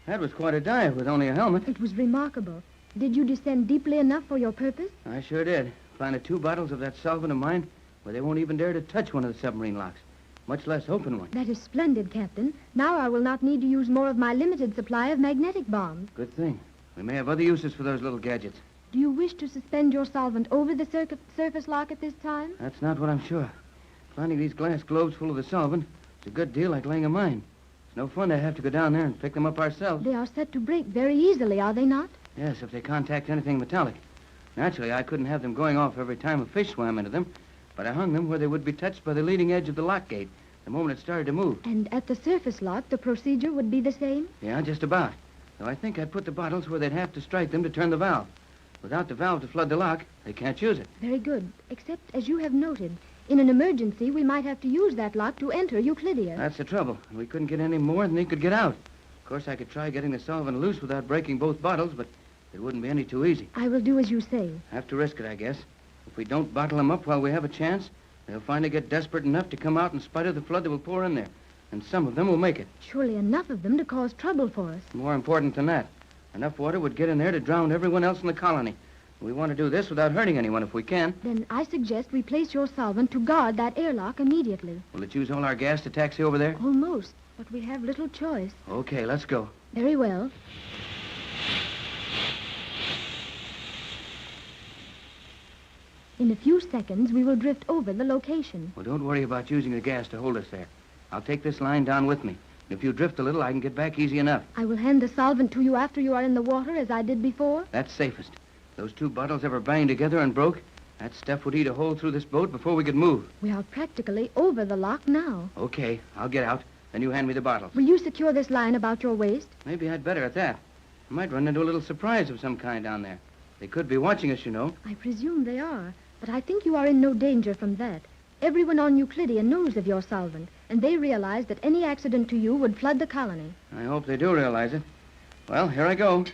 that was quite a dive with only a helmet. It was remarkable. Did you descend deeply enough for your purpose? I sure did. Planted 2 bottles of that solvent of mine where they won't even dare to touch one of the submarine locks, much less open one. That is splendid, Captain. Now I will not need to use more of my limited supply of magnetic bombs. Good thing. We may have other uses for those little gadgets. Do you wish to suspend your solvent over the surface lock at this time? That's not what I'm sure. Finding these glass globes full of the solvent is a good deal like laying a mine. It's no fun to have to go down there and pick them up ourselves. They are set to break very easily, are they not? Yes, if they contact anything metallic. Naturally, I couldn't have them going off every time a fish swam into them, but I hung them where they would be touched by the leading edge of the lock gate the moment it started to move. And at the surface lock, the procedure would be the same? Yeah, just about. Though I think I'd put the bottles where they'd have to strike them to turn the valve. Without the valve to flood the lock, they can't use it. Very good. Except, as you have noted, in an emergency, we might have to use that lock to enter Euclidia. That's the trouble. We couldn't get any more than he could get out. Of course, I could try getting the solvent loose without breaking both bottles, but it wouldn't be any too easy. I will do as you say. Have to risk it, I guess. If we don't bottle them up while we have a chance, they'll finally get desperate enough to come out in spite of the flood that will pour in there. And some of them will make it. Surely enough of them to cause trouble for us. More important than that, enough water would get in there to drown everyone else in the colony. We want to do this without hurting anyone if we can. Then I suggest we place your solvent to guard that airlock immediately. Will it use all our gas to taxi over there? Almost, but we have little choice. Okay, let's go. Very well. In a few seconds, we will drift over the location. Well, don't worry about using the gas to hold us there. I'll take this line down with me. If you drift a little, I can get back easy enough. I will hand the solvent to you after you are in the water, as I did before. That's safest. Those two bottles ever banged together and broke, that stuff would eat a hole through this boat before we could move. We are practically over the lock now. Okay, I'll get out. Then you hand me the bottles. Will you secure this line about your waist? Maybe I'd better at that. I might run into a little surprise of some kind down there. They could be watching us, you know. I presume they are, but I think you are in no danger from that. Everyone on Euclidia knows of your solvent, and they realize that any accident to you would flood the colony. I hope they do realize it. Well, here I go.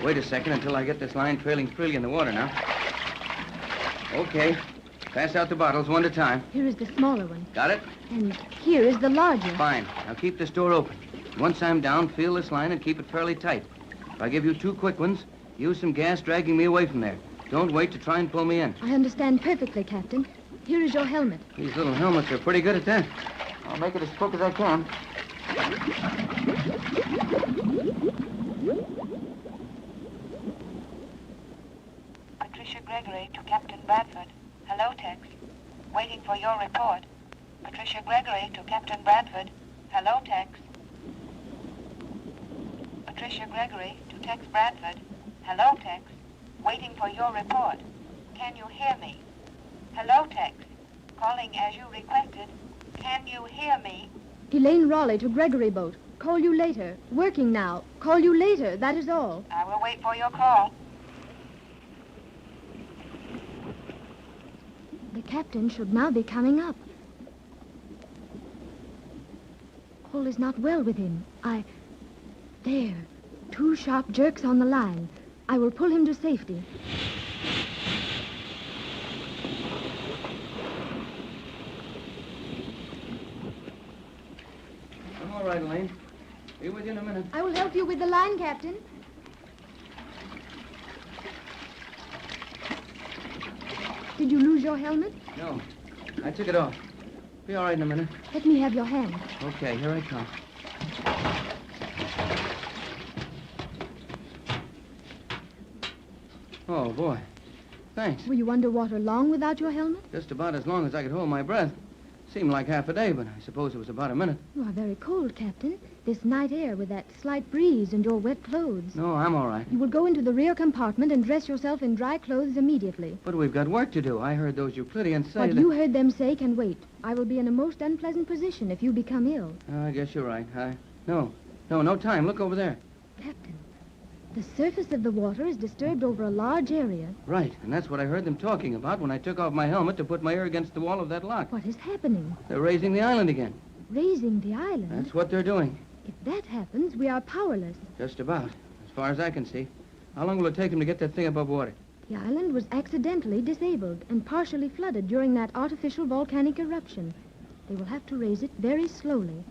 Wait a second until I get this line trailing freely in the water now. Okay. Pass out the bottles one at a time. Here is the smaller one. Got it? And here is the larger. Fine. Now keep this door open. Once I'm down, feel this line and keep it fairly tight. If I give you two quick ones, use some gas dragging me away from there. Don't wait to try and pull me in. I understand perfectly, Captain. Here is your helmet. These little helmets are pretty good at that. I'll make it as quick as I can. Patricia Gregory to Captain Bradford. Hello, Tex. Waiting for your report. Patricia Gregory to Captain Bradford. Hello, Tex. Patricia Gregory to Tex Bradford. Hello, Tex. Waiting for your report. Can you hear me? Hello, Tex. Calling as you requested. Can you hear me? Elaine Raleigh to Gregory boat. Call you later. Working now. Call you later. That is all. I will wait for your call. The captain should now be coming up. All is not well with him. There. 2 sharp jerks on the line. I will pull him to safety. I'm all right, Elaine. Be with you in a minute. I will help you with the line, Captain. Did you lose your helmet? No. I took it off. Be all right in a minute. Let me have your hand. Okay, here I come. Oh, boy. Thanks. Were you underwater long without your helmet? Just about as long as I could hold my breath. Seemed like half a day, but I suppose it was about a minute. You are very cold, Captain. This night air with that slight breeze and your wet clothes. No, I'm all right. You will go into the rear compartment and dress yourself in dry clothes immediately. But we've got work to do. I heard those Euclideans say What that... you heard them say can wait. I will be in a most unpleasant position if you become ill. I guess you're right. No time. Look over there. Captain, the surface of the water is disturbed over a large area. Right, and that's what I heard them talking about when I took off my helmet to put my ear against the wall of that lock. What is happening? They're raising the island again. Raising the island? That's what they're doing. If that happens, we are powerless. Just about, as far as I can see. How long will it take them to get that thing above water? The island was accidentally disabled and partially flooded during that artificial volcanic eruption. They will have to raise it very slowly.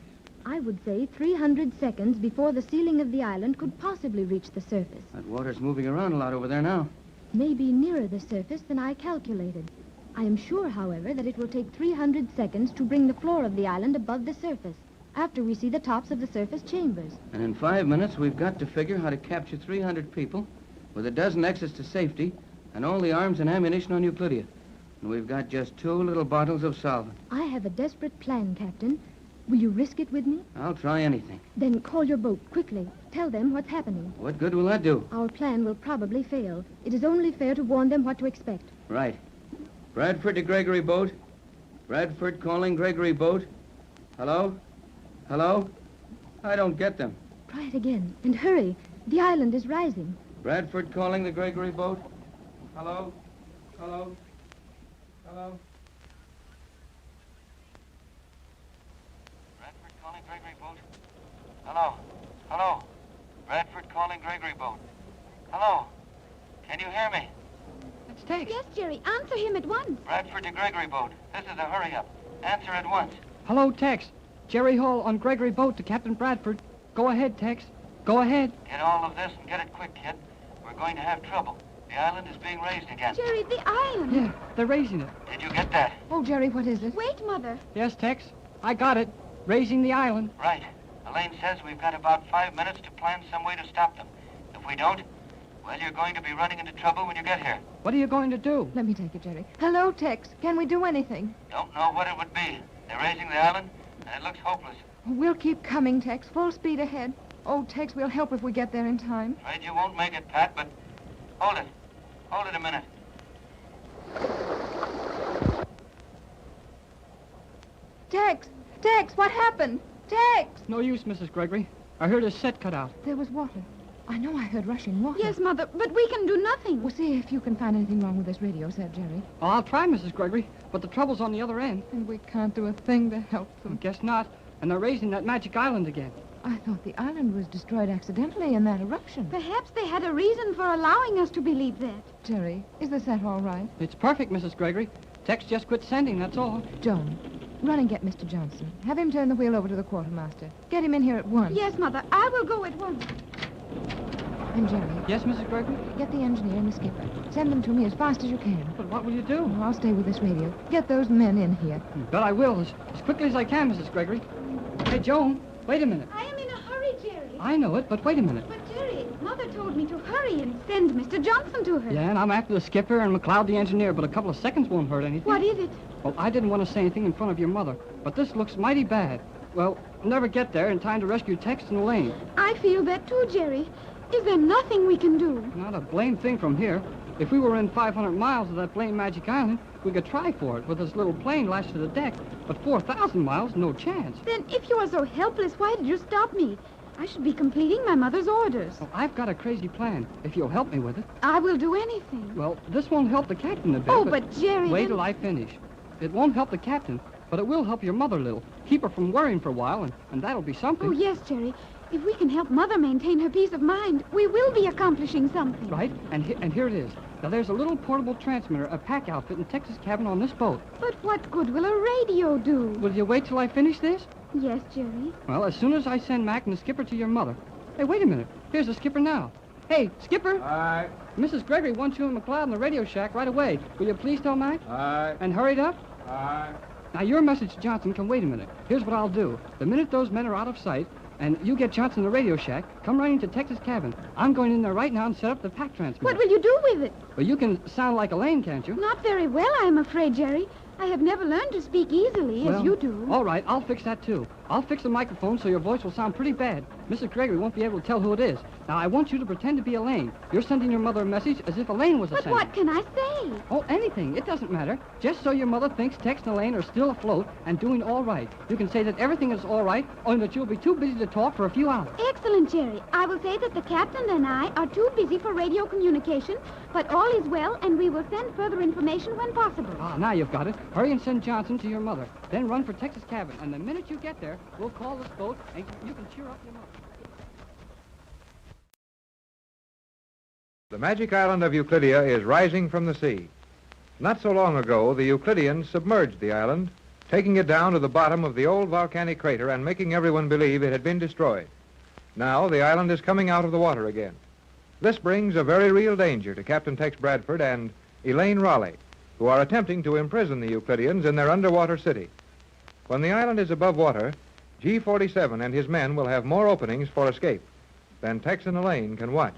I would say 300 seconds before the ceiling of the island could possibly reach the surface. That water's moving around a lot over there now. Maybe nearer the surface than I calculated. I am sure, however, that it will take 300 seconds to bring the floor of the island above the surface, after we see the tops of the surface chambers. And in 5 minutes, we've got to figure how to capture 300 people with a dozen exits to safety and all the arms and ammunition on Euclidia. And we've got just 2 little bottles of solvent. I have a desperate plan, Captain. Will you risk it with me? I'll try anything. Then call your boat, quickly. Tell them what's happening. What good will that do? Our plan will probably fail. It is only fair to warn them what to expect. Right. Bradford to Gregory boat. Bradford calling Gregory boat. Hello? Hello? I don't get them. Try it again, and hurry. The island is rising. Bradford calling the Gregory boat. Hello? Hello? Hello? Bradford calling Gregory boat. Hello? Hello? Bradford calling Gregory boat. Hello? Can you hear me? It's Tex. Yes, Jerry. Answer him at once. Bradford to Gregory boat. This is a hurry-up. Answer at once. Hello, Tex. Jerry Hall on Gregory boat to Captain Bradford. Go ahead, Tex. Go ahead. Get all of this and get it quick, kid. We're going to have trouble. The island is being raised again. Jerry, the island. Yeah, they're raising it. Did you get that? Oh, Jerry, what is it? Wait, Mother. Yes, Tex. I got it. Raising the island. Right. Elaine says we've got about 5 minutes to plan some way to stop them. If we don't, well, you're going to be running into trouble when you get here. What are you going to do? Let me take it, Jerry. Hello, Tex. Can we do anything? Don't know what it would be. They're raising the island, and it looks hopeless. We'll keep coming, Tex. Full speed ahead. Oh, Tex, we'll help if we get there in time. Afraid you won't make it, Pat, but hold it. Hold it a minute. Tex! Tex, what happened? Tex! No use, Mrs. Gregory. I heard his set cut out. There was water. I know I heard rushing water. Yes, Mother, but we can do nothing. Well, see if you can find anything wrong with this radio set, Jerry. Oh, I'll try, Mrs. Gregory, but the trouble's on the other end. And we can't do a thing to help them. Guess not. And they're raising that Magic Island again. I thought the island was destroyed accidentally in that eruption. Perhaps they had a reason for allowing us to believe that. Jerry, is the set all right? It's perfect, Mrs. Gregory. Tex just quit sending, that's all. Joan, run and get Mr. Johnson. Have him turn the wheel over to the quartermaster. Get him in here at once. Yes, Mother. I will go at once. And Jerry. Yes, Mrs. Gregory? Get the engineer and the skipper. Send them to me as fast as you can. But what will you do? Oh, I'll stay with this radio. Get those men in here. Bet I will, as quickly as I can, Mrs. Gregory. Hey, Joan, wait a minute. I am in a hurry, Jerry. I know it, but wait a minute. But, Jerry, Mother told me to hurry and send Mr. Johnson to her. Yeah, and I'm after the skipper and McLeod the engineer, but a couple of seconds won't hurt anything. What is it? Well, I didn't want to say anything in front of your mother, but this looks mighty bad. Well, we'll never get there in time to rescue Tex and Elaine. I feel that too, Jerry. Is there nothing we can do? Not a blame thing from here. If we were in 500 miles of that blame Magic Island, we could try for it with this little plane lashed to the deck. But 4,000 miles, no chance. Then if you are so helpless, why did you stop me? I should be completing my mother's orders. Well, I've got a crazy plan, if you'll help me with it. I will do anything. Well, this won't help the captain a bit. Oh, but Jerry... Wait till I finish. It won't help the captain, but it will help your mother a little. Keep her from worrying for a while, and that'll be something. Oh, yes, Jerry. If we can help Mother maintain her peace of mind, we will be accomplishing something. Right, and here it is. Now, there's a little portable transmitter, a pack outfit in Texas cabin on this boat. But what good will a radio do? Will you wait till I finish this? Yes, Jerry. Well, as soon as I send Mac and the skipper to your mother. Hey, wait a minute. Here's the skipper now. Hey, skipper. Aye. Mrs. Gregory wants you and McLeod in the radio shack right away. Will you please tell Mac? Aye. And hurry it up? Aye. Now, your message to Johnson can wait a minute. Here's what I'll do. The minute those men are out of sight, and you get Johnson in the radio shack, come right into Texas cabin. I'm going in there right now and set up the pack transmitter. What will you do with it? Well, you can sound like Elaine, can't you? Not very well, I'm afraid, Jerry. I have never learned to speak easily, as you do. All right, I'll fix that, too. I'll fix the microphone so your voice will sound pretty bad. Mrs. Gregory won't be able to tell who it is. Now, I want you to pretend to be Elaine. You're sending your mother a message as if Elaine was a sender. But what can I say? Oh, anything. It doesn't matter. Just so your mother thinks Tex and Elaine are still afloat and doing all right. You can say that everything is all right, only that you'll be too busy to talk for a few hours. Excellent, Jerry. I will say that the captain and I are too busy for radio communication, but all is well, and we will send further information when possible. Ah, now you've got it. Hurry and send Johnson to your mother. Then run for Texas cabin, and the minute you get there, we'll call this boat, and you can cheer up your mother. The magic island of Euclidia is rising from the sea. Not so long ago, the Euclideans submerged the island, taking it down to the bottom of the old volcanic crater and making everyone believe it had been destroyed. Now, the island is coming out of the water again. This brings a very real danger to Captain Tex Bradford and Elaine Raleigh, who are attempting to imprison the Euclideans in their underwater city. When the island is above water, G-47 and his men will have more openings for escape than Tex and Elaine can watch.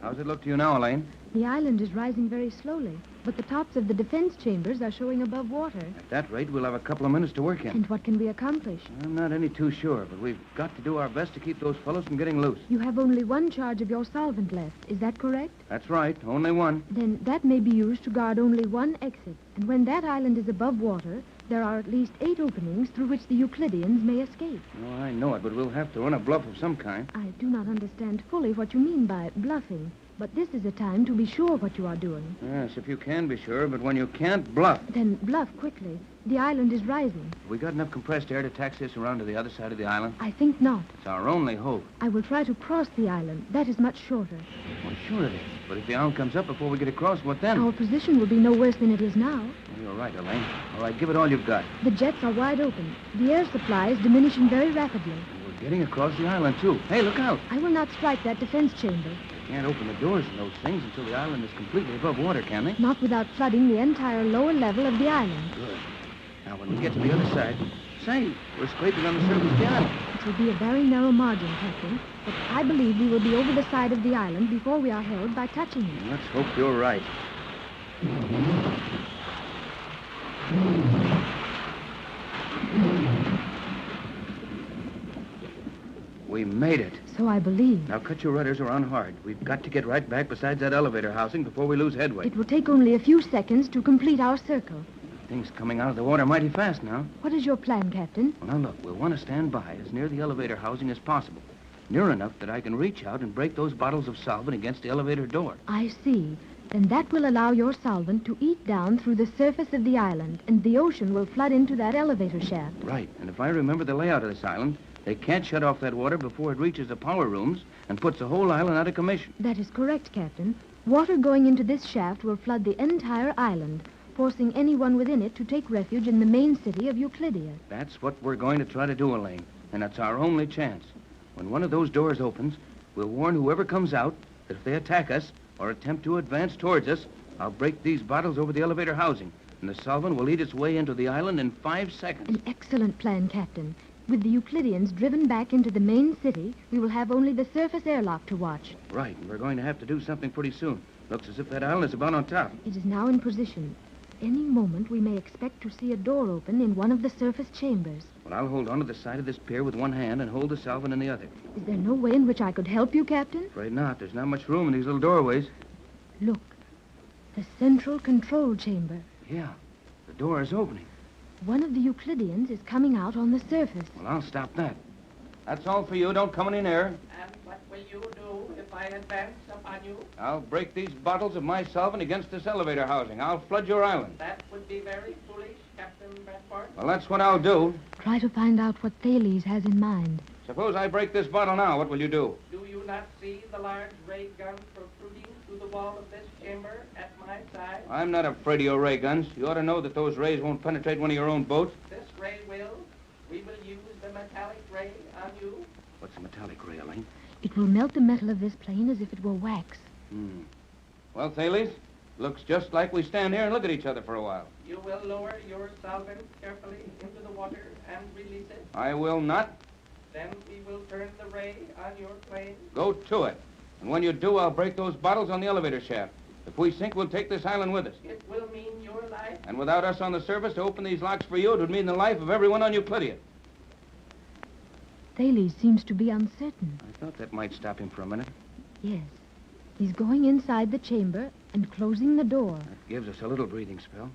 How's it look to you now, Elaine? The island is rising very slowly, but the tops of the defense chambers are showing above water. At that rate, we'll have a couple of minutes to work in. And what can we accomplish? I'm not any too sure, but we've got to do our best to keep those fellows from getting loose. You have only one charge of your solvent left. Is that correct? That's right. Only one. Then that may be used to guard only one exit. And when that island is above water, there are at least 8 openings through which the Euclideans may escape. Oh, I know it, but we'll have to run a bluff of some kind. I do not understand fully what you mean by bluffing, but this is a time to be sure what you are doing. Yes, if you can be sure, but when you can't, bluff. Then bluff quickly. The island is rising. We got enough compressed air to taxi us around to the other side of the island? I think not. It's our only hope. I will try to cross the island. That is much shorter. Well, sure it is. But if the island comes up before we get across, what then? Our position will be no worse than it is now. Well, you're right, Elaine. All right, give it all you've got. The jets are wide open. The air supply is diminishing very rapidly. We're getting across the island, too. Hey, look out. I will not strike that defense chamber. They can't open the doors in those things until the island is completely above water, can they? Not without flooding the entire lower level of the island. Good. Now, when we get to the other side... Say, we're scraping on the surface of the island. It will be a very narrow margin, Captain, but I believe we will be over the side of the island before we are held by touching it. Let's hope you're right. We made it. So I believe. Now cut your rudders around hard. We've got to get right back beside that elevator housing before we lose headway. It will take only a few seconds to complete our circle. Things coming out of the water mighty fast now. What is your plan, Captain? Well, now look, we'll want to stand by as near the elevator housing as possible. Near enough that I can reach out and break those bottles of solvent against the elevator door. I see. Then that will allow your solvent to eat down through the surface of the island, and the ocean will flood into that elevator shaft. Right. And if I remember the layout of this island, they can't shut off that water before it reaches the power rooms and puts the whole island out of commission. That is correct, Captain. Water going into this shaft will flood the entire island, forcing anyone within it to take refuge in the main city of Euclidia. That's what we're going to try to do, Elaine. And that's our only chance. When one of those doors opens, we'll warn whoever comes out that if they attack us or attempt to advance towards us, I'll break these bottles over the elevator housing, and the solvent will eat its way into the island in 5 seconds. An excellent plan, Captain. With the Euclideans driven back into the main city, we will have only the surface airlock to watch. Right, and we're going to have to do something pretty soon. Looks as if that island is about on top. It is now in position. Any moment we may expect to see a door open in one of the surface chambers. Well, I'll hold onto the side of this pier with one hand and hold the solvent in the other. Is there no way in which I could help you, Captain? Afraid not. There's not much room in these little doorways. Look, the central control chamber. Yeah, the door is opening. One of the Euclideans is coming out on the surface. Well, I'll stop that. That's all for you. Don't come any nearer. And what will you do if I advance upon you? I'll break these bottles of my solvent against this elevator housing. I'll flood your island. That would be very foolish, Captain Bradford. Well, that's what I'll do. Try to find out what Thales has in mind. Suppose I break this bottle now. What will you do? Do you not see the large ray gun protruding through the wall of this chamber at my side? I'm not afraid of your ray guns. You ought to know that those rays won't penetrate one of your own boats. This ray will. We will use the metallic ray on you. What's a metallic ray, Elaine? It will melt the metal of this plane as if it were wax. Well, Thales, looks just like we stand here and look at each other for a while. You will lower your solvent carefully into the water and release it. I will not. Then we will turn the ray on your plane. Go to it. And when you do, I'll break those bottles on the elevator shaft. If we sink, we'll take this island with us. It will mean your life. And without us on the surface to open these locks for you, it would mean the life of everyone on Euclidia. Thales seems to be uncertain. I thought that might stop him for a minute. Yes. He's going inside the chamber and closing the door. That gives us a little breathing spell.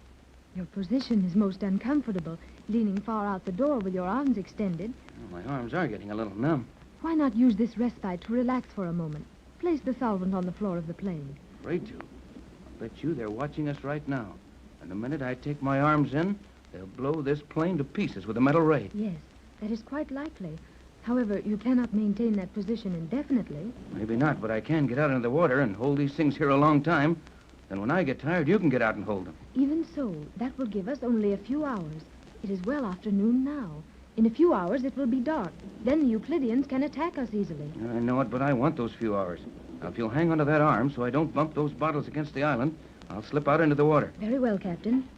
Your position is most uncomfortable, leaning far out the door with your arms extended. Well, my arms are getting a little numb. Why not use this respite to relax for a moment? Place the solvent on the floor of the plane. Afraid to. I'll bet you they're watching us right now. And the minute I take my arms in, they'll blow this plane to pieces with a metal ray. Yes, that is quite likely. However, you cannot maintain that position indefinitely. Maybe not, but I can get out into the water and hold these things here a long time. Then when I get tired, you can get out and hold them. Even so, that will give us only a few hours. It is well after noon now. In a few hours, it will be dark. Then the Euclideans can attack us easily. I know it, but I want those few hours. Now, if you'll hang onto that arm so I don't bump those bottles against the island, I'll slip out into the water. Very well, Captain.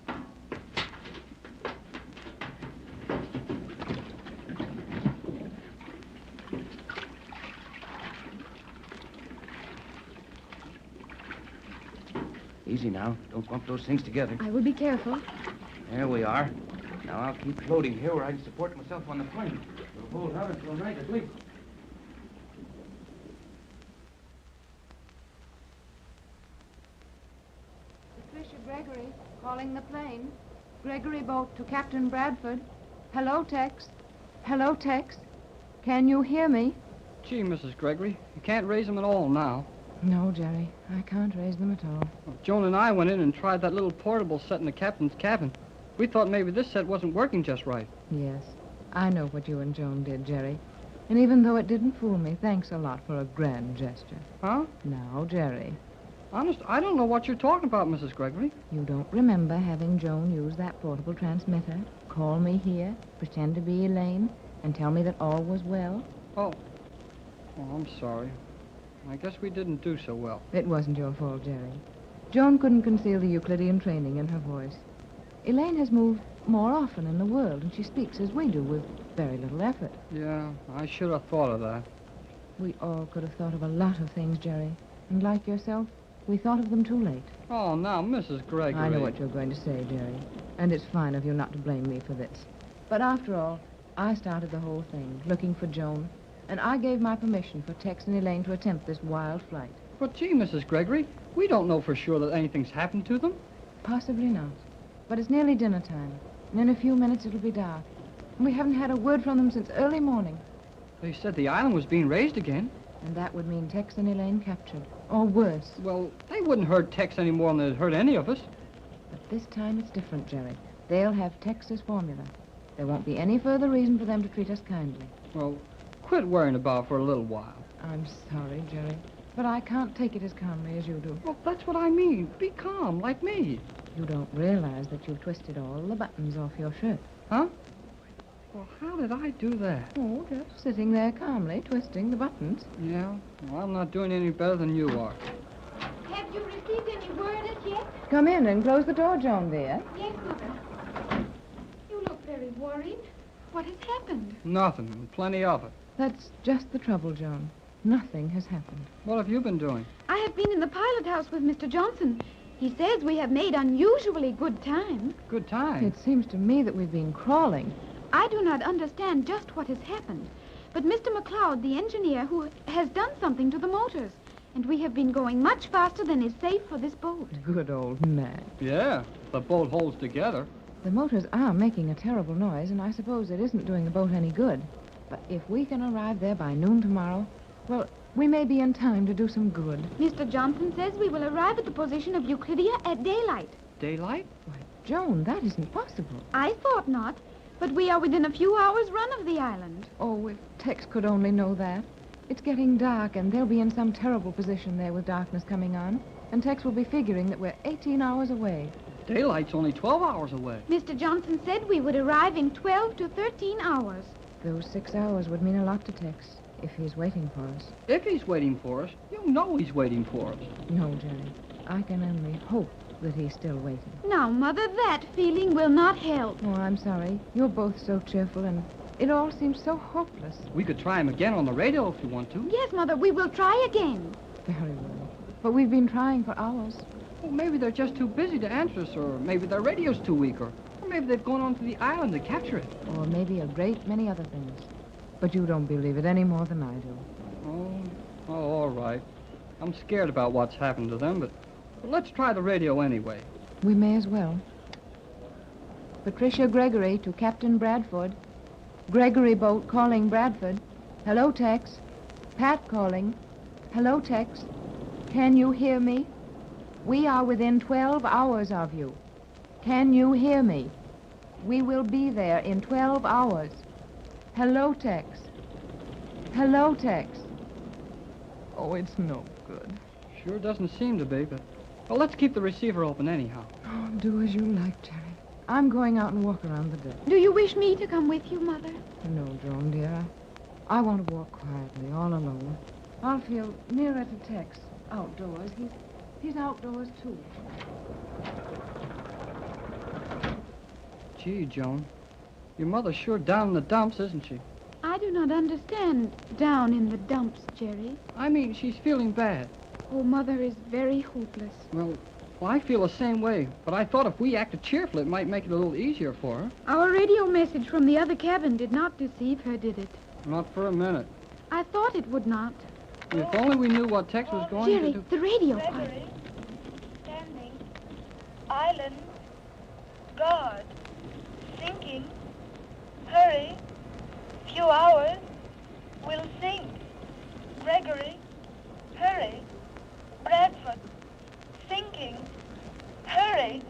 Easy now. Don't bump those things together. I will be careful. There we are. Now I'll keep floating here where I can support myself on the plane. We'll hold out until night at least. Patricia Gregory, calling the plane. Gregory boat to Captain Bradford. Hello, Tex. Hello, Tex. Can you hear me? Gee, Mrs. Gregory, you can't raise them at all now. No, Jerry. I can't raise them at all. Well, Joan and I went in and tried that little portable set in the captain's cabin. We thought maybe this set wasn't working just right. Yes. I know what you and Joan did, Jerry. And even though it didn't fool me, thanks a lot for a grand gesture. Huh? Now, Jerry. Honest, I don't know what you're talking about, Mrs. Gregory. You don't remember having Joan use that portable transmitter, call me here, pretend to be Elaine, and tell me that all was well? Oh, I'm sorry. I guess we didn't do so well. It wasn't your fault, Jerry. Joan couldn't conceal the Euclidean training in her voice. Elaine has moved more often in the world, and she speaks as we do, with very little effort. Yeah, I should have thought of that. We all could have thought of a lot of things, Jerry. And like yourself, we thought of them too late. Oh, now, Mrs. Gregory. I know what you're going to say, Jerry. And it's fine of you not to blame me for this. But after all, I started the whole thing, looking for Joan. And I gave my permission for Tex and Elaine to attempt this wild flight. But gee, Mrs. Gregory, we don't know for sure that anything's happened to them. Possibly not. But it's nearly dinner time. And in a few minutes it'll be dark. And we haven't had a word from them since early morning. They said the island was being raised again. And that would mean Tex and Elaine captured. Or worse. Well, they wouldn't hurt Tex any more than they'd hurt any of us. But this time it's different, Jerry. They'll have Tex's formula. There won't be any further reason for them to treat us kindly. Well, quit worrying about it for a little while. I'm sorry, Jerry. But I can't take it as calmly as you do. Well, that's what I mean. Be calm, like me. You don't realize that you've twisted all the buttons off your shirt. Huh? Well, how did I do that? Oh, just sitting there calmly, twisting the buttons. Yeah? Well, I'm not doing any better than you are. Have you received any word as yet? Come in and close the door, Joan, dear. Yes, Mother. You look very worried. What has happened? Nothing. Plenty of it. That's just the trouble, Joan. Nothing has happened. What have you been doing? I have been in the pilot house with Mr. Johnson. He says we have made unusually good time. Good time? It seems to me that we've been crawling. I do not understand just what has happened. But Mr. McLeod, the engineer, who has done something to the motors. And we have been going much faster than is safe for this boat. Good old man. Yeah, the boat holds together. The motors are making a terrible noise, and I suppose it isn't doing the boat any good. But if we can arrive there by noon tomorrow, well, we may be in time to do some good. Mr. Johnson says we will arrive at the position of Euclidia at daylight. Daylight? Why, Joan, that isn't possible. I thought not, but we are within a few hours' run of the island. Oh, if Tex could only know that. It's getting dark, and they'll be in some terrible position there with darkness coming on. And Tex will be figuring that we're 18 hours away. Daylight's only 12 hours away. Mr. Johnson said we would arrive in 12 to 13 hours. Those 6 hours would mean a lot to Tex, if he's waiting for us. If he's waiting for us, you know he's waiting for us. No, Jerry. I can only hope that he's still waiting. Now, Mother, that feeling will not help. Oh, I'm sorry. You're both so cheerful, and it all seems so hopeless. We could try him again on the radio if you want to. Yes, Mother, we will try again. Very well. But we've been trying for hours. Well, maybe they're just too busy to answer us, or maybe their radio's too weak, or maybe they've gone onto the island to capture it. Or maybe a great many other things. But you don't believe it any more than I do. Oh, all right. I'm scared about what's happened to them, but let's try the radio anyway. We may as well. Patricia Gregory to Captain Bradford. Gregory boat calling Bradford. Hello, Tex. Pat calling. Hello, Tex. Can you hear me? We are within 12 hours of you. Can you hear me? We will be there in 12 hours. Hello, Tex. Hello, Tex. Oh, it's no good. Sure doesn't seem to be, but... Well, let's keep the receiver open anyhow. Oh, do as you like, Jerry. I'm going out and walk around the deck. Do you wish me to come with you, Mother? No, Joan, dear. I want to walk quietly, all alone. I'll feel nearer to Tex, outdoors. He's outdoors, too. Gee, Joan, your mother's sure down in the dumps, isn't she? I do not understand down in the dumps, Jerry. I mean, she's feeling bad. Oh, Mother is very hopeless. Well, I feel the same way, but I thought if we acted cheerful, it might make it a little easier for her. Our radio message from the other cabin did not deceive her, did it? Not for a minute. I thought it would not. If only we knew what Tex was going Jerry, to do. the radio pilot. Standing. Island. guard. Sinking. Hurry. Few hours. Will sink. Gregory. Hurry. Bradford. Sinking. Hurry.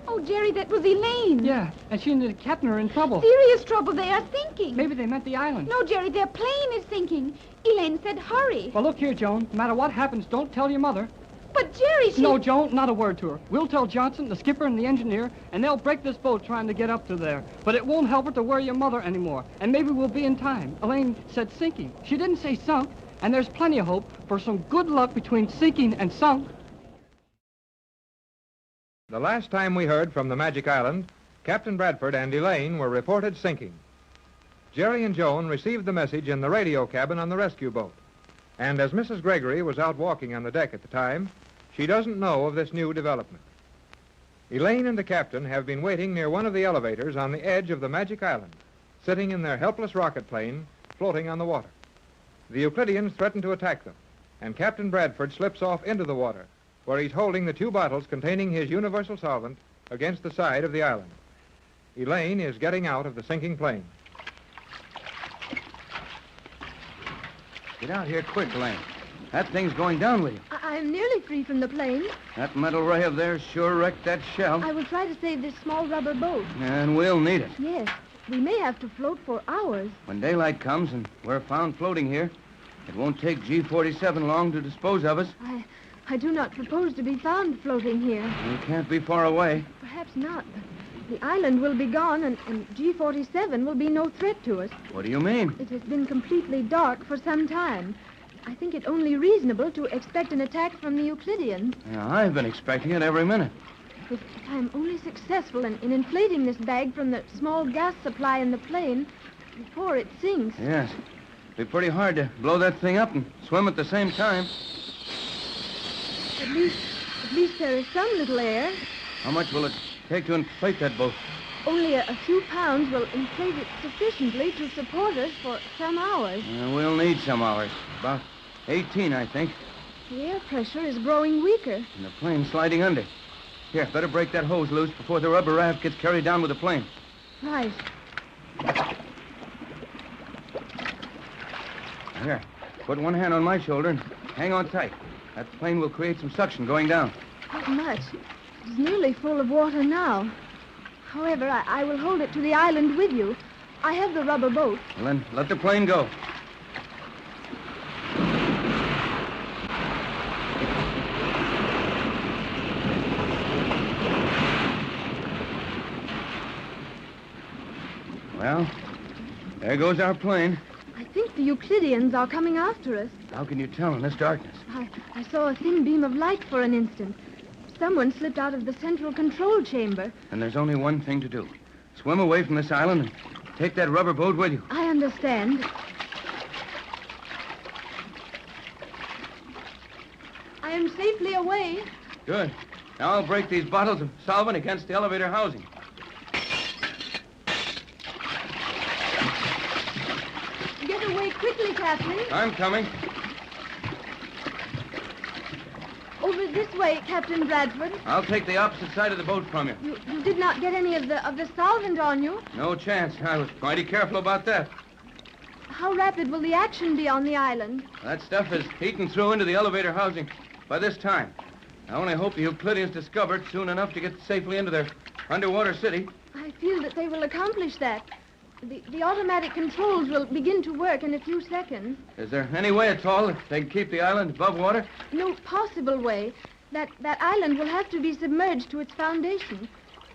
Oh, Jerry, that was Elaine. Yeah, and she and the captain are in trouble. Serious trouble. They are sinking. Maybe they meant the island. No, Jerry, their plane is sinking. Elaine said hurry. Well, look here, Joan. No matter what happens, don't tell your mother. But, Jerry, she... No, Joan, not a word to her. We'll tell Johnson, the skipper, and the engineer, and they'll break this boat trying to get up to there. But it won't help her to worry your mother anymore. And maybe we'll be in time. Elaine said sinking. She didn't say sunk. And there's plenty of hope for some good luck between sinking and sunk. The last time we heard from the Magic Island, Captain Bradford and Elaine were reported sinking. Jerry and Joan received the message in the radio cabin on the rescue boat. And as Mrs. Gregory was out walking on the deck at the time, she doesn't know of this new development. Elaine and the captain have been waiting near one of the elevators on the edge of the Magic Island, sitting in their helpless rocket plane, floating on the water. The Euclideans threaten to attack them, and Captain Bradford slips off into the water, where he's holding the 2 bottles containing his universal solvent against the side of the island. Elaine is getting out of the sinking plane. Get out here quick, Elaine. That thing's going down with you. I'm nearly free from the plane. That metal ray up there sure wrecked that shell. I will try to save this small rubber boat. And we'll need it. Yes, we may have to float for hours. When daylight comes and we're found floating here, it won't take G-47 long to dispose of us. I do not propose to be found floating here. We can't be far away. Perhaps not. The island will be gone, and G-47 will be no threat to us. What do you mean? It has been completely dark for some time. I think it only reasonable to expect an attack from the Euclideans. Yeah, I've been expecting it every minute. If I am only successful in inflating this bag from the small gas supply in the plane before it sinks. Yes. It'd be pretty hard to blow that thing up and swim at the same time. At least there is some little air. How much will it take to inflate that boat? Only a few pounds will inflate it sufficiently to support us for some hours. We'll need some hours. About 18, I think. The air pressure is growing weaker. And the plane's sliding under. Here, better break that hose loose before the rubber raft gets carried down with the plane. Right. Here, put one hand on my shoulder and hang on tight. That plane will create some suction going down. Not much. It's nearly full of water now. However, I will hold it to the island with you. I have the rubber boat. Well, then, let the plane go. Well, there goes our plane. I think the Euclideans are coming after us. How can you tell in this darkness? I saw a thin beam of light for an instant. Someone slipped out of the central control chamber. And there's only one thing to do. Swim away from this island and take that rubber boat with you. I understand. I am safely away. Good. Now I'll break these bottles of solvent against the elevator housing. Get away quickly, Captain. I'm coming. Over this way, Captain Bradford. I'll take the opposite side of the boat from you. You did not get any of the solvent on you. No chance. I was mighty careful about that. How rapid will the action be on the island? That stuff is eating through into the elevator housing by this time. I only hope the Euclideans discover it soon enough to get safely into their underwater city. I feel that they will accomplish that. The automatic controls will begin to work in a few seconds. Is there any way at all that they can keep the island above water? No possible way. That island will have to be submerged to its foundation.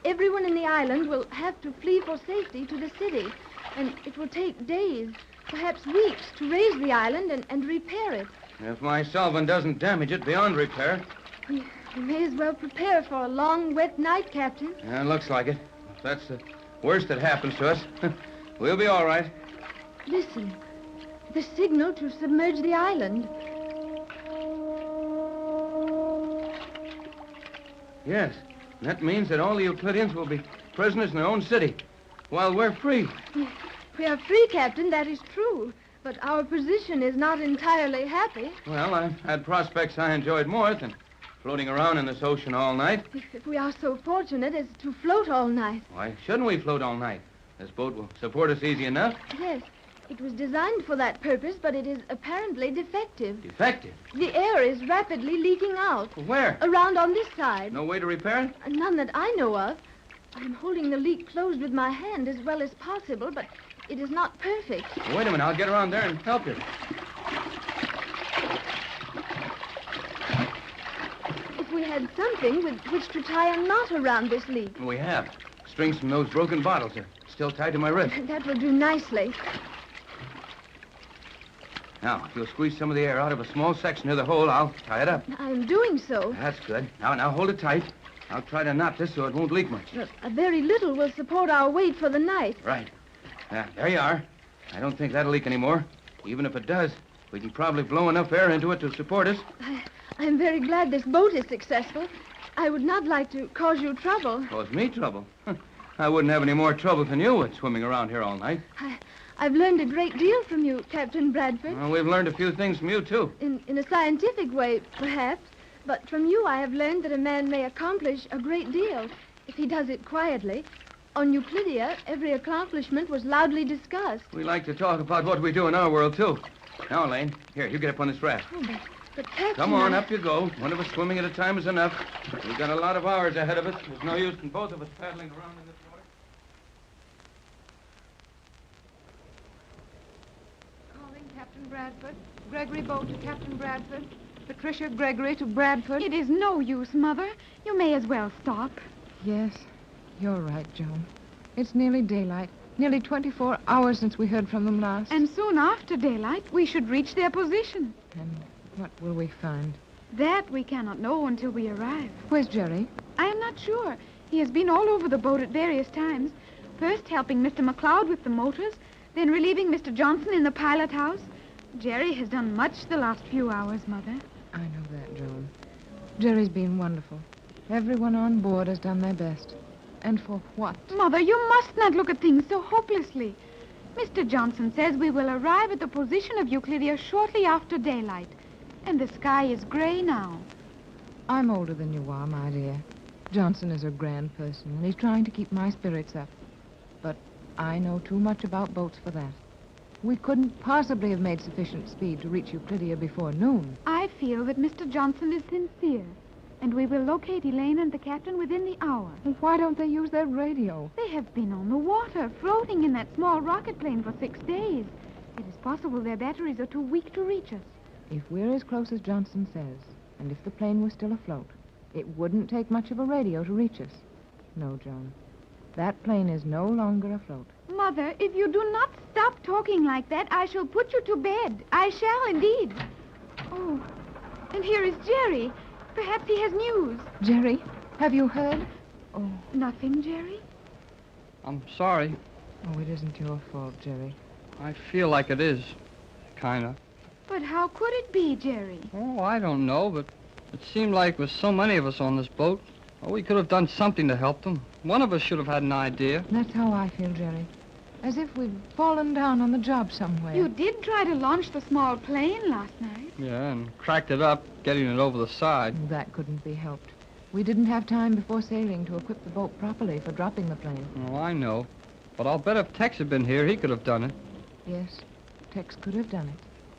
Everyone in the island will have to flee for safety to the city. And it will take days, perhaps weeks, to raise the island and repair it. If my solvent doesn't damage it beyond repair. We may as well prepare for a long, wet night, Captain. Yeah, it looks like it. If that's the worst that happens to us, we'll be all right. Listen. The signal to submerge the island. Yes. That means that all the Euclideans will be prisoners in their own city, while we're free. We are free, Captain, that is true. But our position is not entirely happy. Well, I've had prospects I enjoyed more than floating around in this ocean all night. If we are so fortunate as to float all night. Why shouldn't we float all night? This boat will support us easy enough. Yes, it was designed for that purpose, but it is apparently defective. Defective? The air is rapidly leaking out. Where? Around on this side. No way to repair it? None that I know of. I'm holding the leak closed with my hand as well as possible, but it is not perfect. Wait a minute, I'll get around there and help you. If we had something with which to tie a knot around this leak. We have. Strings from those broken bottles are still tied to my wrist. That will do nicely. Now, if you'll squeeze some of the air out of a small section of the hole, I'll tie it up. I'm doing so. That's good. Now hold it tight. I'll try to knot this so it won't leak much. A very little will support our weight for the night. Right. There you are. I don't think that'll leak anymore. Even if it does, we can probably blow enough air into it to support us. I'm very glad this boat is successful. I would not like to cause you trouble. Cause me trouble? I wouldn't have any more trouble than you would swimming around here all night. I've learned a great deal from you, Captain Bradford. Well, we've learned a few things from you, too. In a scientific way, perhaps. But from you, I have learned that a man may accomplish a great deal if he does it quietly. On Euclidia, every accomplishment was loudly discussed. We like to talk about what we do in our world, too. Now, Elaine, here, you get up on this raft. Oh, but Captain... Come on, up you go. One of us swimming at a time is enough. We've got a lot of hours ahead of us. There's no use in both of us paddling around in this water. Calling Captain Bradford. Gregory boat to Captain Bradford. Patricia Gregory to Bradford. It is no use, Mother. You may as well stop. Yes, you're right, Joan. It's nearly daylight. Nearly 24 hours since we heard from them last. And soon after daylight, we should reach their position. And what will we find? That we cannot know until we arrive. Where's Jerry? I am not sure. He has been all over the boat at various times. First helping Mr. McLeod with the motors, then relieving Mr. Johnson in the pilot house. Jerry has done much the last few hours, Mother. I know that, Joan. Jerry's been wonderful. Everyone on board has done their best. And for what? Mother, you must not look at things so hopelessly. Mr. Johnson says we will arrive at the position of Euclidia shortly after daylight. And the sky is gray now. I'm older than you are, my dear. Johnson is a grand person, and he's trying to keep my spirits up. But I know too much about boats for that. We couldn't possibly have made sufficient speed to reach Euclidia before noon. I feel that Mr. Johnson is sincere, and we will locate Elaine and the captain within the hour. Well, why don't they use their radio? They have been on the water, floating in that small rocket plane for 6 days. It is possible their batteries are too weak to reach us. If we're as close as Johnson says, and if the plane was still afloat, it wouldn't take much of a radio to reach us. No, Joan. That plane is no longer afloat. Mother, if you do not stop talking like that, I shall put you to bed. I shall indeed. Oh, and here is Jerry. Perhaps he has news. Jerry, have you heard? Oh. Nothing, Jerry? I'm sorry. Oh, it isn't your fault, Jerry. I feel like it is. Kind of. But how could it be, Jerry? Oh, I don't know, but it seemed like with so many of us on this boat, we could have done something to help them. One of us should have had an idea. That's how I feel, Jerry. As if we'd fallen down on the job somewhere. You did try to launch the small plane last night. Yeah, and cracked it up, getting it over the side. That couldn't be helped. We didn't have time before sailing to equip the boat properly for dropping the plane. Oh, I know. But I'll bet if Tex had been here, he could have done it. Yes, Tex could have done it.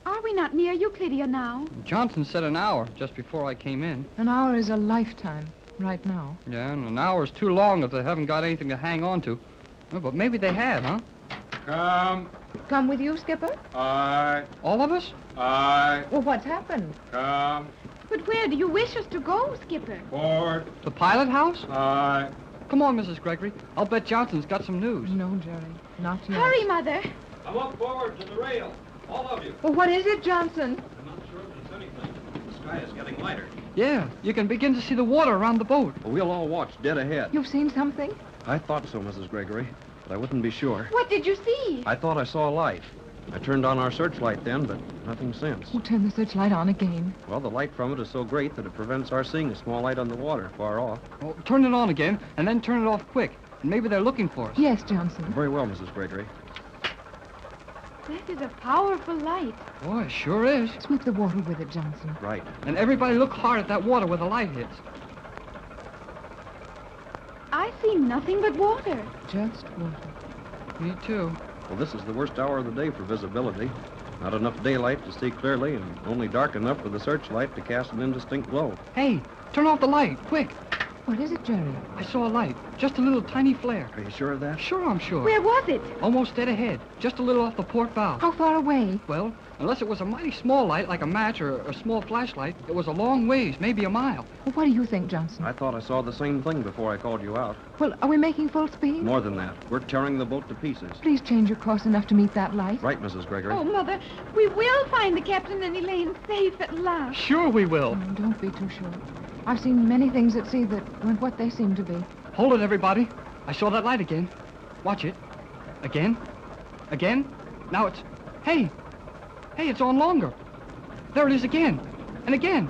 Are we not near Euclidia now? Johnson said an hour just before I came in. An hour is a lifetime right now. Yeah, and an hour's too long if they haven't got anything to hang on to. Oh, but maybe they have, huh? Come with you, Skipper? Aye. All of us? Aye. Well, what's happened? Come. But where do you wish us to go, Skipper? Forward. The pilot house? Aye. Come on, Mrs. Gregory. I'll bet Johnson's got some news. No, Jerry. Not yet. Hurry, Mother. Come up forward to the rail. All of you. Well, what is it, Johnson? I'm not sure if it's anything. The sky is getting lighter. Yeah, you can begin to see the water around the boat. Well, we'll all watch dead ahead. You've seen something? I thought so, Mrs. Gregory, but I wouldn't be sure. What did you see? I thought I saw a light. I turned on our searchlight then, but nothing since. We'll turn the searchlight on again. Well, the light from it is so great that it prevents our seeing a small light on the water far off. Well, turn it on again, and then turn it off quick. And maybe they're looking for us. Yes, Johnson. Very well, Mrs. Gregory. That is a powerful light. Boy, it sure is. Sweep the water with it, Johnson. Right. And everybody look hard at that water where the light hits. I see nothing but water. Just water. Me too. Well, this is the worst hour of the day for visibility. Not enough daylight to see clearly, and only dark enough for the searchlight to cast an indistinct glow. Hey, turn off the light, quick. What is it, Jerry? I saw a light, just a little tiny flare. Are you sure of that? Sure, I'm sure. Where was it? Almost dead ahead, just a little off the port bow. How far away? Well, unless it was a mighty small light, like a match or a small flashlight, it was a long ways, maybe a mile. Well, what do you think, Johnson? I thought I saw the same thing before I called you out. Well, are we making full speed? More than that. We're tearing the boat to pieces. Please change your course enough to meet that light. Right, Mrs. Gregory. Oh, Mother, we will find the captain and Elaine safe at last. Sure we will. Oh, don't be too sure. I've seen many things at sea that weren't what they seem to be. Hold it, everybody. I saw that light again. Watch it. Again. Again. Now it's... Hey! Hey, it's on longer. There it is again. And again.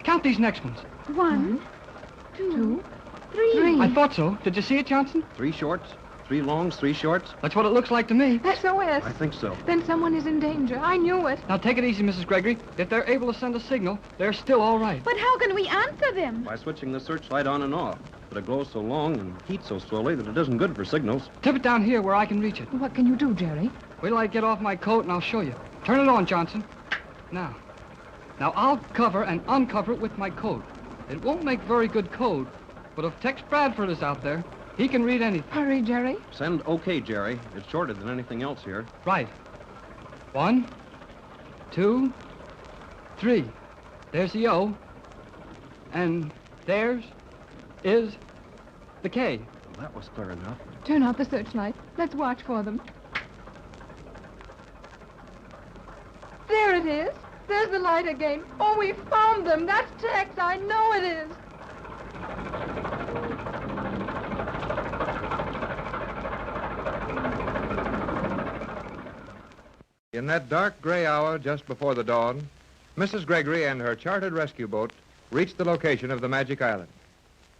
Count these next ones. 1, 2, 3. I thought so. Did you see it, Johnson? 3 shorts, 3 longs, 3 shorts. That's what it looks like to me. SOS. I think so. Then someone is in danger. I knew it. Now take it easy, Mrs. Gregory. If they're able to send a signal, they're still all right. But how can we answer them? By switching the searchlight on and off. But it glows so long and heats so slowly that it isn't good for signals. Tip it down here where I can reach it. What can you do, Jerry? Wait till I get off my coat and I'll show you. Turn it on, Johnson. Now I'll cover and uncover it with my coat. It won't make very good code, but if Tex Bradford is out there, he can read anything. Hurry, Jerry. Send OK, Jerry. It's shorter than anything else here. Right. 1, 2, 3. There's the O. And there's is the K. Well, that was clear enough. Turn out the searchlight. Let's watch for them. There it is. There's the light again. Oh, we found them. That's Tex. I know it is. In that dark gray hour just before the dawn, Mrs. Gregory and her chartered rescue boat reached the location of the Magic Island.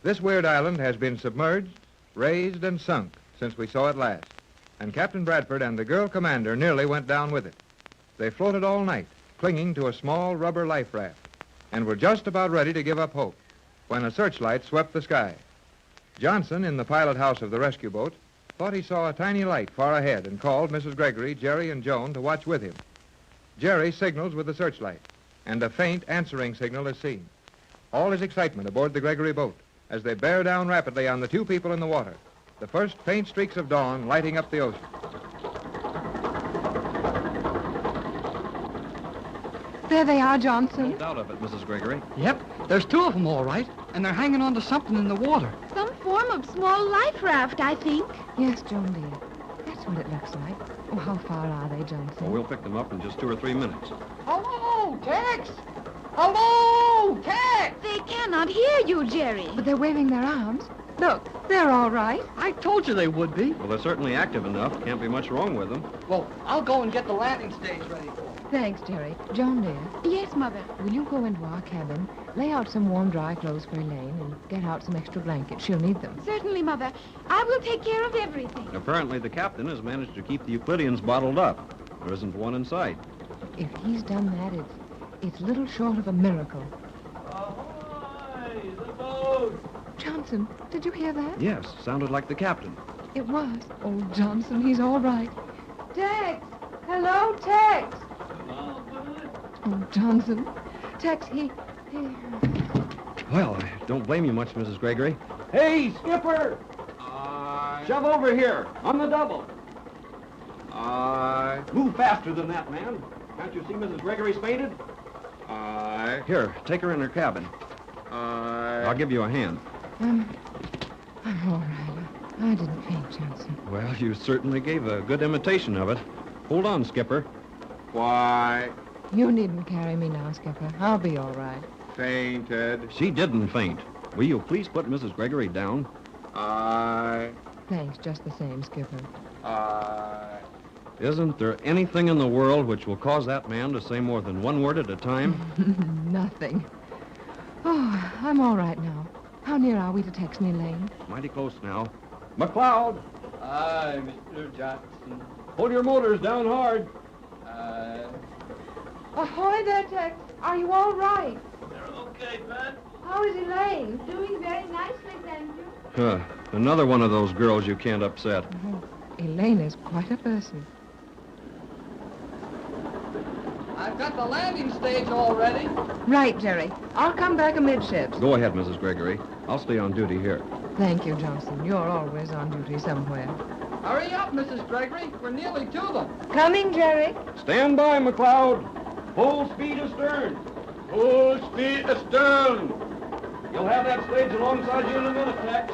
This weird island has been submerged, raised, and sunk since we saw it last, and Captain Bradford and the girl commander nearly went down with it. They floated all night, clinging to a small rubber life raft, and were just about ready to give up hope when a searchlight swept the sky. Johnson, in the pilot house of the rescue boat, thought he saw a tiny light far ahead and called Mrs. Gregory, Jerry, and Joan to watch with him. Jerry signals with the searchlight, and a faint answering signal is seen. All is excitement aboard the Gregory boat as they bear down rapidly on the 2 people in the water, the first faint streaks of dawn lighting up the ocean. There they are, Johnson. No doubt of it, Mrs. Gregory. Yep, there's 2 of them all right, and they're hanging on to something in the water. Some form of small life raft, I think. Yes, Joan, dear. That's what it looks like. Oh, how far are they, Johnson? Well, we'll pick them up in just 2 or 3 minutes. Hello, Tex! Hello, Tex! They cannot hear you, Jerry. But they're waving their arms. Look, they're all right. I told you they would be. Well, they're certainly active enough. Can't be much wrong with them. Well, I'll go and get the landing stage ready for them. Thanks, Jerry. Joan, dear. Yes, Mother. Will you go into our cabin, lay out some warm, dry clothes for Elaine, and get out some extra blankets? She'll need them. Certainly, Mother. I will take care of everything. Apparently, the captain has managed to keep the Euclideans bottled up. There isn't one in sight. If he's done that, it's little short of a miracle. Ahoy, the boat! Johnson, did you hear that? Yes, sounded like the captain. It was. Oh, Johnson, he's all right. Tex! Hello, Tex! Oh, Johnson. Tex, he... Well, I don't blame you much, Mrs. Gregory. Hey, Skipper! Shove over here, on the double. Move faster than that, man. Can't you see Mrs. Gregory's fainted? Here, take her in her cabin. I'll give you a hand. I'm all right. I didn't faint, Johnson. Well, you certainly gave a good imitation of it. Hold on, Skipper. Why? You needn't carry me now, Skipper. I'll be all right. Fainted. She didn't faint. Will you please put Mrs. Gregory down? Thanks, just the same, Skipper. Isn't there anything in the world which will cause that man to say more than one word at a time? Nothing. Oh, I'm all right now. How near are we to Tex and Elaine? Mighty close now. McLeod! Aye, Mr. Johnson. Hold your motors down hard. Ahoy there, Tex. Are you all right? They're okay, Pat. How is Elaine? Doing very nicely, thank you. Another one of those girls you can't upset. Elaine is quite a person. I've got the landing stage all ready. Right, Jerry. I'll come back amidships. Go ahead, Mrs. Gregory. I'll stay on duty here. Thank you, Johnson. You're always on duty somewhere. Hurry up, Mrs. Gregory. We're nearly to them. Coming, Jerry. Stand by, McLeod. Full speed astern. Full speed astern. You'll have that stage alongside you in a minute, Tex.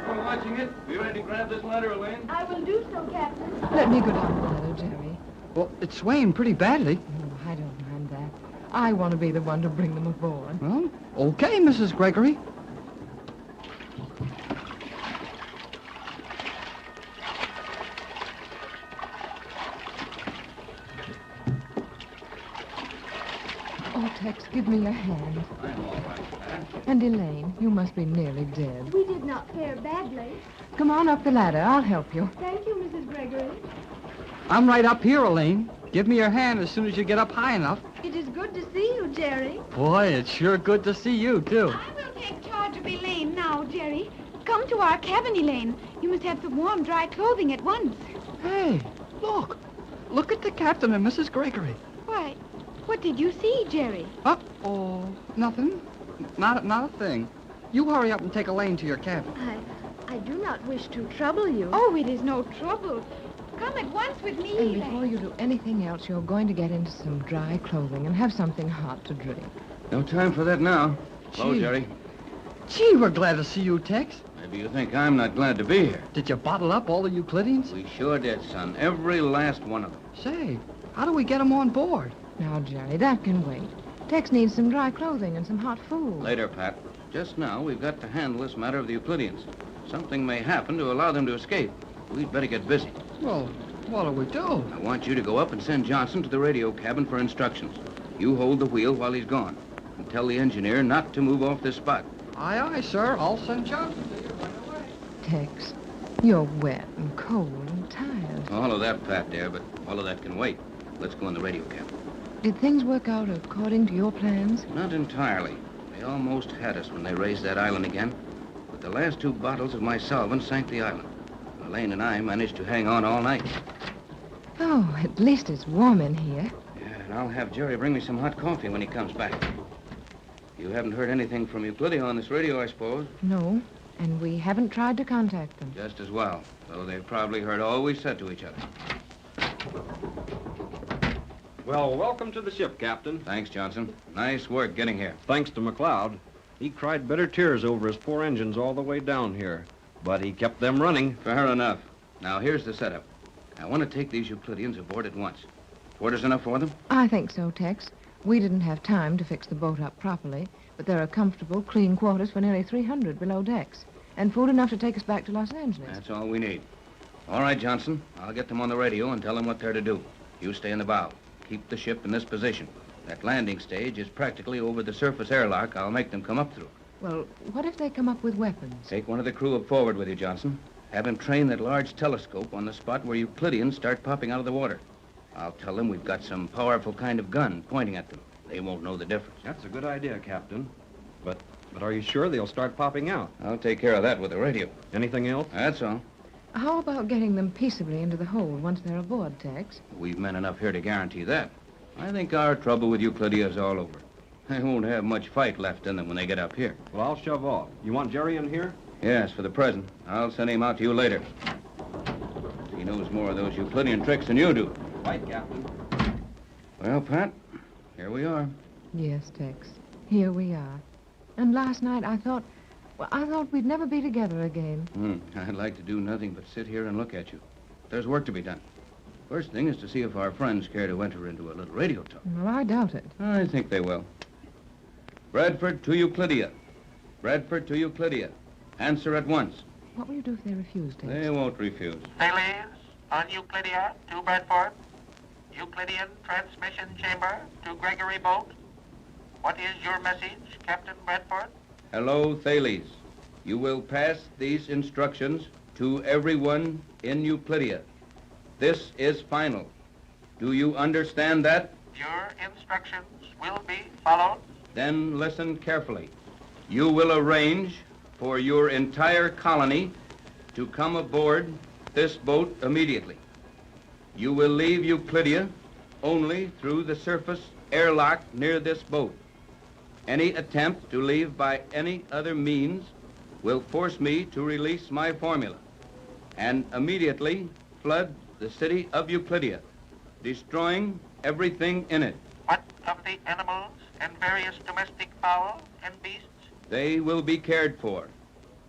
We're watching it. Be ready to grab this ladder, Elaine. I will do so, Captain. Let me go down the ladder, Jerry. Well, it's swaying pretty badly. Oh, I don't mind that. I want to be the one to bring them aboard. Well, okay, Mrs. Gregory. Oh, Tex, give me your hand. I'm all right, Pat. And Elaine, you must be nearly dead. We did not fare badly. Come on up the ladder. I'll help you. Thank you, Mrs. Gregory. I'm right up here, Elaine. Give me your hand as soon as you get up high enough. It is good to see you, Jerry. Boy, it's sure good to see you, too. I will take charge of Elaine now, Jerry. Come to our cabin, Elaine. You must have some warm, dry clothing at once. Hey, look. Look at the captain and Mrs. Gregory. Why, what did you see, Jerry? Oh, nothing. Not a thing. You hurry up and take Elaine to your cabin. I do not wish to trouble you. Oh, it is no trouble. Come at once with me, And Elaine. before you do anything else, you're going to get into some dry clothing and have something hot to drink. No time for that now. Hello, Gee. Jerry. Gee, we're glad to see you, Tex. Maybe you think I'm not glad to be here. Did you bottle up all the Euclideans? We sure did, son. Every last one of them. Say, how do we get them on board? Now, Jerry, that can wait. Tex needs some dry clothing and some hot food. Later, Pat. Just now, we've got to handle this matter of the Euclideans. Something may happen to allow them to escape. We'd better get busy. Well, what do we do? I want you to go up and send Johnson to the radio cabin for instructions. You hold the wheel while he's gone. And tell the engineer not to move off this spot. Aye, aye, sir. I'll send Johnson to you right away. Tex, you're wet and cold and tired. All of that, Pat, dear, but all of that can wait. Let's go in the radio cabin. Did things work out according to your plans? Not entirely. They almost had us when they raised that island again. But the last 2 bottles of my solvent sank the island. Elaine and I managed to hang on all night. Oh, at least it's warm in here. Yeah, and I'll have Jerry bring me some hot coffee when he comes back. You haven't heard anything from Euclidia on this radio, I suppose? No, and we haven't tried to contact them. Just as well, though they've probably heard all we said to each other. Well, welcome to the ship, Captain. Thanks, Johnson. Nice work getting here. Thanks to McLeod. He cried bitter tears over his poor engines all the way down here. But he kept them running. Fair enough. Now, here's the setup. I want to take these Euclideans aboard at once. Quarters enough for them? I think so, Tex. We didn't have time to fix the boat up properly, but there are comfortable, clean quarters for nearly 300 below decks, and food enough to take us back to Los Angeles. That's all we need. All right, Johnson. I'll get them on the radio and tell them what they're to do. You stay in the bow. Keep the ship in this position. That landing stage is practically over the surface airlock I'll make them come up through. Well, what if they come up with weapons? Take one of the crew up forward with you, Johnson. Have him train that large telescope on the spot where Euclideans start popping out of the water. I'll tell them we've got some powerful kind of gun pointing at them. They won't know the difference. That's a good idea, Captain. But are you sure they'll start popping out? I'll take care of that with the radio. Anything else? That's all. How about getting them peaceably into the hold once they're aboard, Tex? We've men enough here to guarantee that. I think our trouble with Euclidia is all over. They won't have much fight left in them when they get up here. Well, I'll shove off. You want Jerry in here? Yes, for the present. I'll send him out to you later. He knows more of those Euclidean tricks than you do. Right, Captain. Well, Pat, here we are. Yes, Tex. Here we are. And last night I thought we'd never be together again. I'd like to do nothing but sit here and look at you. There's work to be done. First thing is to see if our friends care to enter into a little radio talk. Well, I doubt it. I think they will. Bradford to Euclidia. Bradford to Euclidia. Answer at once. What will you do if they refuse, Tex? They won't refuse. Thales on Euclidia to Bradford. Euclidean transmission chamber to Gregory Boat. What is your message, Captain Bradford? Hello, Thales. You will pass these instructions to everyone in Euclidia. This is final. Do you understand that? Your instructions will be followed. Then listen carefully. You will arrange for your entire colony to come aboard this boat immediately. You will leave Euclidia only through the surface airlock near this boat. Any attempt to leave by any other means will force me to release my formula and immediately flood the city of Euclidia, destroying everything in it. What of the animals and various domestic fowl and beasts? They will be cared for.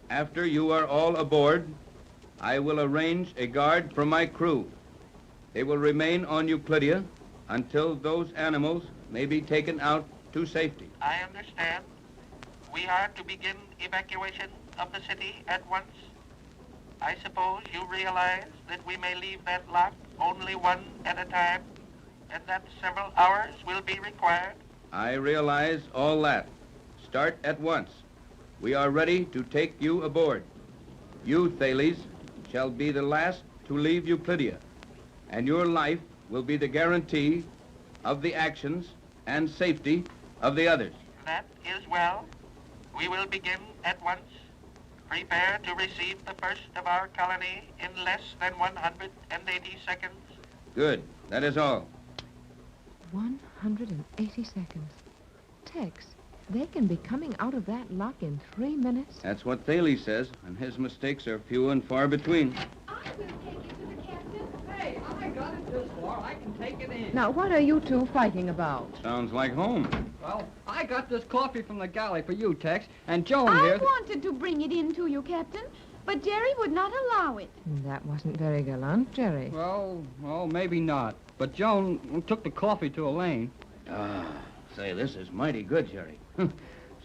After you are all aboard, I will arrange a guard for my crew. They will remain on Euclidia until those animals may be taken out to safety. I understand. We are to begin evacuation of the city at once. I suppose you realize that we may leave that lock only one at a time, and that several hours will be required. I realize all that. Start at once. We are ready to take you aboard. You, Thales, shall be the last to leave Euclidia, and your life will be the guarantee of the actions and safety of the others. That is well. We will begin at once. Prepare to receive the first of our colony in less than 180 seconds. Good. That is all. 180 seconds. Tex, they can be coming out of that lock in 3 minutes. That's what Thales says, and his mistakes are few and far between. Hey, I got it this far. I can take it in. Now, what are you two fighting about? Sounds like home. Well, I got this coffee from the galley for you, Tex, and Joan I here... wanted to bring it in to you, Captain, but Jerry would not allow it. That wasn't very gallant, Jerry. Well, maybe not. But Joan took the coffee to Elaine. Say, this is mighty good, Jerry.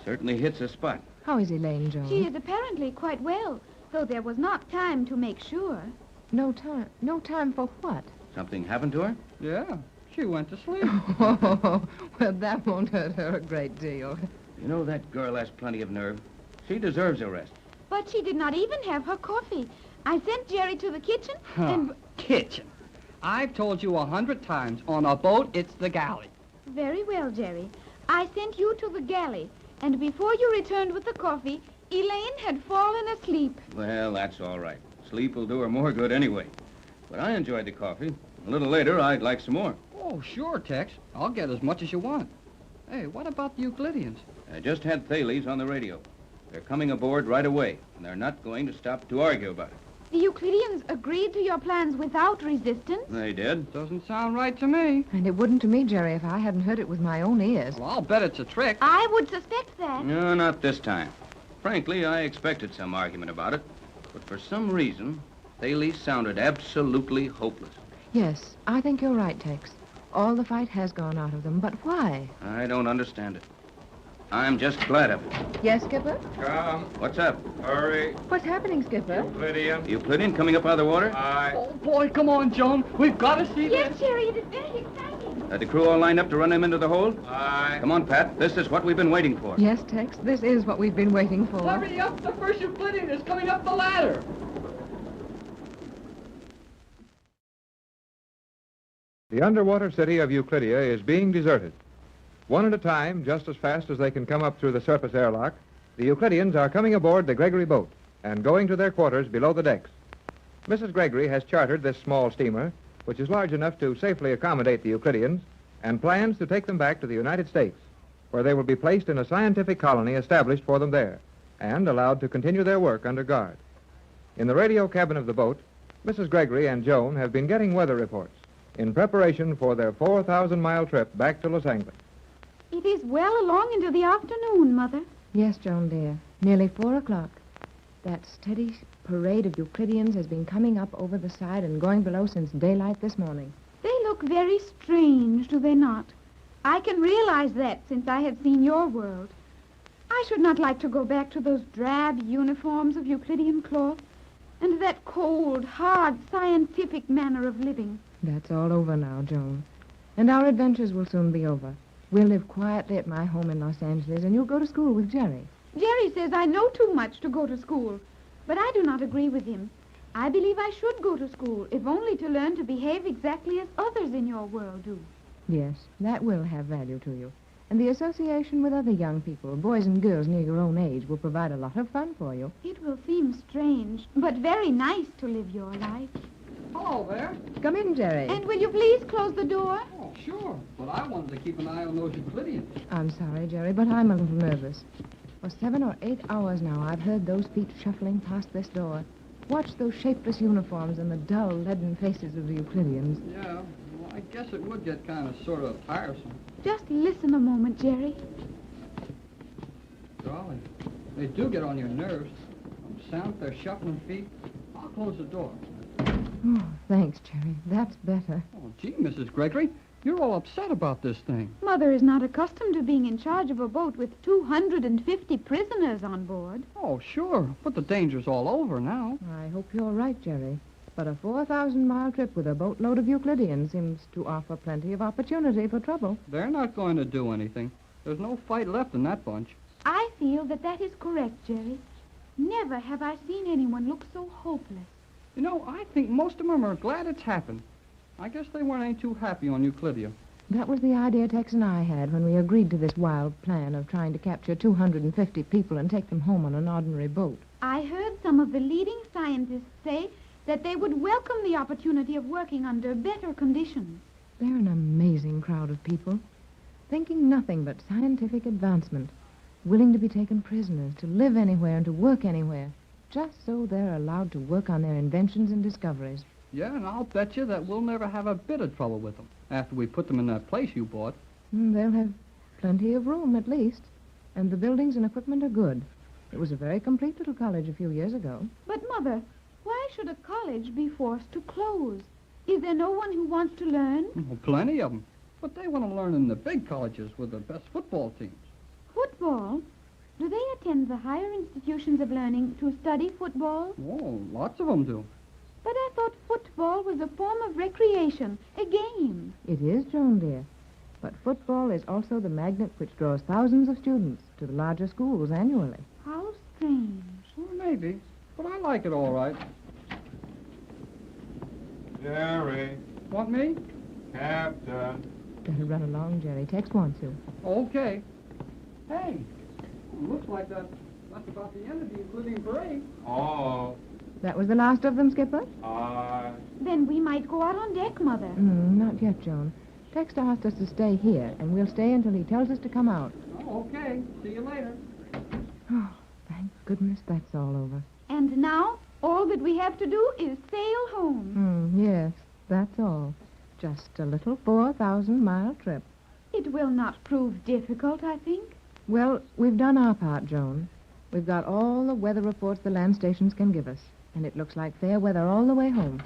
Certainly hits a spot. How is Elaine, Joan? She is apparently quite well, though there was not time to make sure. No time? No time for what? Something happened to her? Yeah, she went to sleep. Oh, well, that won't hurt her a great deal. You know, that girl has plenty of nerve. She deserves a rest. But she did not even have her coffee. I sent Jerry to the kitchen and... Kitchen? I've told you 100 times, on a boat, it's the galley. Very well, Jerry. I sent you to the galley, and before you returned with the coffee, Elaine had fallen asleep. Well, that's all right. Sleep will do her more good anyway. But I enjoyed the coffee. A little later, I'd like some more. Oh, sure, Tex. I'll get as much as you want. Hey, what about the Euclideans? I just had Thales on the radio. They're coming aboard right away, and they're not going to stop to argue about it. The Euclideans agreed to your plans without resistance? They did. Doesn't sound right to me. And it wouldn't to me, Jerry, if I hadn't heard it with my own ears. Well, I'll bet it's a trick. I would suspect that. No, not this time. Frankly, I expected some argument about it. But for some reason, Thales sounded absolutely hopeless. Yes, I think you're right, Tex. All the fight has gone out of them, but why? I don't understand it. I'm just glad of it. Yes, Skipper? Come. What's up? Hurry. What's happening, Skipper? Euclidean. Euclidean coming up out of the water? Aye. Oh, boy, come on, Joan. We've got to see Yes, this. Jerry, it is very exciting. Are the crew all lined up to run him into the hold? Aye. Come on, Pat. This is what we've been waiting for. Yes, Tex, this is what we've been waiting for. Hurry up, the first Euclidean is coming up the ladder. The underwater city of Euclidia is being deserted. One at a time, just as fast as they can come up through the surface airlock, the Euclideans are coming aboard the Gregory boat and going to their quarters below the decks. Mrs. Gregory has chartered this small steamer, which is large enough to safely accommodate the Euclideans, and plans to take them back to the United States, where they will be placed in a scientific colony established for them there and allowed to continue their work under guard. In the radio cabin of the boat, Mrs. Gregory and Joan have been getting weather reports in preparation for their 4,000-mile trip back to Los Angeles. It is well along into the afternoon, Mother. Yes, Joan, dear. Nearly 4 o'clock. That steady parade of Euclideans has been coming up over the side and going below since daylight this morning. They look very strange, do they not? I can realize that since I have seen your world. I should not like to go back to those drab uniforms of Euclidean cloth and that cold, hard, scientific manner of living. That's all over now, Joan. And our adventures will soon be over. We'll live quietly at my home in Los Angeles, and you'll go to school with Jerry. Jerry says I know too much to go to school, but I do not agree with him. I believe I should go to school, if only to learn to behave exactly as others in your world do. Yes, that will have value to you. And the association with other young people, boys and girls near your own age, will provide a lot of fun for you. It will seem strange, but very nice to live your life. Hello there. Come in, Jerry. And will you please close the door? Oh, sure. But I wanted to keep an eye on those Euclideans. I'm sorry, Jerry, but I'm a little nervous. For 7 or 8 hours now, I've heard those feet shuffling past this door. Watched those shapeless uniforms and the dull, leaden faces of the Euclideans. Yeah, well, I guess it would get kind of sort of tiresome. Just listen a moment, Jerry. Golly, they do get on your nerves. The sound of their shuffling feet. I'll close the door. Oh, thanks, Jerry. That's better. Oh, gee, Mrs. Gregory, you're all upset about this thing. Mother is not accustomed to being in charge of a boat with 250 prisoners on board. Oh, sure, but the danger's all over now. I hope you're right, Jerry. But a 4,000-mile trip with a boatload of Euclideans seems to offer plenty of opportunity for trouble. They're not going to do anything. There's no fight left in that bunch. I feel that is correct, Jerry. Never have I seen anyone look so hopeless. You know, I think most of them are glad it's happened. I guess they weren't any too happy on Euclidia. That was the idea Tex and I had when we agreed to this wild plan of trying to capture 250 people and take them home on an ordinary boat. I heard some of the leading scientists say that they would welcome the opportunity of working under better conditions. They're an amazing crowd of people, thinking nothing but scientific advancement, willing to be taken prisoners, to live anywhere and to work anywhere, just so they're allowed to work on their inventions and discoveries. Yeah, and I'll bet you that we'll never have a bit of trouble with them after we put them in that place you bought. They'll have plenty of room, at least, and the buildings and equipment are good. It was a very complete little college a few years ago. But, Mother, why should a college be forced to close? Is there no one who wants to learn? Well, plenty of them. But they want to learn in the big colleges with the best football teams. Football? Do they attend the higher institutions of learning to study football? Oh, lots of them do. But I thought football was a form of recreation, a game. It is, Joan, dear. But football is also the magnet which draws thousands of students to the larger schools annually. How strange. Well, maybe. But I like it all right. Jerry. Want me? Captain. Better run along, Jerry. Tex wants you. Okay. Hey, looks like that's about the end of the Euclidean parade. Oh. That was the last of them, Skipper? Then we might go out on deck, Mother. Not yet, Joan. Tex asked us to stay here, and we'll stay until he tells us to come out. Oh, okay. See you later. Oh, thank goodness that's all over. And now, all that we have to do is sail home. Yes, that's all. Just a little 4,000-mile trip. It will not prove difficult, I think. Well, we've done our part, Joan. We've got all the weather reports the land stations can give us, and it looks like fair weather all the way home.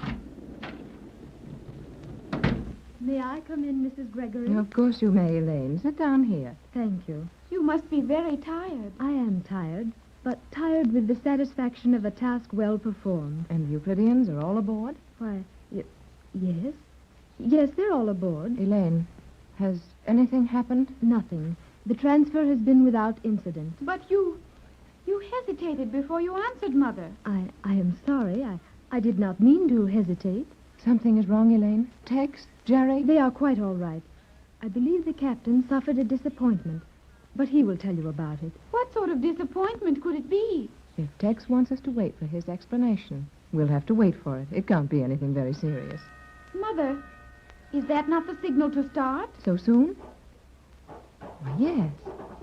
May I come in, Mrs. Gregory? Of course you may, Elaine. Sit down here. Thank you. You must be very tired. I am tired, but tired with the satisfaction of a task well performed. And the Euclideans are all aboard? Why, yes. Yes, they're all aboard. Elaine, has anything happened? Nothing. The transfer has been without incident. But you hesitated before you answered, Mother. I am sorry. I did not mean to hesitate. Something is wrong, Elaine? Tex? Jerry? They are quite all right. I believe the captain suffered a disappointment, but he will tell you about it. What sort of disappointment could it be? If Tex wants us to wait for his explanation, we'll have to wait for it. It can't be anything very serious. Mother, is that not the signal to start? So soon? Why, yes.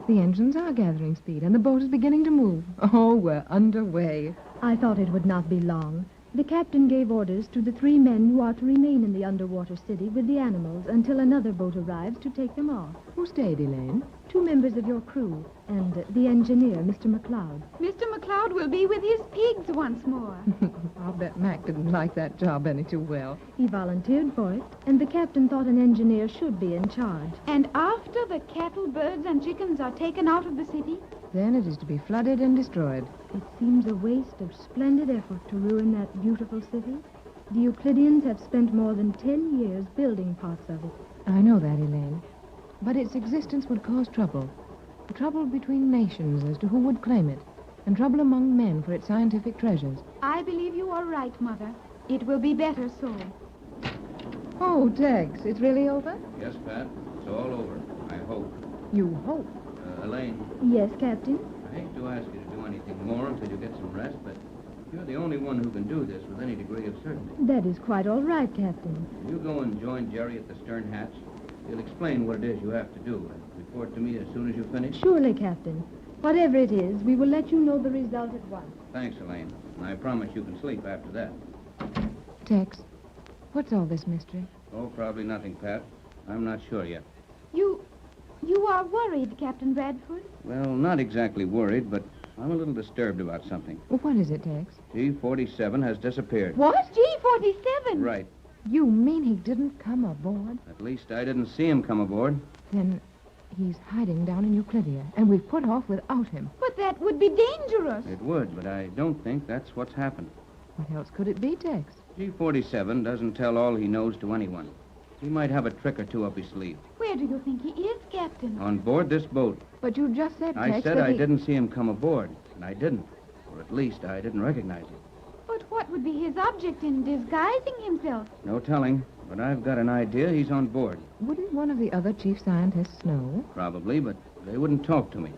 The engines are gathering speed, and the boat is beginning to move. Oh, we're underway. I thought it would not be long. The captain gave orders to the 3 men who are to remain in the underwater city with the animals until another boat arrives to take them off. Who stayed, Elaine? 2 members of your crew, and the engineer, Mr. McLeod. Mr. McLeod will be with his pigs once more. I'll bet Mac didn't like that job any too well. He volunteered for it, and the captain thought an engineer should be in charge. And after the cattle, birds, and chickens are taken out of the city? Then it is to be flooded and destroyed. It seems a waste of splendid effort to ruin that beautiful city. The Euclideans have spent more than 10 years building parts of it. I know that, Elaine. But its existence would cause trouble. Trouble between nations as to who would claim it, and trouble among men for its scientific treasures. I believe you are right, Mother. It will be better so. Oh, Tex, it's really over? Yes, Pat. It's all over. I hope. You hope. Elaine, Yes, Captain? I hate to ask you to do anything more until you get some rest, but you're the only one who can do this with any degree of certainty. That is quite all right, Captain. You go and join Jerry at the stern hatch. He'll explain what it is you have to do and report to me as soon as you finish. Surely, Captain. Whatever it is, we will let you know the result at once. Thanks, Elaine. And I promise you can sleep after that. Tex, what's all this mystery? Oh, probably nothing, Pat. I'm not sure yet. You are worried, Captain Bradford? Well, not exactly worried, but I'm a little disturbed about something. Well, what is it, Tex? G-47 has disappeared. What? G-47? Right. You mean he didn't come aboard? At least I didn't see him come aboard. Then he's hiding down in Euclidia, and we've put off without him. But that would be dangerous. It would, but I don't think that's what's happened. What else could it be, Tex? G-47 doesn't tell all he knows to anyone. He might have a trick or two up his sleeve. Where do you think he is, Captain? On board this boat. But you just said, Tex, I said that I didn't see him come aboard, and I didn't. Or at least I didn't recognize him. But what would be his object in disguising himself? No telling, but I've got an idea he's on board. Wouldn't one of the other chief scientists know? Probably, but they wouldn't talk to me.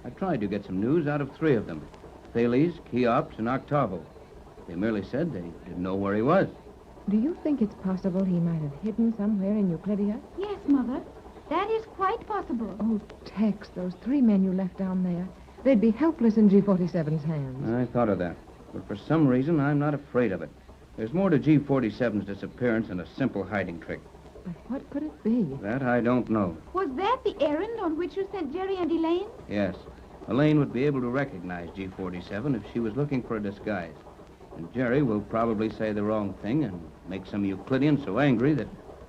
I tried to get some news out of 3 of them. Thales, Cheops, and Octavo. They merely said they didn't know where he was. Do you think it's possible he might have hidden somewhere in Euclidia? Yes, Mother. That is quite possible. Oh, Tex, those 3 men you left down there. They'd be helpless in G-47's hands. I thought of that. But for some reason, I'm not afraid of it. There's more to G-47's disappearance than a simple hiding trick. But what could it be? That I don't know. Was that the errand on which you sent Jerry and Elaine? Yes. Elaine would be able to recognize G-47 if she was looking for a disguise. And Jerry will probably say the wrong thing and make some Euclideans so angry that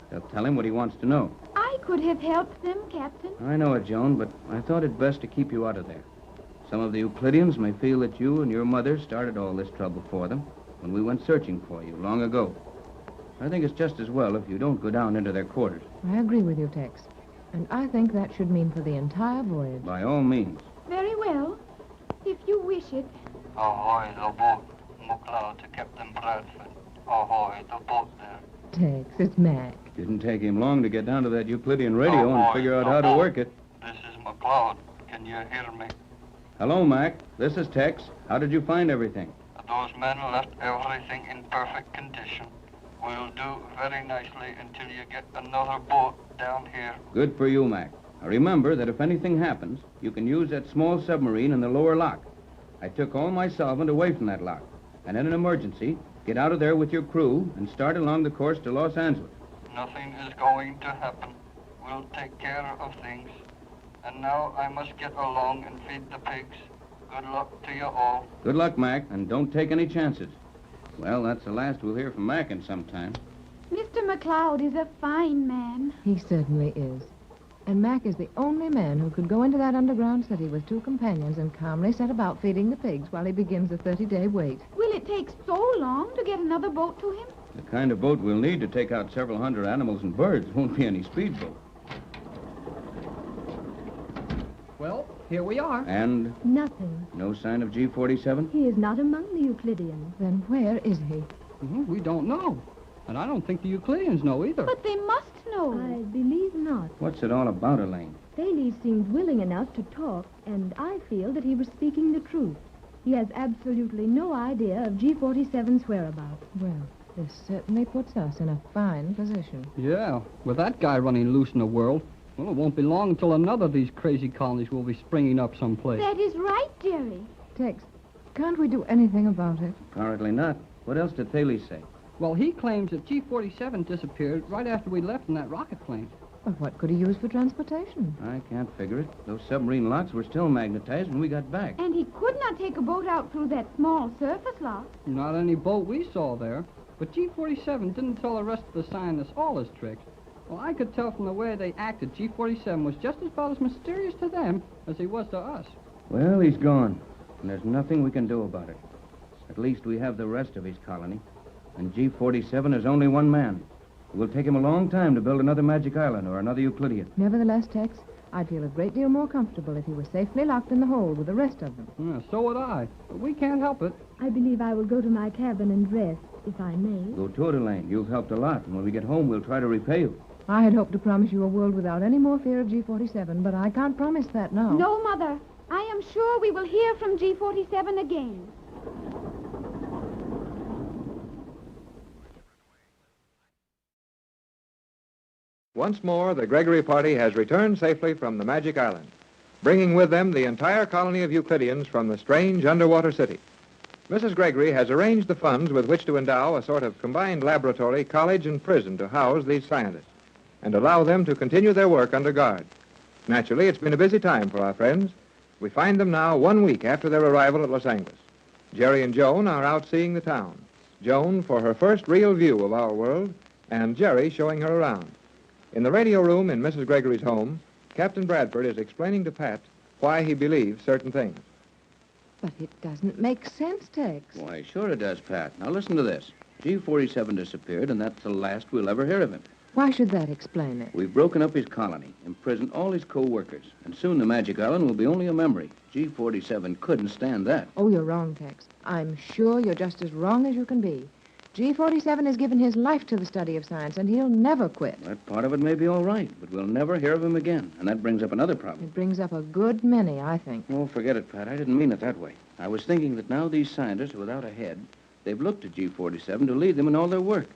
they'll tell him what he wants to know. I could have helped them, Captain. I know it, Joan, but I thought it best to keep you out of there. Some of the Euclideans may feel that you and your mother started all this trouble for them when we went searching for you long ago. I think it's just as well if you don't go down into their quarters. I agree with you, Tex. And I think that should mean for the entire voyage. By all means. Very well. If you wish it. Ahoy, the boat. McLeod to Captain Bradford. Ahoy, the boat there. Tex, it's Mac. Didn't take him long to get down to that Euclidean radio and figure out how to work it. This is McLeod. Can you hear me? Hello, Mac. This is Tex. How did you find everything? Those men left everything in perfect condition. We'll do very nicely until you get another boat down here. Good for you, Mac. Now remember that if anything happens, you can use that small submarine in the lower lock. I took all my solvent away from that lock. And in an emergency, get out of there with your crew and start along the course to Los Angeles. Nothing is going to happen. We'll take care of things. And now I must get along and feed the pigs. Good luck to you all. Good luck, Mac, and don't take any chances. Well, that's the last we'll hear from Mac in some time. Mr. McLeod is a fine man. He certainly is. And Mac is the only man who could go into that underground city with 2 companions and calmly set about feeding the pigs while he begins the 30-day wait. Will it take so long to get another boat to him? The kind of boat we'll need to take out several hundred animals and birds won't be any speedboat. Well, here we are. And? Nothing. No sign of G-47? He is not among the Euclideans. Then where is he? We don't know. And I don't think the Euclideans know either. But they must know. I believe not. What's it all about, Elaine? Thales seemed willing enough to talk, and I feel that he was speaking the truth. He has absolutely no idea of G-47's whereabouts. Well, this certainly puts us in a fine position. Yeah, with that guy running loose in the world, well, it won't be long until another of these crazy colonies will be springing up someplace. That is right, Jerry. Tex, can't we do anything about it? Apparently not. What else did Thales say? Well, he claims that G-47 disappeared right after we left in that rocket plane. But what could he use for transportation? I can't figure it. Those submarine locks were still magnetized when we got back. And he could not take a boat out through that small surface lock. Not any boat we saw there. But G-47 didn't tell the rest of the scientists all his tricks. Well, I could tell from the way they acted, G-47 was just about as mysterious to them as he was to us. Well, he's gone, and there's nothing we can do about it. At least we have the rest of his colony. And G-47 is only one man. It will take him a long time to build another Magic Island or another Euclidean. Nevertheless, Tex, I'd feel a great deal more comfortable if he were safely locked in the hold with the rest of them. Yeah, so would I. But we can't help it. I believe I will go to my cabin and rest. if I may. Go to it, Elaine. You've helped a lot, and when we get home, we'll try to repay you. I had hoped to promise you a world without any more fear of G47, but I can't promise that now. No, Mother. I am sure we will hear from G47 again. Once more, the Gregory party has returned safely from the Magic Island, bringing with them the entire colony of Euclideans from the strange underwater city. Mrs. Gregory has arranged the funds with which to endow a sort of combined laboratory, college, and prison to house these scientists and allow them to continue their work under guard. Naturally, it's been a busy time for our friends. We find them now 1 week after their arrival at Los Angeles. Jerry and Joan are out seeing the town. Joan for her first real view of our world, and Jerry showing her around. In the radio room in Mrs. Gregory's home, Captain Bradford is explaining to Pat why he believes certain things. But it doesn't make sense, Tex. Why, sure it does, Pat. Now listen to this. G47 disappeared, and that's the last we'll ever hear of him. Why should that explain it? We've broken up his colony, imprisoned all his co-workers, and soon the Magic Island will be only a memory. G47 couldn't stand that. Oh, you're wrong, Tex. I'm sure you're just as wrong as you can be. G47 has given his life to the study of science, and he'll never quit. That part of it may be all right, but we'll never hear of him again, and that brings up another problem. It brings up a good many, I think. Oh, forget it, Pat. I didn't mean it that way. I was thinking that now these scientists are without a head, they've looked to G47 to lead them in all their work.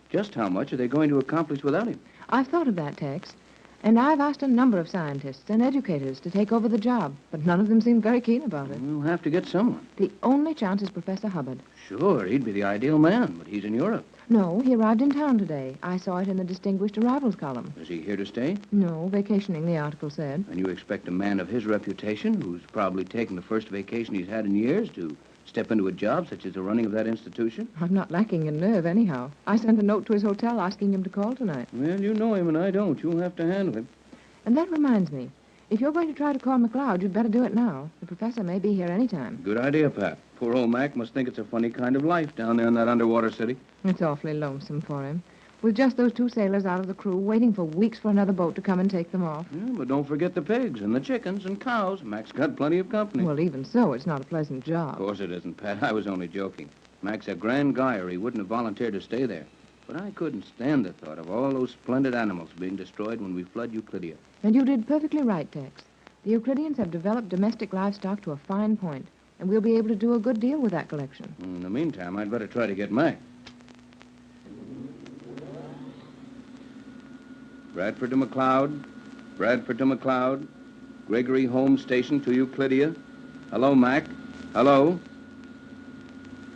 Just how much are they going to accomplish without him? I've thought of that, Tex. And I've asked a number of scientists and educators to take over the job, but none of them seem very keen about it. We'll have to get someone. The only chance is Professor Hubbard. Sure, he'd be the ideal man, but he's in Europe. No, he arrived in town today. I saw it in the Distinguished Arrivals column. Is he here to stay? No, vacationing, the article said. And you expect a man of his reputation, who's probably taken the first vacation he's had in years, to step into a job such as the running of that institution? I'm not lacking in nerve, anyhow. I sent a note to his hotel asking him to call tonight. Well, you know him and I don't. You'll have to handle him. And that reminds me. If you're going to try to call McLeod, you'd better do it now. The professor may be here any time. Good idea, Pat. Poor old Mac must think it's a funny kind of life down there in that underwater city. It's awfully lonesome for him. With just those two sailors out of the crew, waiting for weeks for another boat to come and take them off. Yeah, but don't forget the pigs and the chickens and cows. Mac's got plenty of company. Well, even so, it's not a pleasant job. Of course it isn't, Pat. I was only joking. Mac's a grand guy, or he wouldn't have volunteered to stay there. But I couldn't stand the thought of all those splendid animals being destroyed when we flood Euclidia. And you did perfectly right, Tex. The Euclideans have developed domestic livestock to a fine point, and we'll be able to do a good deal with that collection. In the meantime, I'd better try to get Mac. Bradford to McLeod. Bradford to McLeod. Gregory home station to Euclidia. Hello, Mac. Hello.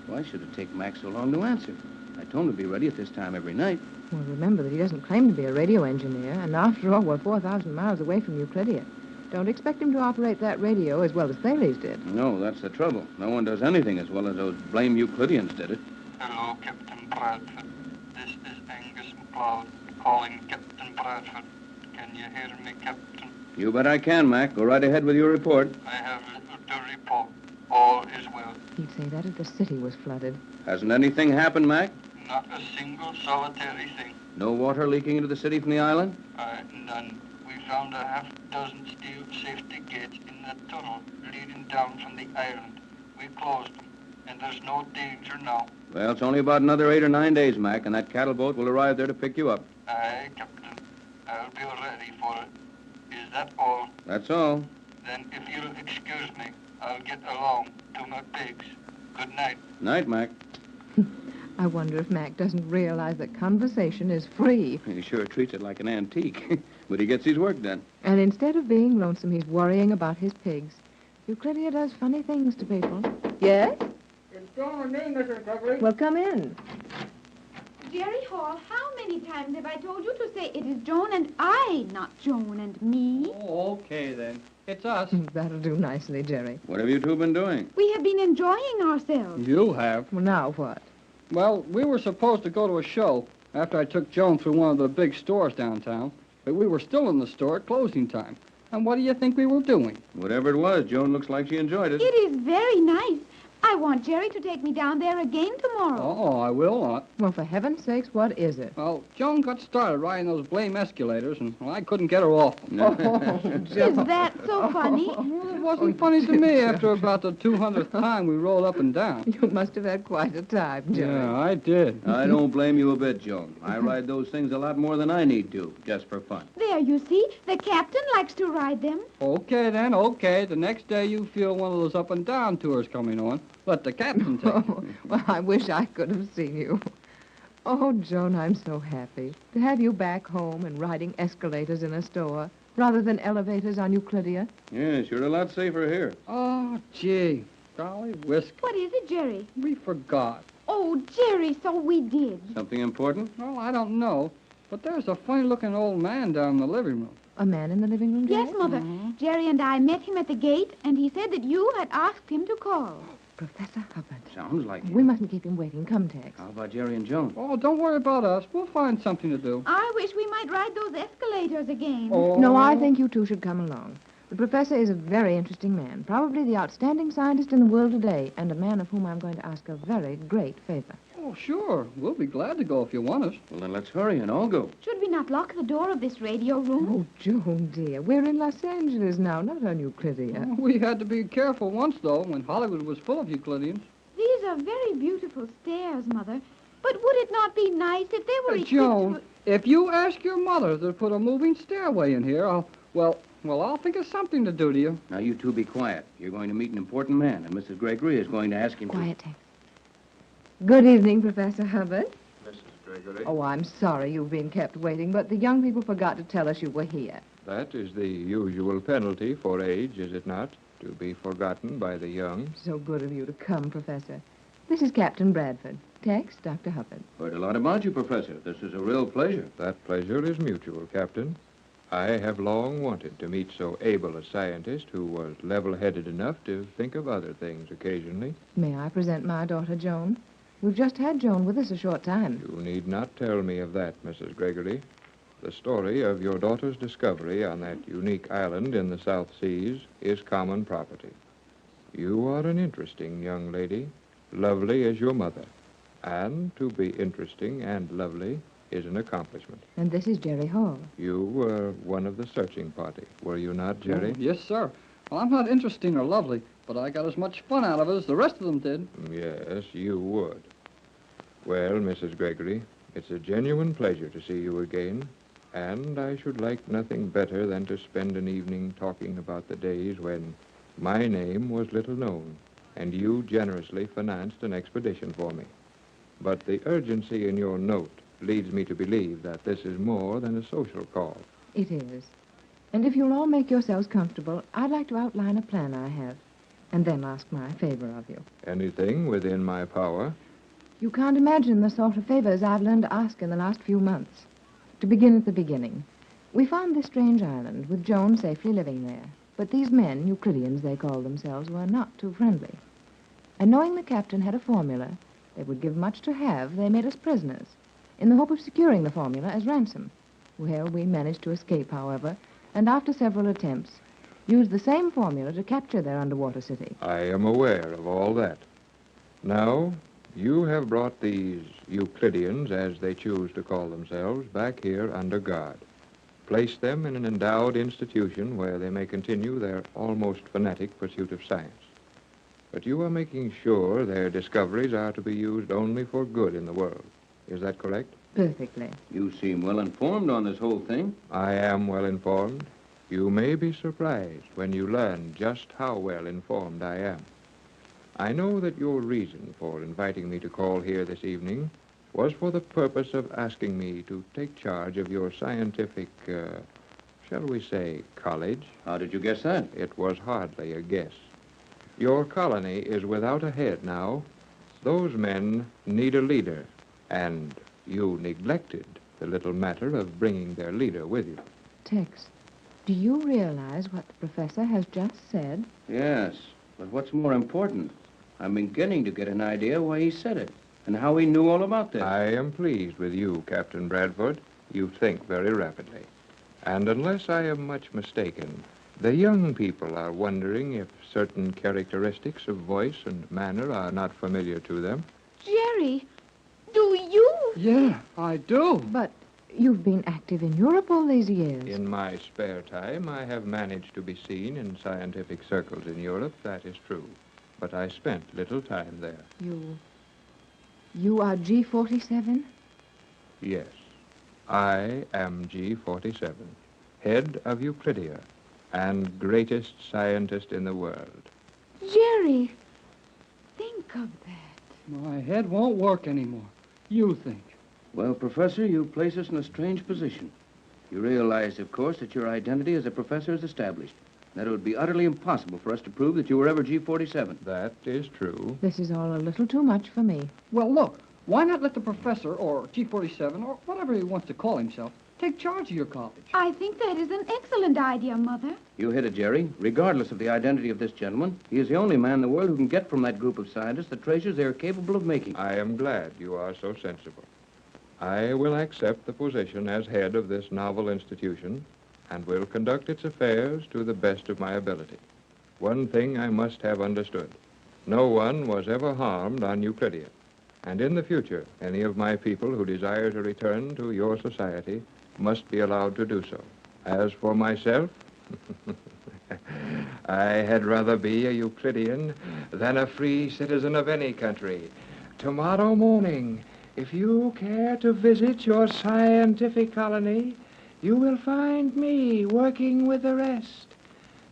Why should it take Mac so long to answer? I told him to be ready at this time every night. Well, remember that he doesn't claim to be a radio engineer, and after all, we're 4,000 miles away from Euclidia. Don't expect him to operate that radio as well as Thales did. No, that's the trouble. No one does anything as well as those blame Euclideans did it. Hello, Captain Bradford. This is Angus McLeod calling Captain Bradford. Can you hear me, Captain? You bet I can, Mac. Go right ahead with your report. I have little to report. All is well. He'd say that if the city was flooded. Hasn't anything happened, Mac? Not a single solitary thing. No water leaking into the city from the island? None. We found a half-dozen steel safety gates in the tunnel leading down from the island. We closed them, and there's no danger now. Well, it's only about another 8 or 9 days, Mac, and that cattle boat will arrive there to pick you up. Aye, Captain. I'll be ready for it. Is that all? That's all. Then if you'll excuse me, I'll get along to my pigs. Good night. Night, Mac. I wonder if Mac doesn't realize that conversation is free. He sure treats it like an antique, but he gets his work done. And instead of being lonesome, he's worrying about his pigs. Euclidia does funny things to people. Yes? It's Joan and me, Mrs. Gregory. Well, come in. Jerry Hall, how many times have I told you to say it is Joan and I, not Joan and me? Oh, okay, then. It's us. That'll do nicely, Jerry. What have you two been doing? We have been enjoying ourselves. You have. Well, now what? Well, we were supposed to go to a show after I took Joan through one of the big stores downtown, but we were still in the store at closing time. And what do you think we were doing? Whatever it was, Joan looks like she enjoyed it. It is very nice. I want Jerry to take me down there again tomorrow. Oh, I will. Well, for heaven's sakes, what is it? Well, Joan got started riding those blame escalators, and I couldn't get her off them. Is that so funny? Well, it wasn't funny to me after about the 200th time we rolled up and down. You must have had quite a time, Jerry. Yeah, I did. I don't blame you a bit, Joan. I ride those things a lot more than I need to, just for fun. There, you see. The captain likes to ride them. Okay, then, okay. The next day you feel one of those up and down tours coming on. Let the captain take it. Well, I wish I could have seen you. Oh, Joan, I'm so happy to have you back home and riding escalators in a store rather than elevators on Euclidia. Yes, you're a lot safer here. Oh, gee. Golly whisk. What is it, Jerry? We forgot. Oh, Jerry, so we did. Something important? Well, I don't know. But there's a funny-looking old man down in the living room. A man in the living room, Jerry? Yes, Mother. Jerry and I met him at the gate, and he said that you had asked him to call. Professor Hubbard. Sounds like We mustn't keep him waiting. Come, Tex. How about Jerry and Joan? Oh, don't worry about us. We'll find something to do. I wish we might ride those escalators again. Oh. No, I think you two should come along. The professor is a very interesting man, probably the outstanding scientist in the world today, and a man of whom I'm going to ask a very great favor. Oh, sure. We'll be glad to go if you want us. Well, then let's hurry and all go. Should we not lock the door of this radio room? Oh, Joan, dear, we're in Los Angeles now, not on Euclidia. We had to be careful once, though, when Hollywood was full of Euclideans. These are very beautiful stairs, Mother. But would it not be nice if they were equipped Joan, with... if you ask your mother to put a moving stairway in here, I'll think of something to do to you. Now, you two be quiet. You're going to meet an important man, and Mrs. Gregory is going to ask him Quiet, Tex. Good evening, Professor Hubbard. Mrs. Gregory. Oh, I'm sorry you've been kept waiting, but the young people forgot to tell us you were here. That is the usual penalty for age, is it not? To be forgotten by the young. So good of you to come, Professor. This is Captain Bradford. Tex, Dr. Hubbard. Heard a lot about you, Professor. This is a real pleasure. That pleasure is mutual, Captain. I have long wanted to meet so able a scientist who was level-headed enough to think of other things occasionally. May I present my daughter, Joan? We've just had Joan with us a short time. You need not tell me of that, Mrs. Gregory. The story of your daughter's discovery on that unique island in the South Seas is common property. You are an interesting young lady, lovely as your mother. And to be interesting and lovely is an accomplishment. And this is Jerry Hall. You were one of the searching party, were you not, Jerry? Oh, yes, sir. Well, I'm not interesting or lovely, but I got as much fun out of it as the rest of them did. Yes, you would. Well, Mrs. Gregory, it's a genuine pleasure to see you again, and I should like nothing better than to spend an evening talking about the days when my name was little known, and you generously financed an expedition for me. But the urgency in your note leads me to believe that this is more than a social call. It is. And if you'll all make yourselves comfortable, I'd like to outline a plan I have, and then ask my favor of you. Anything within my power? You can't imagine the sort of favors I've learned to ask in the last few months. To begin at the beginning, we found this strange island with Joan safely living there. But these men, Euclideans they called themselves, were not too friendly. And knowing the captain had a formula they would give much to have, they made us prisoners, in the hope of securing the formula as ransom. Well, we managed to escape, however, and after several attempts, used the same formula to capture their underwater city. I am aware of all that. Now, you have brought these Euclideans, as they choose to call themselves, back here under guard. Place them in an endowed institution where they may continue their almost fanatic pursuit of science. But you are making sure their discoveries are to be used only for good in the world. Is that correct? Perfectly. You seem well informed on this whole thing. I am well informed. You may be surprised when you learn just how well informed I am. I know that your reason for inviting me to call here this evening was for the purpose of asking me to take charge of your scientific, shall we say, college. How did you guess that? It was hardly a guess. Your colony is without a head now. Those men need a leader, and you neglected the little matter of bringing their leader with you. Tex, do you realize what the professor has just said? Yes, but what's more important, I'm beginning to get an idea why he said it and how he knew all about this. I am pleased with you, Captain Bradford. You think very rapidly. And unless I am much mistaken, The young people are wondering if certain characteristics of voice and manner are not familiar to them. Jerry, do you? Yeah, I do. But you've been active in Europe all these years. In my spare time, I have managed to be seen in scientific circles in Europe, that is true. But I spent little time there. You are G47? Yes, I am G47, head of Euclidia, and greatest scientist in the world. Jerry, think of that. My head won't work anymore. You think. Well, Professor, you place us in a strange position. You realize, of course, that your identity as a professor is established. That it would be utterly impossible for us to prove that you were ever G47. That is true. This is all a little too much for me. Well, look, why not let the professor, or G47, or whatever he wants to call himself, take charge of your college? I think that is an excellent idea, Mother. You hit it, Jerry. Regardless of the identity of this gentleman, he is the only man in the world who can get from that group of scientists the treasures they are capable of making. I am glad you are so sensible. I will accept the position as head of this novel institution and will conduct its affairs to the best of my ability. One thing I must have understood. No one was ever harmed on Euclidia. And in the future, any of my people who desire to return to your society must be allowed to do so. As for myself, I had rather be a Euclidean than a free citizen of any country. Tomorrow morning, if you care to visit your scientific colony, you will find me working with the rest.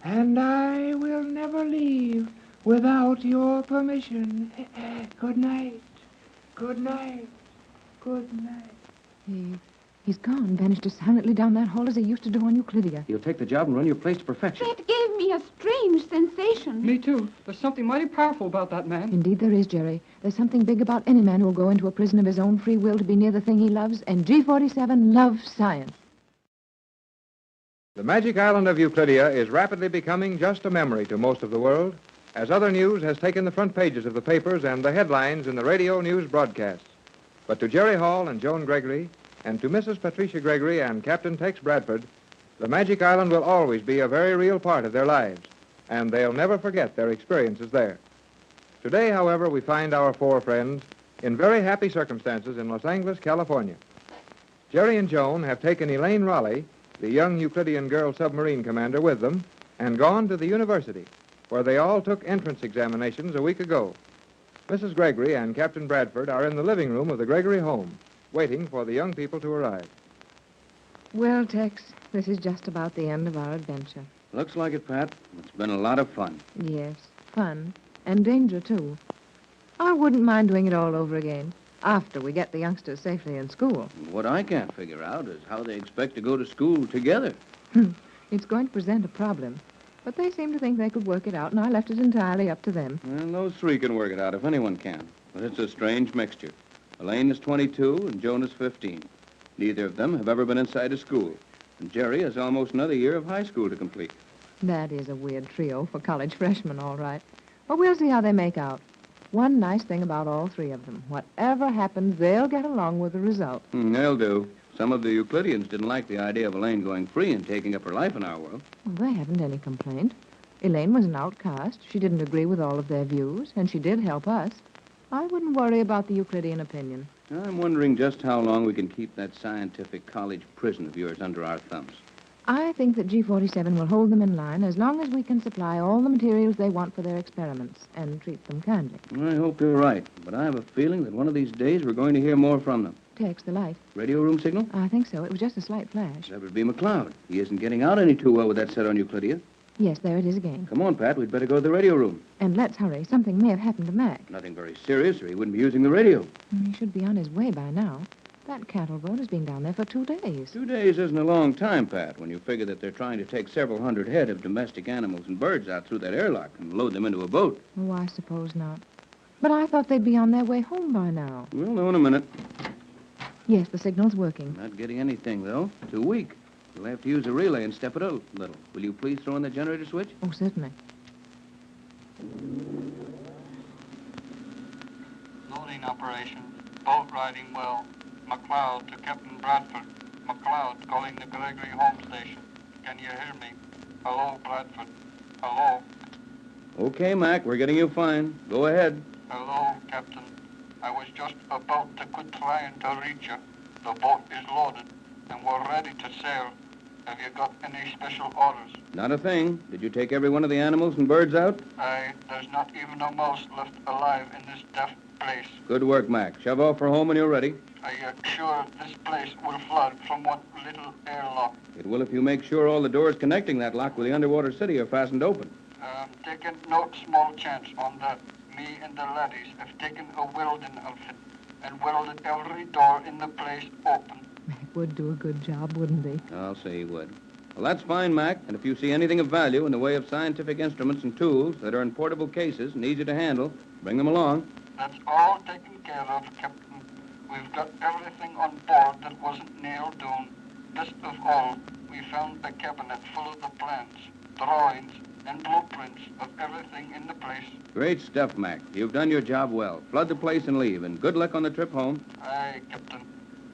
And I will never leave without your permission. Good night. Good night. Good night. He's gone, vanished as silently down that hall as he used to do on Euclidia. He'll take the job and run your place to perfection. That gave me a strange sensation. Me too. There's something mighty powerful about that man. Indeed there is, Jerry. There's something big about any man who will go into a prison of his own free will to be near the thing he loves, and G47 loves science. The magic island of Euclidia is rapidly becoming just a memory to most of the world, as other news has taken the front pages of the papers and the headlines in the radio news broadcasts. But to Jerry Hall and Joan Gregory, and to Mrs. Patricia Gregory and Captain Tex Bradford, the magic island will always be a very real part of their lives, and they'll never forget their experiences there. Today, however, we find our four friends in very happy circumstances in Los Angeles, California. Jerry and Joan have taken Elaine Raleigh, the young Euclidean girl submarine commander, with them and gone to the university, where they all took entrance examinations a week ago. Mrs. Gregory and Captain Bradford are in the living room of the Gregory home, waiting for the young people to arrive. Well, Tex, this is just about the end of our adventure. Looks like it, Pat. It's been a lot of fun. Yes, fun. And danger, too. I wouldn't mind doing it all over again, after we get the youngsters safely in school. What I can't figure out is how they expect to go to school together. It's going to present a problem, but they seem to think they could work it out, and I left it entirely up to them. Well, those three can work it out if anyone can. But it's a strange mixture. Elaine is 22 and Joan is 15. Neither of them have ever been inside a school. And Jerry has almost another year of high school to complete. That is a weird trio for college freshmen, all right. But we'll see how they make out. One nice thing about all three of them. Whatever happens, they'll get along with the result. They'll do. Some of the Euclideans didn't like the idea of Elaine going free and taking up her life in our world. Well, they haven't any complaint. Elaine was an outcast. She didn't agree with all of their views, and she did help us. I wouldn't worry about the Euclidean opinion. I'm wondering just how long we can keep that scientific college prison of yours under our thumbs. I think that G47 will hold them in line as long as we can supply all the materials they want for their experiments and treat them kindly. I hope you're right, but I have a feeling that one of these days we're going to hear more from them. Tex, the light. Radio room signal? I think so. It was just a slight flash. That would be McLeod. He isn't getting out any too well with that set on Euclidia. Yes, there it is again. Come on, Pat. We'd better go to the radio room. And let's hurry. Something may have happened to Mac. Nothing very serious, or he wouldn't be using the radio. He should be on his way by now. That cattle boat has been down there for 2 days. 2 days isn't a long time, Pat, when you figure that they're trying to take several hundred head of domestic animals and birds out through that airlock and load them into a boat. Oh, I suppose not. But I thought they'd be on their way home by now. We'll know in a minute. Yes, the signal's working. Not getting anything, though. Too weak. You'll have to use a relay and step it a little. Will you please throw in the generator switch? Oh, certainly. Loading operation. Boat riding well. McLeod to Captain Bradford. McLeod calling the Gregory home station. Can you hear me? Hello, Bradford. Hello. Okay, Mac, we're getting you fine. Go ahead. Hello, Captain. I was just about to quit trying to reach you. The boat is loaded, and we're ready to sail. Have you got any special orders? Not a thing. Did you take every one of the animals and birds out? There's not even a mouse left alive in this deaf place. Good work, Mac. Shove off for home when you're ready. Are you sure this place will flood from what little airlock? It will if you make sure all the doors connecting that lock with the underwater city are fastened open. Taking no small chance on that. Me and the laddies have taken a welding outfit and welded every door in the place open. Mac would do a good job, wouldn't he? I'll say he would. Well, that's fine, Mac. And if you see anything of value in the way of scientific instruments and tools that are in portable cases and easy to handle, bring them along. That's all taken care of, Captain. We've got everything on board that wasn't nailed down. Best of all, we found a cabinet full of the plans, drawings, and blueprints of everything in the place. Great stuff, Mac. You've done your job well. Flood the place and leave, and good luck on the trip home. Aye, Captain.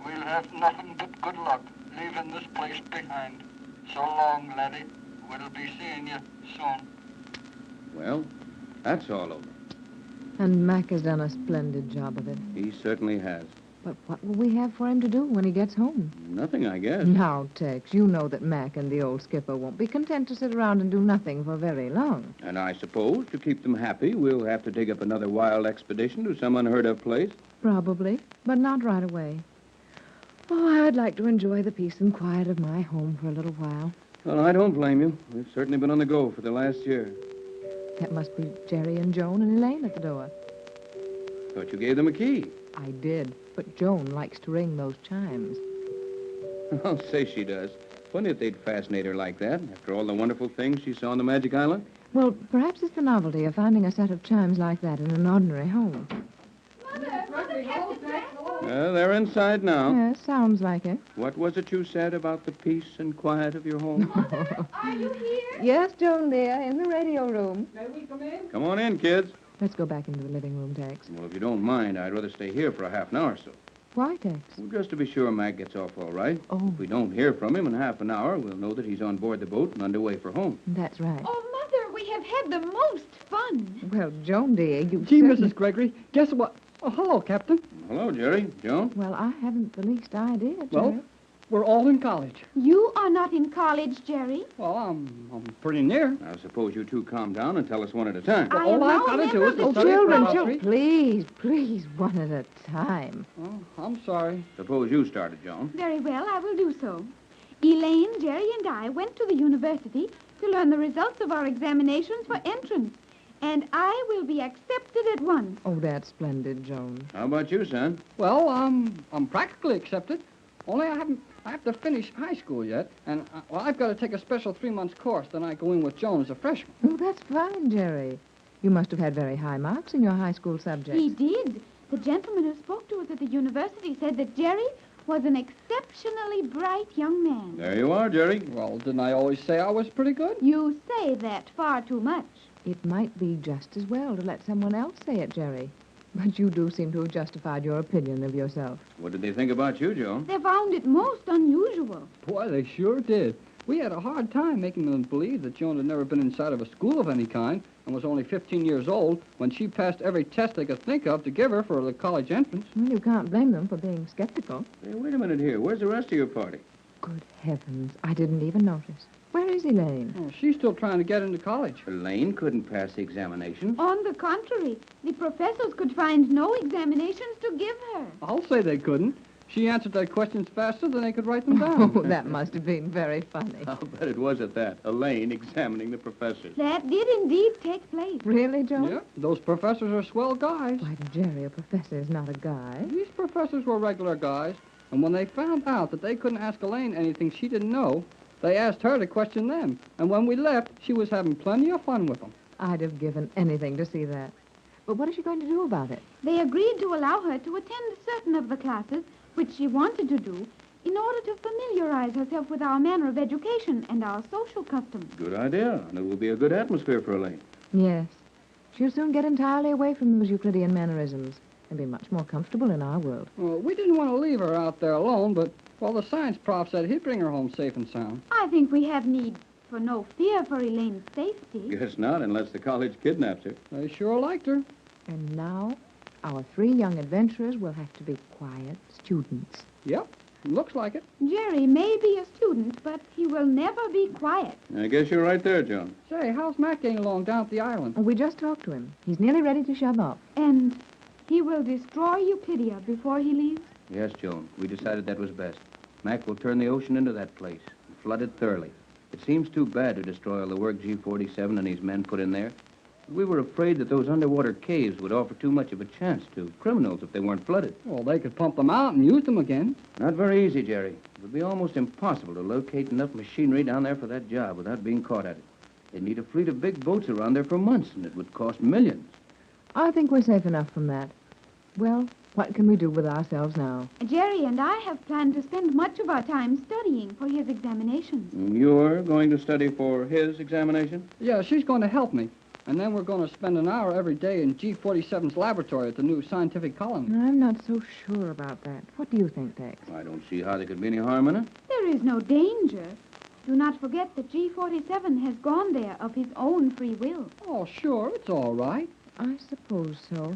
We'll have nothing but good luck leaving this place behind. So long, laddie. We'll be seeing you soon. Well, that's all over. And Mac has done a splendid job of it. He certainly has. But what will we have for him to do when he gets home? Nothing, I guess. Now, Tex, you know that Mac and the old skipper won't be content to sit around and do nothing for very long. And I suppose, to keep them happy, we'll have to take up another wild expedition to some unheard-of place. Probably, but not right away. Oh, I'd like to enjoy the peace and quiet of my home for a little while. Well, I don't blame you. We've certainly been on the go for the last year. That must be Jerry and Joan and Elaine at the door. Thought you gave them a key. I did, but Joan likes to ring those chimes. I'll say she does. Funny if they'd fascinate her like that, after all the wonderful things she saw on the Magic Island. Well, perhaps it's the novelty of finding a set of chimes like that in an ordinary home. They're inside now. Yes, sounds like it. What was it you said about the peace and quiet of your home? Are you here? Yes, Joan, dear, in the radio room. May we come in? Come on in, kids. Let's go back into the living room, Tex. Well, if you don't mind, I'd rather stay here for a half an hour or so. Why, Tex? Well, just to be sure Mac gets off all right. Oh. If we don't hear from him in half an hour, we'll know that he's on board the boat and underway for home. That's right. Oh, Mother, we have had the most fun. Well, Joan, dear, you Gee, certainly... Mrs. Gregory, guess what? Oh, hello, Captain. Hello, Jerry. Joan? Well, I haven't the least idea, Jerry. Well, we're all in college. You are not in college, Jerry. Well, I'm pretty near. Now, suppose you two calm down and tell us one at a time. I All am I've now got a to member do of is the to study Children, chemistry. please, one at a time. Oh, I'm sorry. Suppose you started, Joan. Very well, I will do so. Elaine, Jerry, and I went to the university to learn the results of our examinations for entrance. And I will be accepted at once. Oh, that's splendid, Joan. How about you, son? Well, I'm practically accepted. Only I have to finish high school yet, and I've got to take a special 3-month course. Then I go in with Joan as a freshman. Oh, that's fine, Jerry. You must have had very high marks in your high school subjects. He did. The gentleman who spoke to us at the university said that Jerry was an exceptionally bright young man. There you are, Jerry. Well, didn't I always say I was pretty good? You say that far too much. It might be just as well to let someone else say it, Jerry. But you do seem to have justified your opinion of yourself. What did they think about you, Joan? They found it most unusual. Boy, they sure did. We had a hard time making them believe that Joan had never been inside of a school of any kind and was only 15 years old when she passed every test they could think of to give her for the college entrance. Well, you can't blame them for being skeptical. Hey, wait a minute here. Where's the rest of your party? Good heavens, I didn't even notice. Where is Elaine? Oh, she's still trying to get into college. Elaine couldn't pass the examination. On the contrary, the professors could find no examinations to give her. I'll say they couldn't. She answered their questions faster than they could write them down. Oh, that must have been very funny. I'll bet it was at that. Elaine examining the professors. That did indeed take place. Really, Joan? Yeah, those professors are swell guys. Why, Jerry, a professor is not a guy. These professors were regular guys, and when they found out that they couldn't ask Elaine anything she didn't know, they asked her to question them. And when we left, she was having plenty of fun with them. I'd have given anything to see that. But what is she going to do about it? They agreed to allow her to attend certain of the classes, which she wanted to do, in order to familiarize herself with our manner of education and our social customs. Good idea. And it will be a good atmosphere for Elaine. Yes. She'll soon get entirely away from those Euclidean mannerisms and be much more comfortable in our world. Well, we didn't want to leave her out there alone, but, well, the science prof said he'd bring her home safe and sound. I think we have need for no fear for Elaine's safety. Guess not, unless the college kidnaps her. They sure liked her. And now, our 3 young adventurers will have to be quiet students. Yep, looks like it. Jerry may be a student, but he will never be quiet. I guess you're right there, Joan. Say, how's Mac getting along down at the island? We just talked to him. He's nearly ready to shove off. And he will destroy Euclidia before he leaves? Yes, Joan. We decided that was best. Mac will turn the ocean into that place and flood it thoroughly. It seems too bad to destroy all the work G-47 and his men put in there. We were afraid that those underwater caves would offer too much of a chance to criminals if they weren't flooded. Well, they could pump them out and use them again. Not very easy, Jerry. It would be almost impossible to locate enough machinery down there for that job without being caught at it. They'd need a fleet of big boats around there for months, and it would cost millions. I think we're safe enough from that. Well, what can we do with ourselves now? Jerry and I have planned to spend much of our time studying for his examinations. You're going to study for his examination? Yeah, she's going to help me. And then we're going to spend an hour every day in G-47's laboratory at the new scientific colony. I'm not so sure about that. What do you think, Tex? I don't see how there could be any harm in it. There is no danger. Do not forget that G-47 has gone there of his own free will. Oh, sure, it's all right. I suppose so.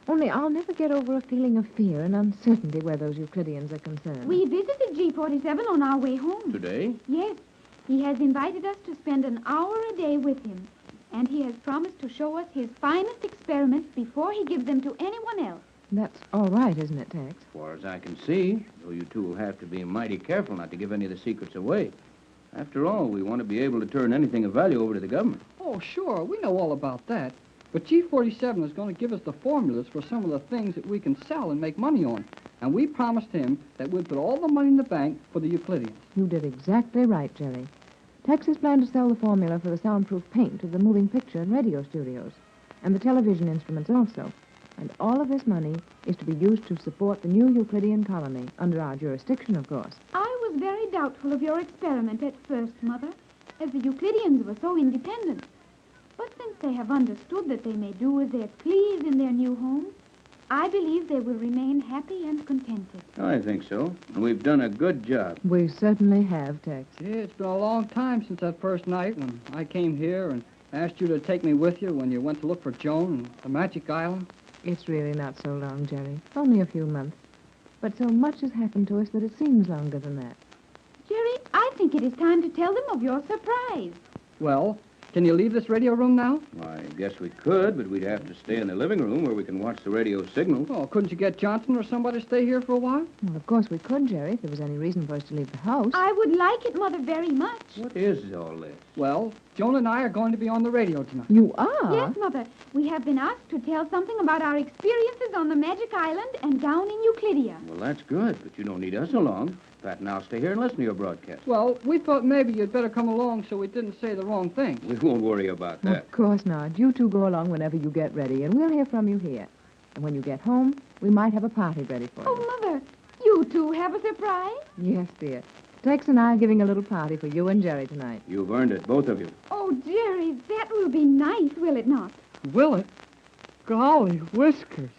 Only I'll never get over a feeling of fear and uncertainty where those Euclideans are concerned. We visited G-47 on our way home. Today? Yes. He has invited us to spend an hour a day with him. And he has promised to show us his finest experiments before he gives them to anyone else. That's all right, isn't it, Tex? As far as I can see, though you two will have to be mighty careful not to give any of the secrets away. After all, we want to be able to turn anything of value over to the government. Oh, sure, we know all about that. But G-47 is going to give us the formulas for some of the things that we can sell and make money on. And we promised him that we'd put all the money in the bank for the Euclideans. You did exactly right, Jerry. Texas planned to sell the formula for the soundproof paint to the moving picture and radio studios, and the television instruments also. And all of this money is to be used to support the new Euclidean colony, under our jurisdiction, of course. I was very doubtful of your experiment at first, Mother, as the Euclideans were so independent. But since they have understood that they may do as they please in their new home, I believe they will remain happy and contented. I think so. And we've done a good job. We certainly have, Tex. Yeah, it's been a long time since that first night when I came here and asked you to take me with you when you went to look for Joan and the Magic Island. It's really not so long, Jerry. Only a few months. But so much has happened to us that it seems longer than that. Jerry, I think it is time to tell them of your surprise. Well, can you leave this radio room now? I guess we could, but we'd have to stay in the living room where we can watch the radio signal. Well, couldn't you get Johnson or somebody to stay here for a while? Well, of course we could, Jerry, if there was any reason for us to leave the house. I would like it, Mother, very much. What is all this? Well, Joan and I are going to be on the radio tonight. You are? Yes, Mother. We have been asked to tell something about our experiences on the Magic Island and down in Euclidia. Well, that's good, but you don't need us along. Pat and I'll stay here and listen to your broadcast. Well, we thought maybe you'd better come along so we didn't say the wrong thing. We won't worry about that. Of course not. You two go along whenever you get ready, and we'll hear from you here. And when you get home, we might have a party ready for you. Oh, Mother, you two have a surprise? Yes, dear. Tex and I are giving a little party for you and Jerry tonight. You've earned it, both of you. Oh, Jerry, that will be nice, will it not? Will it? Golly whiskers.